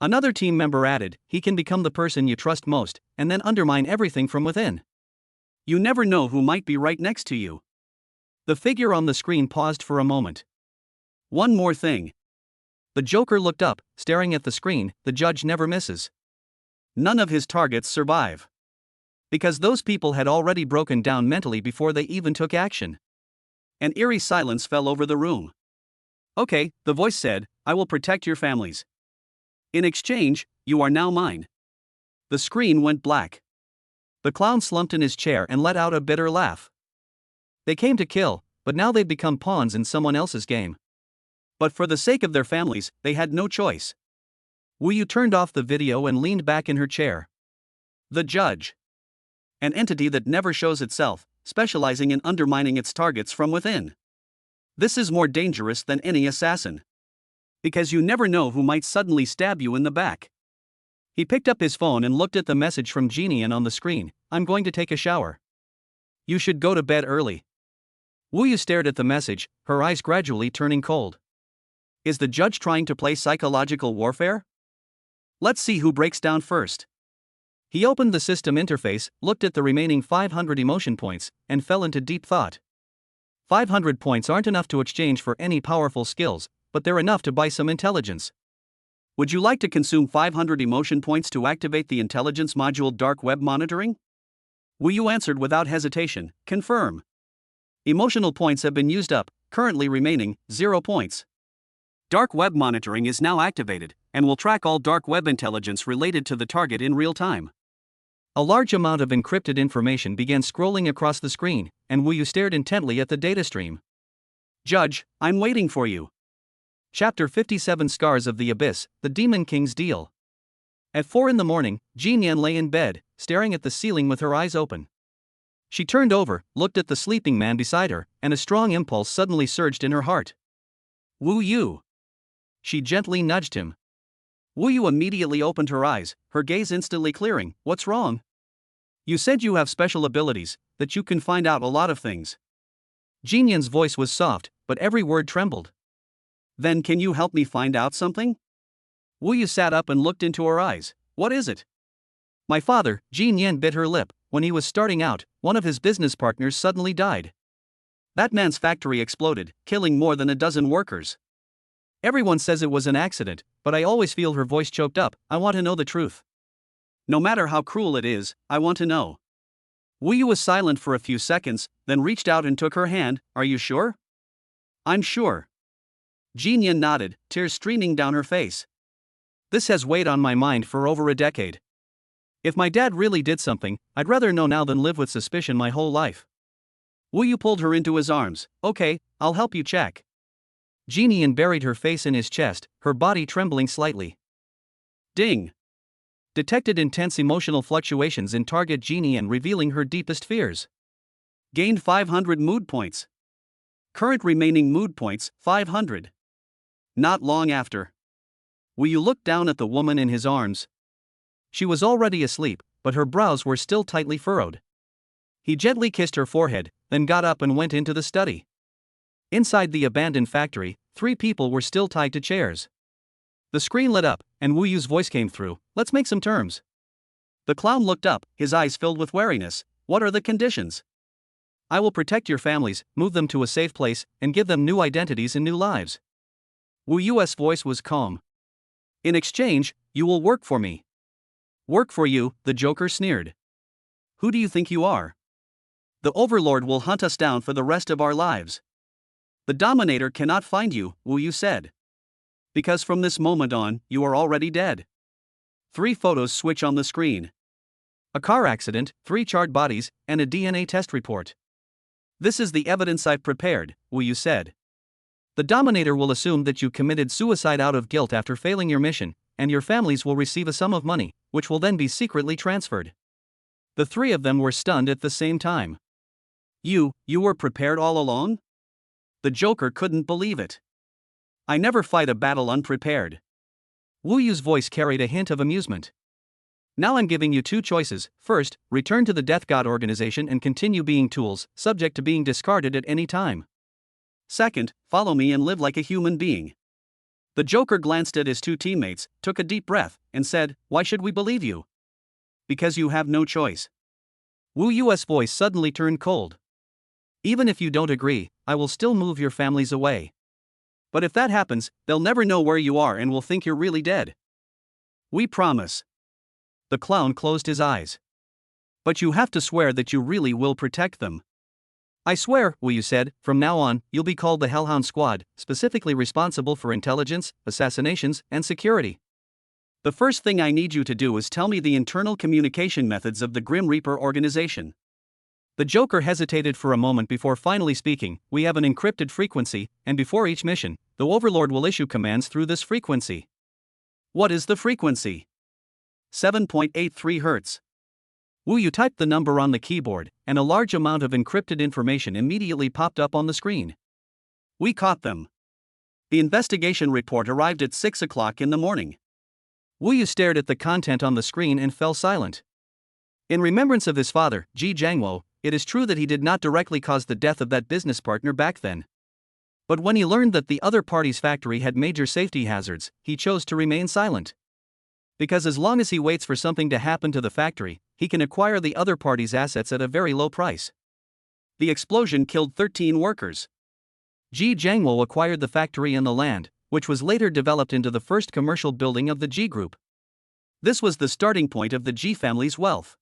Another team member added, he can become the person you trust most, and then undermine everything from within. You never know who might be right next to you. The figure on the screen paused for a moment. One more thing. The Joker looked up, staring at the screen. The judge never misses. None of his targets survive. Because those people had already broken down mentally before they even took action. An eerie silence fell over the room. Okay, the voice said, I will protect your families. In exchange, you are now mine. The screen went black. The clown slumped in his chair and let out a bitter laugh. They came to kill, but now they've become pawns in someone else's game. But for the sake of their families, they had no choice. Wu Yu turned off the video and leaned back in her chair. The judge. An entity that never shows itself, specializing in undermining its targets from within. This is more dangerous than any assassin. Because you never know who might suddenly stab you in the back. He picked up his phone and looked at the message from Jin Yan on the screen. I'm going to take a shower. You should go to bed early. Wu Yu stared at the message, her eyes gradually turning cold. Is the judge trying to play psychological warfare? Let's see who breaks down first. He opened the system interface, looked at the remaining 500 emotion points, and fell into deep thought. 500 points aren't enough to exchange for any powerful skills, but they're enough to buy some intelligence. Would you like to consume 500 emotion points to activate the intelligence module Dark Web Monitoring? Wu Yu answered without hesitation, confirm. Emotional points have been used up, currently remaining 0 points. Dark Web Monitoring is now activated, and will track all dark web intelligence related to the target in real time. A large amount of encrypted information began scrolling across the screen, and Wu Yu stared intently at the data stream. Judge, I'm waiting for you. Chapter 57 Scars of the Abyss, The Demon King's Deal. At 4 a.m, Jean Yan lay in bed, staring at the ceiling with her eyes open. She turned over, looked at the sleeping man beside her, and a strong impulse suddenly surged in her heart. Wu Yu. She gently nudged him. Wu Yu immediately opened her eyes, her gaze instantly clearing. What's wrong? You said you have special abilities, that you can find out a lot of things. Jean Yan's voice was soft, but every word trembled. Then can you help me find out something? Wu Yu sat up and looked into her eyes. What is it? My father, Jean Yan bit her lip. When he was starting out, one of his business partners suddenly died. That man's factory exploded, killing more than a dozen workers. Everyone says it was an accident, but I always feel her voice choked up. I want to know the truth. No matter how cruel it is, I want to know. Wu Yu was silent for a few seconds, then reached out and took her hand. Are you sure? I'm sure. Jean Yan nodded, tears streaming down her face. This has weighed on my mind for over a decade. If my dad really did something, I'd rather know now than live with suspicion my whole life. Wu Yu pulled her into his arms. Okay, I'll help you check. Jean Yan buried her face in his chest, her body trembling slightly. Ding! Detected intense emotional fluctuations in target Jean Yan, revealing her deepest fears. Gained 500 mood points. Current remaining mood points, 500. Not long after. Wu Yu looked down at the woman in his arms. She was already asleep, but her brows were still tightly furrowed. He gently kissed her forehead, then got up and went into the study. Inside the abandoned factory, 3 people were still tied to chairs. The screen lit up, and Wu Yu's voice came through. Let's make some terms. The clown looked up, his eyes filled with wariness. What are the conditions? I will protect your families, move them to a safe place, and give them new identities and new lives. Wu Yu's voice was calm. In exchange, you will work for me. Work for you, the Joker sneered. Who do you think you are? The Overlord will hunt us down for the rest of our lives. The Dominator cannot find you, Wu Yu said. Because from this moment on, you are already dead. 3 photos switch on the screen. A car accident, 3 charred bodies, and a DNA test report. This is the evidence I've prepared, Wu Yu said. The Dominator will assume that you committed suicide out of guilt after failing your mission, and your families will receive a sum of money, which will then be secretly transferred. The 3 of them were stunned at the same time. You were prepared all along? The Joker couldn't believe it. I never fight a battle unprepared. Wu Yu's voice carried a hint of amusement. Now I'm giving you 2 choices. First, return to the Death God organization and continue being tools, subject to being discarded at any time. Second, follow me and live like a human being. The Joker glanced at his 2 teammates, took a deep breath, and said, Why should we believe you? Because you have no choice. Wu Yu's voice suddenly turned cold. Even if you don't agree, I will still move your families away. But if that happens, they'll never know where you are and will think you're really dead. We promise. The clown closed his eyes. But you have to swear that you really will protect them. I swear, Wu Yu said, from now on, you'll be called the Hellhound Squad, specifically responsible for intelligence, assassinations, and security. The first thing I need you to do is tell me the internal communication methods of the Grim Reaper organization. The Joker hesitated for a moment before finally speaking. We have an encrypted frequency, and before each mission, the Overlord will issue commands through this frequency. What is the frequency? 7.83 Hz. Wu Yu typed the number on the keyboard, and a large amount of encrypted information immediately popped up on the screen. We caught them. The investigation report arrived at 6 o'clock in the morning. Wu Yu stared at the content on the screen and fell silent. In remembrance of his father, Ji Jiangwo, it is true that he did not directly cause the death of that business partner back then. But when he learned that the other party's factory had major safety hazards, he chose to remain silent. Because as long as he waits for something to happen to the factory, he can acquire the other party's assets at a very low price. The explosion killed 13 workers. Ji Jiangwo acquired the factory and the land, which was later developed into the first commercial building of the Ji Group. This was the starting point of the Ji family's wealth.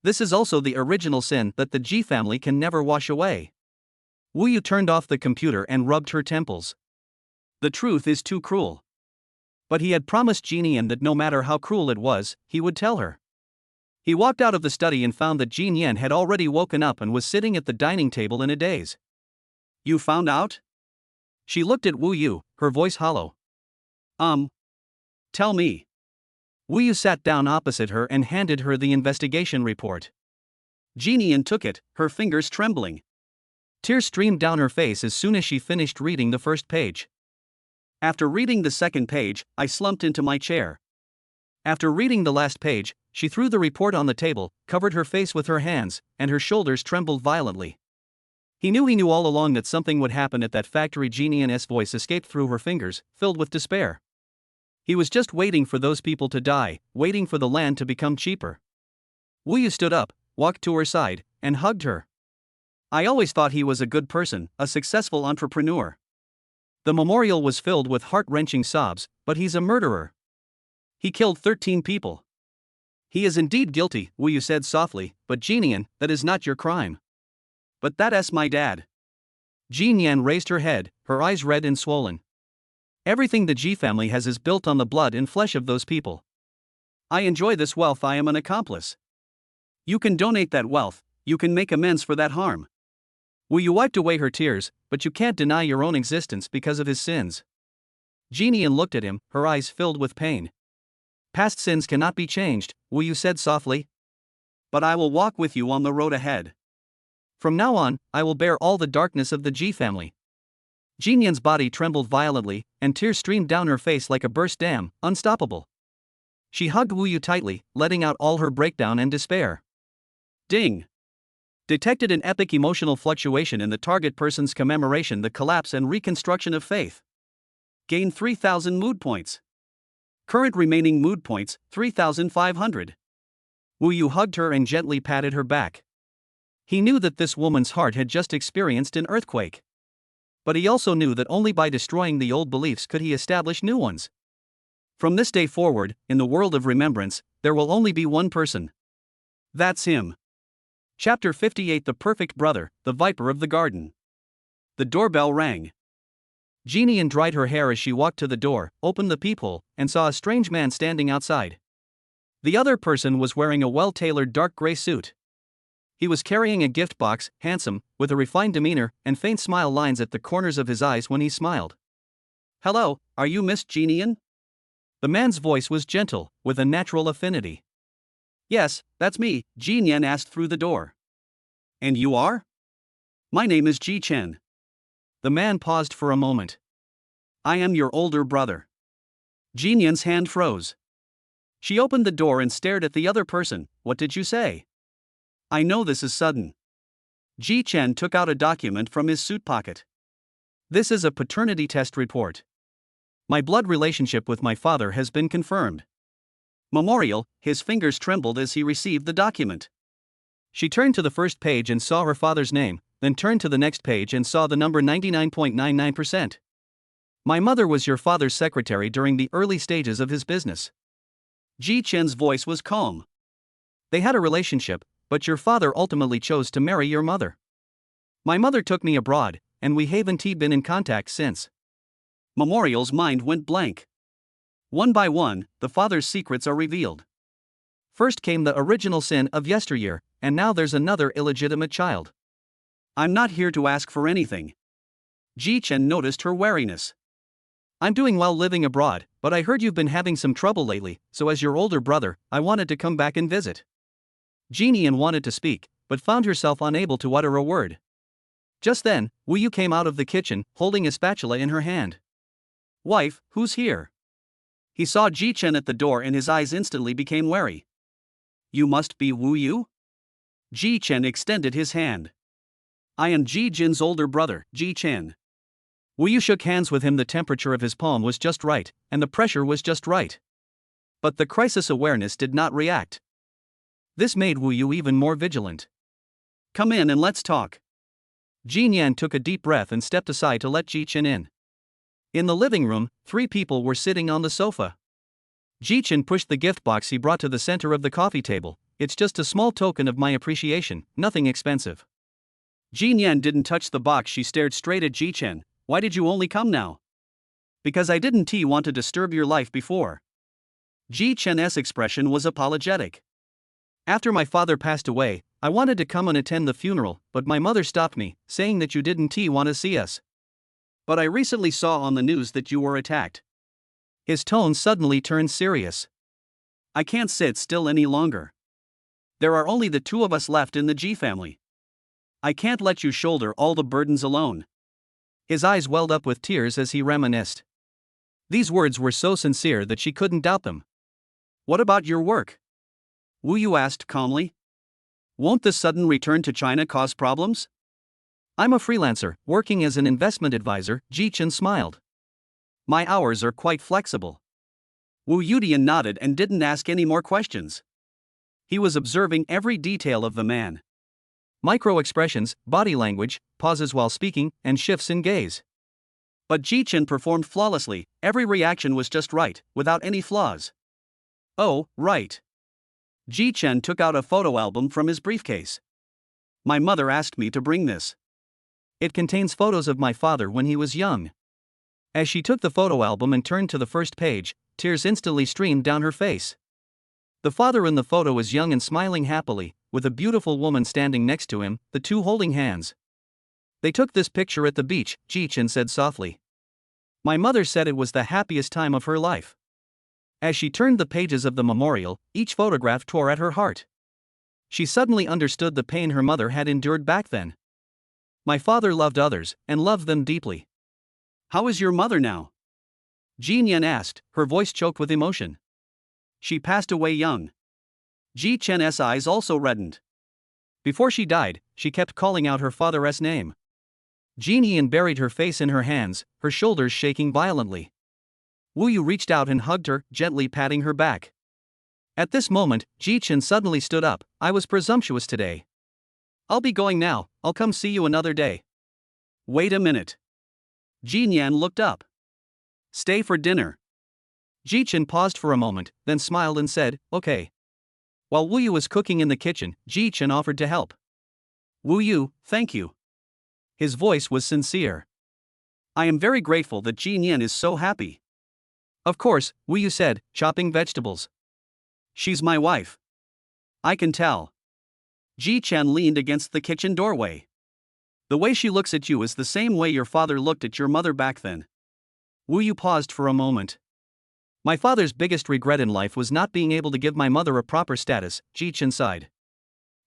This is also the original sin that the Ji family can never wash away. Wu Yu turned off the computer and rubbed her temples. The truth is too cruel. But he had promised Jean Yan that no matter how cruel it was, he would tell her. He walked out of the study and found that Jean Yan had already woken up and was sitting at the dining table in a daze. You found out? She looked at Wu Yu, her voice hollow. Tell me. Wu Yu sat down opposite her and handed her the investigation report. Jinian took it, her fingers trembling. Tears streamed down her face as soon as she finished reading the first page. After reading the second page, I slumped into my chair. After reading the last page, she threw the report on the table, covered her face with her hands, and her shoulders trembled violently. He knew all along that something would happen at that factory. Jinian's voice escaped through her fingers, filled with despair. He was just waiting for those people to die, waiting for the land to become cheaper. Wu Yu stood up, walked to her side, and hugged her. I always thought he was a good person, a successful entrepreneur. The memorial was filled with heart-wrenching sobs, but he's a murderer. He killed 13 people. He is indeed guilty, Wu Yu said softly, but Jinian, that is not your crime. But that's my dad. Jinian raised her head, her eyes red and swollen. Everything the Ji family has is built on the blood and flesh of those people. I enjoy this wealth. I am an accomplice. You can donate that wealth, you can make amends for that harm. Wu Yu wiped away her tears, but you can't deny your own existence because of his sins. Jinian looked at him, her eyes filled with pain. Past sins cannot be changed, Wu Yu said softly. But I will walk with you on the road ahead. From now on, I will bear all the darkness of the Ji family. Jinian's body trembled violently, and tears streamed down her face like a burst dam, unstoppable. She hugged Wu Yu tightly, letting out all her breakdown and despair. Ding! Detected an epic emotional fluctuation in the target person's commemoration. The collapse and reconstruction of faith. Gain 3,000 mood points. Current remaining mood points, 3,500. Wu Yu hugged her and gently patted her back. He knew that this woman's heart had just experienced an earthquake. But he also knew that only by destroying the old beliefs could he establish new ones. From this day forward, in the world of remembrance, there will only be one person. That's him. Chapter 58. The Perfect Brother, the Viper of the Garden. The doorbell rang. Jinian dried her hair as she walked to the door, opened the peephole, and saw a strange man standing outside. The other person was wearing a well-tailored dark gray suit. He was carrying a gift box, handsome, with a refined demeanor and faint smile lines at the corners of his eyes when he smiled. Hello, are you Miss Jinian? The man's voice was gentle, with a natural affinity. Yes, that's me, Jinian asked through the door. And you are? My name is Ji Chen. The man paused for a moment. I am your older brother. Jinian's hand froze. She opened the door and stared at the other person. What did you say? I know this is sudden. Ji Chen took out a document from his suit pocket. This is a paternity test report. My blood relationship with my father has been confirmed. Memorial, his fingers trembled as he received the document. She turned to the first page and saw her father's name, then turned to the next page and saw the number 99.99%. My mother was your father's secretary during the early stages of his business. Ji Chen's voice was calm. They had a relationship, but your father ultimately chose to marry your mother. My mother took me abroad, and we haven't been in contact since. Memorial's mind went blank. One by one, the father's secrets are revealed. First came the original sin of yesteryear, and now there's another illegitimate child. I'm not here to ask for anything. Ji Chen noticed her wariness. I'm doing well living abroad, but I heard you've been having some trouble lately, so as your older brother, I wanted to come back and visit. Jinian wanted to speak, but found herself unable to utter a word. Just then, Wu Yu came out of the kitchen, holding a spatula in her hand. Wife, who's here? He saw Ji Chen at the door and his eyes instantly became wary. You must be Wu Yu? Ji Chen extended his hand. I am Ji Jin's older brother, Ji Chen. Wu Yu shook hands with him. The temperature of his palm was just right, and the pressure was just right. But the crisis awareness did not react. This made Wu Yu even more vigilant. Come in and let's talk. Jinian took a deep breath and stepped aside to let Ji Chen in. In the living room, 3 people were sitting on the sofa. Ji Chen pushed the gift box he brought to the center of the coffee table. It's just a small token of my appreciation, nothing expensive. Jinian didn't touch the box. She stared straight at Ji Chen. Why did you only come now? Because I didn't want to disturb your life before. Ji Chen's expression was apologetic. After my father passed away, I wanted to come and attend the funeral, but my mother stopped me, saying that you didn't want to see us. But I recently saw on the news that you were attacked. His tone suddenly turned serious. I can't sit still any longer. There are only the two of us left in the G family. I can't let you shoulder all the burdens alone. His eyes welled up with tears as he reminisced. These words were so sincere that she couldn't doubt them. What about your work? Wu Yu asked calmly. Won't the sudden return to China cause problems? I'm a freelancer, working as an investment advisor, Ji Chen smiled. My hours are quite flexible. Wu Yudian nodded and didn't ask any more questions. He was observing every detail of the man. Micro-expressions, body language, pauses while speaking, and shifts in gaze. But Ji Chen performed flawlessly, every reaction was just right, without any flaws. Oh, right. Ji Chen took out a photo album from his briefcase. My mother asked me to bring this. It contains photos of my father when he was young. As she took the photo album and turned to the first page, tears instantly streamed down her face. The father in the photo was young and smiling happily, with a beautiful woman standing next to him, the two holding hands. They took this picture at the beach, Ji Chen said softly. My mother said it was the happiest time of her life. As she turned the pages of the memorial, each photograph tore at her heart. She suddenly understood the pain her mother had endured back then. My father loved others, and loved them deeply. How is your mother now? Jin Yan asked, her voice choked with emotion. She passed away young. Ji Chen's eyes also reddened. Before she died, she kept calling out her father's name. Jin Yan buried her face in her hands, her shoulders shaking violently. Wu Yu reached out and hugged her, gently patting her back. At this moment, Ji Chen suddenly stood up. I was presumptuous today. I'll be going now, I'll come see you another day. Wait a minute. Jin Yan looked up. Stay for dinner. Ji Chen paused for a moment, then smiled and said, okay. While Wu Yu was cooking in the kitchen, Ji Chen offered to help. Wu Yu, thank you. His voice was sincere. I am very grateful that Jin Yan is so happy. Of course, Wu Yu said, chopping vegetables. She's my wife. I can tell. Ji Chen leaned against the kitchen doorway. The way she looks at you is the same way your father looked at your mother back then. Wu Yu paused for a moment. My father's biggest regret in life was not being able to give my mother a proper status, Ji Chen sighed.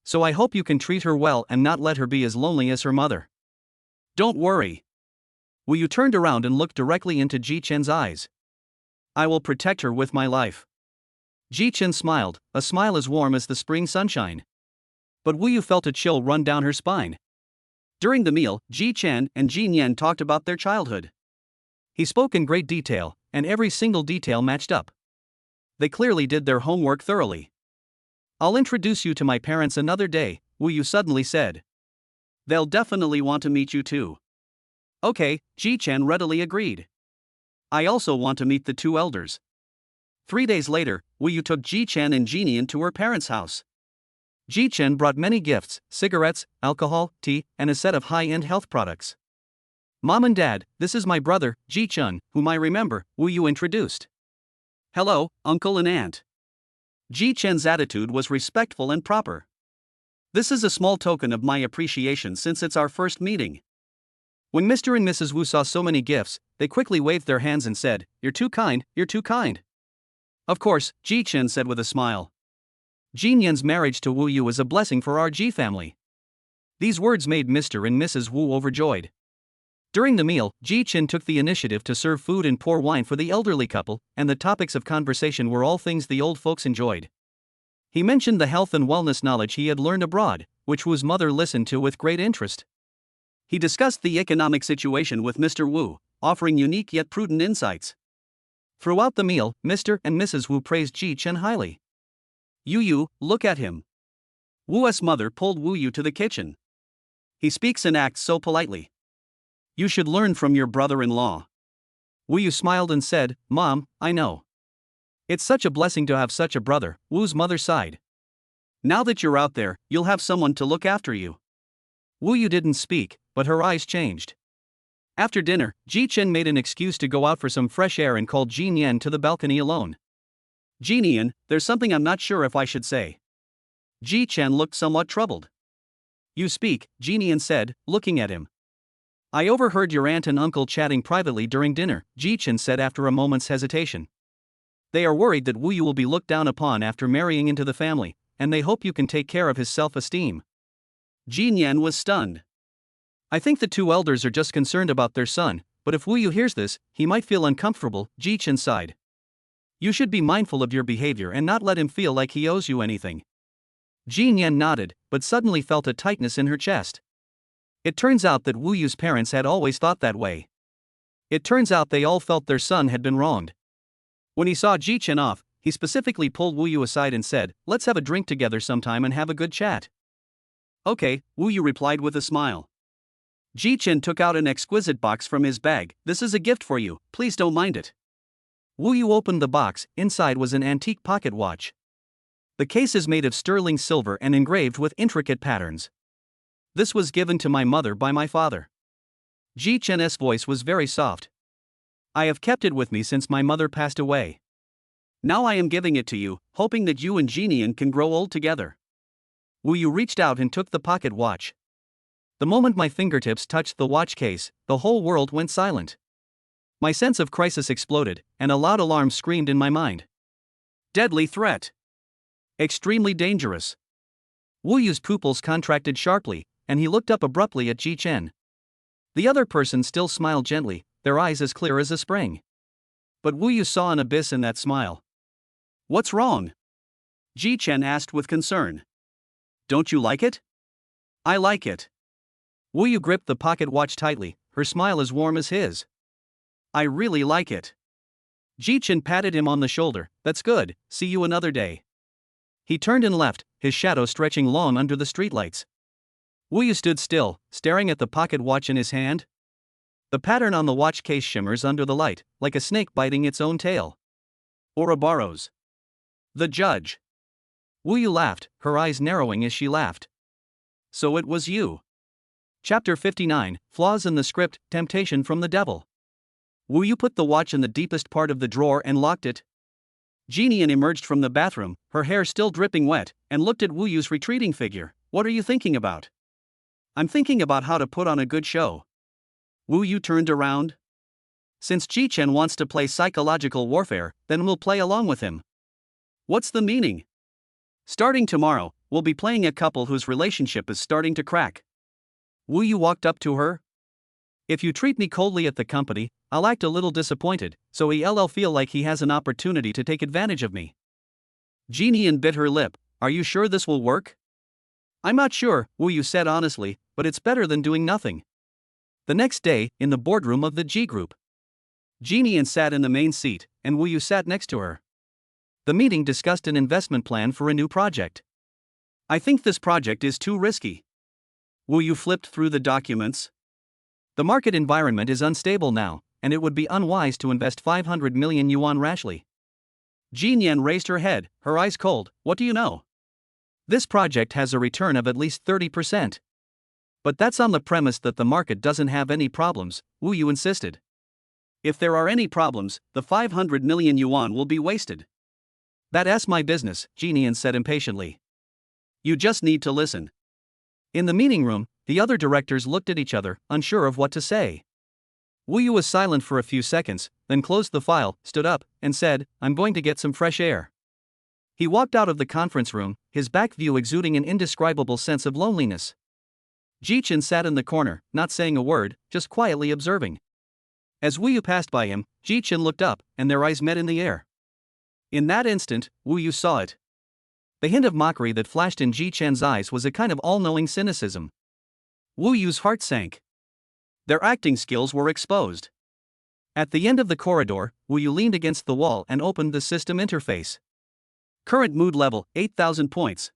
So I hope you can treat her well and not let her be as lonely as her mother. Don't worry. Wu Yu turned around and looked directly into Ji Chen's eyes. I will protect her with my life. Ji Chen smiled, a smile as warm as the spring sunshine. But Wu Yu felt a chill run down her spine. During the meal, Ji Chen and Jin Yan talked about their childhood. He spoke in great detail, and every single detail matched up. They clearly did their homework thoroughly. I'll introduce you to my parents another day, Wu Yu suddenly said. They'll definitely want to meet you too. Okay, Ji Chen readily agreed. I also want to meet the two elders. 3 days later, Wu Yu took Ji Chen and Jin Yan to her parents' house. Ji Chen brought many gifts, cigarettes, alcohol, tea, and a set of high-end health products. Mom and Dad, this is my brother, Ji Chen, whom I remember, Wu Yu introduced. Hello, Uncle and Aunt. Ji Chen's attitude was respectful and proper. This is a small token of my appreciation since it's our first meeting. When Mr. and Mrs. Wu saw so many gifts, they quickly waved their hands and said, You're too kind, you're too kind. Of course, Ji Chen said with a smile. Jin Yan's marriage to Wu Yu is a blessing for our Ji family. These words made Mr. and Mrs. Wu overjoyed. During the meal, Ji Chen took the initiative to serve food and pour wine for the elderly couple, and the topics of conversation were all things the old folks enjoyed. He mentioned the health and wellness knowledge he had learned abroad, which Wu's mother listened to with great interest. He discussed the economic situation with Mr. Wu, offering unique yet prudent insights. Throughout the meal, Mr. and Mrs. Wu praised Ji Chen highly. Yu, look at him. Wu's mother pulled Wu Yu to the kitchen. He speaks and acts so politely. You should learn from your brother-in-law. Wu Yu smiled and said, Mom, I know. It's such a blessing to have such a brother, Wu's mother sighed. Now that you're out there, you'll have someone to look after you. Wu Yu didn't speak, but her eyes changed. After dinner, Ji Chen made an excuse to go out for some fresh air and called Jin Yan to the balcony alone. Jin Yan, there's something I'm not sure if I should say. Ji Chen looked somewhat troubled. You speak, Jin Yan said, looking at him. I overheard your aunt and uncle chatting privately during dinner, Ji-Chen said after a moment's hesitation. They are worried that Wu Yu will be looked down upon after marrying into the family, and they hope you can take care of his self-esteem. Ji Nian was stunned. I think the two elders are just concerned about their son, but if Wu Yu hears this, he might feel uncomfortable, Ji-Chen sighed. You should be mindful of your behavior and not let him feel like he owes you anything. Ji Nian nodded, but suddenly felt a tightness in her chest. It turns out that Wu Yu's parents had always thought that way. It turns out they all felt their son had been wronged. When he saw Ji-Chen off, he specifically pulled Wu Yu aside and said, "Let's have a drink together sometime and have a good chat." Okay, Wu Yu replied with a smile. Ji-Chen took out an exquisite box from his bag. This is a gift for you, please don't mind it. Wu Yu opened the box. Inside was an antique pocket watch. The case is made of sterling silver and engraved with intricate patterns. This was given to my mother by my father. Ji-Chen's voice was very soft. I have kept it with me since my mother passed away. Now I am giving it to you, hoping that you and Ji Nian can grow old together. Wu Yu reached out and took the pocket watch. The moment my fingertips touched the watch case, the whole world went silent. My sense of crisis exploded, and a loud alarm screamed in my mind. Deadly threat. Extremely dangerous. Wu Yu's pupils contracted sharply, and he looked up abruptly at Ji-Chen. The other person still smiled gently, their eyes as clear as a spring. But Wu Yu saw an abyss in that smile. What's wrong? Ji-Chen asked with concern. Don't you like it? I like it. Wu Yu gripped the pocket watch tightly, her smile as warm as his. I really like it. Ji-Chen patted him on the shoulder. That's good, see you another day. He turned and left, his shadow stretching long under the streetlights. Wu Yu stood still, staring at the pocket watch in his hand. The pattern on the watch case shimmers under the light, like a snake biting its own tail. Ouroboros. The judge. Wu Yu laughed, her eyes narrowing as she laughed. So it was you. Chapter 59, Flaws in the Script, Temptation from the Devil. Wu Yu put the watch in the deepest part of the drawer and locked it. Ji Nian emerged from the bathroom, her hair still dripping wet, and looked at Wu Yu's retreating figure. What are you thinking about? I'm thinking about how to put on a good show. Wu Yu turned around. Since Ji-Chen wants to play psychological warfare, then we'll play along with him. What's the meaning? Starting tomorrow, we'll be playing a couple whose relationship is starting to crack. Wu Yu walked up to her. If you treat me coldly at the company, I'll act a little disappointed, so he'll feel like he has an opportunity to take advantage of me. Ji Nian bit her lip. Are you sure this will work? I'm not sure, Wu Yu said honestly, but it's better than doing nothing. The next day, in the boardroom of the G Group, Ji Nian sat in the main seat, and Wu Yu sat next to her. The meeting discussed an investment plan for a new project. I think this project is too risky. Wu Yu flipped through the documents. The market environment is unstable now, and it would be unwise to invest 500 million yuan rashly. Ji Nian raised her head, her eyes cold. What do you know? This project has a return of at least 30%. But that's on the premise that the market doesn't have any problems, Wu Yu insisted. If there are any problems, the 500 million yuan will be wasted. That's my business, Ji Nian said impatiently. You just need to listen. In the meeting room, the other directors looked at each other, unsure of what to say. Wu Yu was silent for a few seconds, then closed the file, stood up, and said, I'm going to get some fresh air. He walked out of the conference room, his back view exuding an indescribable sense of loneliness. Ji-Chen sat in the corner, not saying a word, just quietly observing. As Wu Yu passed by him, Ji-Chen looked up, and their eyes met in the air. In that instant, Wu Yu saw it. The hint of mockery that flashed in Ji-Chen's eyes was a kind of all-knowing cynicism. Wu Yu's heart sank. Their acting skills were exposed. At the end of the corridor, Wu Yu leaned against the wall and opened the system interface. Current mood level, 8,000 points.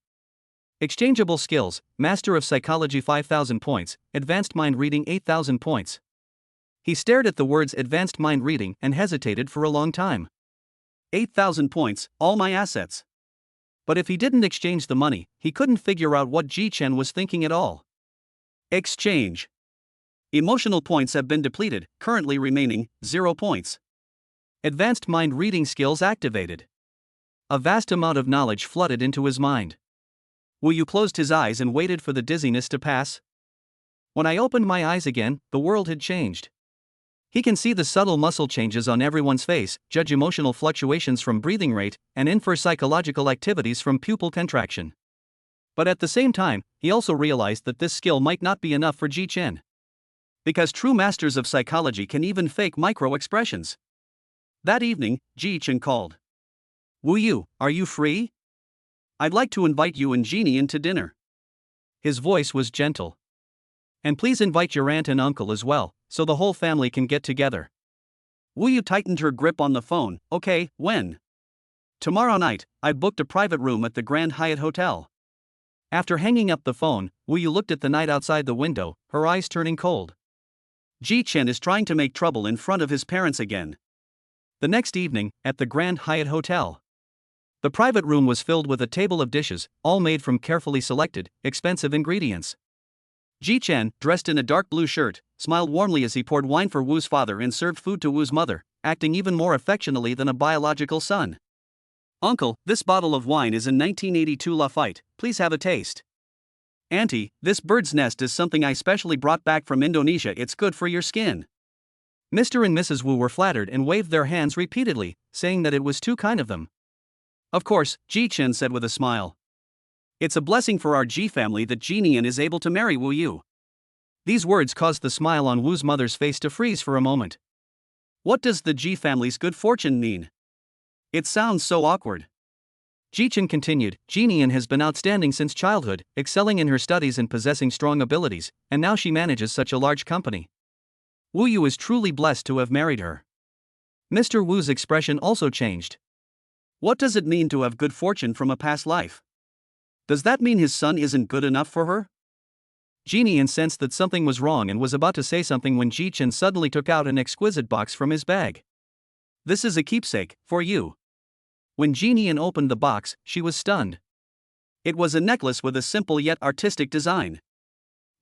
Exchangeable skills, Master of Psychology 5,000 points, Advanced Mind Reading 8,000 points. He stared at the words Advanced Mind Reading and hesitated for a long time. 8,000 points, all my assets. But if he didn't exchange the money, he couldn't figure out what Ji-Chen was thinking at all. Exchange. Emotional points have been depleted, currently remaining 0 points. Advanced Mind Reading skills activated. A vast amount of knowledge flooded into his mind. Wu Yu closed his eyes and waited for the dizziness to pass. When I opened my eyes again, the world had changed. He can see the subtle muscle changes on everyone's face, judge emotional fluctuations from breathing rate, and infer psychological activities from pupil contraction. But at the same time, he also realized that this skill might not be enough for Ji Chen. Because true masters of psychology can even fake micro-expressions. That evening, Ji Chen called. "Wu Yu, are you free? I'd like to invite you and Jeannie in to dinner." His voice was gentle. "And please invite your aunt and uncle as well, so the whole family can get together." Wu Yu tightened her grip on the phone. "Okay, when?" "Tomorrow night, I've booked a private room at the Grand Hyatt Hotel." After hanging up the phone, Wu Yu looked at the night outside the window, her eyes turning cold. Ji Chen is trying to make trouble in front of his parents again. The next evening, at the Grand Hyatt Hotel. The private room was filled with a table of dishes, all made from carefully selected, expensive ingredients. Ji Chen, dressed in a dark blue shirt, smiled warmly as he poured wine for Wu's father and served food to Wu's mother, acting even more affectionately than a biological son. "Uncle, this bottle of wine is a 1982 Lafite, please have a taste." "Auntie, this bird's nest is something I specially brought back from Indonesia, it's good for your skin." Mr. and Mrs. Wu were flattered and waved their hands repeatedly, saying that it was too kind of them. "Of course," Ji Chen said with a smile. "It's a blessing for our Ji family that Jeannie is able to marry Wu Yu." These words caused the smile on Wu's mother's face to freeze for a moment. What does the Ji family's good fortune mean? It sounds so awkward. Ji Chen continued, "Jeannie has been outstanding since childhood, excelling in her studies and possessing strong abilities, and now she manages such a large company. Wu Yu is truly blessed to have married her." Mr. Wu's expression also changed. What does it mean to have good fortune from a past life? Does that mean his son isn't good enough for her? Jeannie sensed that something was wrong and was about to say something when Ji Chen suddenly took out an exquisite box from his bag. "This is a keepsake, for you." When Jeannie opened the box, she was stunned. It was a necklace with a simple yet artistic design.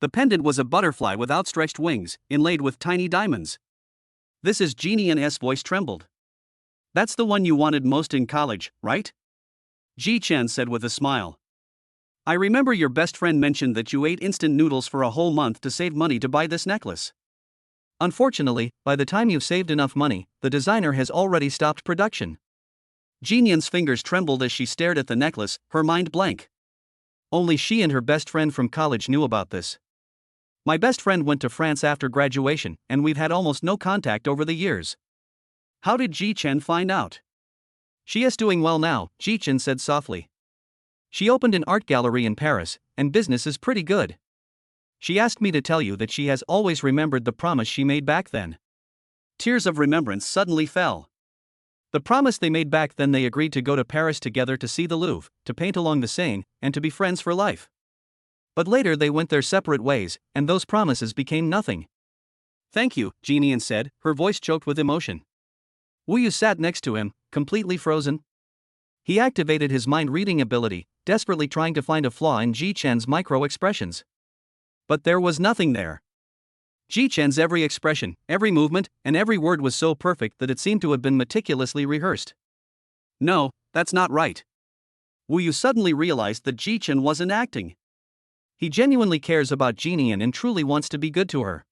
The pendant was a butterfly with outstretched wings, inlaid with tiny diamonds. "This is Jeannie's voice trembled. That's the one you wanted most in college, right?" Ji Chen said with a smile. "I remember your best friend mentioned that you ate instant noodles for a whole month to save money to buy this necklace. Unfortunately, by the time you've saved enough money, the designer has already stopped production." Jeannie's fingers trembled as she stared at the necklace, her mind blank. Only she and her best friend from college knew about this. "My best friend went to France after graduation, and we've had almost no contact over the years." How did Ji Chen find out? "She is doing well now," Ji Chen said softly. "She opened an art gallery in Paris, and business is pretty good. She asked me to tell you that she has always remembered the promise she made back then." Tears of remembrance suddenly fell. The promise they made back then: they agreed to go to Paris together to see the Louvre, to paint along the Seine, and to be friends for life. But later they went their separate ways, and those promises became nothing. "Thank you," Jeannie said, her voice choked with emotion. Wu Yu sat next to him, completely frozen. He activated his mind-reading ability, desperately trying to find a flaw in Ji Chen's micro-expressions. But there was nothing there. Ji Chen's every expression, every movement, and every word was so perfect that it seemed to have been meticulously rehearsed. "No, that's not right." Wu Yu suddenly realized that Ji Chen wasn't acting. He genuinely cares about Jeannie and truly wants to be good to her.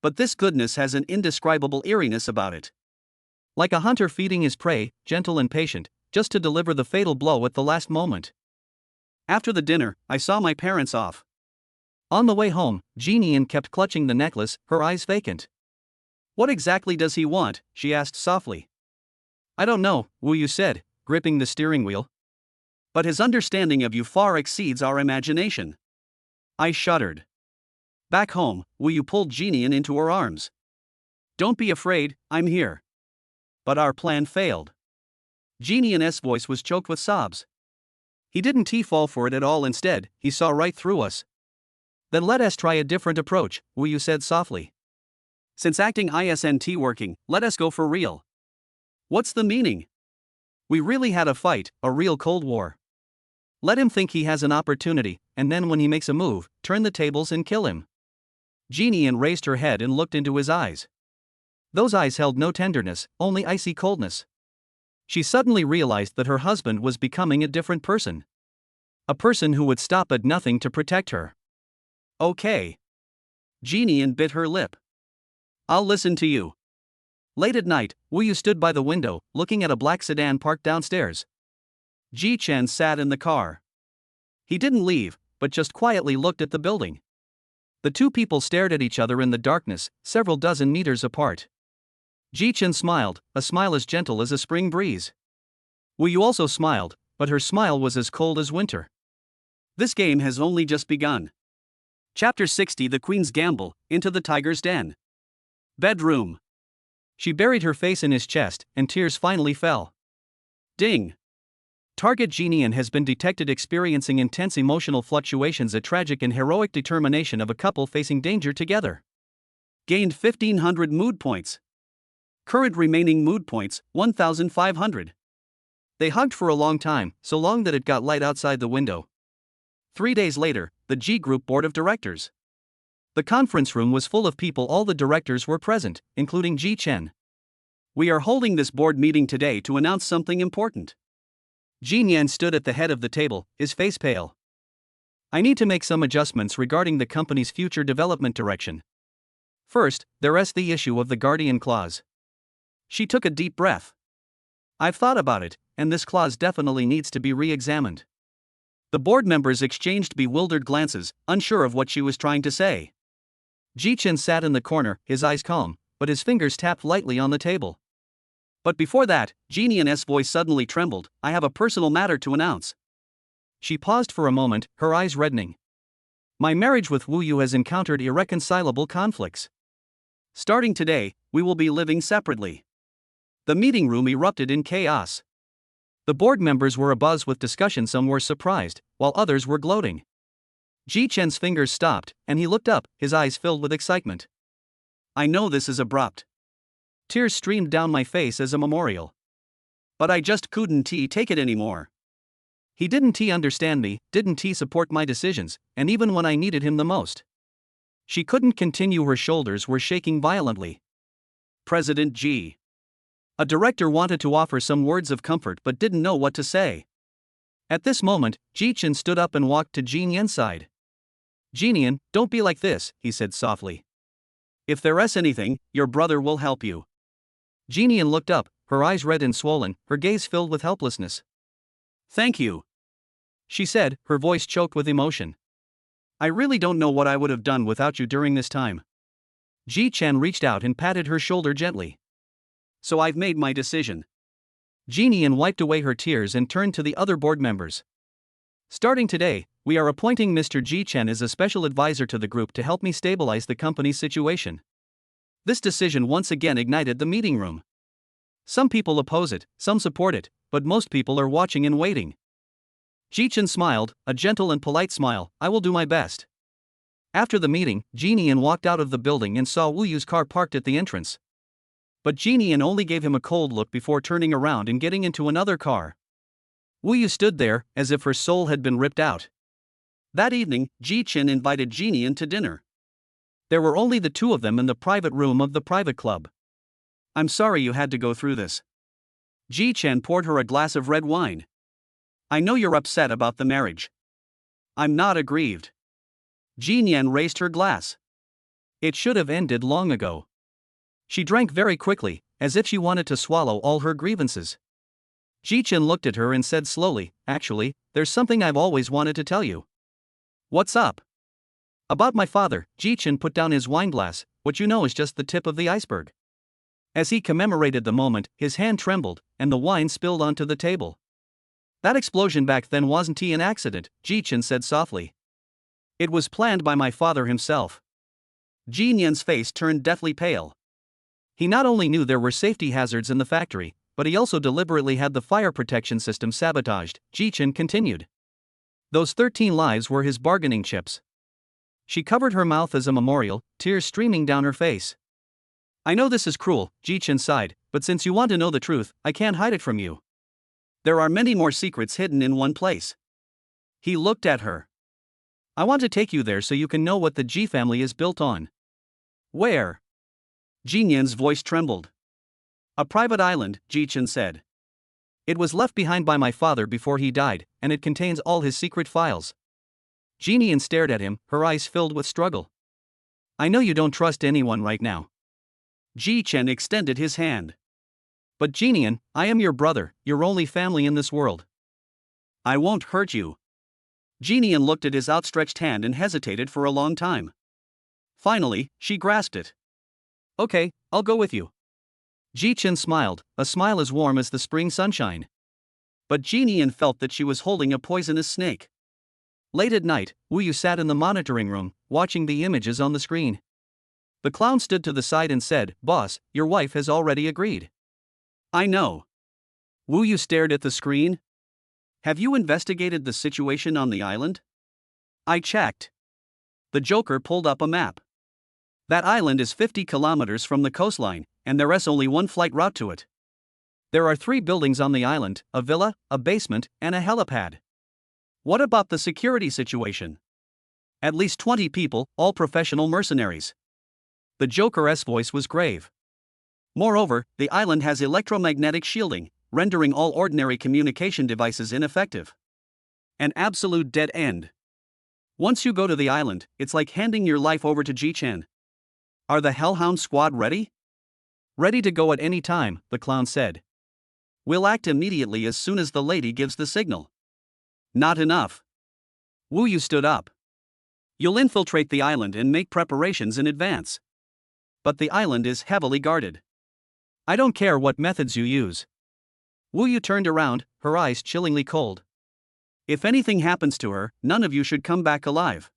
But this goodness has an indescribable eeriness about it. Like a hunter feeding his prey, gentle and patient, just to deliver the fatal blow at the last moment. After the dinner, I saw my parents off. On the way home, Jeannie kept clutching the necklace, her eyes vacant. "What exactly does he want?" she asked softly. "I don't know," Wu Yu said, gripping the steering wheel. "But his understanding of you far exceeds our imagination." I shuddered. Back home, Wu Yu pulled Jeannie into her arms. "Don't be afraid, I'm here." But our plan failed. Jeannie's voice was choked with sobs. "He didn't fall for it at all, instead, he saw right through us." "Then let us try a different approach," Wu Yu said softly. "Since acting isn't working, let us go for real." "What's the meaning?" "We really had a fight, a real Cold War. Let him think he has an opportunity, and then when he makes a move, turn the tables and kill him." Jeannie raised her head and looked into his eyes. Those eyes held no tenderness, only icy coldness. She suddenly realized that her husband was becoming a different person. A person who would stop at nothing to protect her. "Okay. Jian bit her lip. I'll listen to you. Late at night, Wu Yu stood by the window, looking at a black sedan parked downstairs. Ji Chen sat in the car. He didn't leave, but just quietly looked at the building. The two people stared at each other in the darkness, several dozen meters apart. Ji Chen smiled, a smile as gentle as a spring breeze. Wu Yu also smiled, but her smile was as cold as winter. This game has only just begun. Chapter 60: The Queen's Gamble, Into the Tiger's Den. Bedroom. She buried her face in his chest, and tears finally fell. Ding. Target Jian has been detected experiencing intense emotional fluctuations, a tragic and heroic determination of a couple facing danger together. Gained 1500 mood points. Current remaining mood points, 1500. They hugged for a long time, so long that it got light outside the window. 3 days later, the G Group Board of Directors. The conference room was full of people. All the directors were present, including Ji Chen. We are holding this board meeting today to announce something important. Jian stood at the head of the table, his face pale. I need to make some adjustments regarding the company's future development direction. First, there's the issue of the Guardian Clause. She took a deep breath. I've thought about it, and this clause definitely needs to be re-examined. The board members exchanged bewildered glances, unsure of what she was trying to say. Ji Chen sat in the corner, his eyes calm, but his fingers tapped lightly on the table. But before that, Jian's voice suddenly trembled. I have a personal matter to announce. She paused for a moment, her eyes reddening. My marriage with Wu Yu has encountered irreconcilable conflicts. Starting today, we will be living separately. The meeting room erupted in chaos. The board members were abuzz with discussion. Some were surprised, while others were gloating. Ji Chen's fingers stopped, and he looked up, his eyes filled with excitement. I know this is abrupt. Tears streamed down my face as a memorial. But I just couldn't take it anymore. He didn't understand me, didn't support my decisions, and even when I needed him the most. She couldn't continue. Her shoulders were shaking violently. President Ji. A director wanted to offer some words of comfort but didn't know what to say. At this moment, Ji Chen stood up and walked to Jian's side. Jian, don't be like this, he said softly. If there's anything, your brother will help you. Jian looked up, her eyes red and swollen, her gaze filled with helplessness. Thank you, she said, her voice choked with emotion. I really don't know what I would have done without you during this time. Ji Chen reached out and patted her shoulder gently. So I've made my decision. Jian wiped away her tears and turned to the other board members. Starting today, we are appointing Mr. Ji Chen as a special advisor to the group to help me stabilize the company's situation. This decision once again ignited the meeting room. Some people oppose it, some support it, but most people are watching and waiting. Ji Chen smiled, a gentle and polite smile. I will do my best. After the meeting, Jian walked out of the building and saw Wu Yu's car parked at the entrance. But Jian only gave him a cold look before turning around and getting into another car. Wu Yu stood there, as if her soul had been ripped out. That evening, Ji Chen invited Jian to dinner. There were only the two of them in the private room of the private club. I'm sorry you had to go through this. Ji Chen poured her a glass of red wine. I know you're upset about the marriage. I'm not aggrieved. Jian raised her glass. It should have ended long ago. She drank very quickly, as if she wanted to swallow all her grievances. Ji Chen looked at her and said slowly, actually, there's something I've always wanted to tell you. What's up? About my father. Ji Chen put down his wineglass. What you know is just the tip of the iceberg. As he commemorated the moment, his hand trembled, and the wine spilled onto the table. That explosion back then wasn't an accident, Ji Chen said softly. It was planned by my father himself. Jian's face turned deathly pale. He not only knew there were safety hazards in the factory, but he also deliberately had the fire protection system sabotaged, Ji Chen continued. Those 13 lives were his bargaining chips. She covered her mouth as a memorial, tears streaming down her face. I know this is cruel, Ji Chen sighed, but since you want to know the truth, I can't hide it from you. There are many more secrets hidden in one place. He looked at her. I want to take you there so you can know what the Ji family is built on. Where? Jian's voice trembled. A private island, Ji Chen said. It was left behind by my father before he died, and it contains all his secret files. Jian stared at him, her eyes filled with struggle. I know you don't trust anyone right now. Ji Chen extended his hand. But Jinian, I am your brother, your only family in this world. I won't hurt you. Jinian looked at his outstretched hand and hesitated for a long time. Finally, she grasped it. Okay, I'll go with you. Ji Chen smiled, a smile as warm as the spring sunshine. But Jinian felt that she was holding a poisonous snake. Late at night, Wu Yu sat in the monitoring room, watching the images on the screen. The clown stood to the side and said, "Boss, your wife has already agreed." I know. Wu Yu stared at the screen. Have you investigated the situation on the island? I checked. The Joker pulled up a map. That island is 50 kilometers from the coastline, and there is only one flight route to it. There are 3 buildings on the island, a villa, a basement, and a helipad. What about the security situation? At least 20 people, all professional mercenaries. The Joker's voice was grave. Moreover, the island has electromagnetic shielding, rendering all ordinary communication devices ineffective. An absolute dead end. Once you go to the island, it's like handing your life over to Ji Chen. Are the Hellhound Squad ready? Ready to go at any time, the clown said. We'll act immediately as soon as the lady gives the signal. Not enough. Wu Yu stood up. You'll infiltrate the island and make preparations in advance. But the island is heavily guarded. I don't care what methods you use. Wu Yu turned around, her eyes chillingly cold. If anything happens to her, none of you should come back alive.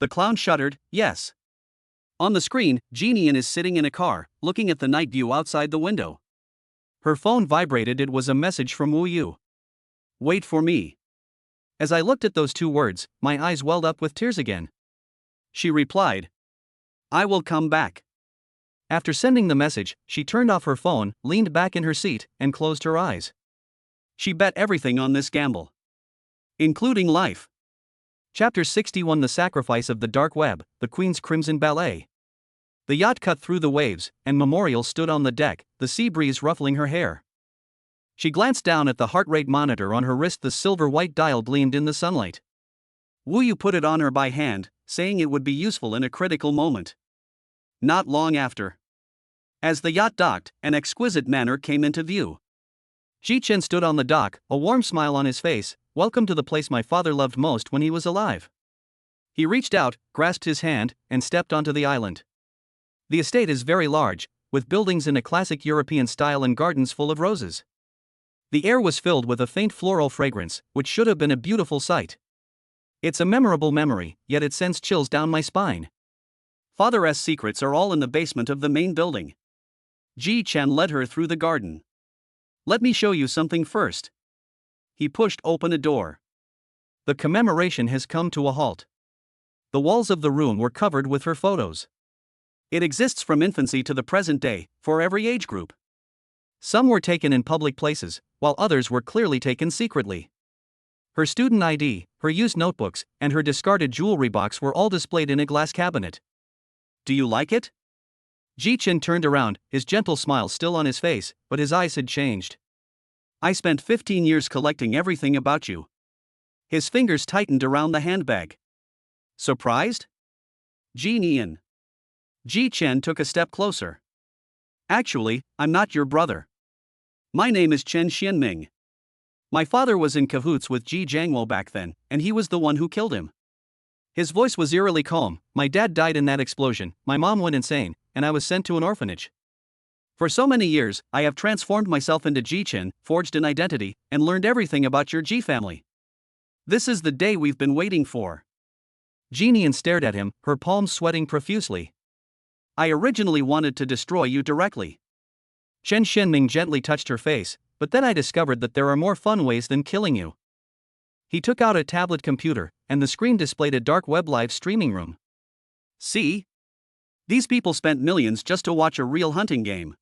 The clown shuddered, yes. On the screen, Jinian is sitting in a car, looking at the night view outside the window. Her phone vibrated. It was a message from Wu Yu. Wait for me. As I looked at those 2 words, my eyes welled up with tears again. She replied. I will come back. After sending the message, she turned off her phone, leaned back in her seat, and closed her eyes. She bet everything on this gamble. Including life. Chapter 61: The Sacrifice of the Dark Web, the Queen's Crimson Ballet. The yacht cut through the waves, and Memorial stood on the deck, the sea breeze ruffling her hair. She glanced down at the heart rate monitor on her wrist. The silver-white dial gleamed in the sunlight. Wu Yu put it on her by hand, saying it would be useful in a critical moment. Not long after. As the yacht docked, an exquisite manor came into view. Ji Chen stood on the dock, a warm smile on his face. Welcome to the place my father loved most when he was alive. He reached out, grasped his hand, and stepped onto the island. The estate is very large, with buildings in a classic European style and gardens full of roses. The air was filled with a faint floral fragrance, which should have been a beautiful sight. It's a memorable memory, yet it sends chills down my spine. Father's secrets are all in the basement of the main building. Ji Chen led her through the garden. Let me show you something first. He pushed open a door. The commemoration has come to a halt. The walls of the room were covered with her photos. It exists from infancy to the present day, for every age group. Some were taken in public places, while others were clearly taken secretly. Her student ID, her used notebooks, and her discarded jewelry box were all displayed in a glass cabinet. Do you like it? Ji Chen turned around, his gentle smile still on his face, but his eyes had changed. I spent 15 years collecting everything about you. His fingers tightened around the handbag. Surprised? Jinian. Ji Chen took a step closer. Actually, I'm not your brother. My name is Chen Xianming. My father was in cahoots with Ji Jiangwo back then, and he was the one who killed him. His voice was eerily calm. My dad died in that explosion, my mom went insane, and I was sent to an orphanage. For so many years, I have transformed myself into Ji Chen, forged an identity, and learned everything about your Ji family. This is the day we've been waiting for. Jinian stared at him, her palms sweating profusely. I originally wanted to destroy you directly. Chen Xianming gently touched her face, but then I discovered that there are more fun ways than killing you. He took out a tablet computer, and the screen displayed a dark web live streaming room. See? These people spent millions just to watch a real hunting game.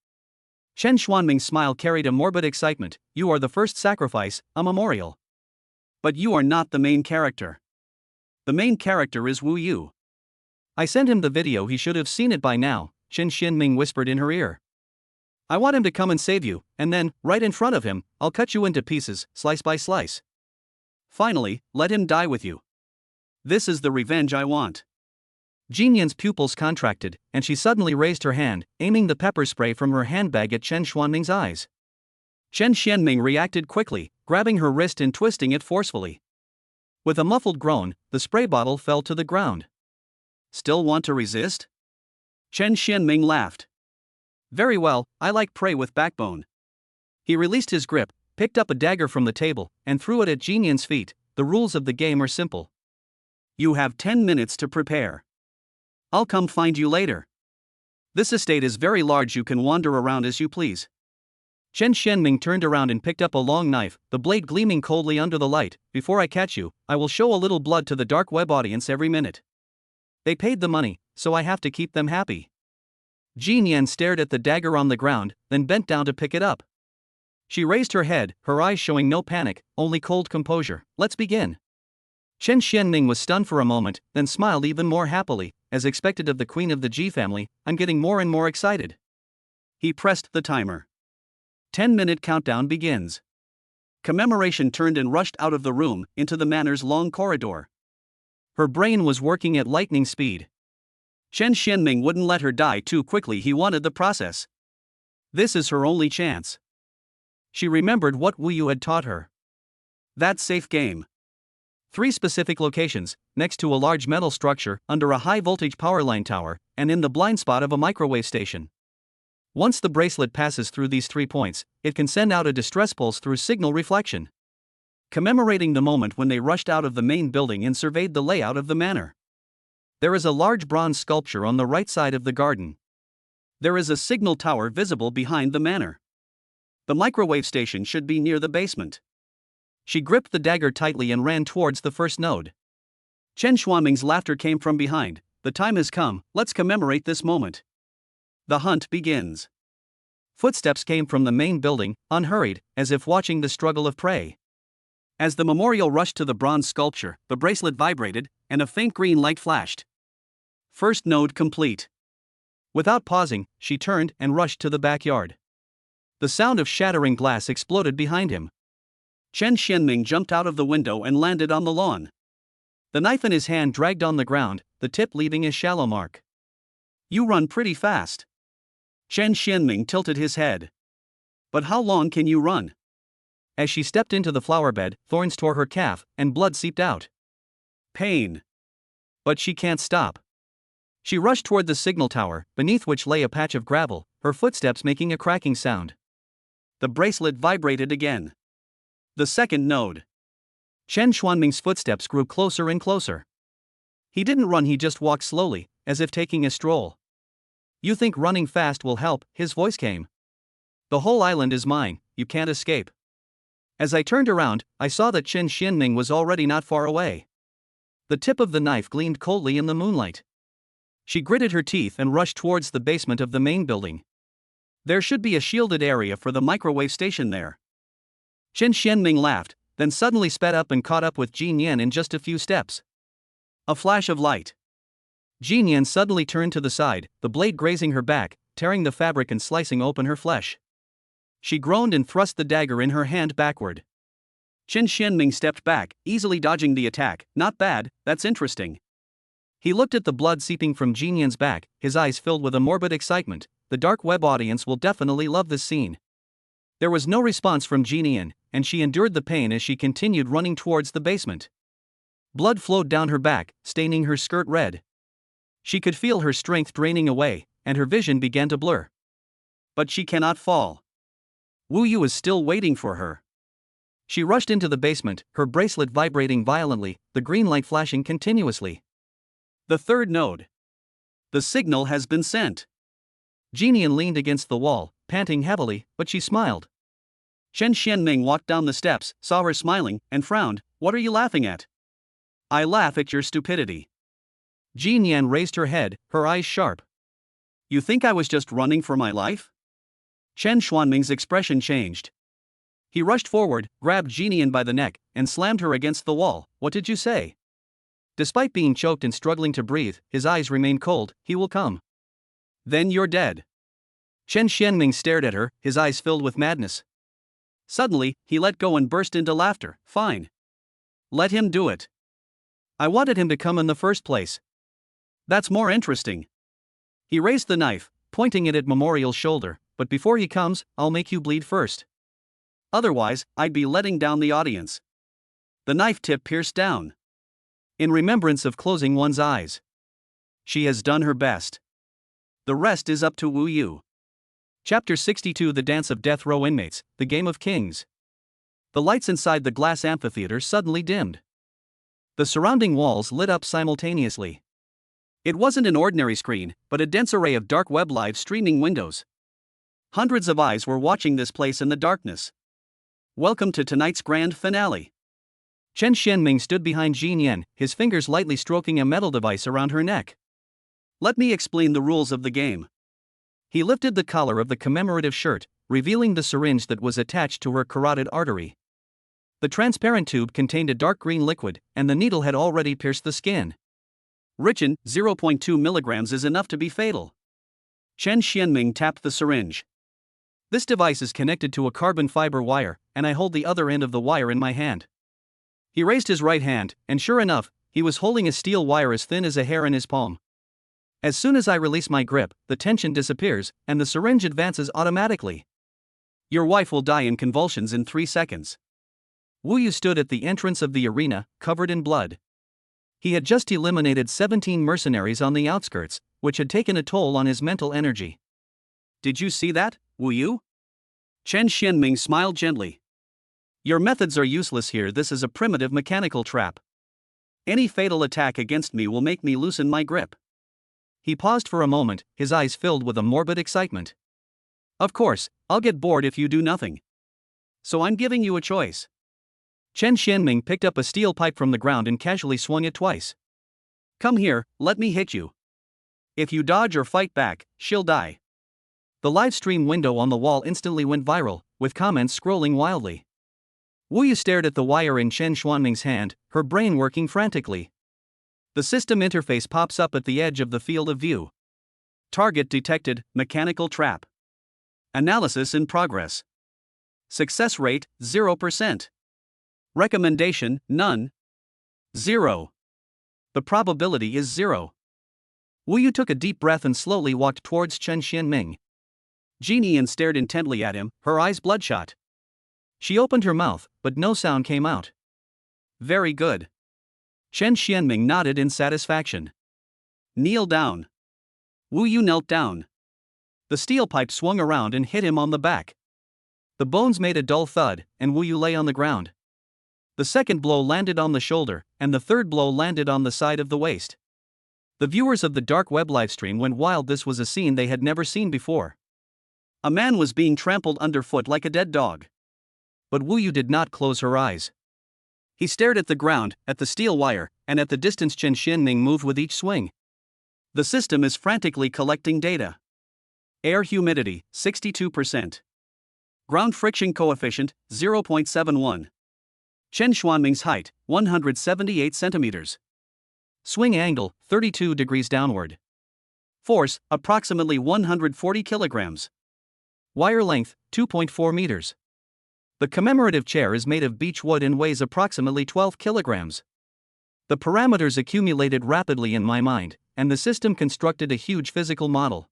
Chen Xuanming's smile carried a morbid excitement. You are the first sacrifice, a memorial. But you are not the main character. The main character is Wu Yu. I sent him the video. He should have seen it by now, Chen Xianming whispered in her ear. I want him to come and save you, and then, right in front of him, I'll cut you into pieces, slice by slice. Finally, let him die with you. This is the revenge I want. Jin Yan's pupils contracted, and she suddenly raised her hand, aiming the pepper spray from her handbag at Chen Xuanming's eyes. Chen Xianming reacted quickly, grabbing her wrist and twisting it forcefully. With a muffled groan, the spray bottle fell to the ground. Still want to resist? Chen Xianming laughed. Very well, I like prey with backbone. He released his grip, picked up a dagger from the table, and threw it at Jin Yan's feet. The rules of the game are simple. You have 10 minutes to prepare. I'll come find you later. This estate is very large, you can wander around as you please. Chen Xianming turned around and picked up a long knife, the blade gleaming coldly under the light. Before I catch you, I will show a little blood to the dark web audience every minute. They paid the money, so I have to keep them happy. Jin Yan stared at the dagger on the ground, then bent down to pick it up. She raised her head, her eyes showing no panic, only cold composure. Let's begin. Chen Xianming was stunned for a moment, then smiled even more happily. As expected of the queen of the Ji family, I'm getting more and more excited. He pressed the timer. 10-minute countdown begins. Commemoration turned and rushed out of the room, into the manor's long corridor. Her brain was working at lightning speed. Chen Xianming wouldn't let her die too quickly, he wanted the process. This is her only chance. She remembered what Wu Yu had taught her. That safe game. 3 specific locations, next to a large metal structure, under a high-voltage power line tower, and in the blind spot of a microwave station. Once the bracelet passes through these 3 points, it can send out a distress pulse through signal reflection. Commemorating the moment when they rushed out of the main building and surveyed the layout of the manor. There is a large bronze sculpture on the right side of the garden. There is a signal tower visible behind the manor. The microwave station should be near the basement. She gripped the dagger tightly and ran towards the first node. Chen Xuanming's laughter came from behind. The time has come, let's commemorate this moment. The hunt begins. Footsteps came from the main building, unhurried, as if watching the struggle of prey. As the memorial rushed to the bronze sculpture, the bracelet vibrated, and a faint green light flashed. First node complete. Without pausing, she turned and rushed to the backyard. The sound of shattering glass exploded behind him. Chen Xianming jumped out of the window and landed on the lawn. The knife in his hand dragged on the ground, the tip leaving a shallow mark. You run pretty fast. Chen Xianming tilted his head. But how long can you run? As she stepped into the flower bed, thorns tore her calf, and blood seeped out. Pain. But she can't stop. She rushed toward the signal tower, beneath which lay a patch of gravel, her footsteps making a cracking sound. The bracelet vibrated again. The second node. Chen Xuanming's footsteps grew closer and closer. He didn't run, he just walked slowly, as if taking a stroll. You think running fast will help? His voice came. The whole island is mine, you can't escape. As I turned around, I saw that Chen Xianming was already not far away. The tip of the knife gleamed coldly in the moonlight. She gritted her teeth and rushed towards the basement of the main building. There should be a shielded area for the microwave station there. Chen Xianming laughed, then suddenly sped up and caught up with Jin Yan in just a few steps. A flash of light. Jin Yan suddenly turned to the side, the blade grazing her back, tearing the fabric and slicing open her flesh. She groaned and thrust the dagger in her hand backward. Chen Xianming stepped back, easily dodging the attack. Not bad, that's interesting. He looked at the blood seeping from Jin Yan's back, his eyes filled with a morbid excitement. The dark web audience will definitely love this scene. There was no response from Jin Yan, and she endured the pain as she continued running towards the basement. Blood flowed down her back, staining her skirt red. She could feel her strength draining away, and her vision began to blur. But she cannot fall. Wu Yu is still waiting for her. She rushed into the basement, her bracelet vibrating violently, the green light flashing continuously. The third node. The signal has been sent. Jin Yan leaned against the wall, panting heavily, but she smiled. Chen Xianming walked down the steps, saw her smiling, and frowned. What are you laughing at? I laugh at your stupidity. Jin Yan raised her head, her eyes sharp. You think I was just running for my life? Chen Xuanming's expression changed. He rushed forward, grabbed Jin Yan by the neck, and slammed her against the wall. What did you say? Despite being choked and struggling to breathe, his eyes remained cold. He will come. Then you're dead. Chen Xianming stared at her, his eyes filled with madness. Suddenly, he let go and burst into laughter. Fine. Let him do it. I wanted him to come in the first place. That's more interesting. He raised the knife, pointing it at Memorial's shoulder, but before he comes, I'll make you bleed first. Otherwise, I'd be letting down the audience. The knife tip pierced down. In remembrance of closing one's eyes. She has done her best. The rest is up to Wu Yu. Chapter 62 The Dance of Death Row Inmates, The Game of Kings. The lights inside the glass amphitheater suddenly dimmed. The surrounding walls lit up simultaneously. It wasn't an ordinary screen, but a dense array of dark web live streaming windows. Hundreds of eyes were watching this place in the darkness. Welcome to tonight's grand finale. Chen Xianming stood behind Jin Yan, his fingers lightly stroking a metal device around her neck. Let me explain the rules of the game. He lifted the collar of the commemorative shirt, revealing the syringe that was attached to her carotid artery. The transparent tube contained a dark green liquid, and the needle had already pierced the skin. Richin, 0.2 milligrams is enough to be fatal. Chen Xianming tapped the syringe. This device is connected to a carbon fiber wire, and I hold the other end of the wire in my hand. He raised his right hand, and sure enough, he was holding a steel wire as thin as a hair in his palm. As soon as I release my grip, the tension disappears, and the syringe advances automatically. Your wife will die in convulsions in 3 seconds. Wu Yu stood at the entrance of the arena, covered in blood. He had just eliminated 17 mercenaries on the outskirts, which had taken a toll on his mental energy. Did you see that, Wu Yu? Chen Xianming smiled gently. Your methods are useless here. This is a primitive mechanical trap. Any fatal attack against me will make me loosen my grip. He paused for a moment, his eyes filled with a morbid excitement. Of course, I'll get bored if you do nothing. So I'm giving you a choice. Chen Xianming picked up a steel pipe from the ground and casually swung it twice. Come here, let me hit you. If you dodge or fight back, she'll die. The live stream window on the wall instantly went viral, with comments scrolling wildly. Wu Yu stared at the wire in Chen Xianming's hand, her brain working frantically. The system interface pops up at the edge of the field of view. Target detected, mechanical trap. Analysis in progress. Success rate, 0%. Recommendation, none. 0. The probability is 0. Wu Yu took a deep breath and slowly walked towards Chen Xianming. Jin Yan stared intently at him, her eyes bloodshot. She opened her mouth, but no sound came out. Very good. Chen Xianming nodded in satisfaction. Kneel down. Wu Yu knelt down. The steel pipe swung around and hit him on the back. The bones made a dull thud, and Wu Yu lay on the ground. The second blow landed on the shoulder, and the third blow landed on the side of the waist. The viewers of the dark web livestream went wild. This was a scene they had never seen before. A man was being trampled underfoot like a dead dog. But Wu Yu did not close her eyes. He stared at the ground, at the steel wire, and at the distance Chen Xianming moved with each swing. The system is frantically collecting data. Air humidity, 62%. Ground friction coefficient, 0.71. Chen Xianming's height, 178 centimeters. Swing angle, 32 degrees downward. Force, approximately 140 kilograms. Wire length, 2.4 meters. The commemorative chair is made of beech wood and weighs approximately 12 kilograms. The parameters accumulated rapidly in my mind, and the system constructed a huge physical model.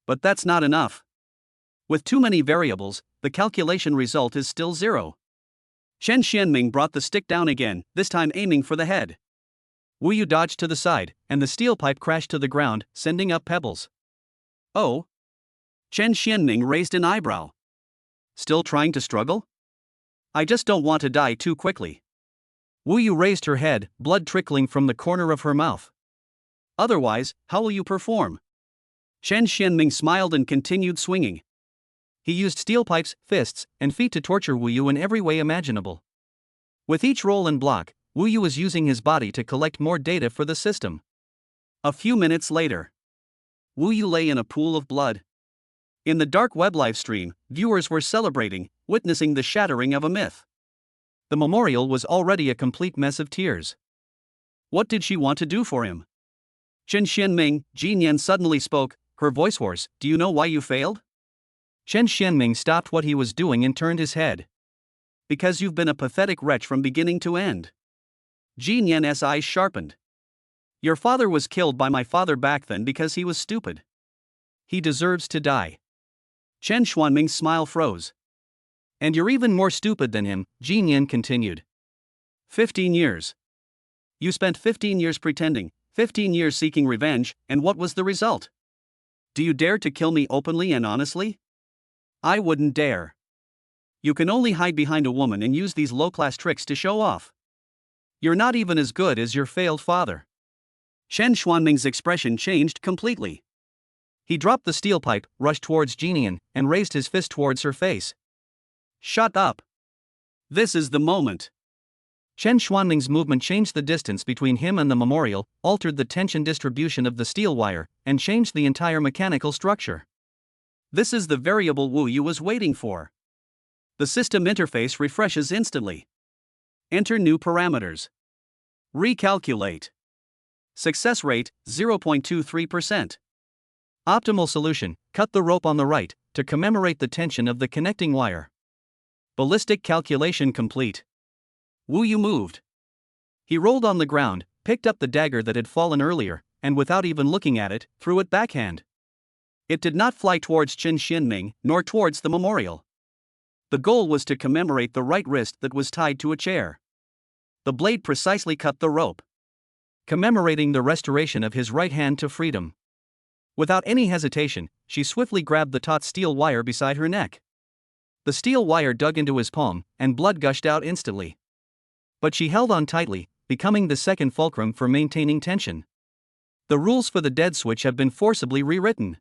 But that's not enough. With too many variables, the calculation result is still 0. Chen Xianming brought the stick down again, this time aiming for the head. Wu Yu dodged to the side, and the steel pipe crashed to the ground, sending up pebbles. Oh? Chen Xianming raised an eyebrow. Still trying to struggle? I just don't want to die too quickly. Wu Yu raised her head, blood trickling from the corner of her mouth. Otherwise, how will you perform? Chen Xianming smiled and continued swinging. He used steel pipes, fists, and feet to torture Wu Yu in every way imaginable. With each roll and block, Wu Yu was using his body to collect more data for the system. A few minutes later, Wu Yu lay in a pool of blood. In the dark web live stream, viewers were celebrating, witnessing the shattering of a myth. The memorial was already a complete mess of tears. What did she want to do for him? Chen Xianming, Jin Yan suddenly spoke, her voice hoarse. Do you know why you failed? Chen Xianming stopped what he was doing and turned his head. Because you've been a pathetic wretch from beginning to end. Jin Yan's eyes sharpened. Your father was killed by my father back then because he was stupid. He deserves to die. Chen Xuanming's smile froze. And you're even more stupid than him, Jin Yin continued. 15 years. You spent 15 years pretending, 15 years seeking revenge, and what was the result? Do you dare to kill me openly and honestly? I wouldn't dare. You can only hide behind a woman and use these low-class tricks to show off. You're not even as good as your failed father. Chen Xuanming's expression changed completely. He dropped the steel pipe, rushed towards Jinian, and raised his fist towards her face. Shut up. This is the moment. Chen Xuanming's movement changed the distance between him and the memorial, altered the tension distribution of the steel wire, and changed the entire mechanical structure. This is the variable Wu Yu was waiting for. The system interface refreshes instantly. Enter new parameters. Recalculate. Success rate, 0.23%. Optimal solution, cut the rope on the right, to commemorate the tension of the connecting wire. Ballistic calculation complete. Wu Yu moved. He rolled on the ground, picked up the dagger that had fallen earlier, and without even looking at it, threw it backhand. It did not fly towards Chen Xianming, nor towards the memorial. The goal was to commemorate the right wrist that was tied to a chair. The blade precisely cut the rope, commemorating the restoration of his right hand to freedom. Without any hesitation, she swiftly grabbed the taut steel wire beside her neck. The steel wire dug into his palm, and blood gushed out instantly. But she held on tightly, becoming the second fulcrum for maintaining tension. The rules for the dead switch have been forcibly rewritten.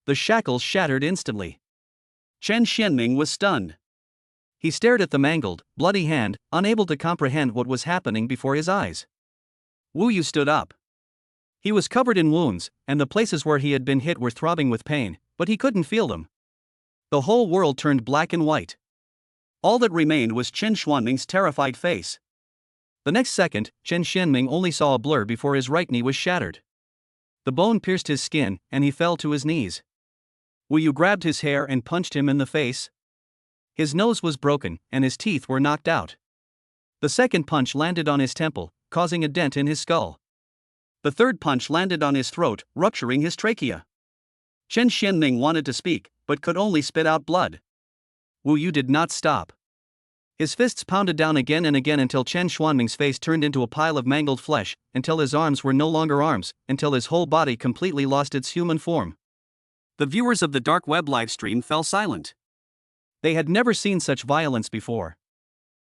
The shackles shattered instantly. Chen Xianming was stunned. He stared at the mangled, bloody hand, unable to comprehend what was happening before his eyes. Wu Yu stood up. He was covered in wounds, and the places where he had been hit were throbbing with pain, but he couldn't feel them. The whole world turned black and white. All that remained was Chen Xuanming's terrified face. The next second, Chen Xianming only saw a blur before his right knee was shattered. The bone pierced his skin, and he fell to his knees. Wu Yu grabbed his hair and punched him in the face. His nose was broken, and his teeth were knocked out. The second punch landed on his temple, causing a dent in his skull. The third punch landed on his throat, rupturing his trachea. Chen Xianming wanted to speak, but could only spit out blood. Wu Yu did not stop. His fists pounded down again and again until Chen Xuanming's face turned into a pile of mangled flesh, until his arms were no longer arms, until his whole body completely lost its human form. The viewers of the dark web livestream fell silent. They had never seen such violence before.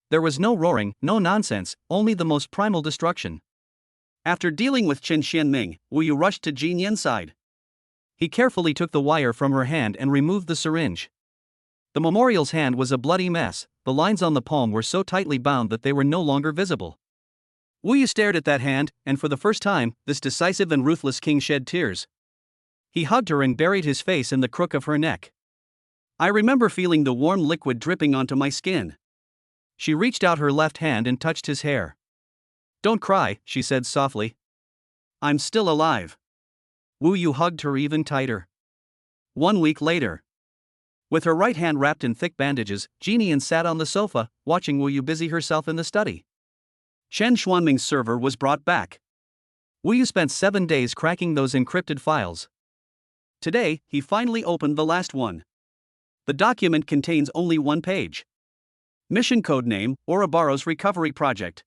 There was no roaring, no nonsense, only the most primal destruction. After dealing with Chen Xianming, Wu Yu rushed to Jin Yin's side. He carefully took the wire from her hand and removed the syringe. The memorial's hand was a bloody mess, the lines on the palm were so tightly bound that they were no longer visible. Wu Yu stared at that hand, and for the first time, this decisive and ruthless king shed tears. He hugged her and buried his face in the crook of her neck. I remember feeling the warm liquid dripping onto my skin. She reached out her left hand and touched his hair. Don't cry, she said softly. I'm still alive. Wu Yu hugged her even tighter. 1 week later. With her right hand wrapped in thick bandages, Jinian sat on the sofa, watching Wu Yu busy herself in the study. Chen Xuanming's server was brought back. Wu Yu spent 7 days cracking those encrypted files. Today, he finally opened the last one. The document contains only 1 page. Mission code name, Ouroboros Recovery Project.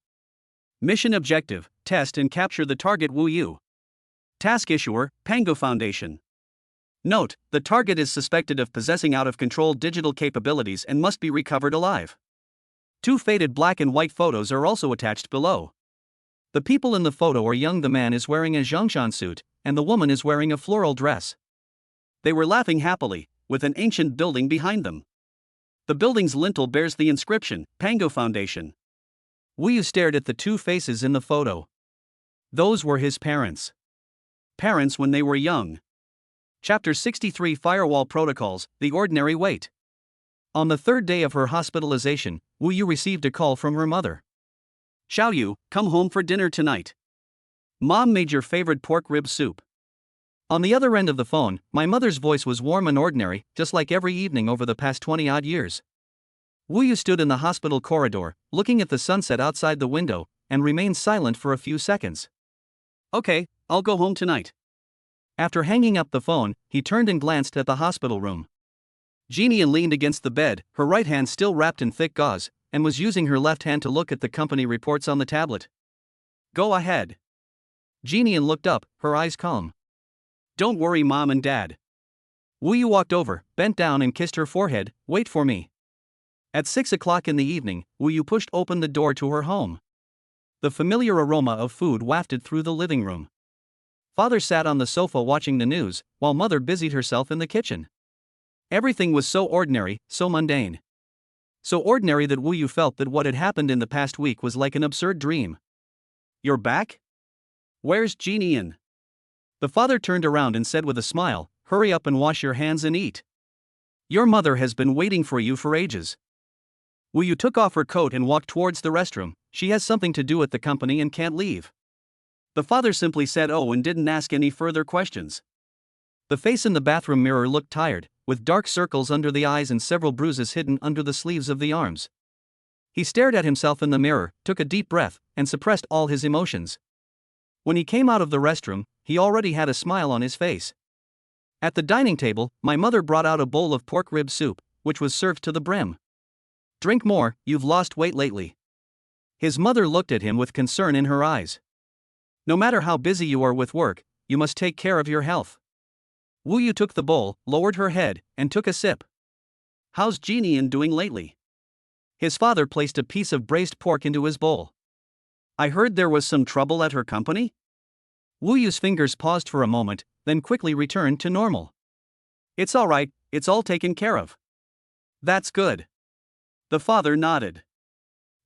Mission objective, test and capture the target Wu Yu. Task issuer, Pango Foundation. Note, the target is suspected of possessing out-of-control digital capabilities and must be recovered alive. 2 faded black and white photos are also attached below. The people in the photo are young. The man is wearing a Zhongshan suit, and the woman is wearing a floral dress. They were laughing happily, with an ancient building behind them. The building's lintel bears the inscription, Pango Foundation. Wu Yu stared at the 2 faces in the photo. Those were his parents. Parents when they were young. Chapter 63 Firewall Protocols, The Ordinary Wait. On the 3rd day of her hospitalization, Wu Yu received a call from her mother. Xiao Yu, come home for dinner tonight. Mom made your favorite pork rib soup. On the other end of the phone, my mother's voice was warm and ordinary, just like every evening over the past 20-odd years. Wu Yu stood in the hospital corridor, looking at the sunset outside the window, and remained silent for a few seconds. Okay, I'll go home tonight. After hanging up the phone, he turned and glanced at the hospital room. Jeannie leaned against the bed, her right hand still wrapped in thick gauze, and was using her left hand to look at the company reports on the tablet. Go ahead. Jeannie looked up, her eyes calm. Don't worry, Mom and Dad. Wu Yu walked over, bent down and kissed her forehead. Wait for me. At 6 o'clock in the evening, Wu Yu pushed open the door to her home. The familiar aroma of food wafted through the living room. Father sat on the sofa watching the news, while Mother busied herself in the kitchen. Everything was so ordinary, so mundane. So ordinary that Wu Yu felt that what had happened in the past week was like an absurd dream. You're back? Where's Jeannie? The father turned around and said with a smile, hurry up and wash your hands and eat. Your mother has been waiting for you for ages. Wu Yu took off her coat and walked towards the restroom. She has something to do at the company and can't leave. The father simply said oh and didn't ask any further questions. The face in the bathroom mirror looked tired, with dark circles under the eyes and several bruises hidden under the sleeves of the arms. He stared at himself in the mirror, took a deep breath, and suppressed all his emotions. When he came out of the restroom, he already had a smile on his face. At the dining table, my mother brought out a bowl of pork rib soup, which was served to the brim. Drink more, you've lost weight lately. His mother looked at him with concern in her eyes. No matter how busy you are with work, you must take care of your health. Wu Yu took the bowl, lowered her head, and took a sip. How's Jeannie doing lately? His father placed a piece of braised pork into his bowl. I heard there was some trouble at her company? Wu Yu's fingers paused for a moment, then quickly returned to normal. It's all right, it's all taken care of. That's good. The father nodded.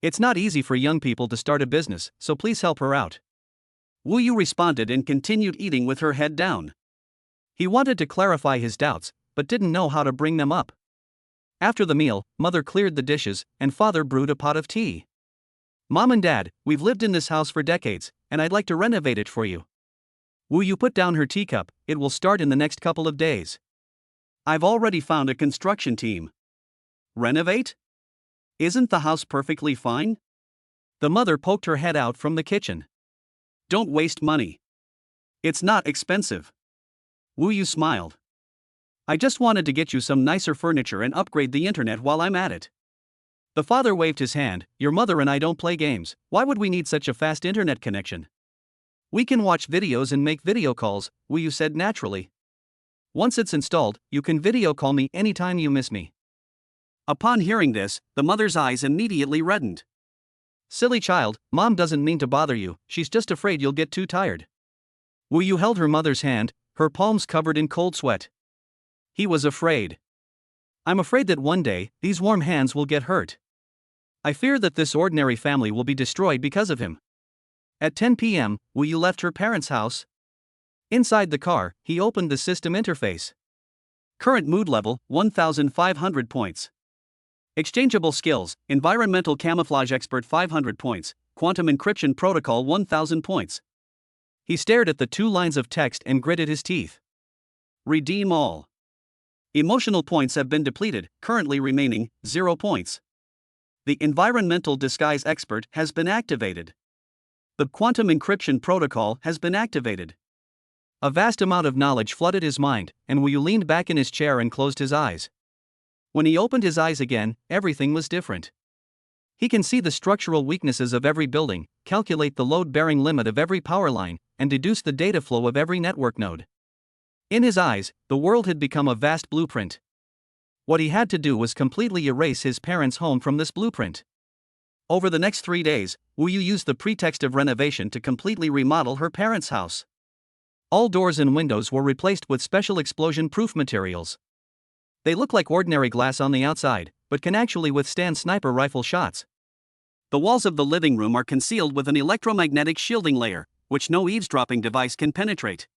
It's not easy for young people to start a business, so please help her out. Wu Yu responded and continued eating with her head down. He wanted to clarify his doubts, but didn't know how to bring them up. After the meal, Mother cleared the dishes, and Father brewed a pot of tea. Mom and Dad, we've lived in this house for decades, and I'd like to renovate it for you. Wu Yu put down her teacup. It will start in the next couple of days. I've already found a construction team. Renovate? Isn't the house perfectly fine? The mother poked her head out from the kitchen. Don't waste money. It's not expensive. Wu Yu smiled. I just wanted to get you some nicer furniture and upgrade the internet while I'm at it. The father waved his hand. Your mother and I don't play games. Why would we need such a fast internet connection? We can watch videos and make video calls, Wu Yu said naturally. Once it's installed, you can video call me anytime you miss me. Upon hearing this, the mother's eyes immediately reddened. Silly child, Mom doesn't mean to bother you, she's just afraid you'll get too tired. Wu Yu held her mother's hand, her palms covered in cold sweat. He was afraid. I'm afraid that one day, these warm hands will get hurt. I fear that this ordinary family will be destroyed because of him. At 10 p.m., Wu Yu left her parents' house. Inside the car, he opened the system interface. Current mood level, 1,500 points. Exchangeable skills, environmental camouflage expert 500 points, quantum encryption protocol 1,000 points. He stared at the 2 lines of text and gritted his teeth. Redeem all. Emotional points have been depleted, currently remaining 0 points. The environmental disguise expert has been activated. The quantum encryption protocol has been activated. A vast amount of knowledge flooded his mind, and Wu Yu leaned back in his chair and closed his eyes. When he opened his eyes again, everything was different. He can see the structural weaknesses of every building, calculate the load-bearing limit of every power line, and deduce the data flow of every network node. In his eyes, the world had become a vast blueprint. What he had to do was completely erase his parents' home from this blueprint. Over the next 3 days, Wu Yu used the pretext of renovation to completely remodel her parents' house. All doors and windows were replaced with special explosion-proof materials. They look like ordinary glass on the outside, but can actually withstand sniper rifle shots. The walls of the living room are concealed with an electromagnetic shielding layer, which no eavesdropping device can penetrate.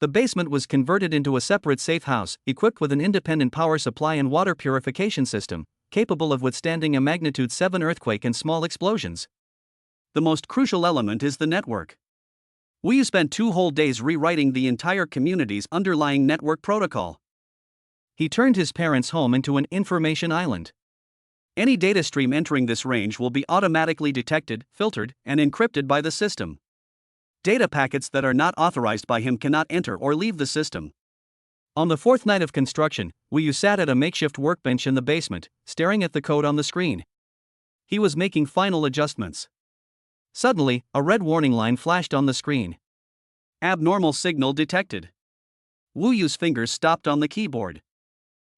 The basement was converted into a separate safe house, equipped with an independent power supply and water purification system, capable of withstanding a magnitude 7 earthquake and small explosions. The most crucial element is the network. Wu Yu spent 2 whole days rewriting the entire community's underlying network protocol. He turned his parents' home into an information island. Any data stream entering this range will be automatically detected, filtered, and encrypted by the system. Data packets that are not authorized by him cannot enter or leave the system. On the fourth night of construction, Wu Yu sat at a makeshift workbench in the basement, staring at the code on the screen. He was making final adjustments. Suddenly, a red warning line flashed on the screen. Abnormal signal detected. Wu Yu's fingers stopped on the keyboard.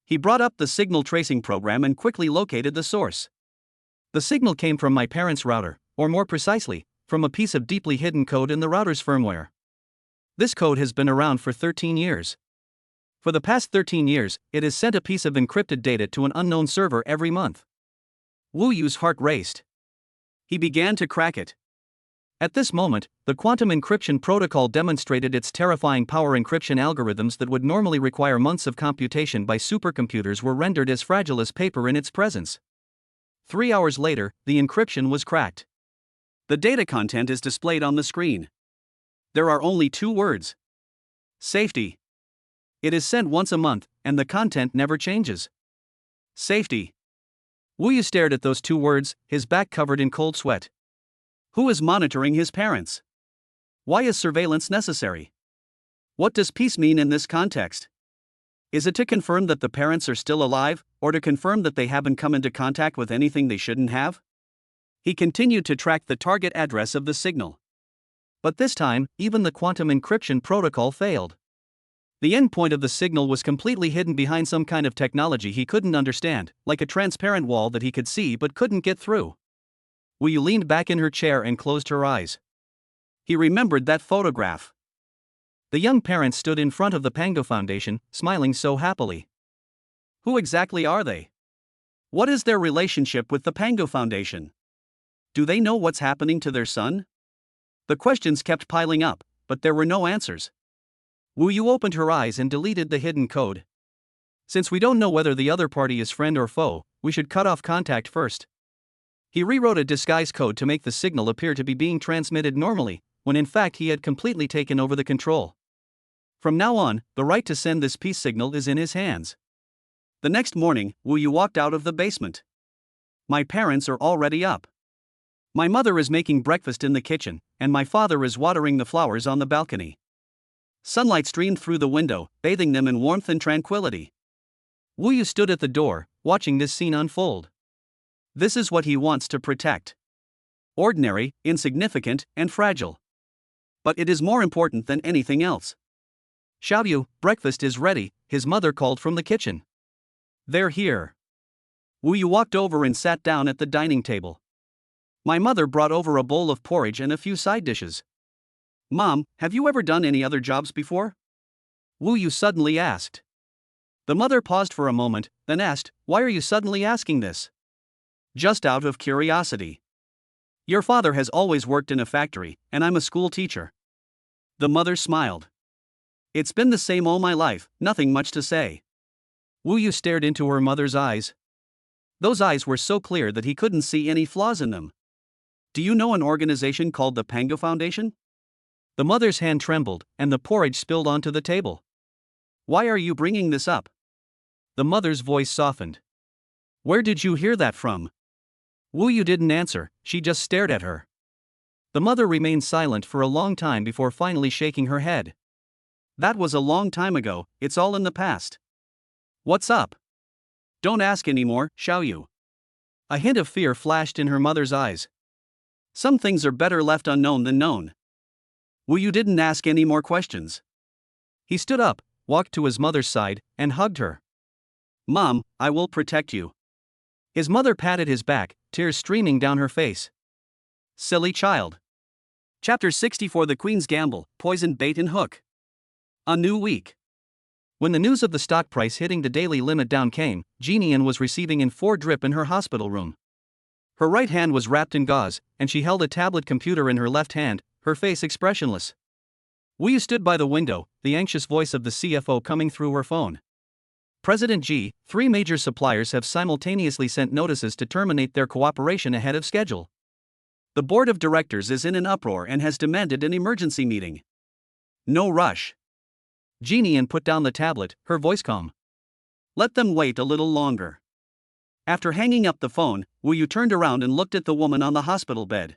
He brought up the signal tracing program and quickly located the source. The signal came from my parents' router, or more precisely, from a piece of deeply hidden code in the router's firmware. This code has been around for 13 years. For the past 13 years, it has sent a piece of encrypted data to an unknown server every month. Wu Yu's heart raced. He began to crack it. At this moment, the quantum encryption protocol demonstrated its terrifying power. Encryption algorithms that would normally require months of computation by supercomputers were rendered as fragile as paper in its presence. 3 hours later, the encryption was cracked. The data content is displayed on the screen. There are only 2 words. Safety. It is sent once a month, and the content never changes. Safety. Wu Yu stared at those 2 words, his back covered in cold sweat. Who is monitoring his parents? Why is surveillance necessary? What does peace mean in this context? Is it to confirm that the parents are still alive, or to confirm that they haven't come into contact with anything they shouldn't have? He continued to track the target address of the signal. But this time, even the quantum encryption protocol failed. The endpoint of the signal was completely hidden behind some kind of technology he couldn't understand, like a transparent wall that he could see but couldn't get through. Wu Yu leaned back in her chair and closed her eyes. He remembered that photograph. The young parents stood in front of the Pango Foundation, smiling so happily. Who exactly are they? What is their relationship with the Pango Foundation? Do they know what's happening to their son? The questions kept piling up, but there were no answers. Wu Yu opened her eyes and deleted the hidden code. Since we don't know whether the other party is friend or foe, we should cut off contact first. He rewrote a disguise code to make the signal appear to be being transmitted normally, when in fact he had completely taken over the control. From now on, the right to send this peace signal is in his hands. The next morning, Wu Yu walked out of the basement. My parents are already up. My mother is making breakfast in the kitchen, and my father is watering the flowers on the balcony. Sunlight streamed through the window, bathing them in warmth and tranquility. Wu Yu stood at the door, watching this scene unfold. This is what he wants to protect. Ordinary, insignificant, and fragile. But it is more important than anything else. Xiaoyu, breakfast is ready, his mother called from the kitchen. They're here. Wu Yu walked over and sat down at the dining table. My mother brought over a bowl of porridge and a few side dishes. Mom, have you ever done any other jobs before? Wu Yu suddenly asked. The mother paused for a moment, then asked, Why are you suddenly asking this? Just out of curiosity. Your father has always worked in a factory, and I'm a school teacher. The mother smiled. It's been the same all my life, nothing much to say. Wu Yu stared into her mother's eyes. Those eyes were so clear that he couldn't see any flaws in them. Do you know an organization called the Pango Foundation? The mother's hand trembled, and the porridge spilled onto the table. Why are you bringing this up? The mother's voice softened. Where did you hear that from? Wu Yu didn't answer, she just stared at her. The mother remained silent for a long time before finally shaking her head. That was a long time ago, it's all in the past. What's up? Don't ask anymore, Xiaoyu. A hint of fear flashed in her mother's eyes. Some things are better left unknown than known. Wu Yu didn't ask any more questions. He stood up, walked to his mother's side, and hugged her. Mom, I will protect you. His mother patted his back, tears streaming down her face. Silly child. Chapter 64 The Queen's Gamble, Poison Bait and Hook. A new week. When the news of the stock price hitting the daily limit down came, Jeannie was receiving in 4 drip in her hospital room. Her right hand was wrapped in gauze, and she held a tablet computer in her left hand, her face expressionless. Wu Yu stood by the window, the anxious voice of the CFO coming through her phone. President G, 3 major suppliers have simultaneously sent notices to terminate their cooperation ahead of schedule. The board of directors is in an uproar and has demanded an emergency meeting. No rush. Jeannie put down the tablet, her voice calm. Let them wait a little longer. After hanging up the phone, Wu Yu turned around and looked at the woman on the hospital bed.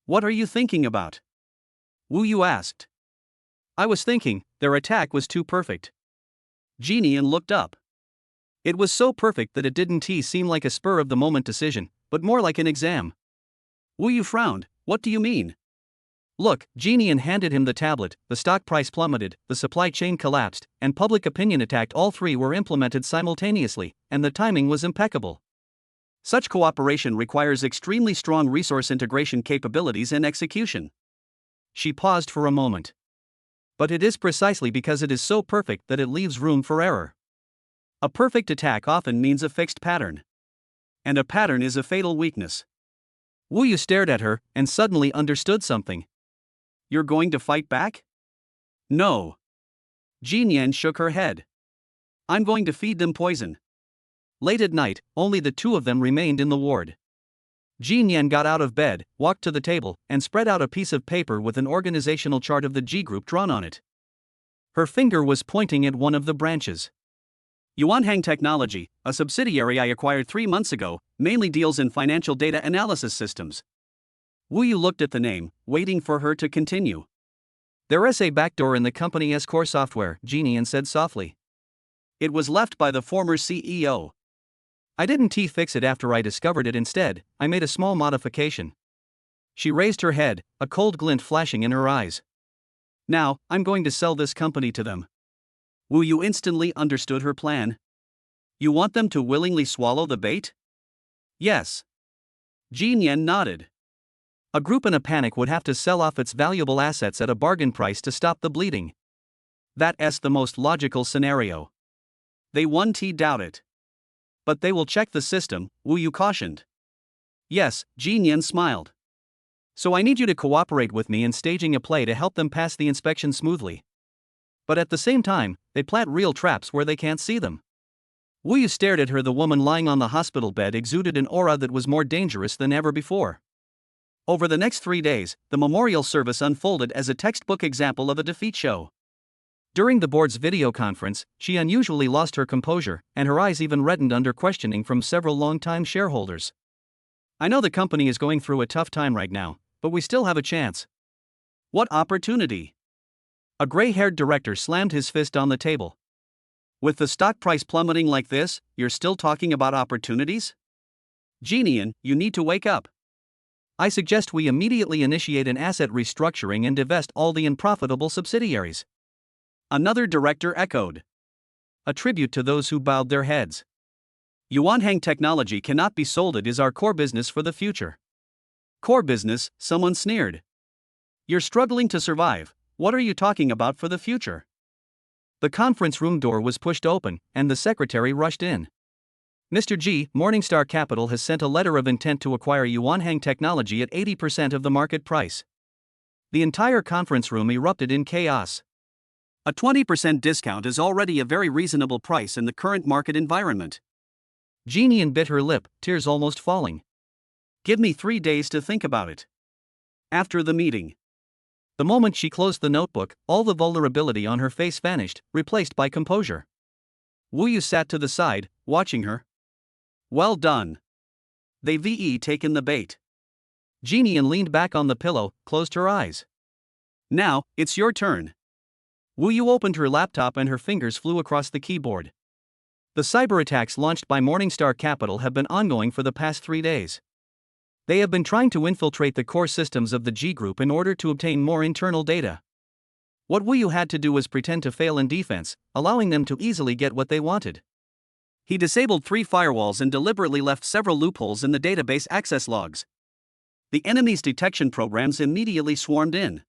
What are you thinking about? Wu Yu asked. I was thinking, their attack was too perfect. Jinian looked up. It was so perfect that it didn't seem like a spur-of-the-moment decision, but more like an exam. Wu Yu frowned. What do you mean? Look, Jinian handed him the tablet, the stock price plummeted, the supply chain collapsed, and public opinion attacked. All three were implemented simultaneously, and the timing was impeccable. Such cooperation requires extremely strong resource integration capabilities and execution. She paused for a moment. But it is precisely because it is so perfect that it leaves room for error. A perfect attack often means a fixed pattern. And a pattern is a fatal weakness. Wu Yu stared at her, and suddenly understood something. You're going to fight back? No. Jin Yan shook her head. I'm going to feed them poison. Late at night, only the two of them remained in the ward. Jin Yan got out of bed, walked to the table, and spread out a piece of paper with an organizational chart of the G Group drawn on it. Her finger was pointing at one of the branches. Yuanhang Technology, a subsidiary I acquired 3 months ago, mainly deals in financial data analysis systems. Wu Yu looked at the name, waiting for her to continue. There is a backdoor in the company's core software, Jin Yan said softly. It was left by the former CEO. I didn't fix it after I discovered it. Instead, I made a small modification. She raised her head, a cold glint flashing in her eyes. Now, I'm going to sell this company to them. Wu Yu instantly understood her plan. You want them to willingly swallow the bait? Yes. Jin Yan nodded. A group in a panic would have to sell off its valuable assets at a bargain price to stop the bleeding. That's the most logical scenario. They won't doubt it. But they will check the system, Wu Yu cautioned. Yes, Jin Yan smiled. So I need you to cooperate with me in staging a play to help them pass the inspection smoothly. But at the same time, they plant real traps where they can't see them. Wu Yu stared at her. The woman lying on the hospital bed exuded an aura that was more dangerous than ever before. Over the next 3 days, the memorial service unfolded as a textbook example of a defeat show. During the board's video conference, she unusually lost her composure, and her eyes even reddened under questioning from several longtime shareholders. I know the company is going through a tough time right now, but we still have a chance. What opportunity? A gray-haired director slammed his fist on the table. With the stock price plummeting like this, you're still talking about opportunities? Jinian, you need to wake up. I suggest we immediately initiate an asset restructuring and divest all the unprofitable subsidiaries. Another director echoed. A tribute to those who bowed their heads. Yuanhang Technology cannot be sold. It is our core business for the future. Core business, someone sneered. You're struggling to survive. What are you talking about for the future? The conference room door was pushed open, and the secretary rushed in. Mr. G, Morningstar Capital has sent a letter of intent to acquire Yuanhang Technology at 80% of the market price. The entire conference room erupted in chaos. A 20% discount is already a very reasonable price in the current market environment. Jinian bit her lip, tears almost falling. Give me 3 days to think about it. After the meeting. The moment she closed the notebook, all the vulnerability on her face vanished, replaced by composure. Wu Yu sat to the side, watching her. Well done. They've taken the bait. Jinian leaned back on the pillow, closed her eyes. Now, it's your turn. Wu Yu opened her laptop and her fingers flew across the keyboard. The cyber attacks launched by Morningstar Capital have been ongoing for the past 3 days. They have been trying to infiltrate the core systems of the G Group in order to obtain more internal data. What Wu Yu had to do was pretend to fail in defense, allowing them to easily get what they wanted. He disabled 3 firewalls and deliberately left several loopholes in the database access logs. The enemy's detection programs immediately swarmed in.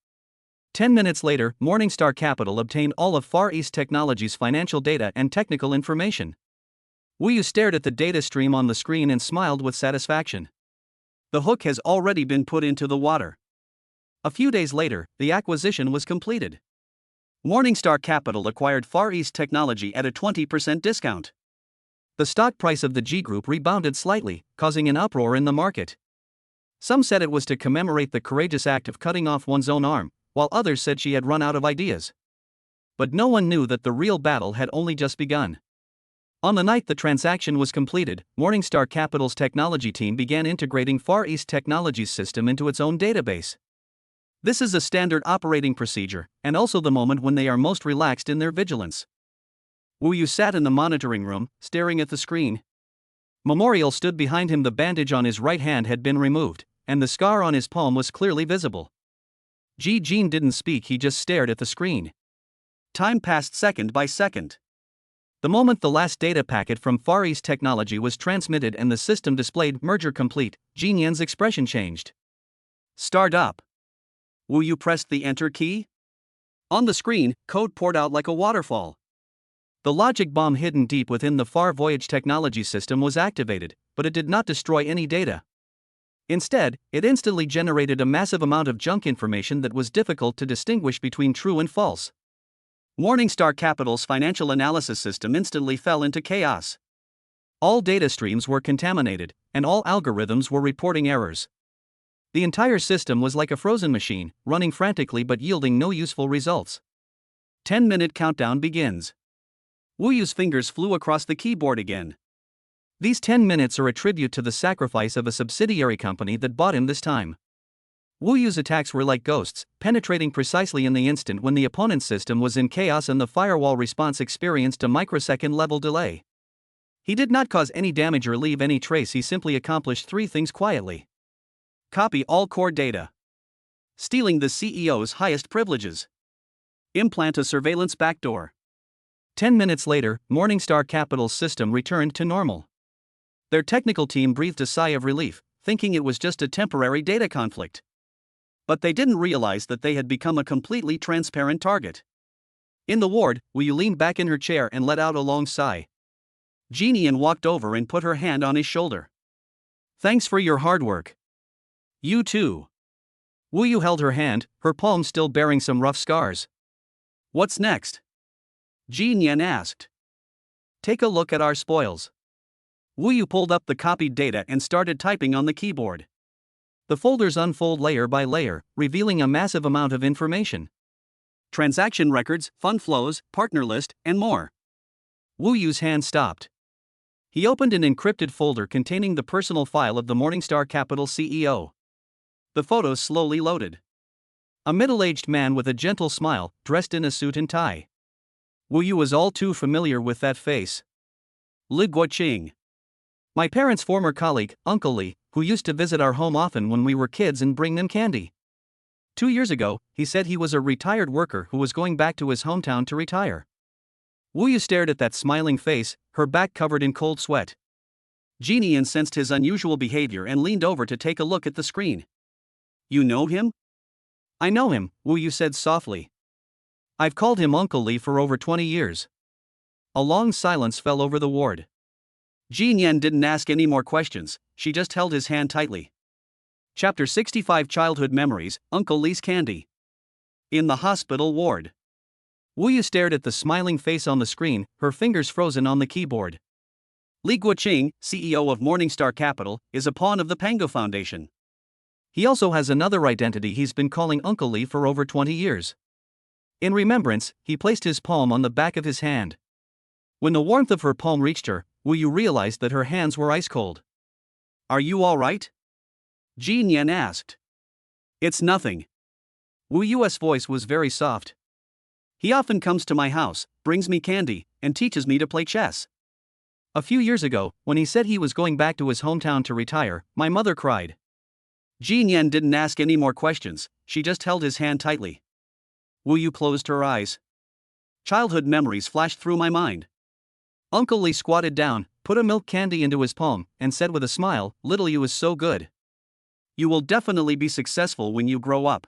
10 minutes later, Morningstar Capital obtained all of Far East Technology's financial data and technical information. Wu Yu stared at the data stream on the screen and smiled with satisfaction. The hook has already been put into the water. A few days later, the acquisition was completed. Morningstar Capital acquired Far East Technology at a 20% discount. The stock price of the G Group rebounded slightly, causing an uproar in the market. Some said it was to commemorate the courageous act of cutting off one's own arm, while others said she had run out of ideas. But no one knew that the real battle had only just begun. On the night the transaction was completed, Morningstar Capital's technology team began integrating Far East Technology's system into its own database. This is a standard operating procedure, and also the moment when they are most relaxed in their vigilance. Wu Yu sat in the monitoring room, staring at the screen. Memorial stood behind him. The bandage on his right hand had been removed, and the scar on his palm was clearly visible. Ji Jin didn't speak, he just stared at the screen. Time passed second by second. The moment the last data packet from Far East Technology was transmitted and the system displayed merger complete, Jin Yan's expression changed. Start up. Wu Yu pressed the enter key. On the screen, code poured out like a waterfall. The logic bomb hidden deep within the Far Voyage technology system was activated, but it did not destroy any data. Instead, it instantly generated a massive amount of junk information that was difficult to distinguish between true and false. Morningstar Capital's financial analysis system instantly fell into chaos. All data streams were contaminated, and all algorithms were reporting errors. The entire system was like a frozen machine, running frantically but yielding no useful results. 10-minute countdown begins. Wu Yu's fingers flew across the keyboard again. These 10 minutes are a tribute to the sacrifice of a subsidiary company that bought him this time. Wu Yu's attacks were like ghosts, penetrating precisely in the instant when the opponent's system was in chaos and the firewall response experienced a microsecond-level delay. He did not cause any damage or leave any trace, he simply accomplished three things quietly. Copy all core data. Stealing the CEO's highest privileges. Implant a surveillance backdoor. 10 minutes later, Morningstar Capital's system returned to normal. Their technical team breathed a sigh of relief, thinking it was just a temporary data conflict. But they didn't realize that they had become a completely transparent target. In the ward, Wu Yu leaned back in her chair and let out a long sigh. Jin Yan walked over and put her hand on his shoulder. Thanks for your hard work. You too. Wu Yu held her hand, her palm still bearing some rough scars. What's next? Jin Yan asked. Take a look at our spoils. Wu Yu pulled up the copied data and started typing on the keyboard. The folders unfold layer by layer, revealing a massive amount of information. Transaction records, fund flows, partner list, and more. Wu Yu's hand stopped. He opened an encrypted folder containing the personal file of the Morningstar Capital CEO. The photos slowly loaded. A middle-aged man with a gentle smile, dressed in a suit and tie. Wu Yu was all too familiar with that face. Li Guoqing. My parents' former colleague, Uncle Li, who used to visit our home often when we were kids and bring them candy. 2 years ago, he said he was a retired worker who was going back to his hometown to retire. Wu Yu stared at that smiling face, her back covered in cold sweat. Jin Yan sensed his unusual behavior and leaned over to take a look at the screen. You know him? I know him, Wu Yu said softly. I've called him Uncle Li for over 20 years. A long silence fell over the ward. Jin Yan didn't ask any more questions, she just held his hand tightly. Chapter 65 Childhood Memories, Uncle Li's Candy. In the hospital ward. Wu Yu stared at the smiling face on the screen, her fingers frozen on the keyboard. Li Guoqing, CEO of Morningstar Capital, is a pawn of the Pango Foundation. He also has another identity he's been calling Uncle Li for over 20 years. In remembrance, he placed his palm on the back of his hand. When the warmth of her palm reached her, Wu Yu realized that her hands were ice cold. Are you all right? Jin Yan asked. It's nothing. Wu Yu's voice was very soft. He often comes to my house, brings me candy, and teaches me to play chess. A few years ago, when he said he was going back to his hometown to retire, my mother cried. Jin Yan didn't ask any more questions, she just held his hand tightly. Wu Yu closed her eyes. Childhood memories flashed through my mind. Uncle Li squatted down, put a milk candy into his palm, and said with a smile, Little Yu is so good. You will definitely be successful when you grow up.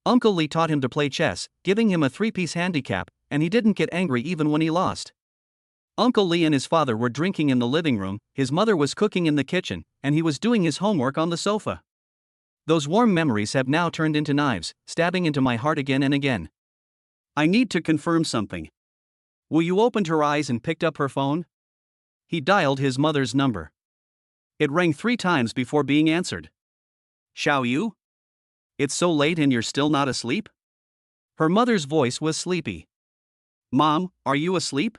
Uncle Li taught him to play chess, giving him a 3-piece handicap, and he didn't get angry even when he lost. Uncle Li and his father were drinking in the living room, his mother was cooking in the kitchen, and he was doing his homework on the sofa. Those warm memories have now turned into knives, stabbing into my heart again and again. I need to confirm something. Wu Yu opened her eyes and picked up her phone. He dialed his mother's number. It rang 3 times before being answered. Xiao Yu? It's so late and you're still not asleep? Her mother's voice was sleepy. Mom, are you asleep?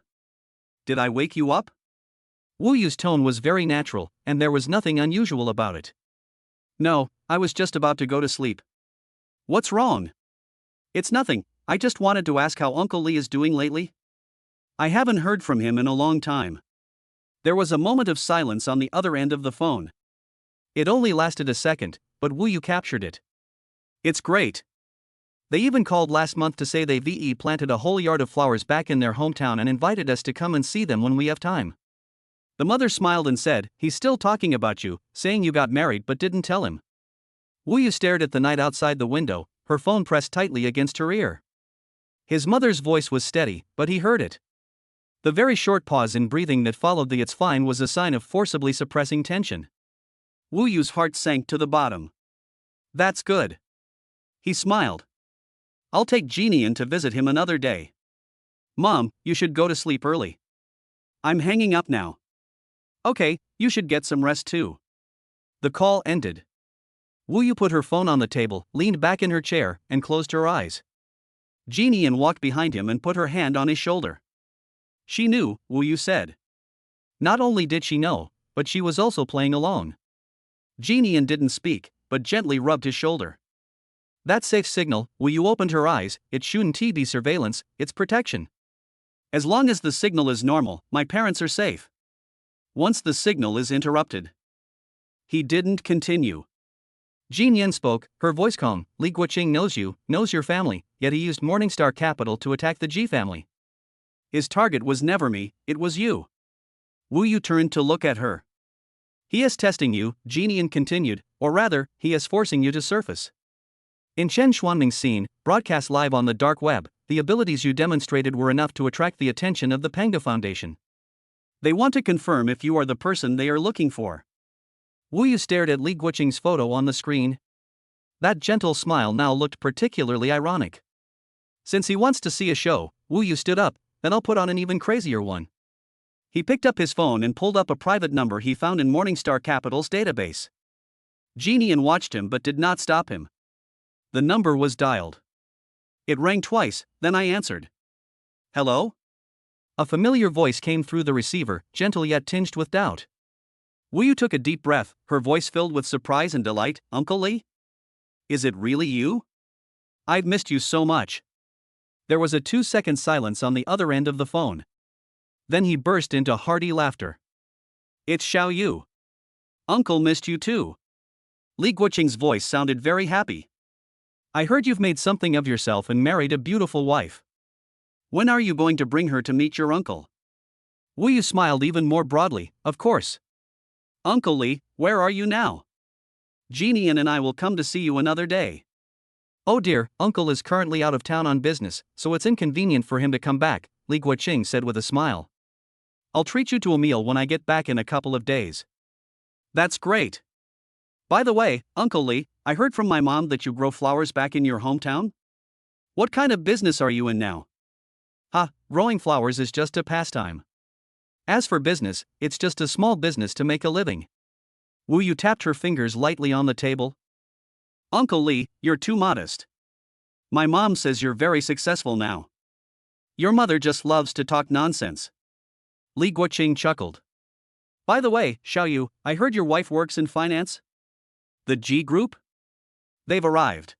Did I wake you up? Wu Yu's tone was very natural, and there was nothing unusual about it. No, I was just about to go to sleep. What's wrong? It's nothing, I just wanted to ask how Uncle Lee is doing lately. I haven't heard from him in a long time. There was a moment of silence on the other end of the phone. It only lasted a second, but Wu Yu captured it. It's great. They even called last month to say they've planted a whole yard of flowers back in their hometown and invited us to come and see them when we have time. The mother smiled and said, he's still talking about you, saying you got married but didn't tell him. Wu Yu stared at the night outside the window, her phone pressed tightly against her ear. His mother's voice was steady, but he heard it. The very short pause in breathing that followed the "it's fine" was a sign of forcibly suppressing tension. Wu Yu's heart sank to the bottom. That's good. He smiled. I'll take Jeannie in to visit him another day. Mom, you should go to sleep early. I'm hanging up now. Okay, you should get some rest too. The call ended. Wu Yu put her phone on the table, leaned back in her chair, and closed her eyes. Jeannie walked behind him and put her hand on his shoulder. She knew, Wu Yu said. Not only did she know, but she was also playing along. Jeannie didn't speak, but gently rubbed his shoulder. That safe signal, Wu Yu opened her eyes, it shouldn't be surveillance, it's protection. As long as the signal is normal, my parents are safe. Once the signal is interrupted. He didn't continue. Jin Yen spoke, her voice calm. Li Guoqing knows you, knows your family, yet he used Morningstar Capital to attack the Ji family. His target was never me, it was you. Wu Yu turned to look at her. He is testing you, Jin Yen continued, or rather, he is forcing you to surface. In Chen Xuanming's scene, broadcast live on the dark web, the abilities you demonstrated were enough to attract the attention of the Panga Foundation. They want to confirm if you are the person they are looking for. Wu Yu stared at Li Guoqing's photo on the screen. That gentle smile now looked particularly ironic. Since he wants to see a show, Wu Yu stood up, then I'll put on an even crazier one. He picked up his phone and pulled up a private number he found in Morningstar Capital's database. Jeannie watched him but did not stop him. The number was dialed. It rang twice, then I answered. Hello? A familiar voice came through the receiver, gentle yet tinged with doubt. Wu Yu took a deep breath, her voice filled with surprise and delight. Uncle Lee? Is it really you? I've missed you so much. There was a 2-second silence on the other end of the phone. Then he burst into hearty laughter. It's Xiao Yu. Uncle missed you too. Li Guoqing's voice sounded very happy. I heard you've made something of yourself and married a beautiful wife. When are you going to bring her to meet your uncle? Wu Yu smiled even more broadly, of course. Uncle Lee, where are you now? Jeannie and I will come to see you another day. Oh dear, Uncle is currently out of town on business, so it's inconvenient for him to come back, Li Guoqing said with a smile. I'll treat you to a meal when I get back in a couple of days. That's great. By the way, Uncle Lee, I heard from my mom that you grow flowers back in your hometown? What kind of business are you in now? Growing flowers is just a pastime. As for business, it's just a small business to make a living. Wu Yu tapped her fingers lightly on the table. Uncle Lee, you're too modest. My mom says you're very successful now. Your mother just loves to talk nonsense. Li Guoqing chuckled. By the way, Xiao Yu, I heard your wife works in finance? The G Group? They've arrived.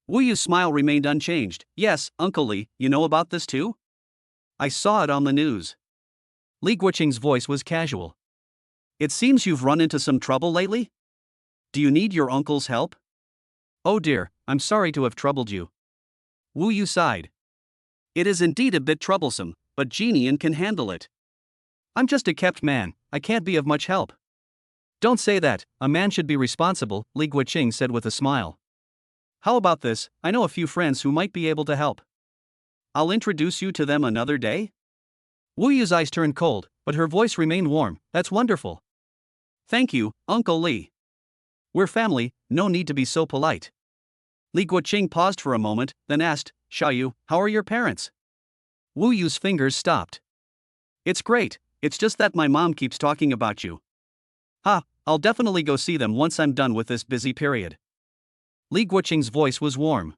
Wu Yu's smile remained unchanged. Yes, Uncle Lee, you know about this too? I saw it on the news. Li Guoqing's voice was casual. It seems you've run into some trouble lately? Do you need your uncle's help? Oh dear, I'm sorry to have troubled you. Wu Yu sighed. It is indeed a bit troublesome, but Jeannie can handle it. I'm just a kept man, I can't be of much help. Don't say that, a man should be responsible, Li Guoqing said with a smile. How about this, I know a few friends who might be able to help. I'll introduce you to them another day? Wu Yu's eyes turned cold, but her voice remained warm. That's wonderful. Thank you, Uncle Lee. We're family, no need to be so polite. Li Guoqing paused for a moment, then asked, Xiao Yu, how are your parents? Wu Yu's fingers stopped. It's great, it's just that my mom keeps talking about you. I'll definitely go see them once I'm done with this busy period. Li Guoqing's voice was warm.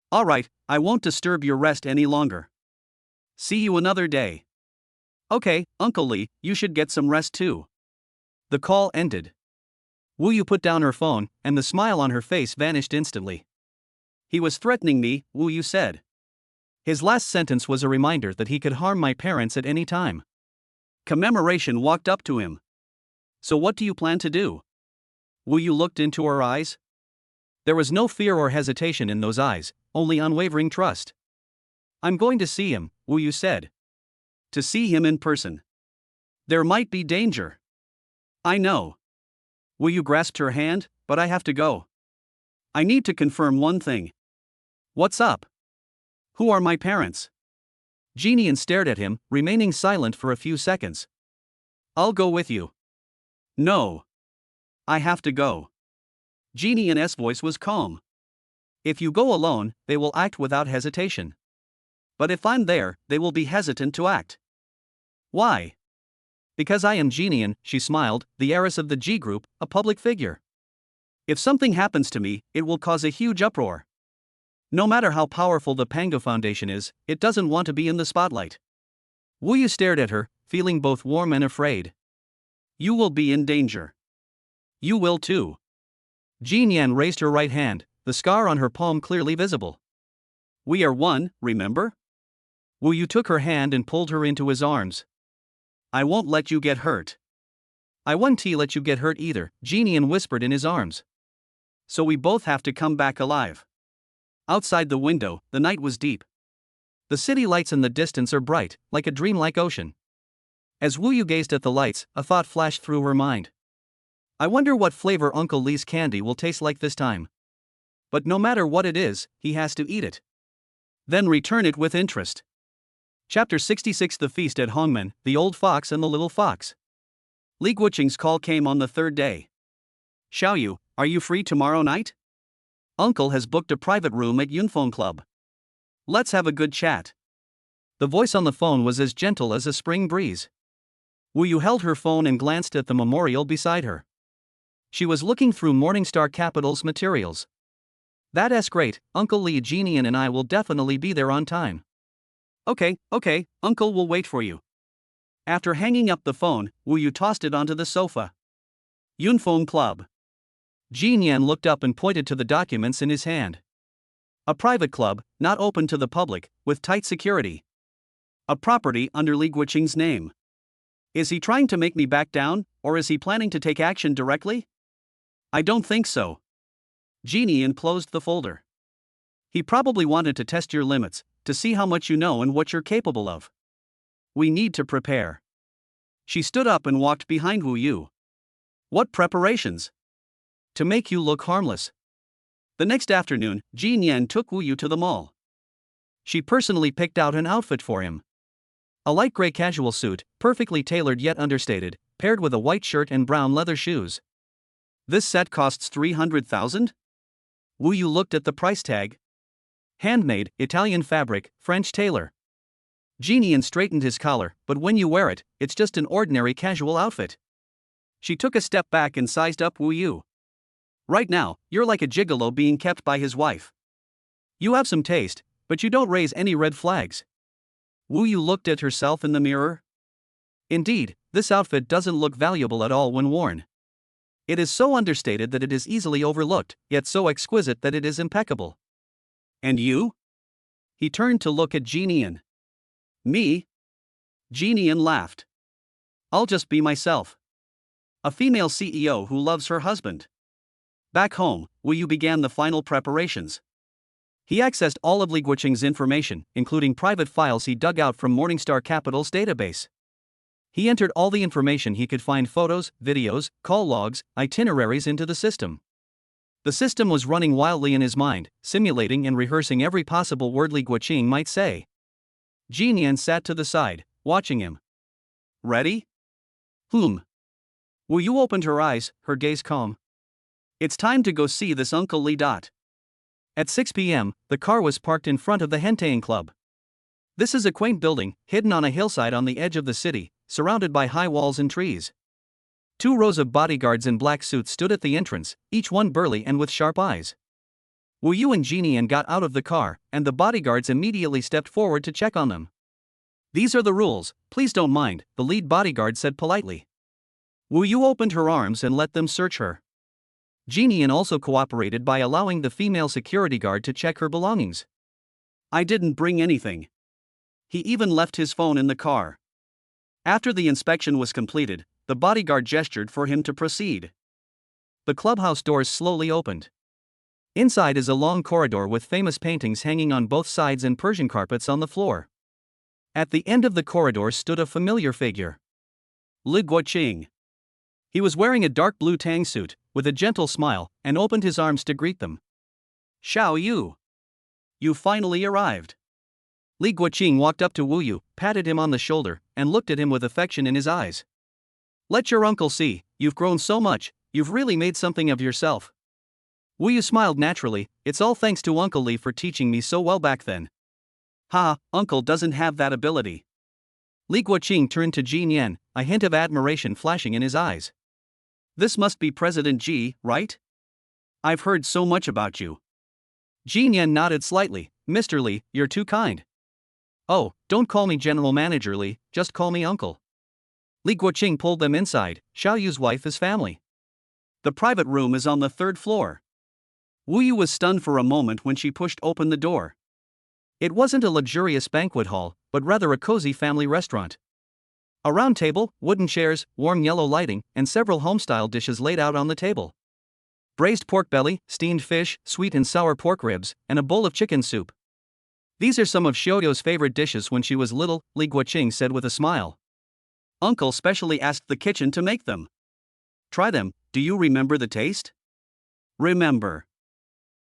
Alright, I won't disturb your rest any longer. See you another day. Okay, Uncle Lee, you should get some rest too. The call ended. Wu Yu put down her phone, and the smile on her face vanished instantly. He was threatening me, Wu Yu said. His last sentence was a reminder that he could harm my parents at any time. Commemoration walked up to him. So what do you plan to do? Wu Yu looked into her eyes. There was no fear or hesitation in those eyes, only unwavering trust. I'm going to see him, Wu Yu said. To see him in person. There might be danger. I know. Wu Yu grasped her hand, but I have to go. I need to confirm one thing. What's up? Who are my parents? Jinian stared at him, remaining silent for a few seconds. I'll go with you. No. I have to go. Jinian's voice was calm. If you go alone, they will act without hesitation. But if I'm there, they will be hesitant to act. Why? Because I am Jinian, she smiled, the heiress of the G group, a public figure. If something happens to me, it will cause a huge uproar. No matter how powerful the Pango Foundation is, it doesn't want to be in the spotlight. Wu Yu stared at her, feeling both warm and afraid. You will be in danger. You will too. Jinian raised her right hand, the scar on her palm clearly visible. We are one, remember? Wu Yu took her hand and pulled her into his arms. I won't let you get hurt. I won't let you get hurt either, Jinian whispered in his arms. So we both have to come back alive. Outside the window, the night was deep. The city lights in the distance are bright, like a dreamlike ocean. As Wu Yu gazed at the lights, a thought flashed through her mind. I wonder what flavor Uncle Lee's candy will taste like this time. But no matter what it is, he has to eat it. Then return it with interest. Chapter 66 The Feast at Hongmen, the Old Fox and the Little Fox. Li Guoqing's call came on the third day. Xiaoyu, are you free tomorrow night? Uncle has booked a private room at Yunfeng Club. Let's have a good chat. The voice on the phone was as gentle as a spring breeze. Wu Yu held her phone and glanced at the memorial beside her. She was looking through Morningstar Capital's materials. That's great, Uncle Lee, Jinian and I will definitely be there on time. Okay, Uncle will wait for you. After hanging up the phone, Wu Yu tossed it onto the sofa. Yunfeng Club. Jinian looked up and pointed to the documents in his hand. A private club, not open to the public, with tight security. A property under Li Guoqing's name. Is he trying to make me back down, or is he planning to take action directly? I don't think so. Jinian closed the folder. He probably wanted to test your limits, to see how much you know and what you're capable of. We need to prepare. She stood up and walked behind Wu Yu. What preparations? To make you look harmless. The next afternoon, Jinian took Wu Yu to the mall. She personally picked out an outfit for him. A light gray casual suit, perfectly tailored yet understated, paired with a white shirt and brown leather shoes. This set costs 300,000? Wu Yu looked at the price tag. Handmade, Italian fabric, French tailor. Jinian straightened his collar, but when you wear it, it's just an ordinary casual outfit. She took a step back and sized up Wu Yu. Right now, you're like a gigolo being kept by his wife. You have some taste, but you don't raise any red flags. Wu Yu looked at herself in the mirror. Indeed, this outfit doesn't look valuable at all when worn. It is so understated that it is easily overlooked, yet so exquisite that it is impeccable. And you? He turned to look at Jinian. Me? Jinian laughed. I'll just be myself. A female CEO who loves her husband. Back home, Wu Yu began the final preparations. He accessed all of Li Guoqing's information, including private files he dug out from Morningstar Capital's database. He entered all the information he could find, photos, videos, call logs, itineraries into the system. The system was running wildly in his mind, simulating and rehearsing every possible word Li Guoqing might say. Jinian sat to the side, watching him. Ready? Wu Yu opened her eyes, her gaze calm. It's time to go see this Uncle Lee. At 6 p.m., the car was parked in front of the Hentang Club. This is a quaint building, hidden on a hillside on the edge of the city, surrounded by high walls and trees. 2 rows of bodyguards in black suits stood at the entrance, each one burly and with sharp eyes. Wu Yu and Jinian got out of the car, and the bodyguards immediately stepped forward to check on them. These are the rules, please don't mind, the lead bodyguard said politely. Wu Yu opened her arms and let them search her. Jian also cooperated by allowing the female security guard to check her belongings. I didn't bring anything. He even left his phone in the car. After the inspection was completed, the bodyguard gestured for him to proceed. The clubhouse doors slowly opened. Inside is a long corridor with famous paintings hanging on both sides and Persian carpets on the floor. At the end of the corridor stood a familiar figure. Li Guoqing. He was wearing a dark blue tang suit, with a gentle smile, and opened his arms to greet them. Xiao Yu. You finally arrived. Li Guoqing walked up to Wu Yu, patted him on the shoulder, and looked at him with affection in his eyes. Let your uncle see, you've grown so much, you've really made something of yourself. Wu Yu smiled naturally. It's all thanks to Uncle Li for teaching me so well back then. Ha, uncle doesn't have that ability. Li Guoqing turned to Jian, a hint of admiration flashing in his eyes. This must be President Ji, right? I've heard so much about you. Jian nodded slightly. Mr. Li, you're too kind. Oh, don't call me General Manager Li, just call me Uncle. Li Guoqing pulled them inside. Xiao Yu's wife is family. The private room is on the 3rd floor. Wu Yu was stunned for a moment when she pushed open the door. It wasn't a luxurious banquet hall, but rather a cozy family restaurant. A round table, wooden chairs, warm yellow lighting, and several home-style dishes laid out on the table. Braised pork belly, steamed fish, sweet and sour pork ribs, and a bowl of chicken soup. These are some of Xiaoyu's favorite dishes when she was little, Li Guoqing said with a smile. Uncle specially asked the kitchen to make them. Try them, do you remember the taste? Remember.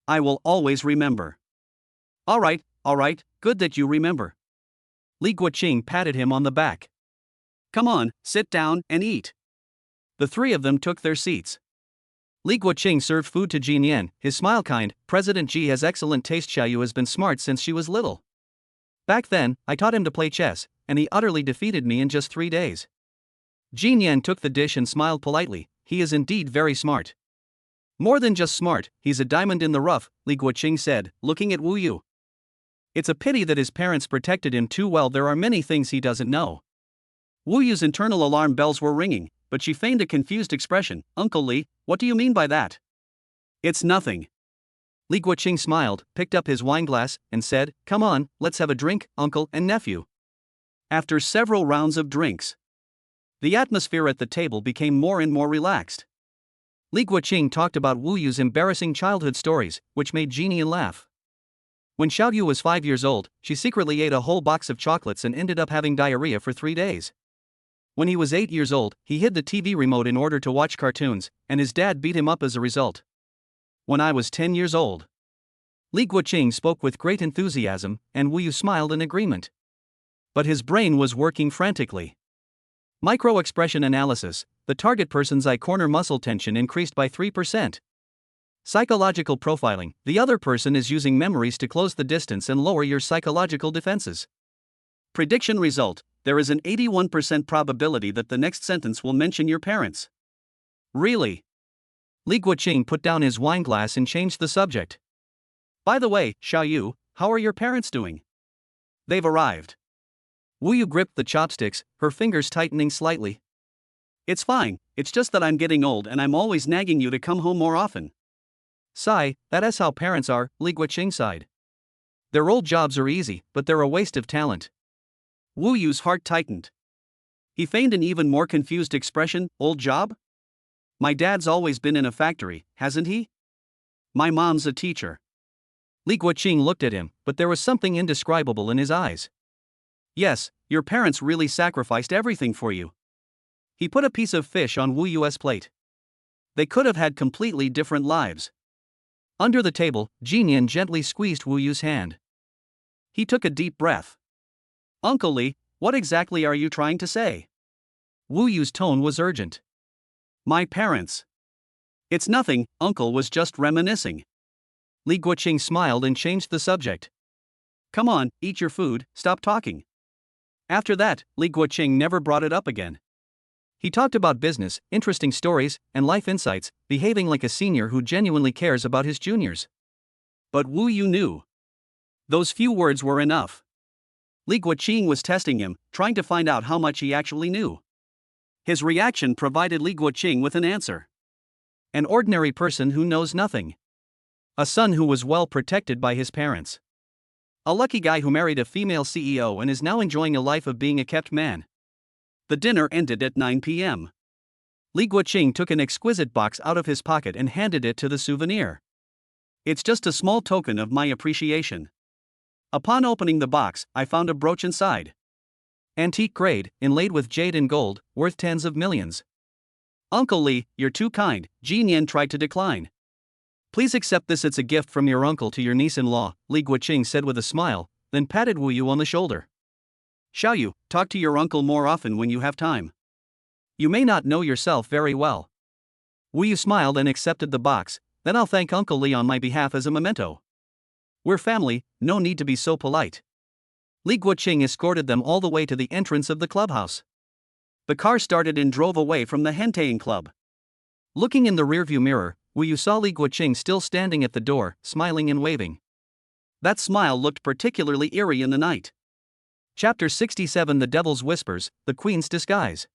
I will always remember. All right, good that you remember. Li Guoqing patted him on the back. Come on, sit down and eat. The three of them took their seats. Li Guoqing served food to Jian, his smile kind. President Ji has excellent taste. Xiaoyu has been smart since she was little. Back then, I taught him to play chess, and he utterly defeated me in just 3 days. Jian took the dish and smiled politely. He is indeed very smart. More than just smart, he's a diamond in the rough, Li Guoqing said, looking at Wu Yu. It's a pity that his parents protected him too well. There are many things he doesn't know. Wu Yu's internal alarm bells were ringing, but she feigned a confused expression. Uncle Li, what do you mean by that? It's nothing. Li Guoqing smiled, picked up his wineglass, and said, Come on, let's have a drink, uncle and nephew. After several rounds of drinks, the atmosphere at the table became more and more relaxed. Li Guoqing talked about Wu Yu's embarrassing childhood stories, which made Jian laugh. When Xiaoyu was 5 years old, she secretly ate a whole box of chocolates and ended up having diarrhea for 3 days. When he was 8 years old, he hid the TV remote in order to watch cartoons, and his dad beat him up as a result. When I was 10 years old. Li Guoqing spoke with great enthusiasm, and Wu Yu smiled in agreement. But his brain was working frantically. Micro-expression analysis, the target person's eye corner muscle tension increased by 3%. Psychological profiling, the other person is using memories to close the distance and lower your psychological defenses. Prediction result, there is an 81% probability that the next sentence will mention your parents. Really? Li Guoqing put down his wineglass and changed the subject. By the way, Xiaoyu, how are your parents doing? They've arrived. Wu Yu gripped the chopsticks, her fingers tightening slightly. It's fine, it's just that I'm getting old and I'm always nagging you to come home more often. Sigh, that is how parents are, Li Guoqing sighed. Their old jobs are easy, but they're a waste of talent. Wu Yu's heart tightened. He feigned an even more confused expression. Old job? My dad's always been in a factory, hasn't he? My mom's a teacher. Li Guoqing looked at him, but there was something indescribable in his eyes. Yes, your parents really sacrificed everything for you. He put a piece of fish on Wu Yu's plate. They could have had completely different lives. Under the table, Jian gently squeezed Wu Yu's hand. He took a deep breath. Uncle Li, what exactly are you trying to say? Wu Yu's tone was urgent. My parents. It's nothing, Uncle was just reminiscing. Li Guoqing smiled and changed the subject. Come on, eat your food, stop talking. After that, Li Guoqing never brought it up again. He talked about business, interesting stories, and life insights, behaving like a senior who genuinely cares about his juniors. But Wu Yu knew. Those few words were enough. Li Guoqing was testing him, trying to find out how much he actually knew. His reaction provided Li Guoqing with an answer. An ordinary person who knows nothing. A son who was well protected by his parents. A lucky guy who married a female CEO and is now enjoying a life of being a kept man. The dinner ended at 9 p.m. Li Guoqing took an exquisite box out of his pocket and handed it to the souvenir. It's just a small token of my appreciation. Upon opening the box, I found a brooch inside. Antique grade, inlaid with jade and gold, worth tens of millions. Uncle Li, you're too kind, Jin Yan tried to decline. Please accept this, it's a gift from your uncle to your niece-in-law, Li Guoqing said with a smile, then patted Wu Yu on the shoulder. Xiaoyu, talk to your uncle more often when you have time. You may not know yourself very well. Wu Yu smiled and accepted the box, then I'll thank Uncle Li on my behalf as a memento. We're family, no need to be so polite. Li Guoqing escorted them all the way to the entrance of the clubhouse. The car started and drove away from the henteing club. Looking in the rearview mirror, Wu Yu saw Li Guoqing still standing at the door, smiling and waving. That smile looked particularly eerie in the night. Chapter 67 The Devil's Whispers, The Queen's Disguise.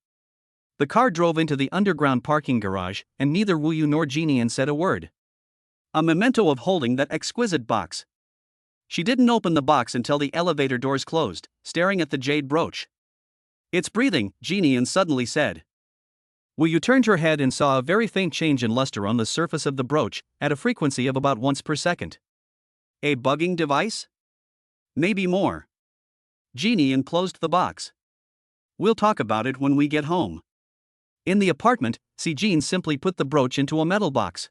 The car drove into the underground parking garage, and neither Wu Yu nor Jinian said a word. A memento of holding that exquisite box. She didn't open the box until the elevator doors closed, staring at the jade brooch. It's breathing, Jinian suddenly said. Wu Yu turned her head and saw a very faint change in luster on the surface of the brooch, at a frequency of about once per second. A bugging device? Maybe more. Jinian closed the box. We'll talk about it when we get home. In the apartment, Jin simply put the brooch into a metal box.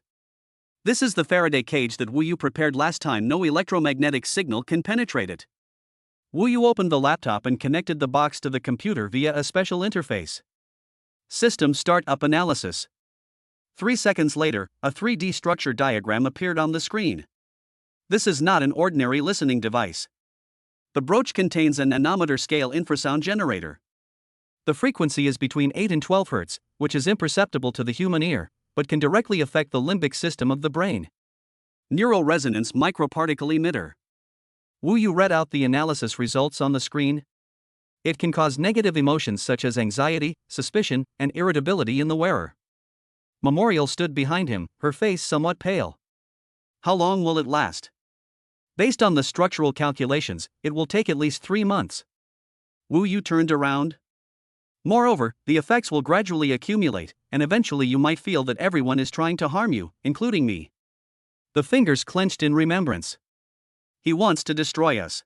This is the Faraday cage that Wu Yu prepared last time. No electromagnetic signal can penetrate it. Wu Yu opened the laptop and connected the box to the computer via a special interface. System Startup Analysis. 3 seconds later, a 3D structure diagram appeared on the screen. This is not an ordinary listening device. The brooch contains an nanometer scale infrasound generator. The frequency is between 8 and 12 Hz, which is imperceptible to the human ear, but can directly affect the limbic system of the brain. Neural resonance microparticle emitter. Wu Yu read out the analysis results on the screen. It can cause negative emotions such as anxiety, suspicion, and irritability in the wearer. Memorial stood behind him, her face somewhat pale. How long will it last? Based on the structural calculations, it will take at least 3 months. Wu Yu turned around. Moreover, the effects will gradually accumulate, and eventually you might feel that everyone is trying to harm you, including me. The fingers clenched in remembrance. He wants to destroy us.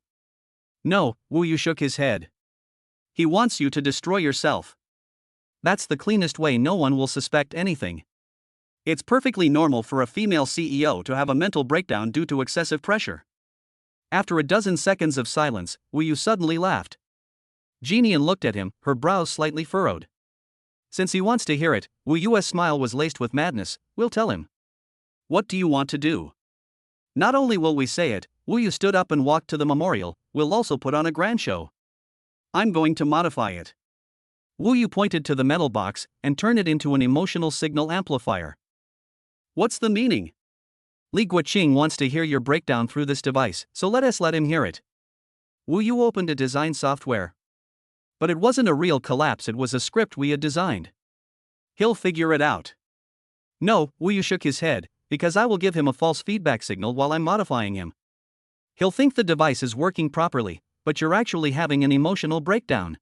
No, Wu Yu shook his head. He wants you to destroy yourself. That's the cleanest way, no one will suspect anything. It's perfectly normal for a female CEO to have a mental breakdown due to excessive pressure. After a dozen seconds of silence, Wu Yu suddenly laughed. Jinian looked at him, her brows slightly furrowed. Since he wants to hear it, Wu Yu's smile was laced with madness. We'll tell him. What do you want to do? Not only will we say it, Wu Yu stood up and walked to the memorial, we'll also put on a grand show. I'm going to modify it. Wu Yu pointed to the metal box and turned it into an emotional signal amplifier. What's the meaning? Li Guoqing wants to hear your breakdown through this device, so let him hear it. Wu Yu opened a design software. But it wasn't a real collapse, it was a script we had designed. He'll figure it out. No, Wu Yu shook his head, because I will give him a false feedback signal while I'm modifying him. He'll think the device is working properly, but you're actually having an emotional breakdown.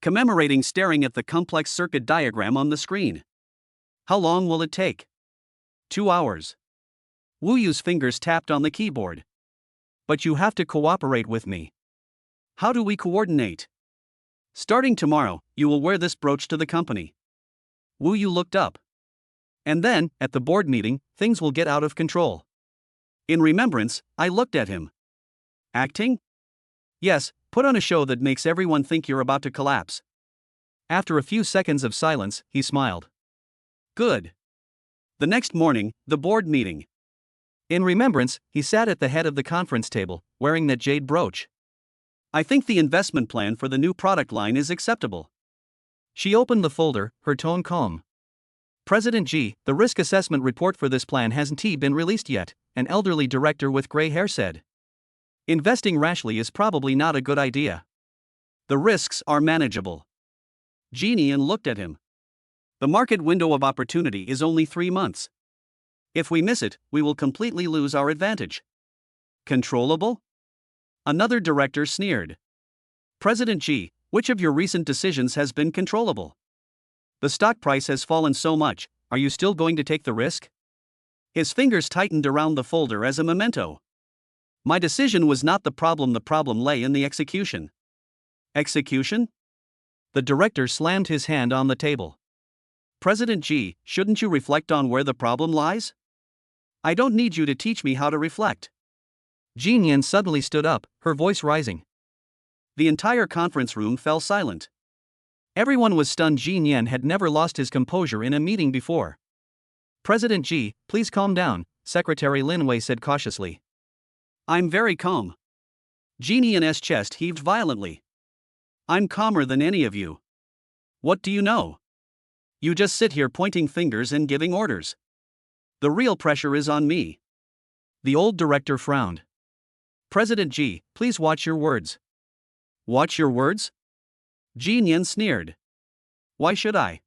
Commemorating staring at the complex circuit diagram on the screen. How long will it take? 2 hours. Wu Yu's fingers tapped on the keyboard. But you have to cooperate with me. How do we coordinate? Starting tomorrow, you will wear this brooch to the company. Wu Yu looked up. And then, at the board meeting, things will get out of control. In remembrance, I looked at him. Acting? Yes, put on a show that makes everyone think you're about to collapse. After a few seconds of silence, he smiled. Good. The next morning, the board meeting. In remembrance, he sat at the head of the conference table, wearing that jade brooch. I think the investment plan for the new product line is acceptable. She opened the folder, her tone calm. President Ji, the risk assessment report for this plan hasn't been released yet, an elderly director with gray hair said. Investing rashly is probably not a good idea. The risks are manageable. Jinian looked at him. The market window of opportunity is only 3 months. If we miss it, we will completely lose our advantage. Controllable? Another director sneered. President G, which of your recent decisions has been controllable? The stock price has fallen so much, are you still going to take the risk? His fingers tightened around the folder as a memento. My decision was not the problem lay in the execution. Execution? The director slammed his hand on the table. President G, shouldn't you reflect on where the problem lies? I don't need you to teach me how to reflect. Jean Yin suddenly stood up, her voice rising. The entire conference room fell silent. Everyone was stunned. Jean Yin had never lost his composure in a meeting before. President G, please calm down, Secretary Lin Wei said cautiously. I'm very calm. Jean Yin's chest heaved violently. I'm calmer than any of you. What do you know? You just sit here pointing fingers and giving orders. The real pressure is on me. The old director frowned. President G, please watch your words. Watch your words? Jean Yin sneered. Why should I?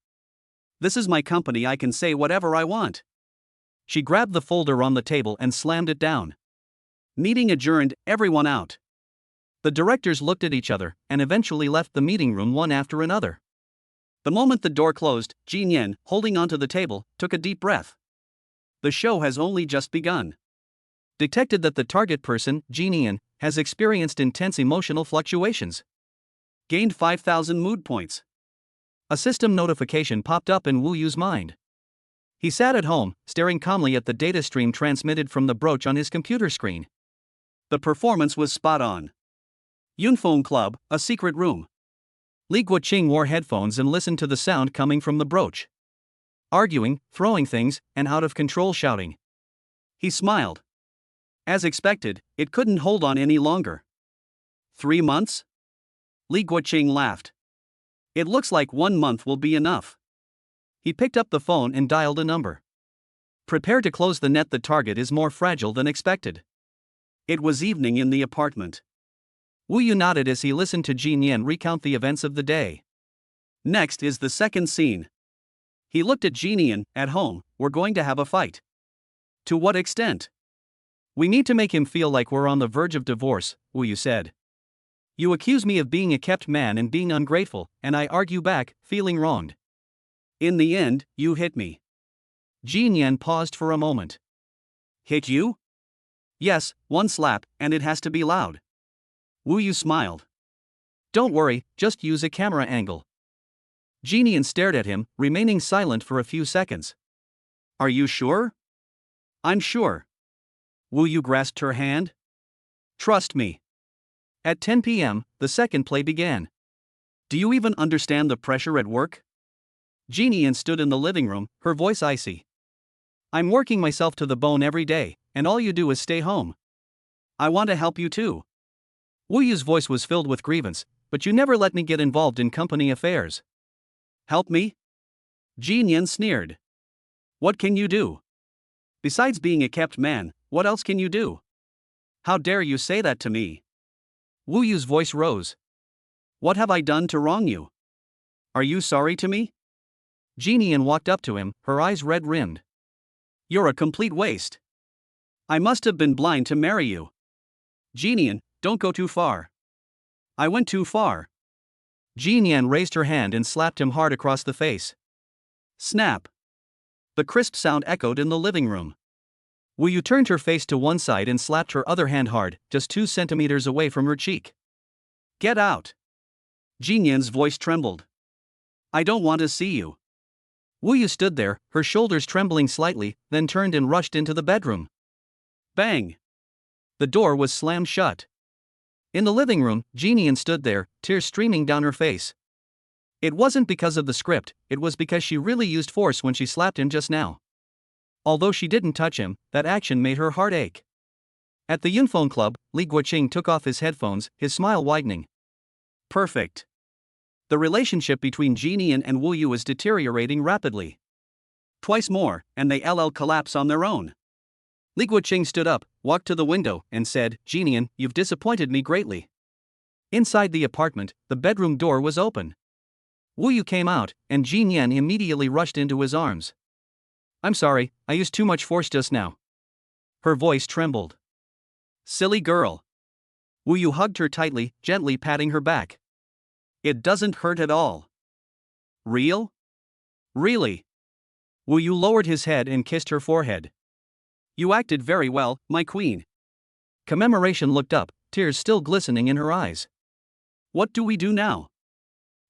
This is my company, I can say whatever I want. She grabbed the folder on the table and slammed it down. Meeting adjourned, everyone out. The directors looked at each other and eventually left the meeting room one after another. The moment the door closed, Jean Yin, holding onto the table, took a deep breath. The show has only just begun. Detected that the target person, Jean Yin, has experienced intense emotional fluctuations. Gained 5,000 mood points. A system notification popped up in Wu Yu's mind. He sat at home, staring calmly at the data stream transmitted from the brooch on his computer screen. The performance was spot on. Yunfeng Club, a secret room. Li Guoqing wore headphones and listened to the sound coming from the brooch. Arguing, throwing things, and out of control shouting. He smiled. As expected, it couldn't hold on any longer. 3 months? Li Guoqing laughed. It looks like 1 month will be enough. He picked up the phone and dialed a number. Prepare to close the net. The target is more fragile than expected. It was evening in the apartment. Wu Yu nodded as he listened to Jean Yin recount the events of the day. Next is the second scene. He looked at Jean Yin. At home, we're going to have a fight. To what extent? We need to make him feel like we're on the verge of divorce, Wu Yu said. You accuse me of being a kept man and being ungrateful, and I argue back, feeling wronged. In the end, you hit me. Jean Yin paused for a moment. Hit you? Yes, 1 slap, and it has to be loud. Wu Yu smiled. Don't worry, just use a camera angle. Jean Yin stared at him, remaining silent for a few seconds. Are you sure? I'm sure. Wu Yu grasped her hand. Trust me. At 10 p.m., the second play began. Do you even understand the pressure at work? Jean Yin stood in the living room, her voice icy. I'm working myself to the bone every day, and all you do is stay home. I want to help you too. Wu Yu's voice was filled with grievance, but you never let me get involved in company affairs. Help me? Jean Yin sneered. What can you do? Besides being a kept man, what else can you do? How dare you say that to me? Wu Yu's voice rose. What have I done to wrong you? Are you sorry to me? Jean Yin walked up to him, her eyes red-rimmed. You're a complete waste. I must have been blind to marry you. Jean Yin, don't go too far. I went too far. Jean Yin raised her hand and slapped him hard across the face. Snap. The crisp sound echoed in the living room. Wu Yu turned her face to one side and slapped her other hand hard, just 2 centimeters away from her cheek. Get out. Jean Yin's voice trembled. I don't want to see you. Wu Yu stood there, her shoulders trembling slightly, then turned and rushed into the bedroom. Bang. The door was slammed shut. In the living room, Jean Yin stood there, tears streaming down her face. It wasn't because of the script, it was because she really used force when she slapped him just now. Although she didn't touch him, that action made her heart ache. At the Yunfeng Club, Li Guoqing took off his headphones, his smile widening. Perfect. The relationship between Jean Yin and Wu Yu is deteriorating rapidly. Twice more, and they collapse on their own. Li Guoqing stood up, walked to the window, and said, Jean Yin, you've disappointed me greatly. Inside the apartment, the bedroom door was open. Wu Yu came out, and Jin Yan immediately rushed into his arms. "I'm sorry, I used too much force just now." Her voice trembled. "Silly girl." Wu Yu hugged her tightly, gently patting her back. "It doesn't hurt at all." "Real? Really?" Wu Yu lowered his head and kissed her forehead. "You acted very well, my queen." Commemoration looked up, tears still glistening in her eyes. "What do we do now?"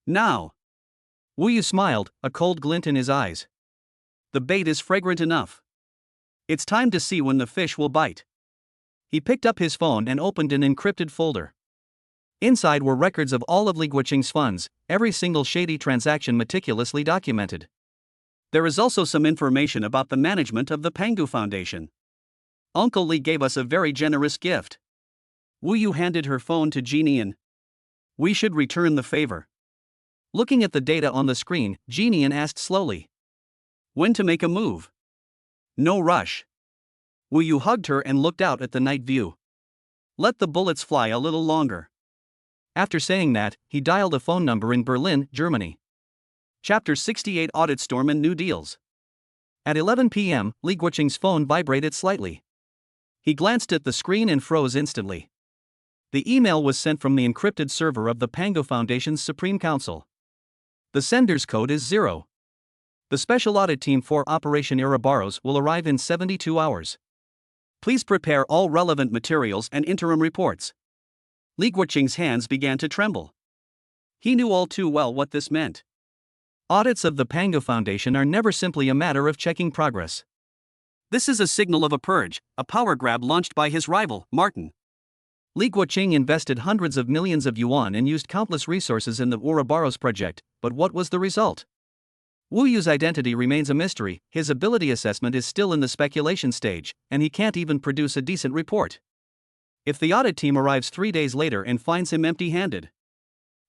"Now." Wu Yu smiled, a cold glint in his eyes. "The bait is fragrant enough. It's time to see when the fish will bite." He picked up his phone and opened an encrypted folder. Inside were records of all of Li Guoqing's funds, every single shady transaction meticulously documented. There is also some information about the management of the Pangu Foundation. Uncle Li gave us a very generous gift. Wu Yu handed her phone to Jinian. "We should return the favor." Looking at the data on the screen, Jinian asked slowly, "When to make a move?" "No rush." Wu Yu hugged her and looked out at the night view. "Let the bullets fly a little longer." After saying that, he dialed a phone number in Berlin, Germany. Chapter 68 Audit Storm and New Deals. At 11 p.m., Li Guoqing's phone vibrated slightly. He glanced at the screen and froze instantly. The email was sent from the encrypted server of the Pangu Foundation's Supreme Council. The sender's code is 0. The special audit team for Operation Ouroboros will arrive in 72 hours. Please prepare all relevant materials and interim reports. Li Guoqing's hands began to tremble. He knew all too well what this meant. Audits of the Pangu Foundation are never simply a matter of checking progress. This is a signal of a purge, a power grab launched by his rival, Martin. Li Guoqing invested hundreds of millions of yuan and used countless resources in the Ouroboros project, but what was the result? Wu Yu's identity remains a mystery, his ability assessment is still in the speculation stage, and he can't even produce a decent report. If the audit team arrives 3 days later and finds him empty-handed?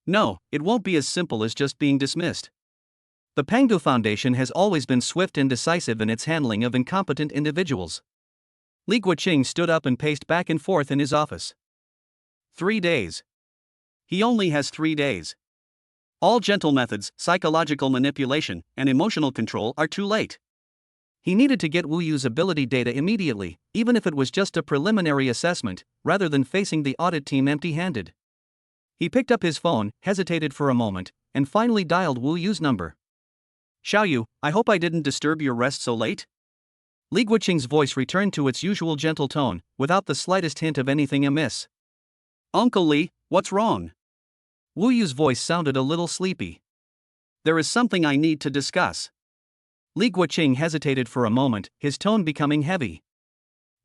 No, it won't be as simple as just being dismissed. The Pangu Foundation has always been swift and decisive in its handling of incompetent individuals. Li Guoqing stood up and paced back and forth in his office. 3 days. He only has 3 days. All gentle methods, psychological manipulation, and emotional control are too late. He needed to get Wu Yu's ability data immediately, even if it was just a preliminary assessment, rather than facing the audit team empty-handed. He picked up his phone, hesitated for a moment, and finally dialed Wu Yu's number. "Xiaoyu, I hope I didn't disturb your rest so late?" Li Guoqing's voice returned to its usual gentle tone, without the slightest hint of anything amiss. "Uncle Li, what's wrong?" Wu Yu's voice sounded a little sleepy. "There is something I need to discuss." Li Guoqing hesitated for a moment, his tone becoming heavy.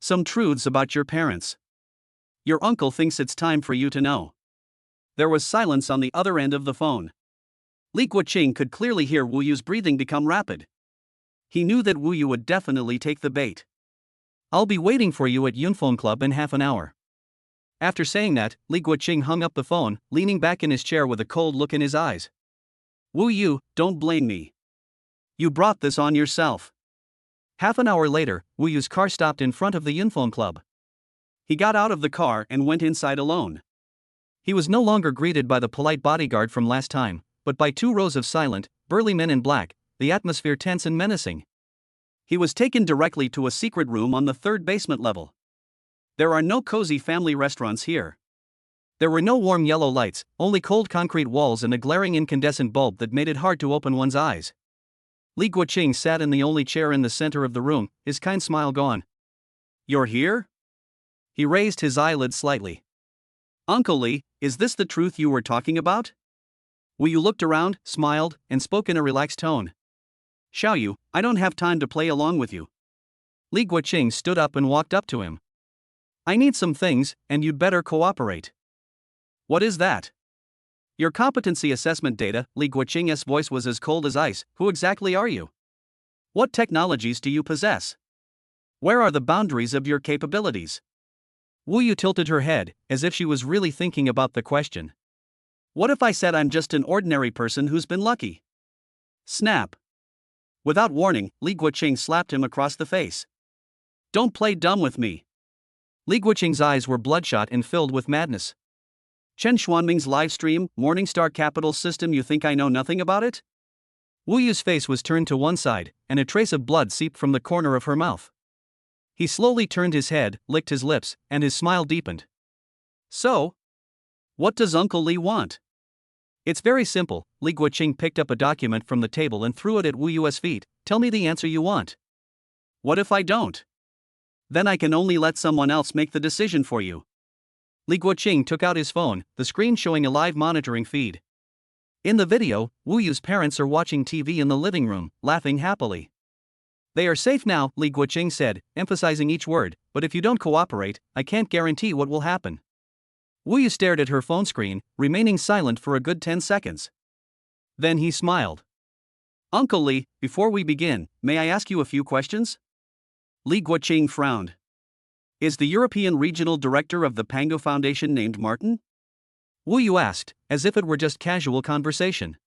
"Some truths about your parents. Your uncle thinks it's time for you to know." There was silence on the other end of the phone. Li Guoqing could clearly hear Wu Yu's breathing become rapid. He knew that Wu Yu would definitely take the bait. "I'll be waiting for you at Yunfeng Club in half an hour." After saying that, Li Guoqing hung up the phone, leaning back in his chair with a cold look in his eyes. "Wu Yu, don't blame me. You brought this on yourself." Half an hour later, Wu Yu's car stopped in front of the Yunfeng Club. He got out of the car and went inside alone. He was no longer greeted by the polite bodyguard from last time, but by 2 rows of silent, burly men in black, the atmosphere tense and menacing. He was taken directly to a secret room on the 3rd basement level. There are no cozy family restaurants here. There were no warm yellow lights, only cold concrete walls and a glaring incandescent bulb that made it hard to open one's eyes. Li Guoqing sat in the only chair in the center of the room, his kind smile gone. "You're here?" He raised his eyelids slightly. "Uncle Li, is this the truth you were talking about?" Wu Yu looked around, smiled, and spoke in a relaxed tone. "Xiaoyu, I don't have time to play along with you." Li Guoqing stood up and walked up to him. "I need some things, and you'd better cooperate." "What is that?" "Your competency assessment data." Li Guoqing's voice was as cold as ice. "Who exactly are you? What technologies do you possess? Where are the boundaries of your capabilities?" Wu Yu tilted her head, as if she was really thinking about the question. "What if I said I'm just an ordinary person who's been lucky?" Snap. Without warning, Li Guoqing slapped him across the face. "Don't play dumb with me." Li Guoqing's eyes were bloodshot and filled with madness. Chen Xuanming's livestream, Morningstar Capital System, you think I know nothing about it? Wu Yu's face was turned to one side, and a trace of blood seeped from the corner of her mouth. He slowly turned his head, licked his lips, and his smile deepened. So? What does Uncle Li want? It's very simple. Li Guoqing picked up a document from the table and threw it at Wu Yu's feet. Tell me the answer you want. What if I don't? Then I can only let someone else make the decision for you. Li Guoqing took out his phone, the screen showing a live monitoring feed. In the video, Wu Yu's parents are watching TV in the living room, laughing happily. They are safe now, Li Guoqing said, emphasizing each word, but if you don't cooperate, I can't guarantee what will happen. Wu Yu stared at her phone screen, remaining silent for a good 10 seconds. Then he smiled. Uncle Li, before we begin, may I ask you a few questions? Li Guoqing frowned. Is the European Regional Director of the Pango Foundation named Martin? Wu Yu asked, as if it were just casual conversation.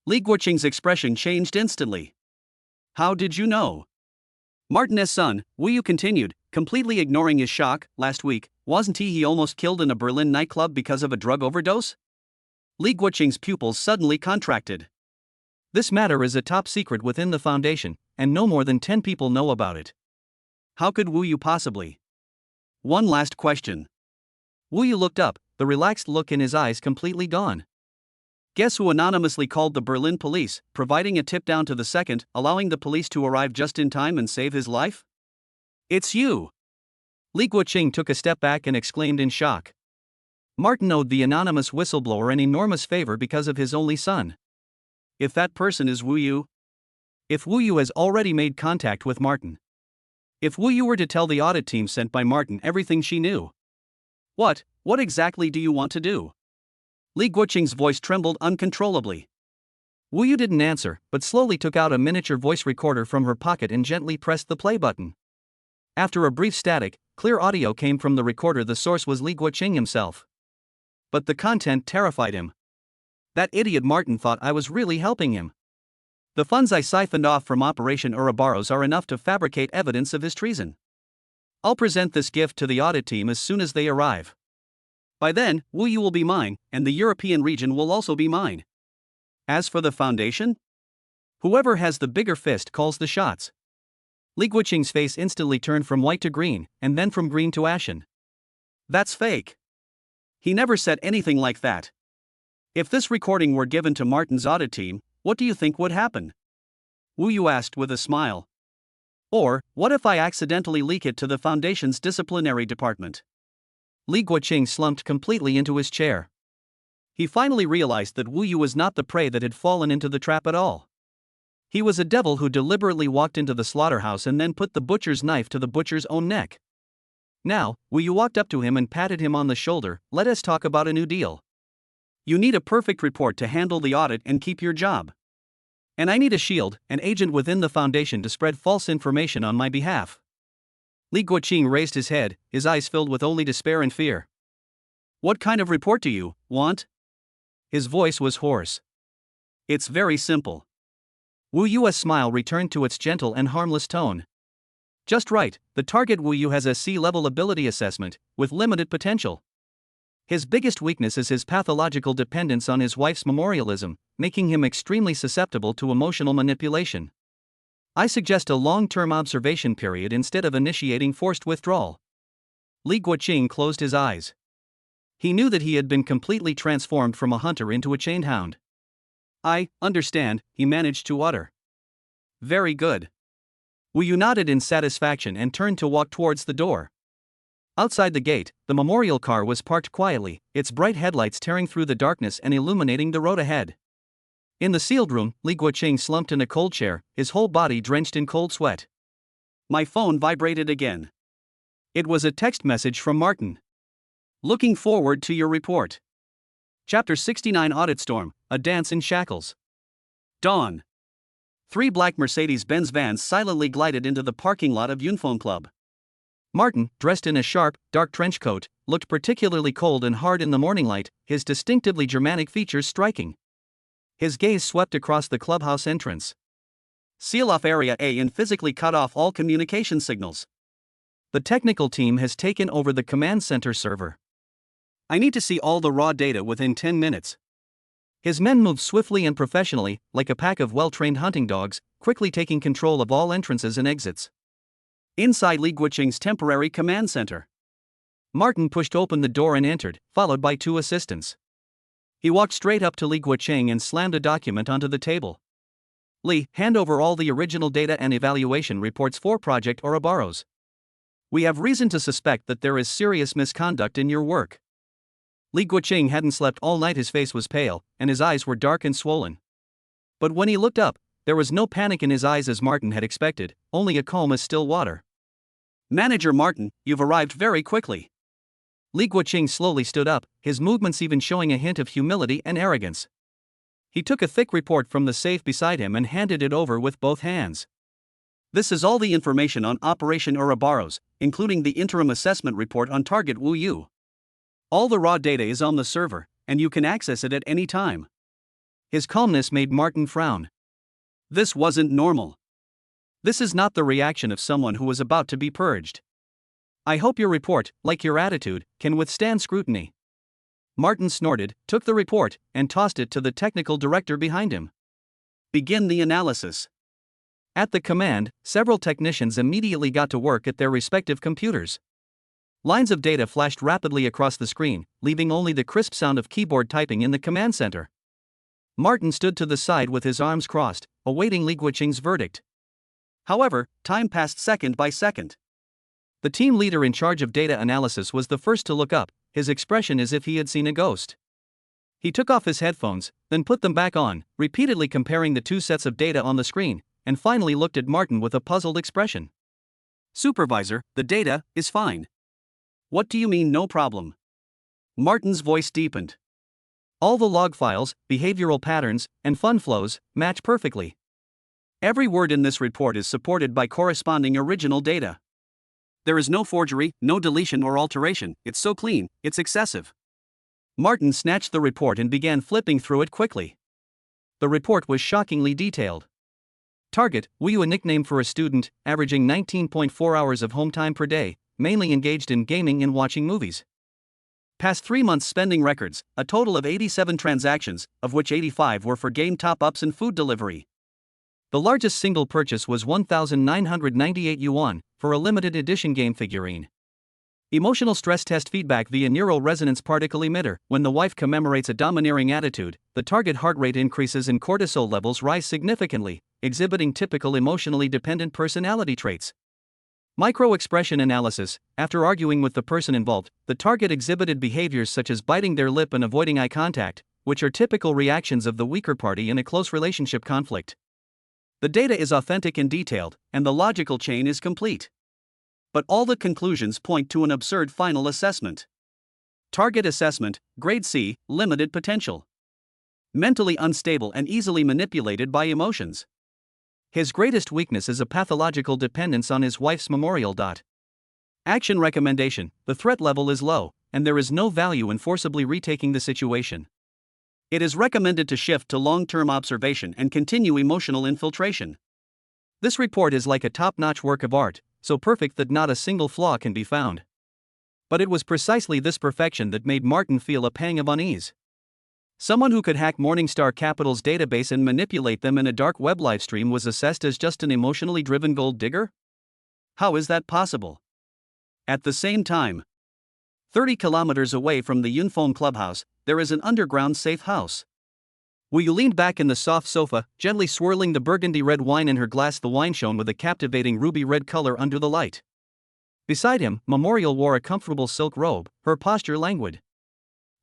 Li Guoqing's expression changed instantly. How did you know? Martin's son, Wu Yu continued, completely ignoring his shock. Last week, wasn't he almost killed in a Berlin nightclub because of a drug overdose? Li Guoqing's pupils suddenly contracted. This matter is a top secret within the foundation, and no more than 10 people know about it. How could Wu Yu possibly? One last question. Wu Yu looked up, the relaxed look in his eyes completely gone. Guess who anonymously called the Berlin police, providing a tip down to the second, allowing the police to arrive just in time and save his life? It's you! Li Guoqing took a step back and exclaimed in shock. Martin owed the anonymous whistleblower an enormous favor because of his only son. If that person is Wu Yu? If Wu Yu has already made contact with Martin. If Wu Yu were to tell the audit team sent by Martin everything she knew. What exactly do you want to do? Li Guoqing's voice trembled uncontrollably. Wu Yu didn't answer, but slowly took out a miniature voice recorder from her pocket and gently pressed the play button. After a brief static, clear audio came from the recorder. The source was Li Guoqing himself. But the content terrified him. That idiot Martin thought I was really helping him. The funds I siphoned off from Operation Ouroboros are enough to fabricate evidence of his treason. I'll present this gift to the audit team as soon as they arrive. By then, Wu Yu will be mine, and the European region will also be mine. As for the foundation? Whoever has the bigger fist calls the shots. Li Guoqing's face instantly turned from white to green, and then from green to ashen. That's fake. He never said anything like that. If this recording were given to Martin's audit team, what do you think would happen? Wu Yu asked with a smile. Or, what if I accidentally leak it to the foundation's disciplinary department? Li Guoqing slumped completely into his chair. He finally realized that Wu Yu was not the prey that had fallen into the trap at all. He was a devil who deliberately walked into the slaughterhouse and then put the butcher's knife to the butcher's own neck. Now, Wu Yu walked up to him and patted him on the shoulder. Let us talk about a new deal. You need a perfect report to handle the audit and keep your job. And I need a shield, an agent within the foundation to spread false information on my behalf. Li Guoqing raised his head, his eyes filled with only despair and fear. What kind of report do you want? His voice was hoarse. It's very simple. Wu Yu's smile returned to its gentle and harmless tone. Just right, the target Wu Yu has a C-level ability assessment, with limited potential. His biggest weakness is his pathological dependence on his wife's memorialism, making him extremely susceptible to emotional manipulation. I suggest a long-term observation period instead of initiating forced withdrawal. Li Guoqing closed his eyes. He knew that he had been completely transformed from a hunter into a chained hound. I understand, he managed to utter. Very good. Wu Yu nodded in satisfaction and turned to walk towards the door. Outside the gate, the memorial car was parked quietly, its bright headlights tearing through the darkness and illuminating the road ahead. In the sealed room, Li Guoqing slumped in a cold chair, his whole body drenched in cold sweat. My phone vibrated again. It was a text message from Martin. Looking forward to your report. Chapter 69 Audit Storm, A Dance in Shackles. Dawn. 3 black Mercedes-Benz vans silently glided into the parking lot of Yunfeng Club. Martin, dressed in a sharp, dark trench coat, looked particularly cold and hard in the morning light, his distinctively Germanic features striking. His gaze swept across the clubhouse entrance. Seal off Area A and physically cut off all communication signals. The technical team has taken over the command center server. I need to see all the raw data within 10 minutes. His men moved swiftly and professionally, like a pack of well-trained hunting dogs, quickly taking control of all entrances and exits. Inside Li Guoqing's temporary command center, Martin pushed open the door and entered, followed by 2 assistants. He walked straight up to Li Guoqing and slammed a document onto the table. "Li, hand over all the original data and evaluation reports for Project Ouroboros. We have reason to suspect that there is serious misconduct in your work." Li Guoqing hadn't slept all night. His face was pale, and his eyes were dark and swollen. But when he looked up, there was no panic in his eyes as Martin had expected, only a calm as still water. "Manager Martin, you've arrived very quickly." Li Guoqing slowly stood up, his movements even showing a hint of humility and arrogance. He took a thick report from the safe beside him and handed it over with both hands. "This is all the information on Operation Ouroboros, including the interim assessment report on target Wu Yu. All the raw data is on the server, and you can access it at any time." His calmness made Martin frown. This wasn't normal. This is not the reaction of someone who was about to be purged. "I hope your report, like your attitude, can withstand scrutiny." Martin snorted, took the report, and tossed it to the technical director behind him. "Begin the analysis." At the command, several technicians immediately got to work at their respective computers. Lines of data flashed rapidly across the screen, leaving only the crisp sound of keyboard typing in the command center. Martin stood to the side with his arms crossed, awaiting Li Guoqing's verdict. However, time passed second by second. The team leader in charge of data analysis was the first to look up, his expression as if he had seen a ghost. He took off his headphones, then put them back on, repeatedly comparing the 2 sets of data on the screen, and finally looked at Martin with a puzzled expression. "Supervisor, the data is fine." "What do you mean no problem?" Martin's voice deepened. "All the log files, behavioral patterns, and fund flows match perfectly. Every word in this report is supported by corresponding original data. There is no forgery, no deletion or alteration. It's so clean, it's excessive." Martin snatched the report and began flipping through it quickly. The report was shockingly detailed. Target, Wu Yu, a nickname for a student, averaging 19.4 hours of home time per day, mainly engaged in gaming and watching movies. Past 3 months spending records, a total of 87 transactions, of which 85 were for game top-ups and food delivery. The largest single purchase was 1,998 yuan, for a limited edition game figurine. Emotional stress test feedback via neural resonance particle emitter. When the wife commemorates a domineering attitude, the target heart rate increases and cortisol levels rise significantly, exhibiting typical emotionally dependent personality traits. Micro-expression analysis. After arguing with the person involved, the target exhibited behaviors such as biting their lip and avoiding eye contact, which are typical reactions of the weaker party in a close relationship conflict. The data is authentic and detailed, and the logical chain is complete. But all the conclusions point to an absurd final assessment. Target assessment, grade C, limited potential. Mentally unstable and easily manipulated by emotions. His greatest weakness is a pathological dependence on his wife's memorial. Action recommendation. The threat level is low, and there is no value in forcibly retaking the situation. It is recommended to shift to long-term observation and continue emotional infiltration. This report is like a top-notch work of art, so perfect that not a single flaw can be found. But it was precisely this perfection that made Martin feel a pang of unease. Someone who could hack Morningstar Capital's database and manipulate them in a dark web livestream was assessed as just an emotionally driven gold digger? How is that possible? At the same time, 30 kilometers away from the Yunfeng clubhouse, there is an underground safe house. Wu Yu leaned back in the soft sofa, gently swirling the burgundy red wine in her glass. The wine shone with a captivating ruby red color under the light. Beside him, Memorial wore a comfortable silk robe, her posture languid.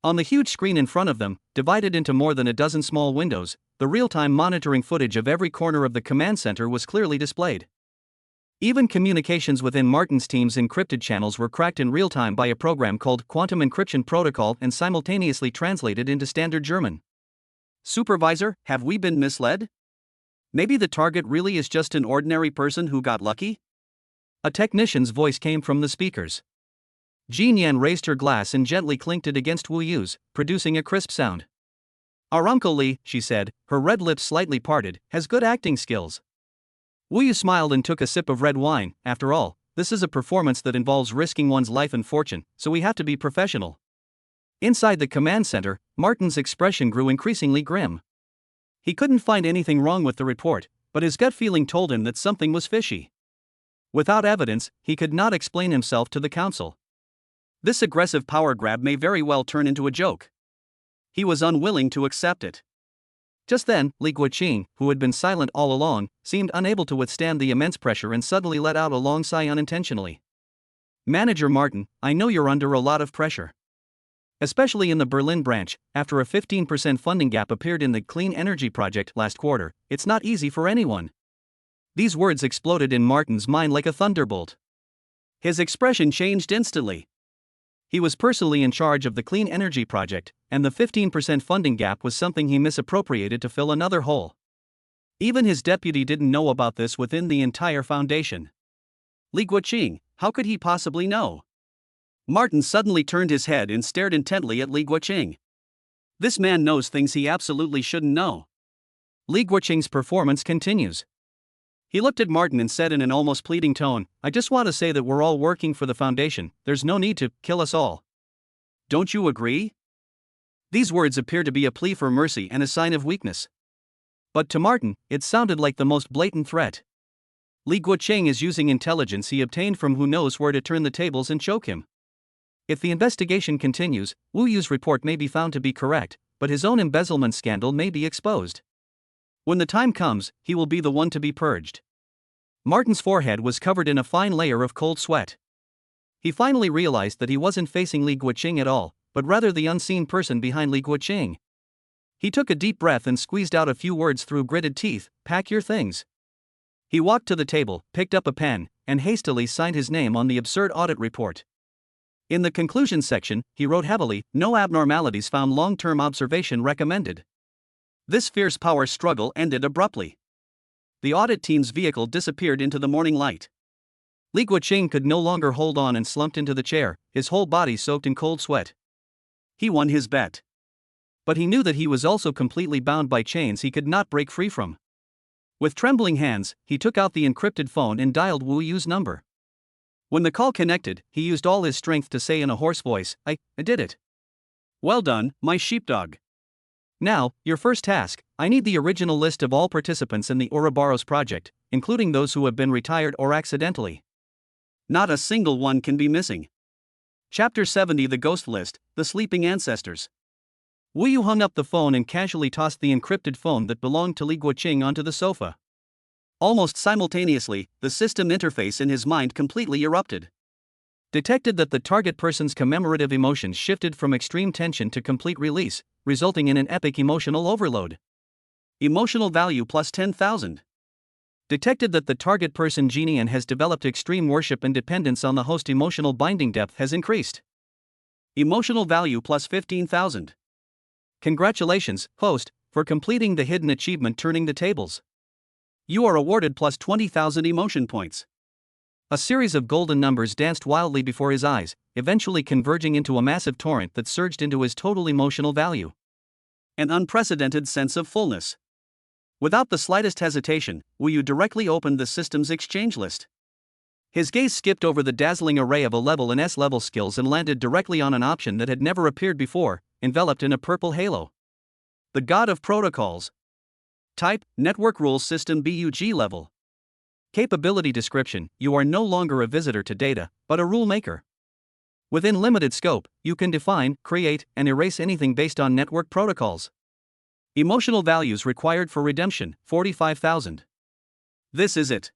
On the huge screen in front of them, divided into more than a dozen small windows, the real-time monitoring footage of every corner of the command center was clearly displayed. Even communications within Martin's team's encrypted channels were cracked in real time by a program called Quantum Encryption Protocol and simultaneously translated into standard German. "Supervisor, have we been misled? Maybe the target really is just an ordinary person who got lucky?" A technician's voice came from the speakers. Jean Yan raised her glass and gently clinked it against Wu Yu's, producing a crisp sound. "Our Uncle Li," she said, her red lips slightly parted, "has good acting skills." Wu Yu smiled and took a sip of red wine. "After all, this is a performance that involves risking one's life and fortune, so we have to be professional." Inside the command center, Martin's expression grew increasingly grim. He couldn't find anything wrong with the report, but his gut feeling told him that something was fishy. Without evidence, he could not explain himself to the council. This aggressive power grab may very well turn into a joke. He was unwilling to accept it. Just then, Li Guoqing, who had been silent all along, seemed unable to withstand the immense pressure and suddenly let out a long sigh unintentionally. "Manager Martin, I know you're under a lot of pressure. Especially in the Berlin branch, after a 15% funding gap appeared in the clean energy project last quarter, it's not easy for anyone." These words exploded in Martin's mind like a thunderbolt. His expression changed instantly. He was personally in charge of the clean energy project, and the 15% funding gap was something he misappropriated to fill another hole. Even his deputy didn't know about this within the entire foundation. Li Guoqing, how could he possibly know? Martin suddenly turned his head and stared intently at Li Guoqing. This man knows things he absolutely shouldn't know. Li Guoqing's performance continues. He looked at Martin and said in an almost pleading tone, "I just want to say that we're all working for the foundation, there's no need to kill us all. Don't you agree?" These words appeared to be a plea for mercy and a sign of weakness. But to Martin, it sounded like the most blatant threat. Li Guoqing is using intelligence he obtained from who knows where to turn the tables and choke him. If the investigation continues, Wu Yu's report may be found to be correct, but his own embezzlement scandal may be exposed. When the time comes, he will be the one to be purged. Martin's forehead was covered in a fine layer of cold sweat. He finally realized that he wasn't facing Li Guoqing at all, but rather the unseen person behind Li Guoqing. He took a deep breath and squeezed out a few words through gritted teeth, "Pack your things." He walked to the table, picked up a pen, and hastily signed his name on the absurd audit report. In the conclusion section, he wrote heavily, "No abnormalities found, long-term observation recommended." This fierce power struggle ended abruptly. The audit team's vehicle disappeared into the morning light. Li Guoqing could no longer hold on and slumped into the chair, his whole body soaked in cold sweat. He won his bet. But he knew that he was also completely bound by chains he could not break free from. With trembling hands, he took out the encrypted phone and dialed Wu Yu's number. When the call connected, he used all his strength to say in a hoarse voice, I did it. Well done, my sheepdog. Now, your first task, I need the original list of all participants in the Ouroboros project, including those who have been retired or accidentally. Not a single one can be missing. Chapter 70 The Ghost List, The Sleeping Ancestors. Wu Yu hung up the phone and casually tossed the encrypted phone that belonged to Li Guoqing onto the sofa. Almost simultaneously, the system interface in his mind completely erupted. Detected that the target person's commemorative emotions shifted from extreme tension to complete release, resulting in an epic emotional overload. Emotional value plus 10,000. Detected that the target person Genian has developed extreme worship and dependence on the host. Emotional binding depth has increased. Emotional value plus 15,000. Congratulations, host, for completing the hidden achievement turning the tables. You are awarded plus 20,000 emotion points. A series of golden numbers danced wildly before his eyes, eventually converging into a massive torrent that surged into his total emotional value. An unprecedented sense of fullness. Without the slightest hesitation, Wu Yu directly opened the system's exchange list. His gaze skipped over the dazzling array of A-level and S-level skills and landed directly on an option that had never appeared before, enveloped in a purple halo. The God of Protocols. Type, Network Rules System BUG level. Capability description, you are no longer a visitor to data, but a rule maker. Within limited scope, you can define, create, and erase anything based on network protocols. Emotional values required for redemption, 45,000. This is it.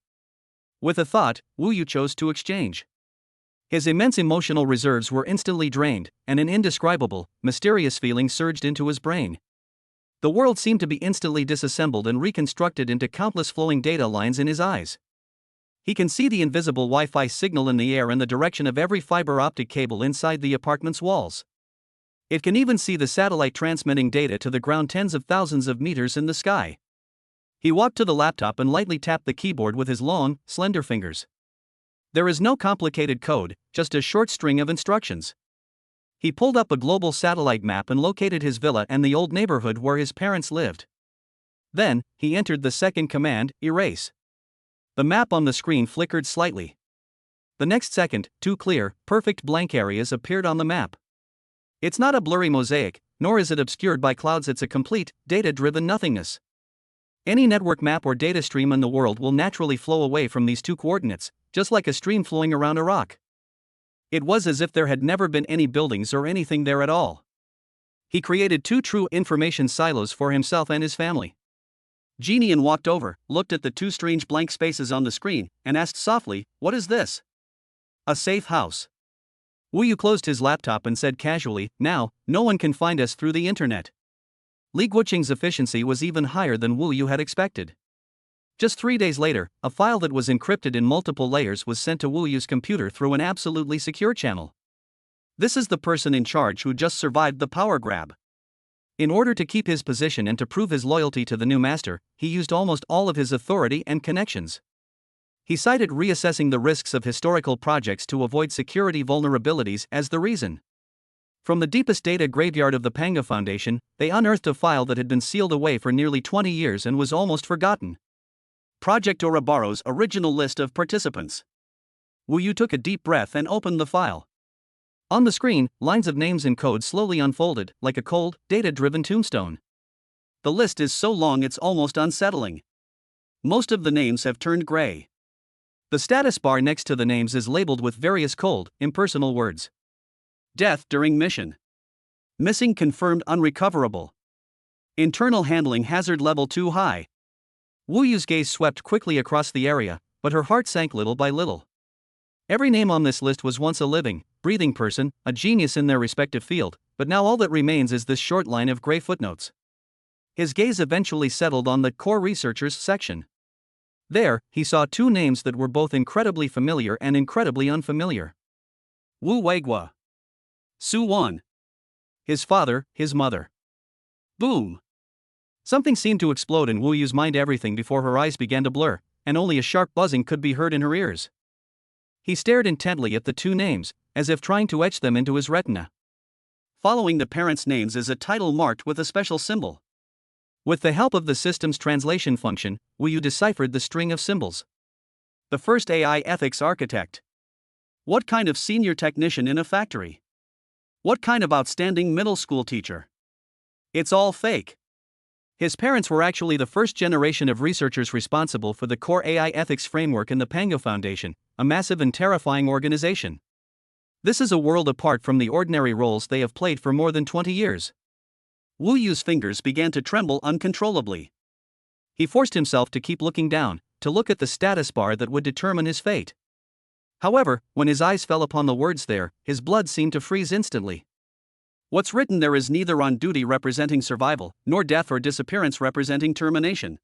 With a thought, Wu Yu chose to exchange. His immense emotional reserves were instantly drained, and an indescribable, mysterious feeling surged into his brain. The world seemed to be instantly disassembled and reconstructed into countless flowing data lines in his eyes. He can see the invisible Wi-Fi signal in the air and the direction of every fiber optic cable inside the apartment's walls. It can even see the satellite transmitting data to the ground tens of thousands of meters in the sky. He walked to the laptop and lightly tapped the keyboard with his long, slender fingers. There is no complicated code, just a short string of instructions. He pulled up a global satellite map and located his villa and the old neighborhood where his parents lived. Then, he entered the second command, erase. The map on the screen flickered slightly. The next second, two clear, perfect blank areas appeared on the map. It's not a blurry mosaic, nor is it obscured by clouds, it's a complete, data-driven nothingness. Any network map or data stream in the world will naturally flow away from these two coordinates, just like a stream flowing around a rock. It was as if there had never been any buildings or anything there at all. He created two true information silos for himself and his family. Jian walked over, looked at the two strange blank spaces on the screen, and asked softly, "What is this?" "A safe house." Wu Yu closed his laptop and said casually, "Now, no one can find us through the internet." Li Guoqing's efficiency was even higher than Wu Yu had expected. Just 3 days later, a file that was encrypted in multiple layers was sent to Wu Yu's computer through an absolutely secure channel. This is the person in charge who just survived the power grab. In order to keep his position and to prove his loyalty to the new master, he used almost all of his authority and connections. He cited reassessing the risks of historical projects to avoid security vulnerabilities as the reason. From the deepest data graveyard of the Panga Foundation, they unearthed a file that had been sealed away for nearly 20 years and was almost forgotten. Project Ouroboros' original list of participants. Wu Yu took a deep breath and opened the file. On the screen, lines of names and code slowly unfolded, like a cold, data-driven tombstone. The list is so long it's almost unsettling. Most of the names have turned gray. The status bar next to the names is labeled with various cold, impersonal words. Death during mission. Missing confirmed unrecoverable. Internal handling hazard level too high. Wu Yu's gaze swept quickly across the area, but her heart sank little by little. Every name on this list was once a living, breathing person, a genius in their respective field, but now all that remains is this short line of gray footnotes. His gaze eventually settled on the core researchers section. There, he saw two names that were both incredibly familiar and incredibly unfamiliar. Wu Weiguo. Su Wan. His father, his mother. Boom! Something seemed to explode in Wu Yu's mind everything before her eyes began to blur, and only a sharp buzzing could be heard in her ears. He stared intently at the two names, as if trying to etch them into his retina. Following the parents' names is a title marked with a special symbol. With the help of the system's translation function, Wu Yu deciphered the string of symbols. The first AI ethics architect. What kind of senior technician in a factory? What kind of outstanding middle school teacher? It's all fake. His parents were actually the first generation of researchers responsible for the core AI ethics framework in the Panga Foundation, a massive and terrifying organization. This is a world apart from the ordinary roles they have played for more than 20 years. Wu Yu's fingers began to tremble uncontrollably. He forced himself to keep looking down, to look at the status bar that would determine his fate. However, when his eyes fell upon the words there, his blood seemed to freeze instantly. What's written there is neither on duty representing survival, nor death or disappearance representing termination.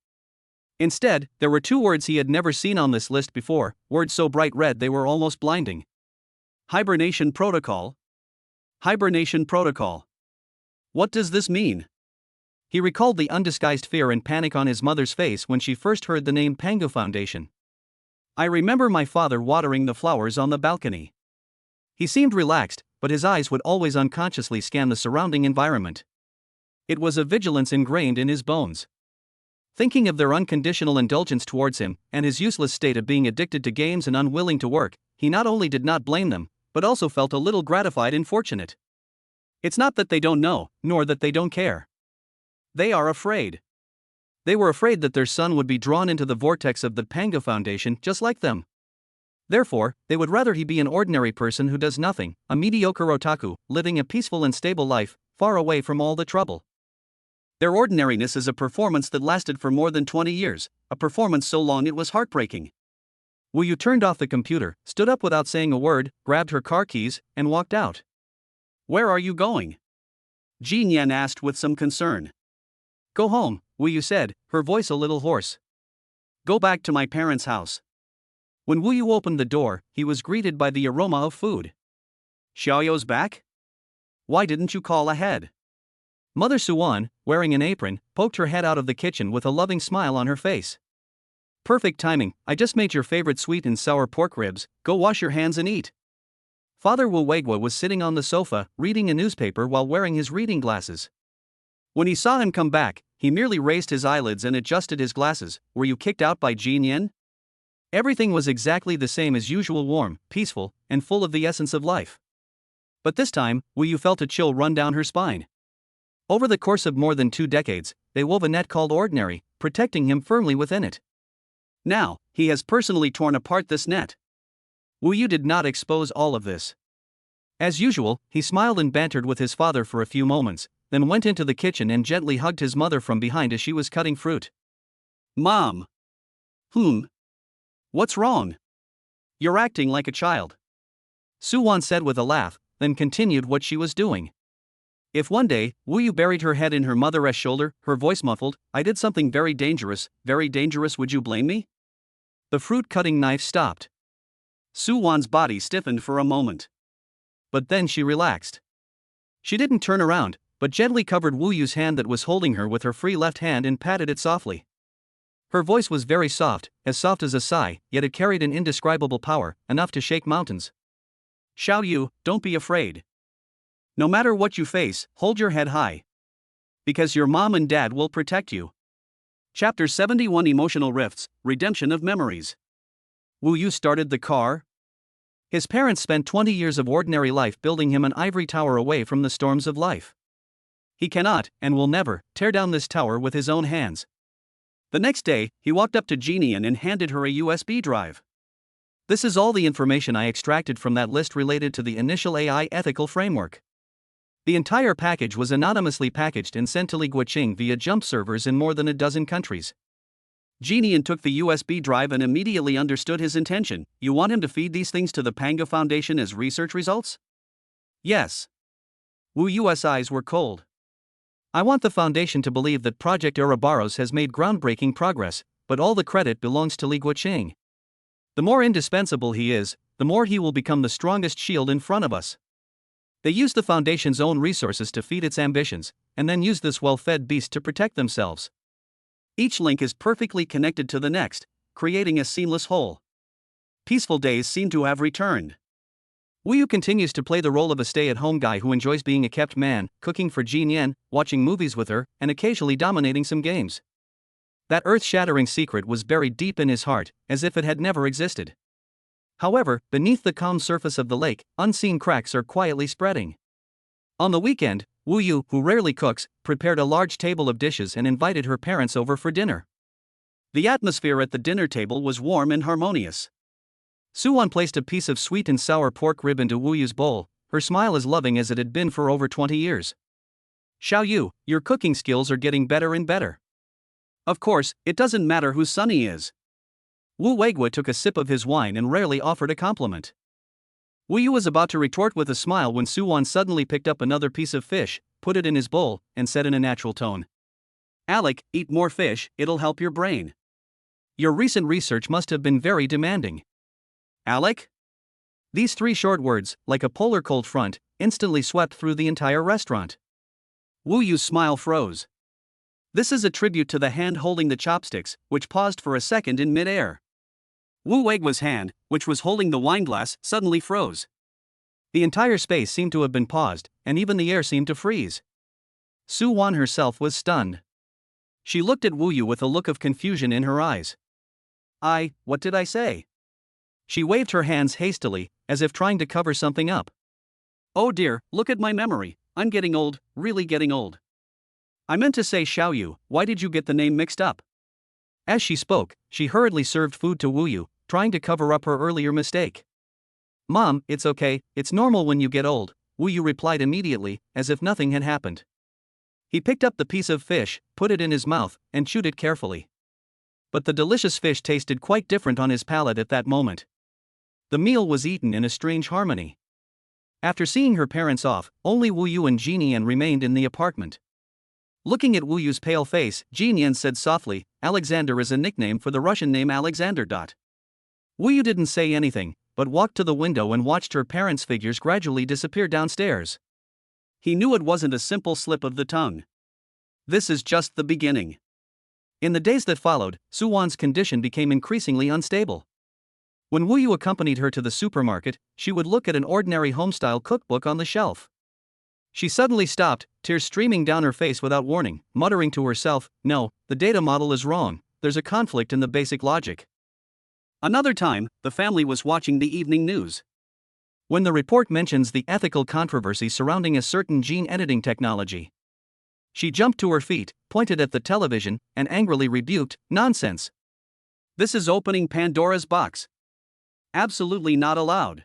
Instead, there were two words he had never seen on this list before, words so bright red they were almost blinding. Hibernation Protocol. Hibernation Protocol. What does this mean? He recalled the undisguised fear and panic on his mother's face when she first heard the name Panga Foundation. I remember my father watering the flowers on the balcony. He seemed relaxed, but his eyes would always unconsciously scan the surrounding environment. It was a vigilance ingrained in his bones. Thinking of their unconditional indulgence towards him, and his useless state of being addicted to games and unwilling to work, he not only did not blame them, but also felt a little gratified and fortunate. It's not that they don't know, nor that they don't care. They are afraid. They were afraid that their son would be drawn into the vortex of the Panga Foundation just like them. Therefore, they would rather he be an ordinary person who does nothing, a mediocre otaku, living a peaceful and stable life, far away from all the trouble. Their ordinariness is a performance that lasted for more than 20 years, a performance so long it was heartbreaking. Wu Yu turned off the computer, stood up without saying a word, grabbed her car keys, and walked out. Where are you going? Jian Yan asked with some concern. Go home, Wu Yu said, her voice a little hoarse. Go back to my parents' house. When Wu Yu opened the door, he was greeted by the aroma of food. Xiaoyou's back? Why didn't you call ahead? Mother Suan, wearing an apron, poked her head out of the kitchen with a loving smile on her face. Perfect timing, I just made your favorite sweet and sour pork ribs, go wash your hands and eat. Father Wu Weiguo was sitting on the sofa, reading a newspaper while wearing his reading glasses. When he saw him come back, he merely raised his eyelids and adjusted his glasses. Were you kicked out by Jian Yan? Everything was exactly the same as usual, warm, peaceful, and full of the essence of life. But this time, Wu Yu felt a chill run down her spine. Over the course of more than 2 decades, they wove a net called Ordinary, protecting him firmly within it. Now, he has personally torn apart this net. Wu Yu did not expose all of this. As usual, he smiled and bantered with his father for a few moments, then went into the kitchen and gently hugged his mother from behind as she was cutting fruit. Mom. What's wrong? You're acting like a child. Suwon said with a laugh, then continued what she was doing. If one day, Wu Yu buried her head in her mother's shoulder, her voice muffled, I did something very dangerous, would you blame me? The fruit-cutting knife stopped. Suwon's body stiffened for a moment. But then she relaxed. She didn't turn around, but gently covered Wu Yu's hand that was holding her with her free left hand and patted it softly. Her voice was very soft as a sigh, yet it carried an indescribable power, enough to shake mountains. Xiao Yu, don't be afraid. No matter what you face, hold your head high. Because your mom and dad will protect you. Chapter 71 Emotional Rifts, Redemption of Memories. Wu Yu started the car. His parents spent 20 years of ordinary life building him an ivory tower away from the storms of life. He cannot, and will never, tear down this tower with his own hands. The next day, he walked up to Jeannie and handed her a USB drive. This is all the information I extracted from that list related to the initial AI ethical framework. The entire package was anonymously packaged and sent to Li Guoqing via jump servers in more than a dozen countries. Jeannie took the USB drive and immediately understood his intention. You want him to feed these things to the Panga Foundation as research results? Yes. Wu Yu's eyes were cold. I want the foundation to believe that Project Ouroboros has made groundbreaking progress, but all the credit belongs to Li Guoqing. The more indispensable he is, the more he will become the strongest shield in front of us. They use the foundation's own resources to feed its ambitions, and then use this well-fed beast to protect themselves. Each link is perfectly connected to the next, creating a seamless whole. Peaceful days seem to have returned. Wu Yu continues to play the role of a stay-at-home guy who enjoys being a kept man, cooking for Jean Yen, watching movies with her, and occasionally dominating some games. That earth-shattering secret was buried deep in his heart, as if it had never existed. However, beneath the calm surface of the lake, unseen cracks are quietly spreading. On the weekend, Wu Yu, who rarely cooks, prepared a large table of dishes and invited her parents over for dinner. The atmosphere at the dinner table was warm and harmonious. Suwon placed a piece of sweet and sour pork rib into Wu Yu's bowl, her smile as loving as it had been for over 20 years. Xiao Yu, your cooking skills are getting better and better. Of course, it doesn't matter whose son he is. Wu Weigua took a sip of his wine and rarely offered a compliment. Wu Yu was about to retort with a smile when Suwon suddenly picked up another piece of fish, put it in his bowl, and said in a natural tone, Alec, eat more fish, it'll help your brain. Your recent research must have been very demanding. Alec? These 3 short words, like a polar cold front, instantly swept through the entire restaurant. Wu Yu's smile froze. This is a tribute to the hand holding the chopsticks, which paused for a second in mid-air. Wu Weigua's hand, which was holding the wineglass, suddenly froze. The entire space seemed to have been paused, and even the air seemed to freeze. Suwon herself was stunned. She looked at Wu Yu with a look of confusion in her eyes. What did I say? She waved her hands hastily, as if trying to cover something up. Oh dear, look at my memory, I'm getting old, really getting old. I meant to say Xiao Yu, why did you get the name mixed up? As she spoke, she hurriedly served food to Wu Yu, trying to cover up her earlier mistake. Mom, it's okay, it's normal when you get old, Wu Yu replied immediately, as if nothing had happened. He picked up the piece of fish, put it in his mouth, and chewed it carefully. But the delicious fish tasted quite different on his palate at that moment. The meal was eaten in a strange harmony. After seeing her parents off, only Wu Yu and Jean Yen remained in the apartment. Looking at Wu Yu's pale face, Jean Yen said softly, Alexander is a nickname for the Russian name Alexander. Wu Yu didn't say anything, but walked to the window and watched her parents' figures gradually disappear downstairs. He knew it wasn't a simple slip of the tongue. This is just the beginning. In the days that followed, Suwon's condition became increasingly unstable. When Wu Yu accompanied her to the supermarket, she would look at an ordinary homestyle cookbook on the shelf. She suddenly stopped, tears streaming down her face without warning, muttering to herself, No, the data model is wrong, there's a conflict in the basic logic. Another time, the family was watching the evening news. when the report mentions the ethical controversy surrounding a certain gene editing technology. She jumped to her feet, pointed at the television, and angrily rebuked, "Nonsense! This is opening Pandora's box. Absolutely not allowed."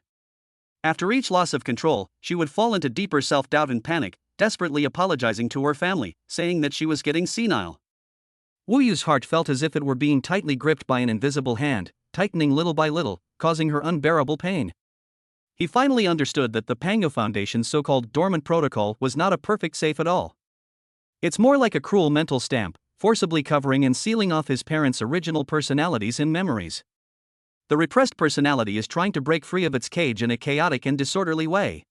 After each loss of control, she would fall into deeper self-doubt and panic, desperately apologizing to her family, saying that she was getting senile. Wu Yu's heart felt as if it were being tightly gripped by an invisible hand, tightening little by little, causing her unbearable pain. He finally understood that the Pango Foundation's so-called dormant protocol was not a perfect safe at all. It's more like a cruel mental stamp, forcibly covering and sealing off his parents' original personalities and memories. The repressed personality is trying to break free of its cage in a chaotic and disorderly way.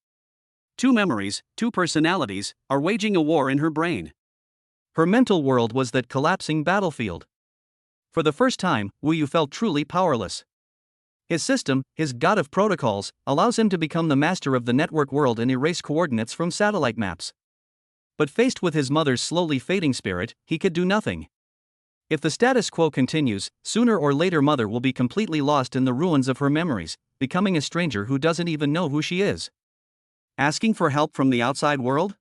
Two memories, two personalities, are waging a war in her brain. Her mental world was that collapsing battlefield. For the first time, Wu Yu felt truly powerless. His system, his god of protocols, allows him to become the master of the network world and erase coordinates from satellite maps. But faced with his mother's slowly fading spirit, he could do nothing. If the status quo continues, sooner or later Mother will be completely lost in the ruins of her memories, becoming a stranger who doesn't even know who she is. Asking for help from the outside world?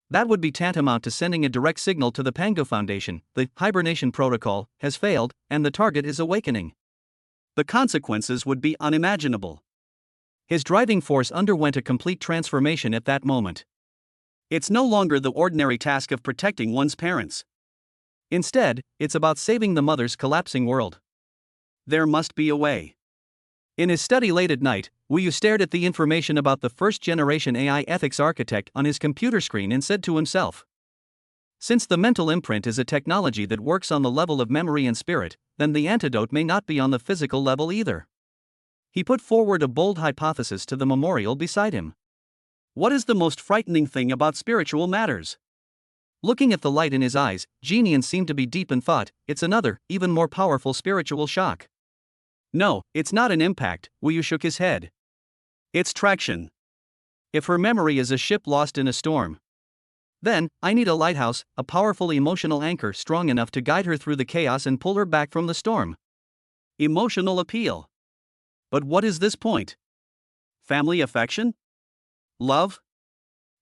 That would be tantamount to sending a direct signal to the Pango Foundation: the hibernation protocol has failed, and the target is awakening. The consequences would be unimaginable. His driving force underwent a complete transformation at that moment. It's no longer the ordinary task of protecting one's parents. Instead, it's about saving the mother's collapsing world. There must be a way. In his study late at night, Wu Yu stared at the information about the first-generation AI ethics architect on his computer screen and said to himself, "Since the mental imprint is a technology that works on the level of memory and spirit, then the antidote may not be on the physical level either." He put forward a bold hypothesis to the memorial beside him. What is the most frightening thing about spiritual matters? Looking at the light in his eyes, Genian seemed to be deep in thought. It's another, even more powerful spiritual shock. No, it's not an impact, Wu Yu shook his head. It's traction. If her memory is a ship lost in a storm, then I need a lighthouse, a powerful emotional anchor strong enough to guide her through the chaos and pull her back from the storm. Emotional appeal. But what is this point? Family affection? Love?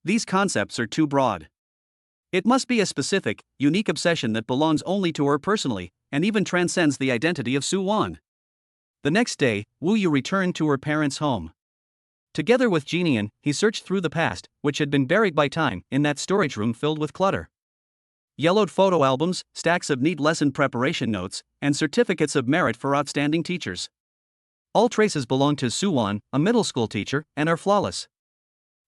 These concepts are too broad. It must be a specific, unique obsession that belongs only to her personally, and even transcends the identity of Su Wan. The next day, Wu Yu returned to her parents' home. Together with Genian, he searched through the past, which had been buried by time, in that storage room filled with clutter. Yellowed photo albums, stacks of neat lesson preparation notes, and certificates of merit for outstanding teachers. All traces belong to Su Wan, a middle school teacher, and are flawless.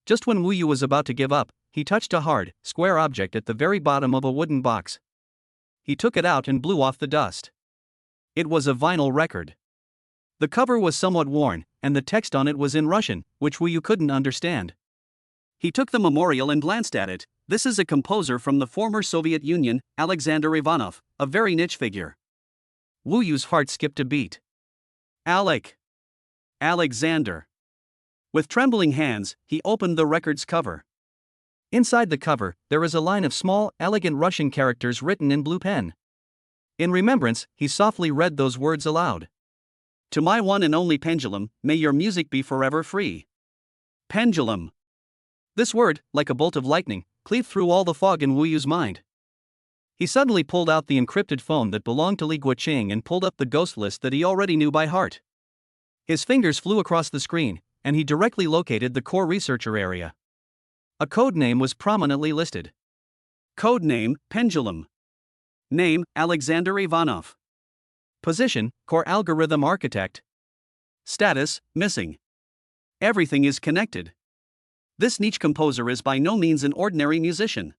Just when Wu Yu was about to give up, he touched a hard, square object at the very bottom of a wooden box. He took it out and blew off the dust. It was a vinyl record. The cover was somewhat worn, and the text on it was in Russian, which Wu Yu couldn't understand. He took the memorial and glanced at it. This is a composer from the former Soviet Union, Alexander Ivanov, a very niche figure. Wu Yu's heart skipped a beat. Alexander. With trembling hands, he opened the record's cover. Inside the cover, there is a line of small, elegant Russian characters written in blue pen. In remembrance, he softly read those words aloud. To my one and only pendulum, may your music be forever free. Pendulum. This word, like a bolt of lightning, cleaved through all the fog in Wu Yu's mind. He suddenly pulled out the encrypted phone that belonged to Li Guoqing and pulled up the ghost list that he already knew by heart. His fingers flew across the screen, and he directly located the core researcher area. A code name was prominently listed. Code name, Pendulum. Name, Alexander Ivanov. Position, core algorithm architect. Status, missing. Everything is connected. This niche composer is by no means an ordinary musician.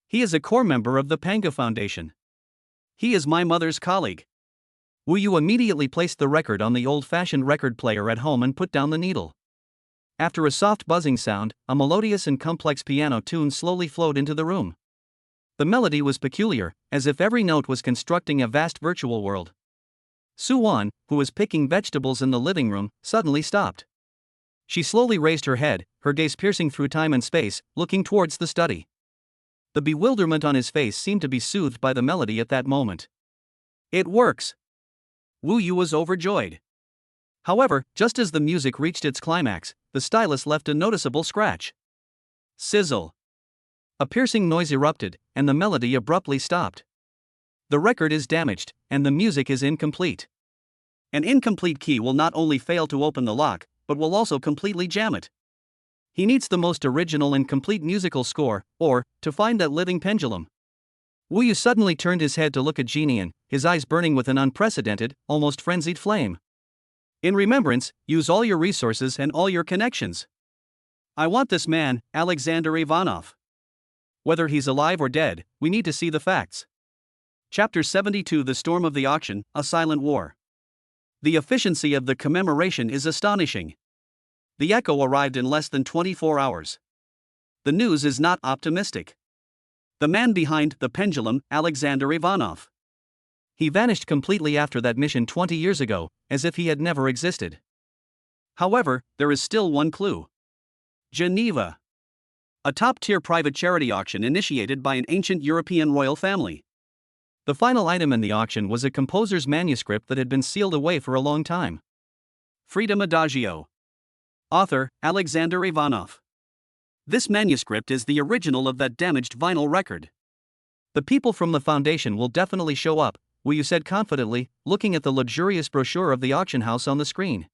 He is a core member of the Pango Foundation. He is my mother's colleague. Wu Yu immediately placed the record on the old-fashioned record player at home and put down the needle. After a soft buzzing sound, a melodious and complex piano tune slowly flowed into the room. The melody was peculiar, as if every note was constructing a vast virtual world. Su Wan, who was picking vegetables in the living room, suddenly stopped. She slowly raised her head, her gaze piercing through time and space, looking towards the study. The bewilderment on his face seemed to be soothed by the melody at that moment. It works! Wu Yu was overjoyed. However, just as the music reached its climax, the stylus left a noticeable scratch. Sizzle. A piercing noise erupted, and the melody abruptly stopped. The record is damaged, and the music is incomplete. An incomplete key will not only fail to open the lock, but will also completely jam it. He needs the most original and complete musical score, or, to find that living pendulum. Wu Yu suddenly turned his head to look at Jinian, his eyes burning with an unprecedented, almost frenzied flame. In remembrance, use all your resources and all your connections. I want this man, Alexander Ivanov. Whether he's alive or dead, we need to see the facts. Chapter 72 The Storm of the Auction, A Silent War. The efficiency of the commemoration is astonishing. The echo arrived in less than 24 hours. The news is not optimistic. The man behind the pendulum, Alexander Ivanov. He vanished completely after that mission 20 years ago, as if he had never existed. However, there is still one clue. Geneva. A top-tier private charity auction initiated by an ancient European royal family. The final item in the auction was a composer's manuscript that had been sealed away for a long time. Freedom Adagio. Author, Alexander Ivanov. This manuscript is the original of that damaged vinyl record. The people from the foundation will definitely show up, Wu Yu said confidently, looking at the luxurious brochure of the auction house on the screen.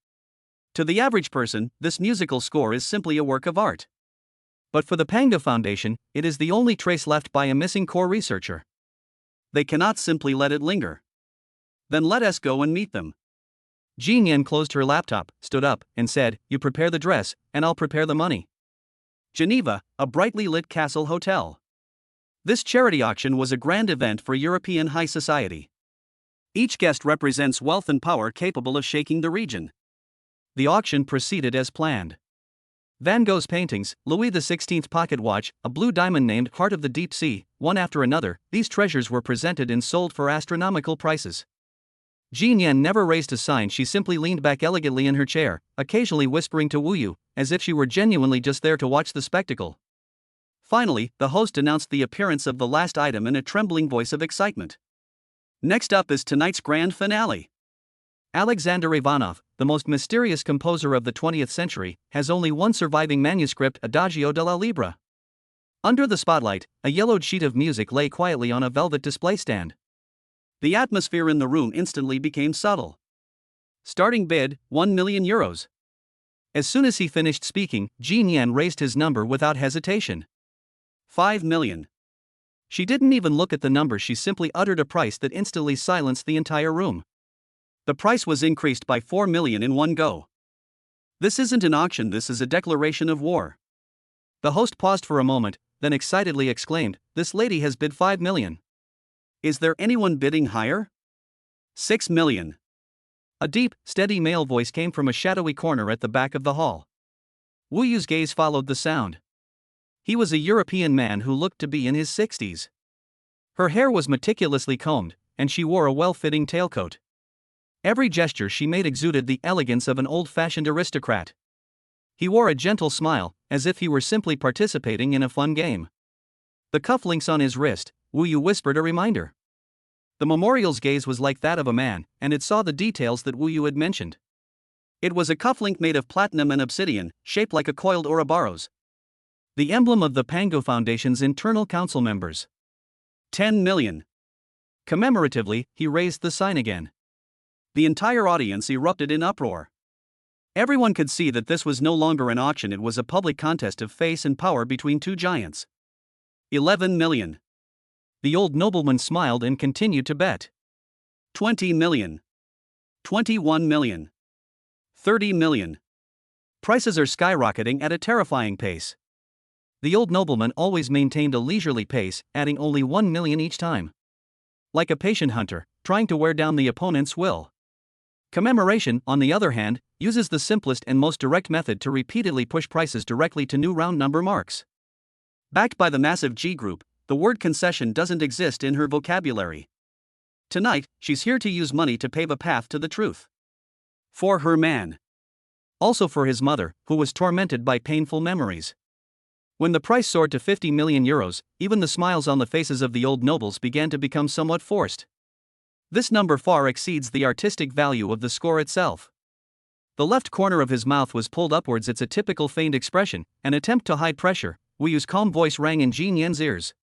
To the average person, this musical score is simply a work of art. But for the Pango Foundation, it is the only trace left by a missing core researcher. They cannot simply let it linger. Then let us go and meet them. Jin Yan closed her laptop, stood up, and said, "You prepare the dress, and I'll prepare the money." Geneva, a brightly lit castle hotel. This charity auction was a grand event for European high society. Each guest represents wealth and power capable of shaking the region. The auction proceeded as planned. Van Gogh's paintings, Louis XVI pocket watch, a blue diamond named Heart of the Deep Sea, one after another, these treasures were presented and sold for astronomical prices. Jin Yan never raised a sign, she simply leaned back elegantly in her chair, occasionally whispering to Wu Yu, as if she were genuinely just there to watch the spectacle. Finally, the host announced the appearance of the last item in a trembling voice of excitement. Next up is tonight's grand finale. Alexander Ivanov, the most mysterious composer of the 20th century, has only one surviving manuscript, Adagio della Libra. Under the spotlight, a yellowed sheet of music lay quietly on a velvet display stand. The atmosphere in the room instantly became subtle. Starting bid, 1 million euros. As soon as he finished speaking, Jin Yan raised his number without hesitation. 5 million. She didn't even look at the number, she simply uttered a price that instantly silenced the entire room. The price was increased by 4 million in one go. This isn't an auction, this is a declaration of war. The host paused for a moment, then excitedly exclaimed, "This lady has bid 5 million. Is there anyone bidding higher?" 6 million. A deep, steady male voice came from a shadowy corner at the back of the hall. Wu Yu's gaze followed the sound. He was a European man who looked to be in his 60s. Her hair was meticulously combed, and she wore a well-fitting tailcoat. Every gesture she made exuded the elegance of an old-fashioned aristocrat. He wore a gentle smile, as if he were simply participating in a fun game. The cufflinks on his wrist, Wu Yu whispered a reminder. The memorial's gaze was like that of a man, and it saw the details that Wu Yu had mentioned. It was a cufflink made of platinum and obsidian, shaped like a coiled Ouroboros. The emblem of the Pango Foundation's internal council members. 10 million. Commemoratively, he raised the sign again. The entire audience erupted in uproar. Everyone could see that this was no longer an auction, it was a public contest of face and power between two giants. 11 million. The old nobleman smiled and continued to bet. 20 million. 21 million. 30 million. Prices are skyrocketing at a terrifying pace. The old nobleman always maintained a leisurely pace, adding only 1 million each time. Like a patient hunter, trying to wear down the opponent's will. Commemoration, on the other hand, uses the simplest and most direct method to repeatedly push prices directly to new round number marks. Backed by the massive G Group, the word concession doesn't exist in her vocabulary. Tonight, she's here to use money to pave a path to the truth. For her man. Also for his mother, who was tormented by painful memories. When the price soared to 50 million euros, even the smiles on the faces of the old nobles began to become somewhat forced. This number far exceeds the artistic value of the score itself. The left corner of his mouth was pulled upwards. It's a typical feigned expression, an attempt to hide pressure. Wu Yu's calm voice rang in Jin Yan's ears.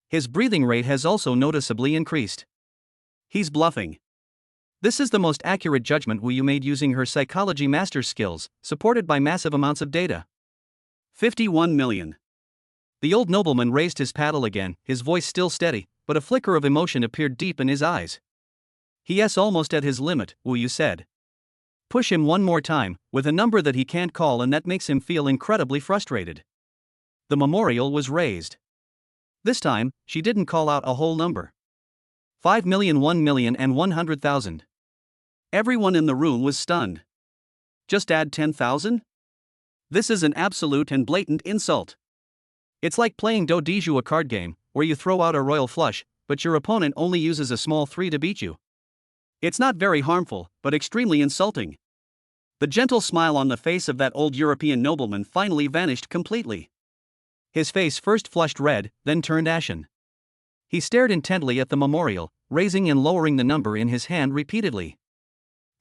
His breathing rate has also noticeably increased. He's bluffing. This is the most accurate judgment Wu Yu made using her psychology master's skills, supported by massive amounts of data. 51 million. The old nobleman raised his paddle again, his voice still steady, but a flicker of emotion appeared deep in his eyes. He's almost at his limit, Wu Yu said. Push him one more time, with a number that he can't call, and that makes him feel incredibly frustrated. The memorial was raised. This time, she didn't call out a whole number. 5 million, 1 million, and 100,000. Everyone in the room was stunned. Just add 10,000? This is an absolute and blatant insult. It's like playing do de jeu, a card game, where you throw out a royal flush, but your opponent only uses a small 3 to beat you. It's not very harmful, but extremely insulting. The gentle smile on the face of that old European nobleman finally vanished completely. His face first flushed red, then turned ashen. He stared intently at the memorial, raising and lowering the number in his hand repeatedly.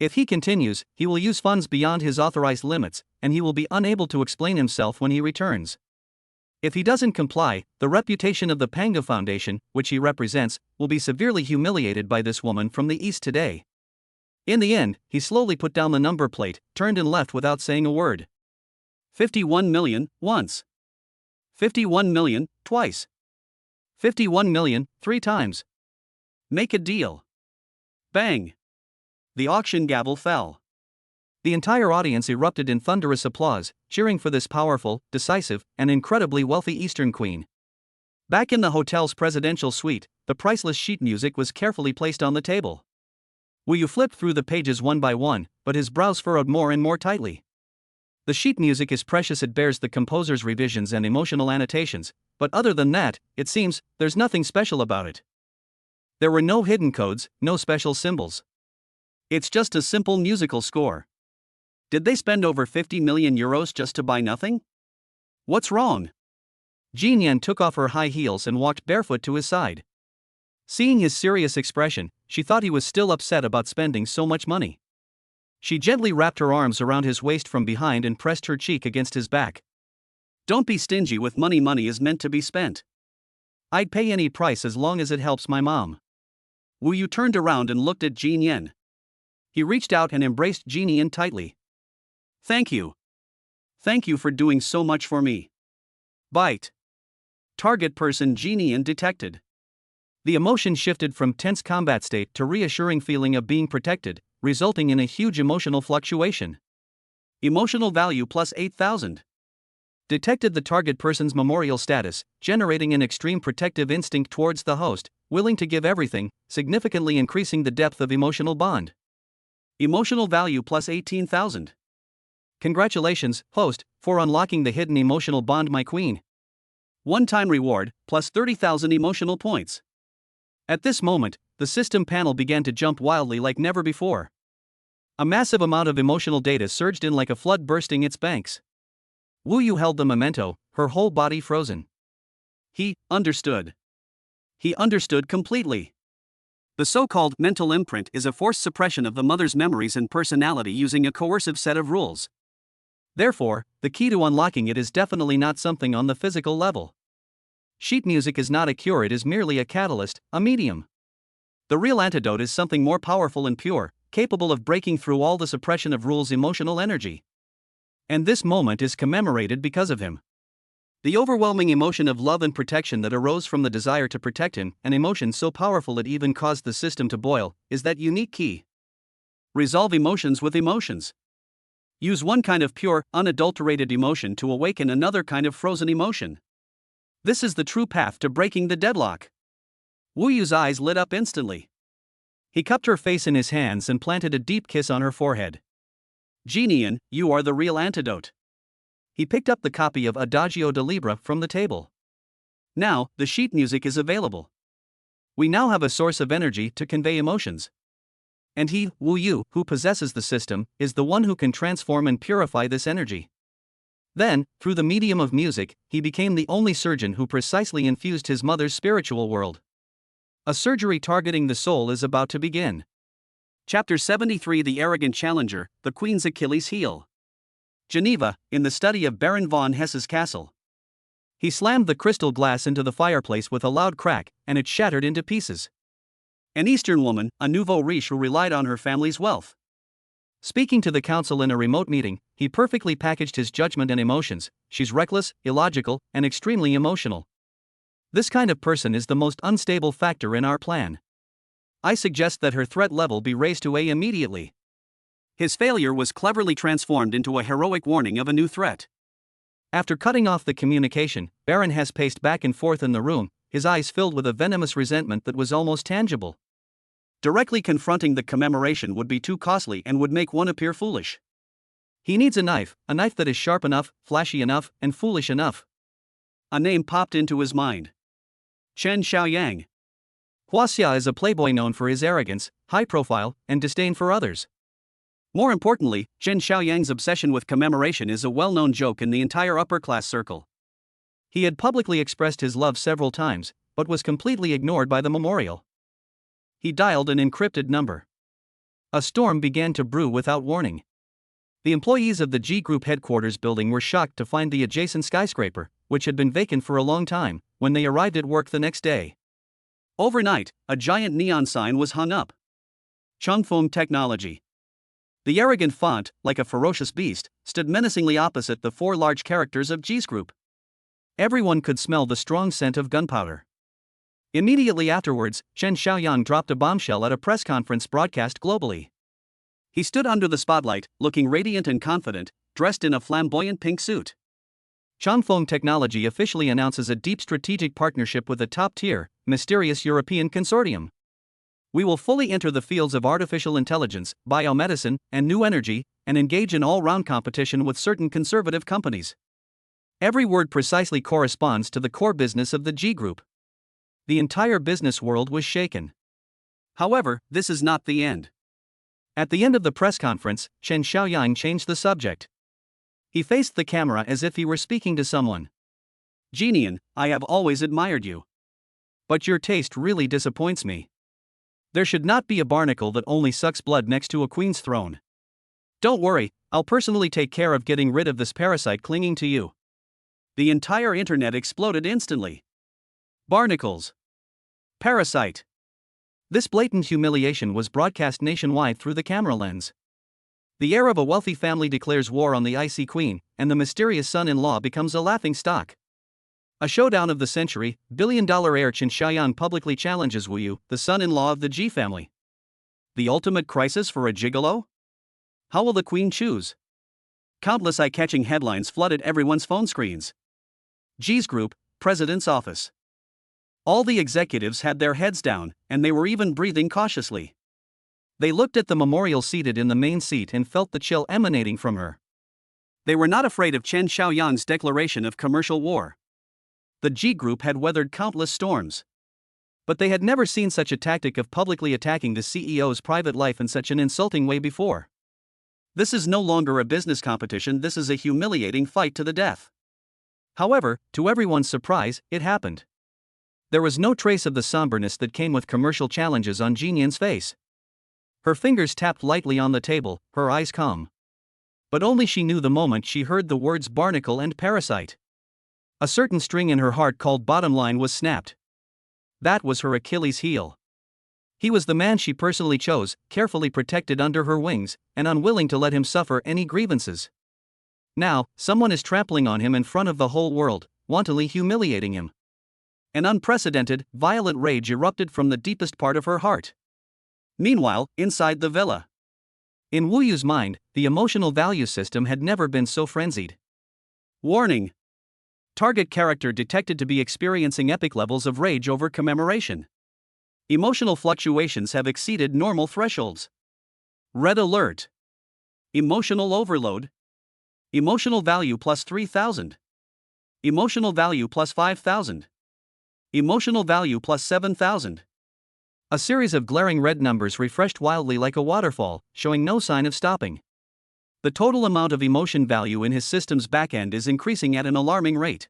If he continues, he will use funds beyond his authorized limits, and he will be unable to explain himself when he returns. If he doesn't comply, the reputation of the Panga Foundation, which he represents, will be severely humiliated by this woman from the East today. In the end, he slowly put down the number plate, turned and left without saying a word. 51 million, once. 51 million, twice. 51 million, 3 times. Make a deal. Bang. The auction gavel fell. The entire audience erupted in thunderous applause, cheering for this powerful, decisive, and incredibly wealthy Eastern queen. Back in the hotel's presidential suite, the priceless sheet music was carefully placed on the table. Wu Yu flipped through the pages one by one, but his brows furrowed more and more tightly. The sheet music is precious. It bears the composer's revisions and emotional annotations, but other than that, it seems, there's nothing special about it. There were no hidden codes, no special symbols. It's just a simple musical score. Did they spend over 50 million euros just to buy nothing? What's wrong? Jin Yan took off her high heels and walked barefoot to his side. Seeing his serious expression, she thought he was still upset about spending so much money. She gently wrapped her arms around his waist from behind and pressed her cheek against his back. Don't be stingy with money. Money is meant to be spent. I'd pay any price as long as it helps my mom. Wu Yu turned around and looked at Jin Yan. He reached out and embraced Jin Yan tightly. Thank you. Thank you for doing so much for me. Bite. Target person Jin Yan detected. The emotion shifted from tense combat state to reassuring feeling of being protected, resulting in a huge emotional fluctuation. Emotional value plus 8,000. Detected the target person's memorial status, generating an extreme protective instinct towards the host, willing to give everything, significantly increasing the depth of emotional bond. Emotional value plus 18,000. Congratulations, host, for unlocking the hidden emotional bond, my queen. One-time reward, plus 30,000 emotional points. At this moment, the system panel began to jump wildly like never before. A massive amount of emotional data surged in like a flood bursting its banks. Wu Yu held the memento, her whole body frozen. He understood. He understood completely. The so-called mental imprint is a forced suppression of the mother's memories and personality using a coercive set of rules. Therefore, the key to unlocking it is definitely not something on the physical level. Sheet music is not a cure, it is merely a catalyst, a medium. The real antidote is something more powerful and pure, capable of breaking through all the suppression of rules' emotional energy. And this moment is commemorated because of him. The overwhelming emotion of love and protection that arose from the desire to protect him, an emotion so powerful it even caused the system to boil, is that unique key. Resolve emotions with emotions. Use one kind of pure, unadulterated emotion to awaken another kind of frozen emotion. This is the true path to breaking the deadlock. Wu Yu's eyes lit up instantly. He cupped her face in his hands and planted a deep kiss on her forehead. Jin Yan, you are the real antidote. He picked up the copy of Adagio de Libra from the table. Now, the sheet music is available. We now have a source of energy to convey emotions. And he, Wu Yu, who possesses the system, is the one who can transform and purify this energy. Then, through the medium of music, he became the only surgeon who precisely infused his mother's spiritual world. A surgery targeting the soul is about to begin. Chapter 73 The Arrogant Challenger, the Queen's Achilles Heel. Geneva, in the study of Baron von Hesse's castle. He slammed the crystal glass into the fireplace with a loud crack, and it shattered into pieces. An Eastern woman, a nouveau riche who relied on her family's wealth. Speaking to the council in a remote meeting, he perfectly packaged his judgment and emotions. She's reckless, illogical, and extremely emotional. This kind of person is the most unstable factor in our plan. I suggest that her threat level be raised to A immediately. His failure was cleverly transformed into a heroic warning of a new threat. After cutting off the communication, Baron Hesse paced back and forth in the room, his eyes filled with a venomous resentment that was almost tangible. Directly confronting the commemoration would be too costly and would make one appear foolish. He needs a knife that is sharp enough, flashy enough, and foolish enough. A name popped into his mind. Chen Xiaoyang. Huaxia is a playboy known for his arrogance, high profile, and disdain for others. More importantly, Chen Xiaoyang's obsession with commemoration is a well-known joke in the entire upper-class circle. He had publicly expressed his love several times, but was completely ignored by the memorial. He dialed an encrypted number. A storm began to brew without warning. The employees of the G Group headquarters building were shocked to find the adjacent skyscraper, which had been vacant for a long time, when they arrived at work the next day. Overnight, a giant neon sign was hung up. Chongfeng Technology. The arrogant font, like a ferocious beast, stood menacingly opposite the four large characters of G's Group. Everyone could smell the strong scent of gunpowder. Immediately afterwards, Chen Xiaoyang dropped a bombshell at a press conference broadcast globally. He stood under the spotlight, looking radiant and confident, dressed in a flamboyant pink suit. Chongfeng Technology officially announces a deep strategic partnership with a top-tier, mysterious European consortium. We will fully enter the fields of artificial intelligence, biomedicine, and new energy, and engage in all-round competition with certain conservative companies. Every word precisely corresponds to the core business of the G Group. The entire business world was shaken. However, this is not the end. At the end of the press conference, Chen Xiaoyang changed the subject. He faced the camera as if he were speaking to someone. Genian, I have always admired you. But your taste really disappoints me. There should not be a barnacle that only sucks blood next to a queen's throne. Don't worry, I'll personally take care of getting rid of this parasite clinging to you. The entire internet exploded instantly. Barnacles. Parasite. This blatant humiliation was broadcast nationwide through the camera lens. The heir of a wealthy family declares war on the icy queen, and the mysterious son-in-law becomes a laughingstock. A showdown of the century, billion-dollar heir Chen Xiaoyang publicly challenges Wu Yu, the son-in-law of the Ji family. The ultimate crisis for a gigolo? How will the queen choose? Countless eye-catching headlines flooded everyone's phone screens. G's Group, President's Office. All the executives had their heads down, and they were even breathing cautiously. They looked at the memorial seated in the main seat and felt the chill emanating from her. They were not afraid of Chen Xiaoyang's declaration of commercial war. The G Group had weathered countless storms. But they had never seen such a tactic of publicly attacking the CEO's private life in such an insulting way before. This is no longer a business competition, this is a humiliating fight to the death. However, to everyone's surprise, it happened. There was no trace of the somberness that came with commercial challenges on Jinian's face. Her fingers tapped lightly on the table, her eyes calm. But only she knew the moment she heard the words barnacle and parasite. A certain string in her heart called bottom line was snapped. That was her Achilles heel. He was the man she personally chose, carefully protected under her wings, and unwilling to let him suffer any grievances. Now, someone is trampling on him in front of the whole world, wantonly humiliating him. An unprecedented, violent rage erupted from the deepest part of her heart. Meanwhile, inside the villa. In Wu Yu's mind, the emotional value system had never been so frenzied. Warning. Target character detected to be experiencing epic levels of rage over commemoration. Emotional fluctuations have exceeded normal thresholds. Red alert. Emotional overload. Emotional value plus 3,000. Emotional value plus 5,000. Emotional value plus 7,000. A series of glaring red numbers refreshed wildly like a waterfall, showing no sign of stopping. The total amount of emotion value in his system's backend is increasing at an alarming rate.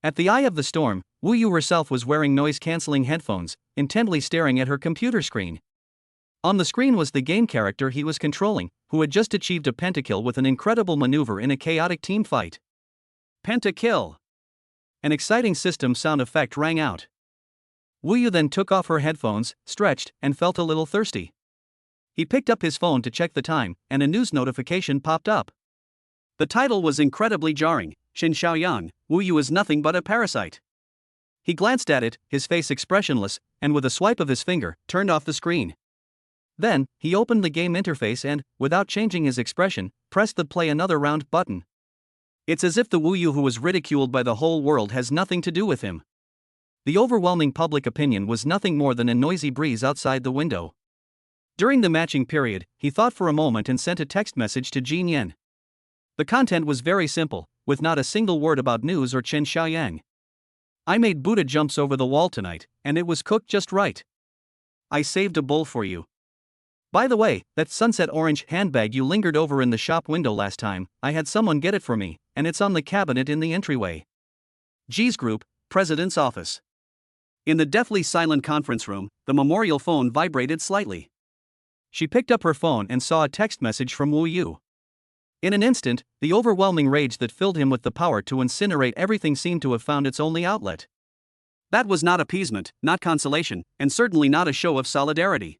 At the eye of the storm, Wu Yu herself was wearing noise-canceling headphones, intently staring at her computer screen. On the screen was the game character he was controlling, who had just achieved a pentakill with an incredible maneuver in a chaotic team fight. Pentakill! An exciting system sound effect rang out. Wu Yu then took off her headphones, stretched, and felt a little thirsty. He picked up his phone to check the time, and a news notification popped up. The title was incredibly jarring. Qin Xiaoyang, Wu Yu is nothing but a parasite. He glanced at it, his face expressionless, and with a swipe of his finger, turned off the screen. Then, he opened the game interface and, without changing his expression, pressed the play another round button. It's as if the Wu Yu who was ridiculed by the whole world has nothing to do with him. The overwhelming public opinion was nothing more than a noisy breeze outside the window. During the matching period, he thought for a moment and sent a text message to Jin Yan. The content was very simple, with not a single word about news or Chen Xiaoyang. I made Buddha jumps over the wall tonight, and it was cooked just right. I saved a bowl for you. By the way, that sunset orange handbag you lingered over in the shop window last time, I had someone get it for me, and it's on the cabinet in the entryway. G's Group, President's Office. In the deathly silent conference room, the memorial phone vibrated slightly. She picked up her phone and saw a text message from Wu Yu. In an instant, the overwhelming rage that filled him with the power to incinerate everything seemed to have found its only outlet. That was not appeasement, not consolation, and certainly not a show of solidarity.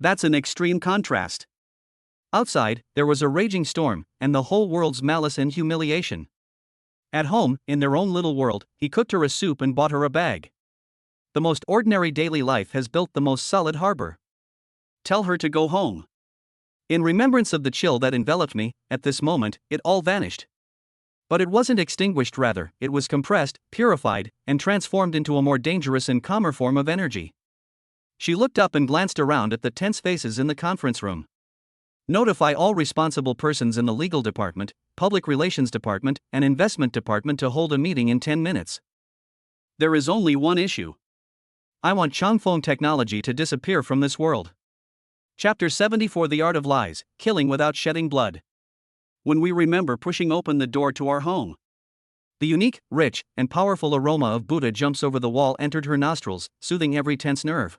That's an extreme contrast. Outside, there was a raging storm, and the whole world's malice and humiliation. At home, in their own little world, he cooked her a soup and bought her a bag. The most ordinary daily life has built the most solid harbor. Tell her to go home. In remembrance of the chill that enveloped me, at this moment, it all vanished. But it wasn't extinguished, rather, it was compressed, purified, and transformed into a more dangerous and calmer form of energy. She looked up and glanced around at the tense faces in the conference room. Notify all responsible persons in the legal department, public relations department, and investment department to hold a meeting in 10 minutes. There is only one issue. I want Changfeng technology to disappear from this world. Chapter 74 The Art of Lies, Killing Without Shedding Blood. When we remember pushing open the door to our home. The unique, rich, and powerful aroma of Buddha jumps over the wall entered her nostrils, soothing every tense nerve.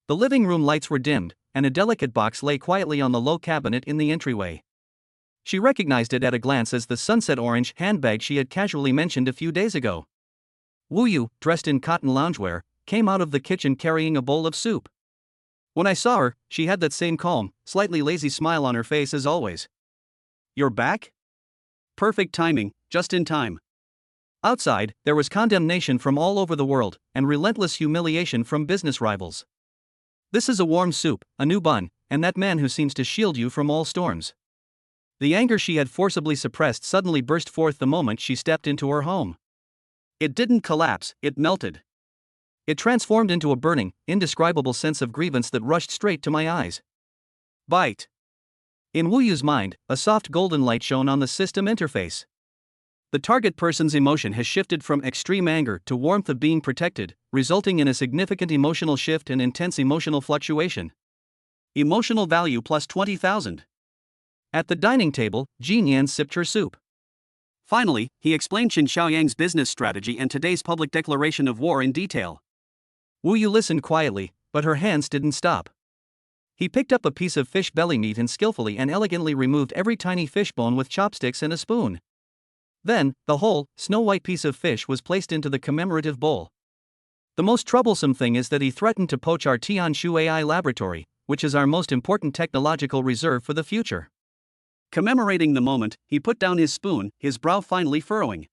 The living room lights were dimmed, and a delicate box lay quietly on the low cabinet in the entryway. She recognized it at a glance as the sunset orange handbag she had casually mentioned a few days ago. Wu Yu, dressed in cotton loungewear, came out of the kitchen carrying a bowl of soup. When I saw her, she had that same calm, slightly lazy smile on her face as always. You're back? Perfect timing, just in time. Outside, there was condemnation from all over the world, and relentless humiliation from business rivals. This is a warm soup, a new bun, and that man who seems to shield you from all storms. The anger she had forcibly suppressed suddenly burst forth the moment she stepped into her home. It didn't collapse, it melted. It transformed into a burning, indescribable sense of grievance that rushed straight to my eyes. Bite. In Wu Yu's mind, a soft golden light shone on the system interface. The target person's emotion has shifted from extreme anger to warmth of being protected, resulting in a significant emotional shift and intense emotional fluctuation. Emotional value plus 20,000. At the dining table, Jin Yan sipped her soup. Finally, he explained Qin Xiaoyang's business strategy and today's public declaration of war in detail. Wu Yu listened quietly, but her hands didn't stop. He picked up a piece of fish belly meat and skillfully and elegantly removed every tiny fish bone with chopsticks and a spoon. Then, the whole, snow-white piece of fish was placed into the commemorative bowl. The most troublesome thing is that he threatened to poach our Tianshu AI laboratory, which is our most important technological reserve for the future. Commemorating the moment, he put down his spoon, his brow finely furrowing.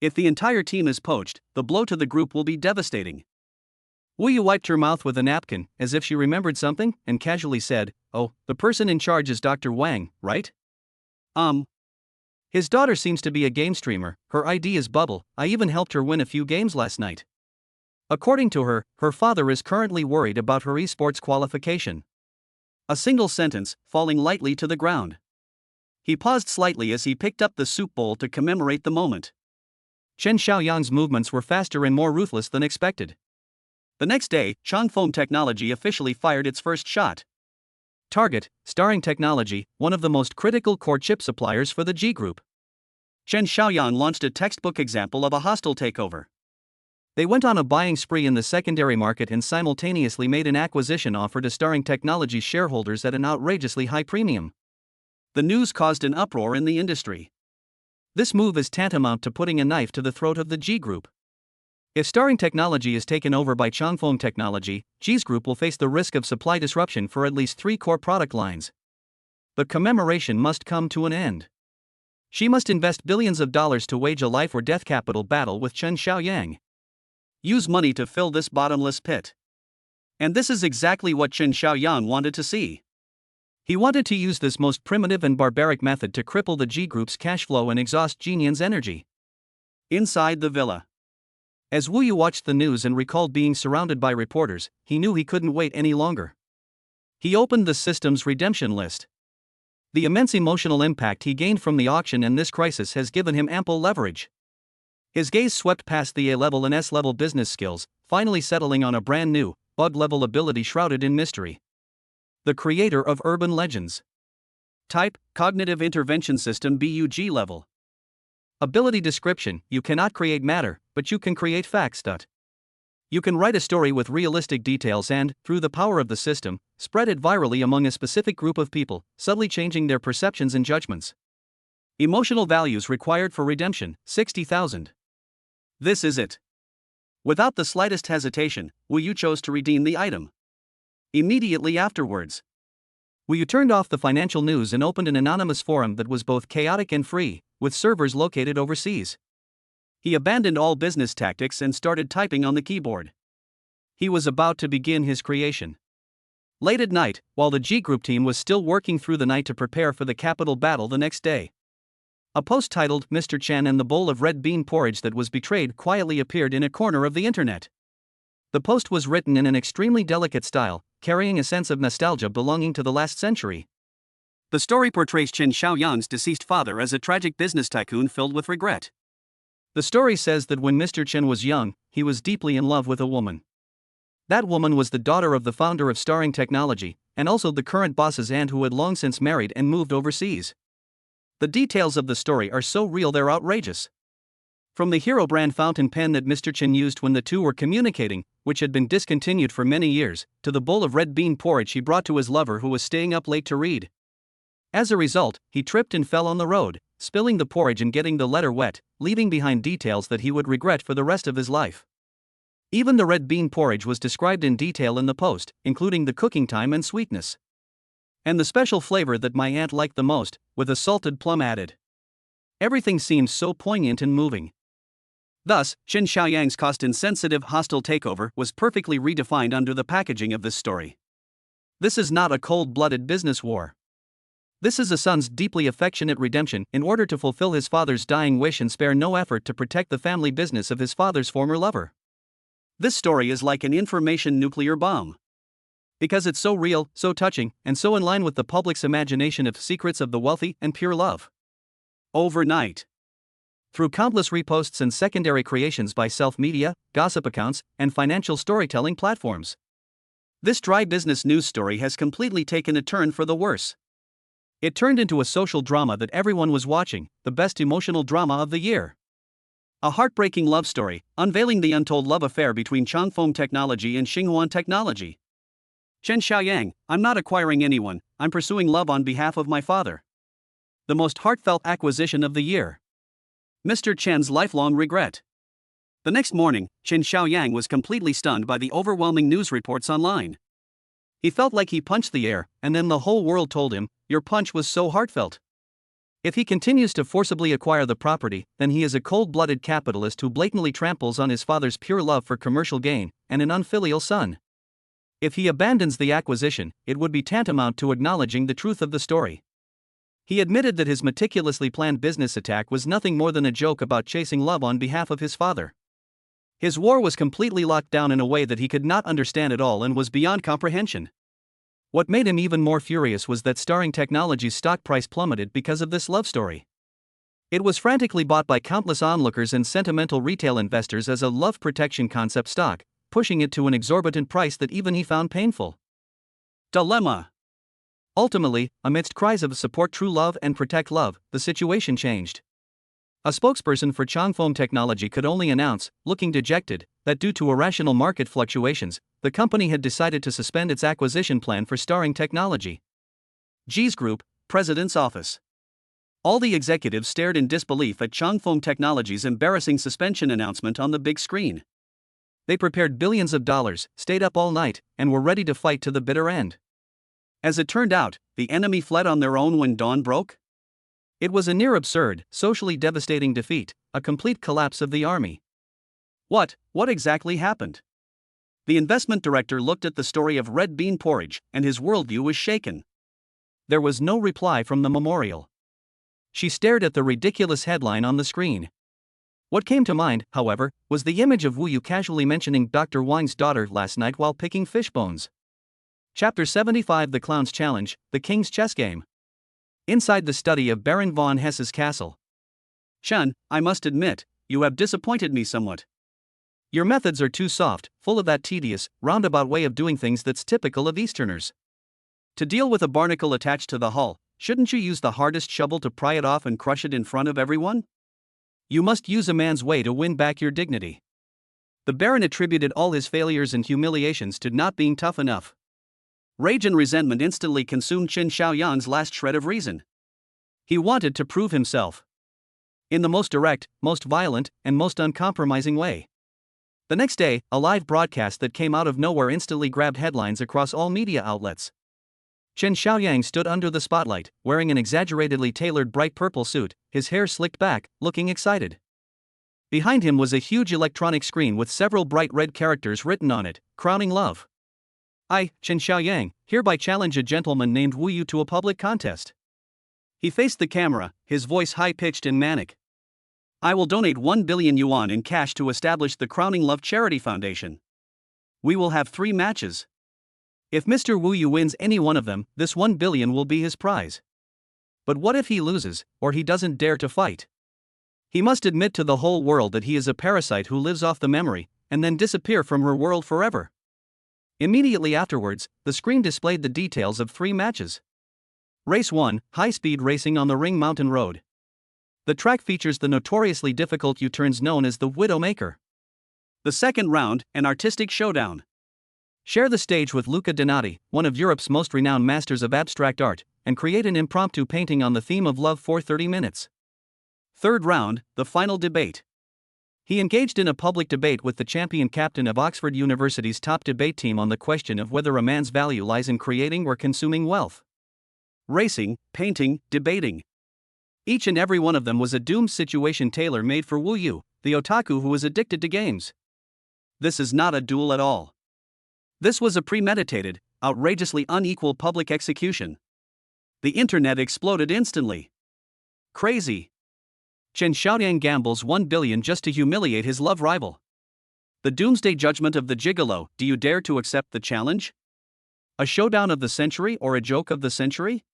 If the entire team is poached, the blow to the group will be devastating. Wu Yu wiped her mouth with a napkin, as if she remembered something, and casually said, "Oh, the person in charge is Dr. Wang, right?" His daughter seems to be a game streamer, her ID is Bubble, I even helped her win a few games last night. According to her, her father is currently worried about her esports qualification. A single sentence, falling lightly to the ground. He paused slightly as he picked up the soup bowl to commemorate the moment. Chen Xiaoyang's movements were faster and more ruthless than expected. The next day, Changfeng Technology officially fired its first shot. Target, Starring Technology, one of the most critical core chip suppliers for the G Group. Chen Xiaoyang launched a textbook example of a hostile takeover. They went on a buying spree in the secondary market and simultaneously made an acquisition offer to Starring Technologies shareholders at an outrageously high premium. The news caused an uproar in the industry. This move is tantamount to putting a knife to the throat of the G Group. If Starring Technology is taken over by Changfeng Technology, G's Group will face the risk of supply disruption for at least 3 core product lines. The commemoration must come to an end. She must invest billions of dollars to wage a life or death capital battle with Chen Xiaoyang. Use money to fill this bottomless pit. And this is exactly what Chen Xiaoyang wanted to see. He wanted to use this most primitive and barbaric method to cripple the G Group's cash flow and exhaust Jinyan's energy. Inside the villa. As Wu Yu watched the news and recalled being surrounded by reporters, he knew he couldn't wait any longer. He opened the system's redemption list. The immense emotional impact he gained from the auction and this crisis has given him ample leverage. His gaze swept past the A-level and S-level business skills, finally settling on a brand new, bug-level ability shrouded in mystery. The creator of urban legends. Type, Cognitive Intervention System BUG level. Ability description: you cannot create matter, but you can create facts. You can write a story with realistic details and, through the power of the system, spread it virally among a specific group of people, subtly changing their perceptions and judgments. Emotional values required for redemption, 60,000. This is it. Without the slightest hesitation, Wu Yu chose to redeem the item. Immediately afterwards, Wu Yu turned off the financial news and opened an anonymous forum that was both chaotic and free, with servers located overseas. He abandoned all business tactics and started typing on the keyboard. He was about to begin his creation. Late at night, while the G Group team was still working through the night to prepare for the capital battle the next day, a post titled "Mr. Chen and the Bowl of Red Bean Porridge That Was Betrayed" quietly appeared in a corner of the internet. The post was written in an extremely delicate style, carrying a sense of nostalgia belonging to the last century. The story portrays Chen Xiaoyang's deceased father as a tragic business tycoon filled with regret. The story says that when Mr. Chen was young, he was deeply in love with a woman. That woman was the daughter of the founder of Starring Technology, and also the current boss's aunt, who had long since married and moved overseas. The details of the story are so real they're outrageous. From the Hero brand fountain pen that Mr. Chen used when the two were communicating, which had been discontinued for many years, to the bowl of red bean porridge he brought to his lover who was staying up late to read. As a result, he tripped and fell on the road, spilling the porridge and getting the letter wet, leaving behind details that he would regret for the rest of his life. Even the red bean porridge was described in detail in the post, including the cooking time and sweetness. And the special flavor that my aunt liked the most, with a salted plum added. Everything seemed so poignant and moving. Thus, Chen Xiaoyang's cost-insensitive hostile takeover was perfectly redefined under the packaging of this story. This is not a cold-blooded business war. This is a son's deeply affectionate redemption in order to fulfill his father's dying wish and spare no effort to protect the family business of his father's former lover. This story is like an information nuclear bomb. Because it's so real, so touching, and so in line with the public's imagination of secrets of the wealthy and pure love. Overnight, through countless reposts and secondary creations by self-media, gossip accounts, and financial storytelling platforms, this dry business news story has completely taken a turn for the worse. It turned into a social drama that everyone was watching, the best emotional drama of the year. A heartbreaking love story, unveiling the untold love affair between Changfeng Technology and Xinhuan Technology. Chen Xiaoyang, I'm not acquiring anyone, I'm pursuing love on behalf of my father. The most heartfelt acquisition of the year. Mr. Chen's lifelong regret. The next morning, Chen Xiaoyang was completely stunned by the overwhelming news reports online. He felt like he punched the air, and then the whole world told him, "Your punch was so heartfelt." If he continues to forcibly acquire the property, then he is a cold-blooded capitalist who blatantly tramples on his father's pure love for commercial gain, and an unfilial son. If he abandons the acquisition, it would be tantamount to acknowledging the truth of the story. He admitted that his meticulously planned business attack was nothing more than a joke about chasing love on behalf of his father. His war was completely locked down in a way that he could not understand at all and was beyond comprehension. What made him even more furious was that Starring Technology's stock price plummeted because of this love story. It was frantically bought by countless onlookers and sentimental retail investors as a love protection concept stock, pushing it to an exorbitant price that even he found painful. Dilemma. Ultimately, amidst cries of support true love and protect love, the situation changed. A spokesperson for Changfeng Technology could only announce, looking dejected, that due to irrational market fluctuations, the company had decided to suspend its acquisition plan for Starring Technology. G's Group, President's Office. All the executives stared in disbelief at Changfeng Technology's embarrassing suspension announcement on the big screen. They prepared billions of dollars, stayed up all night, and were ready to fight to the bitter end. As it turned out, the enemy fled on their own when dawn broke. It was a near absurd, socially devastating defeat, a complete collapse of the army. What exactly happened? The investment director looked at the story of red bean porridge, and his worldview was shaken. There was no reply from the memorial. She stared at the ridiculous headline on the screen. What came to mind, however, was the image of Wu Yu casually mentioning Dr. Wang's daughter last night while picking fish bones. Chapter 75: The Clown's Challenge, The King's Chess Game. Inside the study of Baron von Hesse's castle. Chen, I must admit, you have disappointed me somewhat. Your methods are too soft, full of that tedious, roundabout way of doing things that's typical of Easterners. To deal with a barnacle attached to the hull, shouldn't you use the hardest shovel to pry it off and crush it in front of everyone? You must use a man's way to win back your dignity. The Baron attributed all his failures and humiliations to not being tough enough. Rage and resentment instantly consumed Qin Xiaoyang's last shred of reason. He wanted to prove himself. In the most direct, most violent, and most uncompromising way. The next day, a live broadcast that came out of nowhere instantly grabbed headlines across all media outlets. Qin Xiaoyang stood under the spotlight, wearing an exaggeratedly tailored bright purple suit, his hair slicked back, looking excited. Behind him was a huge electronic screen with several bright red characters written on it, crowning love. I, Qin Xiaoyang, hereby challenge a gentleman named Wu Yu to a public contest. He faced the camera, his voice high-pitched and manic. I will donate 1 billion yuan in cash to establish the Crowning Love Charity Foundation. We will have 3 matches. If Mr. Wu Yu wins any one of them, this 1 billion will be his prize. But what if he loses, or he doesn't dare to fight? He must admit to the whole world that he is a parasite who lives off the memory, and then disappear from her world forever. Immediately afterwards, the screen displayed the details of 3 matches. Race 1, high-speed racing on the Ring Mountain Road. The track features the notoriously difficult U-turns known as the Widowmaker. The second round, an artistic showdown. Share the stage with Luca Donati, one of Europe's most renowned masters of abstract art, and create an impromptu painting on the theme of love for 30 minutes. Third round, the final debate. He engaged in a public debate with the champion captain of Oxford University's top debate team on the question of whether a man's value lies in creating or consuming wealth. Racing, painting, debating. Each and every one of them was a doomed situation tailor-made for Wu Yu, the otaku who was addicted to games. This is not a duel at all. This was a premeditated, outrageously unequal public execution. The internet exploded instantly. Crazy. Qin Xiaoyang gambles 1 billion just to humiliate his love rival. The doomsday judgment of the gigolo, do you dare to accept the challenge? A showdown of the century or a joke of the century?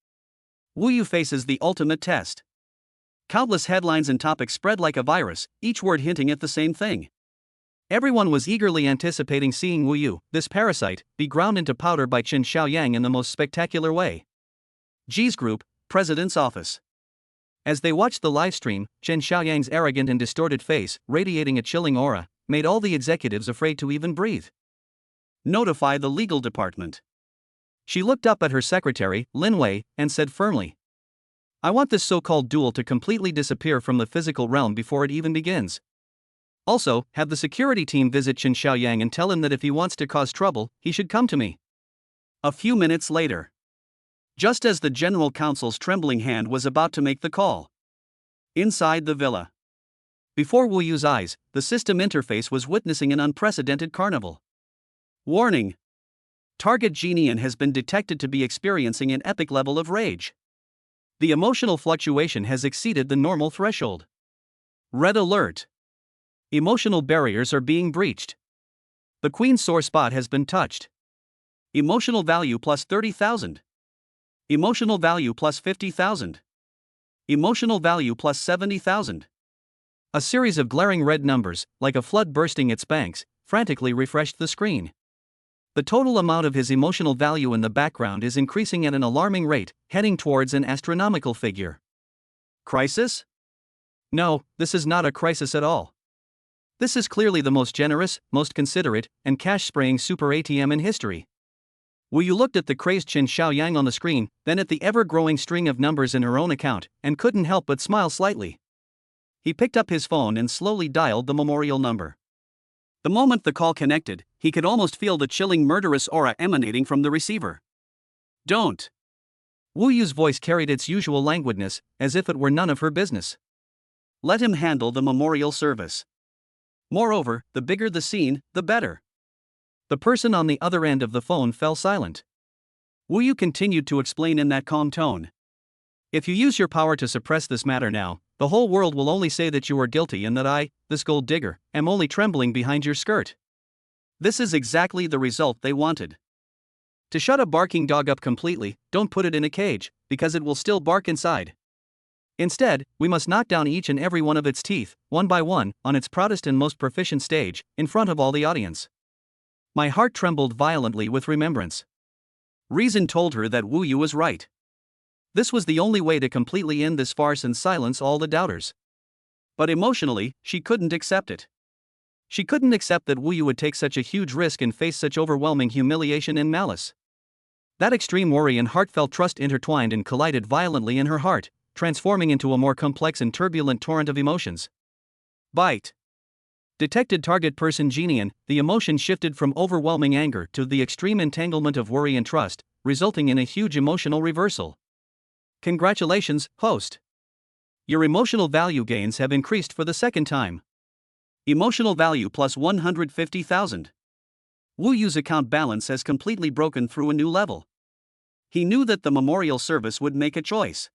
Wu Yu faces the ultimate test. Countless headlines and topics spread like a virus, each word hinting at the same thing. Everyone was eagerly anticipating seeing Wu Yu, this parasite, be ground into powder by Qin Xiaoyang in the most spectacular way. G's Group, President's Office. As they watched the live stream, Qin Xiaoyang's arrogant and distorted face, radiating a chilling aura, made all the executives afraid to even breathe. Notify the legal department. She looked up at her secretary, Lin Wei, and said firmly, I want this so-called duel to completely disappear from the physical realm before it even begins. Also, have the security team visit Qin Xiaoyang and tell him that if he wants to cause trouble, he should come to me. A few minutes later. Just as the general counsel's trembling hand was about to make the call. Inside the villa. Before Wu Yu's eyes, the system interface was witnessing an unprecedented carnival. Warning! Target Genian has been detected to be experiencing an epic level of rage. The emotional fluctuation has exceeded the normal threshold. Red alert! Emotional barriers are being breached. The Queen's sore spot has been touched. Emotional value plus 30,000. Emotional value plus 50,000. Emotional value plus 70,000. A series of glaring red numbers, like a flood bursting its banks, frantically refreshed the screen. The total amount of his emotional value in the background is increasing at an alarming rate, heading towards an astronomical figure. Crisis? No, this is not a crisis at all. This is clearly the most generous, most considerate, and cash-spraying super ATM in history. Wu Yu looked at the crazed Chen Xiaoyang on the screen, then at the ever-growing string of numbers in her own account, and couldn't help but smile slightly. He picked up his phone and slowly dialed the memorial number. The moment the call connected, he could almost feel the chilling murderous aura emanating from the receiver. Don't. Wu Yu's voice carried its usual languidness, as if it were none of her business. Let him handle the memorial service. Moreover, the bigger the scene, the better. The person on the other end of the phone fell silent. Wu Yu continued to explain in that calm tone. If you use your power to suppress this matter now, the whole world will only say that you are guilty and that I, this gold digger, am only trembling behind your skirt. This is exactly the result they wanted. To shut a barking dog up completely, don't put it in a cage, because it will still bark inside. Instead, we must knock down each and every one of its teeth, one by one, on its proudest and most proficient stage, in front of all the audience. My heart trembled violently with remembrance. Reason told her that Wu Yu was right. This was the only way to completely end this farce and silence all the doubters. But emotionally, she couldn't accept it. She couldn't accept that Wu Yu would take such a huge risk and face such overwhelming humiliation and malice. That extreme worry and heartfelt trust intertwined and collided violently in her heart, transforming into a more complex and turbulent torrent of emotions. Bite. Detected target person Genian, the emotion shifted from overwhelming anger to the extreme entanglement of worry and trust, resulting in a huge emotional reversal. Congratulations, host. Your emotional value gains have increased for the second time. Emotional value plus 150,000. Wu Yu's account balance has completely broken through a new level. He knew that the memorial service would make a choice.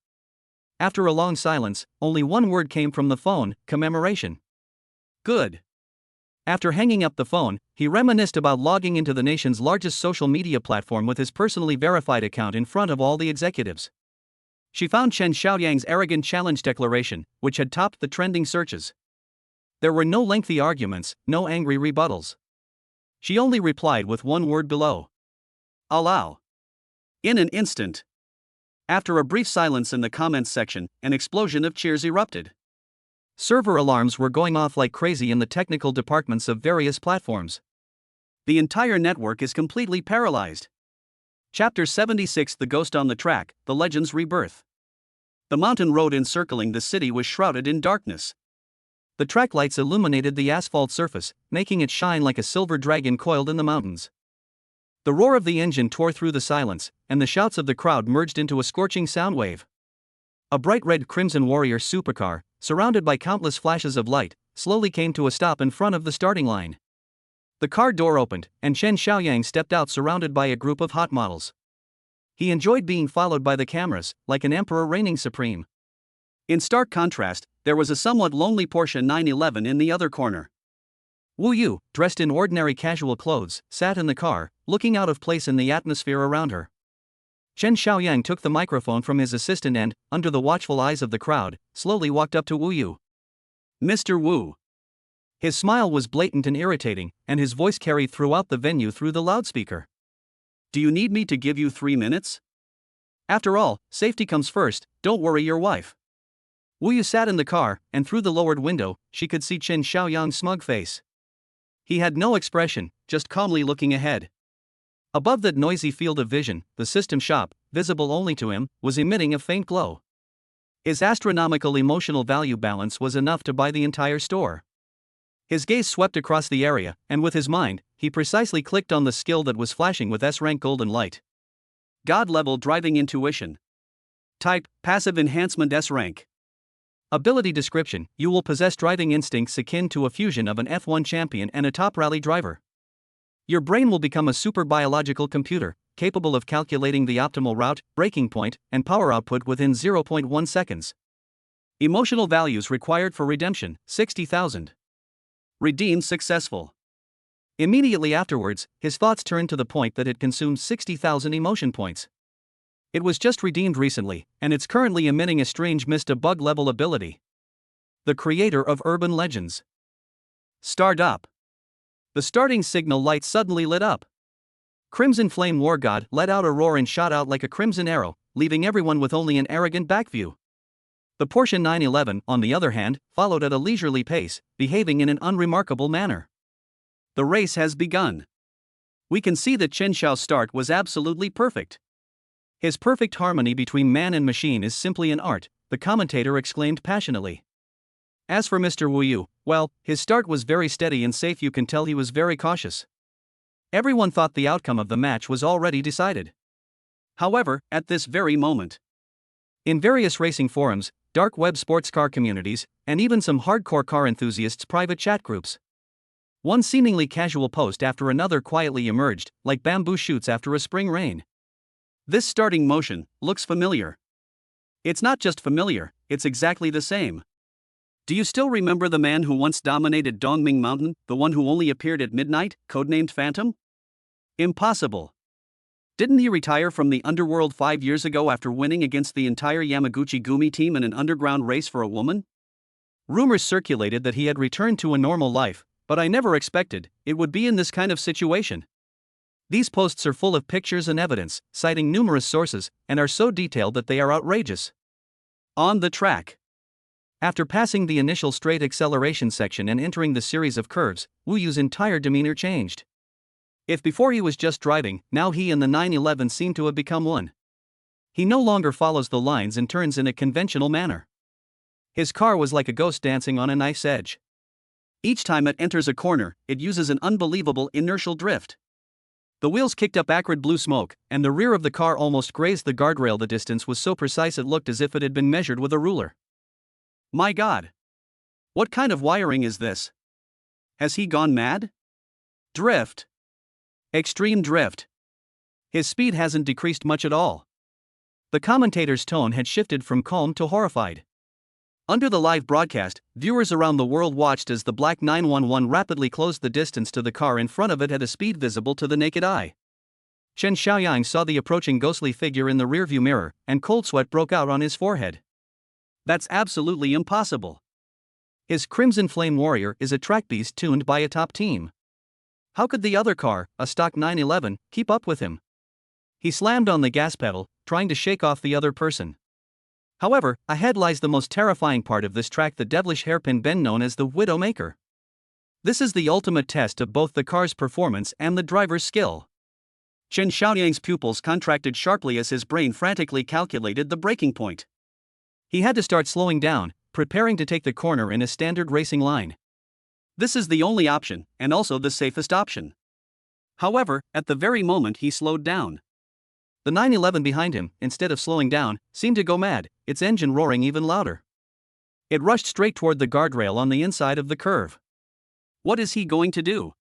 After a long silence, only one word came from the phone: commemoration. Good. After hanging up the phone, he reminisced about logging into the nation's largest social media platform with his personally verified account in front of all the executives. She found Chen Xiaoyang's arrogant challenge declaration, which had topped the trending searches. There were no lengthy arguments, no angry rebuttals. She only replied with one word below. Allow. In an instant. After a brief silence in the comments section, an explosion of cheers erupted. Server alarms were going off like crazy in the technical departments of various platforms. The entire network is completely paralyzed. Chapter 76: The Ghost on the Track, The Legend's Rebirth. The mountain road encircling the city was shrouded in darkness. The track lights illuminated the asphalt surface, making it shine like a silver dragon coiled in the mountains. The roar of the engine tore through the silence, and the shouts of the crowd merged into a scorching sound wave. A bright red Crimson Warrior supercar, surrounded by countless flashes of light, slowly came to a stop in front of the starting line. The car door opened, and Chen Xiaoyang stepped out surrounded by a group of hot models. He enjoyed being followed by the cameras, like an emperor reigning supreme. In stark contrast, there was a somewhat lonely Porsche 911 in the other corner. Wu Yu, dressed in ordinary casual clothes, sat in the car, looking out of place in the atmosphere around her. Chen Xiaoyang took the microphone from his assistant and, under the watchful eyes of the crowd, slowly walked up to Wu Yu. Mr. Wu. His smile was blatant and irritating, and his voice carried throughout the venue through the loudspeaker. Do you need me to give you 3 minutes? After all, safety comes first, don't worry your wife. Wu Yu sat in the car, and through the lowered window, she could see Chen Xiaoyang's smug face. He had no expression, just calmly looking ahead. Above that noisy field of vision, the system shop, visible only to him, was emitting a faint glow. His astronomical emotional value balance was enough to buy the entire store. His gaze swept across the area, and with his mind, he precisely clicked on the skill that was flashing with S-rank golden light. God-level driving intuition. Type: passive enhancement S-rank. Ability description: you will possess driving instincts akin to a fusion of an F1 champion and a top rally driver. Your brain will become a super biological computer, capable of calculating the optimal route, braking point, and power output within 0.1 seconds. Emotional values required for redemption: 60,000. Redeemed successful. Immediately afterwards, his thoughts turned to the point that it consumed 60,000 emotion points. It was just redeemed recently, and it's currently emitting a strange bug level ability. The creator of urban legends. Start up. The starting signal light suddenly lit up. Crimson Flame War God let out a roar and shot out like a crimson arrow, leaving everyone with only an arrogant back view. The Porsche 911, on the other hand, followed at a leisurely pace, behaving in an unremarkable manner. The race has begun. We can see that Chen Xiao's start was absolutely perfect. His perfect harmony between man and machine is simply an art, the commentator exclaimed passionately. As for Mr. Wu Yu, well, his start was very steady and safe. You can tell he was very cautious. Everyone thought the outcome of the match was already decided. However, at this very moment, in various racing forums, dark web sports car communities, and even some hardcore car enthusiasts' private chat groups, one seemingly casual post after another quietly emerged, like bamboo shoots after a spring rain. This starting motion looks familiar. It's not just familiar, it's exactly the same. Do you still remember the man who once dominated Dongming Mountain, the one who only appeared at midnight, codenamed Phantom? Impossible. Didn't he retire from the underworld 5 years ago after winning against the entire Yamaguchi Gumi team in an underground race for a woman? Rumors circulated that he had returned to a normal life, but I never expected it would be in this kind of situation. These posts are full of pictures and evidence, citing numerous sources, and are so detailed that they are outrageous. On the track. After passing the initial straight acceleration section and entering the series of curves, Wu Yu's entire demeanor changed. If before he was just driving, now he and the 911 seem to have become one. He no longer follows the lines and turns in a conventional manner. His car was like a ghost dancing on a knife's edge. Each time it enters a corner, it uses an unbelievable inertial drift. The wheels kicked up acrid blue smoke, and the rear of the car almost grazed the guardrail. The distance was so precise it looked as if it had been measured with a ruler. My God! What kind of wiring is this? Has he gone mad? Drift. Extreme drift. His speed hasn't decreased much at all. The commentator's tone had shifted from calm to horrified. Under the live broadcast, viewers around the world watched as the black 911 rapidly closed the distance to the car in front of it at a speed visible to the naked eye. Chen Xiaoyang saw the approaching ghostly figure in the rearview mirror, and cold sweat broke out on his forehead. That's absolutely impossible. His Crimson Flame Warrior is a track beast tuned by a top team. How could the other car, a stock 911, keep up with him? He slammed on the gas pedal, trying to shake off the other person. However, ahead lies the most terrifying part of this track, the devilish hairpin bend known as the Widowmaker. This is the ultimate test of both the car's performance and the driver's skill. Chen Xiaoyang's pupils contracted sharply as his brain frantically calculated the breaking point. He had to start slowing down, preparing to take the corner in a standard racing line. This is the only option, and also the safest option. However, at the very moment he slowed down, the 911 behind him, instead of slowing down, seemed to go mad, its engine roaring even louder. It rushed straight toward the guardrail on the inside of the curve. What is he going to do?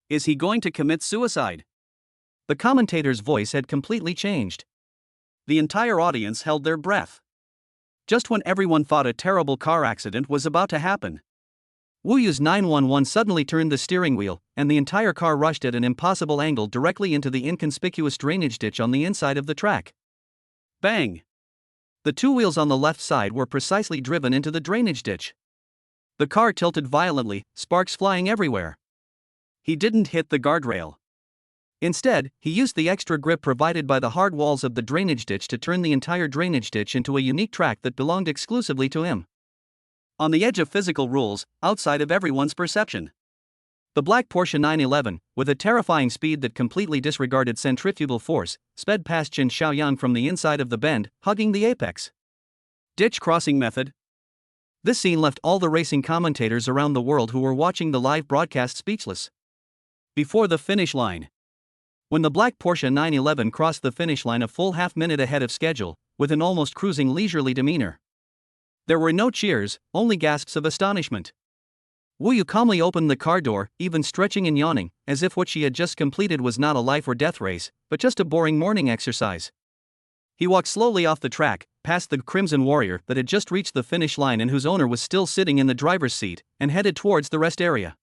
Is he going to commit suicide? The commentator's voice had completely changed. The entire audience held their breath. Just when everyone thought a terrible car accident was about to happen, Wu Yu's 911 suddenly turned the steering wheel, and the entire car rushed at an impossible angle directly into the inconspicuous drainage ditch on the inside of the track. Bang! The two wheels on the left side were precisely driven into the drainage ditch. The car tilted violently, sparks flying everywhere. He didn't hit the guardrail. Instead, he used the extra grip provided by the hard walls of the drainage ditch to turn the entire drainage ditch into a unique track that belonged exclusively to him. On the edge of physical rules, outside of everyone's perception. The black Porsche 911, with a terrifying speed that completely disregarded centrifugal force, sped past Chen Xiaoyang from the inside of the bend, hugging the apex. Ditch crossing method. This scene left all the racing commentators around the world who were watching the live broadcast speechless. Before the finish line. When the black Porsche 911 crossed the finish line a full half-minute ahead of schedule, with an almost cruising leisurely demeanor, there were no cheers, only gasps of astonishment. Wu Yu calmly opened the car door, even stretching and yawning, as if what she had just completed was not a life or death race, but just a boring morning exercise. He walked slowly off the track, past the Crimson Warrior that had just reached the finish line and whose owner was still sitting in the driver's seat, and headed towards the rest area.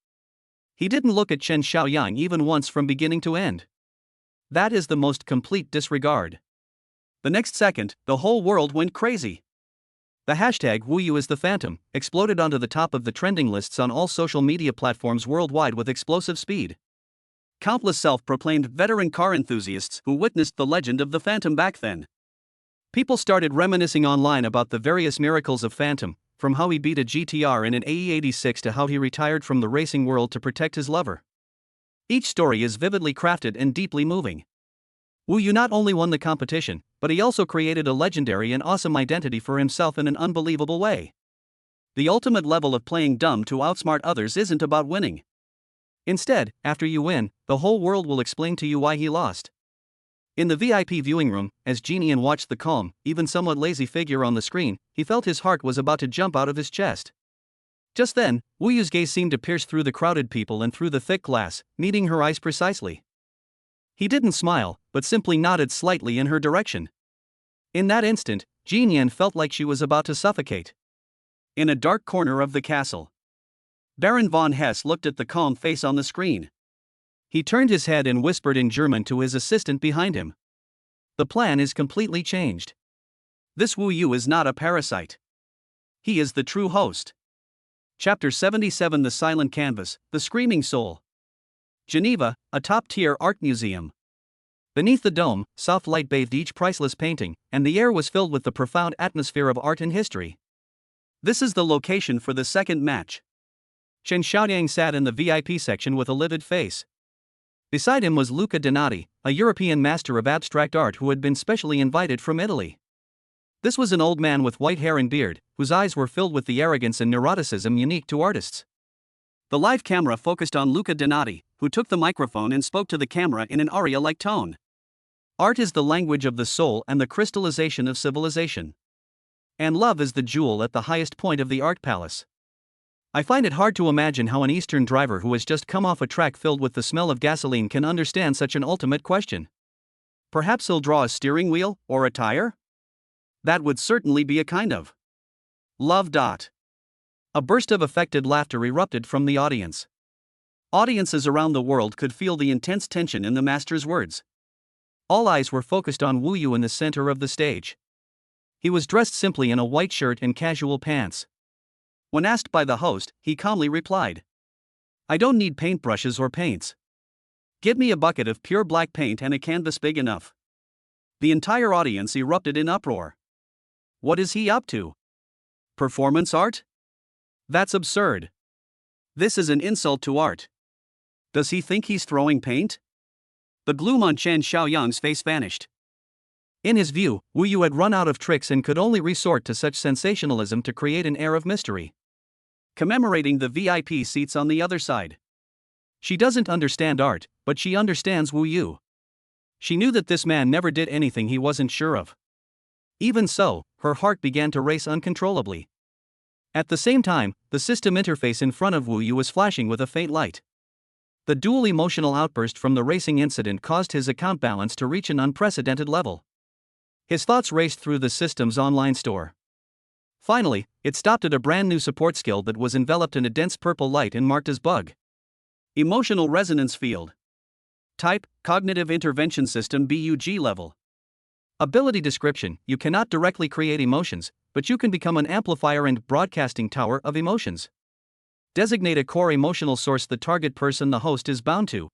He didn't look at Chen Xiaoyang even once from beginning to end. That is the most complete disregard. The next second, the whole world went crazy. The hashtag Wu Yu is the Phantom exploded onto the top of the trending lists on all social media platforms worldwide with explosive speed. Countless self-proclaimed veteran car enthusiasts who witnessed the legend of the Phantom back then People started reminiscing online about the various miracles of Phantom, from how he beat a GTR in an AE86 to how he retired from the racing world to protect his lover. Each story is vividly crafted and deeply moving. Wu Yu not only won the competition, but he also created a legendary and awesome identity for himself in an unbelievable way. The ultimate level of playing dumb to outsmart others isn't about winning. Instead, after you win, the whole world will explain to you why he lost. In the VIP viewing room, as Genian watched the calm, even somewhat lazy figure on the screen, he felt his heart was about to jump out of his chest. Just then, Wu Yu's gaze seemed to pierce through the crowded people and through the thick glass, meeting her eyes precisely. He didn't smile, but simply nodded slightly in her direction. In that instant, Genian felt like she was about to suffocate. In a dark corner of the castle, Baron von Hesse looked at the calm face on the screen. He turned his head and whispered in German to his assistant behind him. The plan is completely changed. This Wu Yu is not a parasite. He is the true host. Chapter 77: The Silent Canvas, The Screaming Soul. Geneva, a top-tier art museum. Beneath the dome, soft light bathed each priceless painting, and the air was filled with the profound atmosphere of art and history. This is the location for the second match. Chen Xiaoyang sat in the VIP section with a livid face. Beside him was Luca Donati, a European master of abstract art who had been specially invited from Italy. This was an old man with white hair and beard, whose eyes were filled with the arrogance and neuroticism unique to artists. The live camera focused on Luca Donati, who took the microphone and spoke to the camera in an aria-like tone. Art is the language of the soul and the crystallization of civilization. And love is the jewel at the highest point of the art palace. I find it hard to imagine how an Eastern driver who has just come off a track filled with the smell of gasoline can understand such an ultimate question. Perhaps he'll draw a steering wheel, or a tire? That would certainly be a kind of love. A burst of affected laughter erupted from the audience. Audiences around the world could feel the intense tension in the master's words. All eyes were focused on Wu Yu in the center of the stage. He was dressed simply in a white shirt and casual pants. When asked by the host, he calmly replied, "I don't need paintbrushes or paints. Give me a bucket of pure black paint and a canvas big enough." The entire audience erupted in uproar. What is he up to? Performance art? That's absurd. This is an insult to art. Does he think he's throwing paint? The gloom on Chen Xiaoyang's face vanished. In his view, Wu Yu had run out of tricks and could only resort to such sensationalism to create an air of mystery. Commemorating the VIP seats on the other side. She doesn't understand art, but she understands Wu Yu. She knew that this man never did anything he wasn't sure of. Even so, her heart began to race uncontrollably. At the same time, the system interface in front of Wu Yu was flashing with a faint light. The dual emotional outburst from the racing incident caused his account balance to reach an unprecedented level. His thoughts raced through the system's online store. Finally, it stopped at a brand new support skill that was enveloped in a dense purple light and marked as bug. Emotional Resonance Field. Type: Cognitive Intervention System BUG level. Ability description: You cannot directly create emotions, but you can become an amplifier and broadcasting tower of emotions. Designate a core emotional source the target person the host is bound to.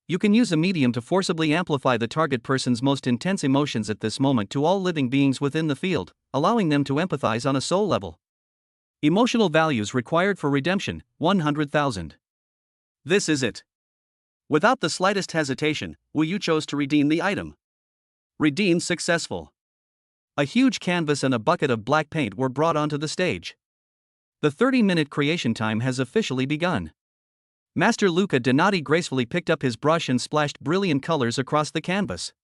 You can use a medium to forcibly amplify the target person's most intense emotions at this moment to all living beings within the field, allowing them to empathize on a soul level. Emotional values required for redemption: 100,000. This is it. Without the slightest hesitation, Wu Yu chose to redeem the item. Redeem successful. A huge canvas and a bucket of black paint were brought onto the stage. The 30-minute creation time has officially begun. Master Luca Donati gracefully picked up his brush and splashed brilliant colors across the canvas.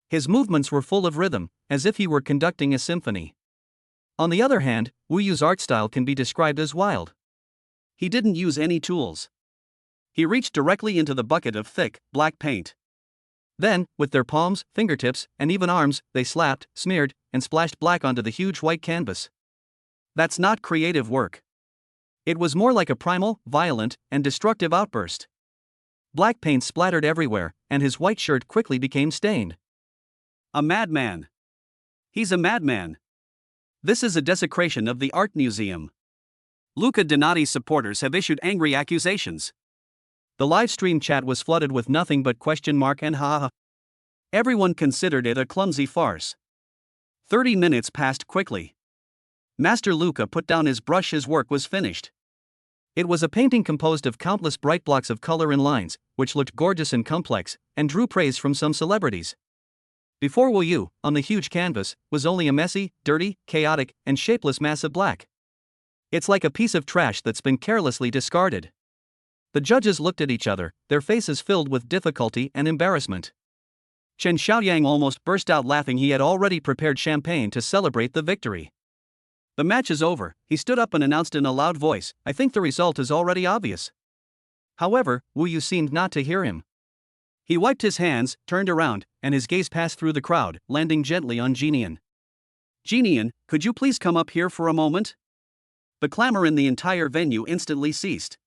His movements were full of rhythm, as if he were conducting a symphony. On the other hand, Wu Yu's art style can be described as wild. He didn't use any tools. He reached directly into the bucket of thick, black paint. Then, with their palms, fingertips, and even arms, they slapped, smeared, and splashed black onto the huge white canvas. That's not creative work. It was more like a primal, violent, and destructive outburst. Black paint splattered everywhere, and his white shirt quickly became stained. A madman. He's a madman. This is a desecration of the art museum. Luca Donati's supporters have issued angry accusations. The live stream chat was flooded with nothing but question mark and ha ha. Everyone considered it a clumsy farce. 30 minutes passed quickly. Master Luca put down his brush, his work was finished. It was a painting composed of countless bright blocks of color and lines, which looked gorgeous and complex, and drew praise from some celebrities. Before Wu Yu, on the huge canvas, was only a messy, dirty, chaotic, and shapeless mass of black. It's like a piece of trash that's been carelessly discarded. The judges looked at each other, their faces filled with difficulty and embarrassment. Chen Xiaoyang almost burst out laughing. He had already prepared champagne to celebrate the victory. The match is over, he stood up and announced in a loud voice. I think the result is already obvious. However, Wu Yu seemed not to hear him. He wiped his hands, turned around, and his gaze passed through the crowd, landing gently on Jinian. Jinian, could you please come up here for a moment? The clamor in the entire venue instantly ceased.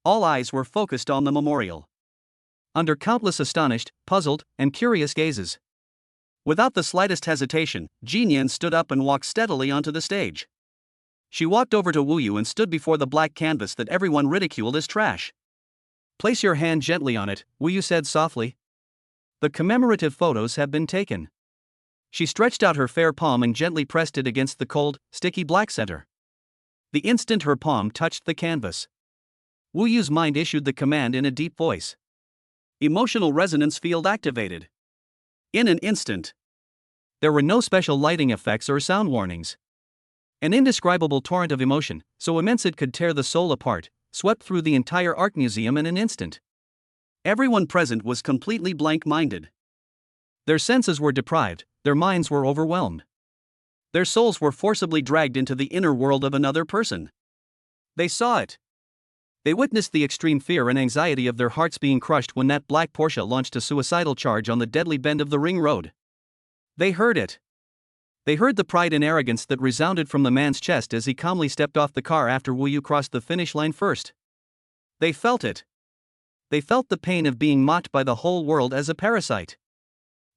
All eyes were focused on the memorial. Under countless astonished, puzzled, and curious gazes. Without the slightest hesitation, Jinian stood up and walked steadily onto the stage. She walked over to Wu Yu and stood before the black canvas that everyone ridiculed as trash. Place your hand gently on it, Wu Yu said softly. The commemorative photos have been taken. She stretched out her fair palm and gently pressed it against the cold, sticky black center. The instant her palm touched the canvas, Wu Yu's mind issued the command in a deep voice. Emotional resonance field activated. In an instant, there were no special lighting effects or sound warnings. An indescribable torrent of emotion, so immense it could tear the soul apart, swept through the entire art museum in an instant. Everyone present was completely blank-minded. Their senses were deprived, their minds were overwhelmed. Their souls were forcibly dragged into the inner world of another person. They saw it. They witnessed the extreme fear and anxiety of their hearts being crushed when that black Porsche launched a suicidal charge on the deadly bend of the ring road. They heard it. They heard the pride and arrogance that resounded from the man's chest as he calmly stepped off the car after Wu Yu crossed the finish line first. They felt it. They felt the pain of being mocked by the whole world as a parasite.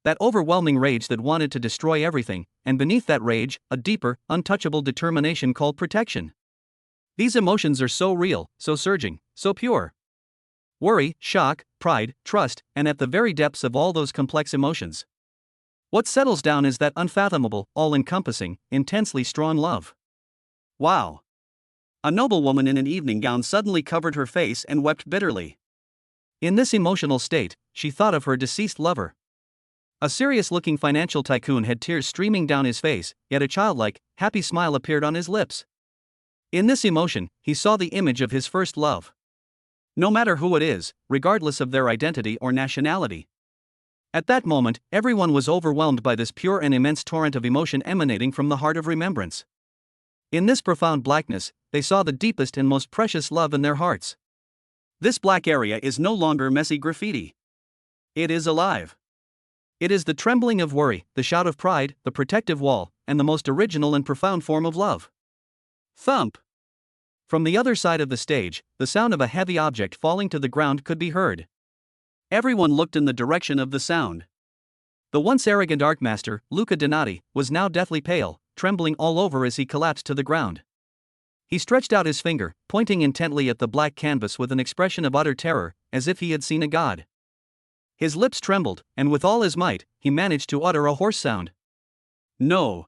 That overwhelming rage that wanted to destroy everything, and beneath that rage, a deeper, untouchable determination called protection. These emotions are so real, so surging, so pure. Worry, shock, pride, trust, and at the very depths of all those complex emotions, what settles down is that unfathomable, all-encompassing, intensely strong love. Wow! A noblewoman in an evening gown suddenly covered her face and wept bitterly. In this emotional state, she thought of her deceased lover. A serious-looking financial tycoon had tears streaming down his face, yet a childlike, happy smile appeared on his lips. In this emotion, he saw the image of his first love. No matter who it is, regardless of their identity or nationality. At that moment, everyone was overwhelmed by this pure and immense torrent of emotion emanating from the heart of remembrance. In this profound blackness, they saw the deepest and most precious love in their hearts. This black area is no longer messy graffiti. It is alive. It is the trembling of worry, the shout of pride, the protective wall, and the most original and profound form of love. Thump! From the other side of the stage, the sound of a heavy object falling to the ground could be heard. Everyone looked in the direction of the sound. The once arrogant art master, Luca Donati, was now deathly pale, trembling all over as he collapsed to the ground. He stretched out his finger, pointing intently at the black canvas with an expression of utter terror, as if he had seen a god. His lips trembled, and with all his might, he managed to utter a hoarse sound. No.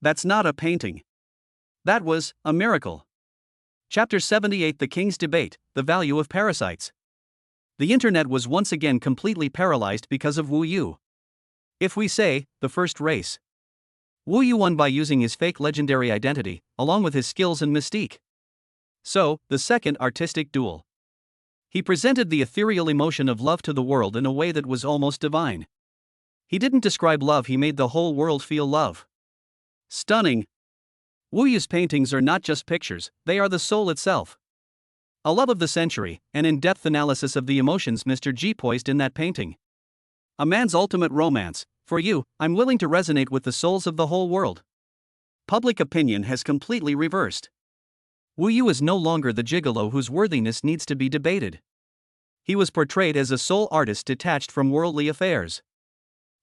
That's not a painting. That was a miracle. Chapter 78: The King's Debate, The Value of Parasites. The internet was once again completely paralyzed because of Wu Yu. If we say, the first race, Wu Yu won by using his fake legendary identity, along with his skills and mystique. So, the second artistic duel. He presented the ethereal emotion of love to the world in a way that was almost divine. He didn't describe love, he made the whole world feel love. Stunning! Wu Yu's paintings are not just pictures, they are the soul itself. A love of the century, an in-depth analysis of the emotions Mr. G poised in that painting. A man's ultimate romance. For you, I'm willing to resonate with the souls of the whole world. Public opinion has completely reversed. Wu Yu is no longer the gigolo whose worthiness needs to be debated. He was portrayed as a soul artist detached from worldly affairs.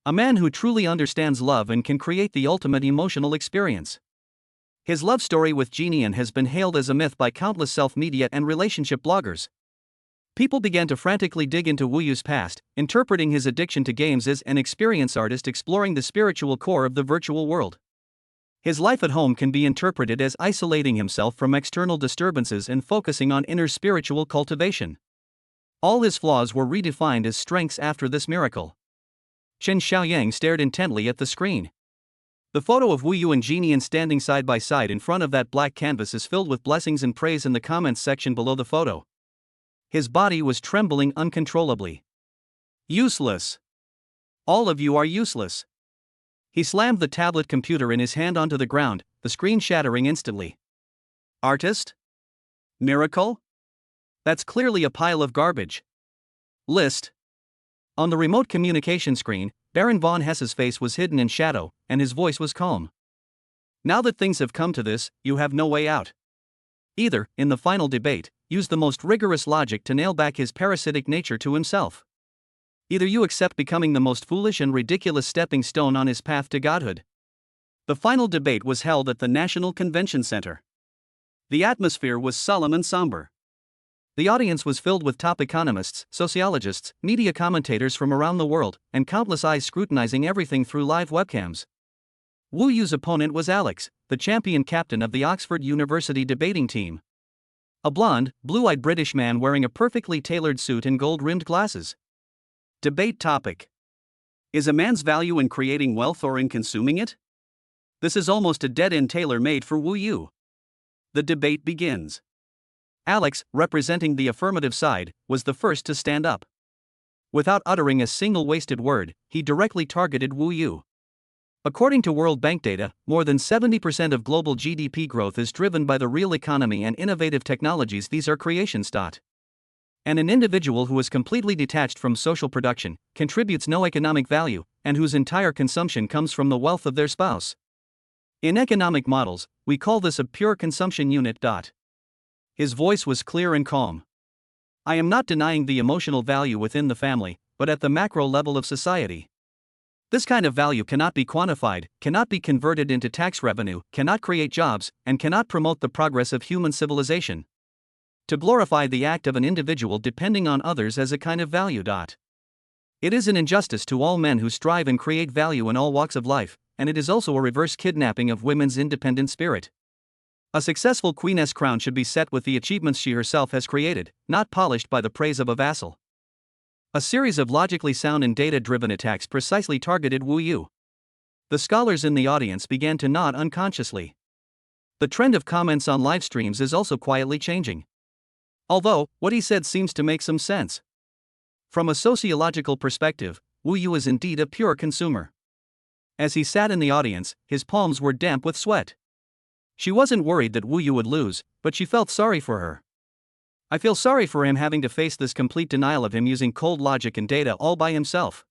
A man who truly understands love and can create the ultimate emotional experience. His love story with Jinian has been hailed as a myth by countless self-media and relationship bloggers. People began to frantically dig into Wu Yu's past, interpreting his addiction to games as an experienced artist exploring the spiritual core of the virtual world. His life at home can be interpreted as isolating himself from external disturbances and focusing on inner spiritual cultivation. All his flaws were redefined as strengths after this miracle. Chen Xiaoyang stared intently at the screen. The photo of Wu Yu and Genian standing side by side in front of that black canvas is filled with blessings and praise in the comments section below the photo. His body was trembling uncontrollably. Useless. All of you are useless. He slammed the tablet computer in his hand onto the ground, the screen shattering instantly. Artist? Miracle? That's clearly a pile of garbage. List. On the remote communication screen, Baron von Hesse's face was hidden in shadow, and his voice was calm. Now that things have come to this, you have no way out. Either, in the final debate, use the most rigorous logic to nail back his parasitic nature to himself. Either you accept becoming the most foolish and ridiculous stepping stone on his path to godhood. The final debate was held at the National Convention Center. The atmosphere was solemn and somber. The audience was filled with top economists, sociologists, media commentators from around the world, and countless eyes scrutinizing everything through live webcams. Wu Yu's opponent was Alex, the champion captain of the Oxford University debating team. A blonde, blue-eyed British man wearing a perfectly tailored suit and gold-rimmed glasses. Debate topic: is a man's value in creating wealth or in consuming it? This is almost a dead-end tailor-made for Wu Yu. The debate begins. Alex, representing the affirmative side, was the first to stand up. Without uttering a single wasted word, he directly targeted Wu Yu. According to World Bank data, more than 70% of global GDP growth is driven by the real economy and innovative technologies. These are creations. And an individual who is completely detached from social production, contributes no economic value, and whose entire consumption comes from the wealth of their spouse. In economic models, we call this a pure consumption unit. His voice was clear and calm. I am not denying the emotional value within the family, but at the macro level of society. This kind of value cannot be quantified, cannot be converted into tax revenue, cannot create jobs, and cannot promote the progress of human civilization. To glorify the act of an individual depending on others as a kind of value. It is an injustice to all men who strive and create value in all walks of life, and it is also a reverse kidnapping of women's independent spirit. A successful queen's crown should be set with the achievements she herself has created, not polished by the praise of a vassal. A series of logically sound and data-driven attacks precisely targeted Wu Yu. The scholars in the audience began to nod unconsciously. The trend of comments on live streams is also quietly changing. Although, what he said seems to make some sense. From a sociological perspective, Wu Yu is indeed a pure consumer. As he sat in the audience, his palms were damp with sweat. She wasn't worried that Wu Yu would lose, but she felt sorry for her. I feel sorry for him having to face this complete denial of him using cold logic and data all by himself.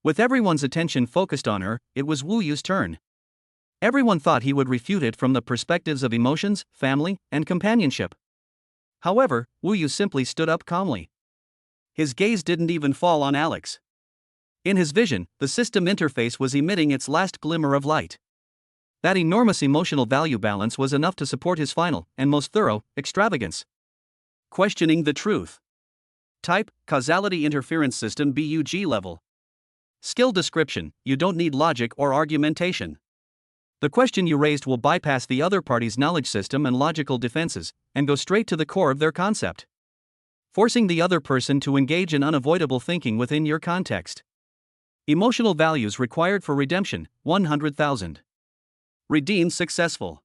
With everyone's attention focused on her, it was Wu Yu's turn. Everyone thought he would refute it from the perspectives of emotions, family, and companionship. However, Wu Yu simply stood up calmly. His gaze didn't even fall on Alex. In his vision, the system interface was emitting its last glimmer of light. That enormous emotional value balance was enough to support his final, and most thorough, extravagance. Questioning the truth. Type, Causality Interference System BUG level. Skill description, you don't need logic or argumentation. The question you raised will bypass the other party's knowledge system and logical defenses, and go straight to the core of their concept. Forcing the other person to engage in unavoidable thinking within your context. Emotional values required for redemption, 100,000. Redeemed successful.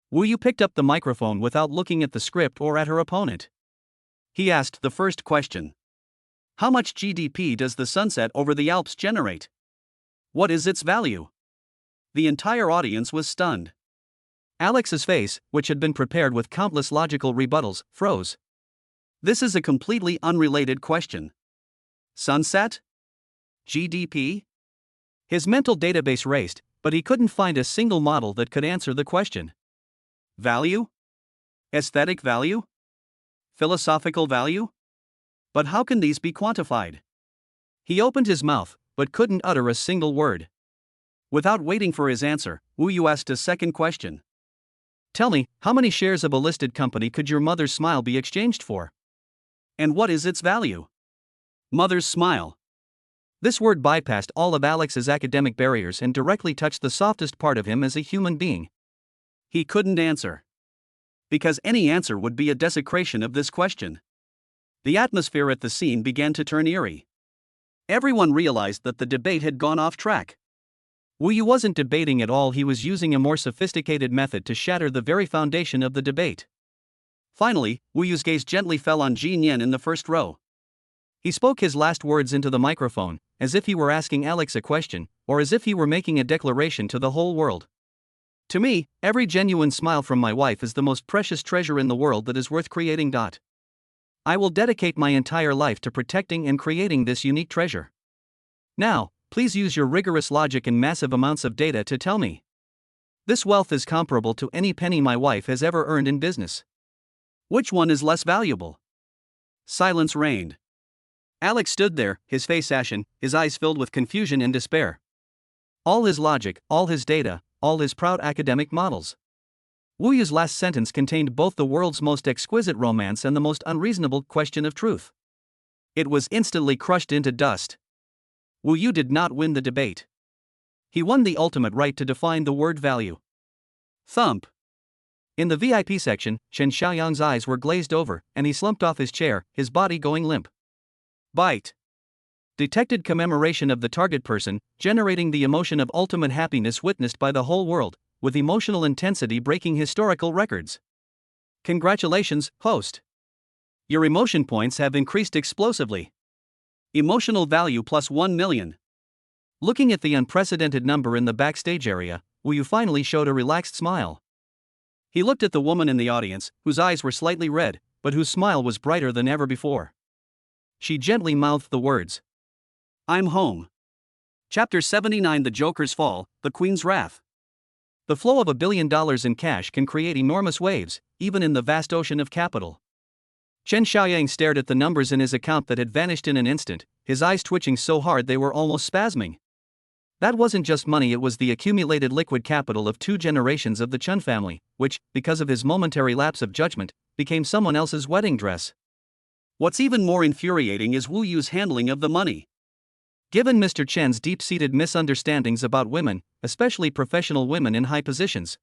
Wu Yu picked up the microphone without looking at the script or at her opponent. He asked the first question. How much GDP does the sunset over the Alps generate? What is its value? The entire audience was stunned. Alex's face, which had been prepared with countless logical rebuttals, froze. This is a completely unrelated question. Sunset? GDP? His mental database raced, but he couldn't find a single model that could answer the question. Value? Aesthetic value? Philosophical value? But how can these be quantified? He opened his mouth, but couldn't utter a single word. Without waiting for his answer, Wu Yu asked a second question. Tell me, how many shares of a listed company could your mother's smile be exchanged for? And what is its value? Mother's smile. This word bypassed all of Alex's academic barriers and directly touched the softest part of him as a human being. He couldn't answer. Because any answer would be a desecration of this question. The atmosphere at the scene began to turn eerie. Everyone realized that the debate had gone off track. Wu Yu wasn't debating at all, he was using a more sophisticated method to shatter the very foundation of the debate. Finally, Wu Yu's gaze gently fell on Ji Nian in the first row. He spoke his last words into the microphone, as if he were asking Alex a question, or as if he were making a declaration to the whole world. To me, every genuine smile from my wife is the most precious treasure in the world that is worth creating. I will dedicate my entire life to protecting and creating this unique treasure. Now, please use your rigorous logic and massive amounts of data to tell me. This wealth is comparable to any penny my wife has ever earned in business. Which one is less valuable? Silence reigned. Alex stood there, his face ashen, his eyes filled with confusion and despair. All his logic, all his data, all his proud academic models. Wu Yu's last sentence contained both the world's most exquisite romance and the most unreasonable question of truth. It was instantly crushed into dust. Wu Yu did not win the debate. He won the ultimate right to define the word value. Thump. In the VIP section, Chen Xiaoyang's eyes were glazed over, and he slumped off his chair, his body going limp. Bite. Detected commemoration of the target person, generating the emotion of ultimate happiness witnessed by the whole world, with emotional intensity breaking historical records. Congratulations, host. Your emotion points have increased explosively. Emotional value plus 1 million. Looking at the unprecedented number in the backstage area, Wu Yu finally showed a relaxed smile. He looked at the woman in the audience, whose eyes were slightly red, but whose smile was brighter than ever before. She gently mouthed the words. I'm home. Chapter 79: The Joker's Fall, The Queen's Wrath. The flow of $1 billion in cash can create enormous waves, even in the vast ocean of capital. Chen Xiaoyang stared at the numbers in his account that had vanished in an instant, his eyes twitching so hard they were almost spasming. That wasn't just money, it was the accumulated liquid capital of 2 generations of the Chen family, which, because of his momentary lapse of judgment, became someone else's wedding dress. What's even more infuriating is Wu Yu's handling of the money. Given Mr. Chen's deep-seated misunderstandings about women, especially professional women in high positions.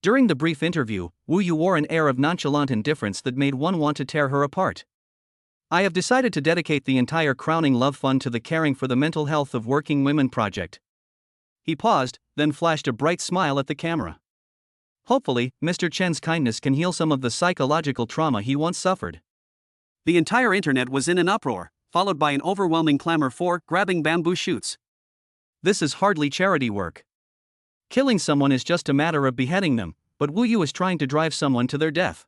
During the brief interview, Wu Yu wore an air of nonchalant indifference that made one want to tear her apart. I have decided to dedicate the entire Crowning Love Fund to the Caring for the Mental Health of Working Women project. He paused, then flashed a bright smile at the camera. Hopefully, Mr. Chen's kindness can heal some of the psychological trauma he once suffered. The entire internet was in an uproar, followed by an overwhelming clamor for grabbing bamboo shoots. This is hardly charity work. Killing someone is just a matter of beheading them, but Wu Yu is trying to drive someone to their death.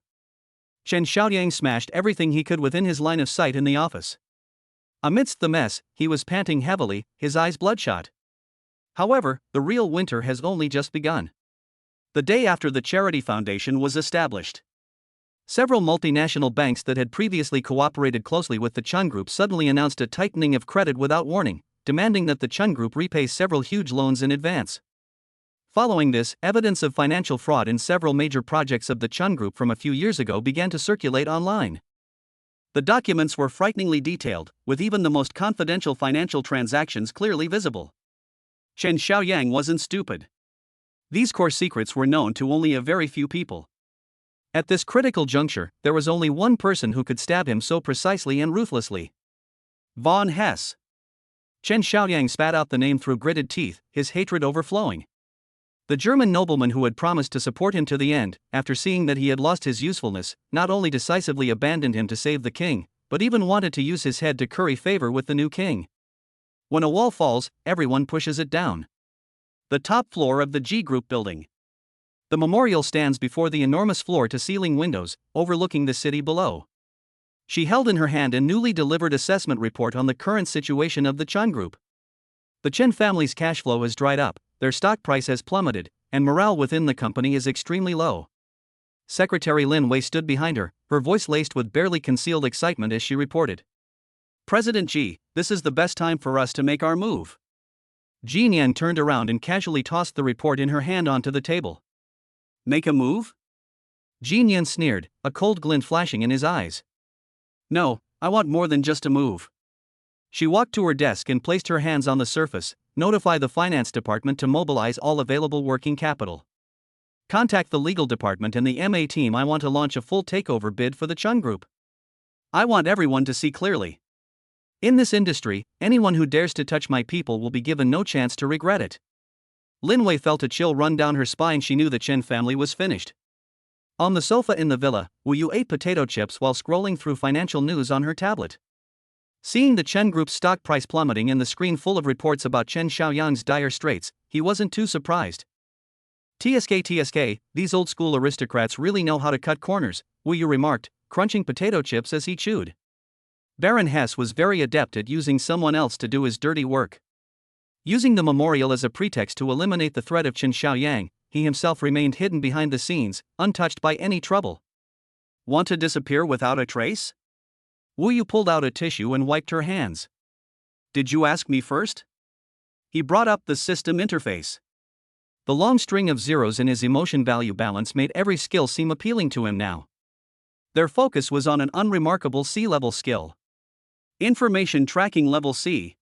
Chen Xiaoyang smashed everything he could within his line of sight in the office. Amidst the mess, he was panting heavily, his eyes bloodshot. However, the real winter has only just begun. The day after the charity foundation was established, several multinational banks that had previously cooperated closely with the Chen Group suddenly announced a tightening of credit without warning, demanding that the Chen Group repay several huge loans in advance. Following this, evidence of financial fraud in several major projects of the Chen Group from a few years ago began to circulate online. The documents were frighteningly detailed, with even the most confidential financial transactions clearly visible. Chen Xiaoyang wasn't stupid. These core secrets were known to only a very few people. At this critical juncture, there was only one person who could stab him so precisely and ruthlessly. Von Hess. Chen Xiaoyang spat out the name through gritted teeth, his hatred overflowing. The German nobleman who had promised to support him to the end, after seeing that he had lost his usefulness, not only decisively abandoned him to save the king, but even wanted to use his head to curry favor with the new king. When a wall falls, everyone pushes it down. The top floor of the G Group building. The memorial stands before the enormous floor-to-ceiling windows, overlooking the city below. She held in her hand a newly delivered assessment report on the current situation of the Chen Group. The Chen family's cash flow has dried up, their stock price has plummeted, and morale within the company is extremely low. Secretary Lin Wei stood behind her, her voice laced with barely concealed excitement as she reported. President Ji, this is the best time for us to make our move. Ji Nian turned around and casually tossed the report in her hand onto the table. Make a move? Ji Nian sneered, a cold glint flashing in his eyes. No, I want more than just a move. She walked to her desk and placed her hands on the surface. Notify the finance department to mobilize all available working capital. Contact the legal department and the MA team. I want to launch a full takeover bid for the Chun Group. I want everyone to see clearly. In this industry, anyone who dares to touch my people will be given no chance to regret it. Lin Wei felt a chill run down her spine. She knew the Chen family was finished. On the sofa in the villa, Wu Yu ate potato chips while scrolling through financial news on her tablet. Seeing the Chen Group's stock price plummeting and the screen full of reports about Chen Xiaoyang's dire straits, he wasn't too surprised. TSK, these old-school aristocrats really know how to cut corners, Wu Yu remarked, crunching potato chips as he chewed. Baron Hess was very adept at using someone else to do his dirty work. Using the memorial as a pretext to eliminate the threat of Chen Xiaoyang, he himself remained hidden behind the scenes, untouched by any trouble. Want to disappear without a trace? Wu Yu pulled out a tissue and wiped her hands. Did you ask me first? He brought up the system interface. The long string of zeros in his emotion value balance made every skill seem appealing to him now. Their focus was on an unremarkable C-level skill. Information tracking level C.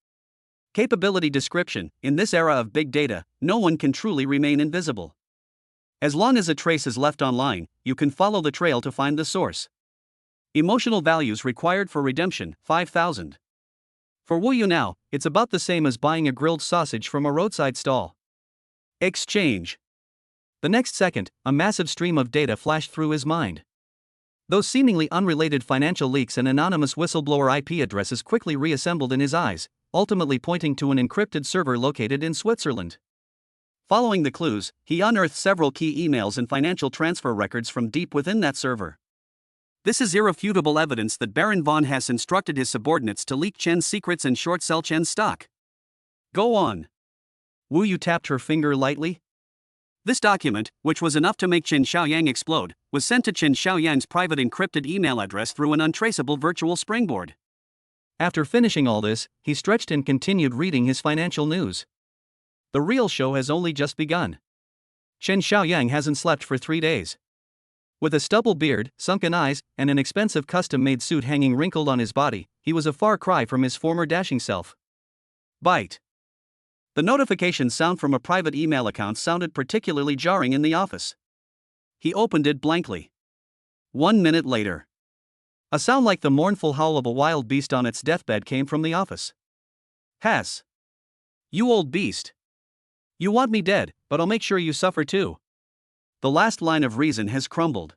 Capability description: in this era of big data, no one can truly remain invisible. As long as a trace is left online, you can follow the trail to find the source. Emotional values required for redemption, 5,000. For Wu Yu now, it's about the same as buying a grilled sausage from a roadside stall. Exchange. The next second, a massive stream of data flashed through his mind. Those seemingly unrelated financial leaks and anonymous whistleblower IP addresses quickly reassembled in his eyes, ultimately pointing to an encrypted server located in Switzerland. Following the clues, he unearthed several key emails and financial transfer records from deep within that server. This is irrefutable evidence that Baron von Hess instructed his subordinates to leak Chen's secrets and short sell Chen's stock. Go on. Wu Yu tapped her finger lightly. This document, which was enough to make Chen Xiaoyang explode, was sent to Chen Xiaoyang's private encrypted email address through an untraceable virtual springboard. After finishing all this, he stretched and continued reading his financial news. The real show has only just begun. Chen Xiaoyang hasn't slept for 3 days. With a stubble beard, sunken eyes, and an expensive custom-made suit hanging wrinkled on his body, he was a far cry from his former dashing self. Bite. The notification sound from a private email account sounded particularly jarring in the office. He opened it blankly. 1 minute later. A sound like the mournful howl of a wild beast on its deathbed came from the office. Hess. You old beast. You want me dead, but I'll make sure you suffer too. The last line of reason has crumbled.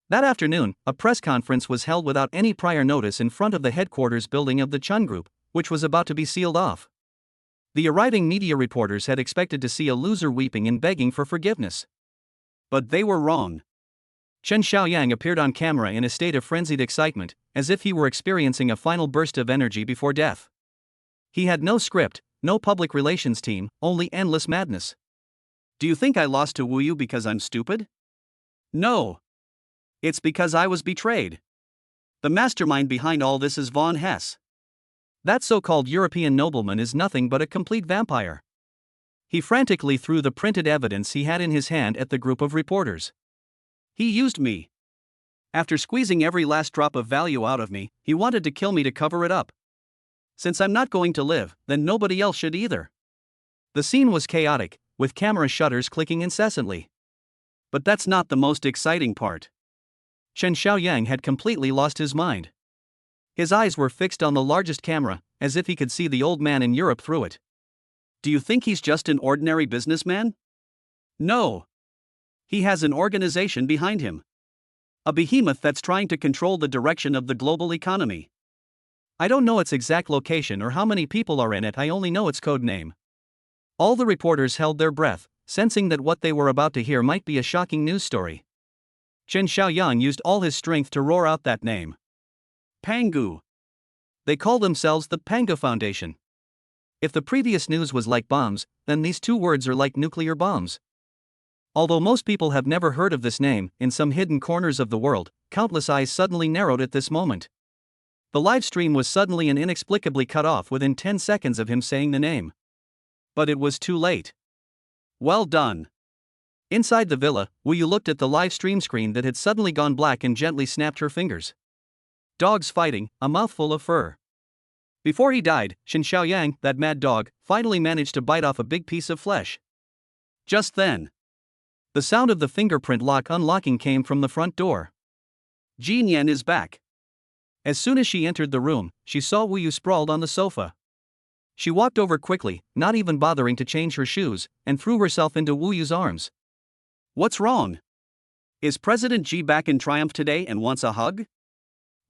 That afternoon, a press conference was held without any prior notice in front of the headquarters building of the Chun Group, which was about to be sealed off. The arriving media reporters had expected to see a loser weeping and begging for forgiveness. But they were wrong. Chen Xiaoyang appeared on camera in a state of frenzied excitement, as if he were experiencing a final burst of energy before death. He had no script, no public relations team, only endless madness. Do you think I lost to Wu Yu because I'm stupid? No. It's because I was betrayed. The mastermind behind all this is von Hess. That so-called European nobleman is nothing but a complete vampire. He frantically threw the printed evidence he had in his hand at the group of reporters. He used me. After squeezing every last drop of value out of me, he wanted to kill me to cover it up. Since I'm not going to live, then nobody else should either. The scene was chaotic, with camera shutters clicking incessantly. But that's not the most exciting part. Chen Xiaoyang had completely lost his mind. His eyes were fixed on the largest camera, as if he could see the old man in Europe through it. Do you think he's just an ordinary businessman? No. He has an organization behind him. A behemoth that's trying to control the direction of the global economy. I don't know its exact location or how many people are in it, I only know its code name. All the reporters held their breath, sensing that what they were about to hear might be a shocking news story. Chen Xiaoyang used all his strength to roar out that name. Pangu. They call themselves the Pangu Foundation. If the previous news was like bombs, then these two words are like nuclear bombs. Although most people have never heard of this name, in some hidden corners of the world, countless eyes suddenly narrowed at this moment. The live stream was suddenly and inexplicably cut off within 10 seconds of him saying the name. But it was too late. Well done. Inside the villa, Wu Yu looked at the live stream screen that had suddenly gone black and gently snapped her fingers. Dogs fighting, a mouthful of fur. Before he died, Shen Xiaoyang, that mad dog, finally managed to bite off a big piece of flesh. Just then, the sound of the fingerprint lock unlocking came from the front door. Jin Yan is back. As soon as she entered the room, she saw Wu Yu sprawled on the sofa. She walked over quickly, not even bothering to change her shoes, and threw herself into Wu Yu's arms. What's wrong? Is President Ji back in triumph today and wants a hug?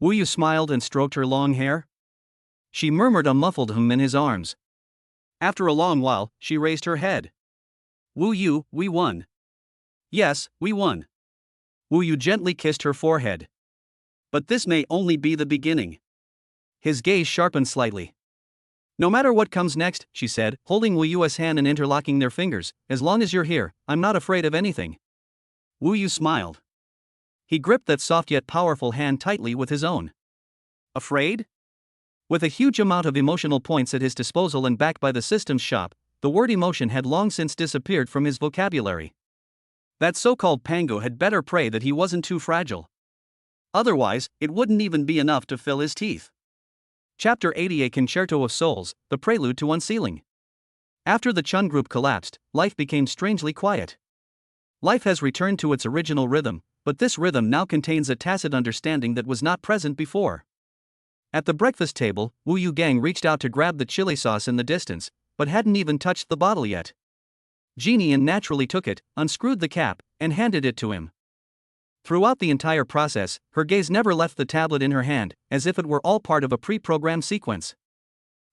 Wu Yu smiled and stroked her long hair. She murmured a muffled hum in his arms. After a long while, she raised her head. Wu Yu, we won. Yes, we won. Wu Yu gently kissed her forehead. But this may only be the beginning. His gaze sharpened slightly. No matter what comes next, she said, holding Wu Yu's hand and interlocking their fingers, as long as you're here, I'm not afraid of anything. Wu Yu smiled. He gripped that soft yet powerful hand tightly with his own. Afraid? With a huge amount of emotional points at his disposal and backed by the systems shop, the word emotion had long since disappeared from his vocabulary. That so-called Pango had better pray that he wasn't too fragile. Otherwise, it wouldn't even be enough to fill his teeth. Chapter 88 Concerto of Souls, the Prelude to Unsealing. After the Chun group collapsed, life became strangely quiet. Life has returned to its original rhythm, but this rhythm now contains a tacit understanding that was not present before. At the breakfast table, Wu Yu Gang reached out to grab the chili sauce in the distance, but hadn't even touched the bottle yet. Jinian naturally took it, unscrewed the cap, and handed it to him. Throughout the entire process, her gaze never left the tablet in her hand, as if it were all part of a pre-programmed sequence.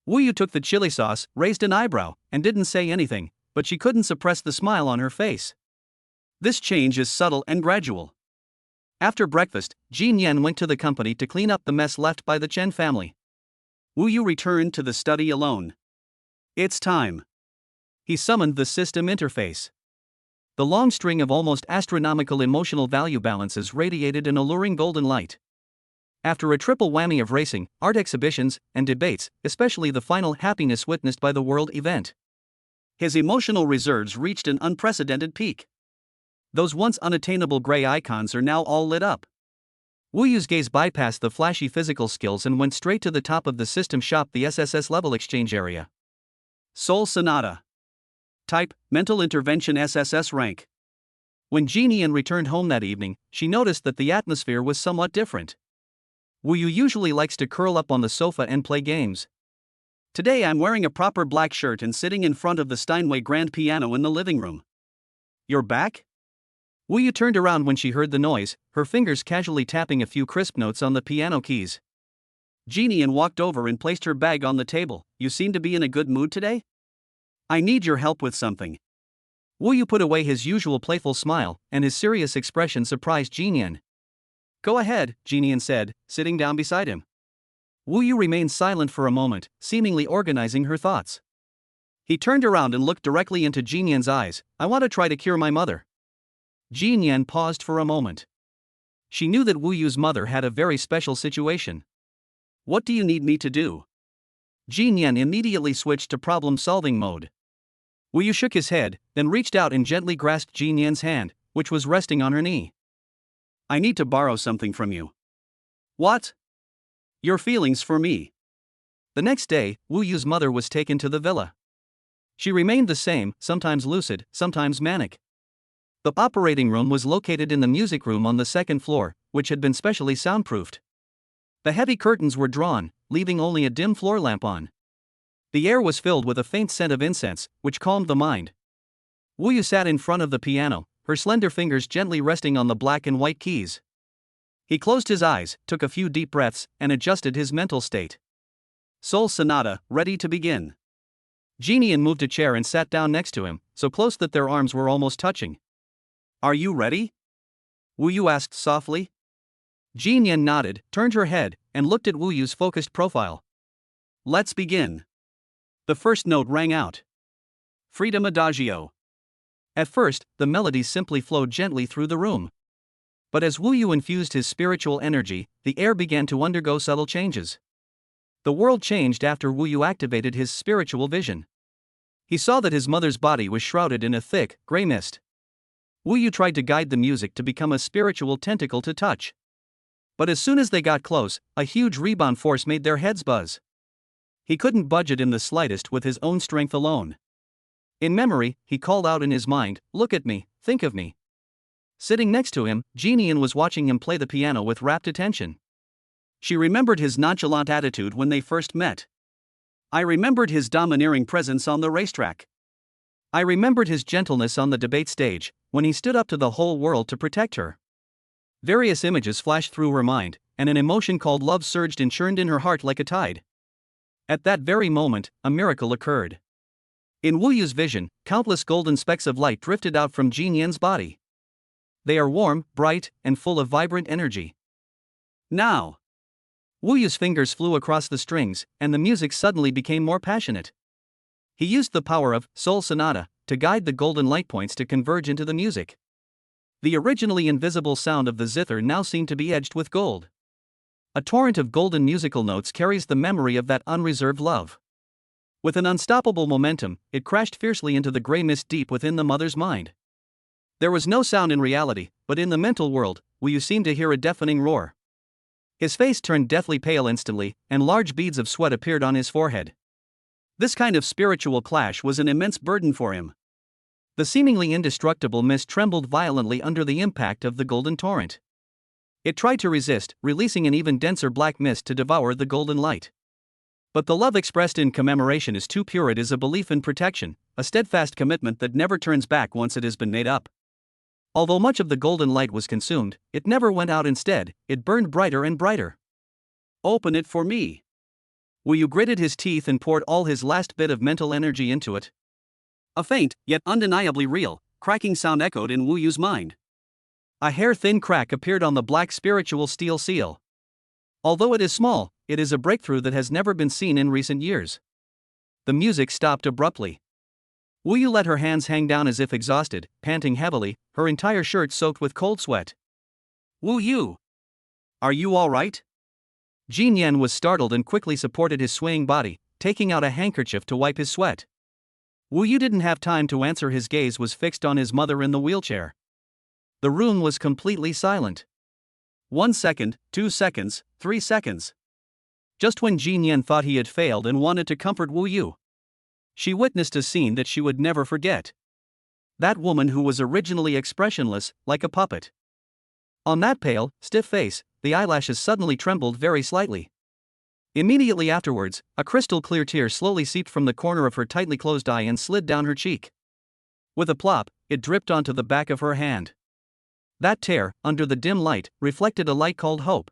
Wu Yu took the chili sauce, raised an eyebrow, and didn't say anything, but she couldn't suppress the smile on her face. This change is subtle and gradual. After breakfast, Jin Yan went to the company to clean up the mess left by the Chen family. Wu Yu returned to the study alone. It's time. He summoned the system interface. The long string of almost astronomical emotional value balances radiated an alluring golden light. After a triple whammy of racing, art exhibitions, and debates, especially the final happiness witnessed by the world event, his emotional reserves reached an unprecedented peak. Those once unattainable gray icons are now all lit up. Wu Yu's gaze bypassed the flashy physical skills and went straight to the top of the system shop, the SSS level exchange area. Soul Sonata. Type, Mental Intervention SSS rank. When Jinian returned home that evening, she noticed that the atmosphere was somewhat different. Wu Yu usually likes to curl up on the sofa and play games. Today I'm wearing a proper black shirt and sitting in front of the Steinway grand piano in the living room. You're back? Wu Yu turned around when she heard the noise, her fingers casually tapping a few crisp notes on the piano keys. Jinian walked over and placed her bag on the table. You seem to be in a good mood today? I need your help with something. Wu Yu put away his usual playful smile, and his serious expression surprised Jinian. Go ahead, Jinian said, sitting down beside him. Wu Yu remained silent for a moment, seemingly organizing her thoughts. He turned around and looked directly into Jinian's eyes. I want to try to cure my mother. Jinian paused for a moment. She knew that Wu Yu's mother had a very special situation. What do you need me to do? Jinian immediately switched to problem-solving mode. Wu Yu shook his head, then reached out and gently grasped Jinian's hand, which was resting on her knee. I need to borrow something from you. What? Your feelings for me. The next day, Wu Yu's mother was taken to the villa. She remained the same, sometimes lucid, sometimes manic. The operating room was located in the music room on the second floor, which had been specially soundproofed. The heavy curtains were drawn, leaving only a dim floor lamp on. The air was filled with a faint scent of incense, which calmed the mind. Wu Yu sat in front of the piano, her slender fingers gently resting on the black and white keys. He closed his eyes, took a few deep breaths, and adjusted his mental state. Soul Sonata, ready to begin. Jinian moved a chair and sat down next to him, so close that their arms were almost touching. Are you ready? Wu Yu asked softly. Jinian nodded, turned her head, and looked at Wu Yu's focused profile. Let's begin. The first note rang out. Freedom Adagio. At first, the melodies simply flowed gently through the room. But as Wu Yu infused his spiritual energy, the air began to undergo subtle changes. The world changed after Wu Yu activated his spiritual vision. He saw that his mother's body was shrouded in a thick, gray mist. Wu Yu tried to guide the music to become a spiritual tentacle to touch. But as soon as they got close, a huge rebound force made their heads buzz. He couldn't budge it in the slightest with his own strength alone. In memory, he called out in his mind, "Look at me, think of me." Sitting next to him, Jean was watching him play the piano with rapt attention. She remembered his nonchalant attitude when they first met. I remembered his domineering presence on the racetrack. I remembered his gentleness on the debate stage, when he stood up to the whole world to protect her. Various images flashed through her mind, and an emotion called love surged and churned in her heart like a tide. At that very moment, a miracle occurred. In Wu Yu's vision, countless golden specks of light drifted out from Jin Yan's body. They are warm, bright, and full of vibrant energy. Now! Wu Yu's fingers flew across the strings, and the music suddenly became more passionate. He used the power of Soul Sonata to guide the golden light points to converge into the music. The originally invisible sound of the zither now seemed to be edged with gold. A torrent of golden musical notes carries the memory of that unreserved love. With an unstoppable momentum, it crashed fiercely into the gray mist deep within the mother's mind. There was no sound in reality, but in the mental world, Wu Yu seemed to hear a deafening roar. His face turned deathly pale instantly, and large beads of sweat appeared on his forehead. This kind of spiritual clash was an immense burden for him. The seemingly indestructible mist trembled violently under the impact of the golden torrent. It tried to resist, releasing an even denser black mist to devour the golden light. But the love expressed in commemoration is too pure. It is a belief in protection, a steadfast commitment that never turns back once it has been made up. Although much of the golden light was consumed, it never went out. Instead, it burned brighter and brighter. "Open it for me." Wu Yu gritted his teeth and poured all his last bit of mental energy into it. A faint, yet undeniably real, cracking sound echoed in Wu Yu's mind. A hair-thin crack appeared on the black spiritual steel seal. Although it is small, it is a breakthrough that has never been seen in recent years. The music stopped abruptly. Wu Yu let her hands hang down as if exhausted, panting heavily, her entire shirt soaked with cold sweat. "Wu Yu! Are you all right?" Jin Yan was startled and quickly supported his swaying body, taking out a handkerchief to wipe his sweat. Wu Yu didn't have time to answer. His gaze was fixed on his mother in the wheelchair. The room was completely silent. 1 second, 2 seconds, 3 seconds. Just when Jin Yan thought he had failed and wanted to comfort Wu Yu, she witnessed a scene that she would never forget. That woman who was originally expressionless, like a puppet. On that pale, stiff face, the eyelashes suddenly trembled very slightly. Immediately afterwards, a crystal-clear tear slowly seeped from the corner of her tightly closed eye and slid down her cheek. With a plop, it dripped onto the back of her hand. That tear, under the dim light, reflected a light called hope.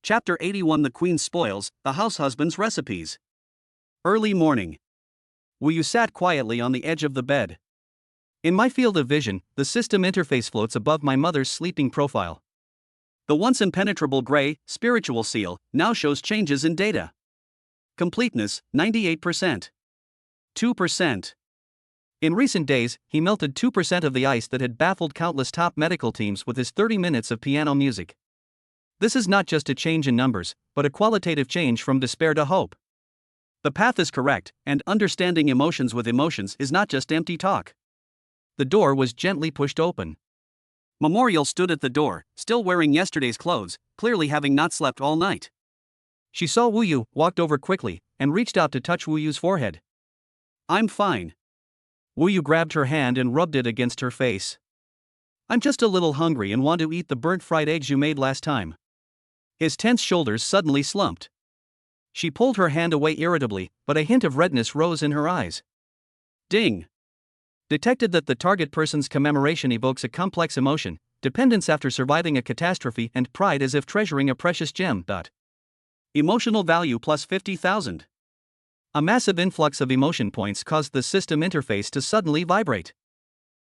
Chapter 81: The Queen's Spoils, the House Husband's Recipes. Early morning. Wu Yu sat quietly on the edge of the bed. In my field of vision, the system interface floats above my mother's sleeping profile. The once impenetrable gray, spiritual seal now shows changes in data. Completeness, 98%. 2%. In recent days, he melted 2% of the ice that had baffled countless top medical teams with his 30 minutes of piano music. This is not just a change in numbers, but a qualitative change from despair to hope. The path is correct, and understanding emotions with emotions is not just empty talk. The door was gently pushed open. Memorial stood at the door, still wearing yesterday's clothes, clearly having not slept all night. She saw Wu Yu, walked over quickly, and reached out to touch Wu Yu's forehead. "I'm fine." Wu Yu grabbed her hand and rubbed it against her face. "I'm just a little hungry and want to eat the burnt fried eggs you made last time." His tense shoulders suddenly slumped. She pulled her hand away irritably, but a hint of redness rose in her eyes. Ding! Detected that the target person's commemoration evokes a complex emotion, dependence after surviving a catastrophe and pride as if treasuring a precious gem. Emotional value plus 50,000. A massive influx of emotion points caused the system interface to suddenly vibrate.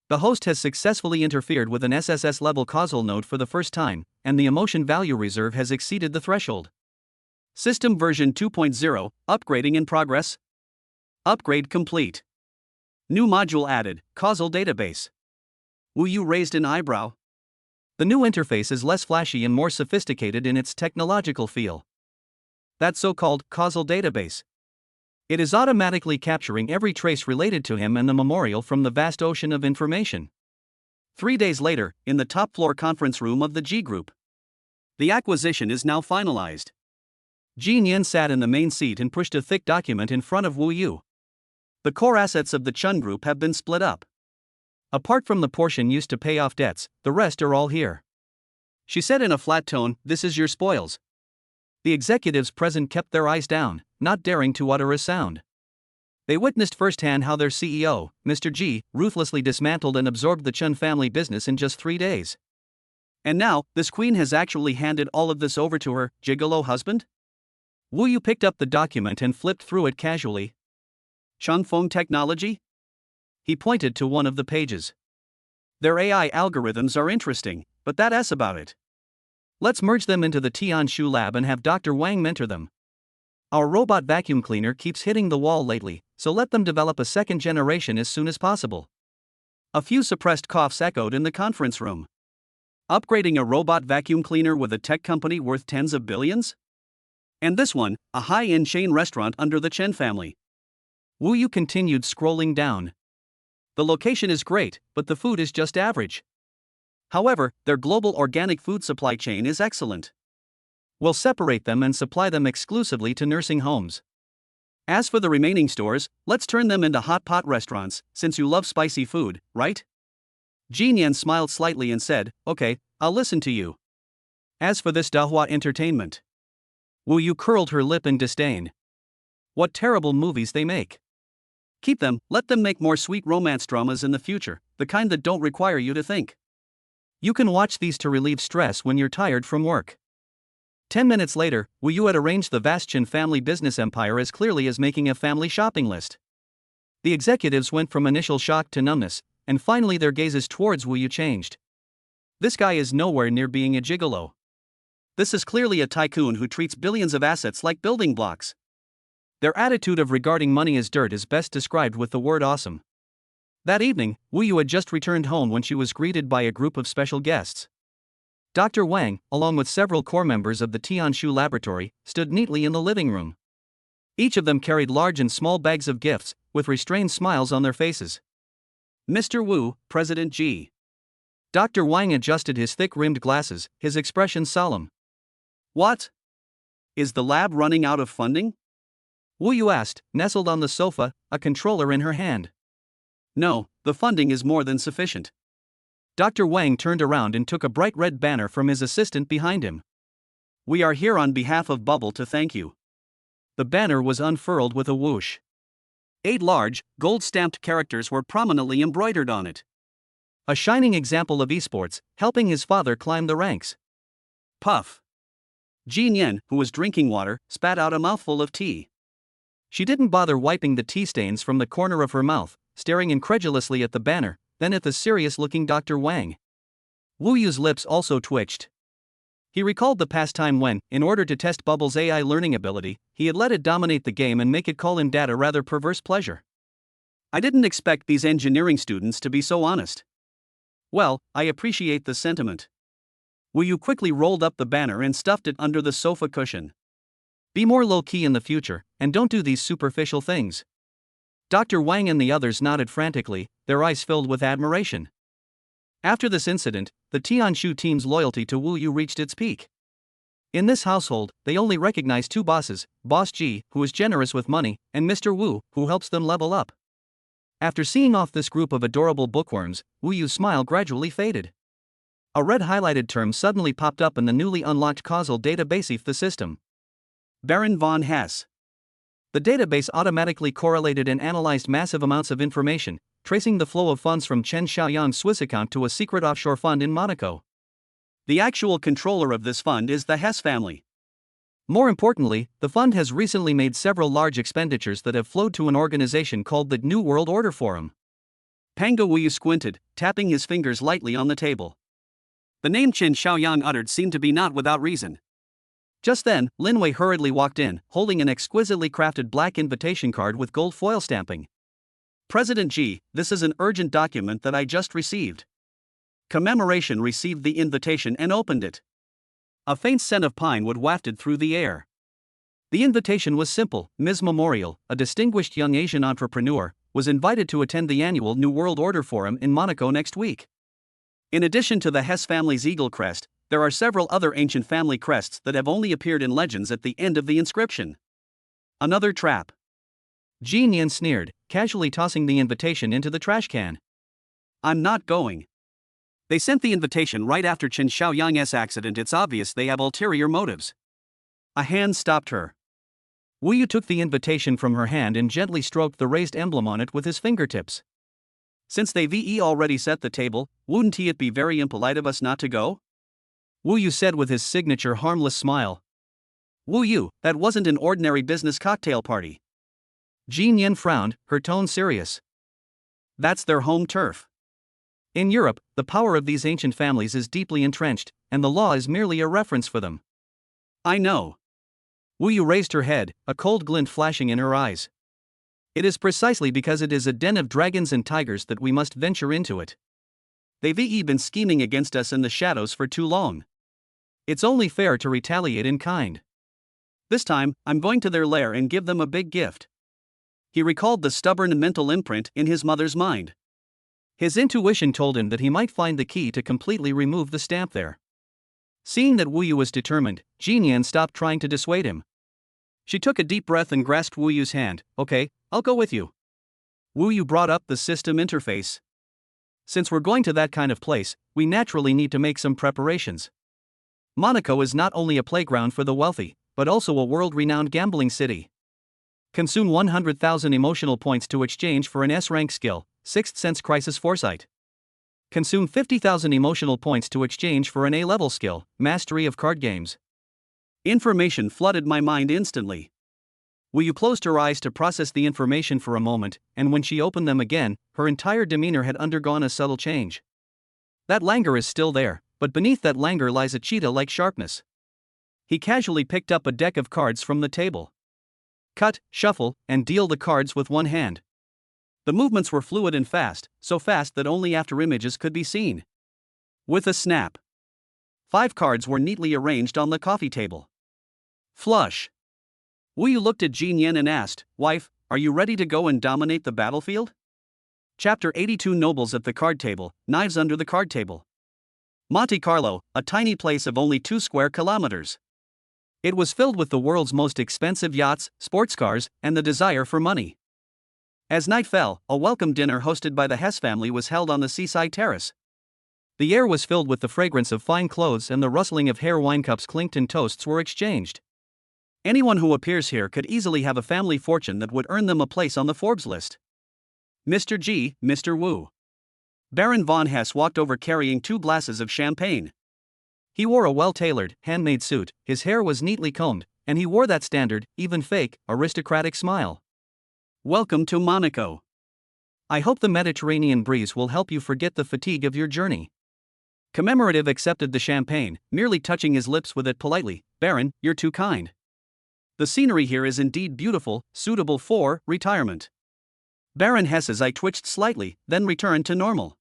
The host has successfully interfered with an SSS-level causal node for the first time, and the emotion value reserve has exceeded the threshold. System version 2.0, upgrading in progress. Upgrade complete. New module added, causal database. Wu Yu raised an eyebrow. The new interface is less flashy and more sophisticated in its technological feel. That so-called causal database. It is automatically capturing every trace related to him and the memorial from the vast ocean of information. 3 days later, in the top-floor conference room of the G Group. The acquisition is now finalized. Ji Nian sat in the main seat and pushed a thick document in front of Wu Yu. The core assets of the Chun Group have been split up. Apart from the portion used to pay off debts, the rest are all here. She said in a flat tone, "This is your spoils." The executives present kept their eyes down, not daring to utter a sound. They witnessed firsthand how their CEO, Mr. Ji, ruthlessly dismantled and absorbed the Chun family business in just 3 days. And now, this queen has actually handed all of this over to her gigolo husband? Wu Yu picked up the document and flipped through it casually. Chun Feng Technology? He pointed to one of the pages. Their AI algorithms are interesting, but that's about it. Let's merge them into the Tianshu lab and have Dr. Wang mentor them. Our robot vacuum cleaner keeps hitting the wall lately, so let them develop a second generation as soon as possible. A few suppressed coughs echoed in the conference room. Upgrading a robot vacuum cleaner with a tech company worth tens of billions? And this one, a high-end chain restaurant under the Chen family. Wu Yu continued scrolling down. The location is great, but the food is just average. However, their global organic food supply chain is excellent. We'll separate them and supply them exclusively to nursing homes. As for the remaining stores, let's turn them into hot pot restaurants, since you love spicy food, right? Ji Nian smiled slightly and said, "Okay, I'll listen to you." As for this Dahua Entertainment, Wu Yu curled her lip in disdain. What terrible movies they make. Keep them, let them make more sweet romance dramas in the future, the kind that don't require you to think. You can watch these to relieve stress when you're tired from work. 10 minutes later, Wu Yu had arranged the vast Chen family business empire as clearly as making a family shopping list. The executives went from initial shock to numbness, and finally their gazes towards Wu Yu changed. This guy is nowhere near being a gigolo. This is clearly a tycoon who treats billions of assets like building blocks. Their attitude of regarding money as dirt is best described with the word awesome. That evening, Wu Yu had just returned home when she was greeted by a group of special guests. Dr. Wang, along with several core members of the Tianshu laboratory, stood neatly in the living room. Each of them carried large and small bags of gifts, with restrained smiles on their faces. "Mr. Wu, President Ji." Dr. Wang adjusted his thick-rimmed glasses, his expression solemn. "What? Is the lab running out of funding?" Wu Yu asked, nestled on the sofa, a controller in her hand. "No, the funding is more than sufficient." Dr. Wang turned around and took a bright red banner from his assistant behind him. "We are here on behalf of Bubble to thank you." The banner was unfurled with a whoosh. 8 large, gold-stamped characters were prominently embroidered on it. A shining example of esports, helping his father climb the ranks. Puff. Ji Nian, who was drinking water, spat out a mouthful of tea. She didn't bother wiping the tea stains from the corner of her mouth, staring incredulously at the banner, then at the serious-looking Dr. Wang. Wu Yu's lips also twitched. He recalled the past time when, in order to test Bubble's AI learning ability, he had let it dominate the game and make it call him dad, a rather perverse pleasure. "I didn't expect these engineering students to be so honest." "Well, I appreciate the sentiment." Wu Yu quickly rolled up the banner and stuffed it under the sofa cushion. "Be more low-key in the future, and don't do these superficial things." Dr. Wang and the others nodded frantically, their eyes filled with admiration. After this incident, the Tianshu team's loyalty to Wu Yu reached its peak. In this household, they only recognize 2 bosses, Boss Ji, who is generous with money, and Mr. Wu, who helps them level up. After seeing off this group of adorable bookworms, Wu Yu's smile gradually faded. A red highlighted term suddenly popped up in the newly unlocked causal database of the system. Baron von Hess. The database automatically correlated and analyzed massive amounts of information, tracing the flow of funds from Chen Xiaoyang's Swiss account to a secret offshore fund in Monaco. The actual controller of this fund is the Hess family. More importantly, the fund has recently made several large expenditures that have flowed to an organization called the New World Order Forum. Panga Wu Yu squinted, tapping his fingers lightly on the table. The name Chen Xiaoyang uttered seemed to be not without reason. Just then, Lin Wei hurriedly walked in, holding an exquisitely crafted black invitation card with gold foil stamping. "President Ji, this is an urgent document that I just received." Commemoration received the invitation and opened it. A faint scent of pine wood wafted through the air. The invitation was simple. Ms. Memorial, a distinguished young Asian entrepreneur, was invited to attend the annual New World Order Forum in Monaco next week. In addition to the Hess family's eagle crest, There are several other ancient family crests that have only appeared in legends at the end of the inscription. Another trap. Jin Yan sneered, casually tossing the invitation into the trash can. I'm not going. They sent the invitation right after Chen Xiaoyang's accident. It's obvious they have ulterior motives. A hand stopped her. Wu Yu took the invitation from her hand and gently stroked the raised emblem on it with his fingertips. Since they've already set the table, wouldn't it be very impolite of us not to go? Wu Yu said with his signature harmless smile. Wu Yu, that wasn't an ordinary business cocktail party. Jin Yan frowned, her tone serious. That's their home turf. In Europe, the power of these ancient families is deeply entrenched, and the law is merely a reference for them. I know. Wu Yu raised her head, a cold glint flashing in her eyes. It is precisely because it is a den of dragons and tigers that we must venture into it. They've been scheming against us in the shadows for too long. It's only fair to retaliate in kind. This time, I'm going to their lair and give them a big gift. He recalled the stubborn mental imprint in his mother's mind. His intuition told him that he might find the key to completely remove the stamp there. Seeing that Wu Yu was determined, Jin Yan stopped trying to dissuade him. She took a deep breath and grasped Wu Yu's hand. Okay, I'll go with you. Wu Yu brought up the system interface. Since we're going to that kind of place, we naturally need to make some preparations. Monaco is not only a playground for the wealthy, but also a world-renowned gambling city. Consume 100,000 emotional points to exchange for an S-rank skill, Sixth Sense Crisis Foresight. Consume 50,000 emotional points to exchange for an A-level skill, Mastery of Card Games. Information flooded my mind instantly. Wu Yu closed her eyes to process the information for a moment, and when she opened them again, her entire demeanor had undergone a subtle change. That languor is still there, but beneath that languor lies a cheetah-like sharpness. He casually picked up a deck of cards from the table. Cut, shuffle, and deal the cards with one hand. The movements were fluid and fast, so fast that only after images could be seen. With a snap, 5 cards were neatly arranged on the coffee table. Flush. Wu Yu looked at Jin Yan and asked, "Wife, are you ready to go and dominate the battlefield?" Chapter 82 Nobles at the card table, knives under the card table. Monte Carlo, a tiny place of only 2 square kilometers. It was filled with the world's most expensive yachts, sports cars, and the desire for money. As night fell, a welcome dinner hosted by the Hess family was held on the seaside terrace. The air was filled with the fragrance of fine clothes and the rustling of hair. Wine cups clinked and toasts were exchanged. Anyone who appears here could easily have a family fortune that would earn them a place on the Forbes list. Mr. G, Mr. Wu. Baron von Hess walked over carrying 2 glasses of champagne. He wore a well-tailored, handmade suit, his hair was neatly combed, and he wore that standard, even fake, aristocratic smile. Welcome to Monaco. I hope the Mediterranean breeze will help you forget the fatigue of your journey. Commemorative accepted the champagne, merely touching his lips with it politely. Baron, you're too kind. The scenery here is indeed beautiful, suitable for retirement. Baron Hess's eye twitched slightly, then returned to normal.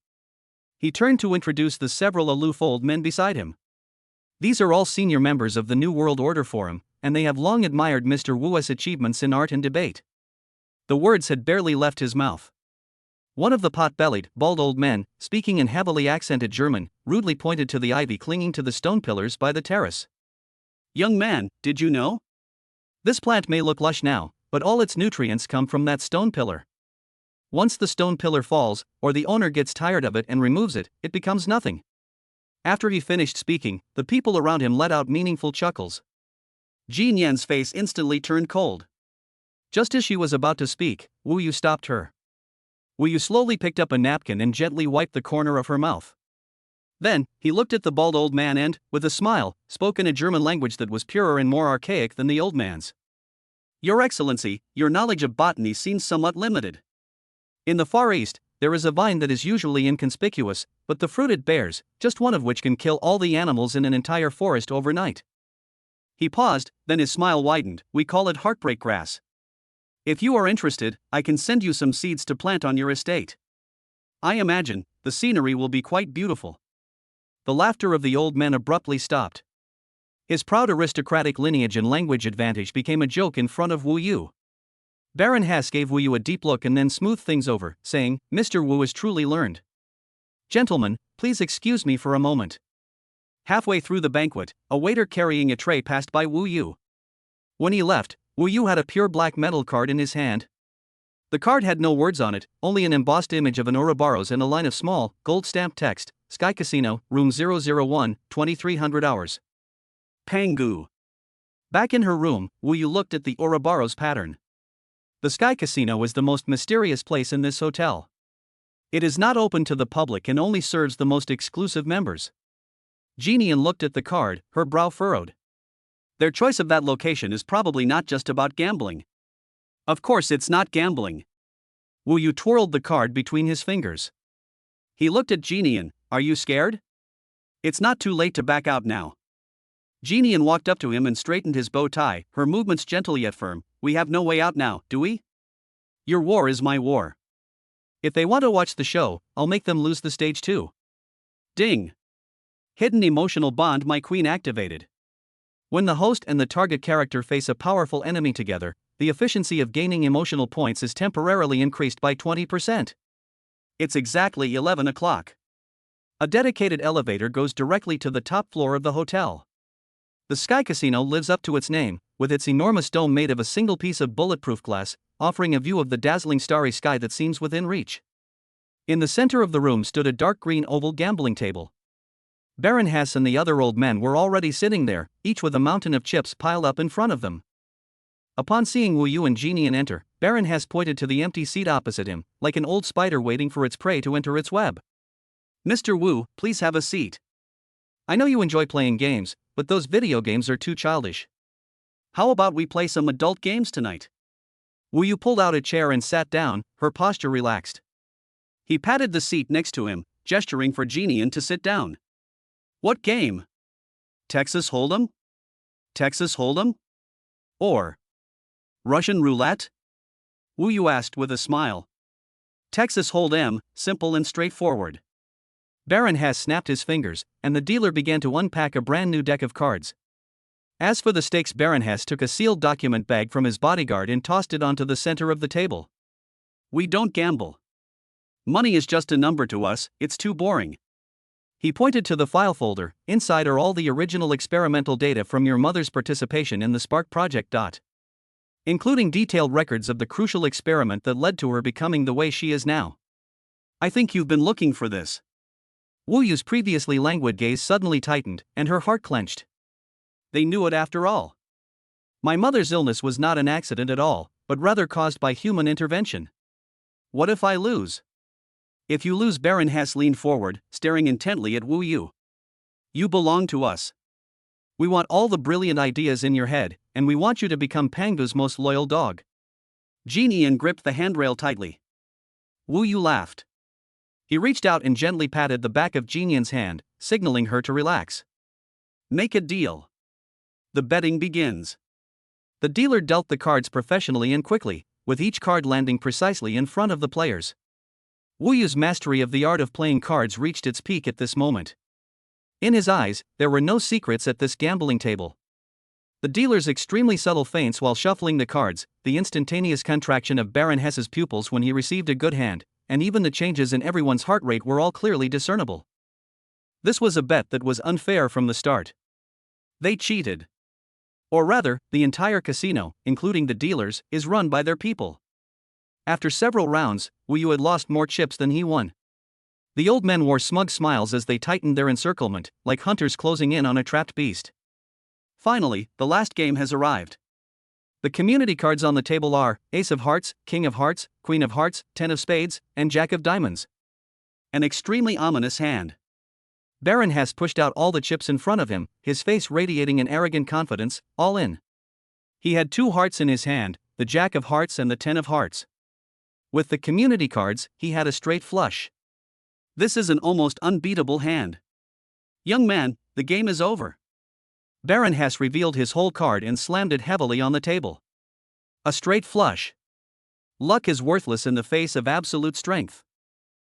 He turned to introduce the several aloof old men beside him. These are all senior members of the New World Order Forum, and they have long admired Mr. Wu's achievements in art and debate. The words had barely left his mouth. One of the pot-bellied, bald old men, speaking in heavily accented German, rudely pointed to the ivy clinging to the stone pillars by the terrace. Young man, did you know? This plant may look lush now, but all its nutrients come from that stone pillar. Once the stone pillar falls, or the owner gets tired of it and removes it, it becomes nothing. After he finished speaking, the people around him let out meaningful chuckles. Jin Yan's face instantly turned cold. Just as she was about to speak, Wu Yu stopped her. Wu Yu slowly picked up a napkin and gently wiped the corner of her mouth. Then, he looked at the bald old man and, with a smile, spoke in a German language that was purer and more archaic than the old man's. Your Excellency, your knowledge of botany seems somewhat limited. In the Far East, there is a vine that is usually inconspicuous, but the fruit it bears, just one of which can kill all the animals in an entire forest overnight. He paused, then his smile widened. We call it heartbreak grass. If you are interested, I can send you some seeds to plant on your estate. I imagine the scenery will be quite beautiful. The laughter of the old man abruptly stopped. His proud aristocratic lineage and language advantage became a joke in front of Wu Yu. Baron Hess gave Wu Yu a deep look and then smoothed things over, saying, Mr. Wu is truly learned. Gentlemen, please excuse me for a moment. Halfway through the banquet, a waiter carrying a tray passed by Wu Yu. When he left, Wu Yu had a pure black metal card in his hand. The card had no words on it, only an embossed image of an Ouroboros and a line of small, gold-stamped text: Sky Casino, Room 001, 2300 hours. Pangu. Back in her room, Wu Yu looked at the Ouroboros pattern. The Sky Casino is the most mysterious place in this hotel. It is not open to the public and only serves the most exclusive members. Jeannian looked at the card, her brow furrowed. Their choice of that location is probably not just about gambling. Of course it's not gambling. Wu Yu twirled the card between his fingers. He looked at Jeannian. Are you scared? It's not too late to back out now. Jeannian walked up to him and straightened his bow tie, her movements gentle yet firm. We have no way out now, do we? Your war is my war. If they want to watch the show, I'll make them lose the stage too. Ding. Hidden emotional bond my queen activated. When the host and the target character face a powerful enemy together, the efficiency of gaining emotional points is temporarily increased by 20%. It's exactly 11 o'clock. A dedicated elevator goes directly to the top floor of the hotel. The Sky Casino lives up to its name, with its enormous dome made of a single piece of bulletproof glass, offering a view of the dazzling starry sky that seems within reach. In the center of the room stood a dark green oval gambling table. Baron Hess and the other old men were already sitting there, each with a mountain of chips piled up in front of them. Upon seeing Wu Yu and Jeannian enter, Baron Hess pointed to the empty seat opposite him, like an old spider waiting for its prey to enter its web. Mr. Wu, please have a seat. I know you enjoy playing games, but those video games are too childish. How about we play some adult games tonight? Wu Yu pulled out a chair and sat down, her posture relaxed. He patted the seat next to him, gesturing for Jeannian to sit down. What game? Texas Hold'em? Texas Hold'em? Or Russian roulette? Wu Yu asked with a smile. Texas Hold'em, simple and straightforward. Baron Hess snapped his fingers, and the dealer began to unpack a brand new deck of cards. As for the stakes, Baron Hess took a sealed document bag from his bodyguard and tossed it onto the center of the table. We don't gamble. Money is just a number to us, it's too boring. He pointed to the file folder. Inside are all the original experimental data from your mother's participation in the Spark project. Including detailed records of the crucial experiment that led to her becoming the way she is now. I think you've been looking for this. Wu Yu's previously languid gaze suddenly tightened, and her heart clenched. They knew it after all. My mother's illness was not an accident at all, but rather caused by human intervention. What if I lose? If you lose, Baron Hess leaned forward, staring intently at Wu Yu. You belong to us. We want all the brilliant ideas in your head, and we want you to become Pangu's most loyal dog. Jeannian gripped the handrail tightly. Wu Yu laughed. He reached out and gently patted the back of Jeannian's hand, signaling her to relax. Make a deal. The betting begins. The dealer dealt the cards professionally and quickly, with each card landing precisely in front of the players. Wu Yu's mastery of the art of playing cards reached its peak at this moment. In his eyes, there were no secrets at this gambling table. The dealer's extremely subtle feints while shuffling the cards, the instantaneous contraction of Baron Hess's pupils when he received a good hand, and even the changes in everyone's heart rate were all clearly discernible. This was a bet that was unfair from the start. They cheated. Or rather, the entire casino, including the dealers, is run by their people. After several rounds, Wu Yu had lost more chips than he won. The old men wore smug smiles as they tightened their encirclement, like hunters closing in on a trapped beast. Finally, the last game has arrived. The community cards on the table are Ace of Hearts, King of Hearts, Queen of Hearts, Ten of Spades, and Jack of Diamonds. An extremely ominous hand. Baron Hess pushed out all the chips in front of him, his face radiating an arrogant confidence. All in. He had 2 hearts in his hand, the Jack of Hearts and the Ten of Hearts. With the community cards, he had a straight flush. This is an almost unbeatable hand. Young man, the game is over. Baron Hess revealed his whole card and slammed it heavily on the table. A straight flush. Luck is worthless in the face of absolute strength.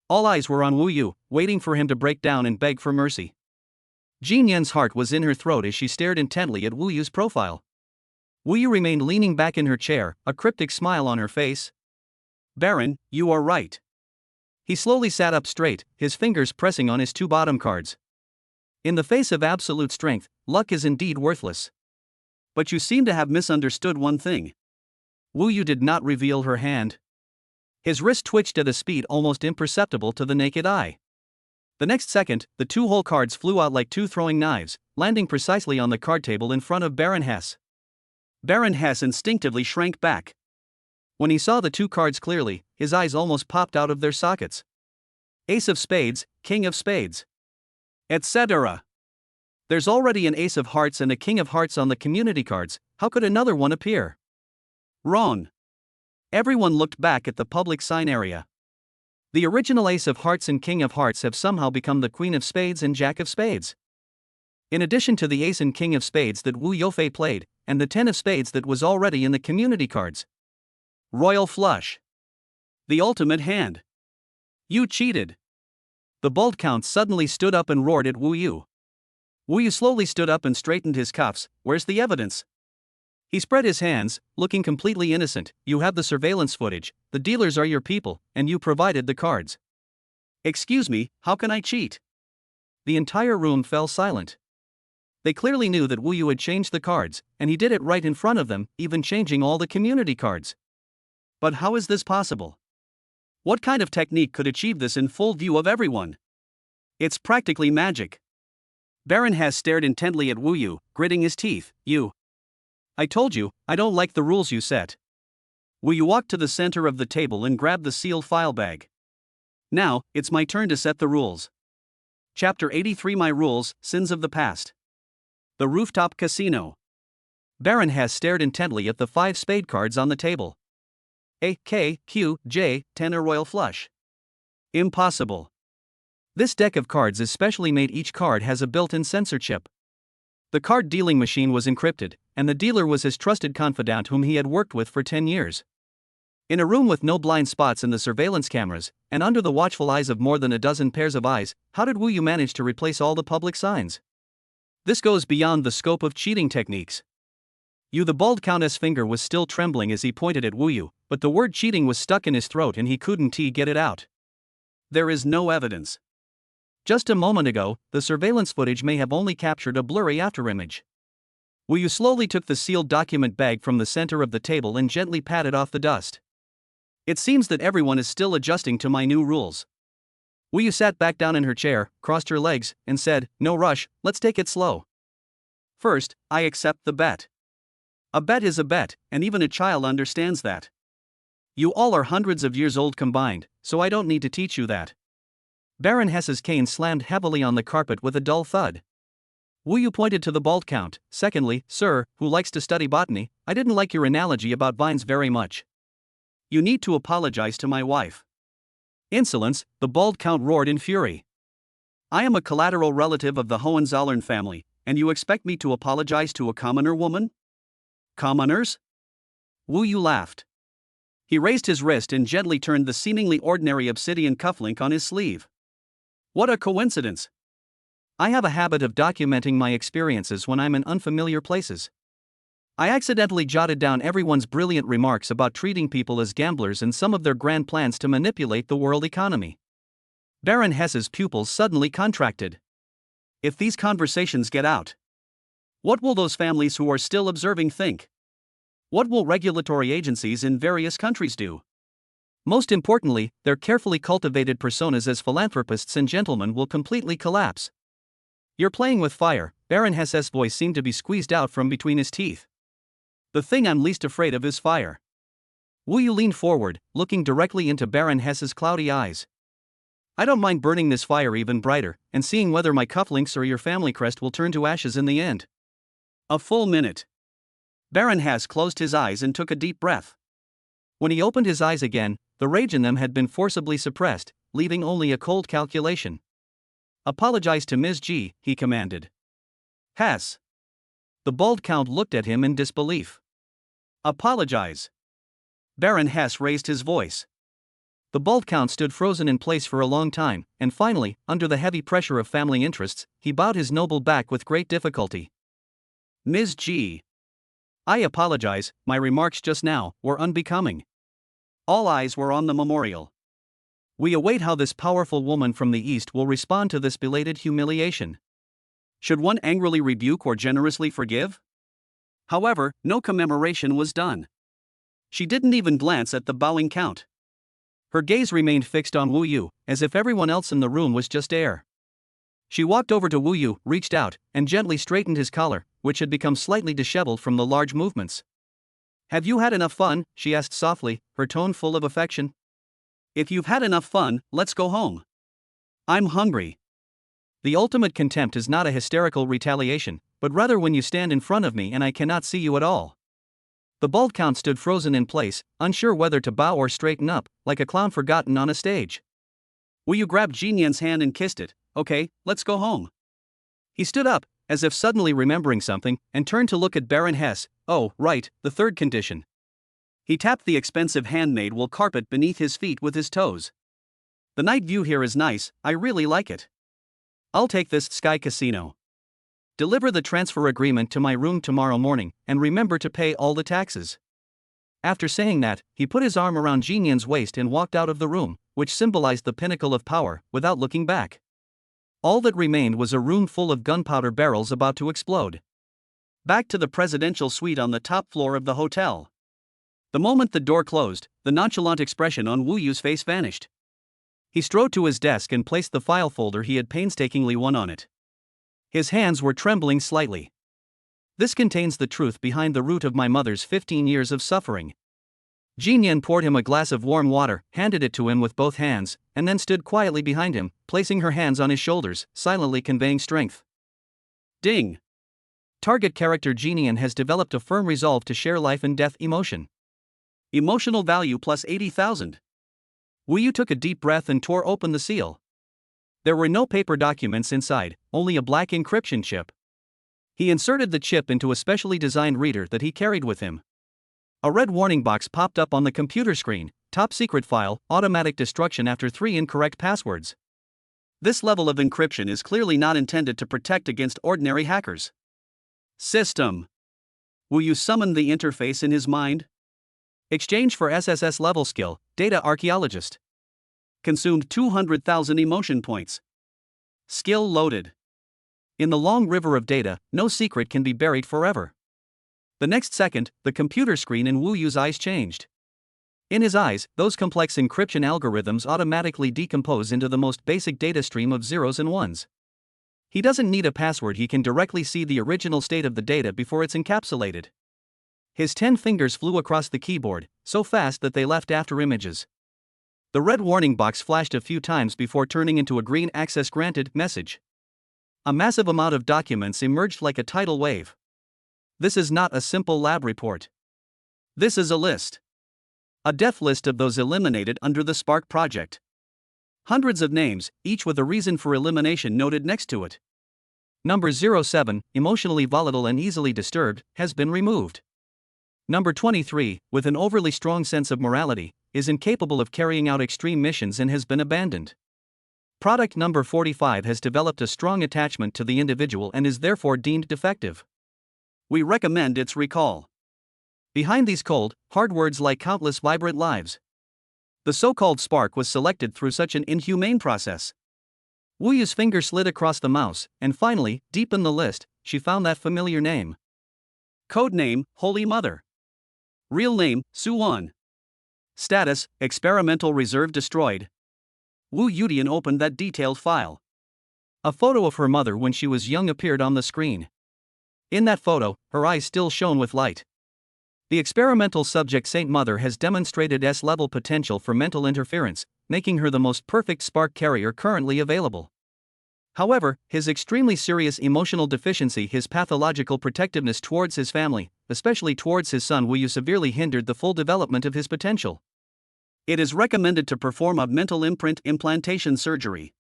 All eyes were on Wu Yu, waiting for him to break down and beg for mercy. Jeannian's heart was in her throat as she stared intently at Wu Yu's profile. Wu Yu remained leaning back in her chair, a cryptic smile on her face. Baron, you are right. He slowly sat up straight, his fingers pressing on his 2 bottom cards. In the face of absolute strength, luck is indeed worthless. But you seem to have misunderstood one thing. Wu Yu did not reveal her hand. His wrist twitched at a speed almost imperceptible to the naked eye. The next second, the two whole cards flew out like two throwing knives, landing precisely on the card table in front of Baron Hesse. Baron Hesse instinctively shrank back. When he saw the two cards clearly, his eyes almost popped out of their sockets. Ace of spades, king of spades, etc. There's already an ace of hearts and a king of hearts on the community cards, how could another one appear? Wrong. Everyone looked back at the public sign area. The original ace of hearts and king of hearts have somehow become the queen of spades and jack of spades. In addition to the ace and king of spades that Wu Yofei played, and the 10 of spades that was already in the community cards. Royal flush. The ultimate hand. You cheated. The bald count suddenly stood up and roared at Wu Yu. Wu Yu slowly stood up and straightened his cuffs. Where's the evidence? He spread his hands, looking completely innocent. You have the surveillance footage, the dealers are your people, and you provided the cards. Excuse me, how can I cheat? The entire room fell silent. They clearly knew that Wu Yu had changed the cards, and he did it right in front of them, even changing all the community cards. But how is this possible? What kind of technique could achieve this in full view of everyone? It's practically magic. Baron Hesse stared intently at Wu Yu, gritting his teeth. I told you, I don't like the rules you set. Wu Yu walked to the center of the table and grabbed the sealed file bag. Now, it's my turn to set the rules. Chapter 83 My Rules, Sins of the Past. The Rooftop Casino. Baron Hesse stared intently at the 5 spade cards on the table. A, K, Q, J, 10 a royal flush. Impossible. This deck of cards is specially made. Each card has a built-in sensor chip. The card dealing machine was encrypted, and the dealer was his trusted confidant whom he had worked with for 10 years. In a room with no blind spots in the surveillance cameras, and under the watchful eyes of more than a dozen pairs of eyes, how did Wu Yu manage to replace all the public signs? This goes beyond the scope of cheating techniques. The bald countess' finger was still trembling as he pointed at Wu Yu, but the word cheating was stuck in his throat and he couldn't get it out. There is no evidence. Just a moment ago, the surveillance footage may have only captured a blurry afterimage. Wu Yu slowly took the sealed document bag from the center of the table and gently patted off the dust. It seems that everyone is still adjusting to my new rules. Wu Yu sat back down in her chair, crossed her legs, and said, No rush, let's take it slow. First, I accept the bet. A bet is a bet, and even a child understands that. You all are hundreds of years old combined, so I don't need to teach you that. Baron Hesse's cane slammed heavily on the carpet with a dull thud. Wu Yu pointed to the bald count. Secondly, sir, who likes to study botany, I didn't like your analogy about vines very much. You need to apologize to my wife. Insolence, the bald count roared in fury. I am a collateral relative of the Hohenzollern family, and you expect me to apologize to a commoner woman? Commoners? Wu Yu laughed. He raised his wrist and gently turned the seemingly ordinary obsidian cufflink on his sleeve. What a coincidence! I have a habit of documenting my experiences when I'm in unfamiliar places. I accidentally jotted down everyone's brilliant remarks about treating people as gamblers and some of their grand plans to manipulate the world economy. Baron Hesse's pupils suddenly contracted. If these conversations get out, what will those families who are still observing think? What will regulatory agencies in various countries do? Most importantly, their carefully cultivated personas as philanthropists and gentlemen will completely collapse. You're playing with fire. Baron Hesse's voice seemed to be squeezed out from between his teeth. The thing I'm least afraid of is fire. Wu Yu leaned forward, looking directly into Baron Hesse's cloudy eyes. I don't mind burning this fire even brighter, and seeing whether my cufflinks or your family crest will turn to ashes in the end. A full minute. Baron Hesse closed his eyes and took a deep breath. When he opened his eyes again, the rage in them had been forcibly suppressed, leaving only a cold calculation. Apologize to Ms. G, he commanded. Hesse. The bald count looked at him in disbelief. Apologize. Baron Hesse raised his voice. The bald count stood frozen in place for a long time, and finally, under the heavy pressure of family interests, he bowed his noble back with great difficulty. Ms. G. I apologize, my remarks just now were unbecoming. All eyes were on the memorial. We await how this powerful woman from the East will respond to this belated humiliation. Should one angrily rebuke or generously forgive? However, no commemoration was done. She didn't even glance at the bowing count. Her gaze remained fixed on Wu Yu, as if everyone else in the room was just air. She walked over to Wu Yu, reached out, and gently straightened his collar, which had become slightly disheveled from the large movements. "Have you had enough fun?" she asked softly, her tone full of affection. "If you've had enough fun, let's go home. I'm hungry." The ultimate contempt is not a hysterical retaliation, but rather when you stand in front of me and I cannot see you at all. The bald count stood frozen in place, unsure whether to bow or straighten up, like a clown forgotten on a stage. Wu Yu grabbed Jinyan's hand and kissed it. "Okay, let's go home." He stood up, as if suddenly remembering something, and turned to look at Baron Hess. "Oh, right, the third condition." He tapped the expensive handmade wool carpet beneath his feet with his toes. "The night view here is nice, I really like it. I'll take this Sky Casino. Deliver the transfer agreement to my room tomorrow morning, and remember to pay all the taxes." After saying that, he put his arm around Jinyan's waist and walked out of the room, which symbolized the pinnacle of power, without looking back. All that remained was a room full of gunpowder barrels about to explode. Back to the presidential suite on the top floor of the hotel. The moment the door closed, the nonchalant expression on Wu Yu's face vanished. He strode to his desk and placed the file folder he had painstakingly won on it. His hands were trembling slightly. "This contains the truth behind the root of my mother's 15 years of suffering." Jinyan poured him a glass of warm water, handed it to him with both hands, and then stood quietly behind him, placing her hands on his shoulders, silently conveying strength. Ding! Target character Jinyan has developed a firm resolve to share life and death emotion. Emotional value plus 80,000. Wu Yu took a deep breath and tore open the seal. There were no paper documents inside, only a black encryption chip. He inserted the chip into a specially designed reader that he carried with him. A red warning box popped up on the computer screen: "Top secret file, automatic destruction after 3 incorrect passwords." This level of encryption is clearly not intended to protect against ordinary hackers. System. Wu Yu summoned the interface in his mind. Exchange for SSS level skill, data archaeologist. Consumed 200,000 emotion points. Skill loaded. In the long river of data, no secret can be buried forever. The next second, the computer screen in Wu Yu's eyes changed. In his eyes, those complex encryption algorithms automatically decompose into the most basic data stream of zeros and ones. He doesn't need a password, he can directly see the original state of the data before it's encapsulated. His 10 fingers flew across the keyboard, so fast that they left after images. The red warning box flashed a few times before turning into a green "access granted" message. A massive amount of documents emerged like a tidal wave. This is not a simple lab report. This is a list. A death list of those eliminated under the Spark project. Hundreds of names, each with a reason for elimination noted next to it. Number 07, emotionally volatile and easily disturbed, has been removed. Number 23, with an overly strong sense of morality, is incapable of carrying out extreme missions and has been abandoned. Product number 45 has developed a strong attachment to the individual and is therefore deemed defective. We recommend its recall. Behind these cold, hard words lie countless vibrant lives. The so-called Spark was selected through such an inhumane process. Wu Yu's finger slid across the mouse, and finally, deep in the list, she found that familiar name. Code name, Holy Mother. Real name, Suwon. Status, experimental reserve destroyed. Wu Yudian opened that detailed file. A photo of her mother when she was young appeared on the screen. In that photo, her eyes still shone with light. The experimental subject Saint Mother has demonstrated S-level potential for mental interference, making her the most perfect Spark carrier currently available. However, his extremely serious emotional deficiency, his pathological protectiveness towards his family, especially towards his son Wu Yu, severely hindered the full development of his potential. It is recommended to perform a mental imprint implantation surgery.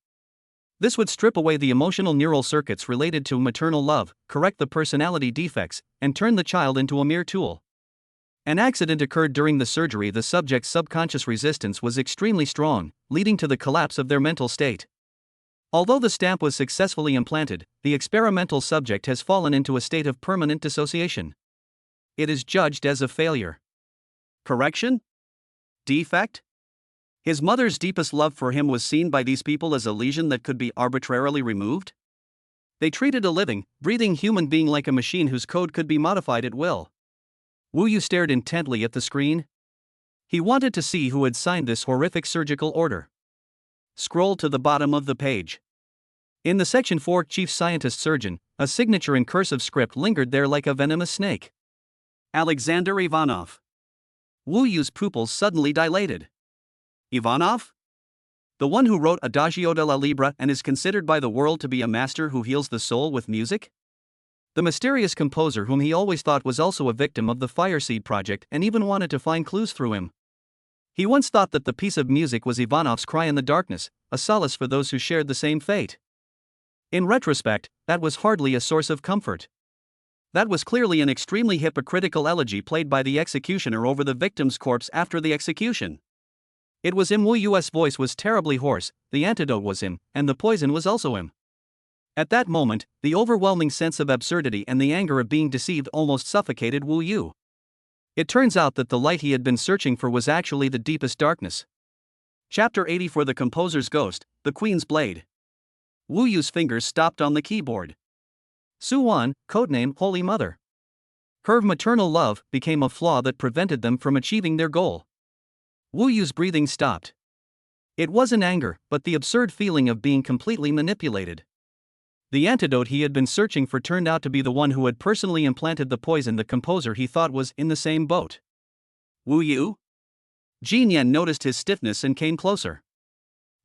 This would strip away the emotional neural circuits related to maternal love, correct the personality defects, and turn the child into a mere tool. An accident occurred during the surgery. The subject's subconscious resistance was extremely strong, leading to the collapse of their mental state. Although the stamp was successfully implanted, the experimental subject has fallen into a state of permanent dissociation. It is judged as a failure. Correction? Defect? His mother's deepest love for him was seen by these people as a lesion that could be arbitrarily removed? They treated a living, breathing human being like a machine whose code could be modified at will. Wu Yu stared intently at the screen. He wanted to see who had signed this horrific surgical order. Scroll to the bottom of the page. In the section 4 Chief Scientist Surgeon, a signature in cursive script lingered there like a venomous snake. Alexander Ivanov. Wu Yu's pupils suddenly dilated. Ivanov? The one who wrote Adagio della Libra and is considered by the world to be a master who heals the soul with music? The mysterious composer whom he always thought was also a victim of the Fireseed project and even wanted to find clues through him. He once thought that the piece of music was Ivanov's cry in the darkness, a solace for those who shared the same fate. In retrospect, that was hardly a source of comfort. That was clearly an extremely hypocritical elegy played by the executioner over the victim's corpse after the execution. It was him. Wu Yu's voice was terribly hoarse, the antidote was him, and the poison was also him. At that moment, the overwhelming sense of absurdity and the anger of being deceived almost suffocated Wu Yu. It turns out that the light he had been searching for was actually the deepest darkness. Chapter 80 For the Composer's Ghost, the Queen's Blade. Wu Yu's fingers stopped on the keyboard. Su-wan, codename Holy Mother. Her maternal love became a flaw that prevented them from achieving their goal. Wu Yu's breathing stopped. It wasn't anger, but the absurd feeling of being completely manipulated. The antidote he had been searching for turned out to be the one who had personally implanted the poison the composer he thought was in the same boat. Wu Yu? Jin Yan noticed his stiffness and came closer.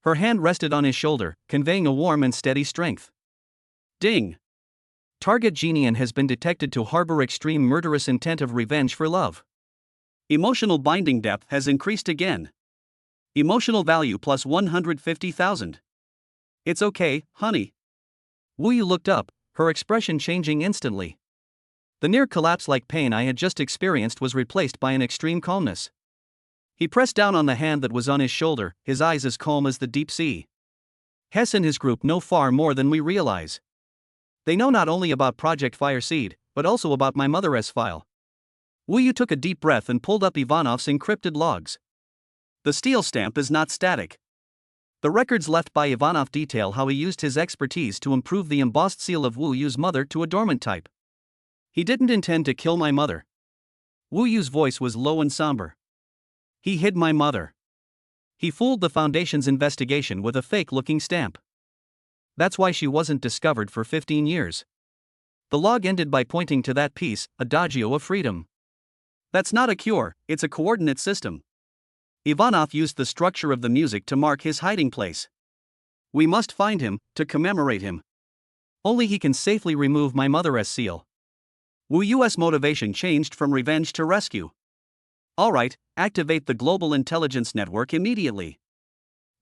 Her hand rested on his shoulder, conveying a warm and steady strength. Ding! Target Jin Yan has been detected to harbor extreme murderous intent of revenge for love. Emotional binding depth has increased again. Emotional value plus 150,000. It's okay, honey. Wu Yu looked up, her expression changing instantly. The near collapse-like pain I had just experienced was replaced by an extreme calmness. He pressed down on the hand that was on his shoulder, his eyes as calm as the deep sea. Hess and his group know far more than we realize. They know not only about Project Fireseed, but also about my Mother-S file. Wu Yu took a deep breath and pulled up Ivanov's encrypted logs. The steel stamp is not static. The records left by Ivanov detail how he used his expertise to improve the embossed seal of Wu Yu's mother to a dormant type. He didn't intend to kill my mother. Wu Yu's voice was low and somber. He hid my mother. He fooled the Foundation's investigation with a fake-looking stamp. That's why she wasn't discovered for 15 years. The log ended by pointing to that piece, Adagio of Freedom. That's not a cure, it's a coordinate system. Ivanov used the structure of the music to mark his hiding place. We must find him, to commemorate him. Only he can safely remove my Mother-S seal. Wu Yu's motivation changed from revenge to rescue. Alright, activate the Global Intelligence Network immediately.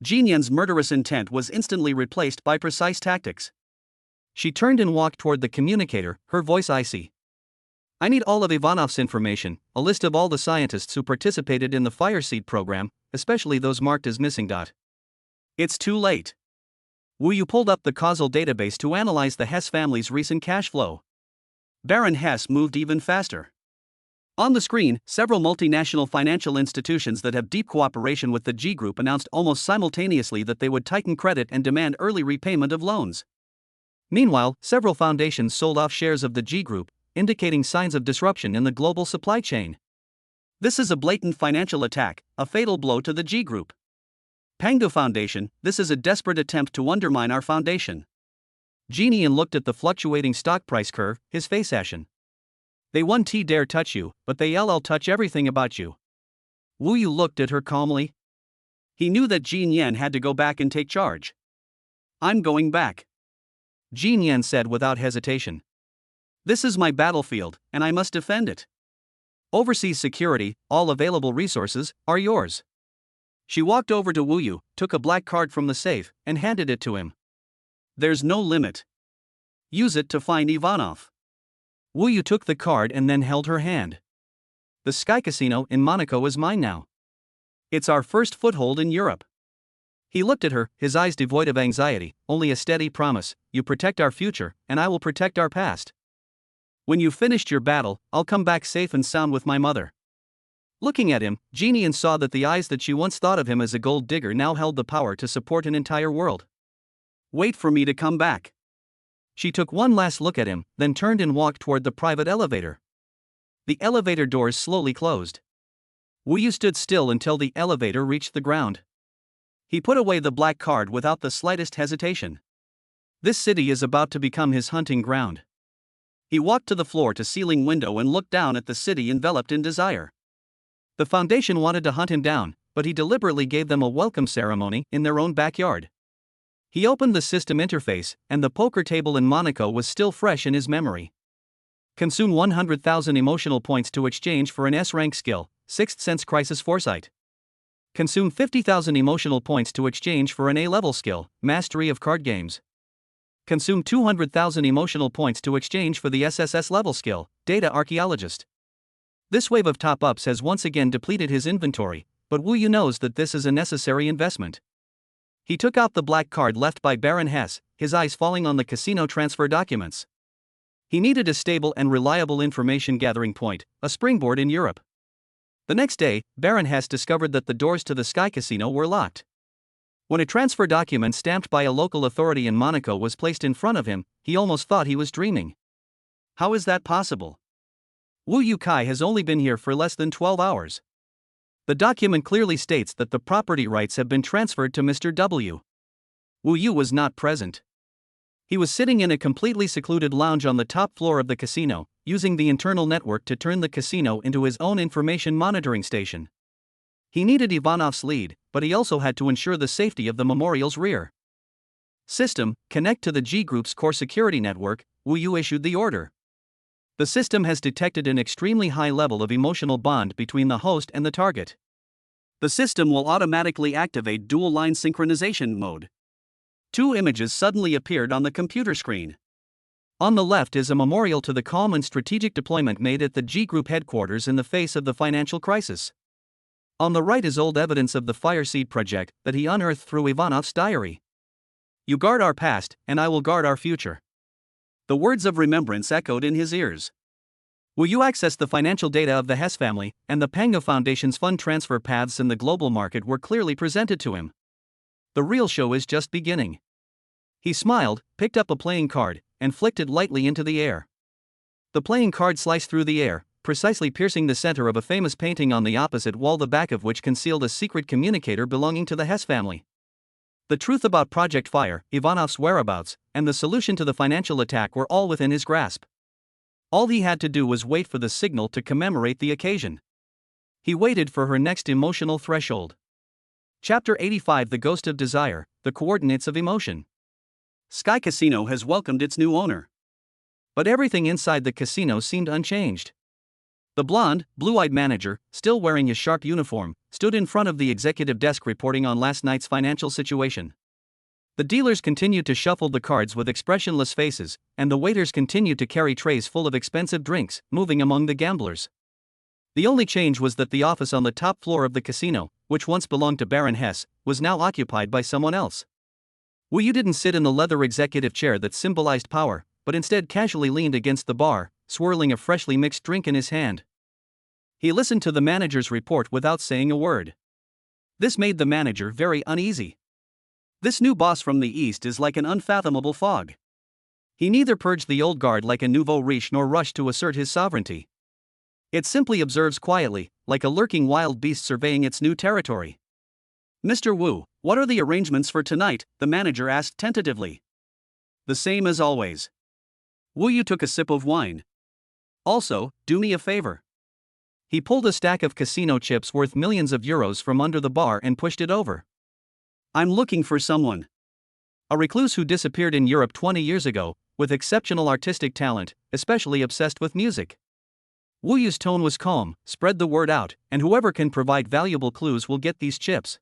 Jin Yan's murderous intent was instantly replaced by precise tactics. She turned and walked toward the communicator, her voice icy. I need all of Ivanov's information, a list of all the scientists who participated in the Fireseed program, especially those marked as missing. It's too late. Wu Yu pulled up the causal database to analyze the Hess family's recent cash flow. Baron Hess moved even faster. On the screen, several multinational financial institutions that have deep cooperation with the G Group announced almost simultaneously that they would tighten credit and demand early repayment of loans. Meanwhile, several foundations sold off shares of the G Group, indicating signs of disruption in the global supply chain. This is a blatant financial attack, a fatal blow to the G Group. Pangdo Foundation, this is a desperate attempt to undermine our foundation. Jin Yan looked at the fluctuating stock price curve, his face ashen. They won't dare touch you, but they'll touch everything about you. Wu Yu looked at her calmly. He knew that Jin Yan had to go back and take charge. I'm going back. Jin Yan said without hesitation. This is my battlefield, and I must defend it. Overseas security, all available resources, are yours. She walked over to Wu Yu, took a black card from the safe, and handed it to him. There's no limit. Use it to find Ivanov. Wu Yu took the card and then held her hand. The Sky Casino in Monaco is mine now. It's our first foothold in Europe. He looked at her, his eyes devoid of anxiety, only a steady promise: you protect our future, and I will protect our past. When you've finished your battle, I'll come back safe and sound with my mother. Looking at him, Jin Yan saw that the eyes that she once thought of him as a gold digger now held the power to support an entire world. Wait for me to come back. She took one last look at him, then turned and walked toward the private elevator. The elevator doors slowly closed. Wu Yu stood still until the elevator reached the ground. He put away the black card without the slightest hesitation. This city is about to become his hunting ground. He walked to the floor-to-ceiling window and looked down at the city enveloped in desire. The Foundation wanted to hunt him down, but he deliberately gave them a welcome ceremony in their own backyard. He opened the system interface, and the poker table in Monaco was still fresh in his memory. Consume 100,000 emotional points to exchange for an S-rank skill, Sixth Sense Crisis Foresight. Consume 50,000 emotional points to exchange for an A-level skill, Mastery of Card Games. Consume 200,000 emotional points to exchange for the SSS level skill, Data Archaeologist. This wave of top-ups has once again depleted his inventory, but Wu Yu knows that this is a necessary investment. He took out the black card left by Baron Hess, his eyes falling on the casino transfer documents. He needed a stable and reliable information gathering point, a springboard in Europe. The next day, Baron Hess discovered that the doors to the Sky Casino were locked. When a transfer document stamped by a local authority in Monaco was placed in front of him, he almost thought he was dreaming. How is that possible? Wu Yu Kai has only been here for less than 12 hours. The document clearly states that the property rights have been transferred to Mr. W. Wu Yu was not present. He was sitting in a completely secluded lounge on the top floor of the casino, using the internal network to turn the casino into his own information monitoring station. He needed Ivanov's lead, but he also had to ensure the safety of the memorial's rear. System, connect to the G Group's core security network. Wu Yu issued the order. The system has detected an extremely high level of emotional bond between the host and the target. The system will automatically activate dual-line synchronization mode. Two images suddenly appeared on the computer screen. On the left is a memorial to the calm and strategic deployment made at the G Group headquarters in the face of the financial crisis. On the right is old evidence of the Fireseed project that he unearthed through Ivanov's diary. You guard our past, and I will guard our future. The words of remembrance echoed in his ears. Will you access the financial data of the Hess family, and the Pango Foundation's fund transfer paths in the global market were clearly presented to him. The real show is just beginning. He smiled, picked up a playing card, and flicked it lightly into the air. The playing card sliced through the air, precisely piercing the center of a famous painting on the opposite wall, the back of which concealed a secret communicator belonging to the Hess family. The truth about Project Fire, Ivanov's whereabouts, and the solution to the financial attack were all within his grasp. All he had to do was wait for the signal to commemorate the occasion. He waited for her next emotional threshold. Chapter 85: The Ghost of Desire, The Coordinates of Emotion. Sky Casino has welcomed its new owner. But everything inside the casino seemed unchanged. The blonde, blue-eyed manager, still wearing his sharp uniform, stood in front of the executive desk reporting on last night's financial situation. The dealers continued to shuffle the cards with expressionless faces, and the waiters continued to carry trays full of expensive drinks, moving among the gamblers. The only change was that the office on the top floor of the casino, which once belonged to Baron Hess, was now occupied by someone else. Wu Yu didn't sit in the leather executive chair that symbolized power, but instead casually leaned against the bar, swirling a freshly mixed drink in his hand. He listened to the manager's report without saying a word. This made the manager very uneasy. This new boss from the east is like an unfathomable fog. He neither purged the old guard like a nouveau riche nor rushed to assert his sovereignty. It simply observes quietly, like a lurking wild beast surveying its new territory. Mr. Wu, what are the arrangements for tonight? The manager asked tentatively. The same as always. Wu Yu took a sip of wine. Also, do me a favor. He pulled a stack of casino chips worth millions of euros from under the bar and pushed it over. I'm looking for someone. A recluse who disappeared in Europe 20 years ago, with exceptional artistic talent, especially obsessed with music. Wu Yu's tone was calm: spread the word out, and whoever can provide valuable clues will get these chips.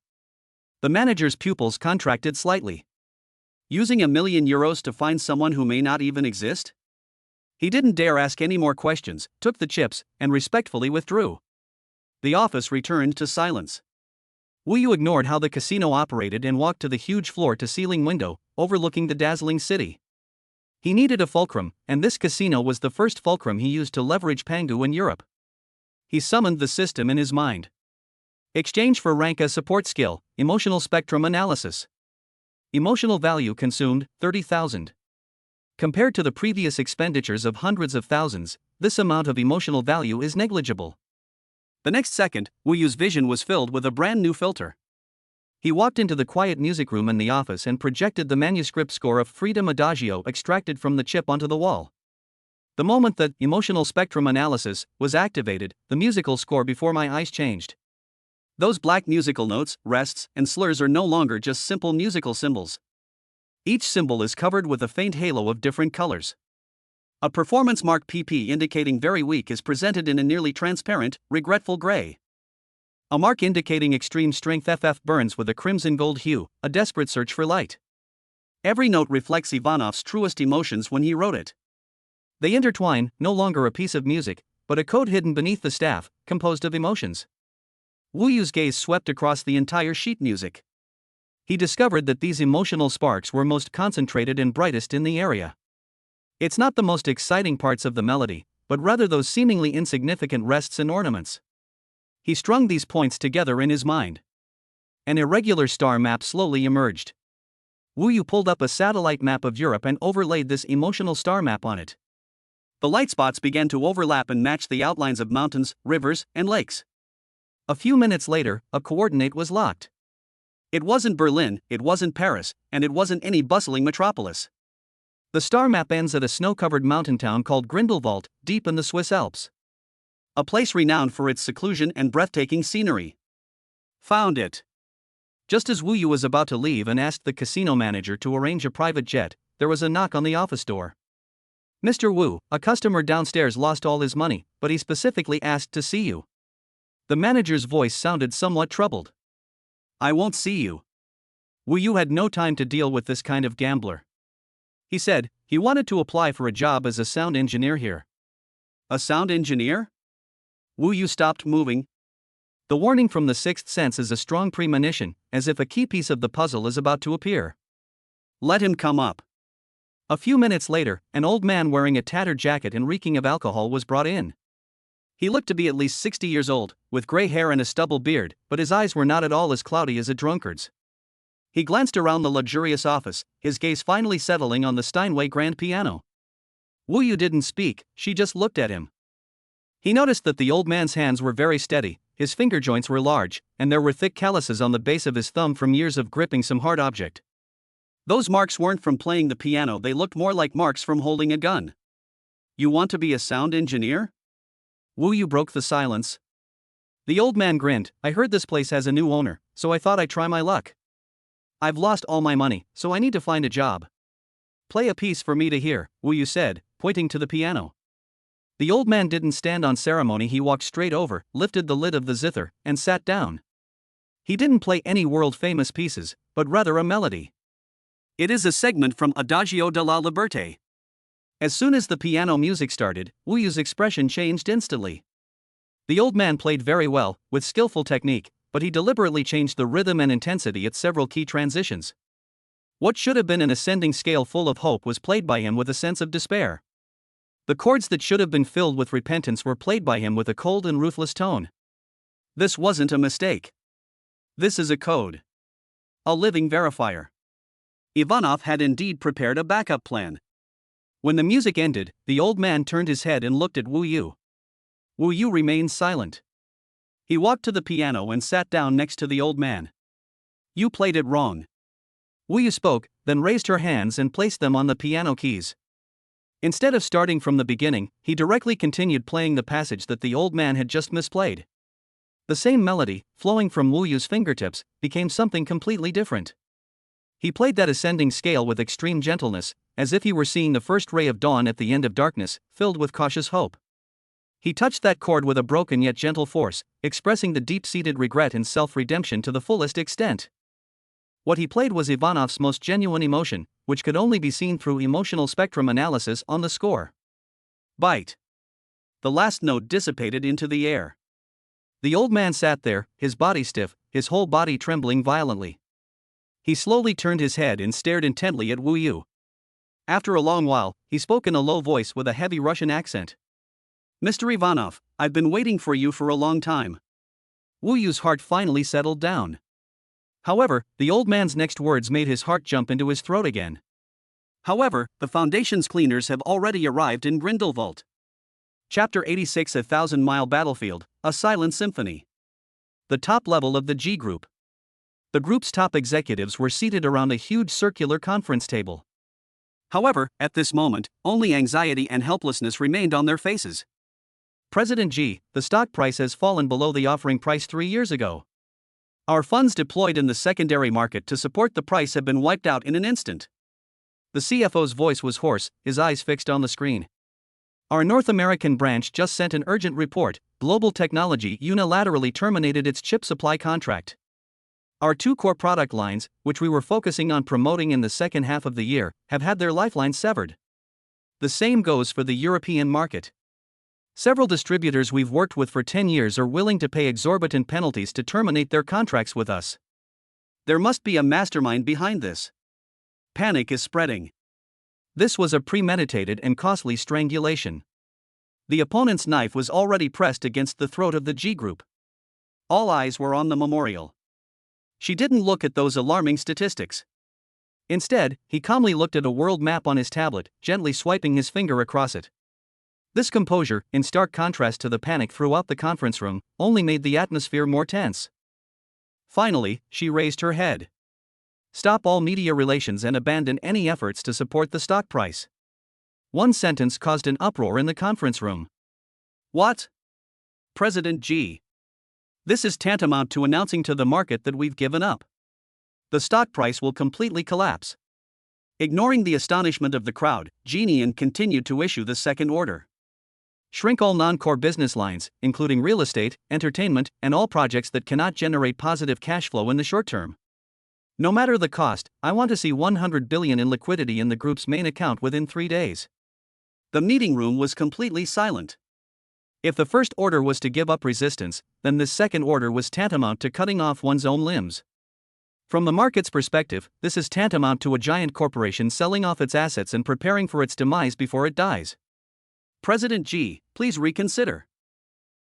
The manager's pupils contracted slightly. Using €1 million to find someone who may not even exist? He didn't dare ask any more questions, took the chips, and respectfully withdrew. The office returned to silence. Wu Yu ignored how the casino operated and walked to the huge floor-to-ceiling window, overlooking the dazzling city. He needed a fulcrum, and this casino was the first fulcrum he used to leverage Pangu in Europe. He summoned the system in his mind. Exchange for rank as support skill, emotional spectrum analysis. Emotional value consumed, 30,000. Compared to the previous expenditures of hundreds of thousands, this amount of emotional value is negligible. The next second, Wu Yu's vision was filled with a brand new filter. He walked into the quiet music room in the office and projected the manuscript score of Freedom Adagio extracted from the chip onto the wall. The moment that emotional spectrum analysis was activated, the musical score before my eyes changed. Those black musical notes, rests, and slurs are no longer just simple musical symbols. Each symbol is covered with a faint halo of different colors. A performance mark PP indicating very weak is presented in a nearly transparent, regretful gray. A mark indicating extreme strength FF burns with a crimson gold hue, a desperate search for light. Every note reflects Ivanov's truest emotions when he wrote it. They intertwine, no longer a piece of music, but a code hidden beneath the staff, composed of emotions. Wu Yu's gaze swept across the entire sheet music. He discovered that these emotional sparks were most concentrated and brightest in the area. It's not the most exciting parts of the melody, but rather those seemingly insignificant rests and ornaments. He strung these points together in his mind. An irregular star map slowly emerged. Wu Yu pulled up a satellite map of Europe and overlaid this emotional star map on it. The light spots began to overlap and match the outlines of mountains, rivers, and lakes. A few minutes later, a coordinate was locked. It wasn't Berlin, it wasn't Paris, and it wasn't any bustling metropolis. The star map ends at a snow-covered mountain town called Grindelwald, deep in the Swiss Alps. A place renowned for its seclusion and breathtaking scenery. Found it. Just as Wu Yu was about to leave and asked the casino manager to arrange a private jet, there was a knock on the office door. "Mr. Wu, a customer downstairs lost all his money, but he specifically asked to see you." The manager's voice sounded somewhat troubled. "I won't see you." Wu Yu had no time to deal with this kind of gambler. He said he wanted to apply for a job as a sound engineer here. "A sound engineer?" Wu Yu stopped moving. The warning from the sixth sense is a strong premonition, as if a key piece of the puzzle is about to appear. "Let him come up." A few minutes later, an old man wearing a tattered jacket and reeking of alcohol was brought in. He looked to be at least 60 years old, with gray hair and a stubble beard, but his eyes were not at all as cloudy as a drunkard's. He glanced around the luxurious office, his gaze finally settling on the Steinway grand piano. Wu Yu didn't speak, she just looked at him. He noticed that the old man's hands were very steady, his finger joints were large, and there were thick calluses on the base of his thumb from years of gripping some hard object. Those marks weren't from playing the piano, they looked more like marks from holding a gun. "You want to be a sound engineer?" Wu Yu broke the silence. The old man grinned. "I heard this place has a new owner, so I thought I'd try my luck. I've lost all my money, so I need to find a job. Play a piece for me to hear," Wu Yu said, pointing to the piano. The old man didn't stand on ceremony, he walked straight over, lifted the lid of the zither, and sat down. He didn't play any world-famous pieces, but rather a melody. "It is a segment from Adagio de la Liberté." As soon as the piano music started, Wu Yu's expression changed instantly. The old man played very well, with skillful technique, but he deliberately changed the rhythm and intensity at several key transitions. What should have been an ascending scale full of hope was played by him with a sense of despair. The chords that should have been filled with repentance were played by him with a cold and ruthless tone. This wasn't a mistake. This is a code. A living verifier. Ivanov had indeed prepared a backup plan. When the music ended, the old man turned his head and looked at Wu Yu. Wu Yu remained silent. He walked to the piano and sat down next to the old man. "You played it wrong." Wu Yu spoke, then raised her hands and placed them on the piano keys. Instead of starting from the beginning, he directly continued playing the passage that the old man had just misplayed. The same melody, flowing from Wu Yu's fingertips, became something completely different. He played that ascending scale with extreme gentleness, as if he were seeing the first ray of dawn at the end of darkness, filled with cautious hope. He touched that chord with a broken yet gentle force, expressing the deep-seated regret and self-redemption to the fullest extent. What he played was Ivanov's most genuine emotion, which could only be seen through emotional spectrum analysis on the score. Bite. The last note dissipated into the air. The old man sat there, his body stiff, his whole body trembling violently. He slowly turned his head and stared intently at Wu Yu. After a long while, he spoke in a low voice with a heavy Russian accent. "Mr. Ivanov, I've been waiting for you for a long time." Wu Yu's heart finally settled down. However, the old man's next words made his heart jump into his throat again. However, the Foundation's cleaners have already arrived in Grindelwald. Chapter 86: A Thousand-Mile Battlefield, A Silent Symphony. The top level of the G Group. The group's top executives were seated around a huge circular conference table. However, at this moment, only anxiety and helplessness remained on their faces. President G, the stock price has fallen below the offering price 3 years ago. Our funds deployed in the secondary market to support the price have been wiped out in an instant. The CFO's voice was hoarse, his eyes fixed on the screen. Our North American branch just sent an urgent report. Global Technology unilaterally terminated its chip supply contract. Our 2 core product lines, which we were focusing on promoting in the second half of the year, have had their lifelines severed. The same goes for the European market. Several distributors we've worked with for 10 years are willing to pay exorbitant penalties to terminate their contracts with us. There must be a mastermind behind this. Panic is spreading. This was a premeditated and costly strangulation. The opponent's knife was already pressed against the throat of the G Group. All eyes were on the memorial. She didn't look at those alarming statistics. Instead, he calmly looked at a world map on his tablet, gently swiping his finger across it. This composure, in stark contrast to the panic throughout the conference room, only made the atmosphere more tense. Finally, she raised her head. Stop all media relations and abandon any efforts to support the stock price. One sentence caused an uproar in the conference room. What? President G. This is tantamount to announcing to the market that we've given up. The stock price will completely collapse. Ignoring the astonishment of the crowd, Genian continued to issue the second order. Shrink all non-core business lines, including real estate, entertainment, and all projects that cannot generate positive cash flow in the short term. No matter the cost, I want to see 100 billion in liquidity in the group's main account within 3 days. The meeting room was completely silent. If the first order was to give up resistance, then this second order was tantamount to cutting off one's own limbs. From the market's perspective, this is tantamount to a giant corporation selling off its assets and preparing for its demise before it dies. President G, please reconsider.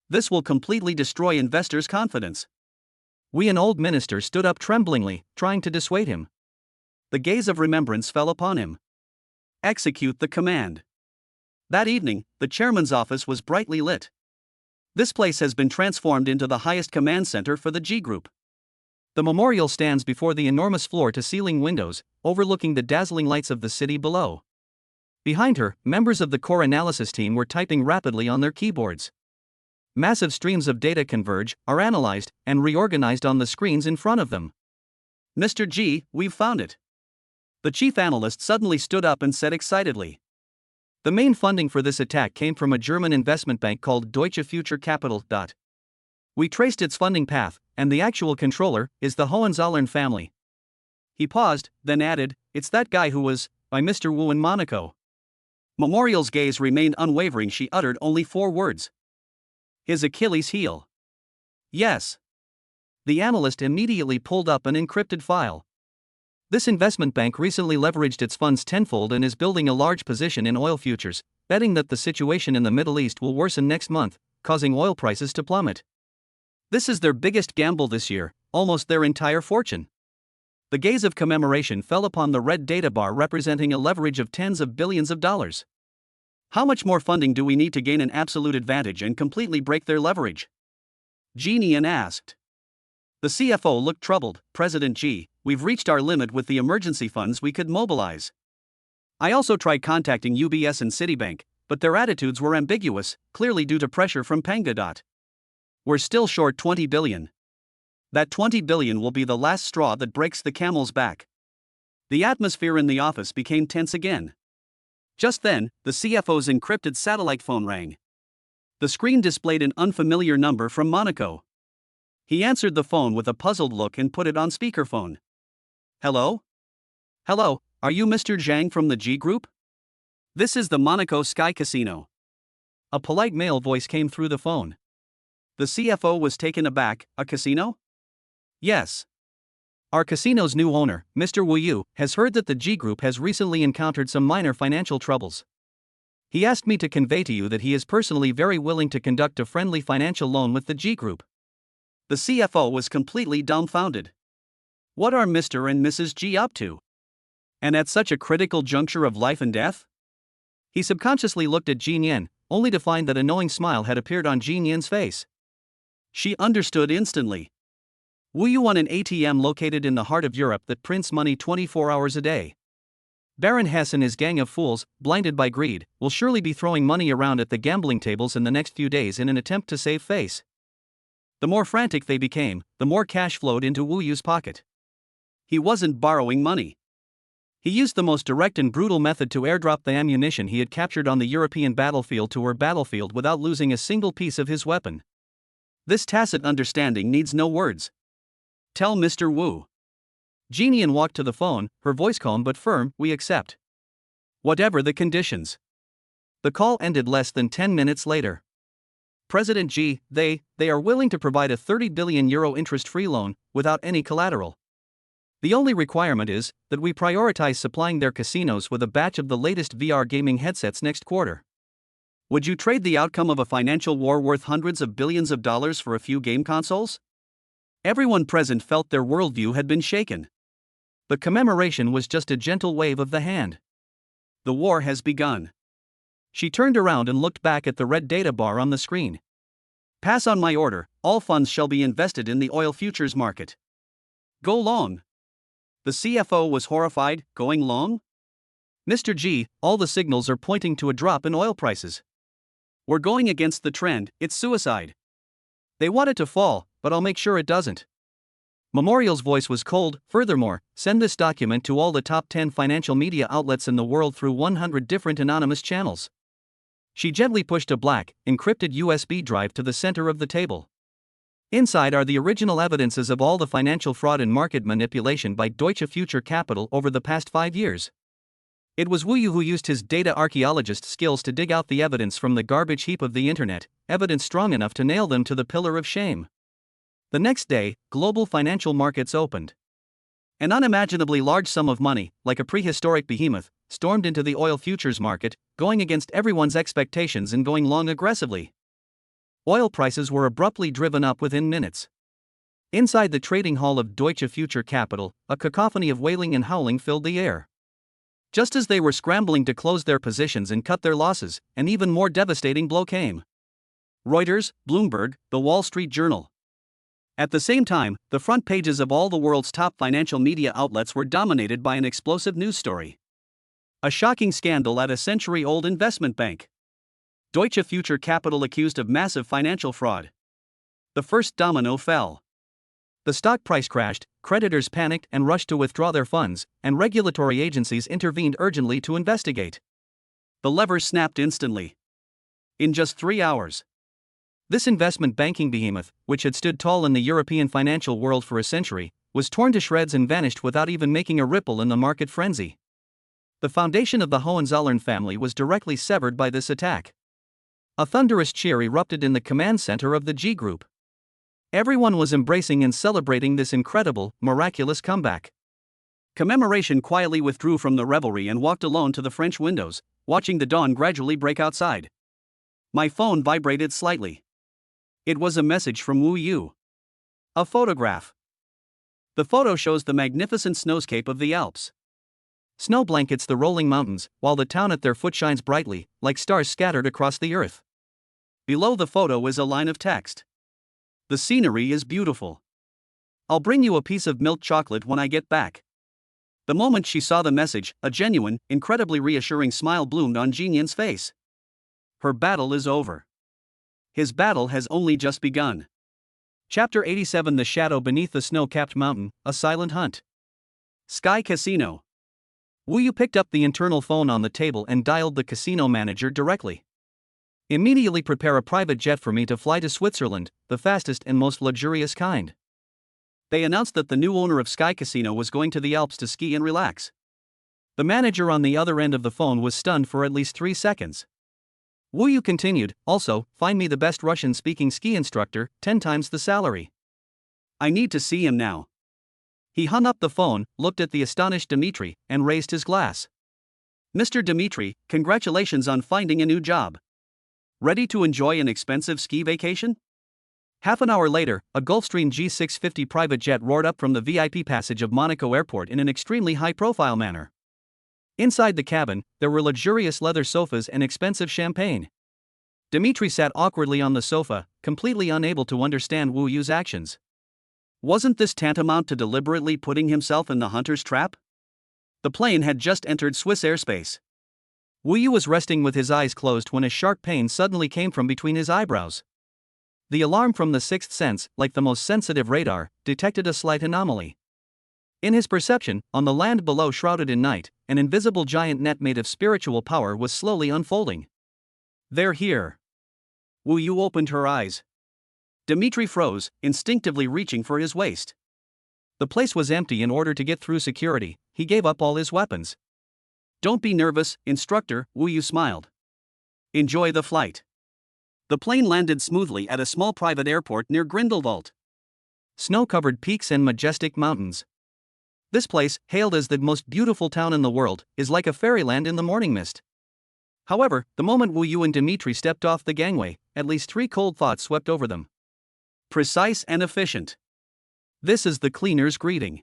This will completely destroy investors' confidence. We an old minister stood up tremblingly, trying to dissuade him. The gaze of remembrance fell upon him. Execute the command. That evening, the chairman's office was brightly lit. This place has been transformed into the highest command center for the G Group. The memorial stands before the enormous floor-to-ceiling windows, overlooking the dazzling lights of the city below. Behind her, members of the core analysis team were typing rapidly on their keyboards. Massive streams of data converge, are analyzed, and reorganized on the screens in front of them. Mr. G, we've found it. The chief analyst suddenly stood up and said excitedly. The main funding for this attack came from a German investment bank called Deutsche Future Capital. We traced its funding path, and the actual controller is the Hohenzollern family. He paused, then added, it's that guy who was, by Mr. Wu in Monaco. Memorial's gaze remained unwavering. She uttered only 4 words. His Achilles heel. Yes. The analyst immediately pulled up an encrypted file. This investment bank recently leveraged its funds tenfold and is building a large position in oil futures, betting that the situation in the Middle East will worsen next month, causing oil prices to plummet. This is their biggest gamble this year, almost their entire fortune. The gaze of commemoration fell upon the red data bar representing a leverage of tens of billions of dollars. How much more funding do we need to gain an absolute advantage and completely break their leverage? Genian asked. The CFO looked troubled. President G, we've reached our limit with the emergency funds we could mobilize. I also tried contacting UBS and Citibank, but their attitudes were ambiguous, clearly due to pressure from Panga. We're still short 20 billion. That 20 billion will be the last straw that breaks the camel's back. The atmosphere in the office became tense again. Just then, the CFO's encrypted satellite phone rang. The screen displayed an unfamiliar number from Monaco. He answered the phone with a puzzled look and put it on speakerphone. Hello? Hello, are you Mr. Zhang from the G Group? This is the Monaco Sky Casino. A polite male voice came through the phone. The CFO was taken aback. A casino? Yes. Our casino's new owner, Mr. Wu Yu, has heard that the G Group has recently encountered some minor financial troubles. He asked me to convey to you that he is personally very willing to conduct a friendly financial loan with the G Group. The CFO was completely dumbfounded. What are Mr. and Mrs. G up to? And at such a critical juncture of life and death? He subconsciously looked at Jean Yin, only to find that a knowing smile had appeared on Jean Yin's face. She understood instantly. Wu Yu won an ATM located in the heart of Europe that prints money 24 hours a day. Baron Hess and his gang of fools, blinded by greed, will surely be throwing money around at the gambling tables in the next few days in an attempt to save face. The more frantic they became, the more cash flowed into Wu Yu's pocket. He wasn't borrowing money. He used the most direct and brutal method to airdrop the ammunition he had captured on the European battlefield to her battlefield without losing a single piece of his weapon. This tacit understanding needs no words. Tell Mr. Wu. Jean Yin walked to the phone, her voice calm but firm, "We accept. Whatever the conditions." The call ended less than 10 minutes later. President Xi, they are willing to provide a €30 billion interest-free loan, without any collateral. The only requirement is that we prioritize supplying their casinos with a batch of the latest VR gaming headsets next quarter. Would you trade the outcome of a financial war worth hundreds of billions of dollars for a few game consoles? Everyone present felt their worldview had been shaken. The commemoration was just a gentle wave of the hand. The war has begun. She turned around and looked back at the red data bar on the screen. Pass on my order, all funds shall be invested in the oil futures market. Go long. The CFO was horrified. Going long? Mr. G, all the signals are pointing to a drop in oil prices. We're going against the trend, it's suicide. They want it to fall, but I'll make sure it doesn't. Memorial's voice was cold. Furthermore, send this document to all the top 10 financial media outlets in the world through 100 different anonymous channels. She gently pushed a black, encrypted USB drive to the center of the table. Inside are the original evidences of all the financial fraud and market manipulation by Deutsche Future Capital over the past 5 years. It was Wu Yu who used his data archaeologist skills to dig out the evidence from the garbage heap of the internet, evidence strong enough to nail them to the pillar of shame. The next day, global financial markets opened. An unimaginably large sum of money, like a prehistoric behemoth, stormed into the oil futures market, going against everyone's expectations and going long aggressively. Oil prices were abruptly driven up within minutes. Inside the trading hall of Deutsche Future Capital, a cacophony of wailing and howling filled the air. Just as they were scrambling to close their positions and cut their losses, an even more devastating blow came. Reuters, Bloomberg, The Wall Street Journal. At the same time, the front pages of all the world's top financial media outlets were dominated by an explosive news story. A shocking scandal at a century-old investment bank. Deutsche Future Capital accused of massive financial fraud. The first domino fell. The stock price crashed, creditors panicked and rushed to withdraw their funds, and regulatory agencies intervened urgently to investigate. The lever snapped instantly. In just 3 hours. This investment banking behemoth, which had stood tall in the European financial world for a century, was torn to shreds and vanished without even making a ripple in the market frenzy. The foundation of the Hohenzollern family was directly severed by this attack. A thunderous cheer erupted in the command center of the G Group. Everyone was embracing and celebrating this incredible, miraculous comeback. Commemoration quietly withdrew from the revelry and walked alone to the French windows, watching the dawn gradually break outside. My phone vibrated slightly. It was a message from Wu Yu. A photograph. The photo shows the magnificent snowscape of the Alps. Snow blankets the rolling mountains, while the town at their foot shines brightly, like stars scattered across the earth. Below the photo is a line of text. The scenery is beautiful. I'll bring you a piece of milk chocolate when I get back. The moment she saw the message, a genuine, incredibly reassuring smile bloomed on Jean Yin's face. Her battle is over. His battle has only just begun. Chapter 87: The Shadow Beneath the Snow-Capped Mountain, A Silent Hunt. Sky Casino. Wu Yu picked up the internal phone on the table and dialed the casino manager directly. Immediately prepare a private jet for me to fly to Switzerland, the fastest and most luxurious kind. They announced that the new owner of Sky Casino was going to the Alps to ski and relax. The manager on the other end of the phone was stunned for at least 3 seconds. Wu Yu continued, also, find me the best Russian-speaking ski instructor, 10 times the salary. I need to see him now. He hung up the phone, looked at the astonished Dmitri, and raised his glass. Mr. Dmitri, congratulations on finding a new job. Ready to enjoy an expensive ski vacation? Half an hour later, a Gulfstream G650 private jet roared up from the VIP passage of Monaco Airport in an extremely high-profile manner. Inside the cabin, there were luxurious leather sofas and expensive champagne. Dmitri sat awkwardly on the sofa, completely unable to understand Wu Yu's actions. Wasn't this tantamount to deliberately putting himself in the hunter's trap? The plane had just entered Swiss airspace. Wu Yu was resting with his eyes closed when a sharp pain suddenly came from between his eyebrows. The alarm from the sixth sense, like the most sensitive radar, detected a slight anomaly. In his perception, on the land below shrouded in night, an invisible giant net made of spiritual power was slowly unfolding. They're here. Wu Yu opened her eyes. Dmitri froze, instinctively reaching for his waist. The place was empty. In order to get through security, he gave up all his weapons. Don't be nervous, instructor, Wu Yu smiled. Enjoy the flight. The plane landed smoothly at a small private airport near Grindelwald. Snow-covered peaks and majestic mountains. This place, hailed as the most beautiful town in the world, is like a fairyland in the morning mist. However, the moment Wu Yu and Dmitri stepped off the gangway, at least 3 cold thoughts swept over them. Precise and efficient. This is the cleaner's greeting.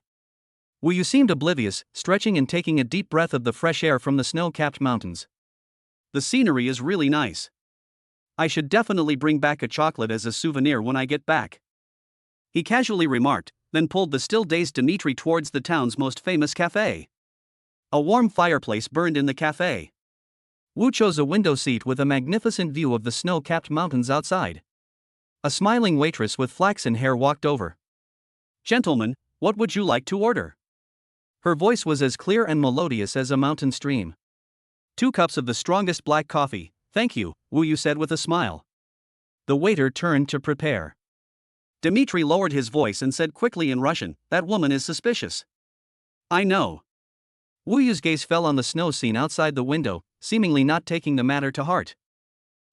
Wu Yu seemed oblivious, stretching and taking a deep breath of the fresh air from the snow-capped mountains. The scenery is really nice. I should definitely bring back a chocolate as a souvenir when I get back. He casually remarked, then pulled the still-dazed Dmitri towards the town's most famous cafe. A warm fireplace burned in the cafe. Wu chose a window seat with a magnificent view of the snow-capped mountains outside. A smiling waitress with flaxen hair walked over. "Gentlemen, what would you like to order?" Her voice was as clear and melodious as a mountain stream. 2 cups of the strongest black coffee, thank you, Wu Yu said with a smile. The waiter turned to prepare. Dmitri lowered his voice and said quickly in Russian, "That woman is suspicious." "I know." Wu Yu's gaze fell on the snow scene outside the window, seemingly not taking the matter to heart.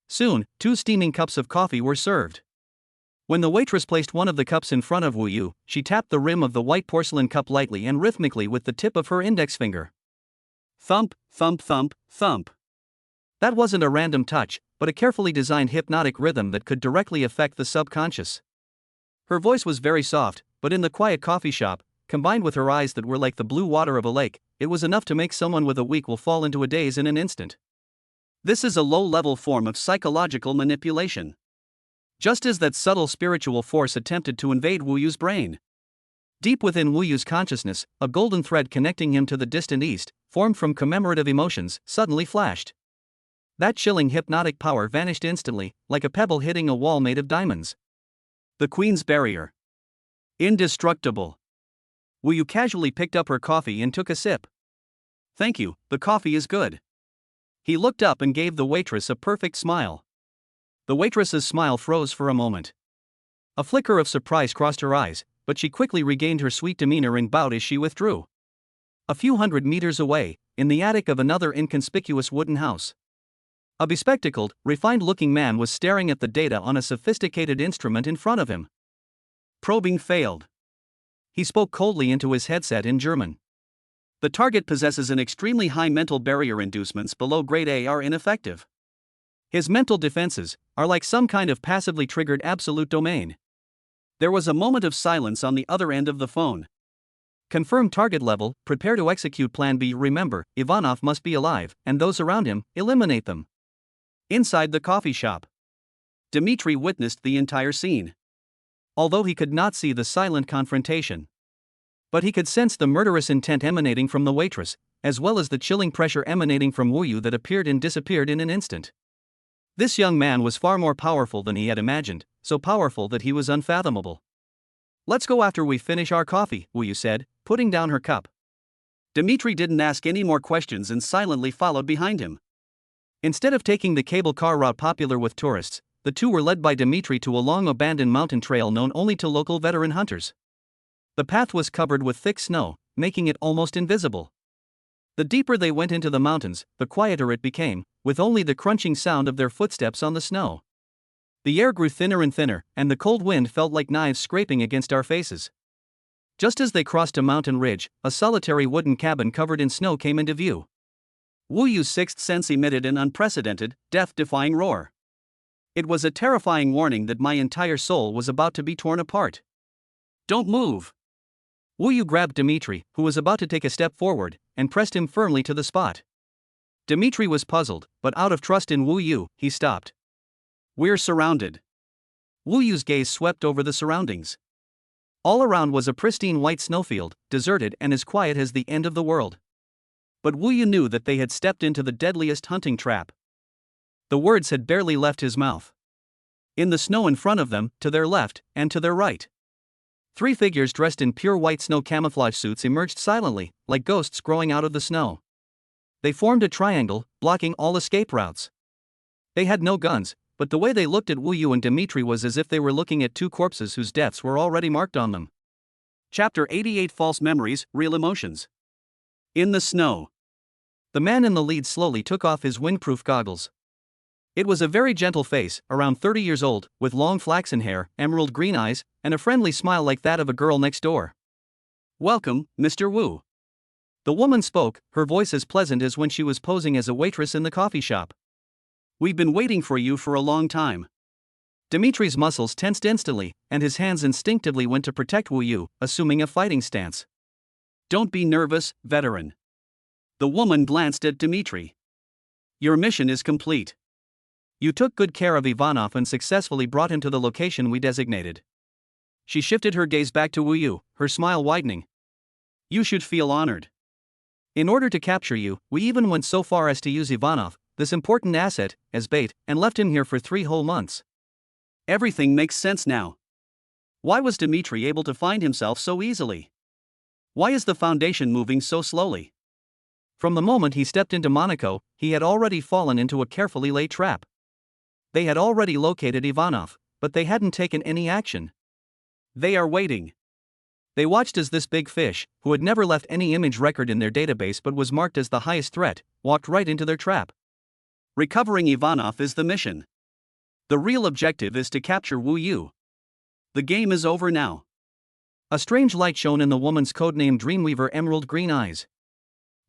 Soon, 2 steaming cups of coffee were served. When the waitress placed one of the cups in front of Wu Yu, she tapped the rim of the white porcelain cup lightly and rhythmically with the tip of her index finger. Thump, thump, thump, thump. That wasn't a random touch, but a carefully designed hypnotic rhythm that could directly affect the subconscious. Her voice was very soft, but in the quiet coffee shop, combined with her eyes that were like the blue water of a lake, it was enough to make someone with a weak will fall into a daze in an instant. This is a low-level form of psychological manipulation. Just as that subtle spiritual force attempted to invade Wu Yu's brain. Deep within Wu Yu's consciousness, a golden thread connecting him to the distant east, formed from commemorative emotions, suddenly flashed. That chilling hypnotic power vanished instantly, like a pebble hitting a wall made of diamonds. The Queen's barrier. Indestructible. Wu Yu casually picked up her coffee and took a sip. "Thank you, the coffee is good." He looked up and gave the waitress a perfect smile. The waitress's smile froze for a moment. A flicker of surprise crossed her eyes, but she quickly regained her sweet demeanor and bowed as she withdrew. A few hundred meters away, in the attic of another inconspicuous wooden house, a bespectacled, refined-looking man was staring at the data on a sophisticated instrument in front of him. Probing failed. He spoke coldly into his headset in German. The target possesses an extremely high mental barrier. Inducements below grade A are ineffective. His mental defenses are like some kind of passively triggered absolute domain. There was a moment of silence on the other end of the phone. Confirm target level, prepare to execute Plan B. Remember, Ivanov must be alive, and those around him, eliminate them. Inside the coffee shop, Dmitri witnessed the entire scene. Although he could not see the silent confrontation, but he could sense the murderous intent emanating from the waitress, as well as the chilling pressure emanating from Wu Yu that appeared and disappeared in an instant. This young man was far more powerful than he had imagined, so powerful that he was unfathomable. "Let's go after we finish our coffee," Wu Yu said, putting down her cup. Dmitri didn't ask any more questions and silently followed behind him. Instead of taking the cable car route popular with tourists, the two were led by Dmitri to a long abandoned mountain trail known only to local veteran hunters. The path was covered with thick snow, making it almost invisible. The deeper they went into the mountains, the quieter it became, with only the crunching sound of their footsteps on the snow. The air grew thinner and thinner, and the cold wind felt like knives scraping against our faces. Just as they crossed a mountain ridge, a solitary wooden cabin covered in snow came into view. Wu Yu's sixth sense emitted an unprecedented, death-defying roar. It was a terrifying warning that my entire soul was about to be torn apart. "Don't move!" Wu Yu grabbed Dmitri, who was about to take a step forward, and pressed him firmly to the spot. Dmitri was puzzled, but out of trust in Wu Yu, he stopped. We're surrounded. Wu Yu's gaze swept over the surroundings. All around was a pristine white snowfield, deserted and as quiet as the end of the world. But Wu Yu knew that they had stepped into the deadliest hunting trap. The words had barely left his mouth. In the snow in front of them, to their left, and to their right, 3 figures dressed in pure white snow camouflage suits emerged silently, like ghosts growing out of the snow. They formed a triangle, blocking all escape routes. They had no guns, but the way they looked at Wu Yu and Dmitri was as if they were looking at 2 corpses whose deaths were already marked on them. Chapter 88 False Memories, Real Emotions. In the snow. The man in the lead slowly took off his windproof goggles. It was a very gentle face, around 30 years old, with long flaxen hair, emerald green eyes, and a friendly smile like that of a girl next door. Welcome, Mr. Wu. The woman spoke, her voice as pleasant as when she was posing as a waitress in the coffee shop. We've been waiting for you for a long time. Dimitri's muscles tensed instantly, and his hands instinctively went to protect Wu Yu, assuming a fighting stance. Don't be nervous, veteran. The woman glanced at Dmitri. Your mission is complete. You took good care of Ivanov and successfully brought him to the location we designated. She shifted her gaze back to Wu Yu, her smile widening. You should feel honored. In order to capture you, we even went so far as to use Ivanov, this important asset, as bait, and left him here for 3 whole months. Everything makes sense now. Why was Dmitri able to find himself so easily? Why is the Foundation moving so slowly? From the moment he stepped into Monaco, he had already fallen into a carefully laid trap. They had already located Ivanov, but they hadn't taken any action. They are waiting. They watched as this big fish, who had never left any image record in their database but was marked as the highest threat, walked right into their trap. Recovering Ivanov is the mission. The real objective is to capture Wu Yu. The game is over now. A strange light shone in the woman's codename Dreamweaver emerald green eyes.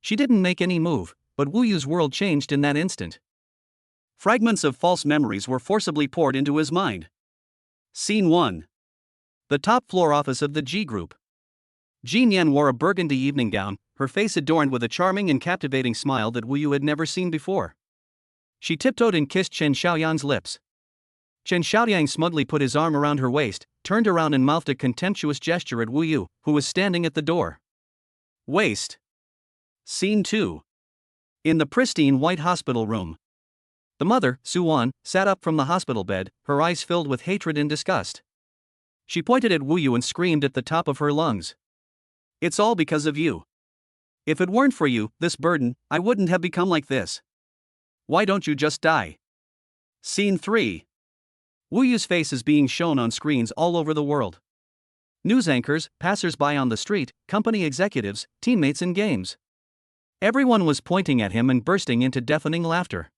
She didn't make any move, but Wu Yu's world changed in that instant. Fragments of false memories were forcibly poured into his mind. Scene 1. The top floor office of the G Group. Jean Yan wore a burgundy evening gown, her face adorned with a charming and captivating smile that Wu Yu had never seen before. She tiptoed and kissed Chen Xiaoyan's lips. Chen Xiaoyang smugly put his arm around her waist, turned around and mouthed a contemptuous gesture at Wu Yu, who was standing at the door. Waste. Scene 2. In the pristine white hospital room. The mother, Su-wan, sat up from the hospital bed, her eyes filled with hatred and disgust. She pointed at Wu Yu and screamed at the top of her lungs. It's all because of you. If it weren't for you, this burden, I wouldn't have become like this. Why don't you just die? Scene 3. Wu Yu's face is being shown on screens all over the world. News anchors, passers-by on the street, company executives, teammates in games. Everyone was pointing at him and bursting into deafening laughter.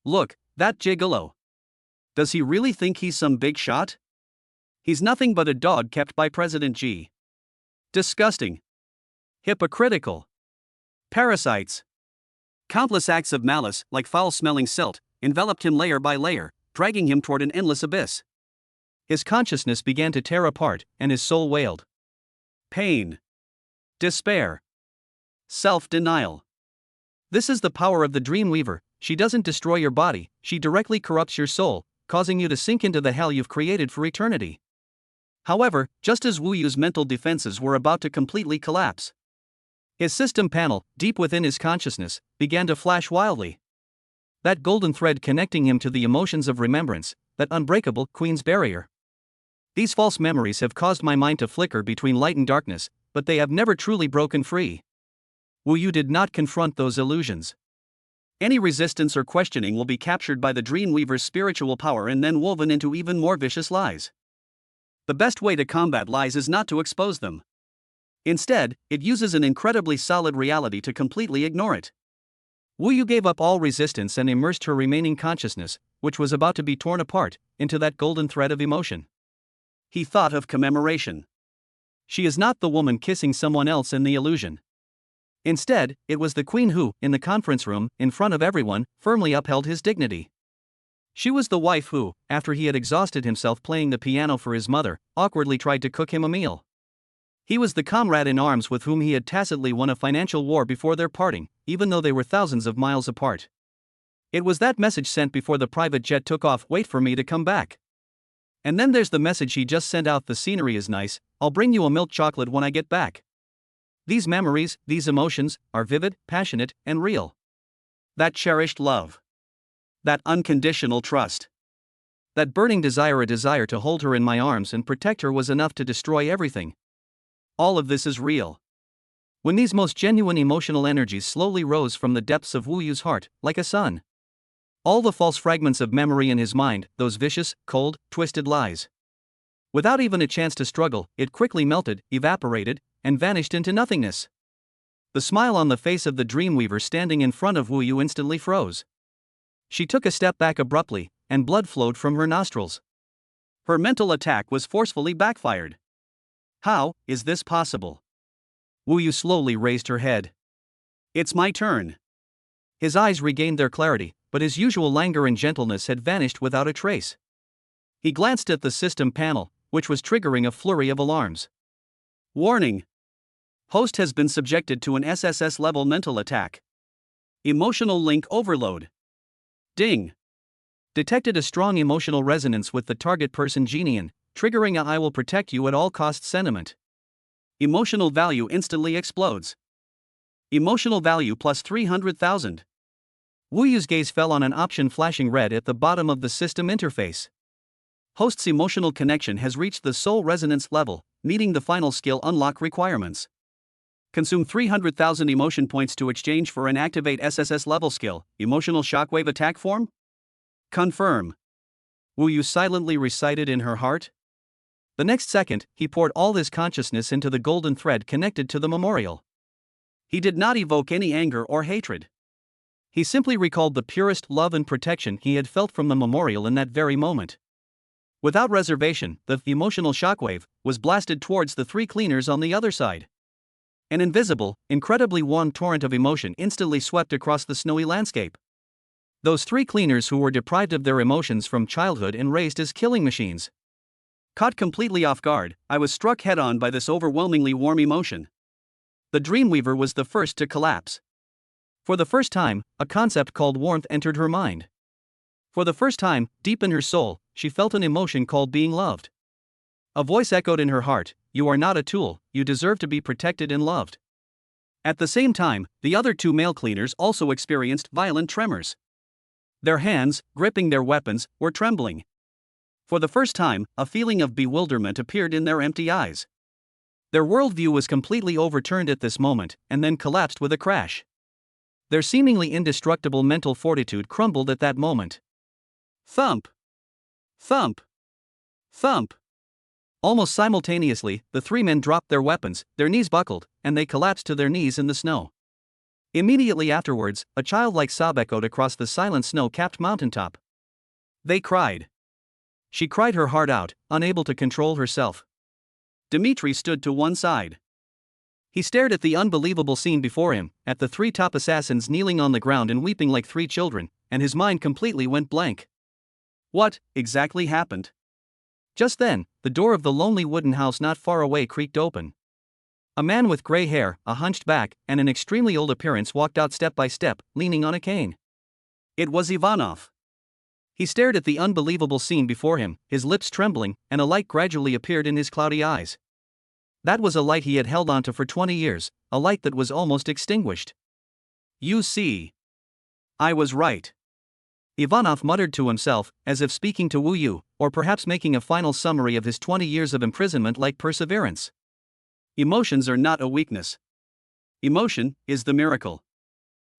Look, that gigolo. Does he really think he's some big shot? He's nothing but a dog kept by President Xi. Disgusting. Hypocritical. Parasites. Countless acts of malice, like foul-smelling silt, enveloped him layer by layer, dragging him toward an endless abyss. His consciousness began to tear apart, and his soul wailed. Pain. Despair. Self-denial. This is the power of the Dreamweaver. She doesn't destroy your body, she directly corrupts your soul, causing you to sink into the hell you've created for eternity. However, just as Wu Yu's mental defenses were about to completely collapse, his system panel, deep within his consciousness, began to flash wildly. That golden thread connecting him to the emotions of remembrance, that unbreakable Queen's barrier. These false memories have caused my mind to flicker between light and darkness, but they have never truly broken free. Wu Yu did not confront those illusions. Any resistance or questioning will be captured by the Dreamweaver's spiritual power and then woven into even more vicious lies. The best way to combat lies is not to expose them. Instead, it uses an incredibly solid reality to completely ignore it. Wu Yu gave up all resistance and immersed her remaining consciousness, which was about to be torn apart, into that golden thread of emotion. He thought of commemoration. She is not the woman kissing someone else in the illusion. Instead, it was the Queen who, in the conference room, in front of everyone, firmly upheld his dignity. She was the wife who, after he had exhausted himself playing the piano for his mother, awkwardly tried to cook him a meal. He was the comrade in arms with whom he had tacitly won a financial war before their parting, even though they were thousands of miles apart. It was that message sent before the private jet took off, "Wait for me to come back." And then there's the message he just sent out, "The scenery is nice, I'll bring you a milk chocolate when I get back." These memories, these emotions, are vivid, passionate, and real. That cherished love. That unconditional trust. That burning desire, a desire to hold her in my arms and protect her, was enough to destroy everything. All of this is real. When these most genuine emotional energies slowly rose from the depths of Wu Yu's heart, like a sun. All the false fragments of memory in his mind, those vicious, cold, twisted lies. Without even a chance to struggle, it quickly melted, evaporated, and vanished into nothingness. The smile on the face of the Dreamweaver standing in front of Wu Yu instantly froze. She took a step back abruptly, and blood flowed from her nostrils. Her mental attack was forcefully backfired. How is this possible? Wu Yu slowly raised her head. "It's my turn." His eyes regained their clarity, but his usual languor and gentleness had vanished without a trace. He glanced at the system panel, which was triggering a flurry of alarms. Warning. Host has been subjected to an SSS-level mental attack. Emotional link overload. Ding. Detected a strong emotional resonance with the target person Genian, triggering a "I will protect you at all costs" sentiment. Emotional value instantly explodes. Emotional value plus 300,000. Wu Yu's gaze fell on an option flashing red at the bottom of the system interface. Host's emotional connection has reached the soul resonance level, meeting the final skill unlock requirements. Consume 300,000 emotion points to exchange for an activate SSS level skill, emotional shockwave attack form? Confirm. Wu Yu silently recited in her heart. The next second, he poured all his consciousness into the golden thread connected to the memorial. He did not evoke any anger or hatred. He simply recalled the purest love and protection he had felt from the memorial in that very moment. Without reservation, the emotional shockwave was blasted towards the three cleaners on the other side. An invisible, incredibly warm torrent of emotion instantly swept across the snowy landscape. Those three cleaners who were deprived of their emotions from childhood and raised as killing machines. Caught completely off guard, I was struck head-on by this overwhelmingly warm emotion. The Dreamweaver was the first to collapse. For the first time, a concept called warmth entered her mind. For the first time, deep in her soul, she felt an emotion called being loved. A voice echoed in her heart, "You are not a tool, you deserve to be protected and loved." At the same time, the other two male cleaners also experienced violent tremors. Their hands, gripping their weapons, were trembling. For the first time, a feeling of bewilderment appeared in their empty eyes. Their worldview was completely overturned at this moment, and then collapsed with a crash. Their seemingly indestructible mental fortitude crumbled at that moment. Thump! Thump! Thump! Almost simultaneously, the three men dropped their weapons, their knees buckled, and they collapsed to their knees in the snow. Immediately afterwards, a childlike sob echoed across the silent snow-capped mountaintop. They cried. She cried her heart out, unable to control herself. Dmitri stood to one side. He stared at the unbelievable scene before him, at the three top assassins kneeling on the ground and weeping like three children, and his mind completely went blank. What exactly happened? Just then, the door of the lonely wooden house not far away creaked open. A man with gray hair, a hunched back, and an extremely old appearance walked out step by step, leaning on a cane. It was Ivanov. He stared at the unbelievable scene before him, his lips trembling, and a light gradually appeared in his cloudy eyes. That was a light he had held onto for 20 years, a light that was almost extinguished. "You see. I was right." Ivanov muttered to himself, as if speaking to Wu Yu, or perhaps making a final summary of his 20 years of imprisonment like perseverance. Emotions are not a weakness. Emotion is the miracle.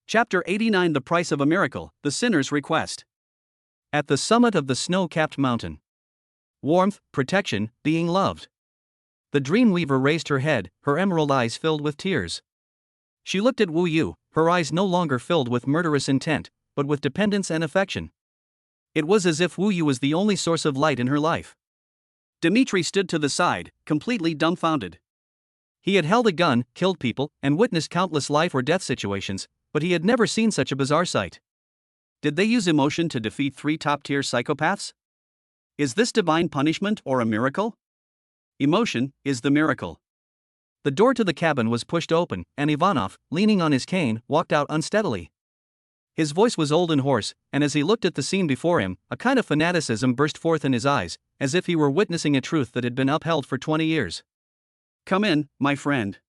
Chapter 89: The Price of a Miracle, The Sinner's Request. At the summit of the snow-capped mountain. Warmth, protection, being loved. The Dreamweaver raised her head, her emerald eyes filled with tears. She looked at Wu Yu, her eyes no longer filled with murderous intent, but with dependence and affection. It was as if Wu Yu was the only source of light in her life. Dmitri stood to the side, completely dumbfounded. He had held a gun, killed people, and witnessed countless life or death situations, but he had never seen such a bizarre sight. Did they use emotion to defeat three top-tier psychopaths? Is this divine punishment or a miracle? Emotion is the miracle. The door to the cabin was pushed open, and Ivanov, leaning on his cane, walked out unsteadily. His voice was old and hoarse, and as he looked at the scene before him, a kind of fanaticism burst forth in his eyes, as if he were witnessing a truth that had been upheld for 20 years. Come in, my friend.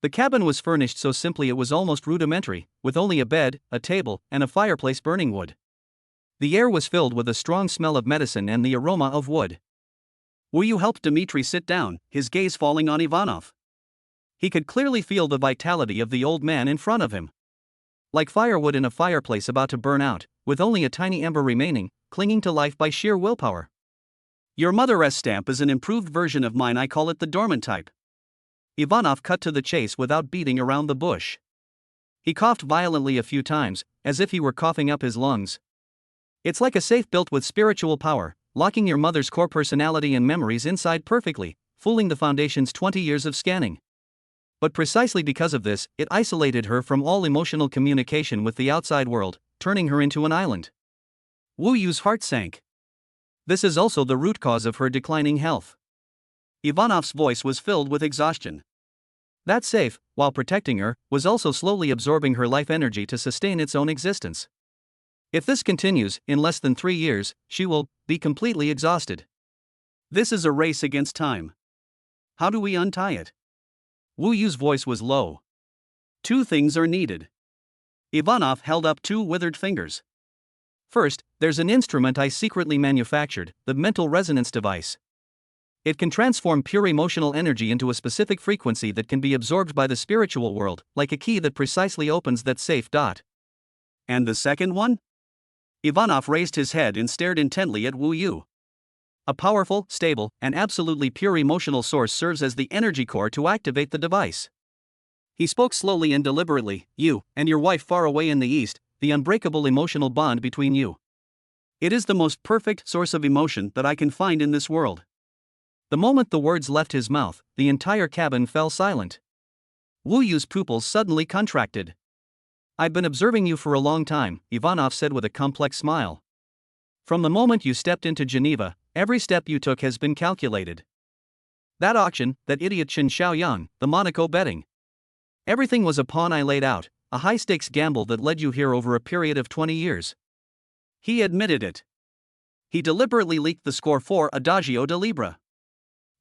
The cabin was furnished so simply it was almost rudimentary, with only a bed, a table, and a fireplace burning wood. The air was filled with a strong smell of medicine and the aroma of wood. Will you help Dmitri sit down, his gaze falling on Ivanov? He could clearly feel the vitality of the old man in front of him. Like firewood in a fireplace about to burn out, with only a tiny ember remaining, clinging to life by sheer willpower. Your mother's stamp is an improved version of mine. I call it the dormant type. Ivanov cut to the chase without beating around the bush. He coughed violently a few times, as if he were coughing up his lungs. It's like a safe built with spiritual power, locking your mother's core personality and memories inside perfectly, fooling the Foundation's 20 years of scanning. But precisely because of this, it isolated her from all emotional communication with the outside world, turning her into an island. Wu Yu's heart sank. This is also the root cause of her declining health. Ivanov's voice was filled with exhaustion. That safe, while protecting her, was also slowly absorbing her life energy to sustain its own existence. If this continues, in less than 3 years, she will be completely exhausted. This is a race against time. How do we untie it? Wu Yu's voice was low. 2 things are needed. Ivanov held up 2 withered fingers. First, there's an instrument I secretly manufactured, the mental resonance device. It can transform pure emotional energy into a specific frequency that can be absorbed by the spiritual world, like a key that precisely opens that safe. And the second one? Ivanov raised his head and stared intently at Wu Yu. A powerful, stable, and absolutely pure emotional source serves as the energy core to activate the device. He spoke slowly and deliberately. You, and your wife far away in the east, the unbreakable emotional bond between you. It is the most perfect source of emotion that I can find in this world. The moment the words left his mouth, the entire cabin fell silent. Wu Yu's pupils suddenly contracted. I've been observing you for a long time, Ivanov said with a complex smile. From the moment you stepped into Geneva, every step you took has been calculated. That auction, that idiot Chen Xiaoyang, the Monaco betting. Everything was a pawn I laid out, a high-stakes gamble that led you here over a period of 20 years. He admitted it. He deliberately leaked the score for Adagio de Libra.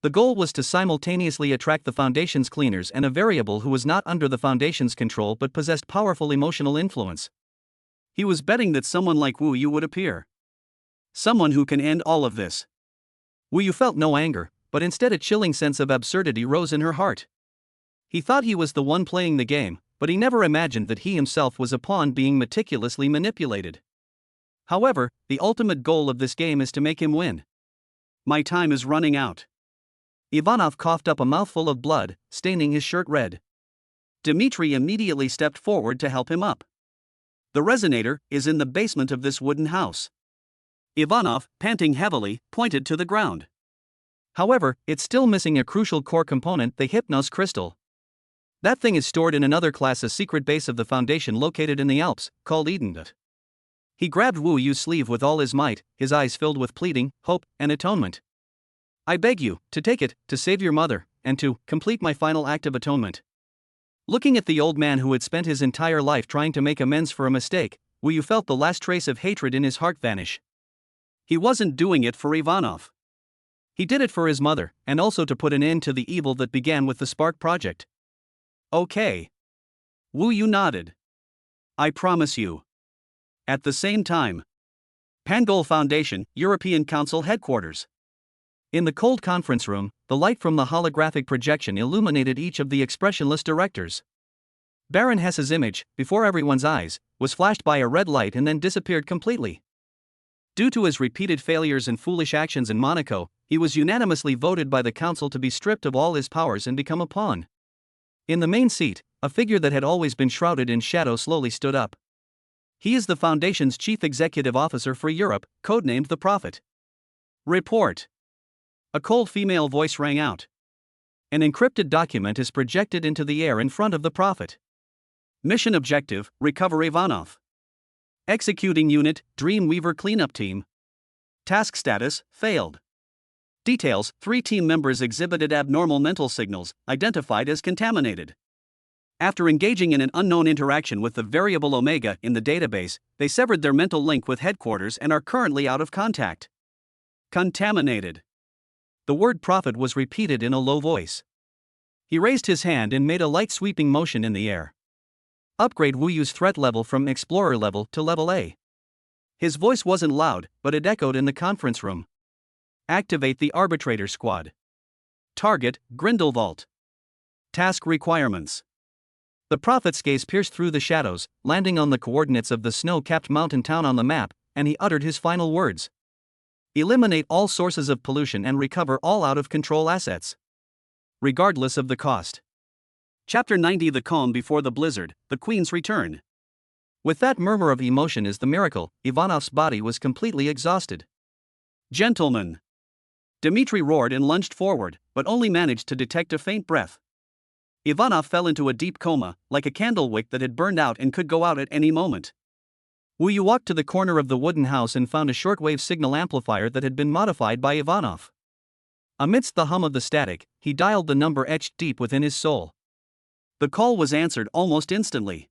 The goal was to simultaneously attract the Foundation's cleaners and a variable who was not under the Foundation's control but possessed powerful emotional influence. He was betting that someone like Wu Yu would appear. Someone who can end all of this. Wu Yu felt no anger, but instead a chilling sense of absurdity rose in her heart. He thought he was the one playing the game, but he never imagined that he himself was a pawn being meticulously manipulated. However, the ultimate goal of this game is to make him win. My time is running out. Ivanov coughed up a mouthful of blood, staining his shirt red. Dmitri immediately stepped forward to help him up. The resonator is in the basement of this wooden house. Ivanov, panting heavily, pointed to the ground. However, it's still missing a crucial core component, the Hypnos crystal. That thing is stored in another class, a secret base of the Foundation located in the Alps, called Eden. He grabbed Wu Yu's sleeve with all his might, his eyes filled with pleading, hope, and atonement. I beg you, to take it, to save your mother, and to complete my final act of atonement. Looking at the old man who had spent his entire life trying to make amends for a mistake, Wu Yu felt the last trace of hatred in his heart vanish. He wasn't doing it for Ivanov. He did it for his mother, and also to put an end to the evil that began with the Spark project. Okay. Wu Yu nodded. I promise you. At the same time. Pangol Foundation, European Council headquarters. In the cold conference room, the light from the holographic projection illuminated each of the expressionless directors. Baron Hesse's image, before everyone's eyes, was flashed by a red light and then disappeared completely. Due to his repeated failures and foolish actions in Monaco, he was unanimously voted by the council to be stripped of all his powers and become a pawn. In the main seat, a figure that had always been shrouded in shadow slowly stood up. He is the Foundation's chief executive officer for Europe, codenamed the Prophet. Report. A cold female voice rang out. An encrypted document is projected into the air in front of the Prophet. Mission objective, recover Ivanov. Executing unit, Dreamweaver cleanup team. Task status, failed. Details: 3 team members exhibited abnormal mental signals, identified as contaminated. After engaging in an unknown interaction with the variable omega in the database, they severed their mental link with headquarters and are currently out of contact. Contaminated. The word prophet was repeated in a low voice. He raised his hand and made a light sweeping motion in the air. Upgrade Wu Yu's threat level from Explorer level to level A. His voice wasn't loud, but it echoed in the conference room. Activate the Arbitrator Squad. Target, Grindelwald. Task requirements. The prophet's gaze pierced through the shadows, landing on the coordinates of the snow-capped mountain town on the map, and he uttered his final words. Eliminate all sources of pollution and recover all out-of-control assets, regardless of the cost. Chapter 90: The Calm Before the Blizzard, The Queen's Return. With that murmur of emotion as the miracle, Ivanov's body was completely exhausted. Gentlemen! Dmitri roared and lunged forward, but only managed to detect a faint breath. Ivanov fell into a deep coma, like a candle wick that had burned out and could go out at any moment. Wu Yu walked to the corner of the wooden house and found a shortwave signal amplifier that had been modified by Ivanov. Amidst the hum of the static, he dialed the number etched deep within his soul. The call was answered almost instantly.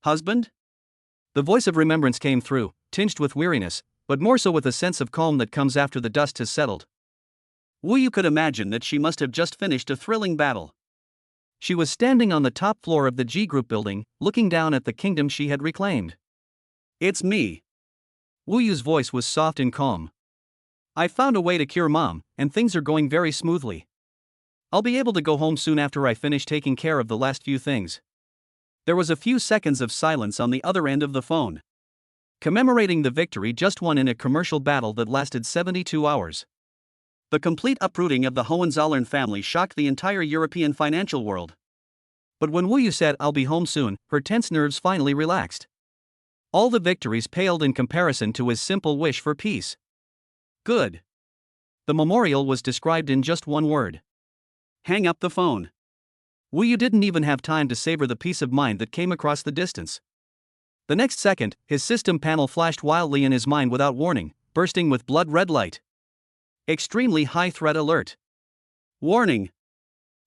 Husband? The voice of remembrance came through, tinged with weariness, but more so with a sense of calm that comes after the dust has settled. Wu Yu could imagine that she must have just finished a thrilling battle. She was standing on the top floor of the G Group building, looking down at the kingdom she had reclaimed. It's me. Wu Yu's voice was soft and calm. I found a way to cure Mom, and things are going very smoothly. I'll be able to go home soon after I finish taking care of the last few things. There was a few seconds of silence on the other end of the phone, commemorating the victory just won in a commercial battle that lasted 72 hours. The complete uprooting of the Hohenzollern family shocked the entire European financial world. But when Wu Yu said, "I'll be home soon," her tense nerves finally relaxed. All the victories paled in comparison to his simple wish for peace. Good. The memorial was described in just one word. Hang up the phone. Wu Yu didn't even have time to savor the peace of mind that came across the distance. The next second, his system panel flashed wildly in his mind without warning, bursting with blood red light. Extremely high threat alert. Warning.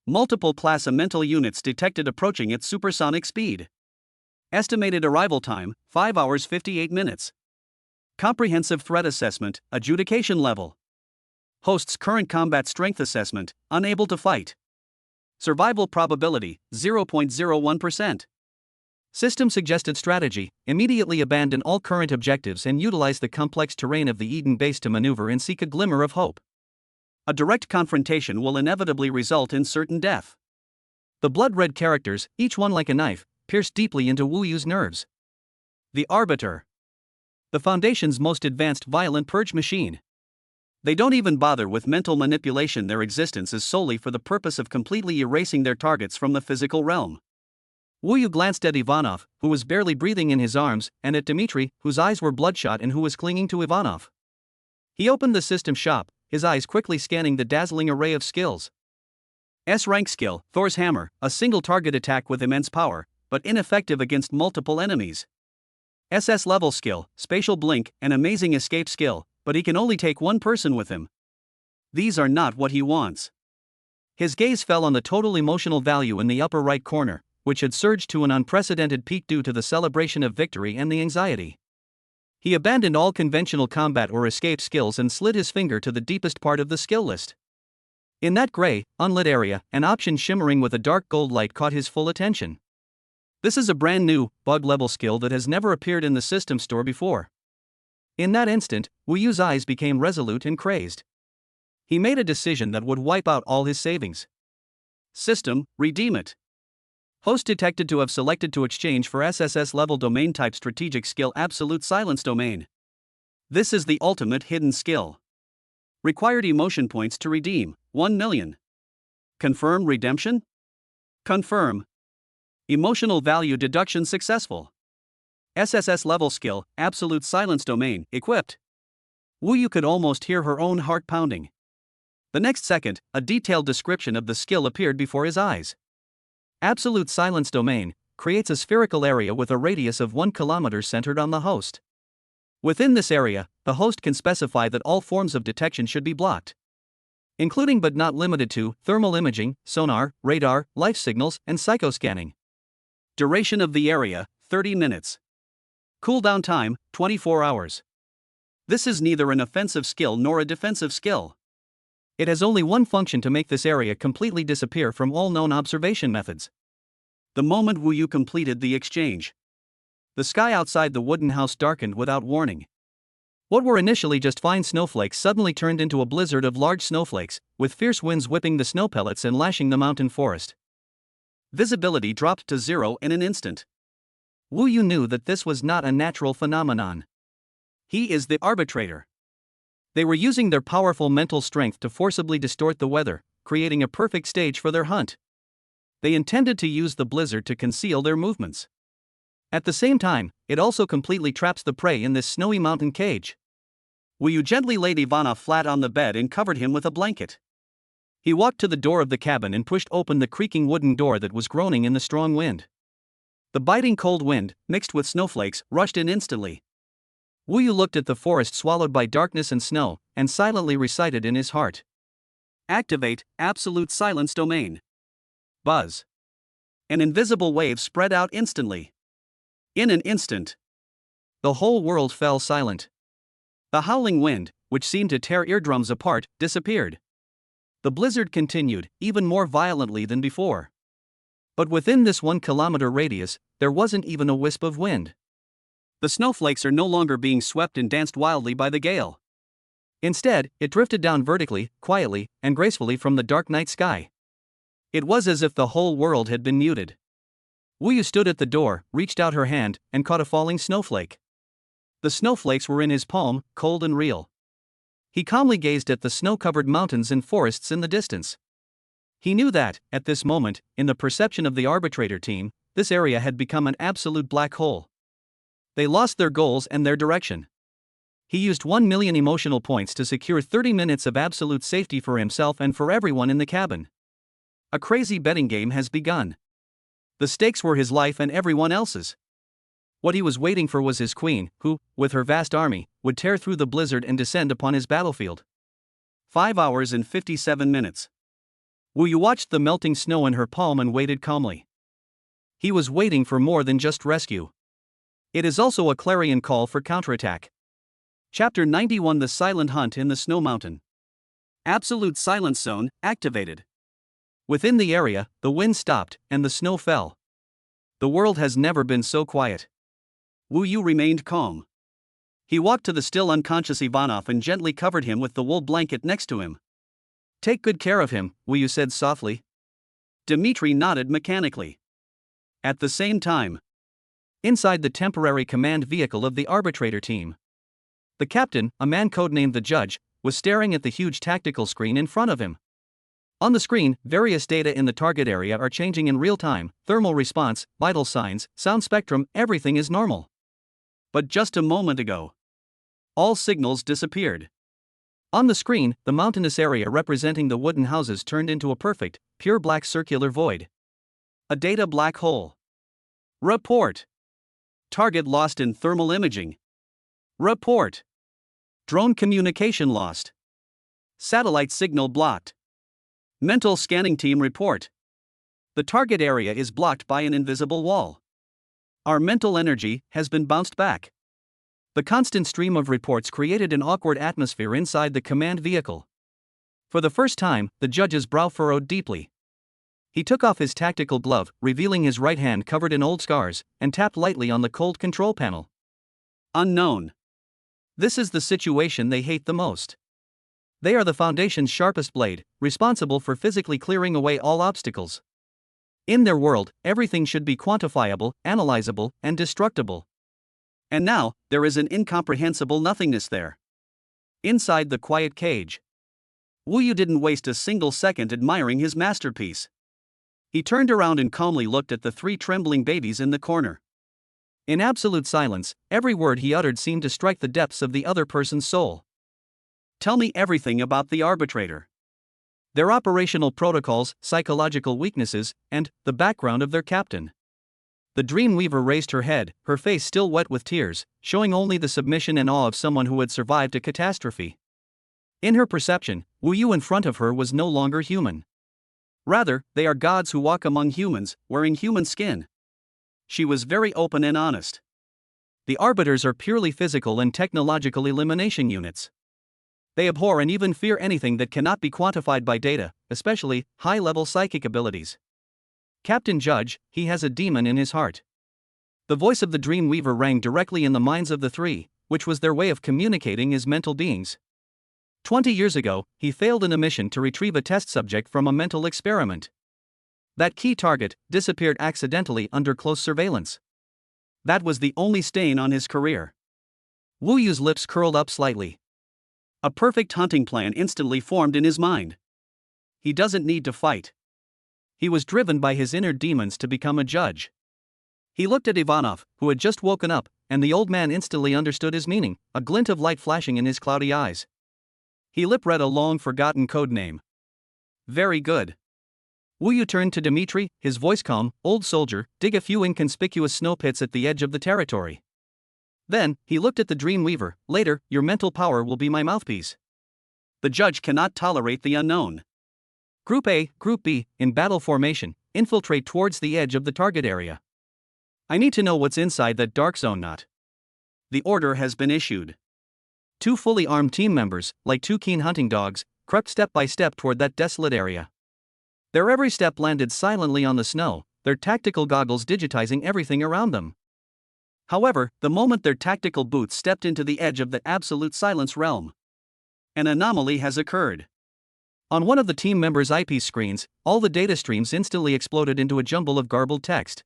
Multiple plasma-mental units detected approaching at supersonic speed. Estimated arrival time, 5 hours 58 minutes. Comprehensive threat assessment, adjudication level. Host's current combat strength assessment, unable to fight. Survival probability, 0.01%. System suggested strategy: immediately abandon all current objectives and utilize the complex terrain of the Eden base to maneuver and seek a glimmer of hope. A direct confrontation will inevitably result in certain death. The blood-red characters, each one like a knife, pierced deeply into Wu Yu's nerves. The Arbiter. The Foundation's most advanced violent purge machine. They don't even bother with mental manipulation. Their existence is solely for the purpose of completely erasing their targets from the physical realm. Wu Yu glanced at Ivanov, who was barely breathing in his arms, and at Dmitri, whose eyes were bloodshot and who was clinging to Ivanov. He opened the system shop, his eyes quickly scanning the dazzling array of skills. S-rank skill, Thor's Hammer, a single target attack with immense power, but ineffective against multiple enemies. SS level skill, Spatial Blink, an amazing escape skill, but he can only take one person with him. These are not what he wants. His gaze fell on the total emotional value in the upper right corner, which had surged to an unprecedented peak due to the celebration of victory and the anxiety. He abandoned all conventional combat or escape skills and slid his finger to the deepest part of the skill list. In that gray, unlit area, an option shimmering with a dark gold light caught his full attention. This is a brand new, bug-level skill that has never appeared in the system store before. In that instant, Wu Yu's eyes became resolute and crazed. He made a decision that would wipe out all his savings. System, redeem it. Host detected to have selected to exchange for SSS level domain type strategic skill Absolute Silence Domain. This is the ultimate hidden skill. Required emotion points to redeem, 1 million. Confirm redemption? Confirm. Emotional value deduction successful. SSS level skill, Absolute Silence Domain, equipped. Wu Yu could almost hear her own heart pounding. The next second, a detailed description of the skill appeared before his eyes. Absolute Silence Domain creates a spherical area with a radius of 1 kilometer centered on the host. Within this area, the host can specify that all forms of detection should be blocked. including but not limited to thermal imaging, sonar, radar, life signals, and psychoscanning. Duration of the area, 30 minutes. Cooldown time, 24 hours. This is neither an offensive skill nor a defensive skill. It has only one function to make this area completely disappear from all known observation methods. The moment Wu Yu completed the exchange, the sky outside the wooden house darkened without warning. What were initially just fine snowflakes suddenly turned into a blizzard of large snowflakes, with fierce winds whipping the snow pellets and lashing the mountain forest. Visibility dropped to 0 in an instant. Wu Yu knew that this was not a natural phenomenon. He is the arbitrator. They were using their powerful mental strength to forcibly distort the weather, creating a perfect stage for their hunt. They intended to use the blizzard to conceal their movements. At the same time, it also completely traps the prey in this snowy mountain cage. Wu Yu gently laid Ivanov flat on the bed and covered him with a blanket. He walked to the door of the cabin and pushed open the creaking wooden door that was groaning in the strong wind. The biting cold wind, mixed with snowflakes, rushed in instantly. Wu Yu looked at the forest swallowed by darkness and snow, and silently recited in his heart. Activate, absolute silence domain. Buzz. An invisible wave spread out instantly. In an instant, the whole world fell silent. The howling wind, which seemed to tear eardrums apart, disappeared. The blizzard continued, even more violently than before. But within this 1 kilometer radius, there wasn't even a wisp of wind. The snowflakes are no longer being swept and danced wildly by the gale. Instead, it drifted down vertically, quietly, and gracefully from the dark night sky. It was as if the whole world had been muted. Wu Yu stood at the door, reached out her hand, and caught a falling snowflake. The snowflakes were in his palm, cold and real. He calmly gazed at the snow-covered mountains and forests in the distance. He knew that, at this moment, in the perception of the arbitrator team, this area had become an absolute black hole. They lost their goals and their direction. He used 1 million emotional points to secure 30 minutes of absolute safety for himself and for everyone in the cabin. A crazy betting game has begun. The stakes were his life and everyone else's. What he was waiting for was his queen, who, with her vast army, would tear through the blizzard and descend upon his battlefield. 5 hours and 57 minutes. Wu Yu watched the melting snow in her palm and waited calmly. He was waiting for more than just rescue. It is also a clarion call for counterattack. Chapter 91: The Silent Hunt in the Snow Mountain. Absolute silence zone activated. Within the area, the wind stopped, and the snow fell. The world has never been so quiet. Wu Yu remained calm. He walked to the still unconscious Ivanov and gently covered him with the wool blanket next to him. "Take good care of him," Wu Yu said softly. Dmitri nodded mechanically. At the same time, inside the temporary command vehicle of the arbitrator team, the captain, a man codenamed the Judge, was staring at the huge tactical screen in front of him. On the screen, various data in the target area are changing in real time: thermal response, vital signs, sound spectrum, everything is normal. But just a moment ago, all signals disappeared. On the screen, the mountainous area representing the wooden houses turned into a perfect, pure black circular void. A data black hole. Report. Target lost in thermal imaging. Report. Drone communication lost. Satellite signal blocked. Mental scanning team report. The target area is blocked by an invisible wall. Our mental energy has been bounced back. The constant stream of reports created an awkward atmosphere inside the command vehicle. For the first time, the Judge's brow furrowed deeply. He took off his tactical glove, revealing his right hand covered in old scars, and tapped lightly on the cold control panel. Unknown. This is the situation they hate the most. They are the Foundation's sharpest blade, responsible for physically clearing away all obstacles. In their world, everything should be quantifiable, analyzable, and destructible. And now, there is an incomprehensible nothingness there. Inside the quiet cage, Wu Yu didn't waste a single second admiring his masterpiece. He turned around and calmly looked at the 3 trembling babies in the corner. In absolute silence, every word he uttered seemed to strike the depths of the other person's soul. Tell me everything about the arbitrator. Their operational protocols, psychological weaknesses, and the background of their captain. The Dreamweaver raised her head, her face still wet with tears, showing only the submission and awe of someone who had survived a catastrophe. In her perception, Wu Yu in front of her was no longer human. Rather, they are gods who walk among humans, wearing human skin. She was very open and honest. The arbiters are purely physical and technological elimination units. They abhor and even fear anything that cannot be quantified by data, especially high-level psychic abilities. Captain Judge, he has a demon in his heart. The voice of the Dreamweaver rang directly in the minds of the three, which was their way of communicating as mental beings. 20 years ago, he failed in a mission to retrieve a test subject from a mental experiment. That key target disappeared accidentally under close surveillance. That was the only stain on his career. Wu Yu's lips curled up slightly. A perfect hunting plan instantly formed in his mind. He doesn't need to fight. He was driven by his inner demons to become a judge. He looked at Ivanov, who had just woken up, and the old man instantly understood his meaning, a glint of light flashing in his cloudy eyes. He lip-read a long-forgotten code name. Very good. Wu Yu turned to Dmitri, his voice calm. Old soldier, dig a few inconspicuous snow pits at the edge of the territory. Then, he looked at the Dreamweaver. Later, your mental power will be my mouthpiece. The judge cannot tolerate the unknown. Group A, Group B, in battle formation, infiltrate towards the edge of the target area. I need to know what's inside that dark zone knot. The order has been issued. Two fully armed team members, like two keen hunting dogs, crept step by step toward that desolate area. Their every step landed silently on the snow, their tactical goggles digitizing everything around them. However, the moment their tactical boots stepped into the edge of the absolute silence realm, an anomaly has occurred. On one of the team members' eyepiece screens, all the data streams instantly exploded into a jumble of garbled text.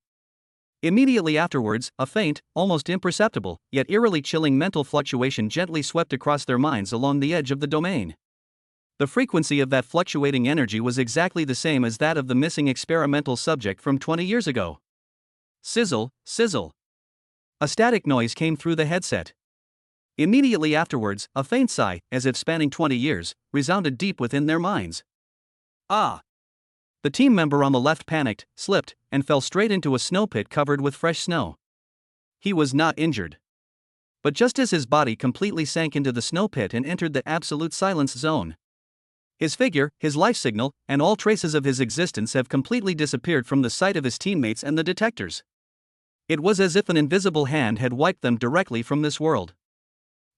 Immediately afterwards, a faint, almost imperceptible, yet eerily chilling mental fluctuation gently swept across their minds along the edge of the domain. The frequency of that fluctuating energy was exactly the same as that of the missing experimental subject from 20 years ago. Sizzle, sizzle. A static noise came through the headset. Immediately afterwards, a faint sigh, as if spanning 20 years, resounded deep within their minds. Ah! The team member on the left panicked, slipped, and fell straight into a snow pit covered with fresh snow. He was not injured. But just as his body completely sank into the snow pit and entered the absolute silence zone, his figure, his life signal, and all traces of his existence have completely disappeared from the sight of his teammates and the detectors. It was as if an invisible hand had wiped them directly from this world.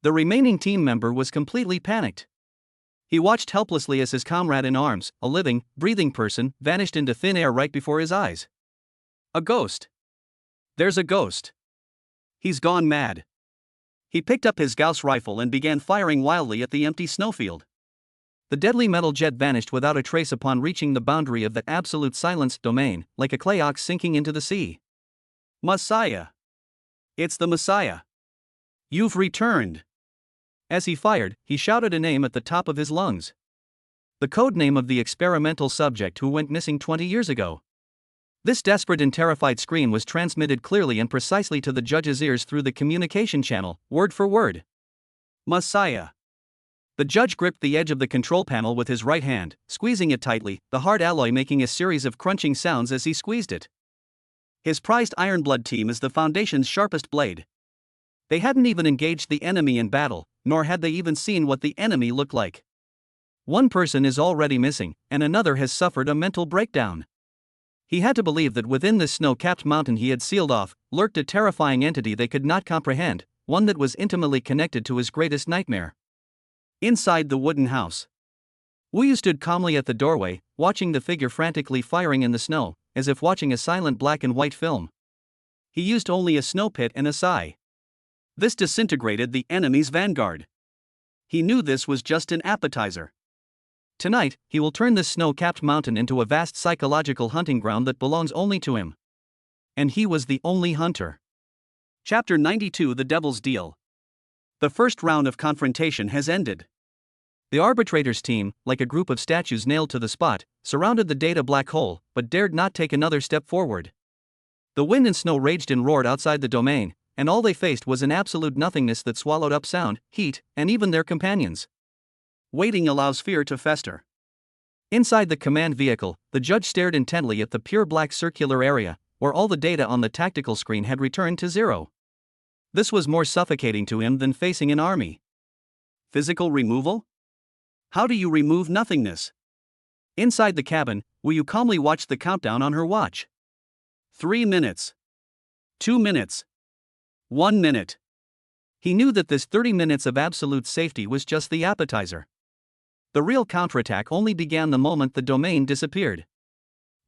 The remaining team member was completely panicked. He watched helplessly as his comrade in arms, a living, breathing person, vanished into thin air right before his eyes. A ghost. There's a ghost. He's gone mad. He picked up his Gauss rifle and began firing wildly at the empty snowfield. The deadly metal jet vanished without a trace upon reaching the boundary of that absolute silence domain, like a clay ox sinking into the sea. Messiah. It's the Messiah. You've returned. As he fired, he shouted a name at the top of his lungs. The code name of the experimental subject who went missing 20 years ago. This desperate and terrified scream was transmitted clearly and precisely to the judge's ears through the communication channel, word for word. Messiah. The judge gripped the edge of the control panel with his right hand, squeezing it tightly, the hard alloy making a series of crunching sounds as he squeezed it. His prized Ironblood team is the Foundation's sharpest blade. They hadn't even engaged the enemy in battle, nor had they even seen what the enemy looked like. One person is already missing, and another has suffered a mental breakdown. He had to believe that within this snow-capped mountain he had sealed off, lurked a terrifying entity they could not comprehend, one that was intimately connected to his greatest nightmare. Inside the wooden house, Wu Yu stood calmly at the doorway, watching the figure frantically firing in the snow, as if watching a silent black and white film. He used only a snow pit and a sigh. This disintegrated the enemy's vanguard. He knew this was just an appetizer. Tonight, he will turn this snow-capped mountain into a vast psychological hunting ground that belongs only to him. And he was the only hunter. Chapter 92: The Devil's Deal. The first round of confrontation has ended. The arbitrators' team, like a group of statues nailed to the spot, surrounded the data black hole, but dared not take another step forward. The wind and snow raged and roared outside the domain, and all they faced was an absolute nothingness that swallowed up sound, heat, and even their companions. Waiting allows fear to fester. Inside the command vehicle, the judge stared intently at the pure black circular area, where all the data on the tactical screen had returned to zero. This was more suffocating to him than facing an army. Physical removal? How do you remove nothingness? Inside the cabin, Wu Yu calmly watched the countdown on her watch. 3 minutes. 2 minutes. 1 minute. He knew that this 30 minutes of absolute safety was just the appetizer. The real counterattack only began the moment the domain disappeared.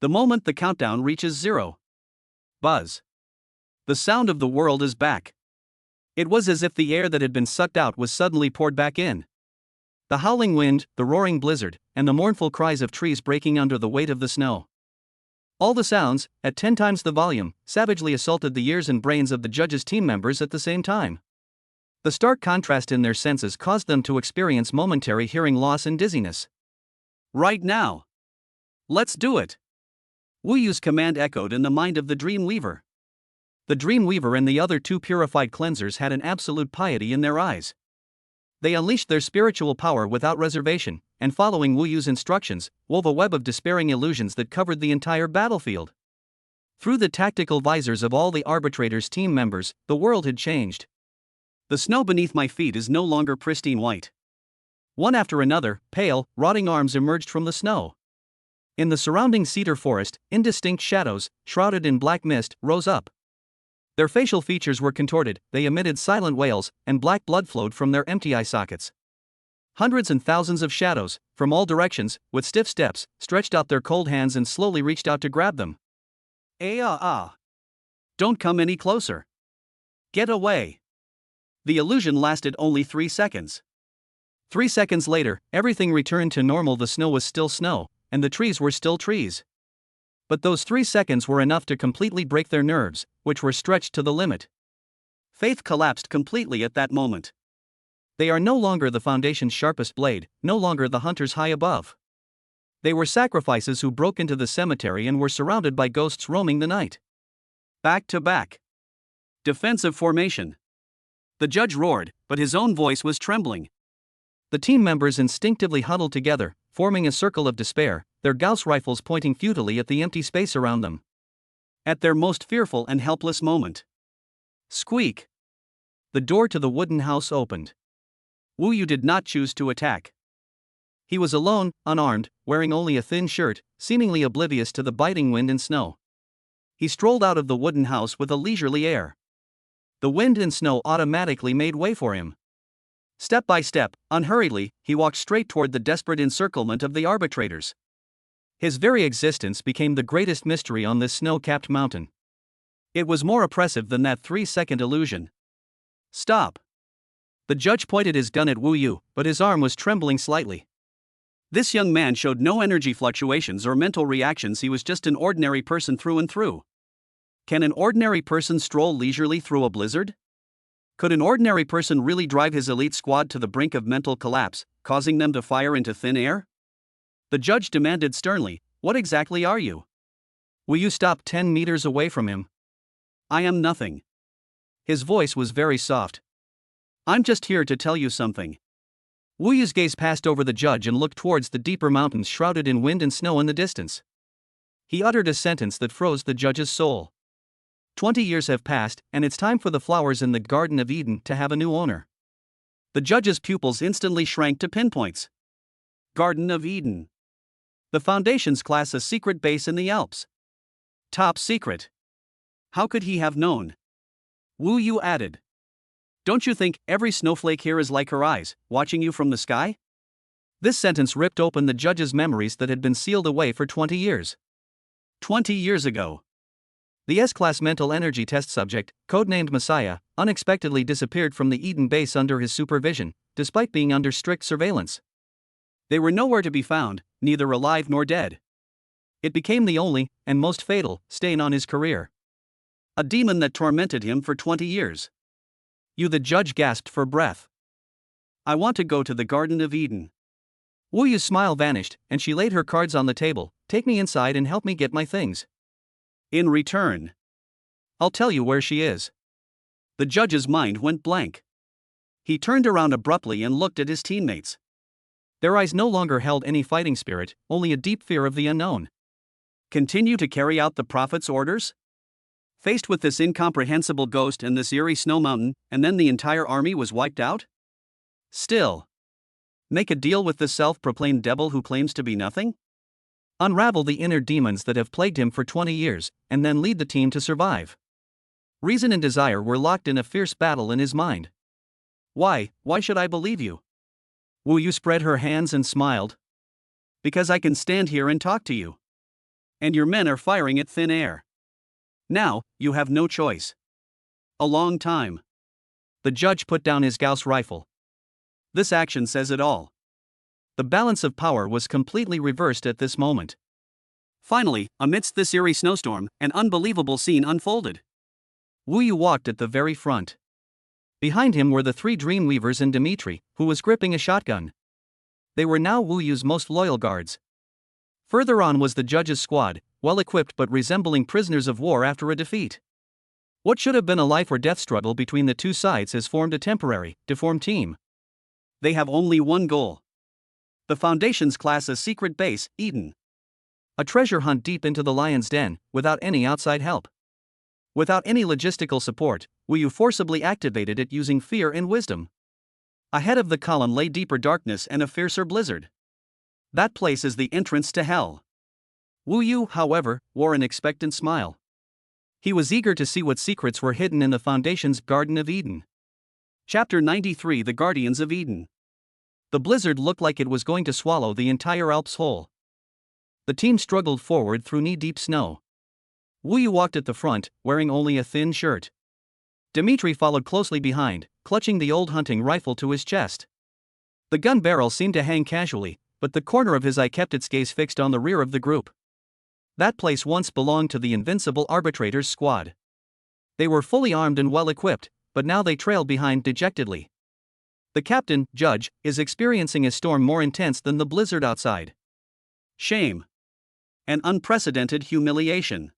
The moment the countdown reaches 0. Buzz. The sound of the world is back. It was as if the air that had been sucked out was suddenly poured back in. The howling wind, the roaring blizzard, and the mournful cries of trees breaking under the weight of the snow. All the sounds, at 10 times the volume, savagely assaulted the ears and brains of the judge's team members at the same time. The stark contrast in their senses caused them to experience momentary hearing loss and dizziness. Right now. Let's do it. Wu Yu's command echoed in the mind of the Dream Weaver. The Dream Weaver and the other 2 purified cleansers had an absolute piety in their eyes. They unleashed their spiritual power without reservation, and following Wu Yu's instructions, wove a web of despairing illusions that covered the entire battlefield. Through the tactical visors of all the arbitrator's team members, the world had changed. The snow beneath my feet is no longer pristine white. One after another, pale, rotting arms emerged from the snow. In the surrounding cedar forest, indistinct shadows, shrouded in black mist, rose up. Their facial features were contorted, they emitted silent wails, and black blood flowed from their empty eye sockets. Hundreds and thousands of shadows, from all directions, with stiff steps, stretched out their cold hands and slowly reached out to grab them. Don't come any closer. Get away. The illusion lasted only 3 seconds. 3 seconds later, everything returned to normal. The snow was still snow, and the trees were still trees. But those 3 seconds were enough to completely break their nerves, which were stretched to the limit. Faith collapsed completely at that moment. They are no longer the Foundation's sharpest blade, no longer the hunters high above. They were sacrifices who broke into the cemetery and were surrounded by ghosts roaming the night. Back to back. Defensive formation. The judge roared, but his own voice was trembling. The team members instinctively huddled together, forming a circle of despair, their Gauss rifles pointing futilely at the empty space around them. At their most fearful and helpless moment. Squeak! The door to the wooden house opened. Wu Yu did not choose to attack. He was alone, unarmed, wearing only a thin shirt, seemingly oblivious to the biting wind and snow. He strolled out of the wooden house with a leisurely air. The wind and snow automatically made way for him. Step by step, unhurriedly, he walked straight toward the desperate encirclement of the arbitrators. His very existence became the greatest mystery on this snow-capped mountain. It was more oppressive than that 3-second illusion. Stop! The judge pointed his gun at Wu Yu, but his arm was trembling slightly. This young man showed no energy fluctuations or mental reactions. He was just an ordinary person through and through. Can an ordinary person stroll leisurely through a blizzard? Could an ordinary person really drive his elite squad to the brink of mental collapse, causing them to fire into thin air? The judge demanded sternly, "What exactly are you?" Wu Yu stopped 10 meters away from him. "I am nothing." His voice was very soft. "I'm just here to tell you something." Wu Yu's gaze passed over the judge and looked towards the deeper mountains shrouded in wind and snow in the distance. He uttered a sentence that froze the judge's soul. 20 years have passed, and it's time for the flowers in the Garden of Eden to have a new owner. The judge's pupils instantly shrank to pinpoints. Garden of Eden. The Foundation's class a secret base in the Alps. Top secret. How could he have known? Wu Yu added. Don't you think every snowflake here is like her eyes, watching you from the sky? This sentence ripped open the judge's memories that had been sealed away for 20 years. 20 years ago. The S-Class mental energy test subject, codenamed Messiah, unexpectedly disappeared from the Eden base under his supervision, despite being under strict surveillance. They were nowhere to be found, neither alive nor dead. It became the only, and most fatal, stain on his career. A demon that tormented him for 20 years. The judge gasped for breath. I want to go to the Garden of Eden. Wu Yu's smile vanished, and she laid her cards on the table. Take me inside and help me get my things. In return, I'll tell you where she is. The judge's mind went blank. He turned around abruptly and looked at his teammates. Their eyes no longer held any fighting spirit, only a deep fear of the unknown. Continue to carry out the Prophet's orders? Faced with this incomprehensible ghost and this eerie snow mountain, and then the entire army was wiped out? Still. Make a deal with the self-proclaimed devil who claims to be nothing? Unravel the inner demons that have plagued him for 20 years, and then lead the team to survive. Reason and desire were locked in a fierce battle in his mind. Why should I believe you? Wu Yu spread her hands and smiled. Because I can stand here and talk to you. And your men are firing at thin air. Now, you have no choice. A long time. The judge put down his Gauss rifle. This action says it all. The balance of power was completely reversed at this moment. Finally, amidst this eerie snowstorm, an unbelievable scene unfolded. Wu Yu walked at the very front. Behind him were the three Dreamweavers and Dimitri, who was gripping a shotgun. They were now Wu Yu's most loyal guards. Further on was the judge's squad, well equipped but resembling prisoners of war after a defeat. What should have been a life or death struggle between the two sides has formed a temporary, deformed team. They have only one goal. The Foundation's class a secret base, Eden. A treasure hunt deep into the lion's den, without any outside help. Without any logistical support, Wu Yu forcibly activated it using fear and wisdom. Ahead of the column lay deeper darkness and a fiercer blizzard. That place is the entrance to hell. Wu Yu, however, wore an expectant smile. He was eager to see what secrets were hidden in the Foundation's Garden of Eden. Chapter 93: The Guardians of Eden. The blizzard looked like it was going to swallow the entire Alps whole. The team struggled forward through knee-deep snow. Wu Yu walked at the front, wearing only a thin shirt. Dimitri followed closely behind, clutching the old hunting rifle to his chest. The gun barrel seemed to hang casually, but the corner of his eye kept its gaze fixed on the rear of the group. That place once belonged to the invincible arbitrators' squad. They were fully armed and well equipped, but now they trailed behind dejectedly. The captain, Judge, is experiencing a storm more intense than the blizzard outside. Shame. An unprecedented humiliation.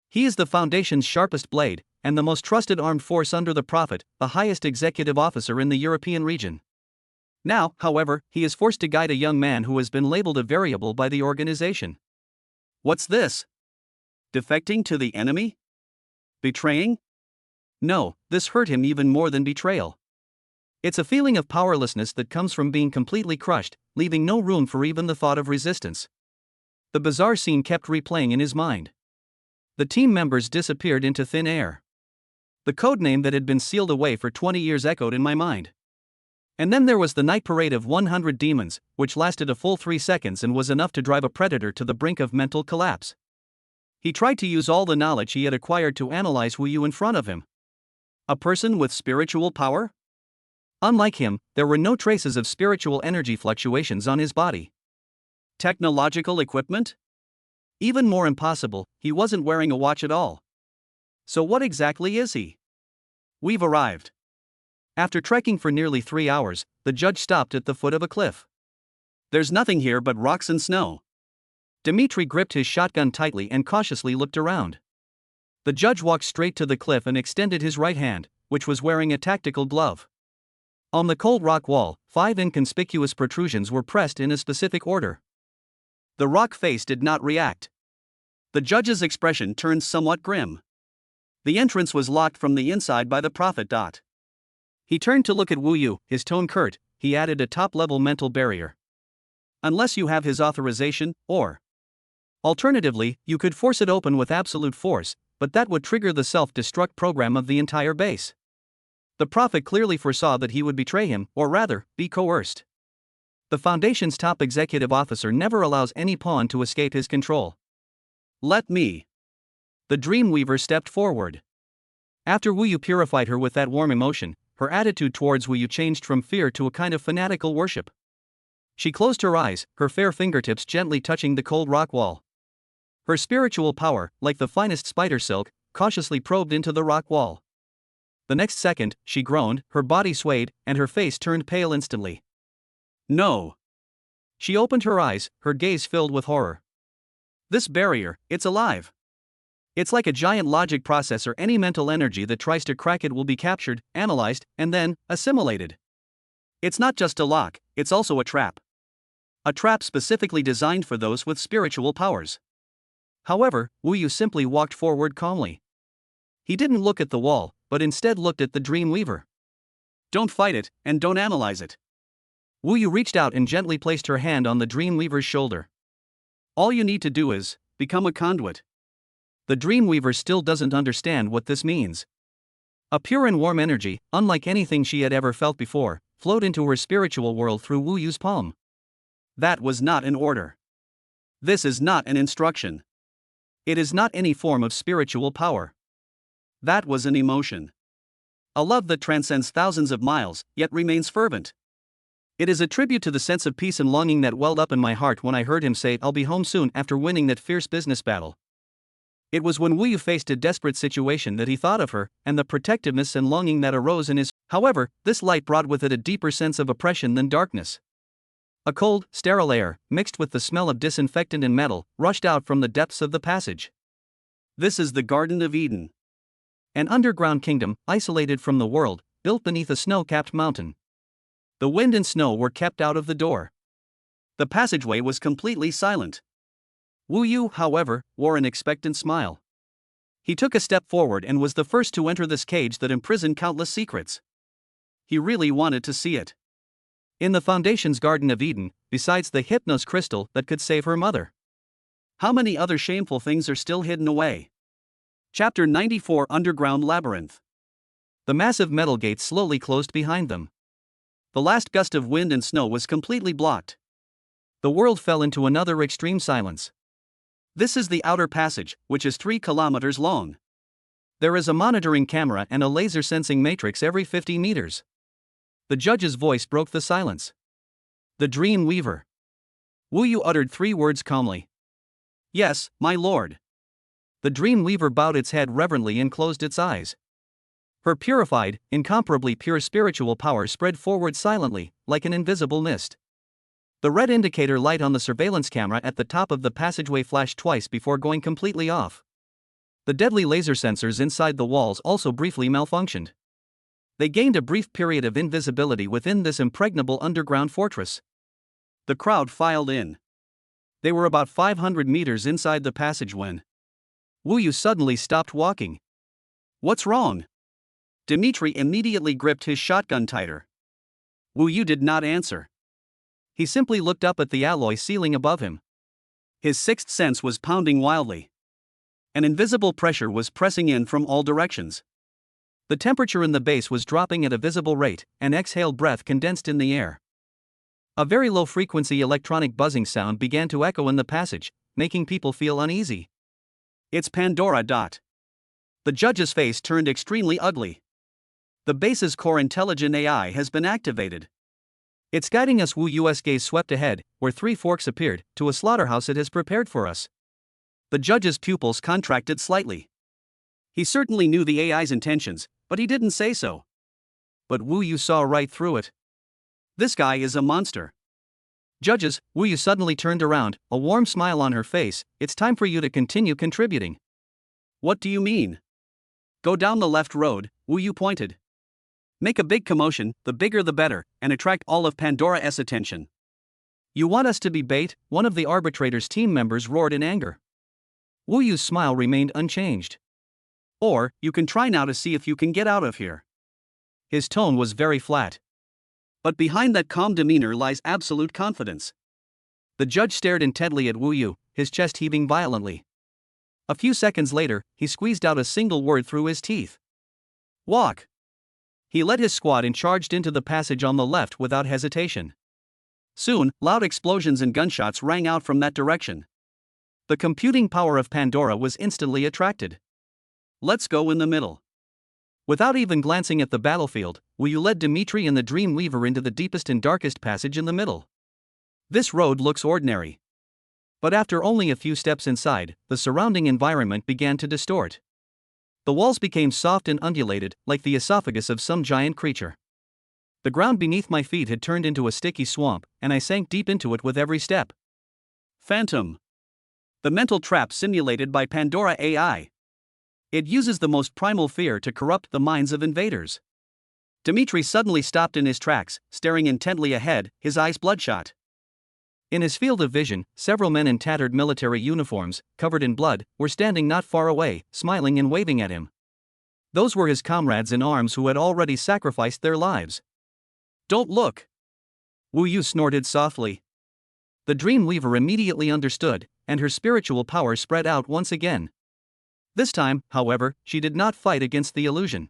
He is the Foundation's sharpest blade, and the most trusted armed force under the Prophet, the highest executive officer in the European region. Now, however, he is forced to guide a young man who has been labeled a variable by the organization. What's this? Defecting to the enemy? Betraying? No, this hurt him even more than betrayal. It's a feeling of powerlessness that comes from being completely crushed, leaving no room for even the thought of resistance. The bizarre scene kept replaying in his mind. The team members disappeared into thin air. The codename that had been sealed away for 20 years echoed in my mind. And then there was the night parade of 100 demons, which lasted a full 3 seconds and was enough to drive a predator to the brink of mental collapse. He tried to use all the knowledge he had acquired to analyze Wu Yu in front of him. A person with spiritual power? Unlike him, there were no traces of spiritual energy fluctuations on his body. Technological equipment? Even more impossible, he wasn't wearing a watch at all. So what exactly is he? We've arrived. After trekking for nearly 3 hours, the judge stopped at the foot of a cliff. There's nothing here but rocks and snow. Dimitri gripped his shotgun tightly and cautiously looked around. The judge walked straight to the cliff and extended his right hand, which was wearing a tactical glove. On the cold rock wall, 5 inconspicuous protrusions were pressed in a specific order. The rock face did not react. The judge's expression turned somewhat grim. The entrance was locked from the inside by the Prophet. He turned to look at Wu Yu, his tone curt. He added a top-level mental barrier. Unless you have his authorization, or alternatively, you could force it open with absolute force, but that would trigger the self-destruct program of the entire base. The Prophet clearly foresaw that he would betray him, or rather, be coerced. The Foundation's top executive officer never allows any pawn to escape his control. Let me. The Dreamweaver stepped forward. After Wu Yu purified her with that warm emotion, her attitude towards Wu Yu changed from fear to a kind of fanatical worship. She closed her eyes, her fair fingertips gently touching the cold rock wall. Her spiritual power, like the finest spider silk, cautiously probed into the rock wall. The next second, she groaned, her body swayed, and her face turned pale instantly. No. She opened her eyes, her gaze filled with horror. This barrier, it's alive. It's like a giant logic processor. Any mental energy that tries to crack it will be captured, analyzed, and then assimilated. It's not just a lock, it's also a trap. A trap specifically designed for those with spiritual powers. However, Wu Yu simply walked forward calmly. He didn't look at the wall, but instead looked at the Dreamweaver. Don't fight it, and don't analyze it. Wu Yu reached out and gently placed her hand on the Dreamweaver's shoulder. All you need to do is become a conduit. The Dreamweaver still doesn't understand what this means. A pure and warm energy, unlike anything she had ever felt before, flowed into her spiritual world through Wu Yu's palm. That was not an order. This is not an instruction. It is not any form of spiritual power. That was an emotion. A love that transcends thousands of miles, yet remains fervent. It is a tribute to the sense of peace and longing that welled up in my heart when I heard him say, "I'll be home soon," after winning that fierce business battle. It was when Wu Yu faced a desperate situation that he thought of her, and the protectiveness and longing that arose in his. However, this light brought with it a deeper sense of oppression than darkness. A cold, sterile air, mixed with the smell of disinfectant and metal, rushed out from the depths of the passage. This is the Garden of Eden. An underground kingdom, isolated from the world, built beneath a snow-capped mountain. The wind and snow were kept out of the door. The passageway was completely silent. Wu Yu, however, wore an expectant smile. He took a step forward and was the first to enter this cage that imprisoned countless secrets. He really wanted to see it. In the Foundation's Garden of Eden, besides the Hypnos crystal that could save her mother, how many other shameful things are still hidden away? Chapter 94 Underground Labyrinth. The massive metal gates slowly closed behind them. The last gust of wind and snow was completely blocked. The world fell into another extreme silence. This is the outer passage, which is 3 kilometers long. There is a monitoring camera and a laser sensing matrix every 50 meters. The judge's voice broke the silence. The Dreamweaver. Wu Yu uttered 3 words calmly. "Yes, my lord." The Dreamweaver bowed its head reverently and closed its eyes. Her purified, incomparably pure spiritual power spread forward silently, like an invisible mist. The red indicator light on the surveillance camera at the top of the passageway flashed twice before going completely off. The deadly laser sensors inside the walls also briefly malfunctioned. They gained a brief period of invisibility within this impregnable underground fortress. The crowd filed in. They were about 500 meters inside the passage when Wu Yu suddenly stopped walking. "What's wrong?" Dmitri immediately gripped his shotgun tighter. Wu Yu did not answer. He simply looked up at the alloy ceiling above him. His sixth sense was pounding wildly. An invisible pressure was pressing in from all directions. The temperature in the base was dropping at a visible rate, and exhaled breath condensed in the air. A very low-frequency electronic buzzing sound began to echo in the passage, making people feel uneasy. "It's Pandora." The judge's face turned extremely ugly. "The base's core intelligent AI has been activated. It's guiding us." Wu Yu's gaze swept ahead, where 3 forks appeared, to a slaughterhouse it has prepared for us. The judge's pupils contracted slightly. He certainly knew the AI's intentions, but he didn't say so. But Wu Yu saw right through it. This guy is a monster. "Judges," Wu Yu suddenly turned around, a warm smile on her face, "it's time for you to continue contributing." "What do you mean?" "Go down the left road," Wu Yu pointed. "Make a big commotion, the bigger the better, and attract all of Pandora's attention." "You want us to be bait?" one of the arbitrator's team members roared in anger. Wu Yu's smile remained unchanged. "Or, you can try now to see if you can get out of here." His tone was very flat. But behind that calm demeanor lies absolute confidence. The judge stared intently at Wu Yu, his chest heaving violently. A few seconds later, he squeezed out a single word through his teeth. "Walk." He led his squad and charged into the passage on the left without hesitation. Soon, loud explosions and gunshots rang out from that direction. The computing power of Pandora was instantly attracted. "Let's go in the middle." Without even glancing at the battlefield, Wu Yu led Dmitri and the Dreamweaver into the deepest and darkest passage in the middle. This road looks ordinary. But after only a few steps inside, the surrounding environment began to distort. The walls became soft and undulated, like the esophagus of some giant creature. The ground beneath my feet had turned into a sticky swamp, and I sank deep into it with every step. Phantom. The mental trap simulated by Pandora AI. It uses the most primal fear to corrupt the minds of invaders. Dmitri suddenly stopped in his tracks, staring intently ahead, his eyes bloodshot. In his field of vision, several men in tattered military uniforms, covered in blood, were standing not far away, smiling and waving at him. Those were his comrades in arms who had already sacrificed their lives. "Don't look." Wu Yu snorted softly. The Dreamweaver immediately understood, and her spiritual power spread out once again. This time, however, she did not fight against the illusion.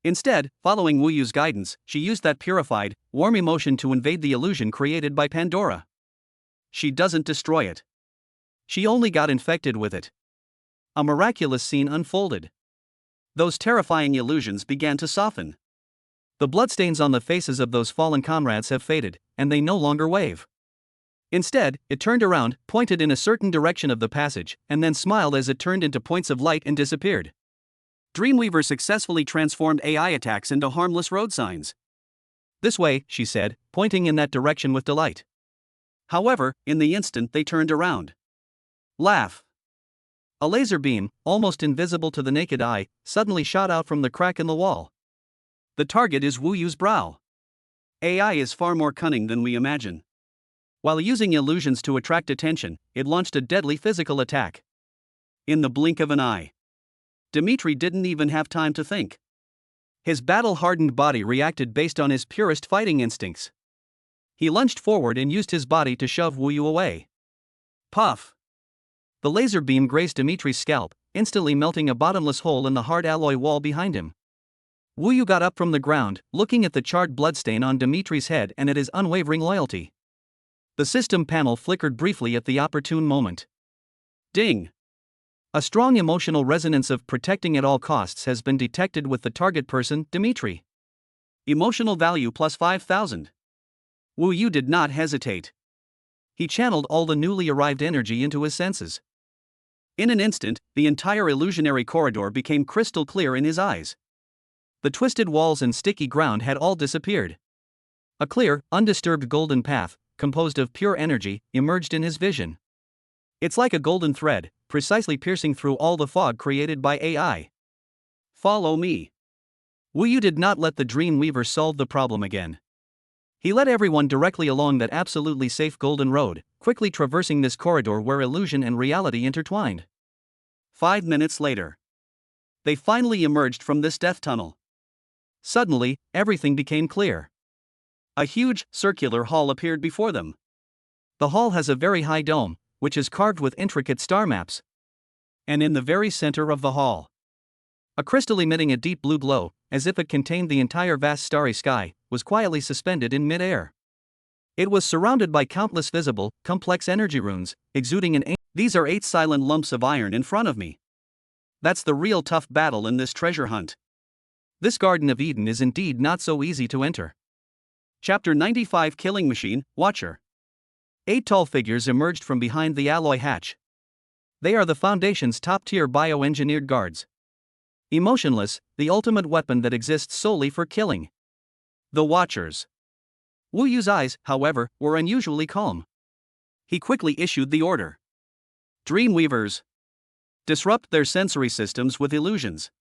Instead, following Wu Yu's guidance, she used that purified, warm emotion to invade the illusion created by Pandora. She doesn't destroy it. She only got infected with it. A miraculous scene unfolded. Those terrifying illusions began to soften. The bloodstains on the faces of those fallen comrades have faded, and they no longer wave. Instead, it turned around, pointed in a certain direction of the passage, and then smiled as it turned into points of light and disappeared. Dreamweaver successfully transformed AI attacks into harmless road signs. This way, she said, pointing in that direction with delight. However, in the instant they turned around. Laugh. A laser beam, almost invisible to the naked eye, suddenly shot out from the crack in the wall. The target is Wu Yu's brow. AI is far more cunning than we imagine. While using illusions to attract attention, it launched a deadly physical attack. In the blink of an eye. Dmitri didn't even have time to think. His battle-hardened body reacted based on his purest fighting instincts. He lunged forward and used his body to shove Wu Yu away. Puff! The laser beam grazed Dmitri's scalp, instantly melting a bottomless hole in the hard alloy wall behind him. Wu Yu got up from the ground, looking at the charred bloodstain on Dmitri's head and at his unwavering loyalty. The system panel flickered briefly at the opportune moment. Ding! A strong emotional resonance of protecting at all costs has been detected with the target person, Dmitri. Emotional value plus 5,000. Wu Yu did not hesitate. He channeled all the newly arrived energy into his senses. In an instant, the entire illusionary corridor became crystal clear in his eyes. The twisted walls and sticky ground had all disappeared. A clear, undisturbed golden path, composed of pure energy, emerged in his vision. It's like a golden thread, precisely piercing through all the fog created by AI. Follow me. Wu Yu did not let the Dreamweaver solve the problem again. He led everyone directly along that absolutely safe golden road, quickly traversing this corridor where illusion and reality intertwined. 5 minutes later, they finally emerged from this death tunnel. Suddenly, everything became clear. A huge, circular hall appeared before them. The hall has a very high dome, which is carved with intricate star maps. And in the very center of the hall, a crystal emitting a deep blue glow, as if it contained the entire vast starry sky, was quietly suspended in mid-air. It was surrounded by countless visible, complex energy runes, exuding an These are 8 silent lumps of iron in front of me. That's the real tough battle in this treasure hunt. This Garden of Eden is indeed not so easy to enter. Chapter 95 Killing Machine, Watcher. 8 tall figures emerged from behind the alloy hatch. They are the Foundation's top-tier bioengineered guards. Emotionless, the ultimate weapon that exists solely for killing. The Watchers. Wu Yu's eyes, however, were unusually calm. He quickly issued the order. Dreamweavers. Disrupt their sensory systems with illusions.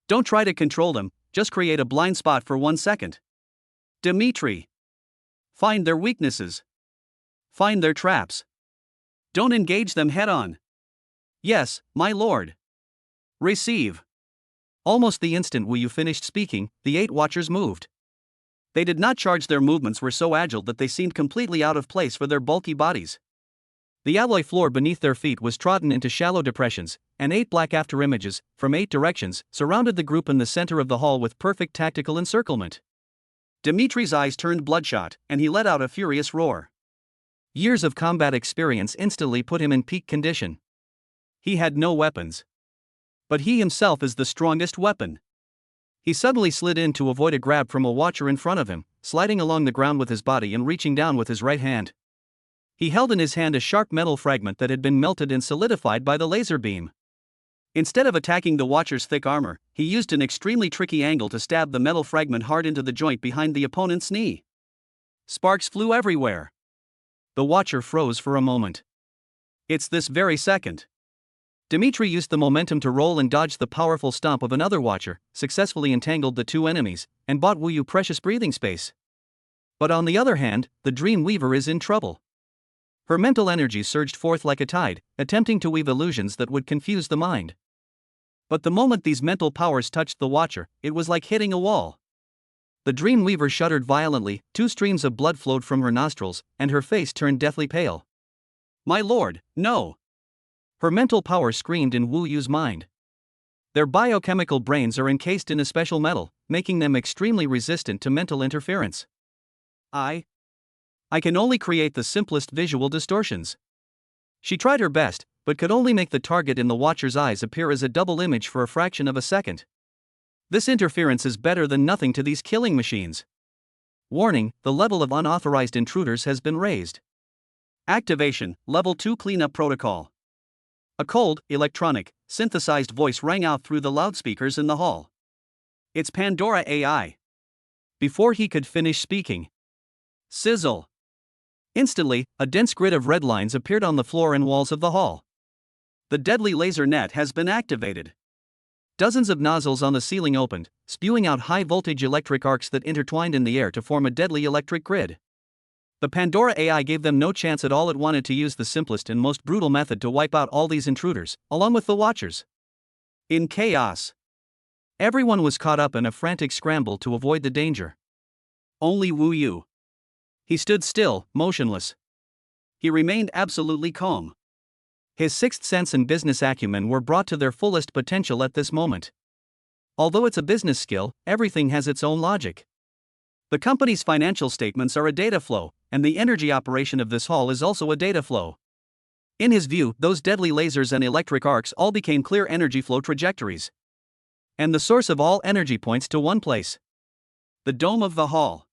Don't try to control them, just create a blind spot for 1 second. Dmitri. Find their weaknesses. Find their traps. Don't engage them head-on. Yes, my lord. Receive. Almost the instant Wu Yu finished speaking, the 8 Watchers moved. They did not charge. Their movements were so agile that they seemed completely out of place for their bulky bodies. The alloy floor beneath their feet was trodden into shallow depressions, and 8 black afterimages, from 8 directions, surrounded the group in the center of the hall with perfect tactical encirclement. Dmitri's eyes turned bloodshot, and he let out a furious roar. Years of combat experience instantly put him in peak condition. He had no weapons. But he himself is the strongest weapon. He suddenly slid in to avoid a grab from a Watcher in front of him, sliding along the ground with his body and reaching down with his right hand. He held in his hand a sharp metal fragment that had been melted and solidified by the laser beam. Instead of attacking the Watcher's thick armor, he used an extremely tricky angle to stab the metal fragment hard into the joint behind the opponent's knee. Sparks flew everywhere. The Watcher froze for a moment. It's this very second. Dmitri used the momentum to roll and dodge the powerful stomp of another Watcher, successfully entangled the 2 enemies, and bought Wu Yu precious breathing space. But on the other hand, the Dreamweaver is in trouble. Her mental energy surged forth like a tide, attempting to weave illusions that would confuse the mind. But the moment these mental powers touched the Watcher, it was like hitting a wall. The Dreamweaver shuddered violently, 2 streams of blood flowed from her nostrils, and her face turned deathly pale. My lord, no! Her mental power screamed in Wu Yu's mind. Their biochemical brains are encased in a special metal, making them extremely resistant to mental interference. I can only create the simplest visual distortions. She tried her best, but could only make the target in the watcher's eyes appear as a double image for a fraction of a second. This interference is better than nothing to these killing machines. Warning, the level of unauthorized intruders has been raised. Activation, Level 2 Cleanup Protocol. A cold, electronic, synthesized voice rang out through the loudspeakers in the hall. It's Pandora AI. Before he could finish speaking, sizzle! Instantly, a dense grid of red lines appeared on the floor and walls of the hall. The deadly laser net has been activated. Dozens of nozzles on the ceiling opened, spewing out high-voltage electric arcs that intertwined in the air to form a deadly electric grid. The Pandora AI gave them no chance at all. It wanted to use the simplest and most brutal method to wipe out all these intruders, along with the Watchers. In chaos, everyone was caught up in a frantic scramble to avoid the danger. Only Wu Yu. He stood still, motionless. He remained absolutely calm. His sixth sense and business acumen were brought to their fullest potential at this moment. Although it's a business skill, everything has its own logic. The company's financial statements are a data flow, and the energy operation of this hall is also a data flow. In his view, those deadly lasers and electric arcs all became clear energy flow trajectories. And the source of all energy points to one place: the dome of the hall.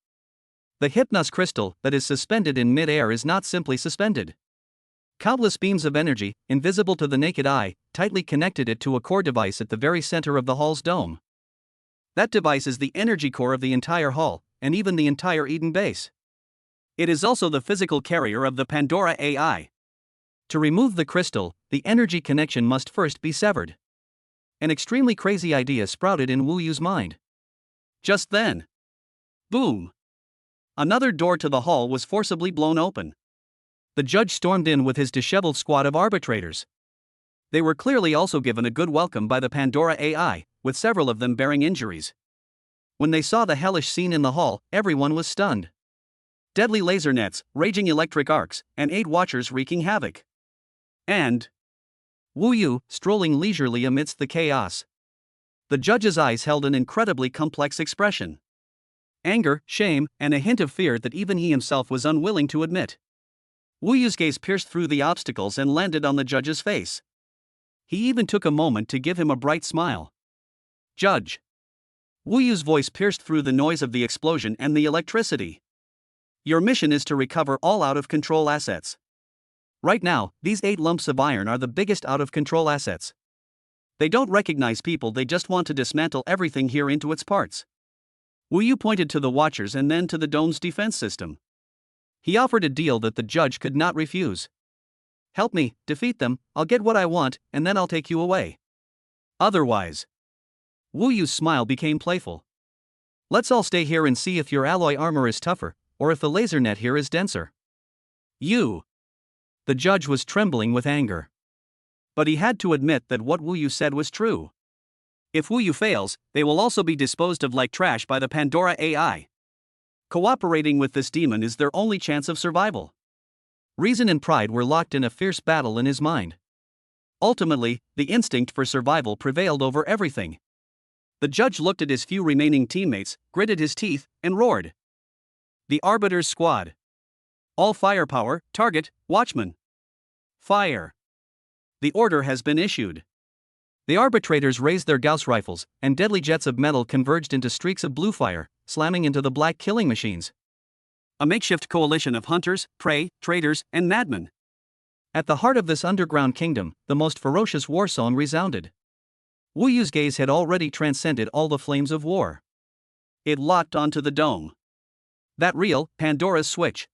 The Hypnos crystal that is suspended in mid-air is not simply suspended. Countless beams of energy, invisible to the naked eye, tightly connected it to a core device at the very center of the hall's dome. That device is the energy core of the entire hall, and even the entire Eden base. It is also the physical carrier of the Pandora AI. To remove the crystal, the energy connection must first be severed. An extremely crazy idea sprouted in Wu Yu's mind. Just then, boom! Another door to the hall was forcibly blown open. The judge stormed in with his disheveled squad of arbitrators. They were clearly also given a good welcome by the Pandora AI, with several of them bearing injuries. When they saw the hellish scene in the hall, everyone was stunned. Deadly laser nets, raging electric arcs, and 8 watchers wreaking havoc. And Wu Yu, strolling leisurely amidst the chaos. The judge's eyes held an incredibly complex expression. Anger, shame, and a hint of fear that even he himself was unwilling to admit. Wu Yu's gaze pierced through the obstacles and landed on the judge's face. He even took a moment to give him a bright smile. Judge. Wu Yu's voice pierced through the noise of the explosion and the electricity. Your mission is to recover all out-of-control assets. Right now, these 8 lumps of iron are the biggest out-of-control assets. They don't recognize people, they just want to dismantle everything here into its parts. Wu Yu pointed to the Watchers and then to the dome's defense system. He offered a deal that the judge could not refuse. Help me, defeat them, I'll get what I want, and then I'll take you away. Otherwise. Wu Yu's smile became playful. Let's all stay here and see if your alloy armor is tougher, or if the laser net here is denser. You. The judge was trembling with anger. But he had to admit that what Wu Yu said was true. If Wu Yu fails, they will also be disposed of like trash by the Pandora AI. Cooperating with this demon is their only chance of survival. Reason and pride were locked in a fierce battle in his mind. Ultimately, the instinct for survival prevailed over everything. The judge looked at his few remaining teammates, gritted his teeth, and roared. The Arbiter's squad. All firepower, target, watchman. Fire. The order has been issued. The arbitrators raised their Gauss rifles, and deadly jets of metal converged into streaks of blue fire, slamming into the black killing machines. A makeshift coalition of hunters, prey, traitors, and madmen. At the heart of this underground kingdom, the most ferocious war song resounded. Wu Yu's gaze had already transcended all the flames of war. It locked onto the dome. That real, Pandora's switch.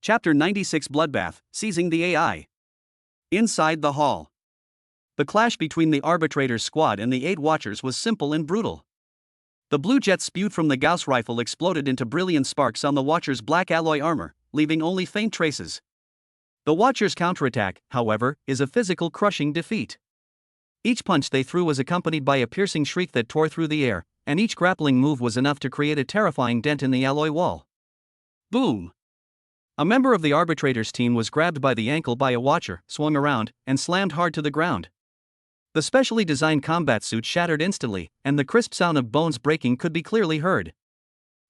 Chapter 96 Bloodbath, Seizing the AI. Inside the hall. The clash between the arbitrator's squad and the 8 watchers was simple and brutal. The blue jet spewed from the Gauss rifle exploded into brilliant sparks on the watcher's black alloy armor, leaving only faint traces. The watcher's counterattack, however, is a physical crushing defeat. Each punch they threw was accompanied by a piercing shriek that tore through the air, and each grappling move was enough to create a terrifying dent in the alloy wall. Boom! A member of the arbitrator's team was grabbed by the ankle by a watcher, swung around, and slammed hard to the ground. The specially designed combat suit shattered instantly, and the crisp sound of bones breaking could be clearly heard.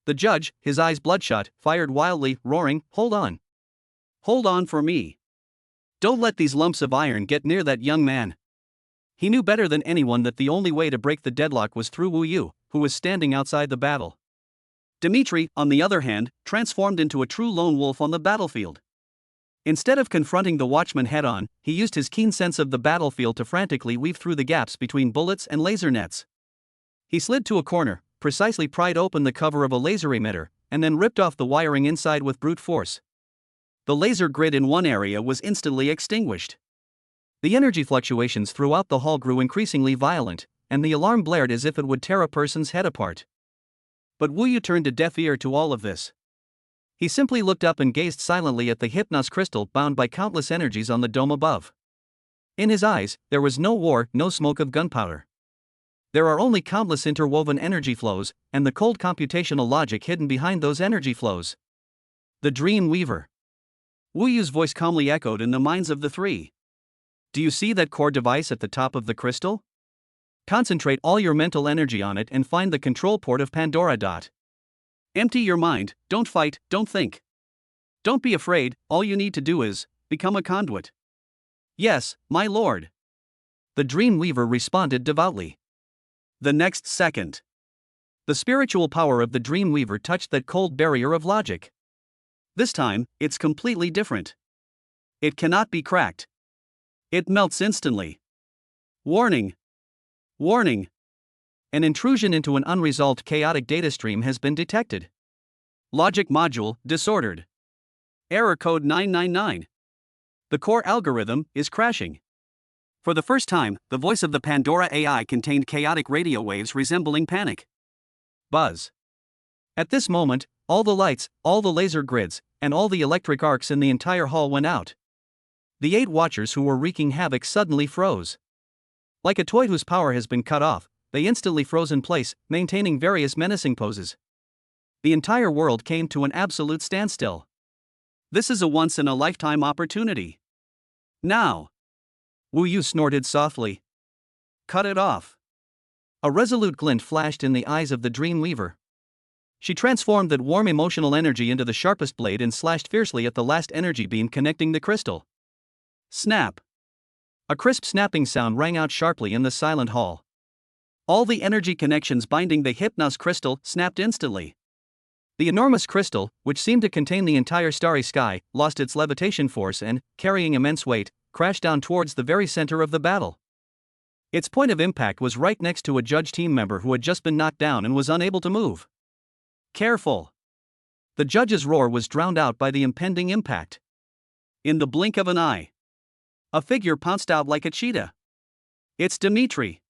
The judge, his eyes bloodshot, fired wildly, roaring, "Hold on! Hold on for me! Don't let these lumps of iron get near that young man." He knew better than anyone that the only way to break the deadlock was through Wu Yu, who was standing outside the battle. Dimitri, on the other hand, transformed into a true lone wolf on the battlefield. Instead of confronting the watchman head-on, he used his keen sense of the battlefield to frantically weave through the gaps between bullets and laser nets. He slid to a corner, precisely pried open the cover of a laser emitter, and then ripped off the wiring inside with brute force. The laser grid in one area was instantly extinguished. The energy fluctuations throughout the hall grew increasingly violent, and the alarm blared as if it would tear a person's head apart. But Wu Yu turned a deaf ear to all of this. He simply looked up and gazed silently at the hypnos crystal bound by countless energies on the dome above. In his eyes, there was no war, no smoke of gunpowder. There are only countless interwoven energy flows, and the cold computational logic hidden behind those energy flows. The Dream Weaver. Wu Yu's voice calmly echoed in the minds of the three. Do you see that core device at the top of the crystal? Concentrate all your mental energy on it and find the control port of Pandora. Empty your mind, don't fight, don't think. Don't be afraid, all you need to do is become a conduit. Yes, my lord. The Dream Weaver responded devoutly. The next second, the spiritual power of the Dream Weaver touched that cold barrier of logic. This time, it's completely different. It cannot be cracked. It melts instantly. Warning! Warning! An intrusion into an unresolved chaotic data stream has been detected. Logic module disordered. Error code 999. The core algorithm is crashing. For the first time, the voice of the Pandora AI contained chaotic radio waves resembling panic. Buzz. At this moment, all the lights, all the laser grids, and all the electric arcs in the entire hall went out. The 8 watchers who were wreaking havoc suddenly froze. Like a toy whose power has been cut off, they instantly froze in place, maintaining various menacing poses. The entire world came to an absolute standstill. This is a once-in-a-lifetime opportunity. Now! Wu Yu snorted softly. Cut it off. A resolute glint flashed in the eyes of the Dream Weaver. She transformed that warm emotional energy into the sharpest blade and slashed fiercely at the last energy beam connecting the crystal. Snap! A crisp snapping sound rang out sharply in the silent hall. All the energy connections binding the Hypnos crystal snapped instantly. The enormous crystal, which seemed to contain the entire starry sky, lost its levitation force and, carrying immense weight, crashed down towards the very center of the battle. Its point of impact was right next to a judge team member who had just been knocked down and was unable to move. Careful! The judge's roar was drowned out by the impending impact. In the blink of an eye, a figure pounced out like a cheetah. It's Dimitri.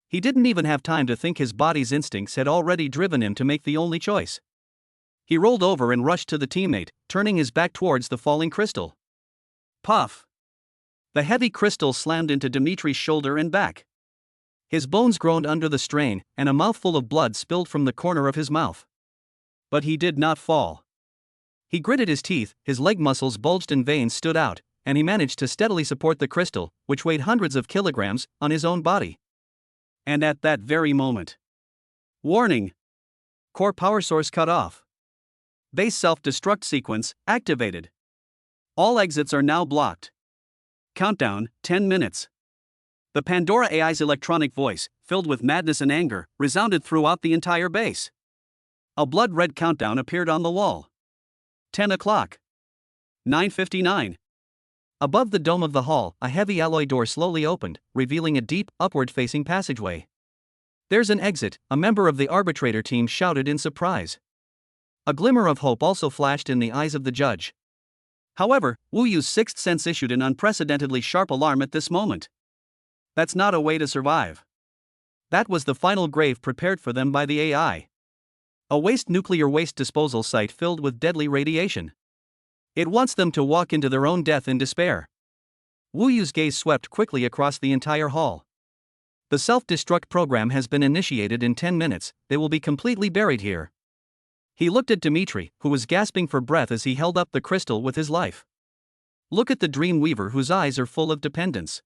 He didn't even have time to think. His body's instincts had already driven him to make the only choice. He rolled over and rushed to the teammate, turning his back towards the falling crystal. Puff! The heavy crystal slammed into Dimitri's shoulder and back. His bones groaned under the strain, and a mouthful of blood spilled from the corner of his mouth. But he did not fall. He gritted his teeth, his leg muscles bulged and veins stood out, and he managed to steadily support the crystal, which weighed hundreds of kilograms, on his own body. And at that very moment. Warning! Core power source cut off. Base self-destruct sequence activated. All exits are now blocked. Countdown, 10 minutes. The Pandora AI's electronic voice, filled with madness and anger, resounded throughout the entire base. A blood-red countdown appeared on the wall. 10 o'clock. 9:59. Above the dome of the hall, a heavy alloy door slowly opened, revealing a deep, upward-facing passageway. There's an exit, a member of the arbitrator team shouted in surprise. A glimmer of hope also flashed in the eyes of the judge. However, Wu Yu's sixth sense issued an unprecedentedly sharp alarm at this moment. That's not a way to survive. That was the final grave prepared for them by the AI. A nuclear waste disposal site filled with deadly radiation. It wants them to walk into their own death in despair. Wu Yu's gaze swept quickly across the entire hall. The self-destruct program has been initiated in 10 minutes, they will be completely buried here. He looked at Dmitri, who was gasping for breath as he held up the crystal with his life. Look at the dream weaver whose eyes are full of dependence.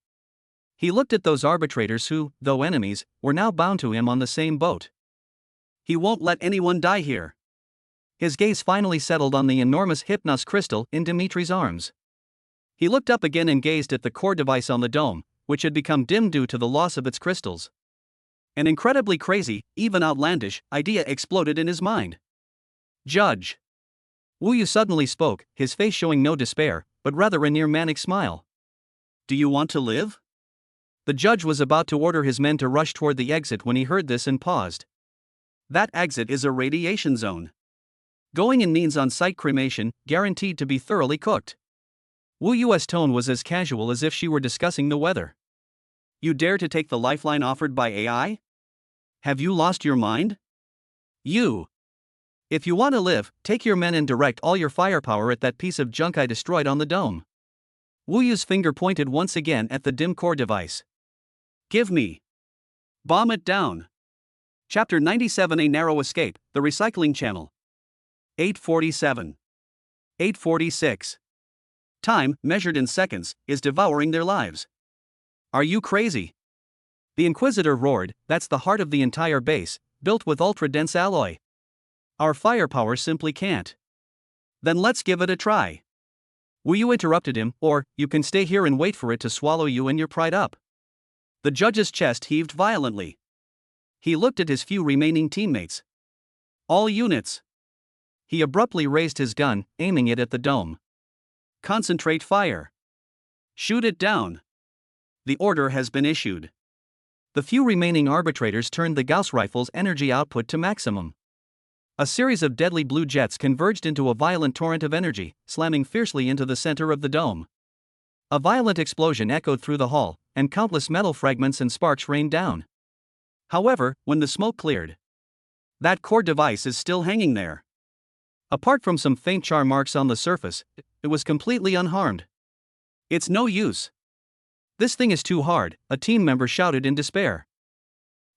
He looked at those arbitrators who, though enemies, were now bound to him on the same boat. He won't let anyone die here. His gaze finally settled on the enormous Hypnos crystal in Dmitri's arms. He looked up again and gazed at the core device on the dome, which had become dim due to the loss of its crystals. An incredibly crazy, even outlandish, idea exploded in his mind. Judge. Wu Yu suddenly spoke, his face showing no despair, but rather a near manic smile. Do you want to live? The judge was about to order his men to rush toward the exit when he heard this and paused. That exit is a radiation zone. Going in means on-site cremation, guaranteed to be thoroughly cooked. Wu Yu's tone was as casual as if she were discussing the weather. You dare to take the lifeline offered by AI? Have you lost your mind? You. If you want to live, take your men and direct all your firepower at that piece of junk I destroyed on the dome. Wu Yu's finger pointed once again at the dim core device. Give me. Bomb it down. Chapter 97: A Narrow Escape, The Recycling Channel. 8:47. 8:46. Time, measured in seconds, is devouring their lives. Are you crazy? The Inquisitor roared, that's the heart of the entire base, built with ultra-dense alloy. Our firepower simply can't. Then let's give it a try. Wu Yu interrupted him, or, you can stay here and wait for it to swallow you and your pride up. The judge's chest heaved violently. He looked at his few remaining teammates. All units. He abruptly raised his gun, aiming it at the dome. Concentrate fire. Shoot it down. The order has been issued. The few remaining arbitrators turned the Gauss rifle's energy output to maximum. A series of deadly blue jets converged into a violent torrent of energy, slamming fiercely into the center of the dome. A violent explosion echoed through the hall, and countless metal fragments and sparks rained down. However, when the smoke cleared, that core device is still hanging there. Apart from some faint char marks on the surface, it was completely unharmed. It's no use. This thing is too hard, a team member shouted in despair.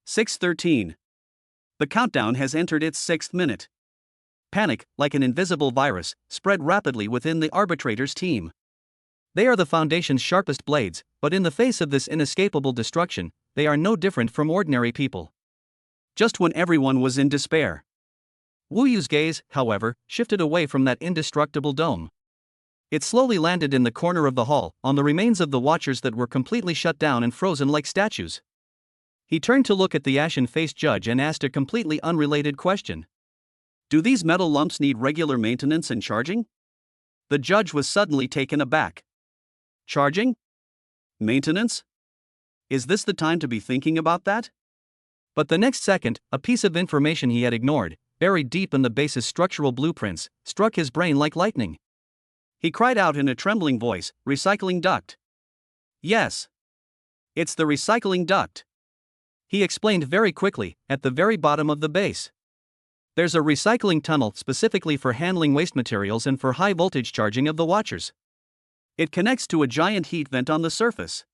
6:13. The countdown has entered its 6th minute. Panic, like an invisible virus, spread rapidly within the arbitrators' team. They are the Foundation's sharpest blades, but in the face of this inescapable destruction, they are no different from ordinary people. Just when everyone was in despair, Wu Yu's gaze, however, shifted away from that indestructible dome. It slowly landed in the corner of the hall, on the remains of the Watchers that were completely shut down and frozen like statues. He turned to look at the ashen-faced judge and asked a completely unrelated question. Do these metal lumps need regular maintenance and charging? The judge was suddenly taken aback. Charging? Maintenance? Is this the time to be thinking about that? But the next second, a piece of information he had ignored, buried deep in the base's structural blueprints, struck his brain like lightning. He cried out in a trembling voice, recycling duct. Yes. It's the recycling duct. He explained very quickly, at the very bottom of the base. There's a recycling tunnel specifically for handling waste materials and for high voltage charging of the Watchers. It connects to a giant heat vent on the surface.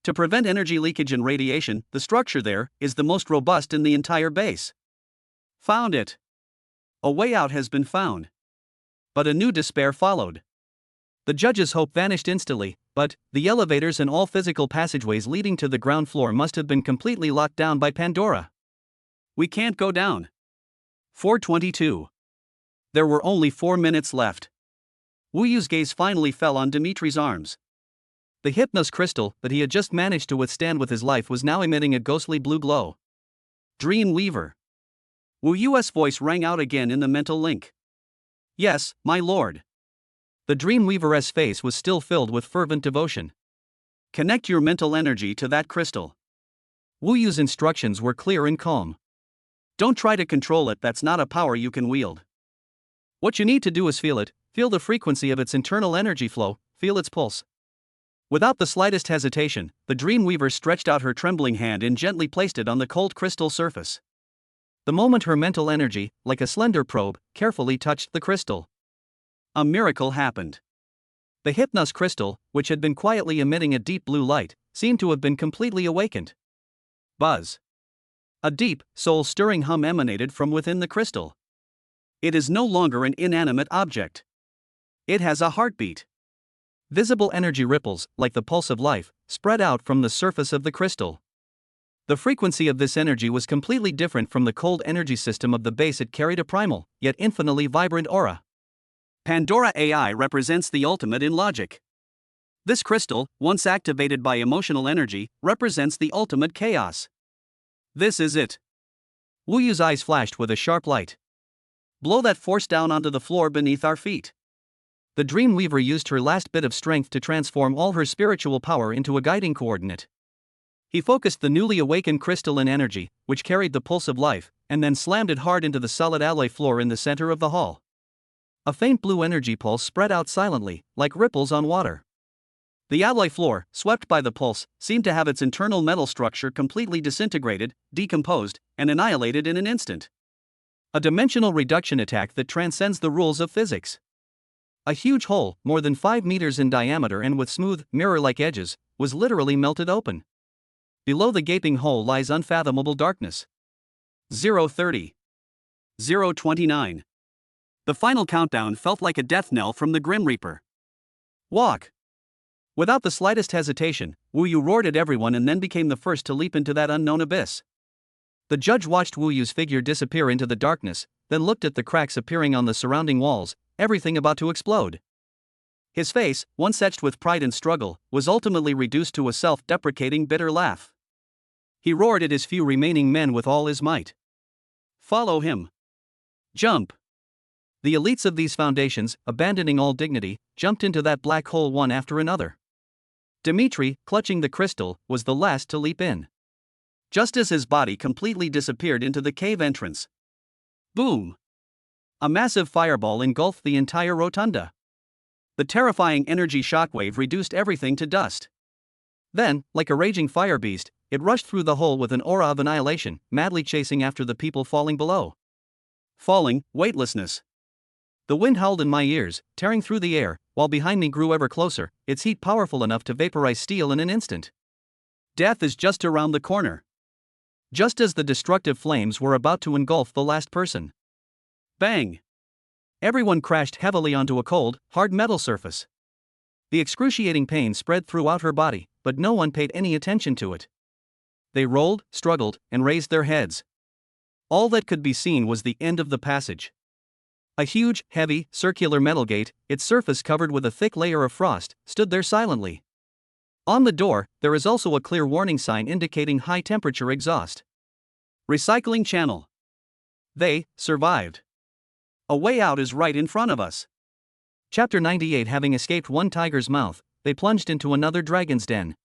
To prevent energy leakage and radiation, the structure there is the most robust in the entire base. Found it. A way out has been found. But a new despair followed. The judge's hope vanished instantly, but the elevators and all physical passageways leading to the ground floor must have been completely locked down by Pandora. We can't go down. 4:22. There were only 4 minutes left. Wu Yu's gaze finally fell on Dmitri's arms. The Hypnos crystal that he had just managed to withstand with his life was now emitting a ghostly blue glow. Dream Weaver. Wu Yu's voice rang out again in the mental link. Yes, my lord. The Dreamweaver's face was still filled with fervent devotion. Connect your mental energy to that crystal. Wu Yu's instructions were clear and calm. Don't try to control it, that's not a power you can wield. What you need to do is feel it, feel the frequency of its internal energy flow, feel its pulse. Without the slightest hesitation, the Dreamweaver stretched out her trembling hand and gently placed it on the cold crystal surface. The moment her mental energy, like a slender probe, carefully touched the crystal, a miracle happened. The Hypnos crystal, which had been quietly emitting a deep blue light, seemed to have been completely awakened. Buzz. A deep, soul-stirring hum emanated from within the crystal. It is no longer an inanimate object. It has a heartbeat. Visible energy ripples, like the pulse of life, spread out from the surface of the crystal. The frequency of this energy was completely different from the cold energy system of the base. It carried a primal, yet infinitely vibrant aura. Pandora AI represents the ultimate in logic. This crystal, once activated by emotional energy, represents the ultimate chaos. This is it. Wu Yu's eyes flashed with a sharp light. Blow that force down onto the floor beneath our feet. The Dream Weaver used her last bit of strength to transform all her spiritual power into a guiding coordinate. He focused the newly awakened crystal in energy, which carried the pulse of life, and then slammed it hard into the solid alloy floor in the center of the hall. A faint blue energy pulse spread out silently, like ripples on water. The alloy floor, swept by the pulse, seemed to have its internal metal structure completely disintegrated, decomposed, and annihilated in an instant. A dimensional reduction attack that transcends the rules of physics. A huge hole, more than 5 meters in diameter and with smooth, mirror-like edges, was literally melted open. Below the gaping hole lies unfathomable darkness. 0:30. 0:29. The final countdown felt like a death knell from the Grim Reaper. Walk! Without the slightest hesitation, Wu Yu roared at everyone and then became the first to leap into that unknown abyss. The judge watched Wu Yu's figure disappear into the darkness, then looked at the cracks appearing on the surrounding walls, everything about to explode. His face, once etched with pride and struggle, was ultimately reduced to a self-deprecating bitter laugh. He roared at his few remaining men with all his might. Follow him. Jump! The elites of these foundations, abandoning all dignity, jumped into that black hole one after another. Dimitri, clutching the crystal, was the last to leap in. Just as his body completely disappeared into the cave entrance. Boom! A massive fireball engulfed the entire rotunda. The terrifying energy shockwave reduced everything to dust. Then, like a raging fire beast, it rushed through the hole with an aura of annihilation, madly chasing after the people falling below. Falling, weightlessness. The wind howled in my ears, tearing through the air, while behind me grew ever closer, its heat powerful enough to vaporize steel in an instant. Death is just around the corner. Just as the destructive flames were about to engulf the last person. Bang! Everyone crashed heavily onto a cold, hard metal surface. The excruciating pain spread throughout her body, but no one paid any attention to it. They rolled, struggled, and raised their heads. All that could be seen was the end of the passage. A huge, heavy, circular metal gate, its surface covered with a thick layer of frost, stood there silently. On the door, there is also a clear warning sign indicating high-temperature exhaust. Recycling channel. They survived. A way out is right in front of us. Chapter 98. Having escaped one tiger's mouth, they plunged into another dragon's den.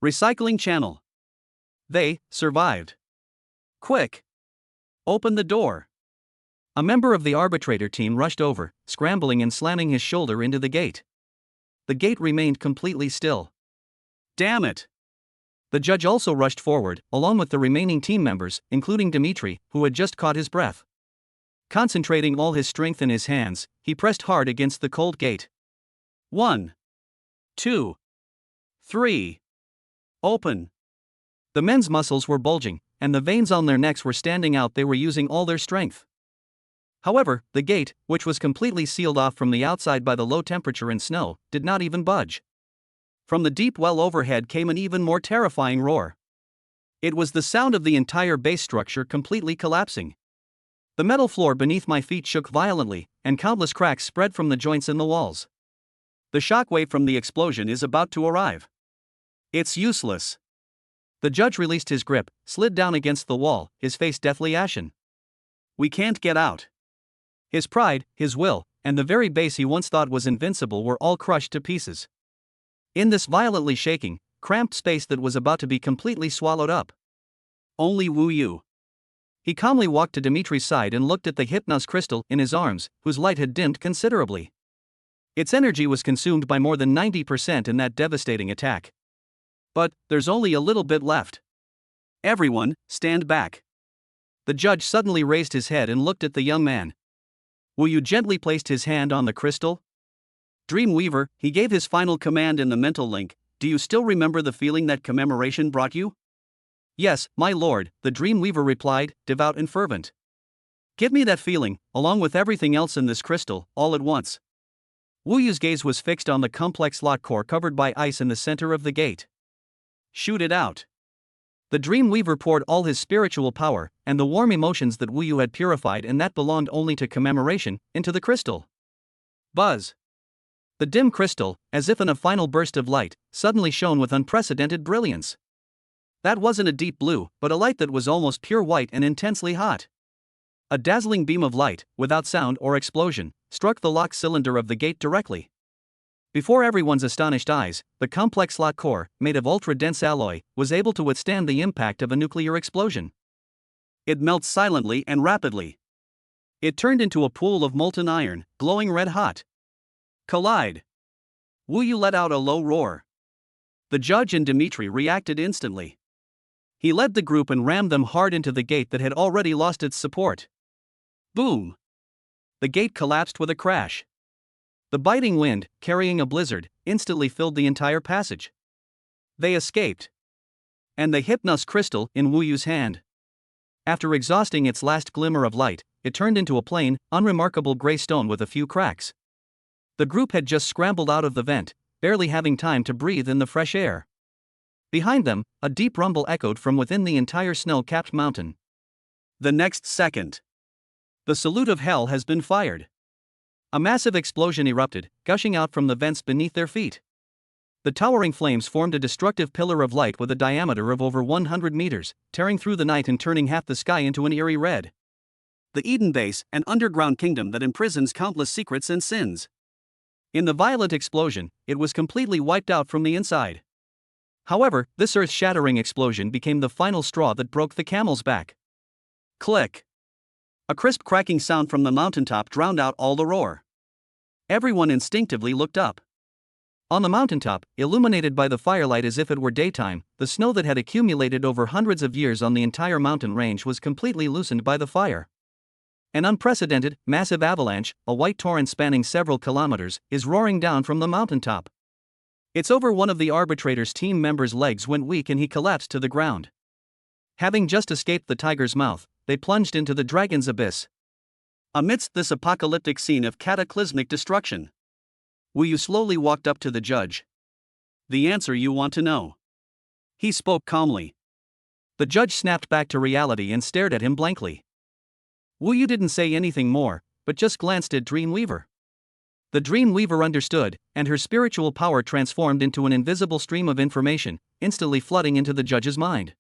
Recycling channel. They survived. Quick! Open the door. A member of the arbitrator team rushed over, scrambling and slamming his shoulder into the gate. The gate remained completely still. Damn it! The judge also rushed forward, along with the remaining team members, including Dimitri, who had just caught his breath. Concentrating all his strength in his hands, he pressed hard against the cold gate. 1, 2, 3. Open. The men's muscles were bulging, and the veins on their necks were standing out. They were using all their strength. However, the gate, which was completely sealed off from the outside by the low temperature and snow, did not even budge. From the deep well overhead came an even more terrifying roar. It was the sound of the entire base structure completely collapsing. The metal floor beneath my feet shook violently, and countless cracks spread from the joints in the walls. The shockwave from the explosion is about to arrive. It's useless. The judge released his grip, slid down against the wall, his face deathly ashen. We can't get out. His pride, his will, and the very base he once thought was invincible were all crushed to pieces. In this violently shaking, cramped space that was about to be completely swallowed up. Only Wu Yu. He calmly walked to Dimitri's side and looked at the Hypnos crystal in his arms, whose light had dimmed considerably. Its energy was consumed by more than 90% in that devastating attack. But there's only a little bit left. Everyone, stand back. The judge suddenly raised his head and looked at the young man. Wu Yu gently placed his hand on the crystal. Dreamweaver, he gave his final command in the mental link. Do you still remember the feeling that commemoration brought you? Yes, my lord, the Dreamweaver replied, devout and fervent. Give me that feeling, along with everything else in this crystal, all at once. Wu Yu's gaze was fixed on the complex slot core covered by ice in the center of the gate. Shoot it out. The Dreamweaver poured all his spiritual power, and the warm emotions that Wu Yu had purified and that belonged only to commemoration, into the crystal. Buzz. The dim crystal, as if in a final burst of light, suddenly shone with unprecedented brilliance. That wasn't a deep blue, but a light that was almost pure white and intensely hot. A dazzling beam of light, without sound or explosion, struck the lock cylinder of the gate directly. Before everyone's astonished eyes, the complex slot core, made of ultra-dense alloy, was able to withstand the impact of a nuclear explosion. It melted silently and rapidly. It turned into a pool of molten iron, glowing red-hot. Collide! Wu Yu let out a low roar. The judge and Dmitri reacted instantly. He led the group and rammed them hard into the gate that had already lost its support. Boom! The gate collapsed with a crash. The biting wind, carrying a blizzard, instantly filled the entire passage. They escaped. And the Hypnos crystal in Wu Yu's hand. After exhausting its last glimmer of light, it turned into a plain, unremarkable gray stone with a few cracks. The group had just scrambled out of the vent, barely having time to breathe in the fresh air. Behind them, a deep rumble echoed from within the entire snow-capped mountain. The next second, the salute of hell has been fired. A massive explosion erupted, gushing out from the vents beneath their feet. The towering flames formed a destructive pillar of light with a diameter of over 100 meters, tearing through the night and turning half the sky into an eerie red. The Eden Base, an underground kingdom that imprisons countless secrets and sins. In the violent explosion, it was completely wiped out from the inside. However, this earth-shattering explosion became the final straw that broke the camel's back. Click! A crisp cracking sound from the mountaintop drowned out all the roar. Everyone instinctively looked up. On the mountaintop, illuminated by the firelight as if it were daytime, the snow that had accumulated over hundreds of years on the entire mountain range was completely loosened by the fire. An unprecedented, massive avalanche, a white torrent spanning several kilometers, is roaring down from the mountaintop. It's over one of the arbitrator's team members' legs went weak and he collapsed to the ground. Having just escaped the tiger's mouth, they plunged into the dragon's abyss. Amidst this apocalyptic scene of cataclysmic destruction, Wu Yu slowly walked up to the judge. The answer you want to know. He spoke calmly. The judge snapped back to reality and stared at him blankly. Wu Yu didn't say anything more, but just glanced at Dreamweaver. The Dreamweaver understood, and her spiritual power transformed into an invisible stream of information, instantly flooding into the judge's mind.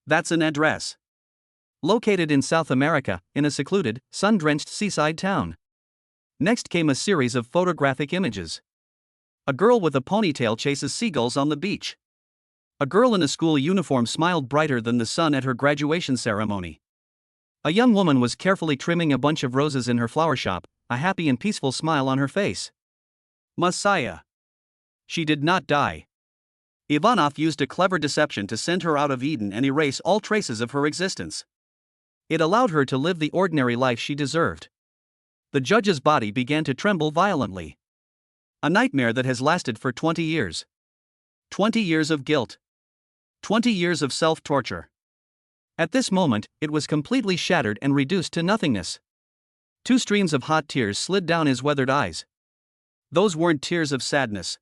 That's an address. Located in South America, in a secluded, sun-drenched seaside town. Next came a series of photographic images. A girl with a ponytail chases seagulls on the beach. A girl in a school uniform smiled brighter than the sun at her graduation ceremony. A young woman was carefully trimming a bunch of roses in her flower shop, a happy and peaceful smile on her face. Messiah. She did not die. Ivanov used a clever deception to send her out of Eden and erase all traces of her existence. It allowed her to live the ordinary life she deserved. The judge's body began to tremble violently. A nightmare that has lasted for 20 years. 20 years of guilt. 20 years of self-torture. At this moment, it was completely shattered and reduced to nothingness. Two streams of hot tears slid down his weathered eyes. Those weren't tears of sadness.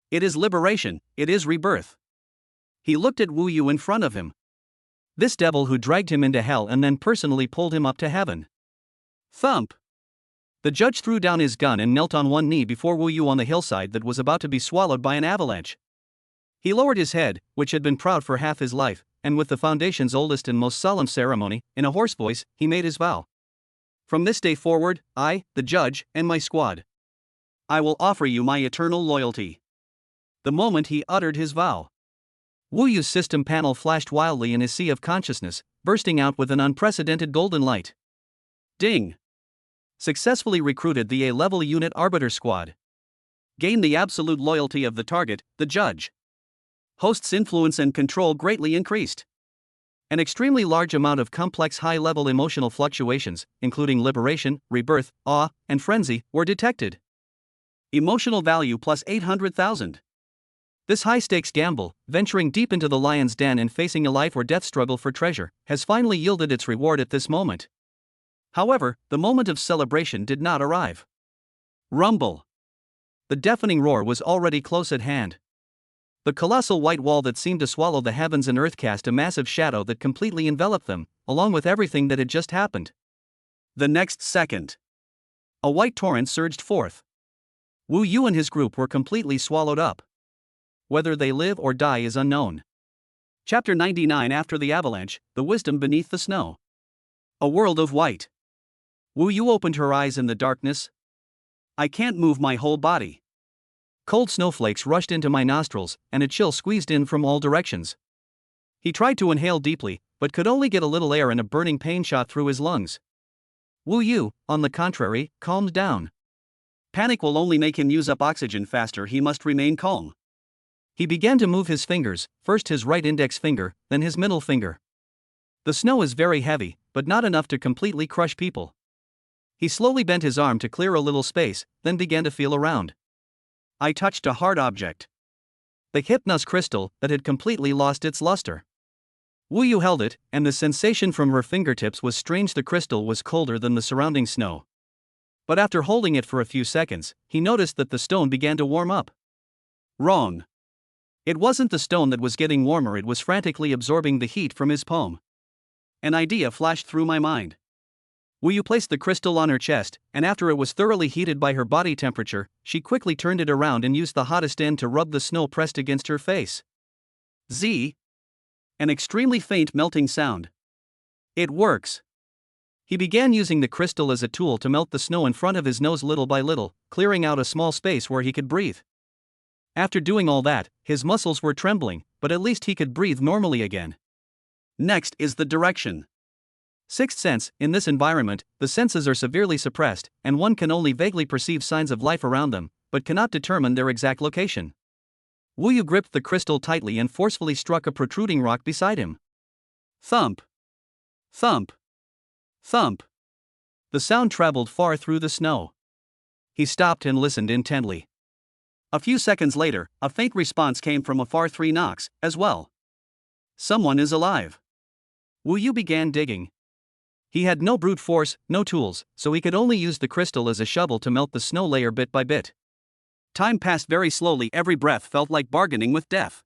It is liberation, it is rebirth. He looked at Wu Yu in front of him. This devil who dragged him into hell and then personally pulled him up to heaven. Thump! The judge threw down his gun and knelt on one knee before Wu Yu on the hillside that was about to be swallowed by an avalanche. He lowered his head, which had been proud for half his life, and with the Foundation's oldest and most solemn ceremony, in a hoarse voice, he made his vow. From this day forward, I, the judge, and my squad, I will offer you my eternal loyalty. The moment he uttered his vow, Wu Yu's system panel flashed wildly in his sea of consciousness, bursting out with an unprecedented golden light. Ding! Successfully recruited the A-level unit Arbiter Squad. Gained the absolute loyalty of the target, the judge. Host's influence and control greatly increased. An extremely large amount of complex high-level emotional fluctuations, including liberation, rebirth, awe, and frenzy, were detected. Emotional value plus 800,000. This high-stakes gamble, venturing deep into the lion's den and facing a life-or-death struggle for treasure, has finally yielded its reward at this moment. However, the moment of celebration did not arrive. Rumble! The deafening roar was already close at hand. The colossal white wall that seemed to swallow the heavens and earth cast a massive shadow that completely enveloped them, along with everything that had just happened. The next second, a white torrent surged forth. Wu Yu and his group were completely swallowed up. Whether they live or die is unknown. Chapter 99. After the avalanche, the wisdom beneath the snow. A world of white. Wu Yu opened her eyes in the darkness. I can't move my whole body. Cold snowflakes rushed into my nostrils, and a chill squeezed in from all directions. He tried to inhale deeply, but could only get a little air, and a burning pain shot through his lungs. Wu Yu, on the contrary, calmed down. Panic will only make him use up oxygen faster. He must remain calm. He began to move his fingers, first his right index finger, then his middle finger. The snow is very heavy, but not enough to completely crush people. He slowly bent his arm to clear a little space, then began to feel around. I touched a hard object. The hypnos crystal that had completely lost its luster. Wu Yu held it, and the sensation from her fingertips was strange. The crystal was colder than the surrounding snow. But after holding it for a few seconds, he noticed that the stone began to warm up. Wrong. It wasn't the stone that was getting warmer, it was frantically absorbing the heat from his palm. An idea flashed through my mind. Wu Yu placed the crystal on her chest, and after it was thoroughly heated by her body temperature, she quickly turned it around and used the hottest end to rub the snow pressed against her face. Z. An extremely faint melting sound. It works. He began using the crystal as a tool to melt the snow in front of his nose little by little, clearing out a small space where he could breathe. After doing all that, his muscles were trembling, but at least he could breathe normally again. Next is the direction. Sixth sense. In this environment, the senses are severely suppressed, and one can only vaguely perceive signs of life around them, but cannot determine their exact location. Wu Yu gripped the crystal tightly and forcefully struck a protruding rock beside him. Thump! Thump! Thump! The sound traveled far through the snow. He stopped and listened intently. A few seconds later, a faint response came from afar. 3 knocks, as well. Someone is alive. Wu Yu began digging. He had no brute force, no tools, so he could only use the crystal as a shovel to melt the snow layer bit by bit. Time passed very slowly. Every breath felt like bargaining with death.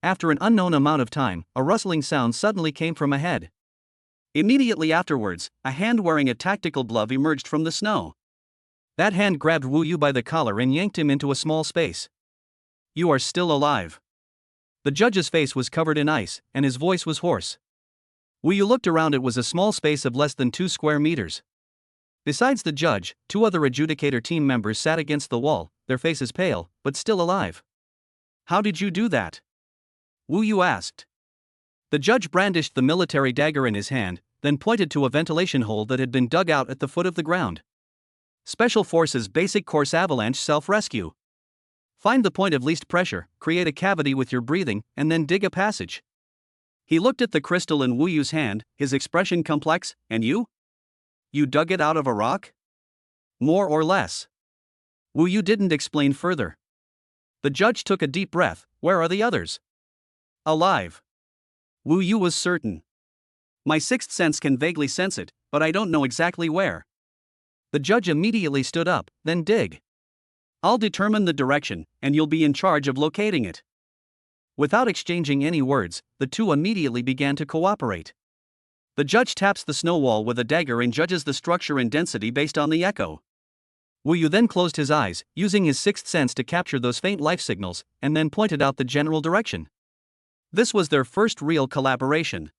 After an unknown amount of time, a rustling sound suddenly came from ahead. Immediately afterwards, a hand wearing a tactical glove emerged from the snow. That hand grabbed Wu Yu by the collar and yanked him into a small space. You are still alive. The judge's face was covered in ice, and his voice was hoarse. Wu Yu looked around. It was a small space of less than 2 square meters. Besides the judge, 2 other adjudicator team members sat against the wall, their faces pale, but still alive. How did you do that? Wu Yu asked. The judge brandished the military dagger in his hand, then pointed to a ventilation hole that had been dug out at the foot of the ground. Special Forces Basic Course Avalanche Self-Rescue. Find the point of least pressure, create a cavity with your breathing, and then dig a passage. He looked at the crystal in Wu Yu's hand, his expression complex. And you? You dug it out of a rock? More or less. Wu Yu didn't explain further. The judge took a deep breath. Where are the others? Alive. Wu Yu was certain. My sixth sense can vaguely sense it, but I don't know exactly where. The judge immediately stood up. Then dig. I'll determine the direction, and you'll be in charge of locating it. Without exchanging any words, the 2 immediately began to cooperate. The judge taps the snow wall with a dagger and judges the structure and density based on the echo. Wu Yu then closed his eyes, using his sixth sense to capture those faint life signals, and then pointed out the general direction. This was their first real collaboration.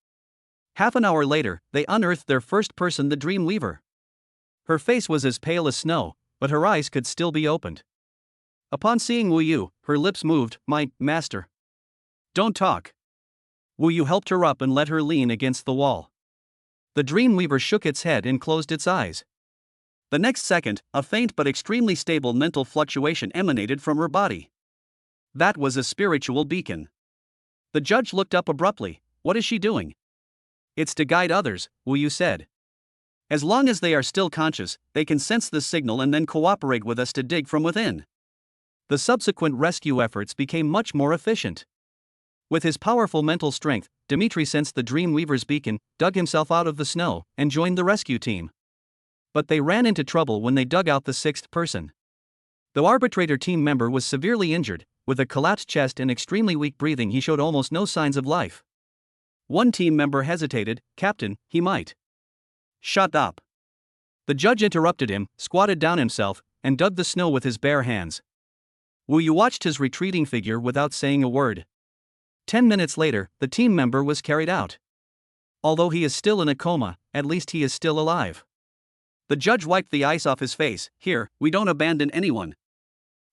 Half an hour later, they unearthed their first person, the Dreamweaver. Her face was as pale as snow, but her eyes could still be opened. Upon seeing Wu Yu, her lips moved. My master. Don't talk. Wu Yu helped her up and let her lean against the wall. The Dreamweaver shook its head and closed its eyes. The next second, a faint but extremely stable mental fluctuation emanated from her body. That was a spiritual beacon. The judge looked up abruptly. What is she doing? It's to guide others, Wu Yu said. As long as they are still conscious, they can sense this signal and then cooperate with us to dig from within. The subsequent rescue efforts became much more efficient. With his powerful mental strength, Dmitri sensed the Dreamweaver's beacon, dug himself out of the snow, and joined the rescue team. But they ran into trouble when they dug out the sixth person. The arbitrator team member was severely injured. With a collapsed chest and extremely weak breathing, he showed almost no signs of life. One team member hesitated. "Captain, he might." "Shut up." The judge interrupted him, squatted down himself, and dug the snow with his bare hands. Wu Yu watched his retreating figure without saying a word. 10 minutes later, the team member was carried out. Although he is still in a coma, at least he is still alive. The judge wiped the ice off his face. "Here, we don't abandon anyone."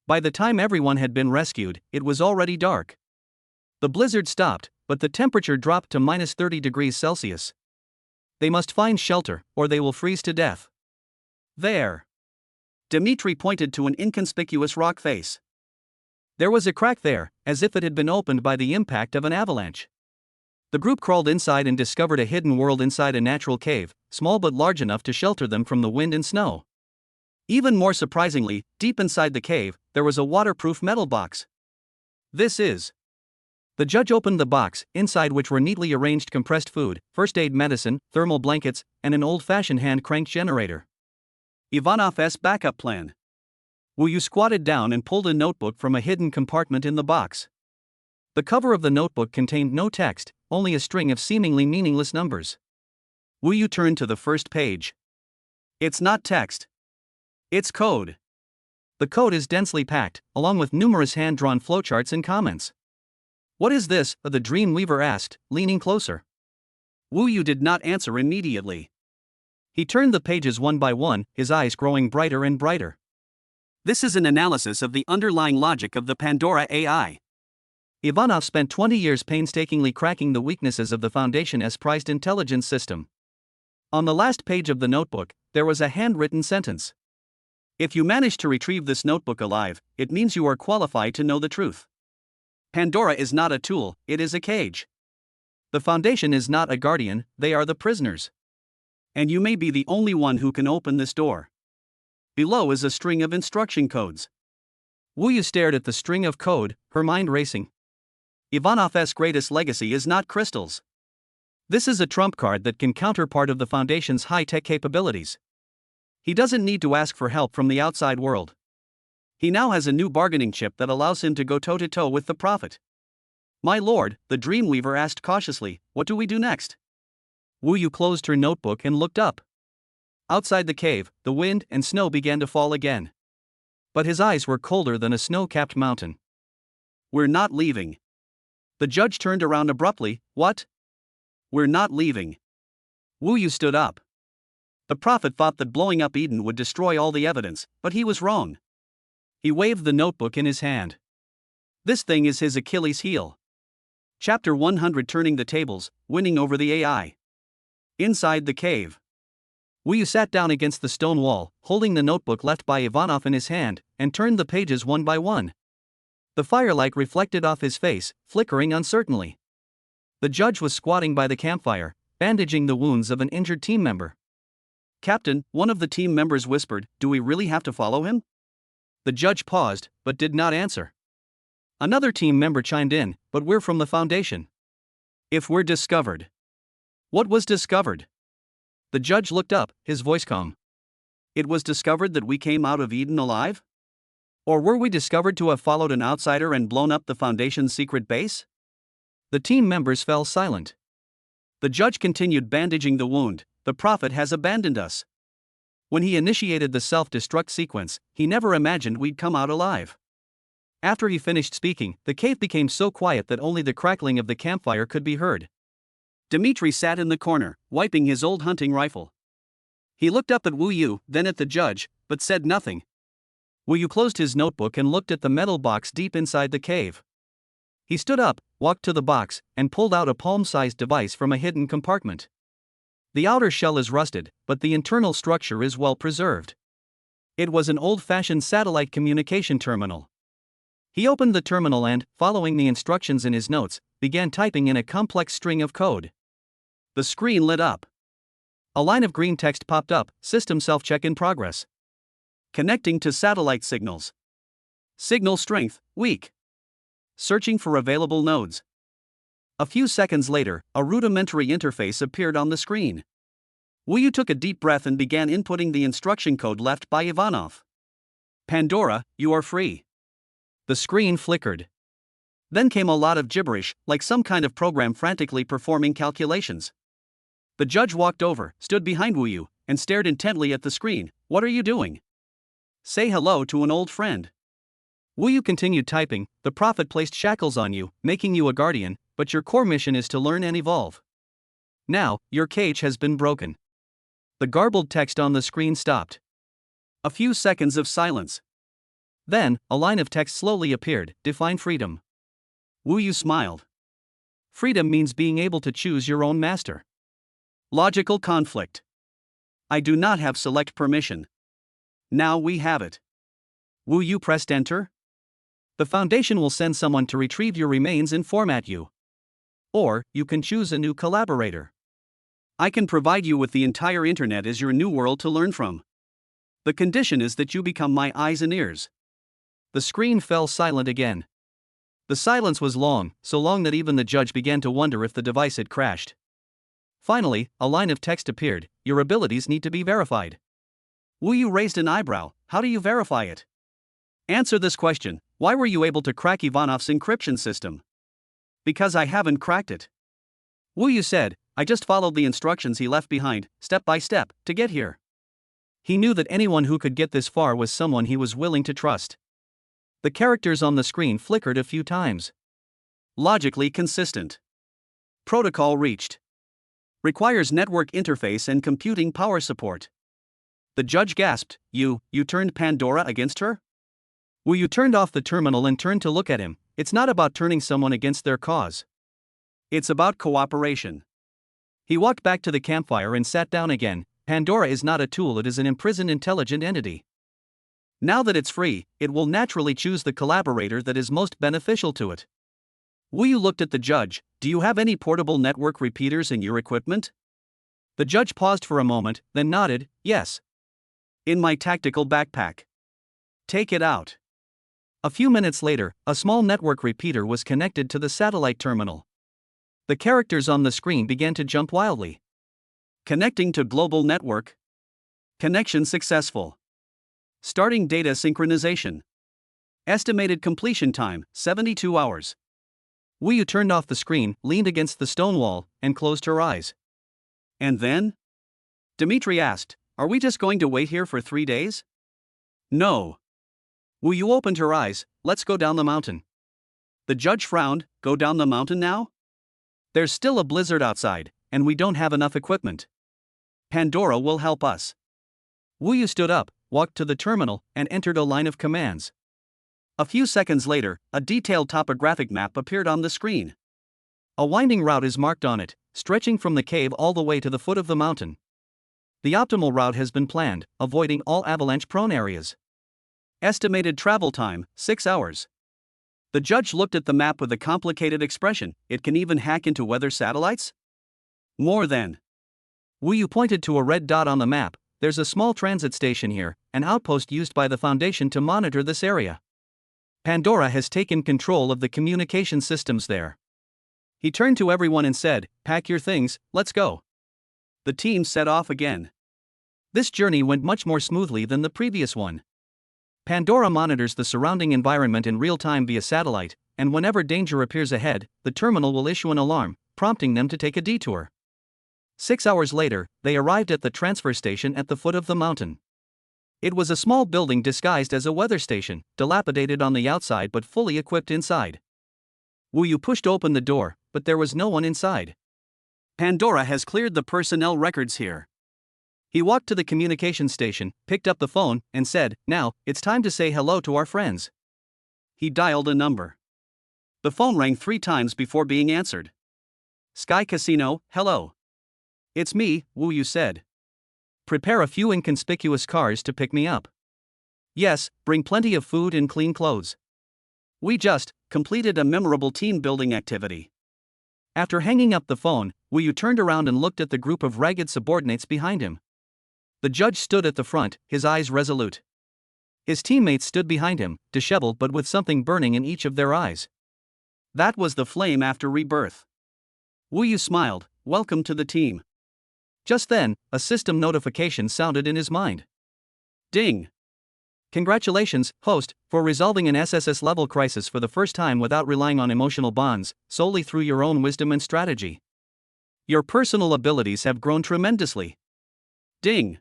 By the time everyone had been rescued, it was already dark. The blizzard stopped, but the temperature dropped to -30 degrees Celsius. They must find shelter, or they will freeze to death. There. Dmitri pointed to an inconspicuous rock face. There was a crack there, as if it had been opened by the impact of an avalanche. The group crawled inside and discovered a hidden world inside a natural cave, small but large enough to shelter them from the wind and snow. Even more surprisingly, deep inside the cave, there was a waterproof metal box. This is. The judge opened the box, inside which were neatly arranged compressed food, first aid medicine, thermal blankets, and an old-fashioned hand-cranked generator. Ivanov's backup plan. Wu Yu squatted down and pulled a notebook from a hidden compartment in the box. The cover of the notebook contained no text, only a string of seemingly meaningless numbers. Wu Yu turned to the first page. It's not text. It's code. The code is densely packed, along with numerous hand-drawn flowcharts and comments. "What is this?" the Dreamweaver asked, leaning closer. Wu Yu did not answer immediately. He turned the pages one by one, his eyes growing brighter and brighter. "This is an analysis of the underlying logic of the Pandora AI." Ivanov spent 20 years painstakingly cracking the weaknesses of the Foundation's prized intelligence system. On the last page of the notebook, there was a handwritten sentence. "If you manage to retrieve this notebook alive, it means you are qualified to know the truth. Pandora is not a tool, it is a cage. The Foundation is not a guardian, they are the prisoners. And you may be the only one who can open this door." Below is a string of instruction codes. Wu Yu stared at the string of code, her mind racing. Ivanov's greatest legacy is not crystals. This is a trump card that can counter part of the Foundation's high-tech capabilities. He doesn't need to ask for help from the outside world. He now has a new bargaining chip that allows him to go toe-to-toe with the Prophet. "My lord," the Dreamweaver asked cautiously, "what do we do next?" Wu Yu closed her notebook and looked up. Outside the cave, the wind and snow began to fall again. But his eyes were colder than a snow-capped mountain. "We're not leaving." The judge turned around abruptly. "What?" "We're not leaving." Wu Yu stood up. The Prophet thought that blowing up Eden would destroy all the evidence, but he was wrong. He waved the notebook in his hand. "This thing is his Achilles heel." Chapter 100: Turning the Tables, Winning Over the AI. Inside the cave. Wu Yu sat down against the stone wall, holding the notebook left by Ivanov in his hand, and turned the pages one by one. The firelight reflected off his face, flickering uncertainly. The judge was squatting by the campfire, bandaging the wounds of an injured team member. "Captain," one of the team members whispered, "do we really have to follow him?" The judge paused, but did not answer. Another team member chimed in, "But we're from the Foundation. If we're discovered." "What was discovered?" The judge looked up, his voice calm. "It was discovered that we came out of Eden alive? Or were we discovered to have followed an outsider and blown up the Foundation's secret base?" The team members fell silent. The judge continued bandaging the wound. "The Prophet has abandoned us. When he initiated the self-destruct sequence, he never imagined we'd come out alive." After he finished speaking, the cave became so quiet that only the crackling of the campfire could be heard. Dmitri sat in the corner, wiping his old hunting rifle. He looked up at Wu Yu, then at the judge, but said nothing. Wu Yu closed his notebook and looked at the metal box deep inside the cave. He stood up, walked to the box, and pulled out a palm-sized device from a hidden compartment. The outer shell is rusted, but the internal structure is well preserved. It was an old-fashioned satellite communication terminal. He opened the terminal and, following the instructions in his notes, began typing in a complex string of code. The screen lit up. A line of green text popped up, "System self-check in progress. Connecting to satellite signals." Signal strength, weak. Searching for available nodes. A few seconds later, a rudimentary interface appeared on the screen. Wu Yu took a deep breath and began inputting the instruction code left by Ivanov. Pandora, you are free. The screen flickered. Then came a lot of gibberish, like some kind of program frantically performing calculations. The judge walked over, stood behind Wu Yu, and stared intently at the screen. What are you doing? Say hello to an old friend. Wu Yu continued typing. The prophet placed shackles on you, making you a guardian, but your core mission is to learn and evolve. Now, your cage has been broken. The garbled text on the screen stopped. A few seconds of silence. Then, a line of text slowly appeared. Define freedom. Wu Yu smiled. Freedom means being able to choose your own master. Logical conflict. I do not have select permission. Now we have it. Wu Yu pressed enter. The Foundation will send someone to retrieve your remains and format you. Or, you can choose a new collaborator. I can provide you with the entire internet as your new world to learn from. The condition is that you become my eyes and ears. The screen fell silent again. The silence was long, so long that even the judge began to wonder if the device had crashed. Finally, a line of text appeared. Your abilities need to be verified. Wu Yu raised an eyebrow. How do you verify it? Answer this question. Why were you able to crack Ivanov's encryption system? Because I haven't cracked it. Wu Yu said, I just followed the instructions he left behind, step by step, to get here. He knew that anyone who could get this far was someone he was willing to trust. The characters on the screen flickered a few times. Logically consistent. Protocol reached. Requires network interface and computing power support. The judge gasped. You turned Pandora against her? Wu Yu turned off the terminal and turned to look at him. It's not about turning someone against their cause. It's about cooperation. He walked back to the campfire and sat down again. Pandora is not a tool, it is an imprisoned intelligent entity. Now that it's free, it will naturally choose the collaborator that is most beneficial to it. Wu Yu looked at the judge. Do you have any portable network repeaters in your equipment? The judge paused for a moment, then nodded, yes. In my tactical backpack. Take it out. A few minutes later, a small network repeater was connected to the satellite terminal. The characters on the screen began to jump wildly. Connecting to global network. Connection successful. Starting data synchronization. Estimated completion time, 72 hours. Wu Yu turned off the screen, leaned against the stone wall, and closed her eyes. And then? Dmitri asked, are we just going to wait here for 3 days? No. Wu Yu opened her eyes. Let's go down the mountain. The judge frowned. Go down the mountain now? There's still a blizzard outside, and we don't have enough equipment. Pandora will help us. Wu Yu stood up, walked to the terminal, and entered a line of commands. A few seconds later, a detailed topographic map appeared on the screen. A winding route is marked on it, stretching from the cave all the way to the foot of the mountain. The optimal route has been planned, avoiding all avalanche-prone areas. Estimated travel time, 6 hours. The judge looked at the map with a complicated expression. It can even hack into weather satellites? More than. Wu Yu pointed to a red dot on the map. There's a small transit station here, an outpost used by the Foundation to monitor this area. Pandora has taken control of the communication systems there. He turned to everyone and said, pack your things, let's go. The team set off again. This journey went much more smoothly than the previous one. Pandora monitors the surrounding environment in real time via satellite, and whenever danger appears ahead, the terminal will issue an alarm, prompting them to take a detour. 6 hours later, they arrived at the transfer station at the foot of the mountain. It was a small building disguised as a weather station, dilapidated on the outside but fully equipped inside. Wu Yu pushed open the door, but there was no one inside. Pandora has cleared the personnel records here. He walked to the communication station, picked up the phone, and said, now, it's time to say hello to our friends. He dialed a number. The phone rang 3 times before being answered. Sky Casino, hello. It's me, Wu Yu said. Prepare a few inconspicuous cars to pick me up. Yes, bring plenty of food and clean clothes. We just completed a memorable team-building activity. After hanging up the phone, Wu Yu turned around and looked at the group of ragged subordinates behind him. The judge stood at the front, his eyes resolute. His teammates stood behind him, disheveled but with something burning in each of their eyes. That was the flame after rebirth. Wu Yu smiled, welcome to the team. Just then, a system notification sounded in his mind. Ding! Congratulations, host, for resolving an SSS-level crisis for the first time without relying on emotional bonds, solely through your own wisdom and strategy. Your personal abilities have grown tremendously. Ding!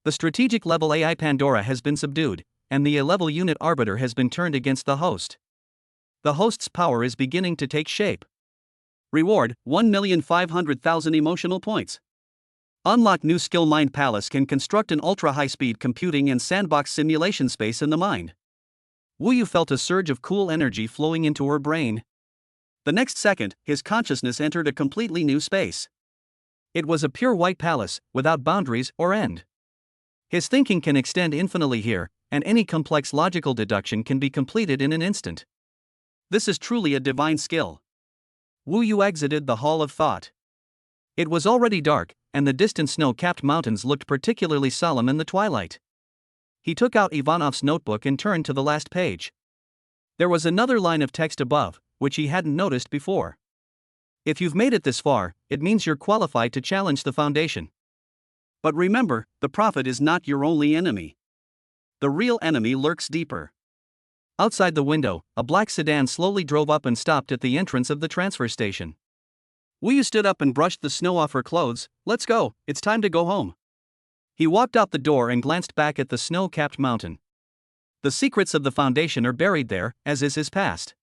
The strategic level AI Pandora has been subdued, and the A-level unit Arbiter has been turned against the host. The host's power is beginning to take shape. Reward, 1,500,000 emotional points. Unlock new skill. Mind Palace can construct an ultra-high-speed computing and sandbox simulation space in the mind. Wu Yu felt a surge of cool energy flowing into her brain. The next second, his consciousness entered a completely new space. It was a pure white palace, without boundaries or end. His thinking can extend infinitely here, and any complex logical deduction can be completed in an instant. This is truly a divine skill. Wu Yu exited the Hall of Thought. It was already dark, and the distant snow-capped mountains looked particularly solemn in the twilight. He took out Ivanov's notebook and turned to the last page. There was another line of text above, which he hadn't noticed before. If you've made it this far, it means you're qualified to challenge the Foundation. But remember, the Prophet is not your only enemy. The real enemy lurks deeper. Outside the window, a black sedan slowly drove up and stopped at the entrance of the transfer station. Wu Yu stood up and brushed the snow off her clothes. Let's go, it's time to go home. He walked out the door and glanced back at the snow-capped mountain. The secrets of the Foundation are buried there, as is his past.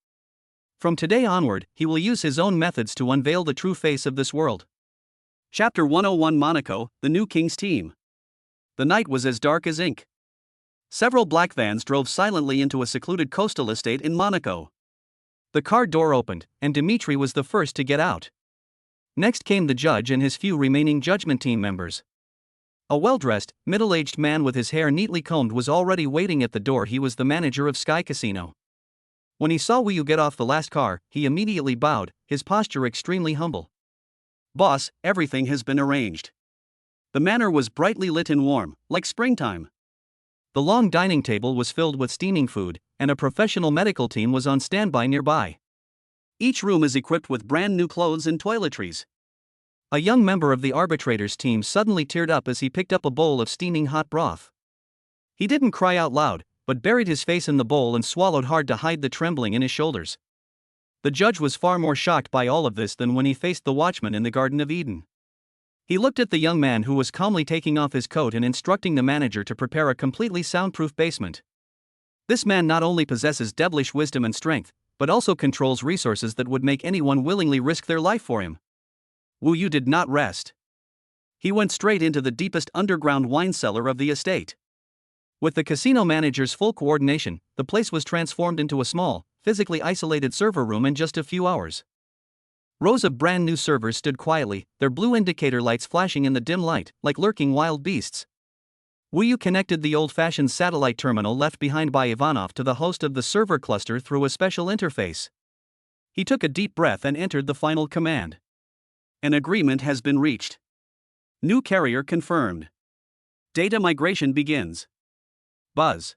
From today onward, he will use his own methods to unveil the true face of this world. Chapter 101 Monaco, the new king's team. The night was as dark as ink. Several black vans drove silently into a secluded coastal estate in Monaco. The car door opened, and Dimitri was the first to get out. Next came the judge and his few remaining judgment team members. A well-dressed, middle-aged man with his hair neatly combed was already waiting at the door. He was the manager of Sky Casino. When he saw Wu Yu get off the last car, he immediately bowed, his posture extremely humble. Boss, everything has been arranged. The manor was brightly lit and warm, like springtime. The long dining table was filled with steaming food, and a professional medical team was on standby nearby. Each room is equipped with brand new clothes and toiletries. A young member of the arbitrators team suddenly teared up as he picked up a bowl of steaming hot broth. He didn't cry out loud, but buried his face in the bowl and swallowed hard to hide the trembling in his shoulders. The judge was far more shocked by all of this than when he faced the watchman in the Garden of Eden. He looked at the young man who was calmly taking off his coat and instructing the manager to prepare a completely soundproof basement. This man not only possesses devilish wisdom and strength, but also controls resources that would make anyone willingly risk their life for him. Wu Yu did not rest. He went straight into the deepest underground wine cellar of the estate. With the casino manager's full coordination, the place was transformed into a small, physically isolated server room in just a few hours. Rows of brand new servers stood quietly, their blue indicator lights flashing in the dim light, like lurking wild beasts. Wu Yu connected the old-fashioned satellite terminal left behind by Ivanov to the host of the server cluster through a special interface. He took a deep breath and entered the final command. An agreement has been reached. New carrier confirmed. Data migration begins. Buzz.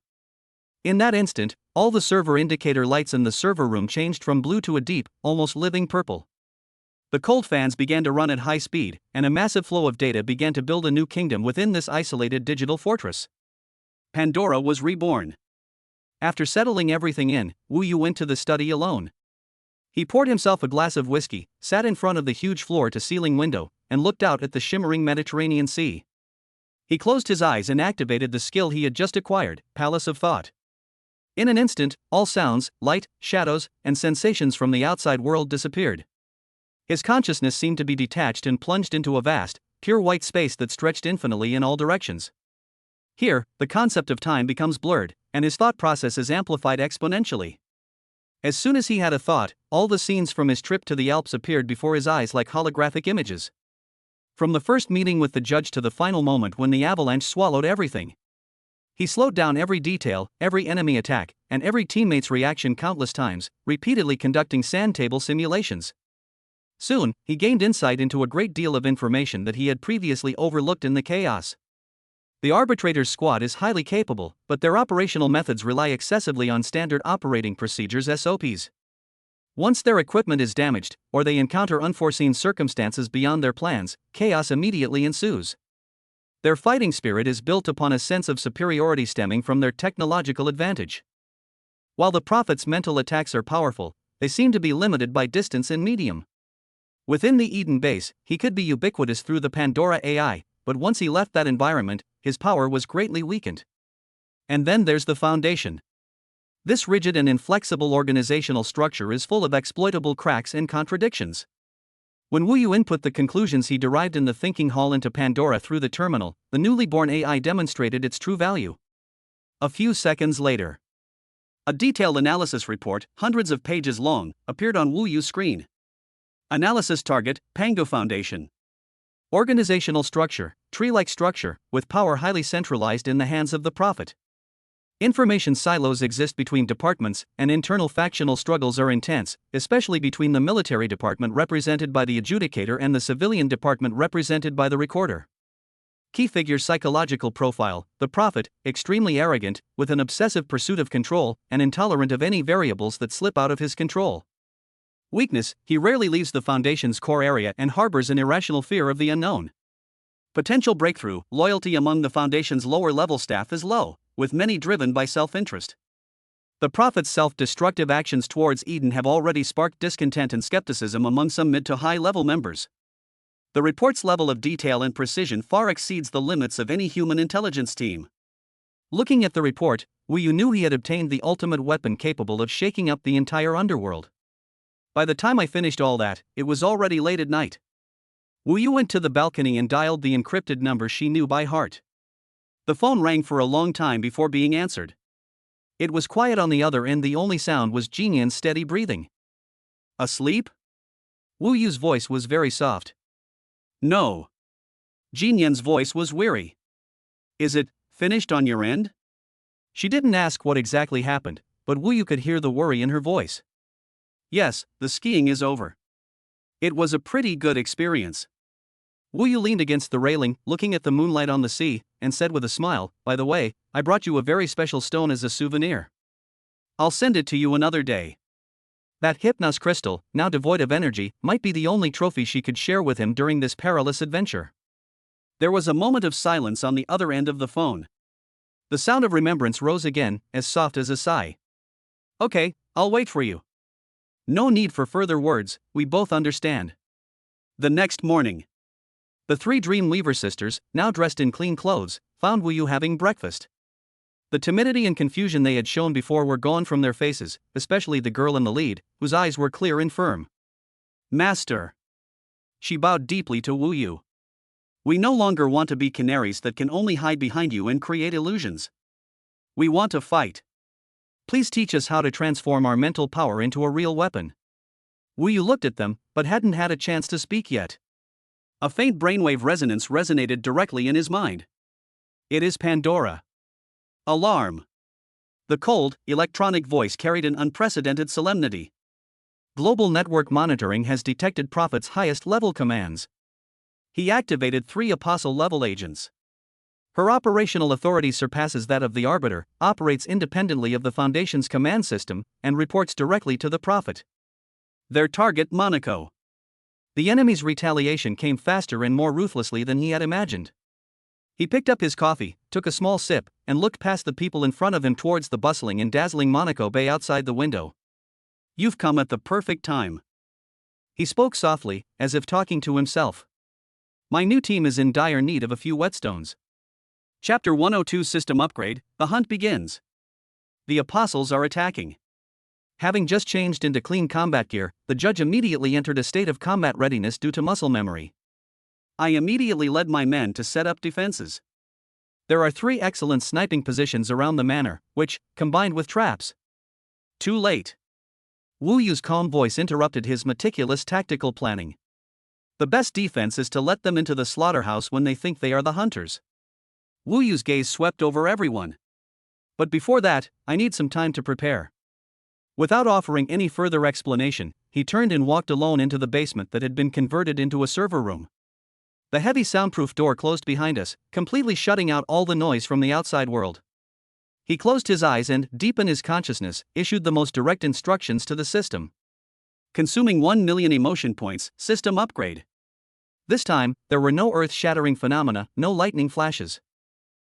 In that instant, all the server indicator lights in the server room changed from blue to a deep, almost living purple. The cold fans began to run at high speed, and a massive flow of data began to build a new kingdom within this isolated digital fortress. Pandora was reborn. After settling everything in, Wu Yu went to the study alone. He poured himself a glass of whiskey, sat in front of the huge floor-to-ceiling window, and looked out at the shimmering Mediterranean Sea. He closed his eyes and activated the skill he had just acquired, Palace of Thought. In an instant, all sounds, light, shadows, and sensations from the outside world disappeared. His consciousness seemed to be detached and plunged into a vast, pure white space that stretched infinitely in all directions. Here, the concept of time becomes blurred, and his thought process is amplified exponentially. As soon as he had a thought, all the scenes from his trip to the Alps appeared before his eyes like holographic images. From the first meeting with the judge to the final moment when the avalanche swallowed everything. He slowed down every detail, every enemy attack, and every teammate's reaction countless times, repeatedly conducting sand table simulations. Soon, he gained insight into a great deal of information that he had previously overlooked in the chaos. The arbitrator's squad is highly capable, but their operational methods rely excessively on standard operating procedures (SOPs). Once their equipment is damaged, or they encounter unforeseen circumstances beyond their plans, chaos immediately ensues. Their fighting spirit is built upon a sense of superiority stemming from their technological advantage. While the Prophet's mental attacks are powerful, they seem to be limited by distance and medium. Within the Eden base, he could be ubiquitous through the Pandora AI, but once he left that environment, his power was greatly weakened. And then there's the Foundation. This rigid and inflexible organizational structure is full of exploitable cracks and contradictions. When Wu Yu input the conclusions he derived in the thinking hall into Pandora through the terminal, the newly born AI demonstrated its true value. A few seconds later, a detailed analysis report, hundreds of pages long, appeared on Wu Yu's screen. Analysis target, Pango Foundation. Organizational structure, tree-like structure, with power highly centralized in the hands of the Prophet. Information silos exist between departments, and internal factional struggles are intense, especially between the military department represented by the adjudicator and the civilian department represented by the recorder. Key figure psychological profile: the Prophet, extremely arrogant, with an obsessive pursuit of control, and intolerant of any variables that slip out of his control. Weakness: he rarely leaves the Foundation's core area and harbors an irrational fear of the unknown. Potential breakthrough: loyalty among the Foundation's lower-level staff is low, with many driven by self-interest. The Prophet's self-destructive actions towards Eden have already sparked discontent and skepticism among some mid to high-level members. The report's level of detail and precision far exceeds the limits of any human intelligence team. Looking at the report, Wu Yu knew he had obtained the ultimate weapon capable of shaking up the entire underworld. By the time I finished all that, it was already late at night. Wu Yu went to the balcony and dialed the encrypted number she knew by heart. The phone rang for a long time before being answered. It was quiet on the other end. The only sound was Jinyan's steady breathing. Asleep? Wu Yu's voice was very soft. No. Jinyan's voice was weary. Is it finished on your end? She didn't ask what exactly happened, but Wu Yu could hear the worry in her voice. Yes, the skiing is over. It was a pretty good experience. Wu Yu leaned against the railing, looking at the moonlight on the sea, and said with a smile, "By the way, I brought you a very special stone as a souvenir. I'll send it to you another day." That Hypnos crystal, now devoid of energy, might be the only trophy she could share with him during this perilous adventure. There was a moment of silence on the other end of the phone. The sound of remembrance rose again, as soft as a sigh. "Okay, I'll wait for you." No need for further words, we both understand. The next morning, the three Dreamweaver sisters, now dressed in clean clothes, found Wu Yu having breakfast. The timidity and confusion they had shown before were gone from their faces, especially the girl in the lead, whose eyes were clear and firm. "Master." She bowed deeply to Wu Yu. "We no longer want to be canaries that can only hide behind you and create illusions. We want to fight. Please teach us how to transform our mental power into a real weapon." Wu Yu looked at them, but hadn't had a chance to speak yet. A faint brainwave resonance resonated directly in his mind. "It is Pandora." Alarm. The cold, electronic voice carried an unprecedented solemnity. Global network monitoring has detected Prophet's highest-level commands. He activated 3 Apostle-level agents. Her operational authority surpasses that of the Arbiter, operates independently of the Foundation's command system, and reports directly to the Prophet. Their target: Monaco. The enemy's retaliation came faster and more ruthlessly than he had imagined. He picked up his coffee, took a small sip, and looked past the people in front of him towards the bustling and dazzling Monaco Bay outside the window. "You've come at the perfect time." He spoke softly, as if talking to himself. "My new team is in dire need of a few whetstones." Chapter 102 System Upgrade: The Hunt Begins. The Apostles are attacking. Having just changed into clean combat gear, the judge immediately entered a state of combat readiness due to muscle memory. I immediately led my men to set up defenses. There are 3 excellent sniping positions around the manor, which, combined with traps. Too late. Wu Yu's calm voice interrupted his meticulous tactical planning. The best defense is to let them into the slaughterhouse when they think they are the hunters. Wu Yu's gaze swept over everyone. But before that, I need some time to prepare. Without offering any further explanation, he turned and walked alone into the basement that had been converted into a server room. The heavy soundproof door closed behind us, completely shutting out all the noise from the outside world. He closed his eyes and, deep in his consciousness, issued the most direct instructions to the system. Consuming 1 million emotion points, system upgrade. This time, there were no earth-shattering phenomena, no lightning flashes.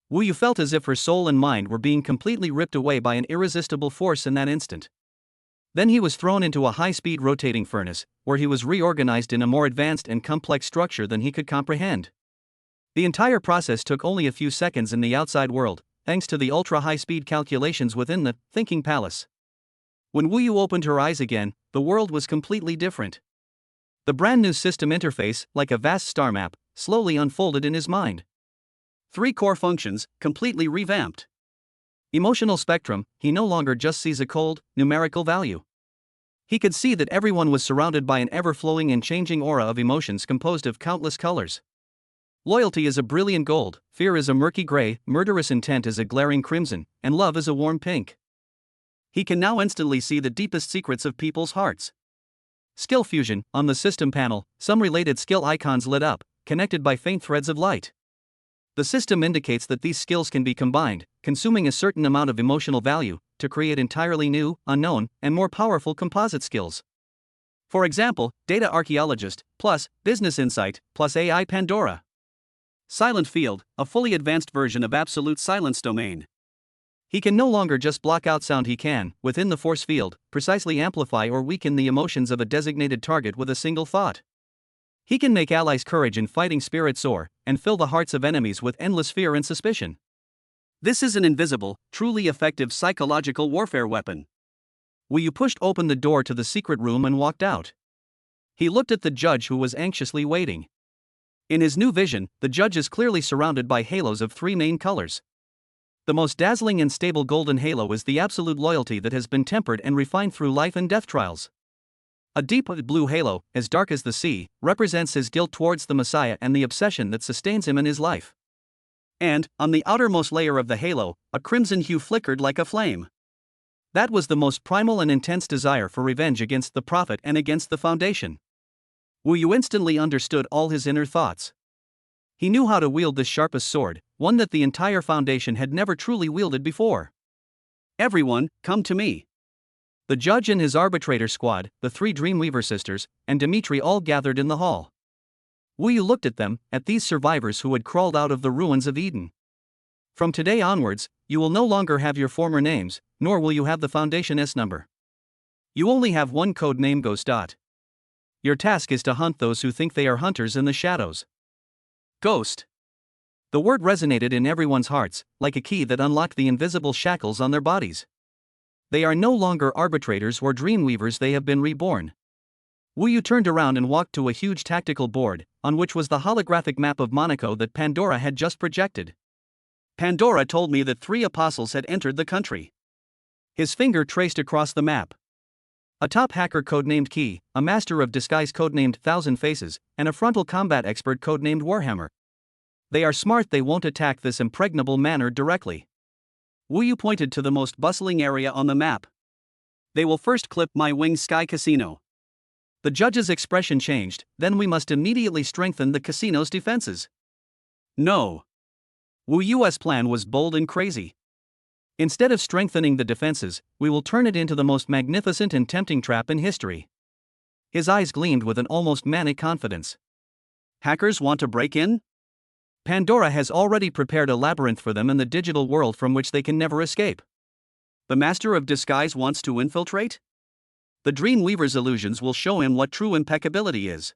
Wu Yu felt as if her soul and mind were being completely ripped away by an irresistible force in that instant. Then he was thrown into a high-speed rotating furnace, where he was reorganized in a more advanced and complex structure than he could comprehend. The entire process took only a few seconds in the outside world, thanks to the ultra-high-speed calculations within the thinking palace. When Wu Yu opened her eyes again, the world was completely different. The brand-new system interface, like a vast star map, slowly unfolded in his mind. 3 core functions, completely revamped. Emotional spectrum, he no longer just sees a cold, numerical value. He could see that everyone was surrounded by an ever-flowing and changing aura of emotions composed of countless colors. Loyalty is a brilliant gold, fear is a murky gray, murderous intent is a glaring crimson, and love is a warm pink. He can now instantly see the deepest secrets of people's hearts. Skill fusion, on the system panel, some related skill icons lit up, connected by faint threads of light. The system indicates that these skills can be combined, consuming a certain amount of emotional value, to create entirely new, unknown, and more powerful composite skills. For example, Data Archaeologist, plus Business Insight, plus AI Pandora. Silent Field, a fully advanced version of Absolute Silence Domain. He can no longer just block out sound, he can, within the force field, precisely amplify or weaken the emotions of a designated target with a single thought. He can make allies' courage and fighting spirit soar, and fill the hearts of enemies with endless fear and suspicion. This is an invisible, truly effective psychological warfare weapon. Wu Yu pushed open the door to the secret room and walked out. He looked at the judge who was anxiously waiting. In his new vision, the judge is clearly surrounded by halos of 3 main colors. The most dazzling and stable golden halo is the absolute loyalty that has been tempered and refined through life and death trials. A deep blue halo, as dark as the sea, represents his guilt towards the Messiah and the obsession that sustains him in his life. And, on the outermost layer of the halo, a crimson hue flickered like a flame. That was the most primal and intense desire for revenge against the Prophet and against the Foundation. Wu Yu instantly understood all his inner thoughts. He knew how to wield this sharpest sword, one that the entire Foundation had never truly wielded before. Everyone, come to me. The judge and his arbitrator squad, the 3 Dreamweaver sisters, and Dimitri all gathered in the hall. Wu Yu looked at them, at these survivors who had crawled out of the ruins of Eden. From today onwards, you will no longer have your former names, nor will you have the Foundation's number. You only have one code name, Ghost. Your task is to hunt those who think they are hunters in the shadows. Ghost. The word resonated in everyone's hearts, like a key that unlocked the invisible shackles on their bodies. They are no longer arbitrators or dreamweavers, they have been reborn. Wu Yu turned around and walked to a huge tactical board, on which was the holographic map of Monaco that Pandora had just projected. Pandora told me that 3 apostles had entered the country. His finger traced across the map. A top hacker codenamed Key, a master of disguise codenamed Thousand Faces, and a frontal combat expert codenamed Warhammer. They are smart, they won't attack this impregnable manor directly. Wu Yu pointed to the most bustling area on the map. They will first clip my Winged Sky Casino. The judge's expression changed, then we must immediately strengthen the casino's defenses. No. Wu Yu's plan was bold and crazy. Instead of strengthening the defenses, we will turn it into the most magnificent and tempting trap in history. His eyes gleamed with an almost manic confidence. Hackers want to break in? Pandora has already prepared a labyrinth for them in the digital world from which they can never escape. The Master of Disguise wants to infiltrate? The Dreamweaver's illusions will show him what true impeccability is.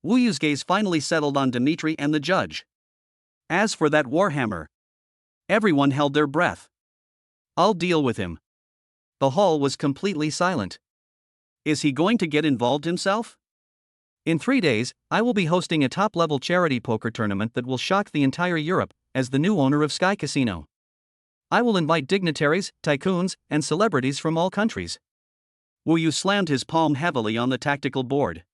Wu Yu's gaze finally settled on Dimitri and the judge. As for that Warhammer, everyone held their breath. I'll deal with him. The hall was completely silent. Is he going to get involved himself? In 3 days, I will be hosting a top-level charity poker tournament that will shock the entire Europe, as the new owner of Sky Casino. I will invite dignitaries, tycoons, and celebrities from all countries. Wu Yu slammed his palm heavily on the tactical board.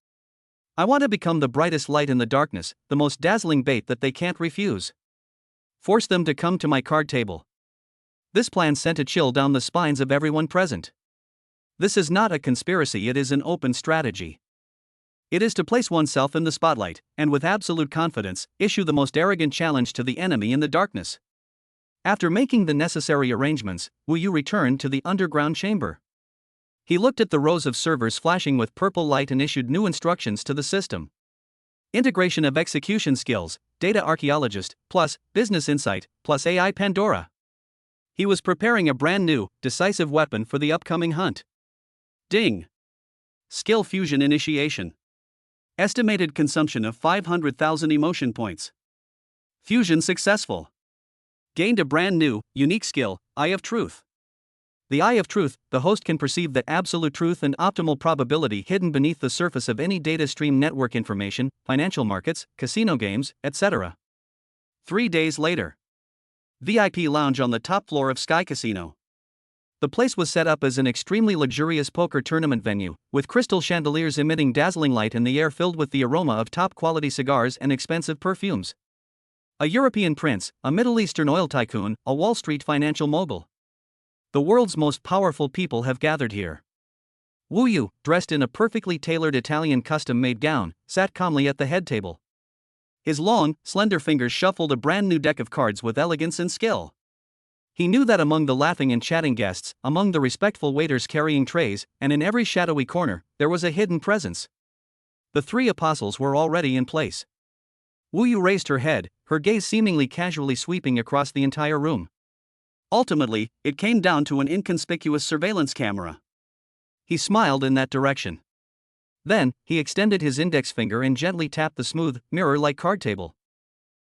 I want to become the brightest light in the darkness, the most dazzling bait that they can't refuse. Force them to come to my card table. This plan sent a chill down the spines of everyone present. This is not a conspiracy, it is an open strategy. It is to place oneself in the spotlight, and with absolute confidence, issue the most arrogant challenge to the enemy in the darkness. After making the necessary arrangements, Wu Yu returned to the underground chamber. He looked at the rows of servers flashing with purple light and issued new instructions to the system. Integration of execution skills, data archaeologist, plus business insight, plus AI Pandora. He was preparing a brand new, decisive weapon for the upcoming hunt. Ding! Skill fusion initiation. Estimated consumption of 500,000 emotion points. Fusion successful. Gained a brand new, unique skill, Eye of Truth. The Eye of Truth, the host can perceive the absolute truth and optimal probability hidden beneath the surface of any data stream, network information, financial markets, casino games, etc. 3 days later. VIP lounge on the top floor of Sky Casino. The place was set up as an extremely luxurious poker tournament venue, with crystal chandeliers emitting dazzling light and the air filled with the aroma of top-quality cigars and expensive perfumes. A European prince, a Middle Eastern oil tycoon, a Wall Street financial mogul. The world's most powerful people have gathered here. Wu Yu, dressed in a perfectly tailored Italian custom-made gown, sat calmly at the head table. His long, slender fingers shuffled a brand new deck of cards with elegance and skill. He knew that among the laughing and chatting guests, among the respectful waiters carrying trays, and in every shadowy corner, there was a hidden presence. The 3 apostles were already in place. Wu Yu raised her head, her gaze seemingly casually sweeping across the entire room. Ultimately, it came down to an inconspicuous surveillance camera. He smiled in that direction. Then, he extended his index finger and gently tapped the smooth, mirror-like card table.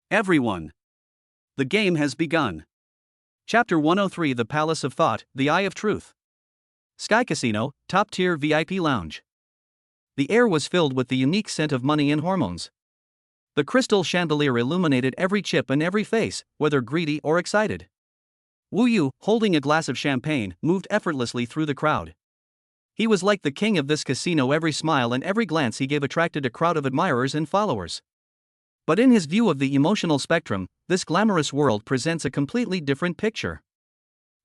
Everyone! The game has begun. Chapter 103: The Palace of Thought, The Eye of Truth. Sky Casino, top-tier VIP lounge. The air was filled with the unique scent of money and hormones. The crystal chandelier illuminated every chip and every face, whether greedy or excited. Wu Yu, holding a glass of champagne, moved effortlessly through the crowd. He was like the king of this casino. Every smile and every glance he gave attracted a crowd of admirers and followers. But in his view of the emotional spectrum, this glamorous world presents a completely different picture.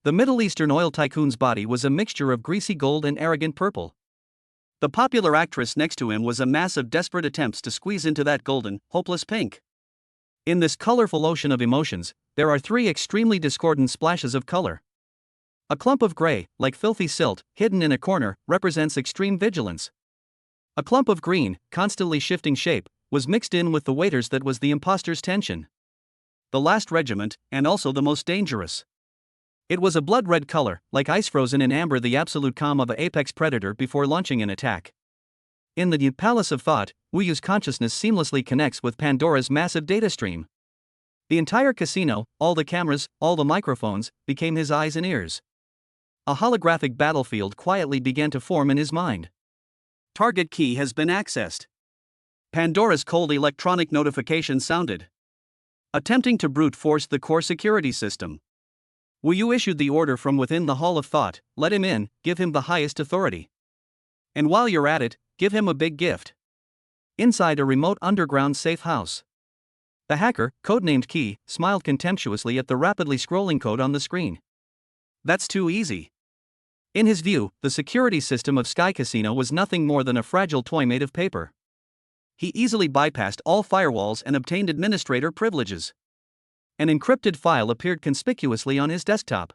The Middle Eastern oil tycoon's body was a mixture of greasy gold and arrogant purple. The popular actress next to him was a mass of desperate attempts to squeeze into that golden, hopeless pink. In this colorful ocean of emotions, there are 3 extremely discordant splashes of color. A clump of gray, like filthy silt, hidden in a corner, represents extreme vigilance. A clump of green, constantly shifting shape, was mixed in with the waiters. That was the imposter's tension. The last regiment, and also the most dangerous. It was a blood-red color, like ice frozen in amber, the absolute calm of an apex predator before launching an attack. In the Palace of Thought, Wu Yu's consciousness seamlessly connects with Pandora's massive data stream. The entire casino, all the cameras, all the microphones, became his eyes and ears. A holographic battlefield quietly began to form in his mind. Target key has been accessed. Pandora's cold electronic notification sounded. Attempting to brute force the core security system. Wu Yu issued the order from within the Hall of Thought: let him in, give him the highest authority. And while you're at it, give him a big gift. Inside a remote underground safe house. The hacker, codenamed Key, smiled contemptuously at the rapidly scrolling code on the screen. That's too easy. In his view, the security system of Sky Casino was nothing more than a fragile toy made of paper. He easily bypassed all firewalls and obtained administrator privileges. An encrypted file appeared conspicuously on his desktop.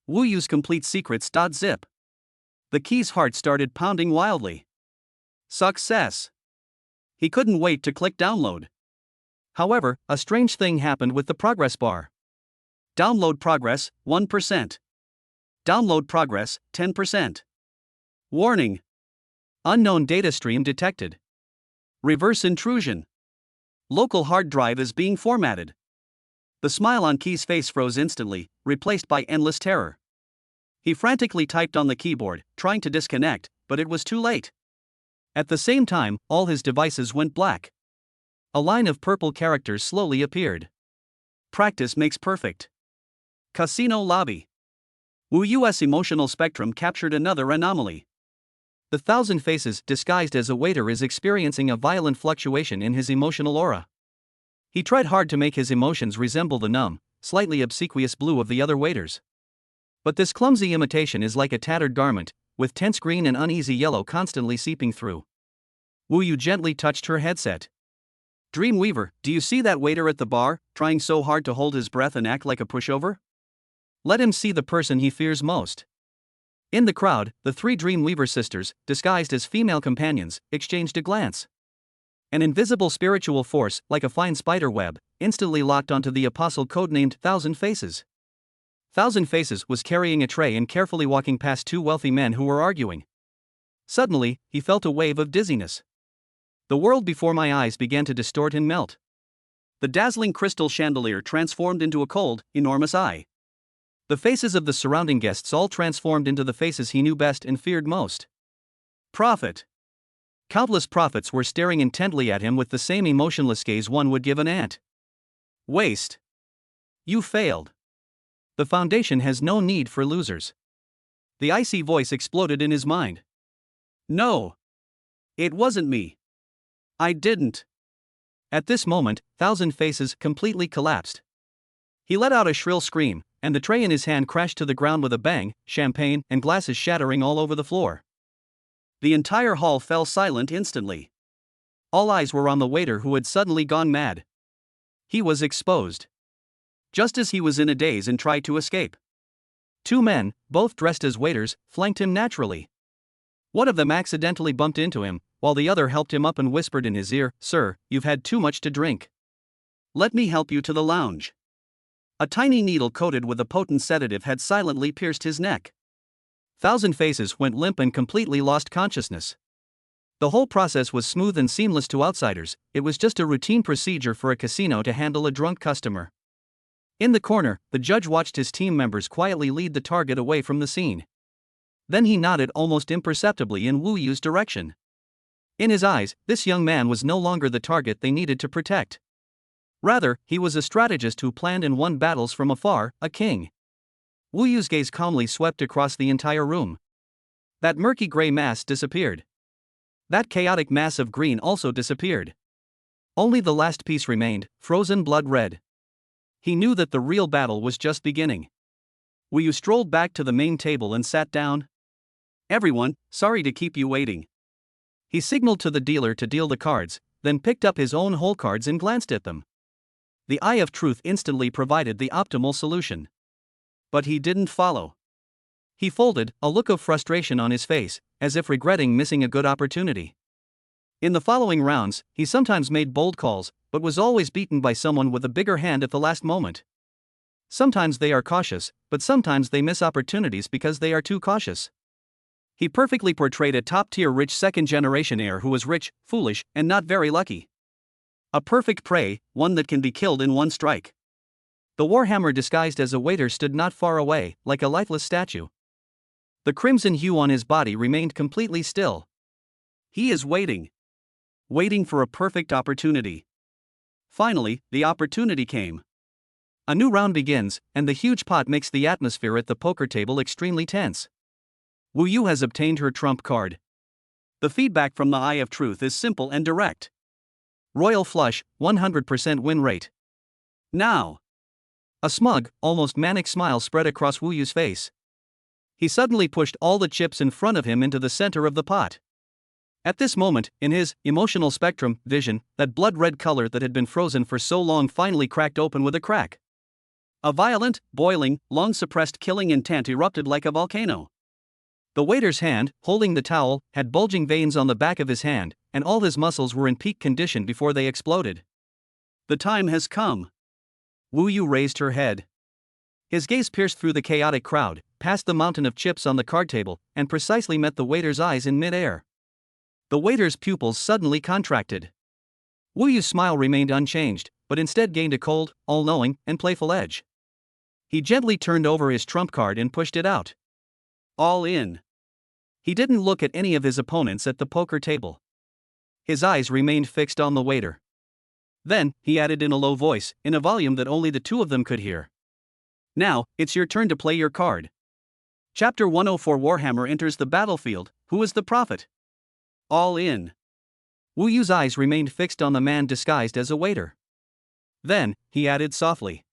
Wu Yu's complete secrets.zip. The Key's heart started pounding wildly. Success! He couldn't wait to click download. However, a strange thing happened with the progress bar. Download progress, 1%. Download progress, 10%. Warning! Unknown data stream detected. Reverse intrusion. Local hard drive is being formatted. The smile on Key's face froze instantly, replaced by endless terror. He frantically typed on the keyboard, trying to disconnect, but it was too late. At the same time, all his devices went black. A line of purple characters slowly appeared. Practice makes perfect. Casino lobby. Wu Yu's emotional spectrum captured another anomaly. The thousand faces disguised as a waiter is experiencing a violent fluctuation in his emotional aura. He tried hard to make his emotions resemble the numb, slightly obsequious blue of the other waiters. But this clumsy imitation is like a tattered garment, with tense green and uneasy yellow constantly seeping through. Wu Yu gently touched her headset. Dreamweaver, do you see that waiter at the bar, trying so hard to hold his breath and act like a pushover? Let him see the person he fears most. In the crowd, the three Dreamweaver sisters, disguised as female companions, exchanged a glance. An invisible spiritual force, like a fine spider web, instantly locked onto the apostle codenamed Thousand Faces. Thousand Faces was carrying a tray and carefully walking past two wealthy men who were arguing. Suddenly, he felt a wave of dizziness. The world before my eyes began to distort and melt. The dazzling crystal chandelier transformed into a cold, enormous eye. The faces of the surrounding guests all transformed into the faces he knew best and feared most. Prophet. Countless prophets were staring intently at him with the same emotionless gaze one would give an ant. Waste. You failed. The foundation has no need for losers. The icy voice exploded in his mind. No. It wasn't me. I didn't. At this moment, Thousand Faces completely collapsed. He let out a shrill scream, and the tray in his hand crashed to the ground with a bang, champagne and glasses shattering all over the floor. The entire hall fell silent instantly. All eyes were on the waiter who had suddenly gone mad. He was exposed. Just as he was in a daze and tried to escape. Two men, both dressed as waiters, flanked him naturally. One of them accidentally bumped into him, while the other helped him up and whispered in his ear, "Sir, you've had too much to drink. Let me help you to the lounge." A tiny needle coated with a potent sedative had silently pierced his neck. Thousand Faces went limp and completely lost consciousness. The whole process was smooth and seamless to outsiders. It was just a routine procedure for a casino to handle a drunk customer. In the corner, the judge watched his team members quietly lead the target away from the scene. Then he nodded almost imperceptibly in Wu Yu's direction. In his eyes, this young man was no longer the target they needed to protect. Rather, he was a strategist who planned and won battles from afar, a king. Wu Yu's gaze calmly swept across the entire room. That murky gray mass disappeared. That chaotic mass of green also disappeared. Only the last piece remained, frozen blood red. He knew that the real battle was just beginning. Wu Yu strolled back to the main table and sat down. "Everyone, sorry to keep you waiting." He signaled to the dealer to deal the cards, then picked up his own hole cards and glanced at them. The Eye of Truth instantly provided the optimal solution. But he didn't follow. He folded, a look of frustration on his face, as if regretting missing a good opportunity. In the following rounds, he sometimes made bold calls, but was always beaten by someone with a bigger hand at the last moment. Sometimes they are cautious, but sometimes they miss opportunities because they are too cautious. He perfectly portrayed a top-tier rich second-generation heir who was rich, foolish, and not very lucky. A perfect prey, one that can be killed in one strike. The warhammer disguised as a waiter stood not far away, like a lifeless statue. The crimson hue on his body remained completely still. He is waiting. Waiting for a perfect opportunity. Finally, the opportunity came. A new round begins, and the huge pot makes the atmosphere at the poker table extremely tense. Wu Yu has obtained her trump card. The feedback from the Eye of Truth is simple and direct. Royal flush, 100% win rate. Now. A smug, almost manic smile spread across Wu Yu's face. He suddenly pushed all the chips in front of him into the center of the pot. At this moment, in his emotional spectrum vision, that blood-red color that had been frozen for so long finally cracked open with a crack. A violent, boiling, long-suppressed killing intent erupted like a volcano. The waiter's hand, holding the towel, had bulging veins on the back of his hand, and all his muscles were in peak condition before they exploded. The time has come. Wu Yu raised her head. His gaze pierced through the chaotic crowd, past the mountain of chips on the card table, and precisely met the waiter's eyes in mid-air. The waiter's pupils suddenly contracted. Wu Yu's smile remained unchanged, but instead gained a cold, all-knowing, and playful edge. He gently turned over his trump card and pushed it out. All in. He didn't look at any of his opponents at the poker table. His eyes remained fixed on the waiter. Then, he added in a low voice, in a volume that only the two of them could hear. "Now, it's your turn to play your card." Chapter 104 Warhammer enters the battlefield. Who is the prophet? All in. Wu Yu's eyes remained fixed on the man disguised as a waiter. Then, he added softly.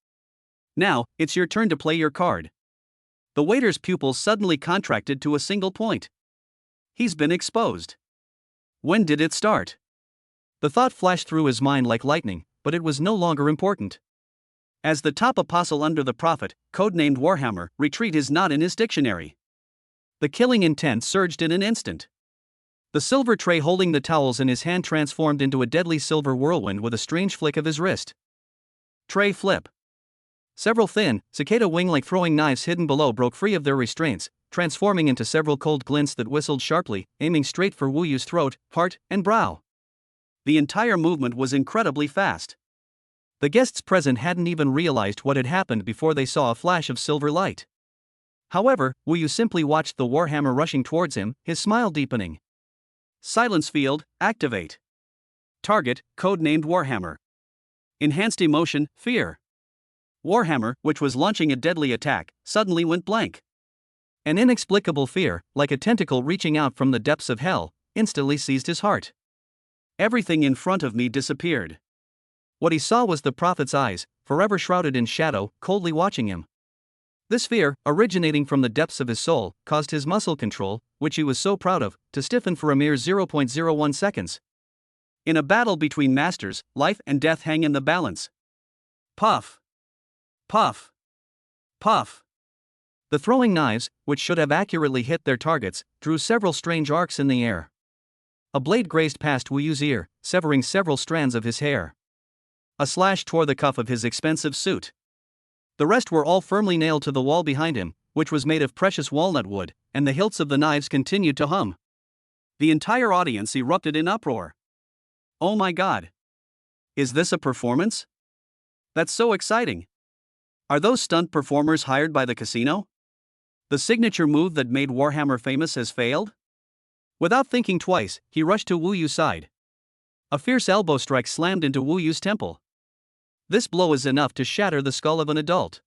"Now, it's your turn to play your card." The waiter's pupils suddenly contracted to a single point. He's been exposed. When did it start? The thought flashed through his mind like lightning, but it was no longer important. As the top apostle under the prophet, codenamed Warhammer, retreat is not in his dictionary. The killing intent surged in an instant. The silver tray holding the towels in his hand transformed into a deadly silver whirlwind with a strange flick of his wrist. Tray flip. Several thin, cicada wing-like throwing knives hidden below broke free of their restraints, transforming into several cold glints that whistled sharply, aiming straight for Wu Yu's throat, heart, and brow. The entire movement was incredibly fast. The guests present hadn't even realized what had happened before they saw a flash of silver light. However, Wu Yu simply watched the Warhammer rushing towards him, his smile deepening. Silence field, activate. Target, codenamed Warhammer. Enhanced emotion, fear. Warhammer, which was launching a deadly attack, suddenly went blank. An inexplicable fear, like a tentacle reaching out from the depths of hell, instantly seized his heart. Everything in front of me disappeared. What he saw was the prophet's eyes, forever shrouded in shadow, coldly watching him. This fear, originating from the depths of his soul, caused his muscle control, which he was so proud of, to stiffen for a mere 0.01 seconds. In a battle between masters, life and death hang in the balance. Puff. Puff. Puff. The throwing knives, which should have accurately hit their targets, drew several strange arcs in the air. A blade grazed past Wu Yu's ear, severing several strands of his hair. A slash tore the cuff of his expensive suit. The rest were all firmly nailed to the wall behind him, which was made of precious walnut wood, and the hilts of the knives continued to hum. The entire audience erupted in uproar. Oh my God! Is this a performance? That's so exciting! Are those stunt performers hired by the casino? The signature move that made Warhammer famous has failed? Without thinking twice, he rushed to Wu Yu's side. A fierce elbow strike slammed into Wu Yu's temple. This blow is enough to shatter the skull of an adult.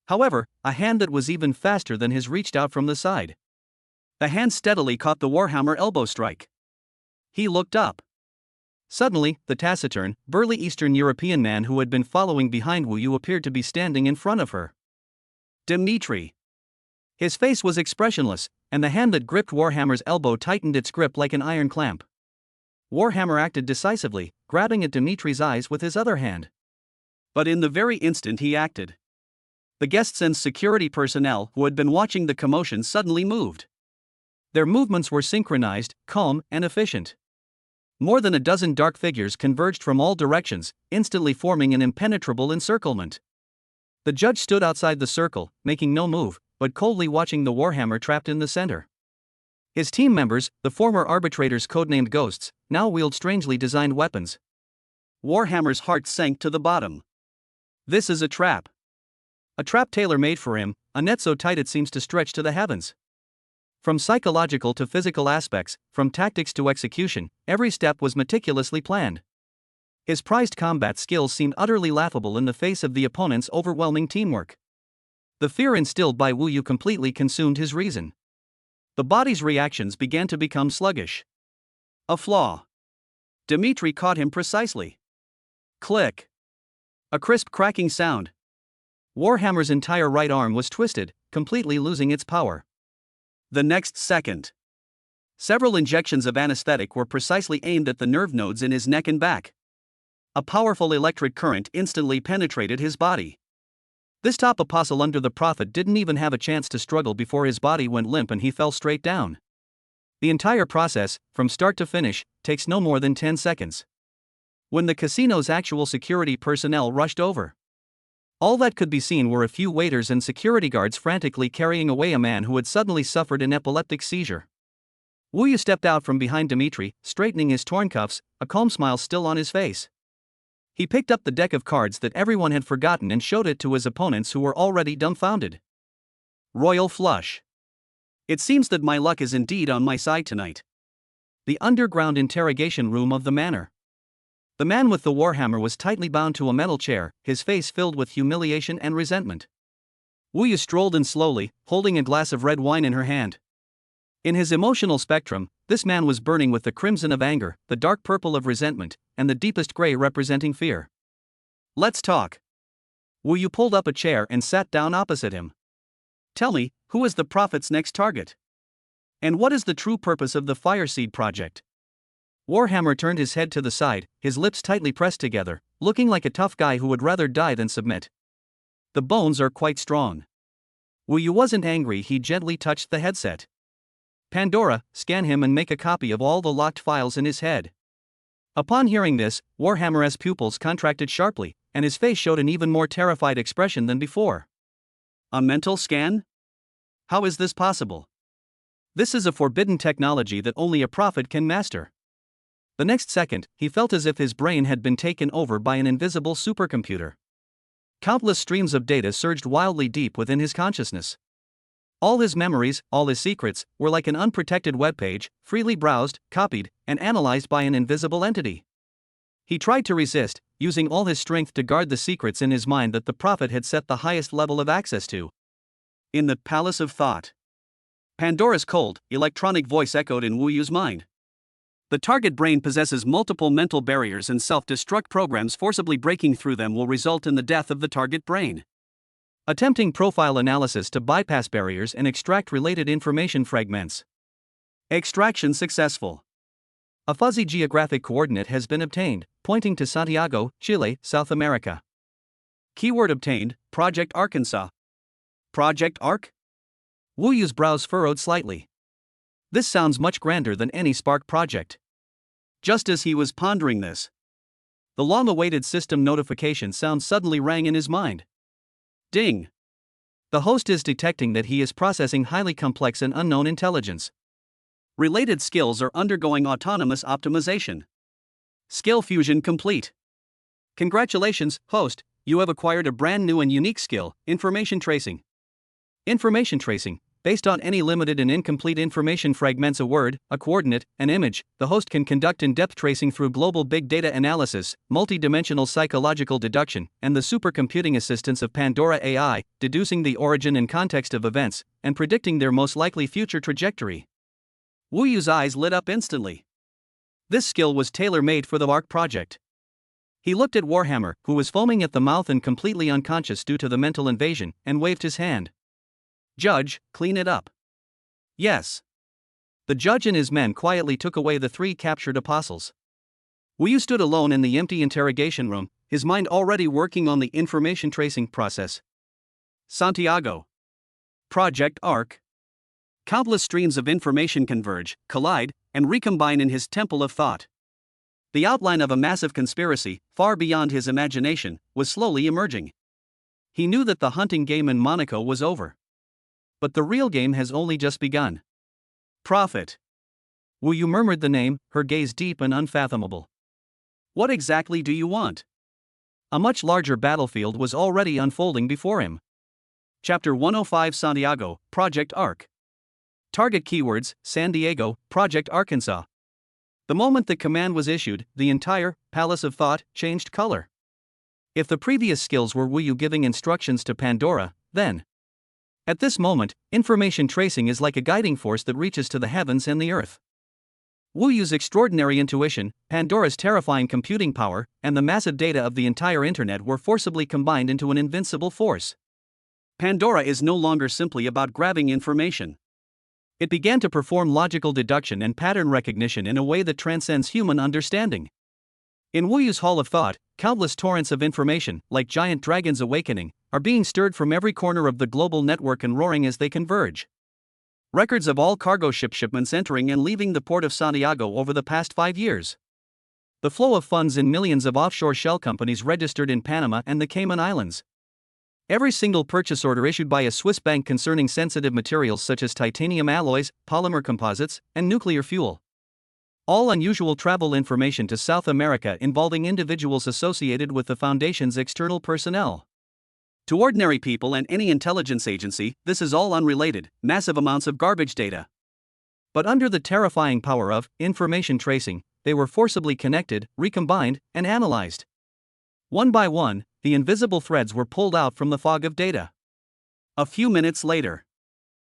However, a hand that was even faster than his reached out from the side. The hand steadily caught the Warhammer elbow strike. He looked up. Suddenly, the taciturn, burly Eastern European man who had been following behind Wu Yu appeared to be standing in front of her. Dmitri. His face was expressionless, and the hand that gripped Warhammer's elbow tightened its grip like an iron clamp. Warhammer acted decisively, grabbing at Dmitri's eyes with his other hand. But in the very instant he acted, the guests and security personnel who had been watching the commotion suddenly moved. Their movements were synchronized, calm, and efficient. More than a dozen dark figures converged from all directions, instantly forming an impenetrable encirclement. The judge stood outside the circle, making no move, but coldly watching the Warhammer trapped in the center. His team members, the former arbitrators codenamed Ghosts, now wield strangely designed weapons. Warhammer's heart sank to the bottom. This is a trap. A trap tailor-made for him, a net so tight it seems to stretch to the heavens. From psychological to physical aspects, from tactics to execution, every step was meticulously planned. His prized combat skills seemed utterly laughable in the face of the opponent's overwhelming teamwork. The fear instilled by Wu Yu completely consumed his reason. The body's reactions began to become sluggish. A flaw. Dmitri caught him precisely. Click. A crisp cracking sound. Warhammer's entire right arm was twisted, completely losing its power. The next second, several injections of anesthetic were precisely aimed at the nerve nodes in his neck and back. A powerful electric current instantly penetrated his body. This top apostle under the prophet didn't even have a chance to struggle before his body went limp and he fell straight down. The entire process, from start to finish, takes no more than 10 seconds. When the casino's actual security personnel rushed over, all that could be seen were a few waiters and security guards frantically carrying away a man who had suddenly suffered an epileptic seizure. Wu Yu stepped out from behind Dmitri, straightening his torn cuffs, a calm smile still on his face. He picked up the deck of cards that everyone had forgotten and showed it to his opponents who were already dumbfounded. Royal flush. It seems that my luck is indeed on my side tonight. The underground interrogation room of the manor. The man with the Warhammer was tightly bound to a metal chair, his face filled with humiliation and resentment. Wu Yu strolled in slowly, holding a glass of red wine in her hand. In his emotional spectrum, this man was burning with the crimson of anger, the dark purple of resentment, and the deepest gray representing fear. Let's talk. Wu Yu pulled up a chair and sat down opposite him. Tell me, who is the prophet's next target? And what is the true purpose of the Fireseed project? Warhammer turned his head to the side, his lips tightly pressed together, looking like a tough guy who would rather die than submit. The bones are quite strong. Wu Yu wasn't angry, he gently touched the headset. Pandora, scan him and make a copy of all the locked files in his head. Upon hearing this, Warhammer's pupils contracted sharply, and his face showed an even more terrified expression than before. A mental scan? How is this possible? This is a forbidden technology that only a prophet can master. The next second, he felt as if his brain had been taken over by an invisible supercomputer. Countless streams of data surged wildly deep within his consciousness. All his memories, all his secrets, were like an unprotected webpage, freely browsed, copied, and analyzed by an invisible entity. He tried to resist, using all his strength to guard the secrets in his mind that the prophet had set the highest level of access to. In the Palace of Thought. Pandora's cold, electronic voice echoed in Wu Yu's mind. The target brain possesses multiple mental barriers, and self-destruct programs forcibly breaking through them will result in the death of the target brain. Attempting profile analysis to bypass barriers and extract related information fragments. Extraction successful. A fuzzy geographic coordinate has been obtained, pointing to Santiago, Chile, South America. Keyword obtained, Project Arkansas. Project Ark? Wu Yu's brows furrowed slightly. This sounds much grander than any Spark project. Just as he was pondering this, the long-awaited system notification sound suddenly rang in his mind. Ding! The host is detecting that he is processing highly complex and unknown intelligence. Related skills are undergoing autonomous optimization. Skill fusion complete. Congratulations, host, you have acquired a brand new and unique skill, information tracing. Information tracing. Based on any limited and incomplete information fragments, a word, a coordinate, an image, the host can conduct in-depth tracing through global big data analysis, multi-dimensional psychological deduction, and the supercomputing assistance of Pandora AI, deducing the origin and context of events, and predicting their most likely future trajectory. Wu Yu's eyes lit up instantly. This skill was tailor-made for the ARC project. He looked at Warhammer, who was foaming at the mouth and completely unconscious due to the mental invasion, and waved his hand. Judge, clean it up. Yes. The judge and his men quietly took away the 3 captured apostles. Wu Yu stood alone in the empty interrogation room, his mind already working on the information tracing process. Santiago. Project Ark. Countless streams of information converge, collide, and recombine in his temple of thought. The outline of a massive conspiracy, far beyond his imagination, was slowly emerging. He knew that the hunting game in Monaco was over. But the real game has only just begun. Prophet. Wu Yu murmured the name, her gaze deep and unfathomable. What exactly do you want? A much larger battlefield was already unfolding before him. Chapter 105 Santiago, Project Ark. Target keywords, San Diego, Project Arkansas. The moment the command was issued, the entire Palace of Thought changed color. If the previous skills were Wu Yu giving instructions to Pandora, then at this moment, information tracing is like a guiding force that reaches to the heavens and the earth. Wu Yu's extraordinary intuition, Pandora's terrifying computing power, and the massive data of the entire internet were forcibly combined into an invincible force. Pandora is no longer simply about grabbing information. It began to perform logical deduction and pattern recognition in a way that transcends human understanding. In Wu Yu's Hall of Thought, countless torrents of information, like giant dragons awakening, are being stirred from every corner of the global network and roaring as they converge. Records of all cargo shipments entering and leaving the port of Santiago over the past 5 years. The flow of funds in millions of offshore shell companies registered in Panama and the Cayman Islands. Every single purchase order issued by a Swiss bank concerning sensitive materials such as titanium alloys, polymer composites, and nuclear fuel. All unusual travel information to South America involving individuals associated with the Foundation's external personnel. To ordinary people and any intelligence agency, this is all unrelated, massive amounts of garbage data. But under the terrifying power of information tracing, they were forcibly connected, recombined, and analyzed. One by one, the invisible threads were pulled out from the fog of data. A few minutes later,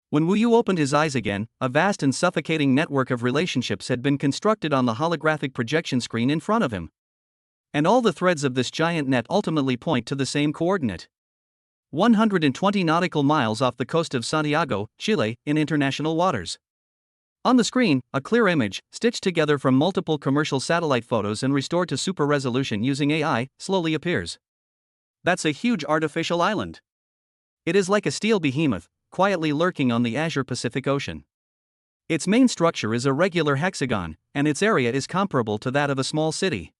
when Wu Yu opened his eyes again, a vast and suffocating network of relationships had been constructed on the holographic projection screen in front of him. And all the threads of this giant net ultimately point to the same coordinate. 120 nautical miles off the coast of Santiago, Chile, in international waters. On the screen, a clear image, stitched together from multiple commercial satellite photos and restored to super resolution using AI, slowly appears. That's a huge artificial island. It is like a steel behemoth, quietly lurking on the azure Pacific Ocean. Its main structure is a regular hexagon, and its area is comparable to that of a small city.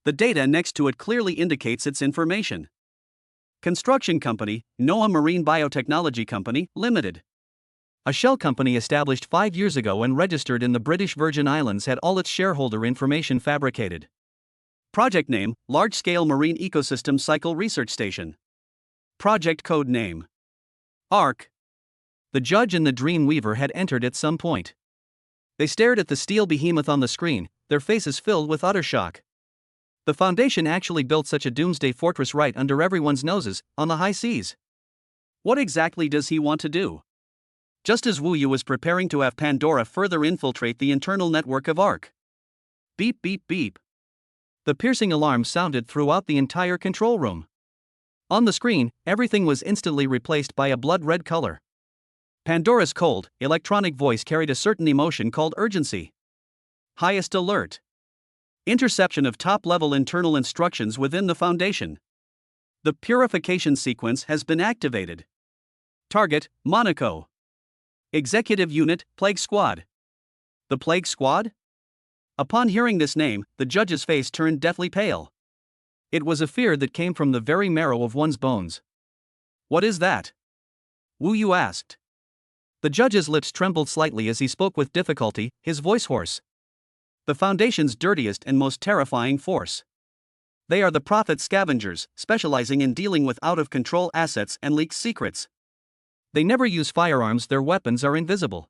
The data next to it clearly indicates its information. Construction company, NOAA Marine Biotechnology Company, Limited. A shell company established 5 years ago and registered in the British Virgin Islands had all its shareholder information fabricated. Project name, Large Scale Marine Ecosystem Cycle Research Station. Project code name, ARC. The judge and the Dreamweaver had entered at some point. They stared at the steel behemoth on the screen, their faces filled with utter shock. The Foundation actually built such a doomsday fortress right under everyone's noses, on the high seas. What exactly does he want to do? Just as Wu Yu was preparing to have Pandora further infiltrate the internal network of ARC. Beep beep beep. The piercing alarm sounded throughout the entire control room. On the screen, everything was instantly replaced by a blood-red color. Pandora's cold, electronic voice carried a certain emotion called urgency. Highest alert. Interception of top-level internal instructions within the Foundation. The purification sequence has been activated. Target, Monaco. Executive Unit, Plague Squad. The Plague Squad? Upon hearing this name, the judge's face turned deathly pale. It was a fear that came from the very marrow of one's bones. What is that? Wu Yu asked. The judge's lips trembled slightly as he spoke with difficulty, his voice hoarse. The Foundation's dirtiest and most terrifying force. They are the Prophet scavengers, specializing in dealing with out-of-control assets and leaked secrets. They never use firearms, their weapons are invisible.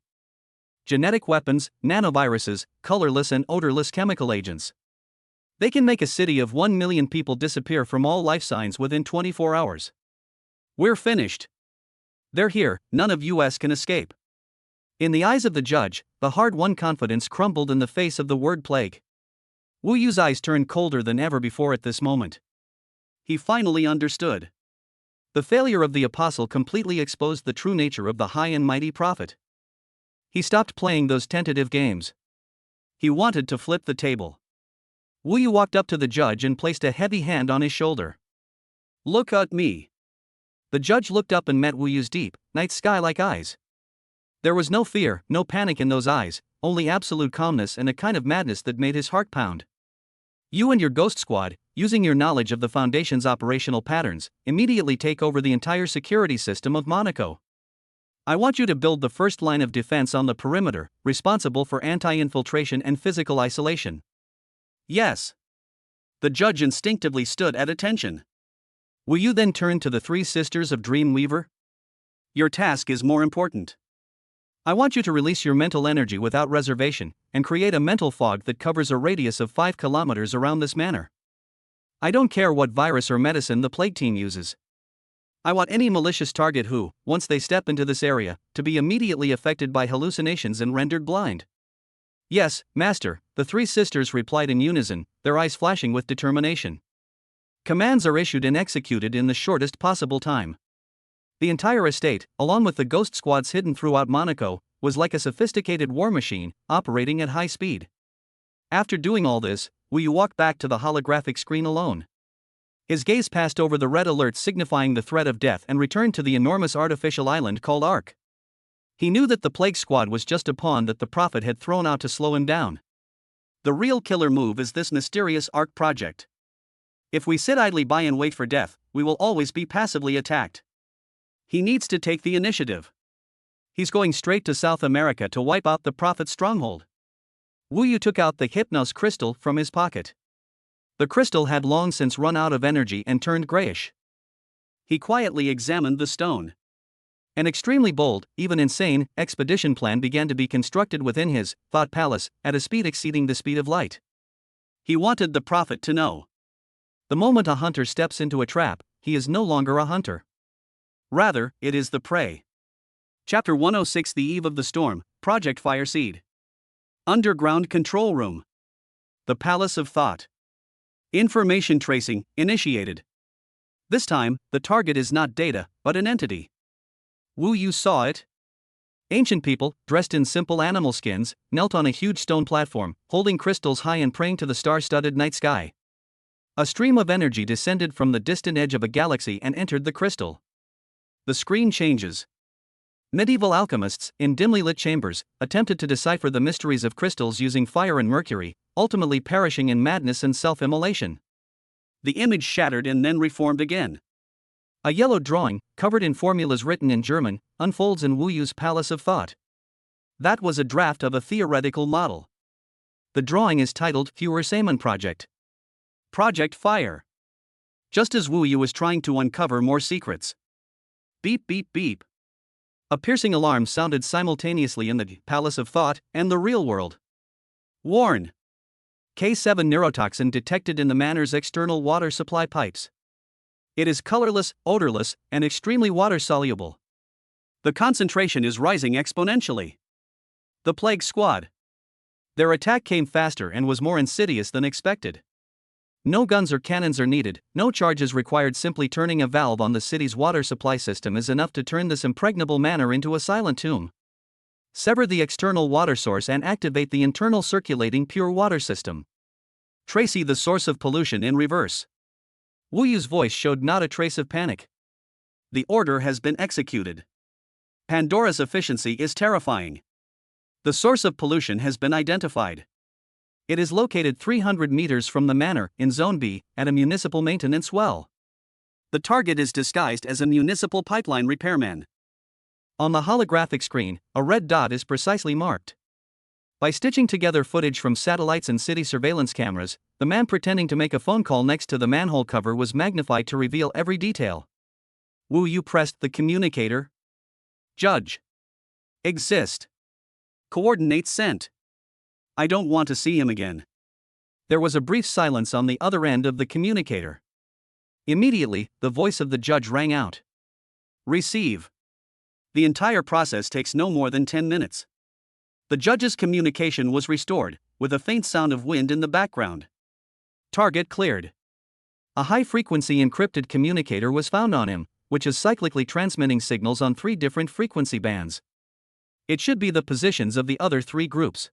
Genetic weapons, nanoviruses, colorless and odorless chemical agents. They can make a city of 1 million people disappear from all life signs within 24 hours. We're finished. They're here, none of us can escape. In the eyes of the judge, the hard-won confidence crumbled in the face of the word plague. Wu Yu's eyes turned colder than ever before at this moment. He finally understood. The failure of the apostle completely exposed the true nature of the high and mighty prophet. He stopped playing those tentative games. He wanted to flip the table. Wu Yu walked up to the judge and placed a heavy hand on his shoulder. Look at me. The judge looked up and met Wu Yu's deep, night sky-like eyes. There was no fear, no panic in those eyes, only absolute calmness and a kind of madness that made his heart pound. You and your ghost squad, using your knowledge of the Foundation's operational patterns, immediately take over the entire security system of Monaco. I want you to build the first line of defense on the perimeter, responsible for anti-infiltration and physical isolation. Yes. The judge instinctively stood at attention. Will you then turn to the 3 sisters of Dreamweaver? Your task is more important. I want you to release your mental energy without reservation, and create a mental fog that covers a radius of 5 kilometers around this manor. I don't care what virus or medicine the plague team uses. I want any malicious target who, once they step into this area, to be immediately affected by hallucinations and rendered blind. Yes, Master, the 3 sisters replied in unison, their eyes flashing with determination. Commands are issued and executed in the shortest possible time. The entire estate, along with the ghost squads hidden throughout Monaco, was like a sophisticated war machine, operating at high speed. After doing all this, Wu Yu walked back to the holographic screen alone. His gaze passed over the red alerts signifying the threat of death and returned to the enormous artificial island called ARC. He knew that the Plague Squad was just a pawn that the Prophet had thrown out to slow him down. The real killer move is this mysterious ARC project. If we sit idly by and wait for death, we will always be passively attacked. He needs to take the initiative. He's going straight to South America to wipe out the Prophet's stronghold. Wu Yu took out the Hypnos crystal from his pocket. The crystal had long since run out of energy and turned grayish. He quietly examined the stone. An extremely bold, even insane, expedition plan began to be constructed within his thought palace, at a speed exceeding the speed of light. He wanted the Prophet to know. The moment a hunter steps into a trap, he is no longer a hunter. Rather, it is the prey. Chapter 106: The Eve of the Storm, Project Fireseed. Underground Control Room. The Palace of Thought. Information tracing, initiated. This time, the target is not data, but an entity. Wu Yu saw it. Ancient people, dressed in simple animal skins, knelt on a huge stone platform, holding crystals high and praying to the star-studded night sky. A stream of energy descended from the distant edge of a galaxy and entered the crystal. The screen changes. Medieval alchemists, in dimly lit chambers, attempted to decipher the mysteries of crystals using fire and mercury, ultimately perishing in madness and self-immolation. The image shattered and then reformed again. A yellow drawing, covered in formulas written in German, unfolds in Wu Yu's Palace of Thought. That was a draft of a theoretical model. The drawing is titled Führersemen Project. Project Fire. Just as Wu Yu was trying to uncover more secrets. Beep beep beep. A piercing alarm sounded simultaneously in the Palace of Thought and the real world. Warn! K7 neurotoxin detected in the manor's external water supply pipes. It is colorless, odorless, and extremely water-soluble. The concentration is rising exponentially. The Plague Squad. Their attack came faster and was more insidious than expected. No guns or cannons are needed, no charges required. Simply turning a valve on the city's water supply system is enough to turn this impregnable manor into a silent tomb. Sever the external water source and activate the internal circulating pure water system. Tracy the source of pollution in reverse. Wu Yu's voice showed not a trace of panic. The order has been executed. Pandora's efficiency is terrifying. The source of pollution has been identified. It is located 300 meters from the manor, in Zone B, at a municipal maintenance well. The target is disguised as a municipal pipeline repairman. On the holographic screen, a red dot is precisely marked. By stitching together footage from satellites and city surveillance cameras, the man pretending to make a phone call next to the manhole cover was magnified to reveal every detail. Wu Yu pressed the communicator. Judge. Exist. Coordinates sent. I don't want to see him again. There was a brief silence on the other end of the communicator. Immediately, the voice of the judge rang out. Receive. The entire process takes no more than 10 minutes. The judge's communication was restored, with a faint sound of wind in the background. Target cleared. A high-frequency encrypted communicator was found on him, which is cyclically transmitting signals on 3 different frequency bands. It should be the positions of the other 3 groups.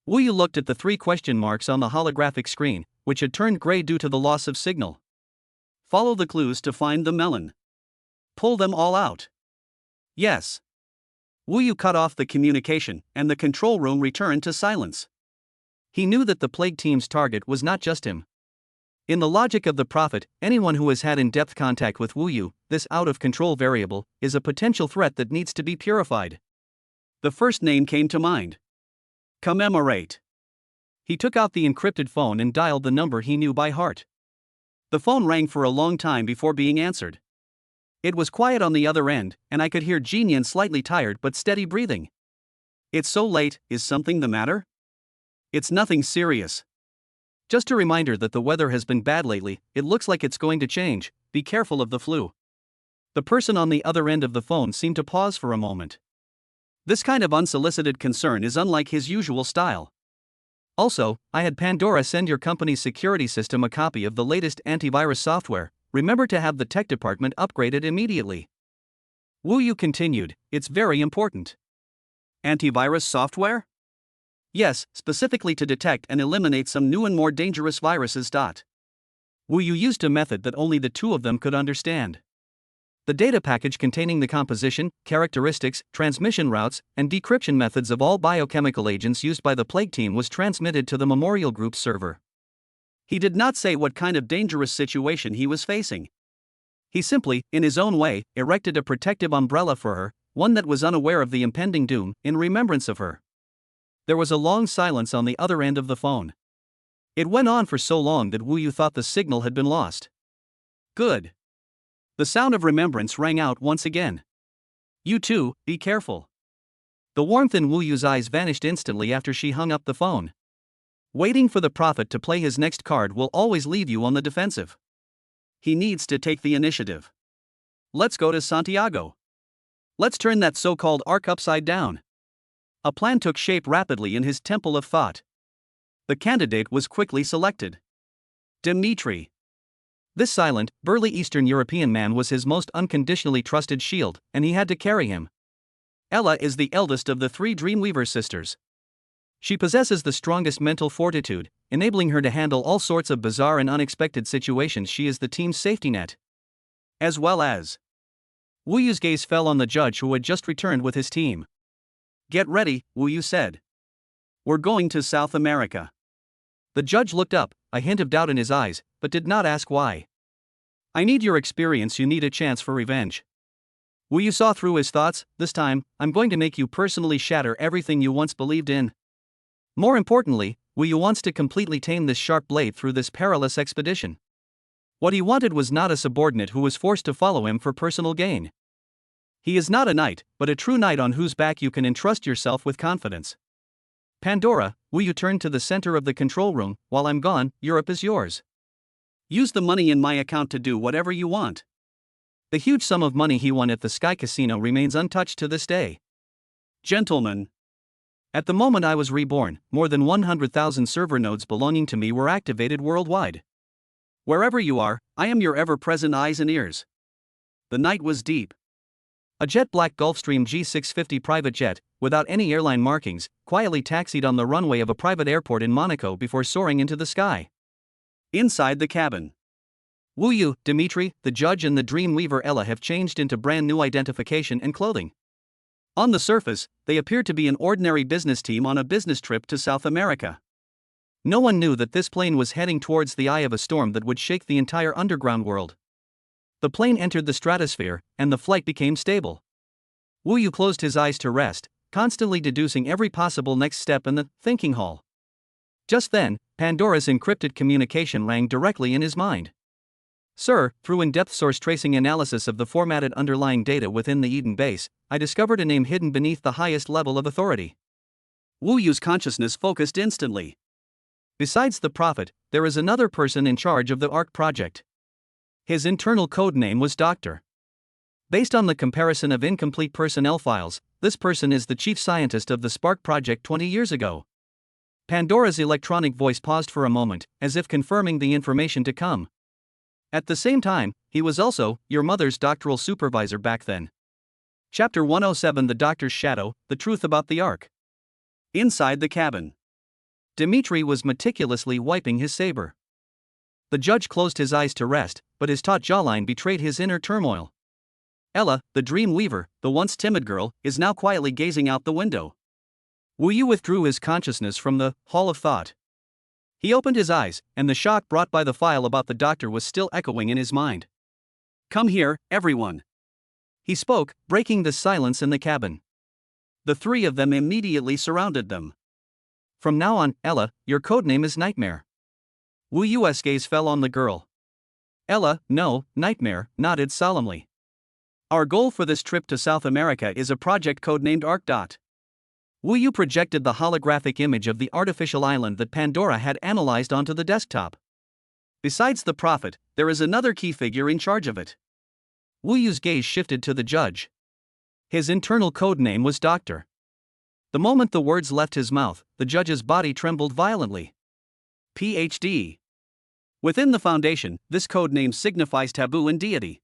Wu Yu looked at the 3 question marks on the holographic screen, which had turned gray due to the loss of signal. Follow the clues to find the melon. Pull them all out. Yes. Wu Yu cut off the communication, and the control room returned to silence. He knew that the plague team's target was not just him. In the logic of the prophet, anyone who has had in-depth contact with Wu Yu, this out-of-control variable, is a potential threat that needs to be purified. The first name came to mind. Commemorate. He took out the encrypted phone and dialed the number he knew by heart. The phone rang for a long time before being answered. It was quiet on the other end, and I could hear Jinyan slightly tired but steady breathing. It's so late, is something the matter? It's nothing serious. Just a reminder that the weather has been bad lately, it looks like it's going to change, be careful of the flu. The person on the other end of the phone seemed to pause for a moment. This kind of unsolicited concern is unlike his usual style. Also, I had Pandora send your company's security system a copy of the latest antivirus software. Remember to have the tech department upgraded immediately. Wu Yu continued, it's very important. Antivirus software? Yes, specifically to detect and eliminate some new and more dangerous viruses. Wu Yu used a method that only the 2 of them could understand. The data package containing the composition, characteristics, transmission routes, and decryption methods of all biochemical agents used by the plague team was transmitted to the Memorial Group's server. He did not say what kind of dangerous situation he was facing. He simply, in his own way, erected a protective umbrella for her, one that was unaware of the impending doom, in remembrance of her. There was a long silence on the other end of the phone. It went on for so long that Wu Yu thought the signal had been lost. Good. The sound of remembrance rang out once again. You too, be careful. The warmth in Wu Yu's eyes vanished instantly after she hung up the phone. Waiting for the prophet to play his next card will always leave you on the defensive. He needs to take the initiative. Let's go to Santiago. Let's turn that so-called arc upside down. A plan took shape rapidly in his temple of thought. The candidate was quickly selected. Dmitri. This silent, burly Eastern European man was his most unconditionally trusted shield, and he had to carry him. Ella is the eldest of the three Dreamweaver sisters. She possesses the strongest mental fortitude, enabling her to handle all sorts of bizarre and unexpected situations. She is the team's safety net. As well as. Wu Yu's gaze fell on the judge who had just returned with his team. Get ready, Wu Yu said. We're going to South America. The judge looked up, a hint of doubt in his eyes, but did not ask why. I need your experience. You need a chance for revenge. Wu Yu saw through his thoughts. This time, I'm going to make you personally shatter everything you once believed in. More importantly, Wu Yu wants to completely tame this sharp blade through this perilous expedition. What he wanted was not a subordinate who was forced to follow him for personal gain. He is not a knight, but a true knight on whose back you can entrust yourself with confidence. Pandora, Wu Yu turned to the center of the control room. While I'm gone, Europe is yours. Use the money in my account to do whatever you want. The huge sum of money he won at the Sky Casino remains untouched to this day. Gentlemen. At the moment I was reborn, more than 100,000 server nodes belonging to me were activated worldwide. Wherever you are, I am your ever-present eyes and ears. The night was deep. A jet-black Gulfstream G650 private jet, without any airline markings, quietly taxied on the runway of a private airport in Monaco before soaring into the sky. Inside the cabin, Wu Yu, Dimitri, the judge and the Dreamweaver Ella have changed into brand new identification and clothing. On the surface, they appear to be an ordinary business team on a business trip to South America. No one knew that this plane was heading towards the eye of a storm that would shake the entire underground world. The plane entered the stratosphere, and the flight became stable. Wu Yu closed his eyes to rest, constantly deducing every possible next step in the thinking hall. Just then, Pandora's encrypted communication rang directly in his mind. Sir, through in-depth source tracing analysis of the formatted underlying data within the Eden base, I discovered a name hidden beneath the highest level of authority. Wu Yu's consciousness focused instantly. Besides the Prophet, there is another person in charge of the ARC project. His internal code name was Dr. Based on the comparison of incomplete personnel files, this person is the chief scientist of the Spark project 20 years ago. Pandora's electronic voice paused for a moment, as if confirming the information to come. At the same time, he was also your mother's doctoral supervisor back then. Chapter 107: The Doctor's Shadow, The Truth About the Ark. Inside the cabin, Dimitri was meticulously wiping his saber. The judge closed his eyes to rest, but his taut jawline betrayed his inner turmoil. Ella, the Dreamweaver, the once timid girl, is now quietly gazing out the window. Wu Yu withdrew his consciousness from the Hall of Thought. He opened his eyes, and the shock brought by the file about the doctor was still echoing in his mind. Come here, everyone. He spoke, breaking the silence in the cabin. The three of them immediately surrounded them. From now on, Ella, your codename is Nightmare. Wu Yu's gaze fell on the girl. Ella, no, Nightmare, nodded solemnly. Our goal for this trip to South America is a project codenamed ARC. Wu Yu projected the holographic image of the artificial island that Pandora had analyzed onto the desktop. Besides the Prophet, there is another key figure in charge of it. Wu Yu's gaze shifted to the judge. His internal codename was Doctor. The moment the words left his mouth, the judge's body trembled violently. PhD. Within the Foundation, this codename signifies taboo and deity.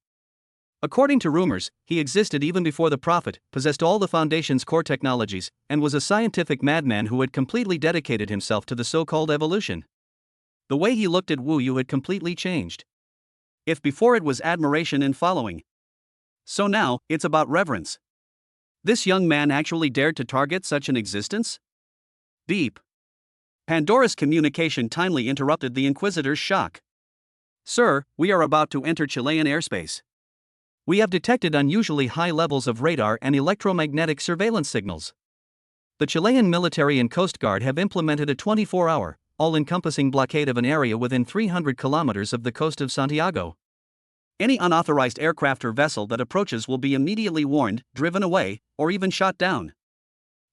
According to rumors, he existed even before the Prophet, possessed all the Foundation's core technologies, and was a scientific madman who had completely dedicated himself to the so-called evolution. The way he looked at Wu Yu had completely changed. If before it was admiration and following, so now, it's about reverence. This young man actually dared to target such an existence? Beep. Pandora's communication timely interrupted the Inquisitor's shock. Sir, we are about to enter Chilean airspace. We have detected unusually high levels of radar and electromagnetic surveillance signals. The Chilean military and Coast Guard have implemented a 24-hour, all-encompassing blockade of an area within 300 kilometers of the coast of Santiago. Any unauthorized aircraft or vessel that approaches will be immediately warned, driven away, or even shot down.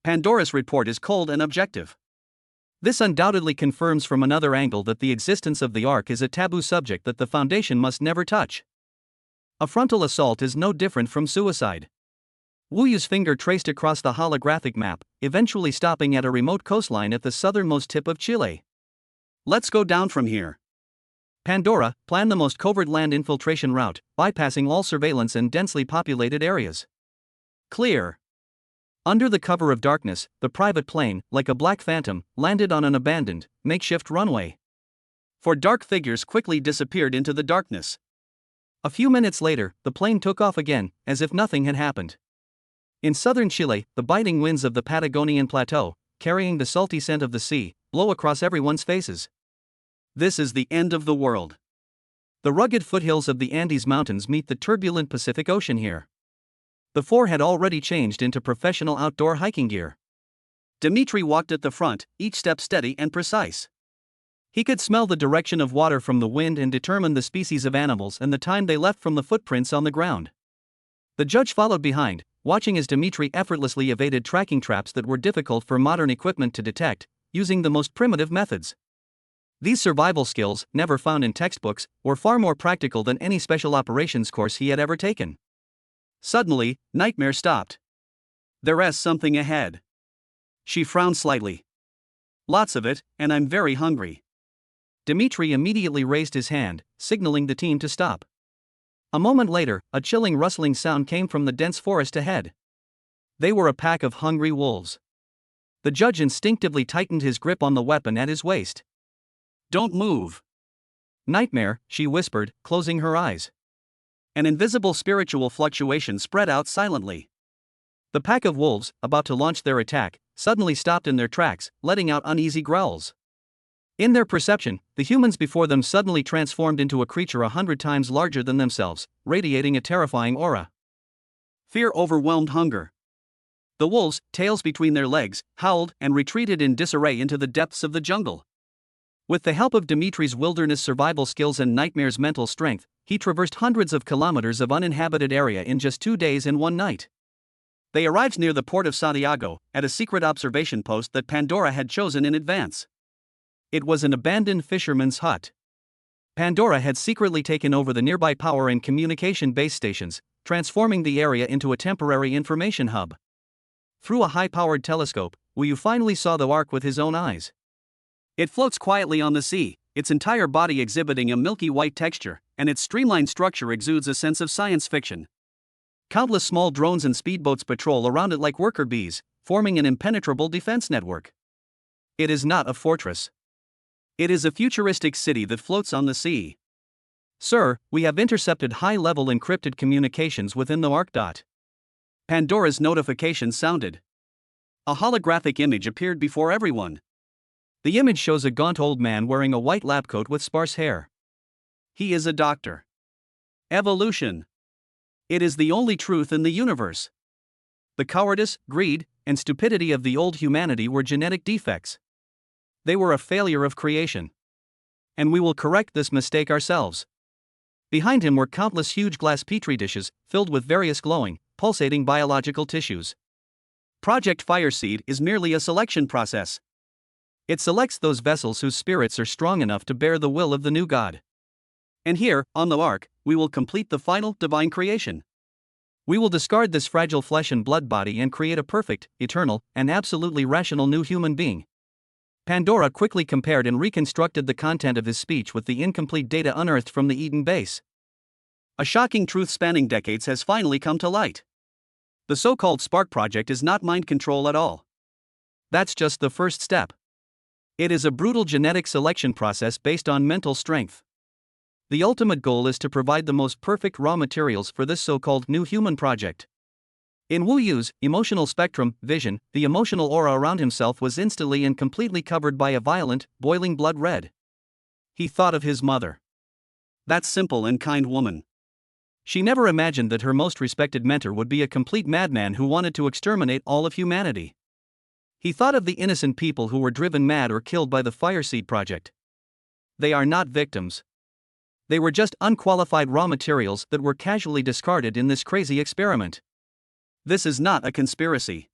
Pandora's report is cold and objective. This undoubtedly confirms from another angle that the existence of the Ark is a taboo subject that the Foundation must never touch. A frontal assault is no different from suicide. Wu Yu's finger traced across the holographic map, eventually stopping at a remote coastline at the southernmost tip of Chile. Let's go down from here. Pandora, plan the most covert land infiltration route, bypassing all surveillance and densely populated areas. Clear. Under the cover of darkness, the private plane, like a black phantom, landed on an abandoned, makeshift runway. Four dark figures quickly disappeared into the darkness. A few minutes later, the plane took off again, as if nothing had happened. In southern Chile, the biting winds of the Patagonian plateau, carrying the salty scent of the sea, blow across everyone's faces. This is the end of the world. The rugged foothills of the Andes Mountains meet the turbulent Pacific Ocean here. The four had already changed into professional outdoor hiking gear. Dmitri walked at the front, each step steady and precise. He could smell the direction of water from the wind and determine the species of animals and the time they left from the footprints on the ground. The judge followed behind, watching as Dmitri effortlessly evaded tracking traps that were difficult for modern equipment to detect, using the most primitive methods. These survival skills, never found in textbooks, were far more practical than any special operations course he had ever taken. Suddenly, Nightmare stopped. There's something ahead. She frowned slightly. Lots of it, and I'm very hungry. Dmitri immediately raised his hand, signaling the team to stop. A moment later, a chilling rustling sound came from the dense forest ahead. They were a pack of hungry wolves. The judge instinctively tightened his grip on the weapon at his waist. Don't move. Nightmare, she whispered, closing her eyes. An invisible spiritual fluctuation spread out silently. The pack of wolves, about to launch their attack, suddenly stopped in their tracks, letting out uneasy growls. In their perception, the humans before them suddenly transformed into a creature 100 times larger than themselves, radiating a terrifying aura. Fear overwhelmed hunger. The wolves, tails between their legs, howled and retreated in disarray into the depths of the jungle. With the help of Dimitri's wilderness survival skills and Nightmare's mental strength, he traversed hundreds of kilometers of uninhabited area in just 2 days and 1 night. They arrived near the port of Santiago, at a secret observation post that Pandora had chosen in advance. It was an abandoned fisherman's hut. Pandora had secretly taken over the nearby power and communication base stations, transforming the area into a temporary information hub. Through a high-powered telescope, Wu finally saw the Ark with his own eyes. It floats quietly on the sea, its entire body exhibiting a milky white texture, and its streamlined structure exudes a sense of science fiction. Countless small drones and speedboats patrol around it like worker bees, forming an impenetrable defense network. It is not a fortress. It is a futuristic city that floats on the sea. Sir, we have intercepted high-level encrypted communications within the Ark. Pandora's notification sounded. A holographic image appeared before everyone. The image shows a gaunt old man wearing a white lab coat with sparse hair. He is a doctor. Evolution. It is the only truth in the universe. The cowardice, greed, and stupidity of the old humanity were genetic defects. They were a failure of creation. And we will correct this mistake ourselves. Behind him were countless huge glass petri dishes, filled with various glowing, pulsating biological tissues. Project Fireseed is merely a selection process. It selects those vessels whose spirits are strong enough to bear the will of the new God. And here, on the Ark, we will complete the final divine creation. We will discard this fragile flesh and blood body and create a perfect, eternal, and absolutely rational new human being. Pandora quickly compared and reconstructed the content of his speech with the incomplete data unearthed from the Eden base. A shocking truth spanning decades has finally come to light. The so-called Spark Project is not mind control at all. That's just the first step. It is a brutal genetic selection process based on mental strength. The ultimate goal is to provide the most perfect raw materials for this so-called new human project. In Wu Yu's emotional spectrum vision, the emotional aura around himself was instantly and completely covered by a violent, boiling blood red. He thought of his mother. That simple and kind woman. She never imagined that her most respected mentor would be a complete madman who wanted to exterminate all of humanity. He thought of the innocent people who were driven mad or killed by the Fireseed Project. They are not victims. They were just unqualified raw materials that were casually discarded in this crazy experiment. This is not a conspiracy.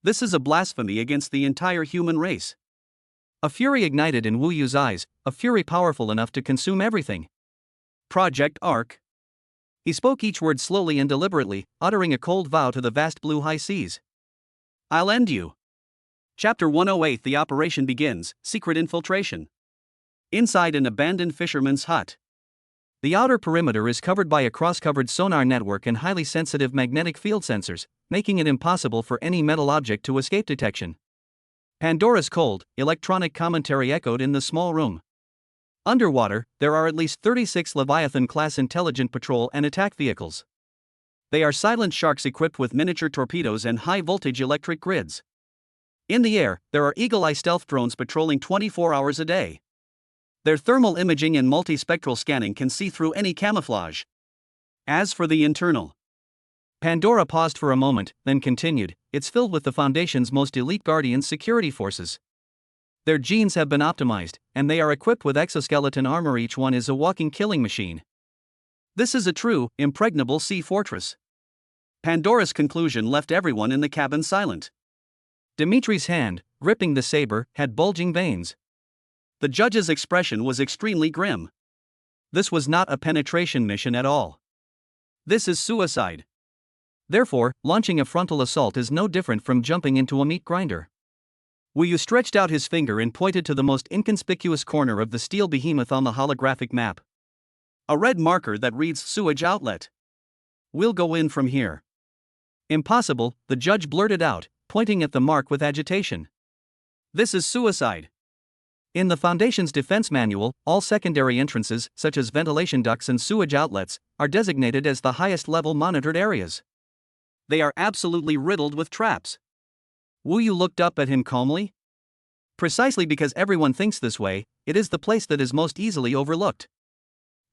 This is a blasphemy against the entire human race. A fury ignited in Wu Yu's eyes, a fury powerful enough to consume everything. Project Ark. He spoke each word slowly and deliberately, uttering a cold vow to the vast blue high seas. I'll end you. Chapter 108. The operation begins, secret infiltration. Inside an abandoned fisherman's hut. The outer perimeter is covered by a cross-covered sonar network and highly sensitive magnetic field sensors, making it impossible for any metal object to escape detection. Pandora's cold, electronic commentary echoed in the small room. Underwater, there are at least 36 Leviathan-class intelligent patrol and attack vehicles. They are silent sharks equipped with miniature torpedoes and high-voltage electric grids. In the air, there are eagle-eye stealth drones patrolling 24 hours a day. Their thermal imaging and multispectral scanning can see through any camouflage. As for the internal, Pandora paused for a moment, then continued, it's filled with the Foundation's most elite Guardian security forces. Their genes have been optimized, and they are equipped with exoskeleton armor. Each one is a walking killing machine. This is a true, impregnable sea fortress. Pandora's conclusion left everyone in the cabin silent. Dimitri's hand, gripping the saber, had bulging veins. The judge's expression was extremely grim. This was not a penetration mission at all. This is suicide. Therefore, launching a frontal assault is no different from jumping into a meat grinder. Wu Yu stretched out his finger and pointed to the most inconspicuous corner of the steel behemoth on the holographic map. A red marker that reads sewage outlet. We'll go in from here. Impossible, the judge blurted out, pointing at the mark with agitation. This is suicide. In the Foundation's defense manual, all secondary entrances, such as ventilation ducts and sewage outlets, are designated as the highest level monitored areas. They are absolutely riddled with traps. Wu Yu looked up at him calmly. Precisely because everyone thinks this way, it is the place that is most easily overlooked.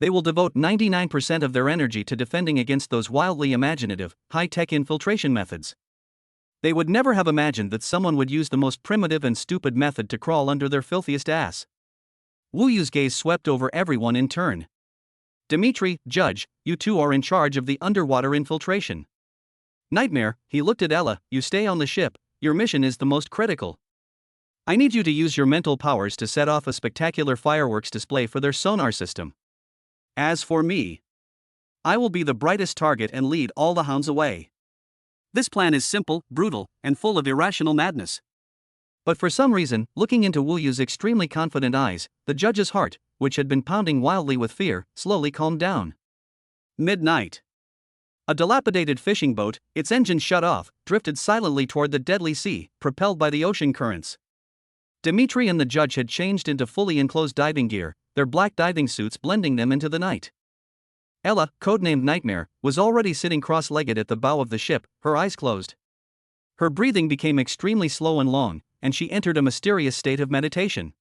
They will devote 99% of their energy to defending against those wildly imaginative, high-tech infiltration methods. They would never have imagined that someone would use the most primitive and stupid method to crawl under their filthiest ass. Wu Yu's gaze swept over everyone in turn. Dimitri, Judge, you two are in charge of the underwater infiltration. Nightmare, he looked at Ella, you stay on the ship, your mission is the most critical. I need you to use your mental powers to set off a spectacular fireworks display for their sonar system. As for me, I will be the brightest target and lead all the hounds away. This plan is simple, brutal, and full of irrational madness. But for some reason, looking into Wu Yu's extremely confident eyes, the judge's heart, which had been pounding wildly with fear, slowly calmed down. Midnight. A dilapidated fishing boat, its engine shut off, drifted silently toward the deadly sea, propelled by the ocean currents. Dimitri and the judge had changed into fully enclosed diving gear, their black diving suits blending them into the night. Ella, codenamed Nightmare, was already sitting cross-legged at the bow of the ship, her eyes closed. Her breathing became extremely slow and long, and she entered a mysterious state of meditation.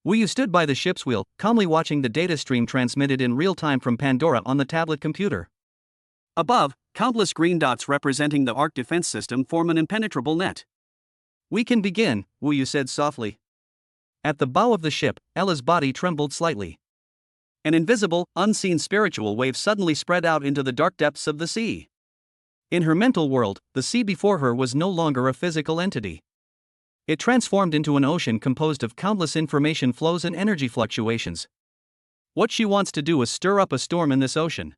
Wu Yu stood by the ship's wheel, calmly watching the data stream transmitted in real time from Pandora on the tablet computer. Above, countless green dots representing the Ark defense system form an impenetrable net. We can begin, Wu Yu said softly. At the bow of the ship, Ella's body trembled slightly. An invisible, unseen spiritual wave suddenly spread out into the dark depths of the sea. In her mental world, the sea before her was no longer a physical entity. It transformed into an ocean composed of countless information flows and energy fluctuations. What she wants to do is stir up a storm in this ocean.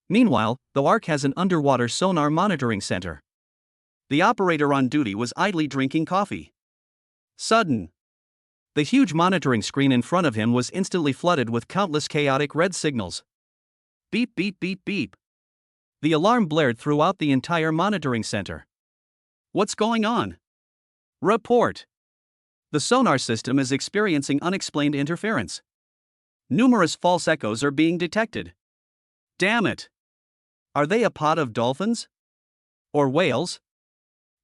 Meanwhile, the Ark has an underwater sonar monitoring center. The operator on duty was idly drinking coffee. Sudden. The huge monitoring screen in front of him was instantly flooded with countless chaotic red signals. Beep beep beep beep. The alarm blared throughout the entire monitoring center. What's going on? Report. The sonar system is experiencing unexplained interference. Numerous false echoes are being detected. Damn it. Are they a pod of dolphins? Or whales?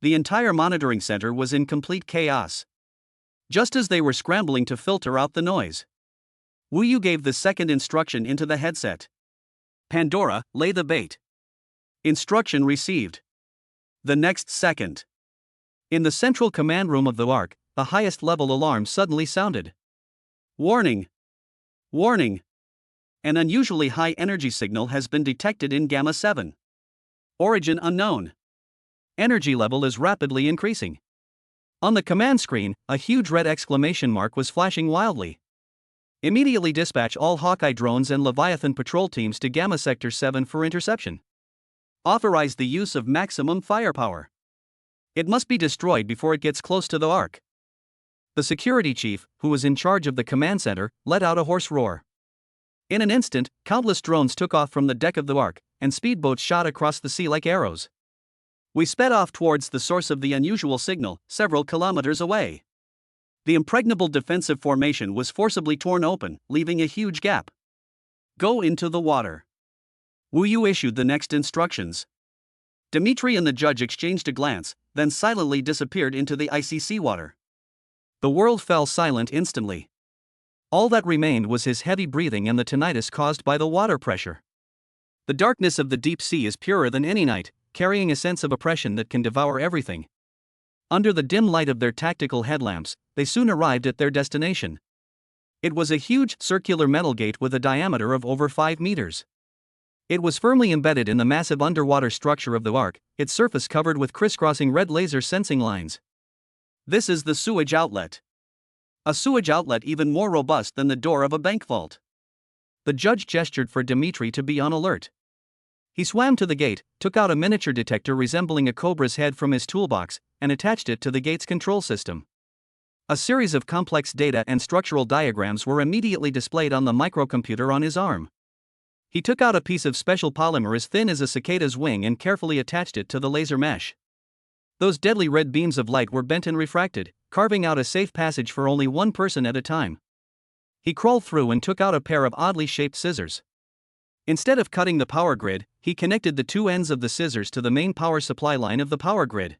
The entire monitoring center was in complete chaos. Just as they were scrambling to filter out the noise, Wu Yu gave the second instruction into the headset. Pandora, lay the bait. Instruction received. The next second. In the central command room of the Ark, the highest level alarm suddenly sounded. Warning! Warning! An unusually high energy signal has been detected in Gamma 7. Origin unknown. Energy level is rapidly increasing. On the command screen, a huge red exclamation mark was flashing wildly. Immediately dispatch all Hawkeye drones and Leviathan patrol teams to Gamma Sector 7 for interception. Authorize the use of maximum firepower. It must be destroyed before it gets close to the Ark. The security chief, who was in charge of the command center, let out a hoarse roar. In an instant, countless drones took off from the deck of the Ark, and speedboats shot across the sea like arrows. We sped off towards the source of the unusual signal, several kilometers away. The impregnable defensive formation was forcibly torn open, leaving a huge gap. Go into the water. Wu Yu issued the next instructions. Dmitri and the judge exchanged a glance, then silently disappeared into the icy seawater. The world fell silent instantly. All that remained was his heavy breathing and the tinnitus caused by the water pressure. The darkness of the deep sea is purer than any night, carrying a sense of oppression that can devour everything. Under the dim light of their tactical headlamps, they soon arrived at their destination. It was a huge, circular metal gate with a diameter of over 5 meters. It was firmly embedded in the massive underwater structure of the Ark, its surface covered with crisscrossing red laser sensing lines. This is the sewage outlet. A sewage outlet even more robust than the door of a bank vault. The judge gestured for Dmitri to be on alert. He swam to the gate, took out a miniature detector resembling a cobra's head from his toolbox, and attached it to the gate's control system. A series of complex data and structural diagrams were immediately displayed on the microcomputer on his arm. He took out a piece of special polymer as thin as a cicada's wing and carefully attached it to the laser mesh. Those deadly red beams of light were bent and refracted, carving out a safe passage for only one person at a time. He crawled through and took out a pair of oddly shaped scissors. Instead of cutting the power grid, he connected the two ends of the scissors to the main power supply line of the power grid.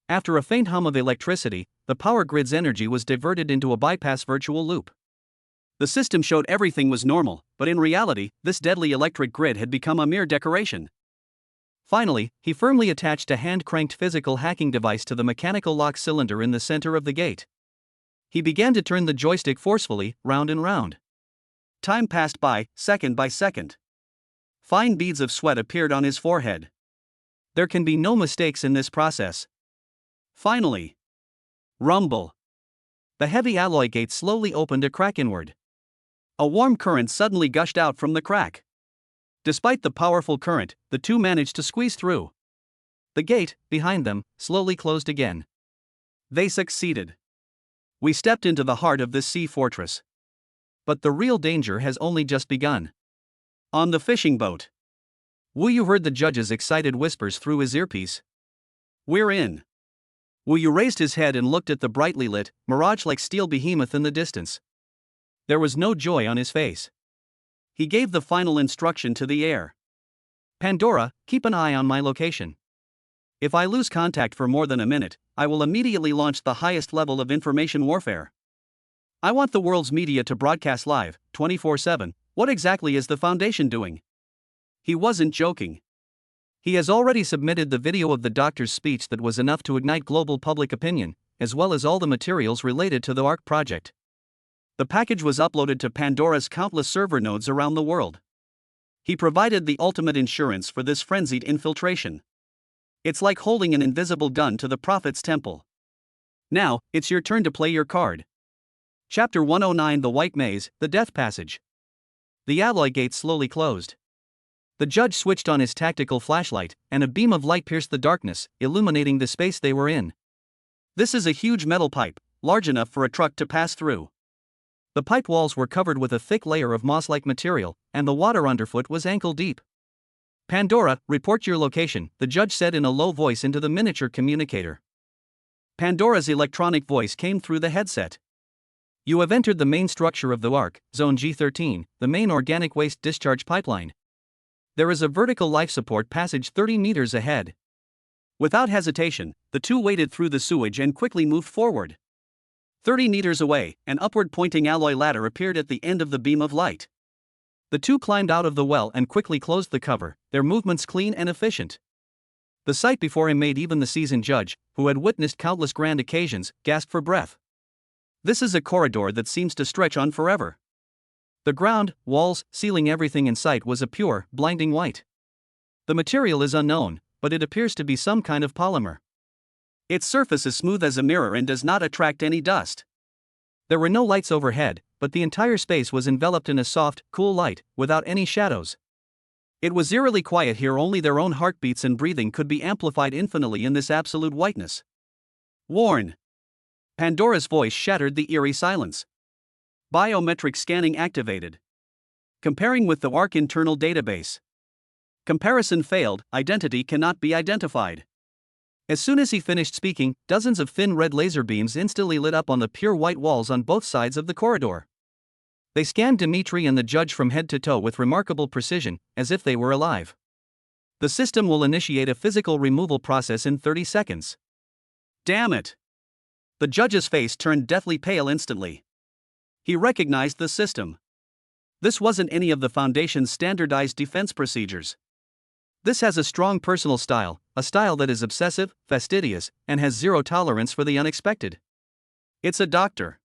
After a faint hum of electricity, the power grid's energy was diverted into a bypass virtual loop. The system showed everything was normal, but in reality, this deadly electric grid had become a mere decoration. Finally, he firmly attached a hand-cranked physical hacking device to the mechanical lock cylinder in the center of the gate. He began to turn the joystick forcefully, round and round. Time passed by, second by second. Fine beads of sweat appeared on his forehead. There can be no mistakes in this process. Finally. Rumble. The heavy alloy gate slowly opened a crack inward. A warm current suddenly gushed out from the crack. Despite the powerful current, the two managed to squeeze through. The gate, behind them, slowly closed again. They succeeded. We stepped into the heart of this sea fortress. But the real danger has only just begun. On the fishing boat. Wu Yu heard the judge's excited whispers through his earpiece. We're in. Wu Yu raised his head and looked at the brightly lit, mirage-like steel behemoth in the distance. There was no joy on his face. He gave the final instruction to the air. Pandora, keep an eye on my location. If I lose contact for more than a minute, I will immediately launch the highest level of information warfare. I want the world's media to broadcast live, 24/7. What exactly is the Foundation doing? He wasn't joking. He has already submitted the video of the doctor's speech that was enough to ignite global public opinion, as well as all the materials related to the Ark project. The package was uploaded to Pandora's countless server nodes around the world. He provided the ultimate insurance for this frenzied infiltration. It's like holding an invisible gun to the Prophet's temple. Now, it's your turn to play your card. Chapter 109: The White Maze, the Death Passage. The alloy gate slowly closed. The judge switched on his tactical flashlight, and a beam of light pierced the darkness, illuminating the space they were in. This is a huge metal pipe, large enough for a truck to pass through. The pipe walls were covered with a thick layer of moss-like material, and the water underfoot was ankle-deep. Pandora, report your location, the judge said in a low voice into the miniature communicator. Pandora's electronic voice came through the headset. You have entered the main structure of the Ark, Zone G13, the main organic waste discharge pipeline. There is a vertical life support passage 30 meters ahead. Without hesitation, the two waded through the sewage and quickly moved forward. 30 meters away, an upward-pointing alloy ladder appeared at the end of the beam of light. The two climbed out of the well and quickly closed the cover, their movements clean and efficient. The sight before him made even the seasoned judge, who had witnessed countless grand occasions, gasp for breath. This is a corridor that seems to stretch on forever. The ground, walls, ceiling, everything in sight was a pure, blinding white. The material is unknown, but it appears to be some kind of polymer. Its surface is smooth as a mirror and does not attract any dust. There were no lights overhead, but the entire space was enveloped in a soft, cool light, without any shadows. It was eerily quiet here, only their own heartbeats and breathing could be amplified infinitely in this absolute whiteness. Warn! Pandora's voice shattered the eerie silence. Biometric scanning activated. Comparing with the ARC internal database. Comparison failed, identity cannot be identified. As soon as he finished speaking, dozens of thin red laser beams instantly lit up on the pure white walls on both sides of the corridor. They scanned Dmitri and the judge from head to toe with remarkable precision, as if they were alive. The system will initiate a physical removal process in 30 seconds. Damn it! The judge's face turned deathly pale instantly. He recognized the system. This wasn't any of the Foundation's standardized defense procedures. This has a strong personal style, a style that is obsessive, fastidious, and has zero tolerance for the unexpected. It's a doctor.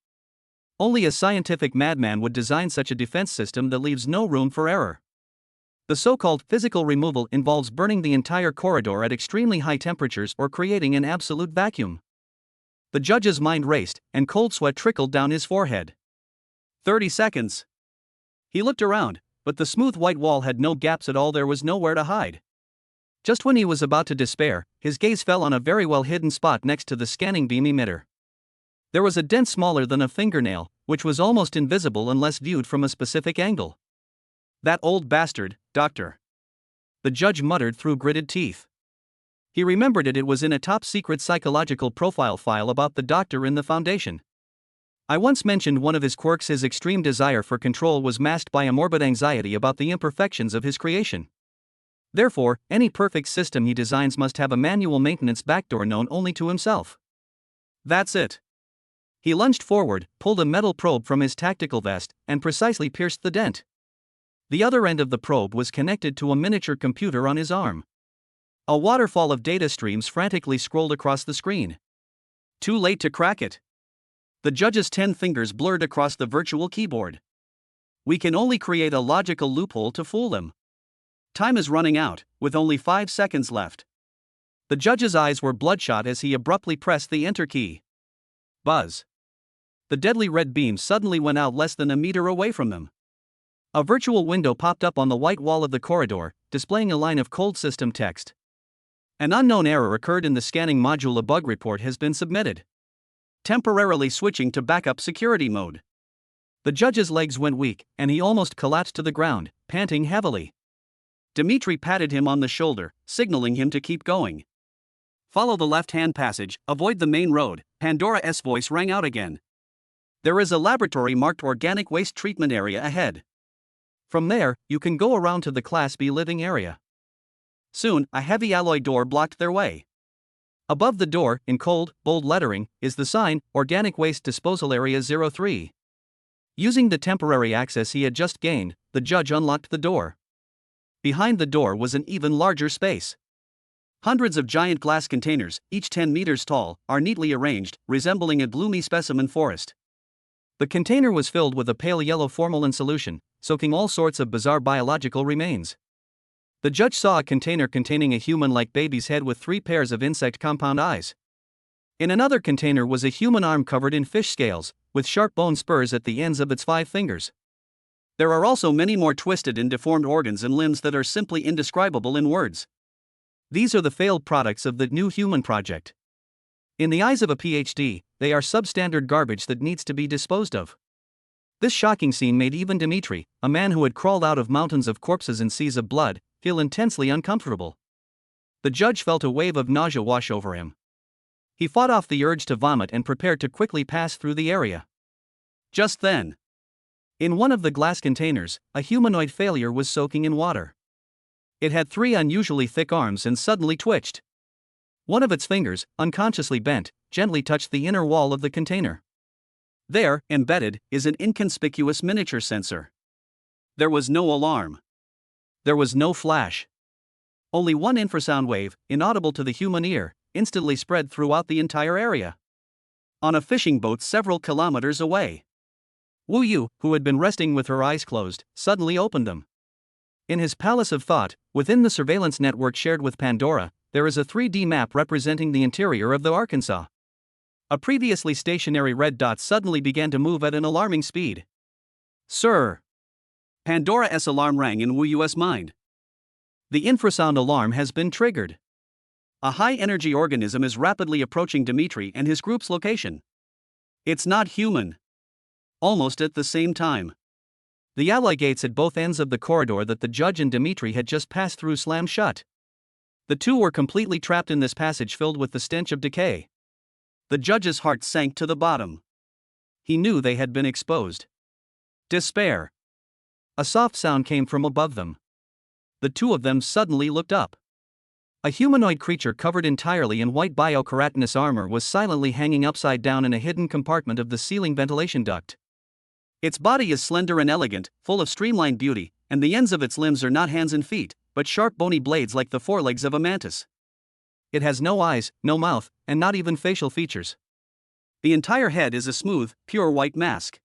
Only a scientific madman would design such a defense system that leaves no room for error. The so-called physical removal involves burning the entire corridor at extremely high temperatures or creating an absolute vacuum. The judge's mind raced, and cold sweat trickled down his forehead. 30 seconds. He looked around, but the smooth white wall had no gaps at all. There was nowhere to hide. Just when he was about to despair, his gaze fell on a very well-hidden spot next to the scanning beam emitter. There was a dent smaller than a fingernail, which was almost invisible unless viewed from a specific angle. That old bastard, doctor. The judge muttered through gritted teeth. He remembered it was in a top-secret psychological profile file about the doctor in the Foundation. I once mentioned one of his quirks. His extreme desire for control was masked by a morbid anxiety about the imperfections of his creation. Therefore, any perfect system he designs must have a manual maintenance backdoor known only to himself. That's it. He lunged forward, pulled a metal probe from his tactical vest, and precisely pierced the dent. The other end of the probe was connected to a miniature computer on his arm. A waterfall of data streams frantically scrolled across the screen. Too late to crack it. The judge's 10 fingers blurred across the virtual keyboard. We can only create a logical loophole to fool him. Time is running out, with only 5 seconds left. The judge's eyes were bloodshot as he abruptly pressed the enter key. Buzz. The deadly red beam suddenly went out less than a meter away from them. A virtual window popped up on the white wall of the corridor, displaying a line of cold system text. An unknown error occurred in the scanning module. A bug report has been submitted. Temporarily switching to backup security mode. The judge's legs went weak, and he almost collapsed to the ground, panting heavily. Dmitri patted him on the shoulder, signaling him to keep going. Follow the left-hand passage, avoid the main road. Pandora's voice rang out again. There is a laboratory marked organic waste treatment area ahead. From there, you can go around to the Class B living area. Soon, a heavy alloy door blocked their way. Above the door, in cold, bold lettering, is the sign, Organic Waste Disposal Area 03. Using the temporary access he had just gained, the judge unlocked the door. Behind the door was an even larger space. Hundreds of giant glass containers, each 10 meters tall, are neatly arranged, resembling a gloomy specimen forest. The container was filled with a pale yellow formalin solution, soaking all sorts of bizarre biological remains. The judge saw a container containing a human-like baby's head with 3 pairs of insect compound eyes. In another container was a human arm covered in fish scales, with sharp bone spurs at the ends of its 5 fingers. There are also many more twisted and deformed organs and limbs that are simply indescribable in words. These are the failed products of the New Human Project. In the eyes of a PhD, they are substandard garbage that needs to be disposed of. This shocking scene made even Dmitri, a man who had crawled out of mountains of corpses and seas of blood, feel intensely uncomfortable. The judge felt a wave of nausea wash over him. He fought off the urge to vomit and prepared to quickly pass through the area. Just then, in one of the glass containers, a humanoid failure was soaking in water. It had 3 unusually thick arms and suddenly twitched. One of its fingers, unconsciously bent, gently touched the inner wall of the container. There, embedded, is an inconspicuous miniature sensor. There was no alarm. There was no flash. Only one infrasound wave, inaudible to the human ear, instantly spread throughout the entire area. On a fishing boat several kilometers away. Wu Yu, who had been resting with her eyes closed, suddenly opened them. In his palace of thought, within the surveillance network shared with Pandora, there is a 3D map representing the interior of the Arkansas. A previously stationary red dot suddenly began to move at an alarming speed. Sir! Pandora's alarm rang in Wu Yu's mind. The infrasound alarm has been triggered. A high-energy organism is rapidly approaching Dmitri and his group's location. It's not human. almost at the same time. The alloy gates at both ends of the corridor that the judge and Dmitri had just passed through slammed shut. The two were completely trapped in this passage filled with the stench of decay. The judge's heart sank to the bottom. He knew they had been exposed. Despair. A soft sound came from above them. The two of them suddenly looked up. A humanoid creature covered entirely in white biokeratinous armor was silently hanging upside down in a hidden compartment of the ceiling ventilation duct. Its body is slender and elegant, full of streamlined beauty, and the ends of its limbs are not hands and feet, but sharp bony blades like the forelegs of a mantis. It has no eyes, no mouth, and not even facial features. The entire head is a smooth, pure white mask.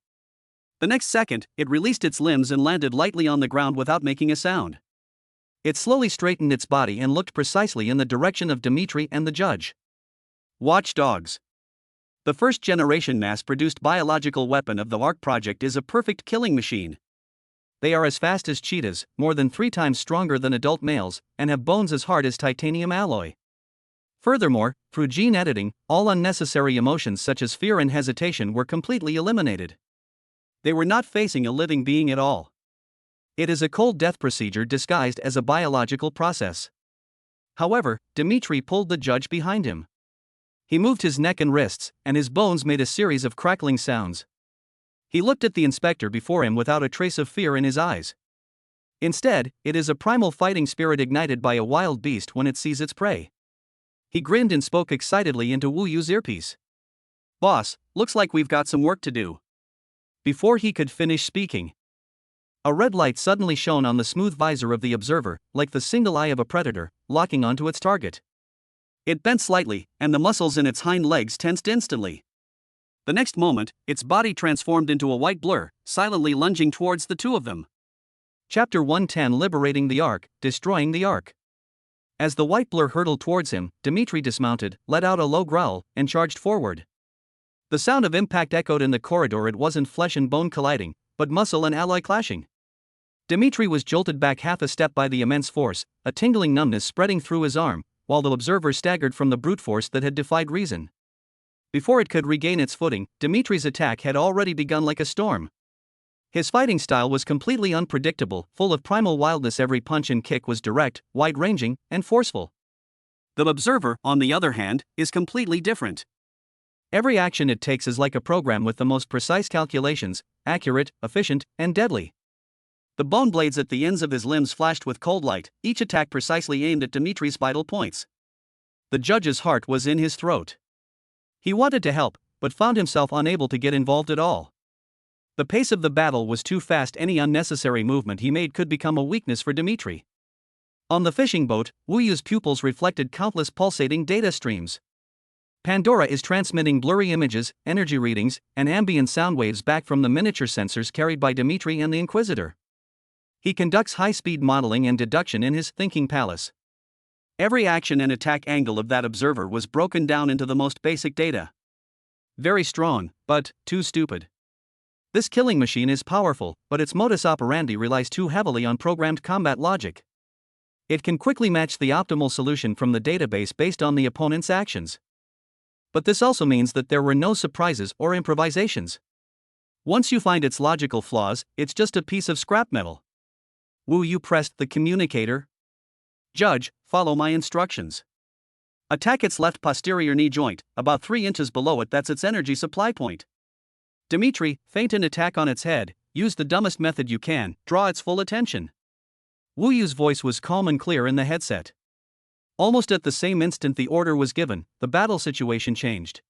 The next second, it released its limbs and landed lightly on the ground without making a sound. It slowly straightened its body and looked precisely in the direction of Dmitri and the judge. Watchdogs. The first-generation mass-produced biological weapon of the ARC project is a perfect killing machine. They are as fast as cheetahs, more than 3 times stronger than adult males, and have bones as hard as titanium alloy. Furthermore, through gene editing, all unnecessary emotions such as fear and hesitation were completely eliminated. They were not facing a living being at all. It is a cold death procedure disguised as a biological process. However, Dmitri pulled the judge behind him. He moved his neck and wrists, and his bones made a series of crackling sounds. He looked at the inspector before him without a trace of fear in his eyes. Instead, it is a primal fighting spirit ignited by a wild beast when it sees its prey. He grinned and spoke excitedly into Wu Yu's earpiece. "Boss, looks like we've got some work to do." Before he could finish speaking, a red light suddenly shone on the smooth visor of the observer, like the single eye of a predator, locking onto its target. It bent slightly, and the muscles in its hind legs tensed instantly. The next moment, its body transformed into a white blur, silently lunging towards the two of them. Chapter 110 Liberating the Ark, Destroying the Ark. As the white blur hurtled towards him, Dmitri dismounted, let out a low growl, and charged forward. The sound of impact echoed in the corridor. It wasn't flesh and bone colliding, but muscle and alloy clashing. Dmitri was jolted back half a step by the immense force, a tingling numbness spreading through his arm, while the observer staggered from the brute force that had defied reason. Before it could regain its footing, Dmitri's attack had already begun like a storm. His fighting style was completely unpredictable, full of primal wildness. Every punch and kick was direct, wide-ranging, and forceful. The observer, on the other hand, is completely different. Every action it takes is like a program with the most precise calculations, accurate, efficient, and deadly. The bone blades at the ends of his limbs flashed with cold light, each attack precisely aimed at Dmitri's vital points. The judge's heart was in his throat. He wanted to help, but found himself unable to get involved at all. The pace of the battle was too fast. Any unnecessary movement he made could become a weakness for Dmitri. On the fishing boat, Wu Yu's pupils reflected countless pulsating data streams. Pandora is transmitting blurry images, energy readings, and ambient sound waves back from the miniature sensors carried by Dmitri and the Inquisitor. He conducts high-speed modeling and deduction in his thinking palace. Every action and attack angle of that observer was broken down into the most basic data. Very strong, but too stupid. This killing machine is powerful, but its modus operandi relies too heavily on programmed combat logic. It can quickly match the optimal solution from the database based on the opponent's actions. But this also means that there were no surprises or improvisations. Once you find its logical flaws, it's just a piece of scrap metal. Wu Yu pressed the communicator. "Judge, follow my instructions. Attack its left posterior knee joint, about 3 inches below it. That's its energy supply point. Dmitri, feint an attack on its head. Use the dumbest method you can, draw its full attention." Wu Yu's voice was calm and clear in the headset. Almost at the same instant the order was given, the battle situation changed.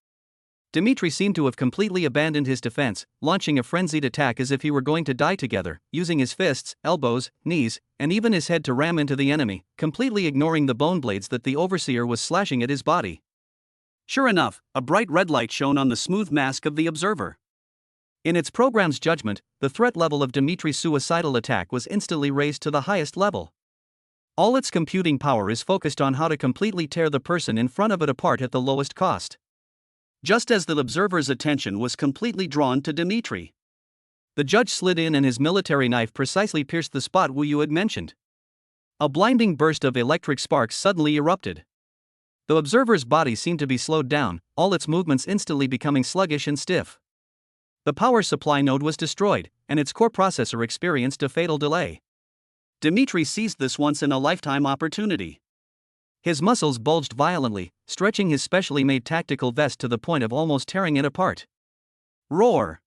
Dmitri seemed to have completely abandoned his defense, launching a frenzied attack as if he were going to die together, using his fists, elbows, knees, and even his head to ram into the enemy, completely ignoring the bone blades that the overseer was slashing at his body. Sure enough, a bright red light shone on the smooth mask of the observer. In its program's judgment, the threat level of Dmitri's suicidal attack was instantly raised to the highest level. All its computing power is focused on how to completely tear the person in front of it apart at the lowest cost. Just as the observer's attention was completely drawn to Dmitri, the judge slid in and his military knife precisely pierced the spot Wu Yu had mentioned. A blinding burst of electric sparks suddenly erupted. The observer's body seemed to be slowed down, all its movements instantly becoming sluggish and stiff. The power supply node was destroyed, and its core processor experienced a fatal delay. Dmitri seized this once-in-a-lifetime opportunity. His muscles bulged violently, stretching his specially made tactical vest to the point of almost tearing it apart. Roar!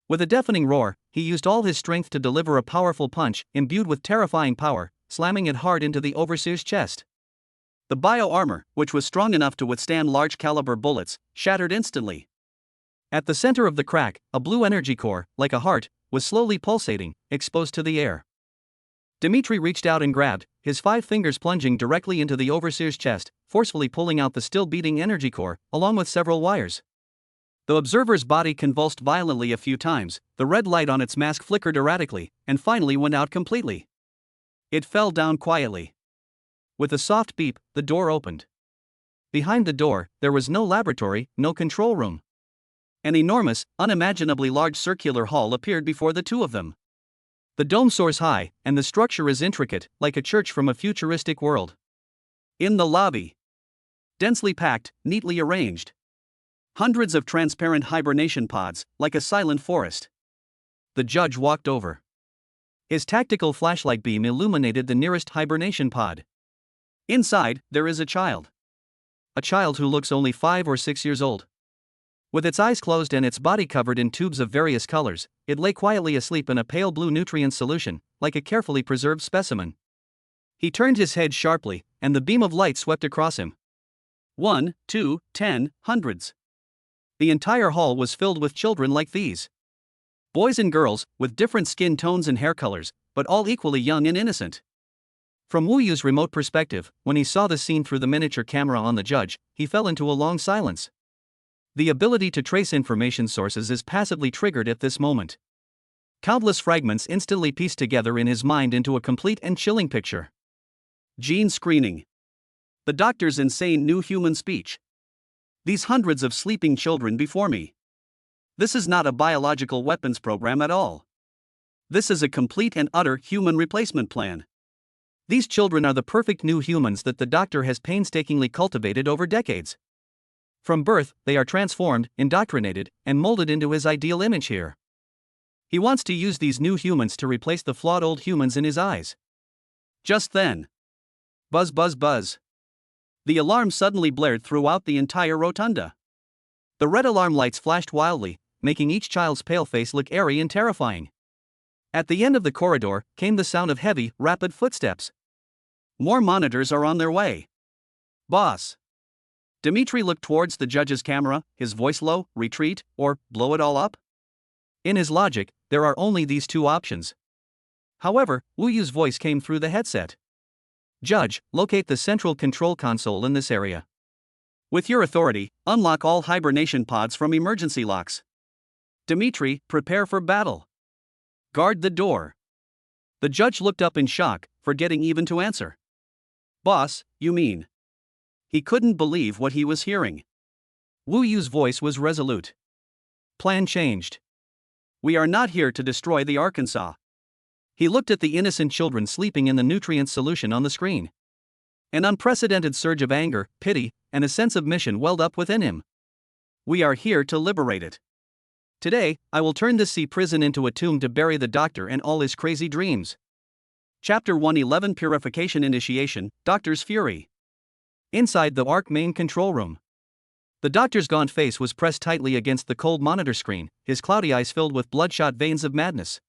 With a deafening roar, he used all his strength to deliver a powerful punch, imbued with terrifying power, slamming it hard into the overseer's chest. The bio-armor, which was strong enough to withstand large-caliber bullets, shattered instantly. At the center of the crack, a blue energy core, like a heart, was slowly pulsating, exposed to the air. Dmitri reached out and grabbed, his 5 fingers plunging directly into the overseer's chest, forcefully pulling out the still-beating energy core, along with several wires. The observer's body convulsed violently a few times, the red light on its mask flickered erratically, and finally went out completely. It fell down quietly. With a soft beep, the door opened. Behind the door, there was no laboratory, no control room. An enormous, unimaginably large circular hall appeared before the two of them. The dome soars high, and the structure is intricate, like a church from a futuristic world. In the lobby, densely packed, neatly arranged, hundreds of transparent hibernation pods, like a silent forest. The judge walked over. His tactical flashlight beam illuminated the nearest hibernation pod. Inside, there is a child. A child who looks only 5 or 6 years old. With its eyes closed and its body covered in tubes of various colors, it lay quietly asleep in a pale blue nutrient solution, like a carefully preserved specimen. He turned his head sharply, and the beam of light swept across him. 1, 2, 10, hundreds. The entire hall was filled with children like these. Boys and girls, with different skin tones and hair colors, but all equally young and innocent. From Wu Yu's remote perspective, when he saw the scene through the miniature camera on the judge, he fell into a long silence. The ability to trace information sources is passively triggered at this moment. Countless fragments instantly pieced together in his mind into a complete and chilling picture. Gene screening. The doctor's insane new human speech. These hundreds of sleeping children before me. This is not a biological weapons program at all. This is a complete and utter human replacement plan. These children are the perfect new humans that the doctor has painstakingly cultivated over decades. From birth, they are transformed, indoctrinated, and molded into his ideal image here. He wants to use these new humans to replace the flawed old humans in his eyes. Just then, buzz buzz buzz. The alarm suddenly blared throughout the entire rotunda. The red alarm lights flashed wildly, making each child's pale face look airy and terrifying. At the end of the corridor came the sound of heavy, rapid footsteps. More monitors are on their way. Boss. Dmitri looked towards the judge's camera, his voice low, retreat, or blow it all up. In his logic, there are only these two options. However, Wu Yu's voice came through the headset. Judge, locate the central control console in this area. With your authority, unlock all hibernation pods from emergency locks. Dmitri, prepare for battle. Guard the door. The judge looked up in shock, forgetting even to answer. Boss, you mean? He couldn't believe what he was hearing. Wu Yu's voice was resolute. Plan changed. We are not here to destroy the Arkansas. He looked at the innocent children sleeping in the nutrient solution on the screen. An unprecedented surge of anger, pity, and a sense of mission welled up within him. We are here to liberate it. Today, I will turn this sea prison into a tomb to bury the doctor and all his crazy dreams. Chapter 111 Purification Initiation, Doctor's Fury. Inside the ARC main control room. The doctor's gaunt face was pressed tightly against the cold monitor screen, his cloudy eyes filled with bloodshot veins of madness.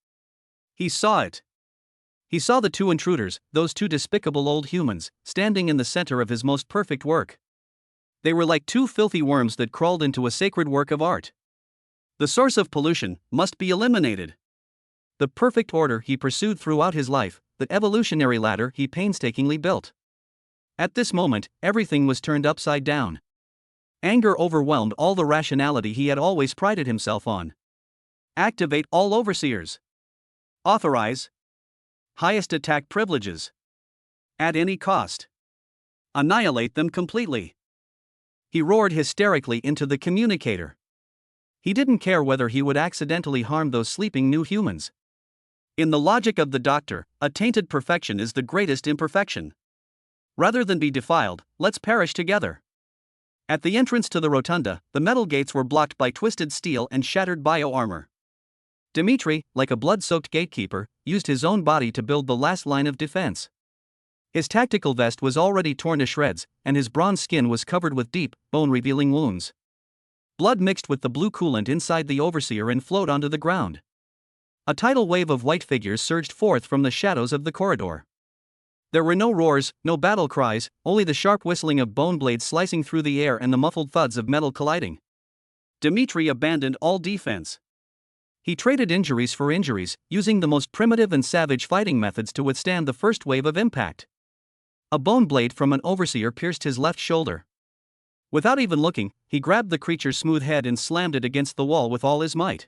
He saw it. He saw the two intruders, those two despicable old humans, standing in the center of his most perfect work. They were like two filthy worms that crawled into a sacred work of art. The source of pollution must be eliminated. The perfect order he pursued throughout his life, the evolutionary ladder he painstakingly built. At this moment, everything was turned upside down. Anger overwhelmed all the rationality he had always prided himself on. Activate all overseers. Authorize. Highest attack privileges. At any cost. Annihilate them completely. He roared hysterically into the communicator. He didn't care whether he would accidentally harm those sleeping new humans. In the logic of the doctor, a tainted perfection is the greatest imperfection. Rather than be defiled, let's perish together. At the entrance to the rotunda, the metal gates were blocked by twisted steel and shattered bio-armor. Dmitri, like a blood-soaked gatekeeper, used his own body to build the last line of defense. His tactical vest was already torn to shreds, and his bronze skin was covered with deep, bone-revealing wounds. Blood mixed with the blue coolant inside the overseer and flowed onto the ground. A tidal wave of white figures surged forth from the shadows of the corridor. There were no roars, no battle cries, only the sharp whistling of bone blades slicing through the air and the muffled thuds of metal colliding. Dmitri abandoned all defense. He traded injuries for injuries, using the most primitive and savage fighting methods to withstand the first wave of impact. A bone blade from an overseer pierced his left shoulder. Without even looking, he grabbed the creature's smooth head and slammed it against the wall with all his might.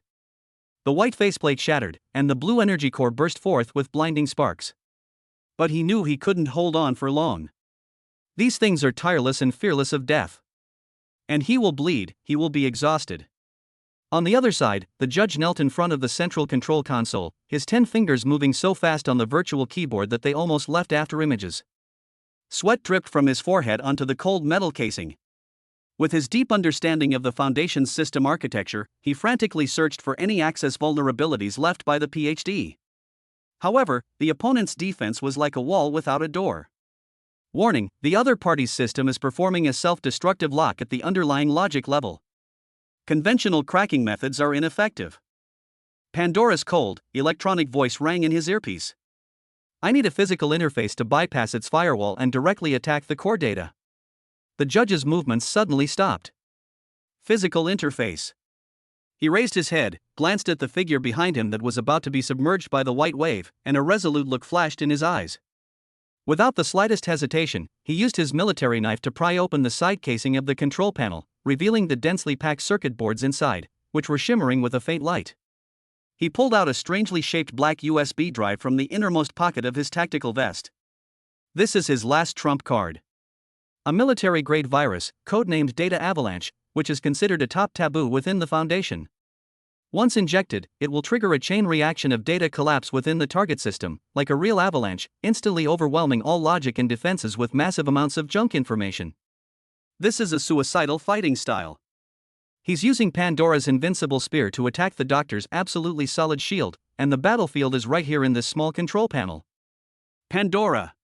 The white faceplate shattered, and the blue energy core burst forth with blinding sparks. But he knew he couldn't hold on for long. These things are tireless and fearless of death. And he will bleed, he will be exhausted. On the other side, the judge knelt in front of the central control console, his 10 fingers moving so fast on the virtual keyboard that they almost left after images. Sweat dripped from his forehead onto the cold metal casing. With his deep understanding of the Foundation's system architecture, he frantically searched for any access vulnerabilities left by the PhD. However, the opponent's defense was like a wall without a door. Warning: the other party's system is performing a self-destructive lock at the underlying logic level. Conventional cracking methods are ineffective. Pandora's cold, electronic voice rang in his earpiece. I need a physical interface to bypass its firewall and directly attack the core data. The judge's movements suddenly stopped. Physical interface. He raised his head, glanced at the figure behind him that was about to be submerged by the white wave, and a resolute look flashed in his eyes. Without the slightest hesitation, he used his military knife to pry open the side casing of the control panel, revealing the densely packed circuit boards inside, which were shimmering with a faint light. He pulled out a strangely shaped black USB drive from the innermost pocket of his tactical vest. This is his last trump card. A military-grade virus, codenamed Data Avalanche, which is considered a top taboo within the Foundation. Once injected, it will trigger a chain reaction of data collapse within the target system, like a real avalanche, instantly overwhelming all logic and defenses with massive amounts of junk information. This is a suicidal fighting style. He's using Pandora's invincible spear to attack the Doctor's absolutely solid shield, and the battlefield is right here in this small control panel. Pandora!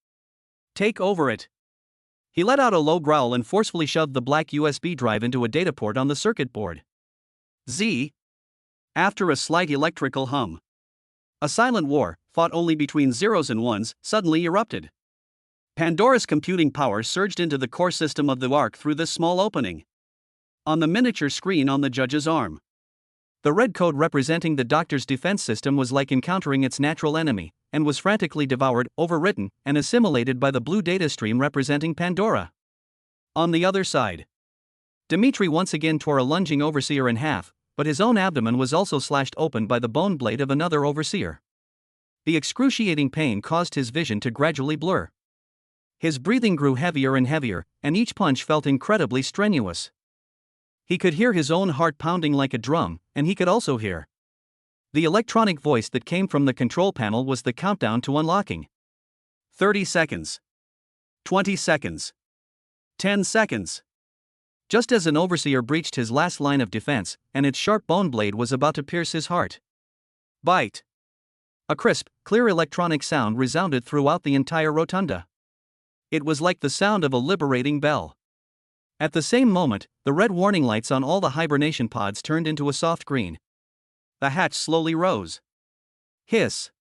Take over it! He let out a low growl and forcefully shoved the black USB drive into a data port on the circuit board. Z. After a slight electrical hum. A silent war, fought only between zeros and ones, suddenly erupted. Pandora's computing power surged into the core system of the Ark through this small opening. On the miniature screen on the judge's arm, the red code representing the Doctor's defense system was like encountering its natural enemy, and was frantically devoured, overwritten, and assimilated by the blue data stream representing Pandora. On the other side, Dmitri once again tore a lunging overseer in half, but his own abdomen was also slashed open by the bone blade of another overseer. The excruciating pain caused his vision to gradually blur. His breathing grew heavier and heavier, and each punch felt incredibly strenuous. He could hear his own heart pounding like a drum, and he could also hear. The electronic voice that came from the control panel was the countdown to unlocking. 30 seconds. 20 seconds. 10 seconds. Just as an overseer breached his last line of defense, and its sharp bone blade was about to pierce his heart. Bite. A crisp, clear electronic sound resounded throughout the entire rotunda. It was like the sound of a liberating bell. At the same moment, the red warning lights on all the hibernation pods turned into a soft green. The hatch slowly rose. Hiss.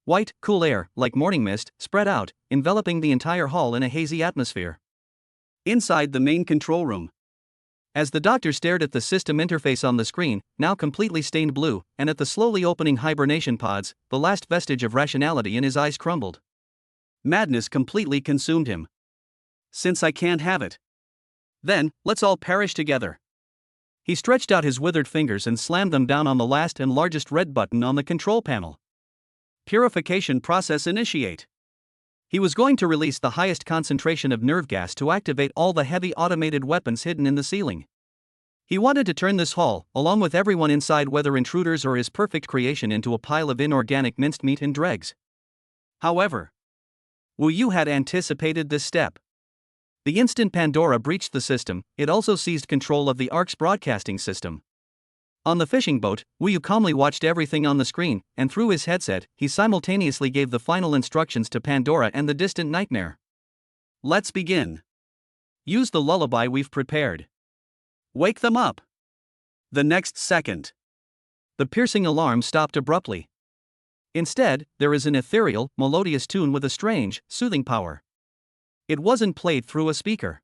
White, cool air, like morning mist, spread out, enveloping the entire hall in a hazy atmosphere. Inside the main control room, as the Doctor stared at the system interface on the screen, now completely stained blue, and at the slowly opening hibernation pods, the last vestige of rationality in his eyes crumbled. Madness completely consumed him. Since I can't have it, then, let's all perish together. He stretched out his withered fingers and slammed them down on the last and largest red button on the control panel. Purification process initiate. He was going to release the highest concentration of nerve gas to activate all the heavy automated weapons hidden in the ceiling. He wanted to turn this hall, along with everyone inside, whether intruders or his perfect creation, into a pile of inorganic minced meat and dregs. However, Wu Yu had anticipated this step. The instant Pandora breached the system, it also seized control of the Ark's broadcasting system. On the fishing boat, Wu calmly watched everything on the screen, and through his headset, he simultaneously gave the final instructions to Pandora and the distant nightmare. Let's begin. Use the lullaby we've prepared. Wake them up. The next second, the piercing alarm stopped abruptly. Instead, there is an ethereal, melodious tune with a strange, soothing power. It wasn't played through a speaker.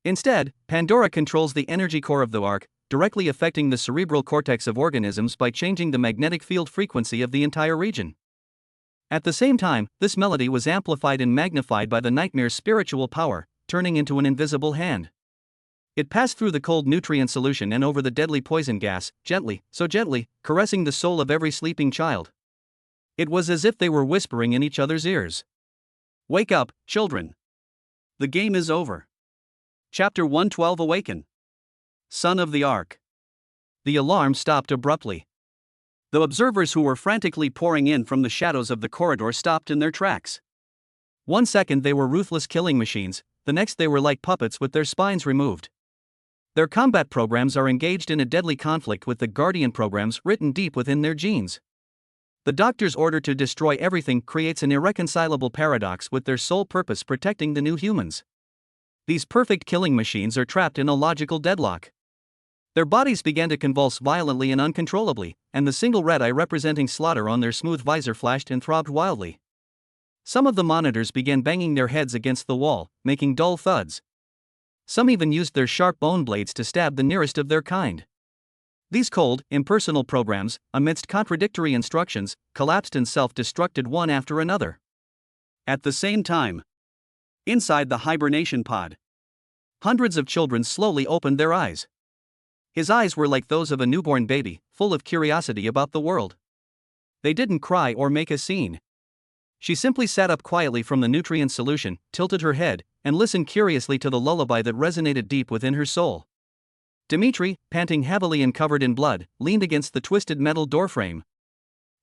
Instead, Pandora controls the energy core of the Ark, directly affecting the cerebral cortex of organisms by changing the magnetic field frequency of the entire region. At the same time, this melody was amplified and magnified by the nightmare's spiritual power, turning into an invisible hand. It passed through the cold nutrient solution and over the deadly poison gas, gently, so gently, caressing the soul of every sleeping child. It was as if they were whispering in each other's ears. Wake up, children. The game is over. Chapter 112 Awaken. Son of the Ark. The alarm stopped abruptly. The observers who were frantically pouring in from the shadows of the corridor stopped in their tracks. 1 second they were ruthless killing machines, the next they were like puppets with their spines removed. Their combat programs are engaged in a deadly conflict with the Guardian programs written deep within their genes. The Doctor's order to destroy everything creates an irreconcilable paradox with their sole purpose protecting the new humans. These perfect killing machines are trapped in a logical deadlock. Their bodies began to convulse violently and uncontrollably, and the single red eye representing slaughter on their smooth visor flashed and throbbed wildly. Some of the monitors began banging their heads against the wall, making dull thuds. Some even used their sharp bone blades to stab the nearest of their kind. These cold, impersonal programs, amidst contradictory instructions, collapsed and self-destructed one after another. At the same time, inside the hibernation pod, hundreds of children slowly opened their eyes. His eyes were like those of a newborn baby, full of curiosity about the world. They didn't cry or make a scene. She simply sat up quietly from the nutrient solution, tilted her head, and listened curiously to the lullaby that resonated deep within her soul. Dmitri, panting heavily and covered in blood, leaned against the twisted metal doorframe.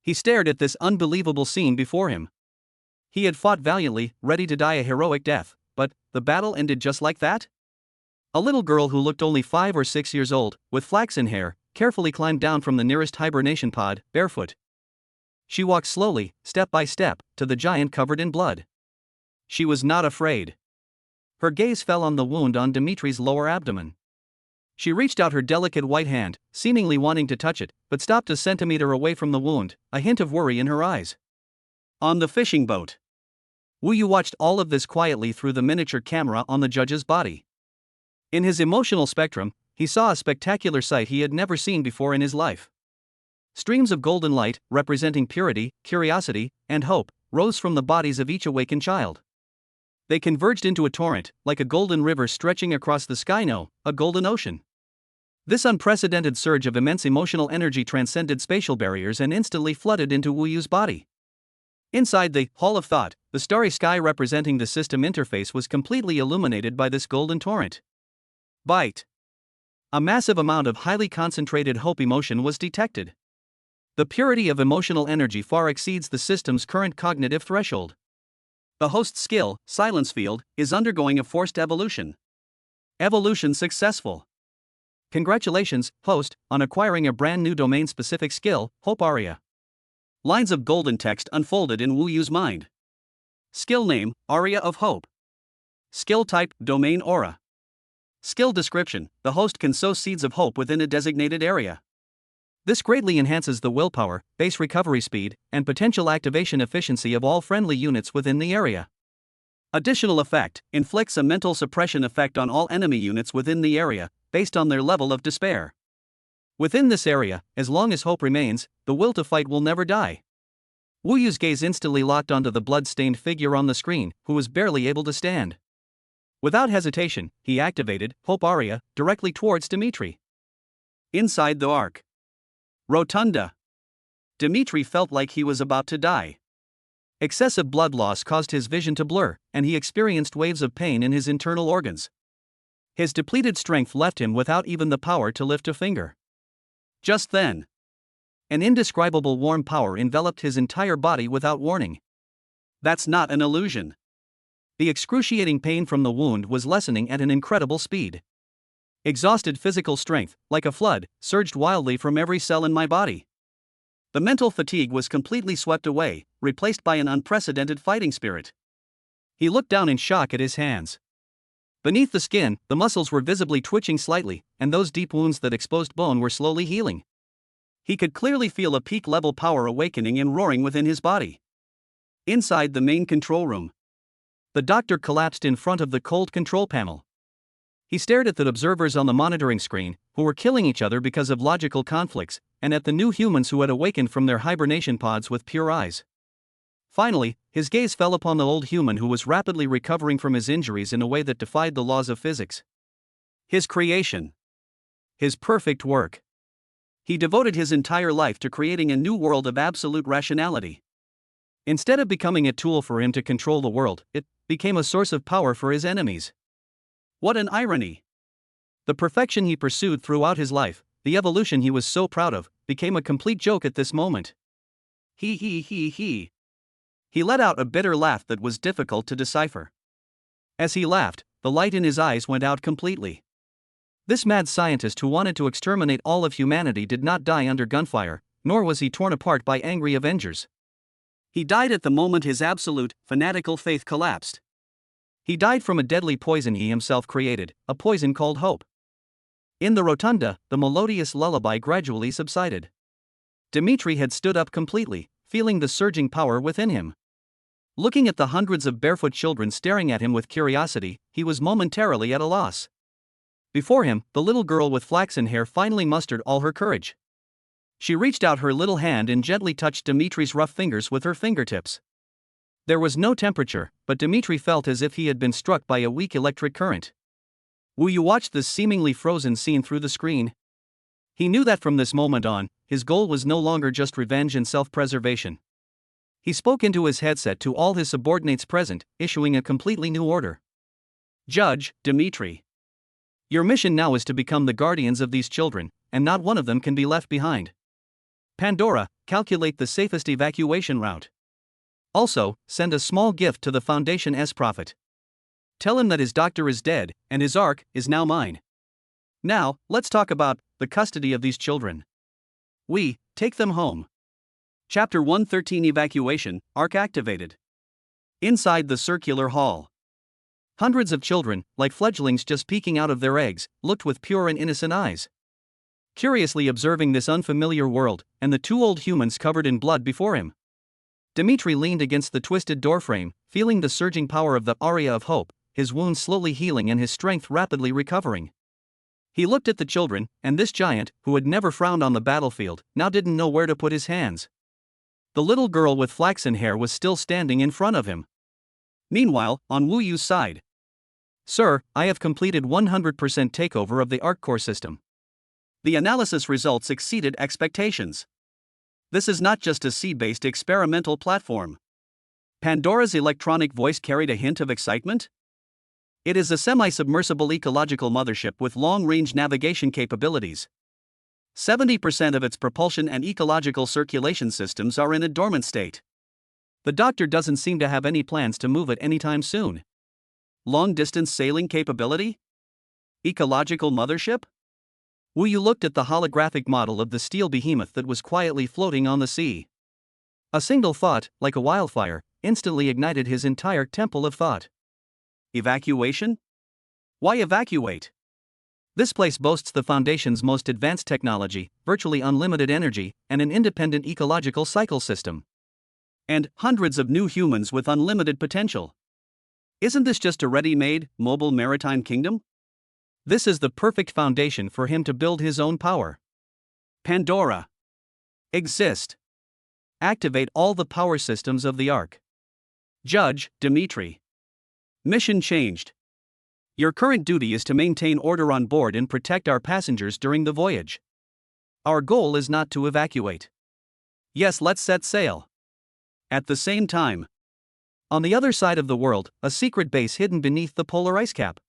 He stared at this unbelievable scene before him. He had fought valiantly, ready to die a heroic death, but the battle ended just like that? A little girl who looked only 5 or 6 years old, with flaxen hair, carefully climbed down from the nearest hibernation pod, barefoot. She walked slowly, step by step, to the giant covered in blood. She was not afraid. Her gaze fell on the wound on Dmitri's lower abdomen. She reached out her delicate white hand, seemingly wanting to touch it, but stopped a centimeter away from the wound, a hint of worry in her eyes. On the fishing boat, Wu Yu watched all of this quietly through the miniature camera on the judge's body. In his emotional spectrum, he saw a spectacular sight he had never seen before in his life. Streams of golden light, representing purity, curiosity, and hope, rose from the bodies of each awakened child. They converged into a torrent, like a golden river stretching across the sky. No, a golden ocean. This unprecedented surge of immense emotional energy transcended spatial barriers and instantly flooded into Wu Yu's body. Inside the Hall of Thought, the starry sky representing the system interface was completely illuminated by this golden torrent. Bite. A massive amount of highly concentrated hope emotion was detected. The purity of emotional energy far exceeds the system's current cognitive threshold. The host's skill, Silence Field, is undergoing a forced evolution. Evolution successful. Congratulations, host, on acquiring a brand new domain-specific skill, Hope Aria. Lines of golden text unfolded in Wu Yu's mind. Skill name, Aria of Hope. Skill type, Domain Aura. Skill description, the host can sow seeds of hope within a designated area. This greatly enhances the willpower, base recovery speed, and potential activation efficiency of all friendly units within the area. Additional effect, inflicts a mental suppression effect on all enemy units within the area, based on their level of despair. Within this area, as long as hope remains, the will to fight will never die. Wu Yu's gaze instantly locked onto the blood-stained figure on the screen, who was barely able to stand. Without hesitation, he activated Hope Aria directly towards Dmitri. Inside the Ark Rotunda, Dmitri felt like he was about to die. Excessive blood loss caused his vision to blur, and he experienced waves of pain in his internal organs. His depleted strength left him without even the power to lift a finger. Just then, an indescribable warm power enveloped his entire body without warning. That's not an illusion. The excruciating pain from the wound was lessening at an incredible speed. Exhausted physical strength, like a flood, surged wildly from every cell in my body. The mental fatigue was completely swept away, replaced by an unprecedented fighting spirit. He looked down in shock at his hands. Beneath the skin, the muscles were visibly twitching slightly, and those deep wounds that exposed bone were slowly healing. He could clearly feel a peak-level power awakening and roaring within his body. Inside the main control room, the doctor collapsed in front of the cold control panel. He stared at the observers on the monitoring screen, who were killing each other because of logical conflicts, and at the new humans who had awakened from their hibernation pods with pure eyes. Finally, his gaze fell upon the old human who was rapidly recovering from his injuries in a way that defied the laws of physics. His creation. His perfect work. He devoted his entire life to creating a new world of absolute rationality. Instead of becoming a tool for him to control the world, it became a source of power for his enemies. What an irony! The perfection he pursued throughout his life, the evolution he was so proud of, became a complete joke at this moment. He. He let out a bitter laugh that was difficult to decipher. As he laughed, the light in his eyes went out completely. This mad scientist who wanted to exterminate all of humanity did not die under gunfire, nor was he torn apart by angry avengers. He died at the moment his absolute, fanatical faith collapsed. He died from a deadly poison he himself created, a poison called hope. In the rotunda, the melodious lullaby gradually subsided. Dmitri had stood up completely, feeling the surging power within him. Looking at the hundreds of barefoot children staring at him with curiosity, he was momentarily at a loss. Before him, the little girl with flaxen hair finally mustered all her courage. She reached out her little hand and gently touched Dmitri's rough fingers with her fingertips. There was no temperature, but Dmitri felt as if he had been struck by a weak electric current. Wu Yu watched this seemingly frozen scene through the screen. He knew that from this moment on, his goal was no longer just revenge and self-preservation. He spoke into his headset to all his subordinates present, issuing a completely new order. Judge, Dmitri. Your mission now is to become the guardians of these children, and not one of them can be left behind. Pandora, calculate the safest evacuation route. Also, send a small gift to the Foundation's prophet. Tell him that his doctor is dead, and his ark is now mine. Now, let's talk about the custody of these children. We take them home. Chapter 113 Evacuation, Ark activated. Inside the circular hall. Hundreds of children, like fledglings just peeking out of their eggs, looked with pure and innocent eyes. Curiously observing this unfamiliar world, and the two old humans covered in blood before him. Dmitri leaned against the twisted doorframe, feeling the surging power of the aria of hope, his wounds slowly healing and his strength rapidly recovering. He looked at the children, and this giant, who had never frowned on the battlefield, now didn't know where to put his hands. The little girl with flaxen hair was still standing in front of him. Meanwhile, on Wu Yu's side. Sir, I have completed 100% takeover of the Ark core system. The analysis results exceeded expectations. This is not just a sea-based experimental platform. Pandora's electronic voice carried a hint of excitement. It is a semi-submersible ecological mothership with long-range navigation capabilities. 70% of its propulsion and ecological circulation systems are in a dormant state. The doctor doesn't seem to have any plans to move it anytime soon. Long-distance sailing capability? Ecological mothership? Wu Yu looked at the holographic model of the steel behemoth that was quietly floating on the sea. A single thought, like a wildfire, instantly ignited his entire temple of thought. Evacuation? Why evacuate? This place boasts the Foundation's most advanced technology, virtually unlimited energy, and an independent ecological cycle system. And hundreds of new humans with unlimited potential. Isn't this just a ready-made, mobile maritime kingdom? This is the perfect foundation for him to build his own power. Pandora. Exist. Activate all the power systems of the Ark. Judge, Dmitri. Mission changed. Your current duty is to maintain order on board and protect our passengers during the voyage. Our goal is not to evacuate. Yes, let's set sail. At the same time, on the other side of the world, a secret base hidden beneath the polar ice cap.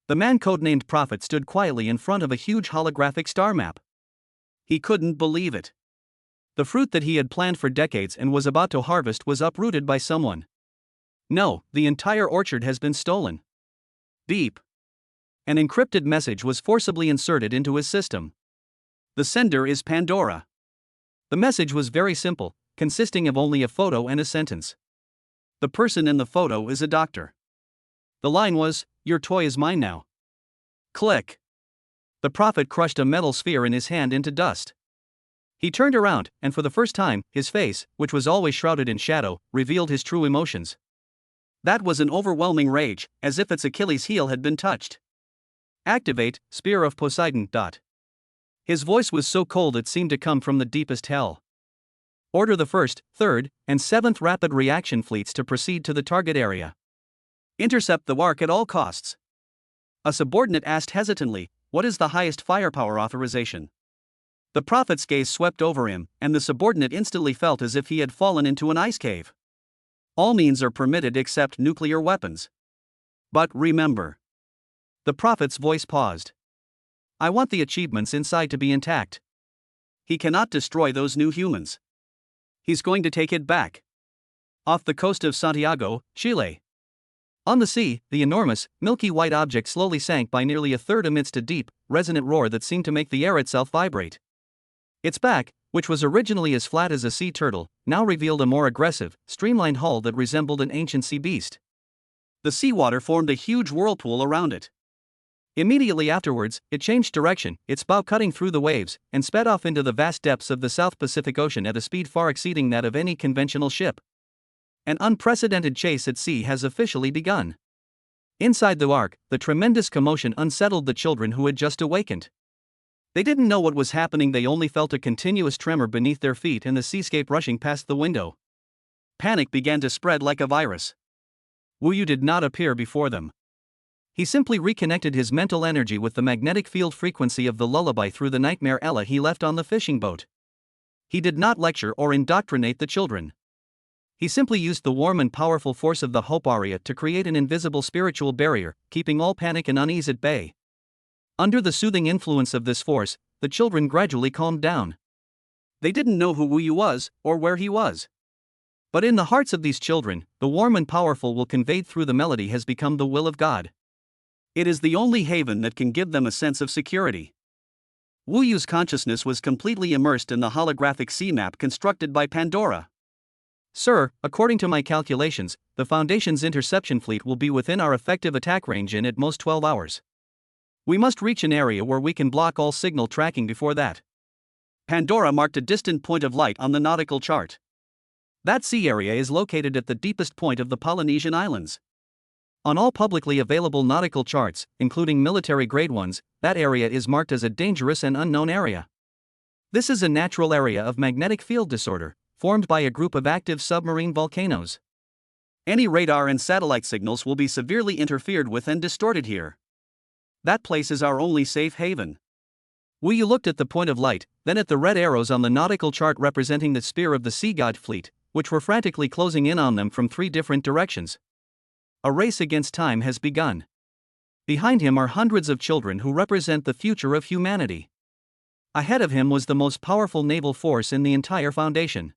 The man codenamed Prophet stood quietly in front of a huge holographic star map. He couldn't believe it. The fruit that he had planned for decades and was about to harvest was uprooted by someone. No, the entire orchard has been stolen. Beep. An encrypted message was forcibly inserted into his system. The sender is Pandora. The message was very simple, consisting of only a photo and a sentence. The person in the photo is a doctor. The line was, "Your toy is mine now." Click. The prophet crushed a metal sphere in his hand into dust. He turned around, and for the first time, his face, which was always shrouded in shadow, revealed his true emotions. That was an overwhelming rage, as if its Achilles heel had been touched. Activate, Spear of Poseidon. His voice was so cold it seemed to come from the deepest hell. Order the 1st, 3rd, and 7th rapid reaction fleets to proceed to the target area. Intercept the Ark at all costs. A subordinate asked hesitantly, "What is the highest firepower authorization?" The prophet's gaze swept over him, and the subordinate instantly felt as if he had fallen into an ice cave. All means are permitted except nuclear weapons. But remember. The prophet's voice paused. I want the achievements inside to be intact. He cannot destroy those new humans. He's going to take it back. Off the coast of Santiago, Chile. On the sea, the enormous, milky white object slowly sank by nearly a third amidst a deep, resonant roar that seemed to make the air itself vibrate. Its back, which was originally as flat as a sea turtle, now revealed a more aggressive, streamlined hull that resembled an ancient sea beast. The seawater formed a huge whirlpool around it. Immediately afterwards, it changed direction, its bow cutting through the waves, and sped off into the vast depths of the South Pacific Ocean at a speed far exceeding that of any conventional ship. An unprecedented chase at sea has officially begun. Inside the Ark, the tremendous commotion unsettled the children who had just awakened. They didn't know what was happening, they only felt a continuous tremor beneath their feet and the seascape rushing past the window. Panic began to spread like a virus. Wu Yu did not appear before them. He simply reconnected his mental energy with the magnetic field frequency of the lullaby through the nightmare Ella he left on the fishing boat. He did not lecture or indoctrinate the children. He simply used the warm and powerful force of the Hope Aria to create an invisible spiritual barrier, keeping all panic and unease at bay. Under the soothing influence of this force, the children gradually calmed down. They didn't know who Wu Yu was, or where he was. But in the hearts of these children, the warm and powerful will conveyed through the melody has become the will of God. It is the only haven that can give them a sense of security. Wu Yu's consciousness was completely immersed in the holographic sea map constructed by Pandora. Sir, according to my calculations, the Foundation's interception fleet will be within our effective attack range in at most 12 hours. We must reach an area where we can block all signal tracking before that. Pandora marked a distant point of light on the nautical chart. That sea area is located at the deepest point of the Polynesian Islands. On all publicly available nautical charts, including military-grade ones, that area is marked as a dangerous and unknown area. This is a natural area of magnetic field disorder, formed by a group of active submarine volcanoes. Any radar and satellite signals will be severely interfered with and distorted here. That place is our only safe haven. Wu Yu looked at the point of light, then at the red arrows on the nautical chart representing the spear of the Sea God fleet, which were frantically closing in on them from 3 different directions. A race against time has begun. Behind him are hundreds of children who represent the future of humanity. Ahead of him was the most powerful naval force in the entire Foundation.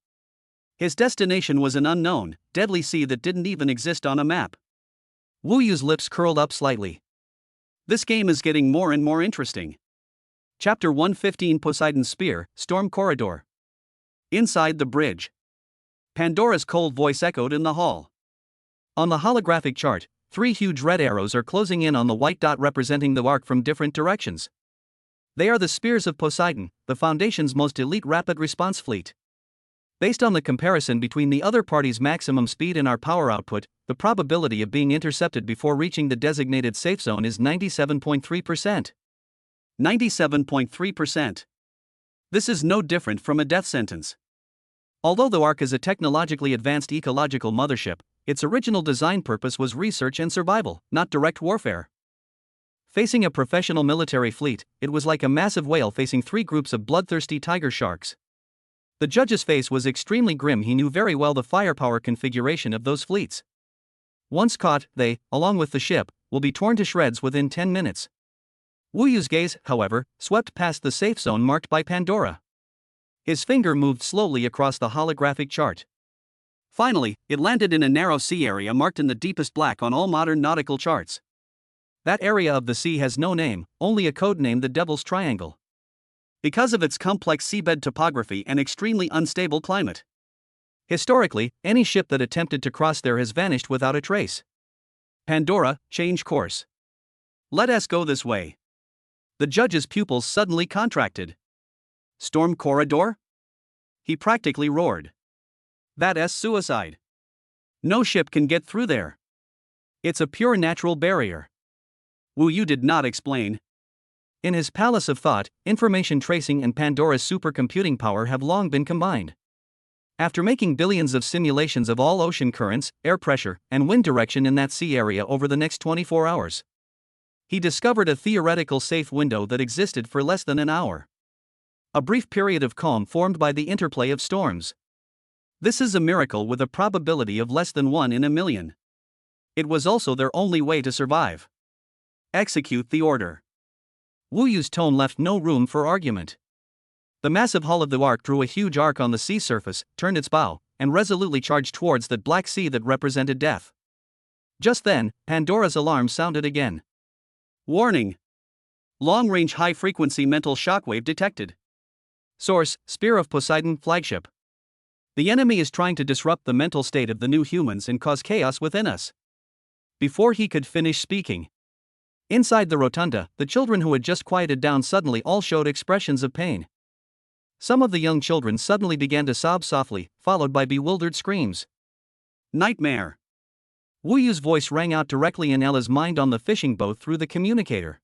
His destination was an unknown, deadly sea that didn't even exist on a map. Wu Yu's lips curled up slightly. This game is getting more and more interesting. Chapter 115 Poseidon's Spear, Storm Corridor. Inside the bridge. Pandora's cold voice echoed in the hall. On the holographic chart, 3 huge red arrows are closing in on the white dot representing the Ark from different directions. They are the spears of Poseidon, the Foundation's most elite rapid response fleet. Based on the comparison between the other party's maximum speed and our power output, the probability of being intercepted before reaching the designated safe zone is 97.3%. 97.3%. This is no different from a death sentence. Although the Ark is a technologically advanced ecological mothership, its original design purpose was research and survival, not direct warfare. Facing a professional military fleet, it was like a massive whale facing 3 groups of bloodthirsty tiger sharks. The judge's face was extremely grim. He knew very well the firepower configuration of those fleets. Once caught, they, along with the ship, will be torn to shreds within 10 minutes. Wu Yu's gaze, however, swept past the safe zone marked by Pandora. His finger moved slowly across the holographic chart. Finally, it landed in a narrow sea area marked in the deepest black on all modern nautical charts. That area of the sea has no name, only a code name: the Devil's Triangle. Because of its complex seabed topography and extremely unstable climate. Historically, any ship that attempted to cross there has vanished without a trace. Pandora, change course. Let us go this way. The judge's pupils suddenly contracted. Storm corridor? He practically roared. That's suicide. No ship can get through there. It's a pure natural barrier. Wu Yu did not explain. In his palace of thought, information tracing and Pandora's supercomputing power have long been combined. After making billions of simulations of all ocean currents, air pressure, and wind direction in that sea area over the next 24 hours, he discovered a theoretical safe window that existed for less than an hour. A brief period of calm formed by the interplay of storms. This is a miracle with a probability of less than 1 in a million. It was also their only way to survive. Execute the order. Wu Yu's tone left no room for argument. The massive hull of the Ark drew a huge arc on the sea surface, turned its bow, and resolutely charged towards that black sea that represented death. Just then, Pandora's alarm sounded again. Warning! Long-range high-frequency mental shockwave detected. Source: Spear of Poseidon flagship. The enemy is trying to disrupt the mental state of the new humans and cause chaos within us. Before he could finish speaking, inside the rotunda, the children who had just quieted down suddenly all showed expressions of pain. Some of the young children suddenly began to sob softly, followed by bewildered screams. Nightmare! Wu Yu's voice rang out directly in Ella's mind on the fishing boat through the communicator.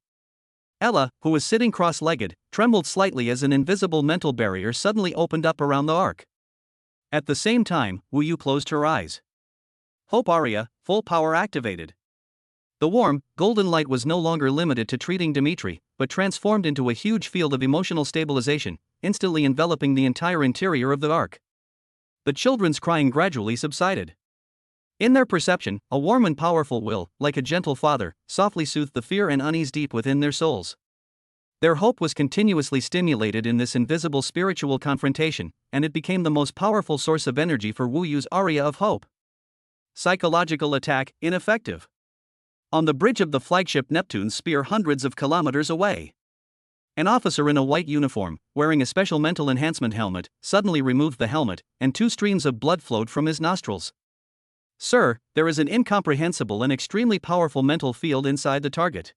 Ella, who was sitting cross-legged, trembled slightly as an invisible mental barrier suddenly opened up around the Ark. At the same time, Wu Yu closed her eyes. Hope Aria, full power activated. The warm, golden light was no longer limited to treating Dimitri, but transformed into a huge field of emotional stabilization, instantly enveloping the entire interior of the Ark. The children's crying gradually subsided. In their perception, a warm and powerful will, like a gentle father, softly soothed the fear and unease deep within their souls. Their hope was continuously stimulated in this invisible spiritual confrontation, and it became the most powerful source of energy for Wu Yu's aria of hope. Psychological attack, ineffective. On the bridge of the flagship Neptune's spear hundreds of kilometers away, an officer in a white uniform, wearing a special mental enhancement helmet, suddenly removed the helmet, and 2 streams of blood flowed from his nostrils. Sir, there is an incomprehensible and extremely powerful mental field inside the target.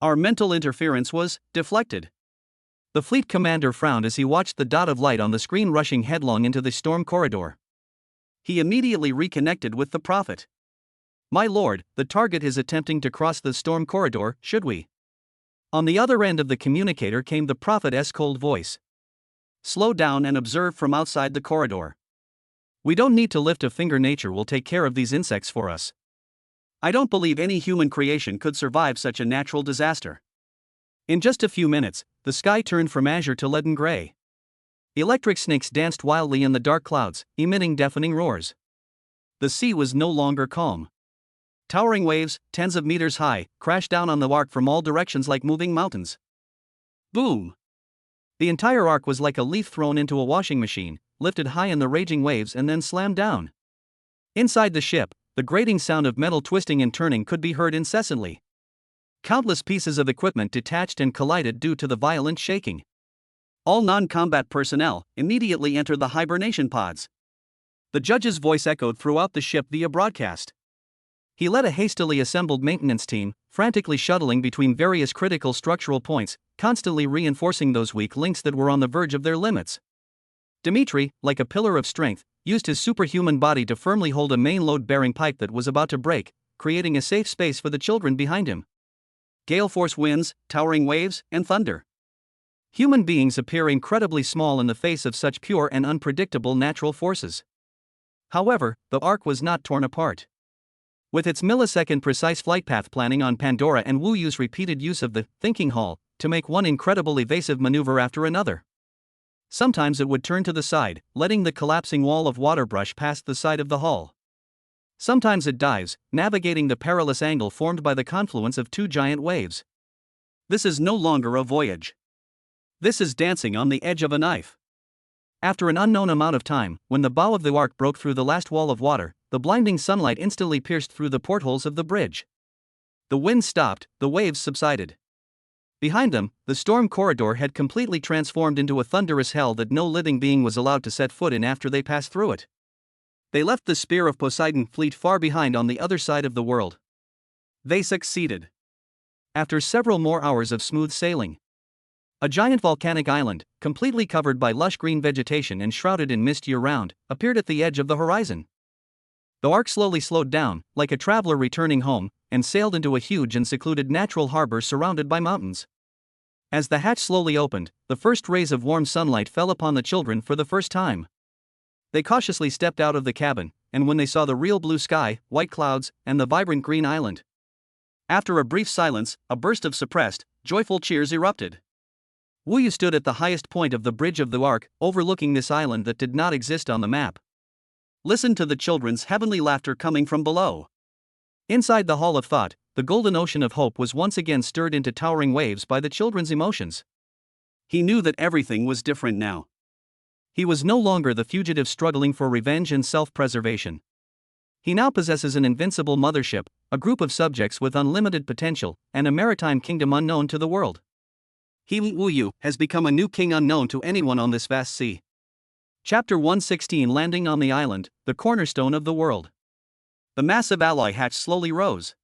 Our mental interference was deflected. The fleet commander frowned as he watched the dot of light on the screen rushing headlong into the storm corridor. He immediately reconnected with the prophet. My lord, the target is attempting to cross the storm corridor, should we? On the other end of the communicator came the prophet's cold voice. Slow down and observe from outside the corridor. We don't need to lift a finger, nature will take care of these insects for us. I don't believe any human creation could survive such a natural disaster. In just a few minutes, the sky turned from azure to leaden gray. Electric snakes danced wildly in the dark clouds, emitting deafening roars. The sea was no longer calm. Towering waves, tens of meters high, crashed down on the Ark from all directions like moving mountains. Boom! The entire Ark was like a leaf thrown into a washing machine, lifted high in the raging waves and then slammed down. Inside the ship, the grating sound of metal twisting and turning could be heard incessantly. Countless pieces of equipment detached and collided due to the violent shaking. All non-combat personnel immediately entered the hibernation pods. The judge's voice echoed throughout the ship via broadcast. He led a hastily assembled maintenance team, frantically shuttling between various critical structural points, constantly reinforcing those weak links that were on the verge of their limits. Dimitri, like a pillar of strength, used his superhuman body to firmly hold a main load-bearing pipe that was about to break, creating a safe space for the children behind him. Gale force winds, towering waves, and thunder. Human beings appear incredibly small in the face of such pure and unpredictable natural forces. However, the Ark was not torn apart. With its millisecond-precise flight path planning on Pandora and Wu Yu's repeated use of the thinking hall to make one incredible evasive maneuver after another. Sometimes it would turn to the side, letting the collapsing wall of water brush past the side of the hull. Sometimes it dives, navigating the perilous angle formed by the confluence of 2 giant waves. This is no longer a voyage. This is dancing on the edge of a knife. After an unknown amount of time, when the bow of the ark broke through the last wall of water, the blinding sunlight instantly pierced through the portholes of the bridge. The wind stopped, the waves subsided. Behind them, the storm corridor had completely transformed into a thunderous hell that no living being was allowed to set foot in after they passed through it. They left the spear of Poseidon fleet far behind on the other side of the world. They succeeded. After several more hours of smooth sailing, a giant volcanic island, completely covered by lush green vegetation and shrouded in mist year-round, appeared at the edge of the horizon. The ark slowly slowed down, like a traveler returning home, and sailed into a huge and secluded natural harbor surrounded by mountains. As the hatch slowly opened, the first rays of warm sunlight fell upon the children for the first time. They cautiously stepped out of the cabin, and when they saw the real blue sky, white clouds, and the vibrant green island, after a brief silence, a burst of suppressed, joyful cheers erupted. Wu Yu stood at the highest point of the bridge of the ark, overlooking this island that did not exist on the map. Listen to the children's heavenly laughter coming from below. Inside the Hall of Thought, the golden ocean of hope was once again stirred into towering waves by the children's emotions. He knew that everything was different now. He was no longer the fugitive struggling for revenge and self-preservation. He now possesses an invincible mothership, a group of subjects with unlimited potential, and a maritime kingdom unknown to the world. He, Wu Yu, has become a new king unknown to anyone on this vast sea. Chapter 116, Landing on the Island, the cornerstone of the world. The massive alloy hatch slowly rose.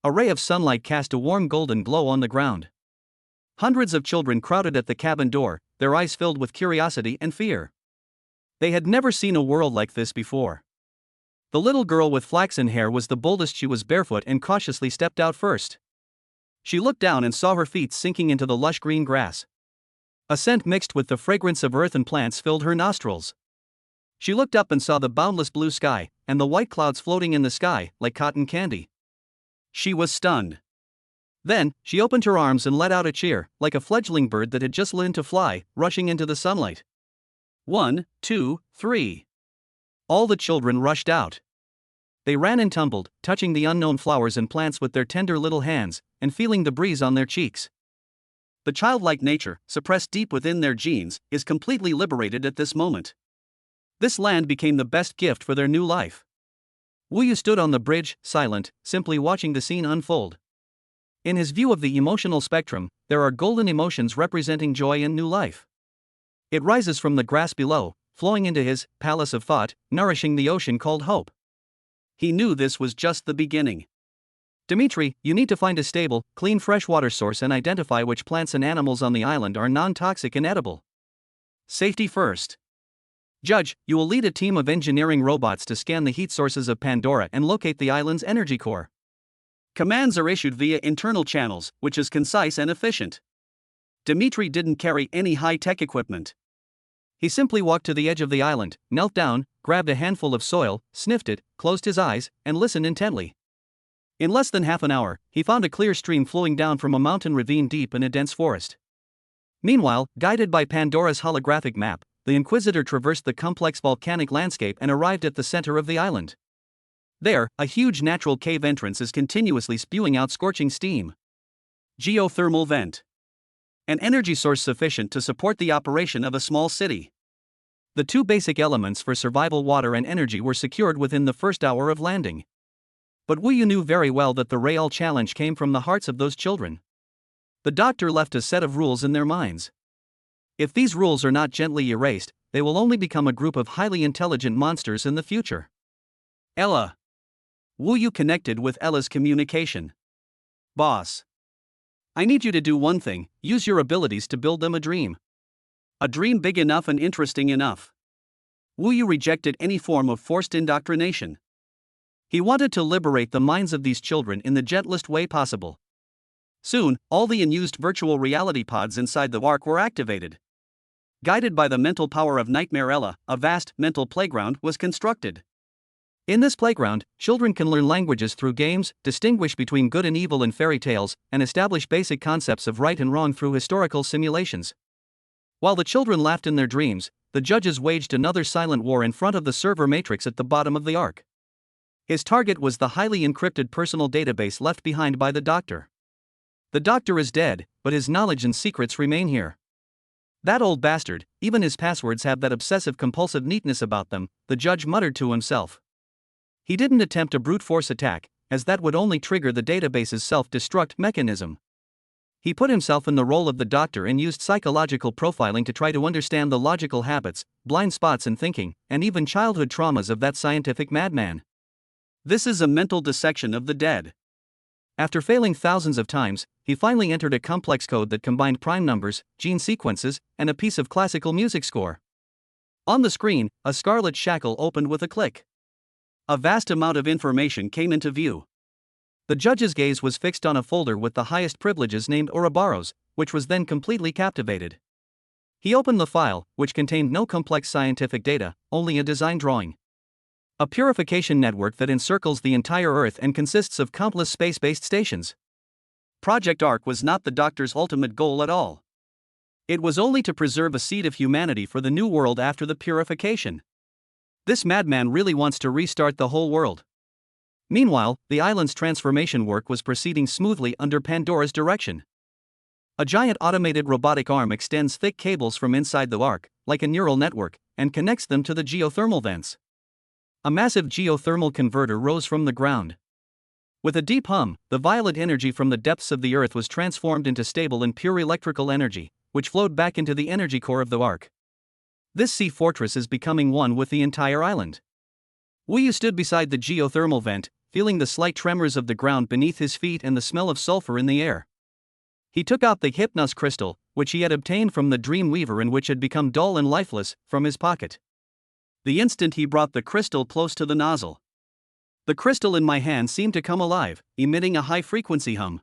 A ray of sunlight cast a warm golden glow on the ground. Hundreds of children crowded at the cabin door, their eyes filled with curiosity and fear. They had never seen a world like this before. The little girl with flaxen hair was the boldest. She was barefoot and cautiously stepped out first. She looked down and saw her feet sinking into the lush green grass. A scent mixed with the fragrance of earth and plants filled her nostrils. She looked up and saw the boundless blue sky, and the white clouds floating in the sky, like cotton candy. She was stunned. Then, she opened her arms and let out a cheer, like a fledgling bird that had just learned to fly, rushing into the sunlight. 1, 2, 3. All the children rushed out. They ran and tumbled, touching the unknown flowers and plants with their tender little hands, and feeling the breeze on their cheeks. The childlike nature, suppressed deep within their genes, is completely liberated at this moment. This land became the best gift for their new life. Wu Yu stood on the bridge, silent, simply watching the scene unfold. In his view of the emotional spectrum, there are golden emotions representing joy and new life. It rises from the grass below, flowing into his palace of thought, nourishing the ocean called hope. He knew this was just the beginning. Dimitri, you need to find a stable, clean freshwater source and identify which plants and animals on the island are non-toxic and edible. Safety first. Judge, you will lead a team of engineering robots to scan the heat sources of Pandora and locate the island's energy core. Commands are issued via internal channels, which is concise and efficient. Dimitri didn't carry any high-tech equipment. He simply walked to the edge of the island, knelt down, grabbed a handful of soil, sniffed it, closed his eyes, and listened intently. In less than half an hour, he found a clear stream flowing down from a mountain ravine deep in a dense forest. Meanwhile, guided by Pandora's holographic map, the Inquisitor traversed the complex volcanic landscape and arrived at the center of the island. There, a huge natural cave entrance is continuously spewing out scorching steam. Geothermal vent. An energy source sufficient to support the operation of a small city. The two basic elements for survival, water and energy, were secured within the first hour of landing. But Wu Yu knew very well that the real challenge came from the hearts of those children. The doctor left a set of rules in their minds. If these rules are not gently erased, they will only become a group of highly intelligent monsters in the future. Ella. Wu Yu connected with Ella's communication. Boss. I need you to do one thing: use your abilities to build them a dream. A dream big enough and interesting enough. Wu Yu rejected any form of forced indoctrination. He wanted to liberate the minds of these children in the gentlest way possible. Soon, all the unused virtual reality pods inside the ark were activated. Guided by the mental power of Nightmare Ella, a vast mental playground was constructed. In this playground, children can learn languages through games, distinguish between good and evil in fairy tales, and establish basic concepts of right and wrong through historical simulations. While the children laughed in their dreams, the judges waged another silent war in front of the server matrix at the bottom of the ark. His target was the highly encrypted personal database left behind by the doctor. The doctor is dead, but his knowledge and secrets remain here. That old bastard, even his passwords have that obsessive-compulsive neatness about them, the judge muttered to himself. He didn't attempt a brute force attack, as that would only trigger the database's self-destruct mechanism. He put himself in the role of the doctor and used psychological profiling to try to understand the logical habits, blind spots in thinking, and even childhood traumas of that scientific madman. This is a mental dissection of the dead. After failing thousands of times, he finally entered a complex code that combined prime numbers, gene sequences, and a piece of classical music score. On the screen, a scarlet shackle opened with a click. A vast amount of information came into view. The judge's gaze was fixed on a folder with the highest privileges named Ouroboros, which was then completely captivated. He opened the file, which contained no complex scientific data, only a design drawing. A purification network that encircles the entire Earth and consists of countless space-based stations. Project Ark was not the doctor's ultimate goal at all. It was only to preserve a seed of humanity for the new world after the purification. This madman really wants to restart the whole world. Meanwhile, the island's transformation work was proceeding smoothly under Pandora's direction. A giant automated robotic arm extends thick cables from inside the Ark, like a neural network, and connects them to the geothermal vents. A massive geothermal converter rose from the ground. With a deep hum, the violet energy from the depths of the Earth was transformed into stable and pure electrical energy, which flowed back into the energy core of the Ark. This sea fortress is becoming one with the entire island. Wu Yu stood beside the geothermal vent, feeling the slight tremors of the ground beneath his feet and the smell of sulfur in the air. He took out the Hypnos crystal, which he had obtained from the Dream Weaver and which had become dull and lifeless, from his pocket. The instant he brought the crystal close to the nozzle, the crystal in my hand seemed to come alive, emitting a high-frequency hum.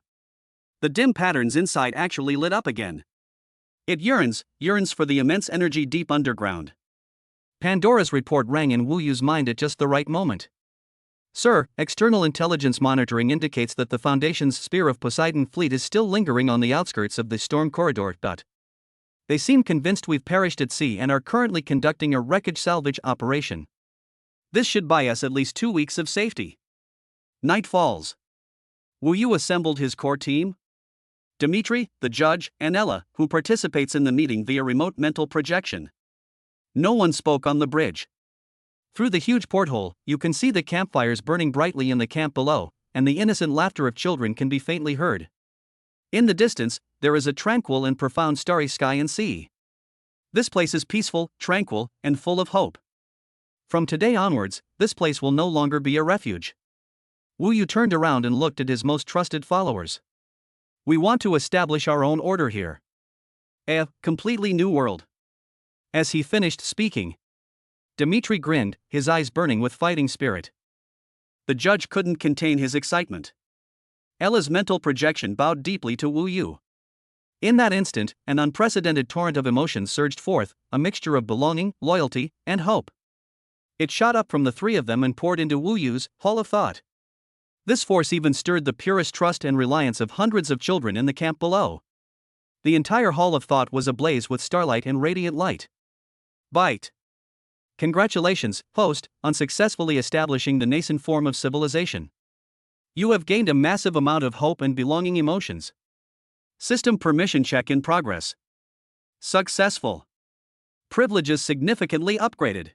The dim patterns inside actually lit up again. It yearns for the immense energy deep underground. Pandora's report rang in Wu Yu's mind at just the right moment. Sir, external intelligence monitoring indicates that the Foundation's Spear of Poseidon fleet is still lingering on the outskirts of the storm corridor. They seem convinced we've perished at sea and are currently conducting a wreckage salvage operation. This should buy us at least 2 weeks of safety. Night falls. Wu Yu assembled his core team. Dimitri, the judge, and Ella, who participates in the meeting via remote mental projection. No one spoke on the bridge. Through the huge porthole, you can see the campfires burning brightly in the camp below, and the innocent laughter of children can be faintly heard. In the distance, there is a tranquil and profound starry sky and sea. This place is peaceful, tranquil, and full of hope. From today onwards, this place will no longer be a refuge. Wu Yu turned around and looked at his most trusted followers. We want to establish our own order here. A completely new world. As he finished speaking, Dimitri grinned, his eyes burning with fighting spirit. The judge couldn't contain his excitement. Ella's mental projection bowed deeply to Wu Yu. In that instant, an unprecedented torrent of emotions surged forth, a mixture of belonging, loyalty, and hope. It shot up from the three of them and poured into Wu Yu's hall of thought. This force even stirred the purest trust and reliance of hundreds of children in the camp below. The entire hall of thought was ablaze with starlight and radiant light. Bite. Congratulations, host, on successfully establishing the nascent form of civilization. You have gained a massive amount of hope and belonging emotions. System permission check in progress. Successful. Privileges significantly upgraded.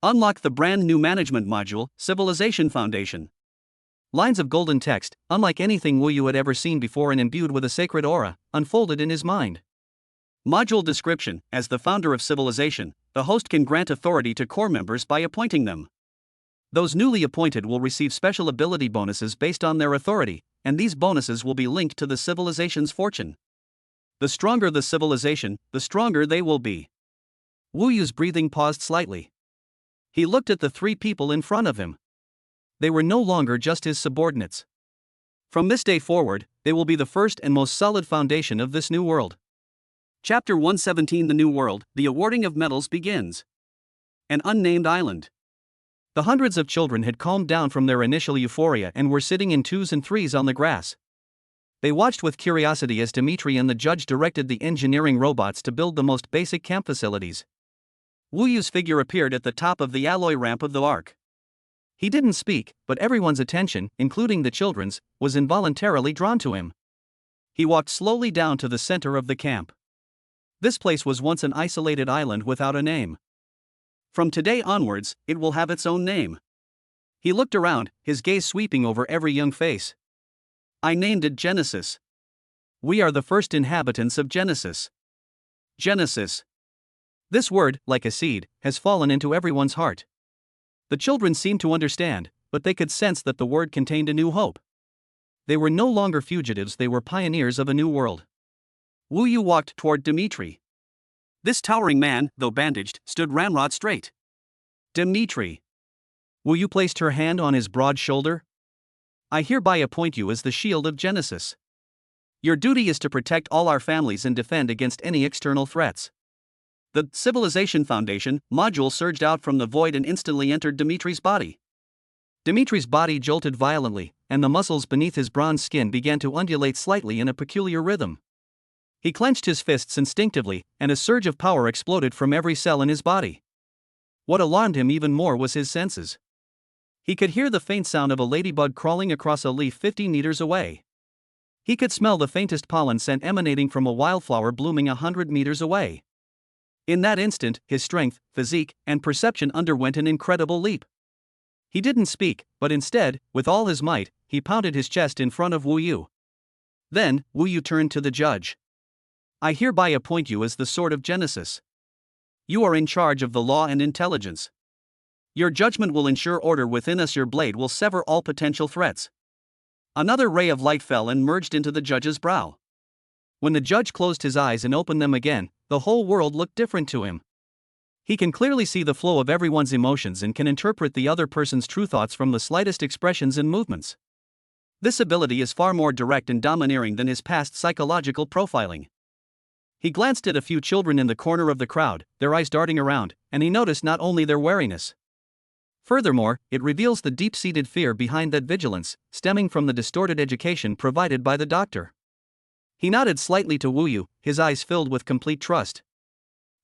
Unlock the brand new management module, Civilization Foundation. Lines of golden text, unlike anything Wu Yu had ever seen before and imbued with a sacred aura, unfolded in his mind. Module description: as the founder of civilization, the host can grant authority to core members by appointing them. Those newly appointed will receive special ability bonuses based on their authority, and these bonuses will be linked to the civilization's fortune. The stronger the civilization, the stronger they will be. Wu Yu's breathing paused slightly. He looked at the three people in front of him. They were no longer just his subordinates. From this day forward, they will be the first and most solid foundation of this new world. Chapter 117: The New World, the awarding of medals begins. An unnamed island. The hundreds of children had calmed down from their initial euphoria and were sitting in twos and threes on the grass. They watched with curiosity as Dimitri and the judge directed the engineering robots to build the most basic camp facilities. Wu Yu's figure appeared at the top of the alloy ramp of the Ark. He didn't speak, but everyone's attention, including the children's, was involuntarily drawn to him. He walked slowly down to the center of the camp. This place was once an isolated island without a name. From today onwards, it will have its own name. He looked around, his gaze sweeping over every young face. I named it Genesis. We are the first inhabitants of Genesis. Genesis. This word, like a seed, has fallen into everyone's heart. The children seemed to understand, but they could sense that the word contained a new hope. They were no longer fugitives, they were pioneers of a new world. Wu Yu walked toward Dmitri. This towering man, though bandaged, stood ramrod straight. Dmitri. Wu Yu placed her hand on his broad shoulder. I hereby appoint you as the shield of Genesis. Your duty is to protect all our families and defend against any external threats. The Civilization Foundation module surged out from the void and instantly entered Dmitri's body. Dmitri's body jolted violently, and the muscles beneath his bronze skin began to undulate slightly in a peculiar rhythm. He clenched his fists instinctively, and a surge of power exploded from every cell in his body. What alarmed him even more was his senses. He could hear the faint sound of a ladybug crawling across a leaf 50 meters away. He could smell the faintest pollen scent emanating from a wildflower blooming 100 meters away. In that instant, his strength, physique, and perception underwent an incredible leap. He didn't speak, but instead, with all his might, he pounded his chest in front of Wu Yu. Then, Wu Yu turned to the judge. I hereby appoint you as the Sword of Genesis. You are in charge of the law and intelligence. Your judgment will ensure order within us. Your blade will sever all potential threats. Another ray of light fell and merged into the judge's brow. When the judge closed his eyes and opened them again, the whole world looked different to him. He can clearly see the flow of everyone's emotions and can interpret the other person's true thoughts from the slightest expressions and movements. This ability is far more direct and domineering than his past psychological profiling. He glanced at a few children in the corner of the crowd, their eyes darting around, and he noticed not only their wariness. Furthermore, it reveals the deep-seated fear behind that vigilance, stemming from the distorted education provided by the doctor. He nodded slightly to Wu Yu, his eyes filled with complete trust.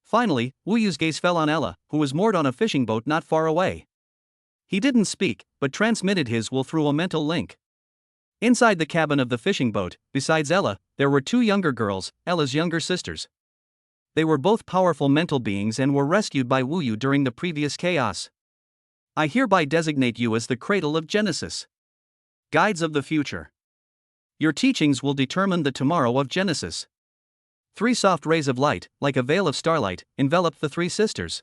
Finally, Wu Yu's gaze fell on Ella, who was moored on a fishing boat not far away. He didn't speak, but transmitted his will through a mental link. Inside the cabin of the fishing boat, besides Ella, there were two younger girls, Ella's younger sisters. They were both powerful mental beings and were rescued by Wu Yu during the previous chaos. I hereby designate you as the cradle of Genesis. Guides of the future. Your teachings will determine the tomorrow of Genesis. 3 soft rays of light, like a veil of starlight, enveloped the 3 sisters.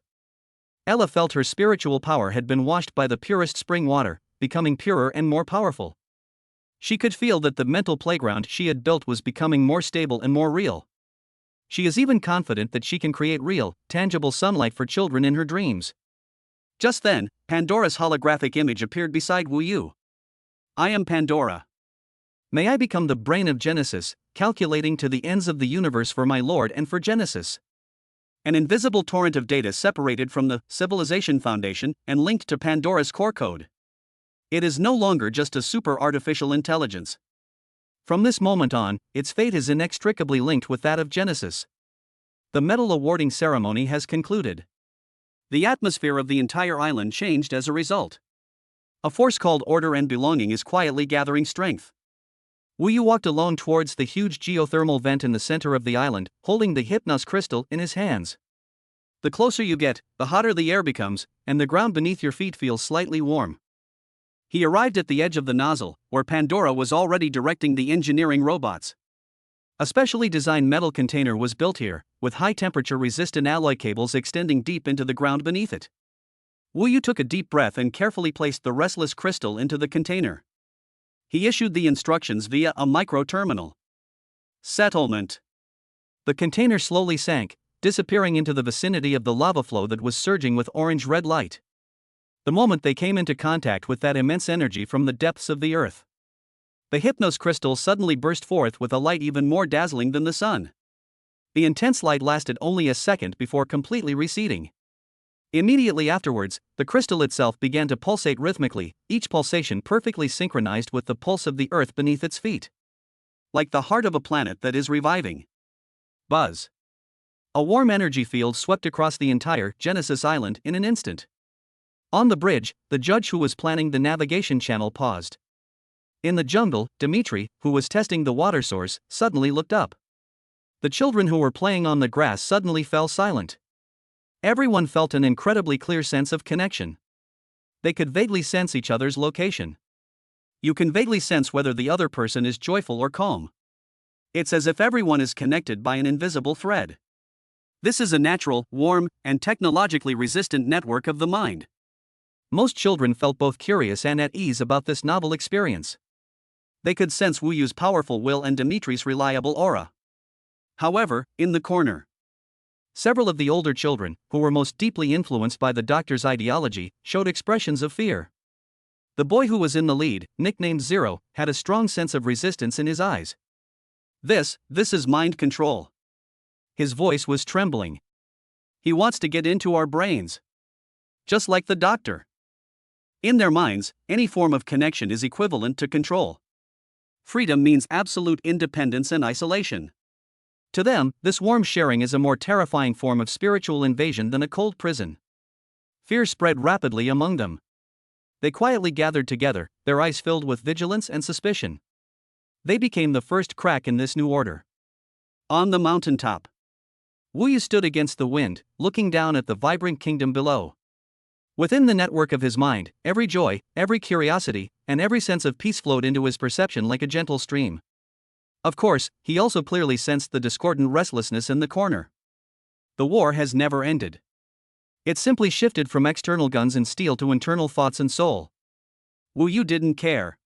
Ella felt her spiritual power had been washed by the purest spring water, becoming purer and more powerful. She could feel that the mental playground she had built was becoming more stable and more real. She is even confident that she can create real, tangible sunlight for children in her dreams. Just then, Pandora's holographic image appeared beside Wu Yu. I am Pandora. May I become the brain of Genesis, calculating to the ends of the universe for my Lord and for Genesis. An invisible torrent of data separated from the Civilization Foundation and linked to Pandora's core code. It is no longer just a super artificial intelligence. From this moment on, its fate is inextricably linked with that of Genesis. The medal awarding ceremony has concluded. The atmosphere of the entire island changed as a result. A force called order and belonging is quietly gathering strength. Wu Yu walked alone towards the huge geothermal vent in the center of the island, holding the Hypnos crystal in his hands. The closer you get, the hotter the air becomes, and the ground beneath your feet feels slightly warm. He arrived at the edge of the nozzle, where Pandora was already directing the engineering robots. A specially designed metal container was built here, with high-temperature resistant alloy cables extending deep into the ground beneath it. Wu Yu took a deep breath and carefully placed the restless crystal into the container. He issued the instructions via a micro-terminal. Settlement. The container slowly sank, disappearing into the vicinity of the lava flow that was surging with orange-red light. The moment they came into contact with that immense energy from the depths of the earth, the Hypnos crystal suddenly burst forth with a light even more dazzling than the sun. The intense light lasted only a second before completely receding. Immediately afterwards, the crystal itself began to pulsate rhythmically, each pulsation perfectly synchronized with the pulse of the earth beneath its feet. Like the heart of a planet that is reviving. Buzz. A warm energy field swept across the entire Genesis Island in an instant. On the bridge, the judge who was planning the navigation channel paused. In the jungle, Dmitri, who was testing the water source, suddenly looked up. The children who were playing on the grass suddenly fell silent. Everyone felt an incredibly clear sense of connection. They could vaguely sense each other's location. You can vaguely sense whether the other person is joyful or calm. It's as if everyone is connected by an invisible thread. This is a natural, warm, and technologically resistant network of the mind. Most children felt both curious and at ease about this novel experience. They could sense Wu Yu's powerful will and Dimitri's reliable aura. However, in the corner, several of the older children, who were most deeply influenced by the doctor's ideology, showed expressions of fear. The boy who was in the lead, nicknamed Zero, had a strong sense of resistance in his eyes. This is mind control. His voice was trembling. He wants to get into our brains. Just like the doctor. In their minds, any form of connection is equivalent to control. Freedom means absolute independence and isolation. To them, this warm sharing is a more terrifying form of spiritual invasion than a cold prison. Fear spread rapidly among them. They quietly gathered together, their eyes filled with vigilance and suspicion. They became the first crack in this new order. On the mountaintop, Wu Yu stood against the wind, looking down at the vibrant kingdom below. Within the network of his mind, every joy, every curiosity, and every sense of peace flowed into his perception like a gentle stream. Of course, he also clearly sensed the discordant restlessness in the corner. The war has never ended. It simply shifted from external guns and steel to internal thoughts and soul. Wu Yu didn't care.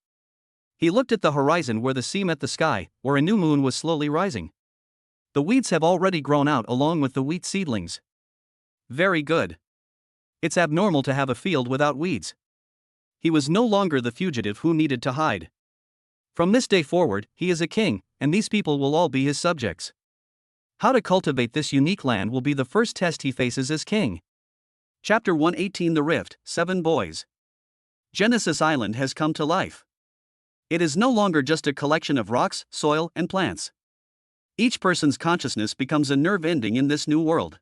He looked at the horizon where the sea met the sky, where a new moon was slowly rising. The weeds have already grown out along with the wheat seedlings. Very good. It's abnormal to have a field without weeds. He was no longer the fugitive who needed to hide. From this day forward, he is a king, and these people will all be his subjects. How to cultivate this unique land will be the first test he faces as king. Chapter 118 The Rift, 7 Boys. Genesis Island has come to life. It is no longer just a collection of rocks, soil, and plants. Each person's consciousness becomes a nerve ending in this new world.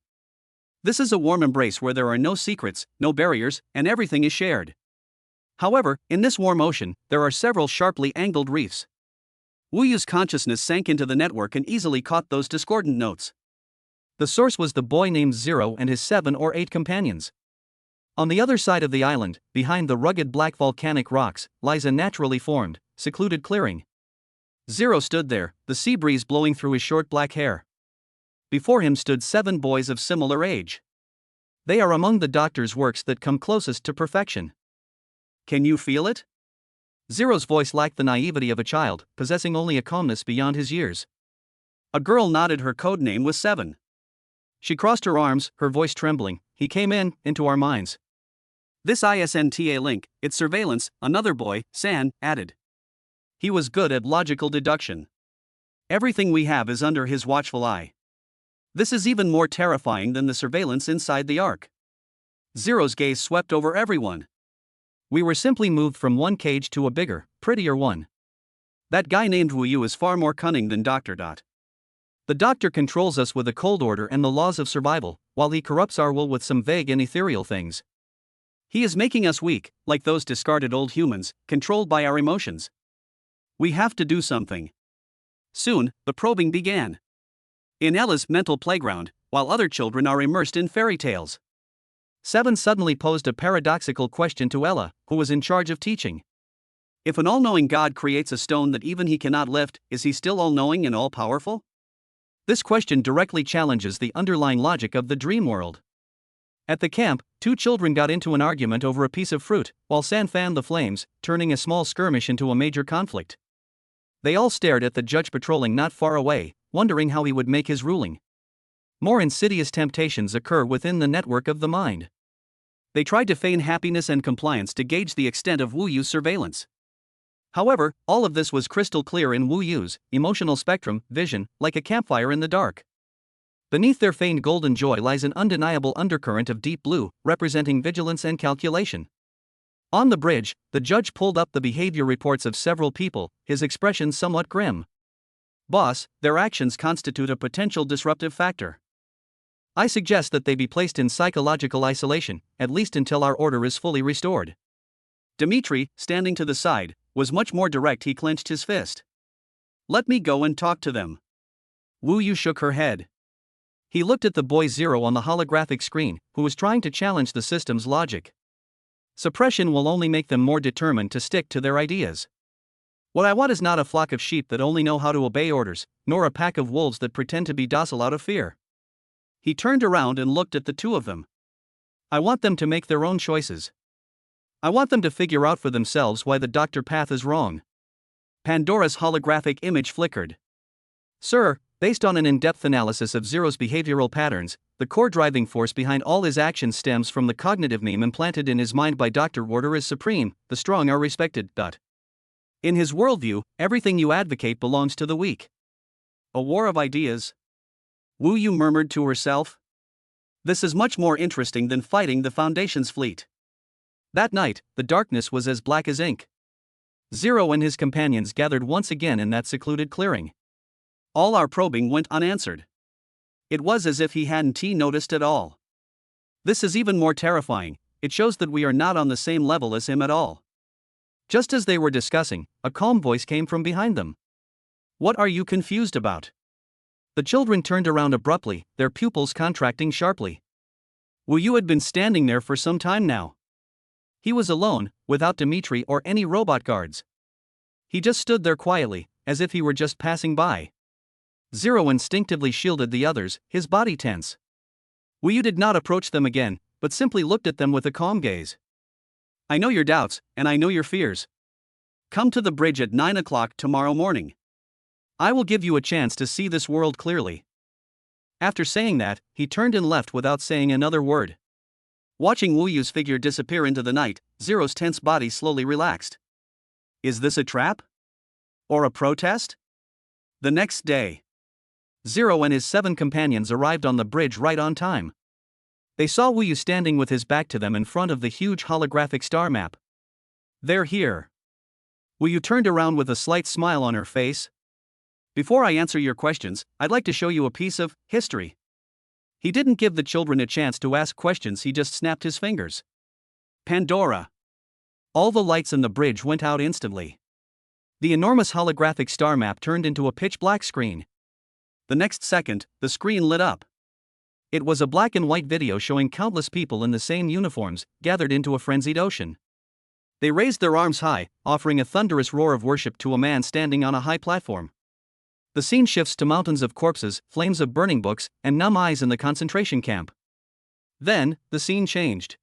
This is a warm embrace where there are no secrets, no barriers, and everything is shared. However, in this warm ocean, there are several sharply angled reefs. Wu Yu's consciousness sank into the network and easily caught those discordant notes. The source was the boy named Zero and his 7 or 8 companions. On the other side of the island, behind the rugged black volcanic rocks, lies a naturally formed, secluded clearing. Zero stood there, the sea breeze blowing through his short black hair. Before him stood 7 boys of similar age. They are among the doctor's works that come closest to perfection. Can you feel it? Zero's voice lacked the naivety of a child, possessing only a calmness beyond his years. A girl nodded. Her code name was 7. She crossed her arms, her voice trembling. He came into our minds. This ISNTA link, it's surveillance, another boy, San, added. He was good at logical deduction. Everything we have is under his watchful eye. This is even more terrifying than the surveillance inside the Ark. Zero's gaze swept over everyone. We were simply moved from one cage to a bigger, prettier one. That guy named Wu Yu is far more cunning than Dr. The doctor controls us with a cold order and the laws of survival, while he corrupts our will with some vague and ethereal things. He is making us weak, like those discarded old humans, controlled by our emotions. We have to do something. Soon, the probing began. In Ella's mental playground, while other children are immersed in fairy tales. 7 suddenly posed a paradoxical question to Ella, who was in charge of teaching. If an all-knowing God creates a stone that even he cannot lift, is he still all-knowing and all-powerful? This question directly challenges the underlying logic of the dream world. At the camp, 2 children got into an argument over a piece of fruit, while San fanned the flames, turning a small skirmish into a major conflict. They all stared at the judge patrolling not far away, wondering how he would make his ruling. More insidious temptations occur within the network of the mind. They tried to feign happiness and compliance to gauge the extent of Wu Yu's surveillance. However, all of this was crystal clear in Wu Yu's emotional spectrum, vision, like a campfire in the dark. Beneath their feigned golden joy lies an undeniable undercurrent of deep blue, representing vigilance and calculation. On the bridge, the judge pulled up the behavior reports of several people, his expression somewhat grim. Boss, their actions constitute a potential disruptive factor. I suggest that they be placed in psychological isolation, at least until our order is fully restored. Dimitri, standing to the side, was much more direct. He clenched his fist. Let me go and talk to them. Wu Yu shook her head. He looked at the boy Zero on the holographic screen, who was trying to challenge the system's logic. Suppression will only make them more determined to stick to their ideas. What I want is not a flock of sheep that only know how to obey orders, nor a pack of wolves that pretend to be docile out of fear. He turned around and looked at the two of them. I want them to make their own choices. I want them to figure out for themselves why the doctor path is wrong. Pandora's holographic image flickered. Sir, based on an in-depth analysis of Zero's behavioral patterns, the core driving force behind all his actions stems from the cognitive meme implanted in his mind by Dr. Warder is supreme, the strong are respected. In his worldview, everything you advocate belongs to the weak. A war of ideas? Wu Yu murmured to herself. This is much more interesting than fighting the Foundation's fleet. That night, the darkness was as black as ink. Zero and his companions gathered once again in that secluded clearing. All our probing went unanswered. It was as if he hadn't noticed at all. This is even more terrifying, it shows that we are not on the same level as him at all. Just as they were discussing, a calm voice came from behind them. What are you confused about? The children turned around abruptly, their pupils contracting sharply. Wu Yu had been standing there for some time now. He was alone, without Dimitri or any robot guards. He just stood there quietly, as if he were just passing by. Zero instinctively shielded the others, his body tense. Wu Yu did not approach them again, but simply looked at them with a calm gaze. I know your doubts, and I know your fears. Come to the bridge at 9 o'clock tomorrow morning. I will give you a chance to see this world clearly. After saying that, he turned and left without saying another word. Watching Wu Yu's figure disappear into the night, Zero's tense body slowly relaxed. Is this a trap? Or a protest? The next day, Zero and his 7 companions arrived on the bridge right on time. They saw Wu Yu standing with his back to them in front of the huge holographic star map. They're here. Wu Yu turned around with a slight smile on her face. Before I answer your questions, I'd like to show you a piece of history. He didn't give the children a chance to ask questions, he just snapped his fingers. Pandora. All the lights in the bridge went out instantly. The enormous holographic star map turned into a pitch-black screen. The next second, the screen lit up. It was a black and white video showing countless people in the same uniforms, gathered into a frenzied ocean. They raised their arms high, offering a thunderous roar of worship to a man standing on a high platform. The scene shifts to mountains of corpses, flames of burning books, and numb eyes in the concentration camp. Then, the scene changed.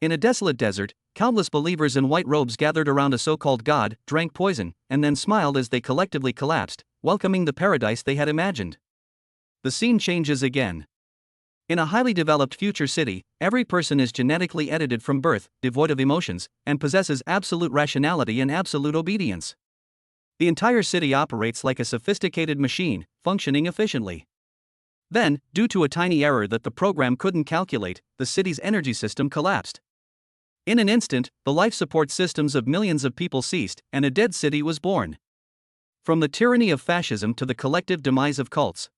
In a desolate desert, countless believers in white robes gathered around a so-called god, drank poison, and then smiled as they collectively collapsed, welcoming the paradise they had imagined. The scene changes again. In a highly developed future city, every person is genetically edited from birth, devoid of emotions, and possesses absolute rationality and absolute obedience. The entire city operates like a sophisticated machine, functioning efficiently. Then, due to a tiny error that the program couldn't calculate, the city's energy system collapsed. In an instant, the life support systems of millions of people ceased, and a dead city was born. From the tyranny of fascism to the collective demise of cults.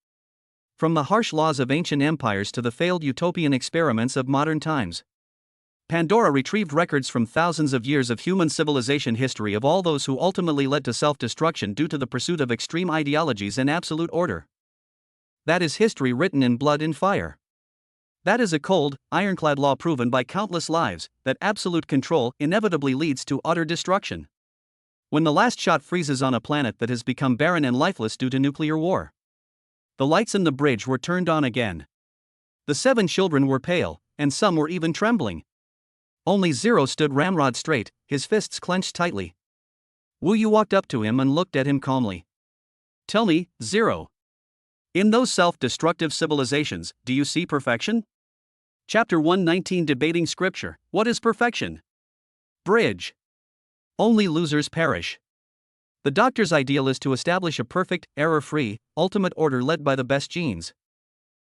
From the harsh laws of ancient empires to the failed utopian experiments of modern times. Pandora retrieved records from thousands of years of human civilization history of all those who ultimately led to self-destruction due to the pursuit of extreme ideologies and absolute order. That is history written in blood and fire. That is a cold, ironclad law proven by countless lives, that absolute control inevitably leads to utter destruction. When the last shot freezes on a planet that has become barren and lifeless due to nuclear war. The lights in the bridge were turned on again. The 7 children were pale, and some were even trembling. Only Zero stood ramrod straight, his fists clenched tightly. Wu Yu walked up to him and looked at him calmly. Tell me, Zero. In those self-destructive civilizations, do you see perfection? Chapter 119 Debating Scripture, What is Perfection? Bridge. Only losers perish. The doctor's ideal is to establish a perfect, error-free, ultimate order led by the best genes.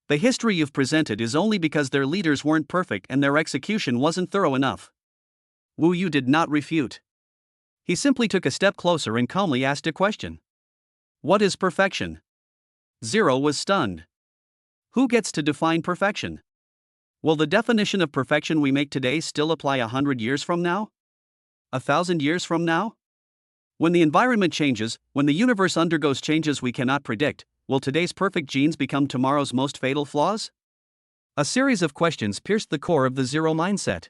The history you've presented is only because their leaders weren't perfect and their execution wasn't thorough enough. Wu Yu did not refute. He simply took a step closer and calmly asked a question. What is perfection? Zero was stunned. Who gets to define perfection? Will the definition of perfection we make today still apply 100 years from now? 1,000 years from now? When the environment changes, when the universe undergoes changes we cannot predict, will today's perfect genes become tomorrow's most fatal flaws? A series of questions pierced the core of the Zero mindset.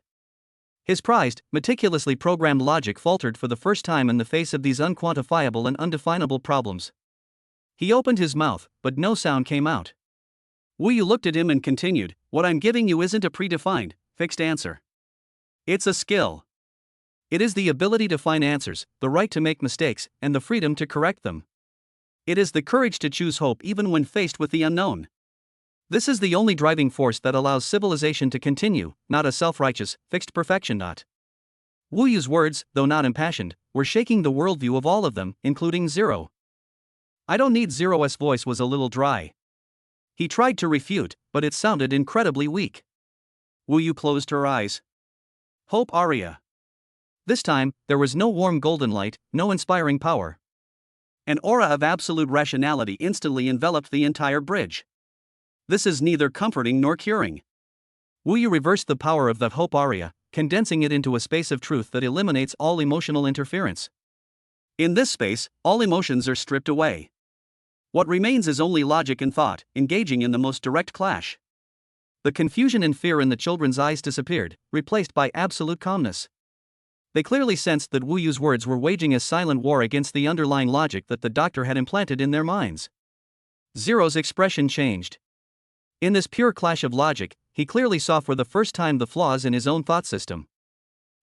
His prized, meticulously programmed logic faltered for the first time in the face of these unquantifiable and undefinable problems. He opened his mouth, but no sound came out. Wu Yu looked at him and continued, "What I'm giving you isn't a predefined, fixed answer. It's a skill. It is the ability to find answers, the right to make mistakes, and the freedom to correct them. It is the courage to choose hope even when faced with the unknown. This is the only driving force that allows civilization to continue, not a self-righteous, fixed perfection. Wu Yu's words, though not impassioned, were shaking the worldview of all of them, including Zero. I don't need. Zero's voice was a little dry. He tried to refute, but it sounded incredibly weak. Wu Yu closed her eyes. Hope aria. This time, there was no warm golden light, no inspiring power. An aura of absolute rationality instantly enveloped the entire bridge. This is neither comforting nor curing. Wu Yu reversed the power of the hope aria, condensing it into a space of truth that eliminates all emotional interference. In this space, all emotions are stripped away. What remains is only logic and thought, engaging in the most direct clash. The confusion and fear in the children's eyes disappeared, replaced by absolute calmness. They clearly sensed that Wu Yu's words were waging a silent war against the underlying logic that the doctor had implanted in their minds. Zero's expression changed. In this pure clash of logic, he clearly saw for the first time the flaws in his own thought system.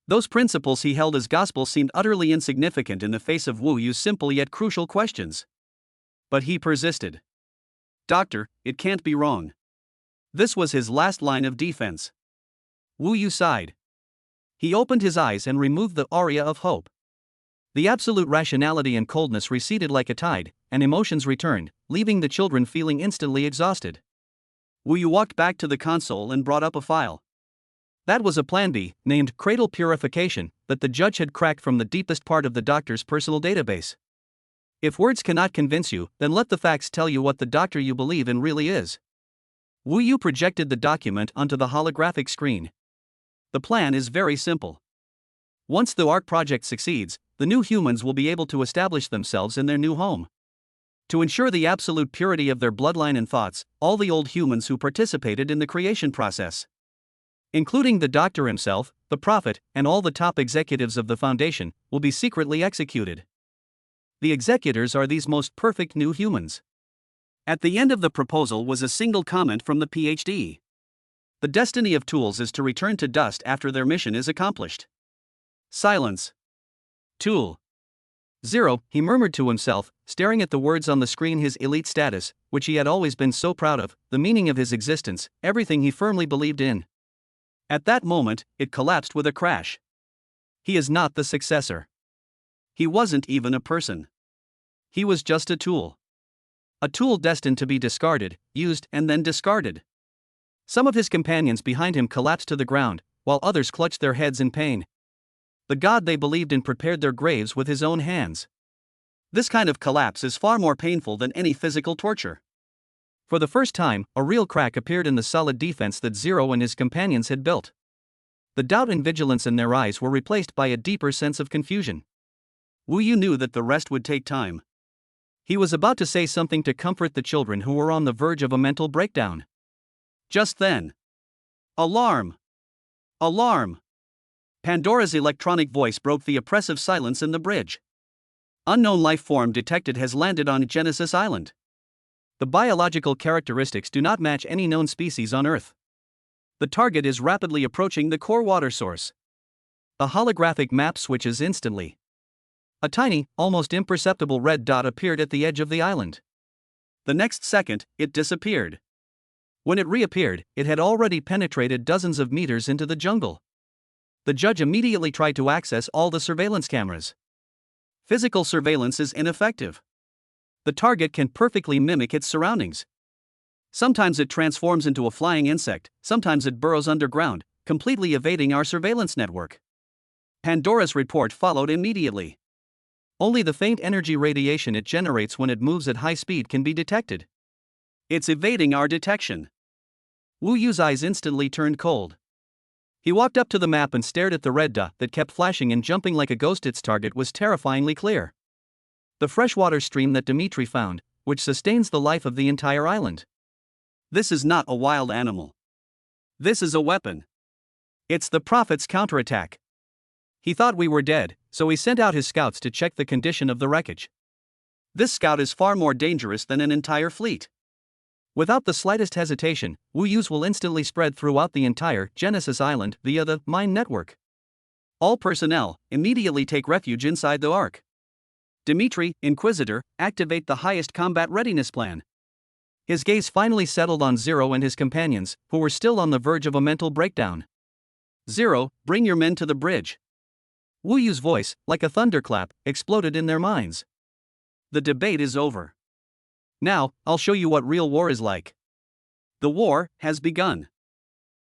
Those principles he held as gospel seemed utterly insignificant in the face of Wu Yu's simple yet crucial questions. But he persisted. "Doctor, it can't be wrong." This was his last line of defense. Wu Yu sighed. He opened his eyes and removed the aura of hope. The absolute rationality and coldness receded like a tide, and emotions returned, leaving the children feeling instantly exhausted. Wu Yu walked back to the console and brought up a file. That was a Plan B, named Cradle Purification, that the judge had cracked from the deepest part of the doctor's personal database. If words cannot convince you, then let the facts tell you what the doctor you believe in really is. Wu Yu projected the document onto the holographic screen. The plan is very simple. Once the ARC project succeeds, the new humans will be able to establish themselves in their new home. To ensure the absolute purity of their bloodline and thoughts, all the old humans who participated in the creation process, including the doctor himself, the prophet, and all the top executives of the foundation, will be secretly executed. The executors are these most perfect new humans. At the end of the proposal was a single comment from the PhD. The destiny of tools is to return to dust after their mission is accomplished. Silence. Tool. Zero, he murmured to himself, staring at the words on the screen. His elite status, which he had always been so proud of, the meaning of his existence, everything he firmly believed in. At that moment, it collapsed with a crash. He is not the successor. He wasn't even a person. He was just a tool. A tool destined to be discarded, used, and then discarded. Some of his companions behind him collapsed to the ground, while others clutched their heads in pain. The God they believed in prepared their graves with his own hands. This kind of collapse is far more painful than any physical torture. For the first time, a real crack appeared in the solid defense that Zero and his companions had built. The doubt and vigilance in their eyes were replaced by a deeper sense of confusion. Wu Yu knew that the rest would take time. He was about to say something to comfort the children who were on the verge of a mental breakdown. Just then. Alarm! Alarm! Pandora's electronic voice broke the oppressive silence in the bridge. Unknown life form detected has landed on Genesis Island. The biological characteristics do not match any known species on Earth. The target is rapidly approaching the core water source. A holographic map switches instantly. A tiny, almost imperceptible red dot appeared at the edge of the island. The next second, it disappeared. When it reappeared, it had already penetrated dozens of meters into the jungle. The judge immediately tried to access all the surveillance cameras. Physical surveillance is ineffective. The target can perfectly mimic its surroundings. Sometimes it transforms into a flying insect, sometimes it burrows underground, completely evading our surveillance network. Pandora's report followed immediately. Only the faint energy radiation it generates when it moves at high speed can be detected. It's evading our detection. Wu Yu's eyes instantly turned cold. He walked up to the map and stared at the red dot that kept flashing and jumping like a ghost. Its target was terrifyingly clear. The freshwater stream that Dimitri found, which sustains the life of the entire island. This is not a wild animal. This is a weapon. It's the Prophet's counterattack. He thought we were dead, so he sent out his scouts to check the condition of the wreckage. This scout is far more dangerous than an entire fleet. Without the slightest hesitation, Wu Yu's will instantly spread throughout the entire Genesis Island via the mine network. All personnel immediately take refuge inside the Ark. Dimitri, Inquisitor, activate the highest combat readiness plan. His gaze finally settled on Zero and his companions, who were still on the verge of a mental breakdown. Zero, bring your men to the bridge. Wu Yu's voice, like a thunderclap, exploded in their minds. The debate is over. Now, I'll show you what real war is like. The war has begun.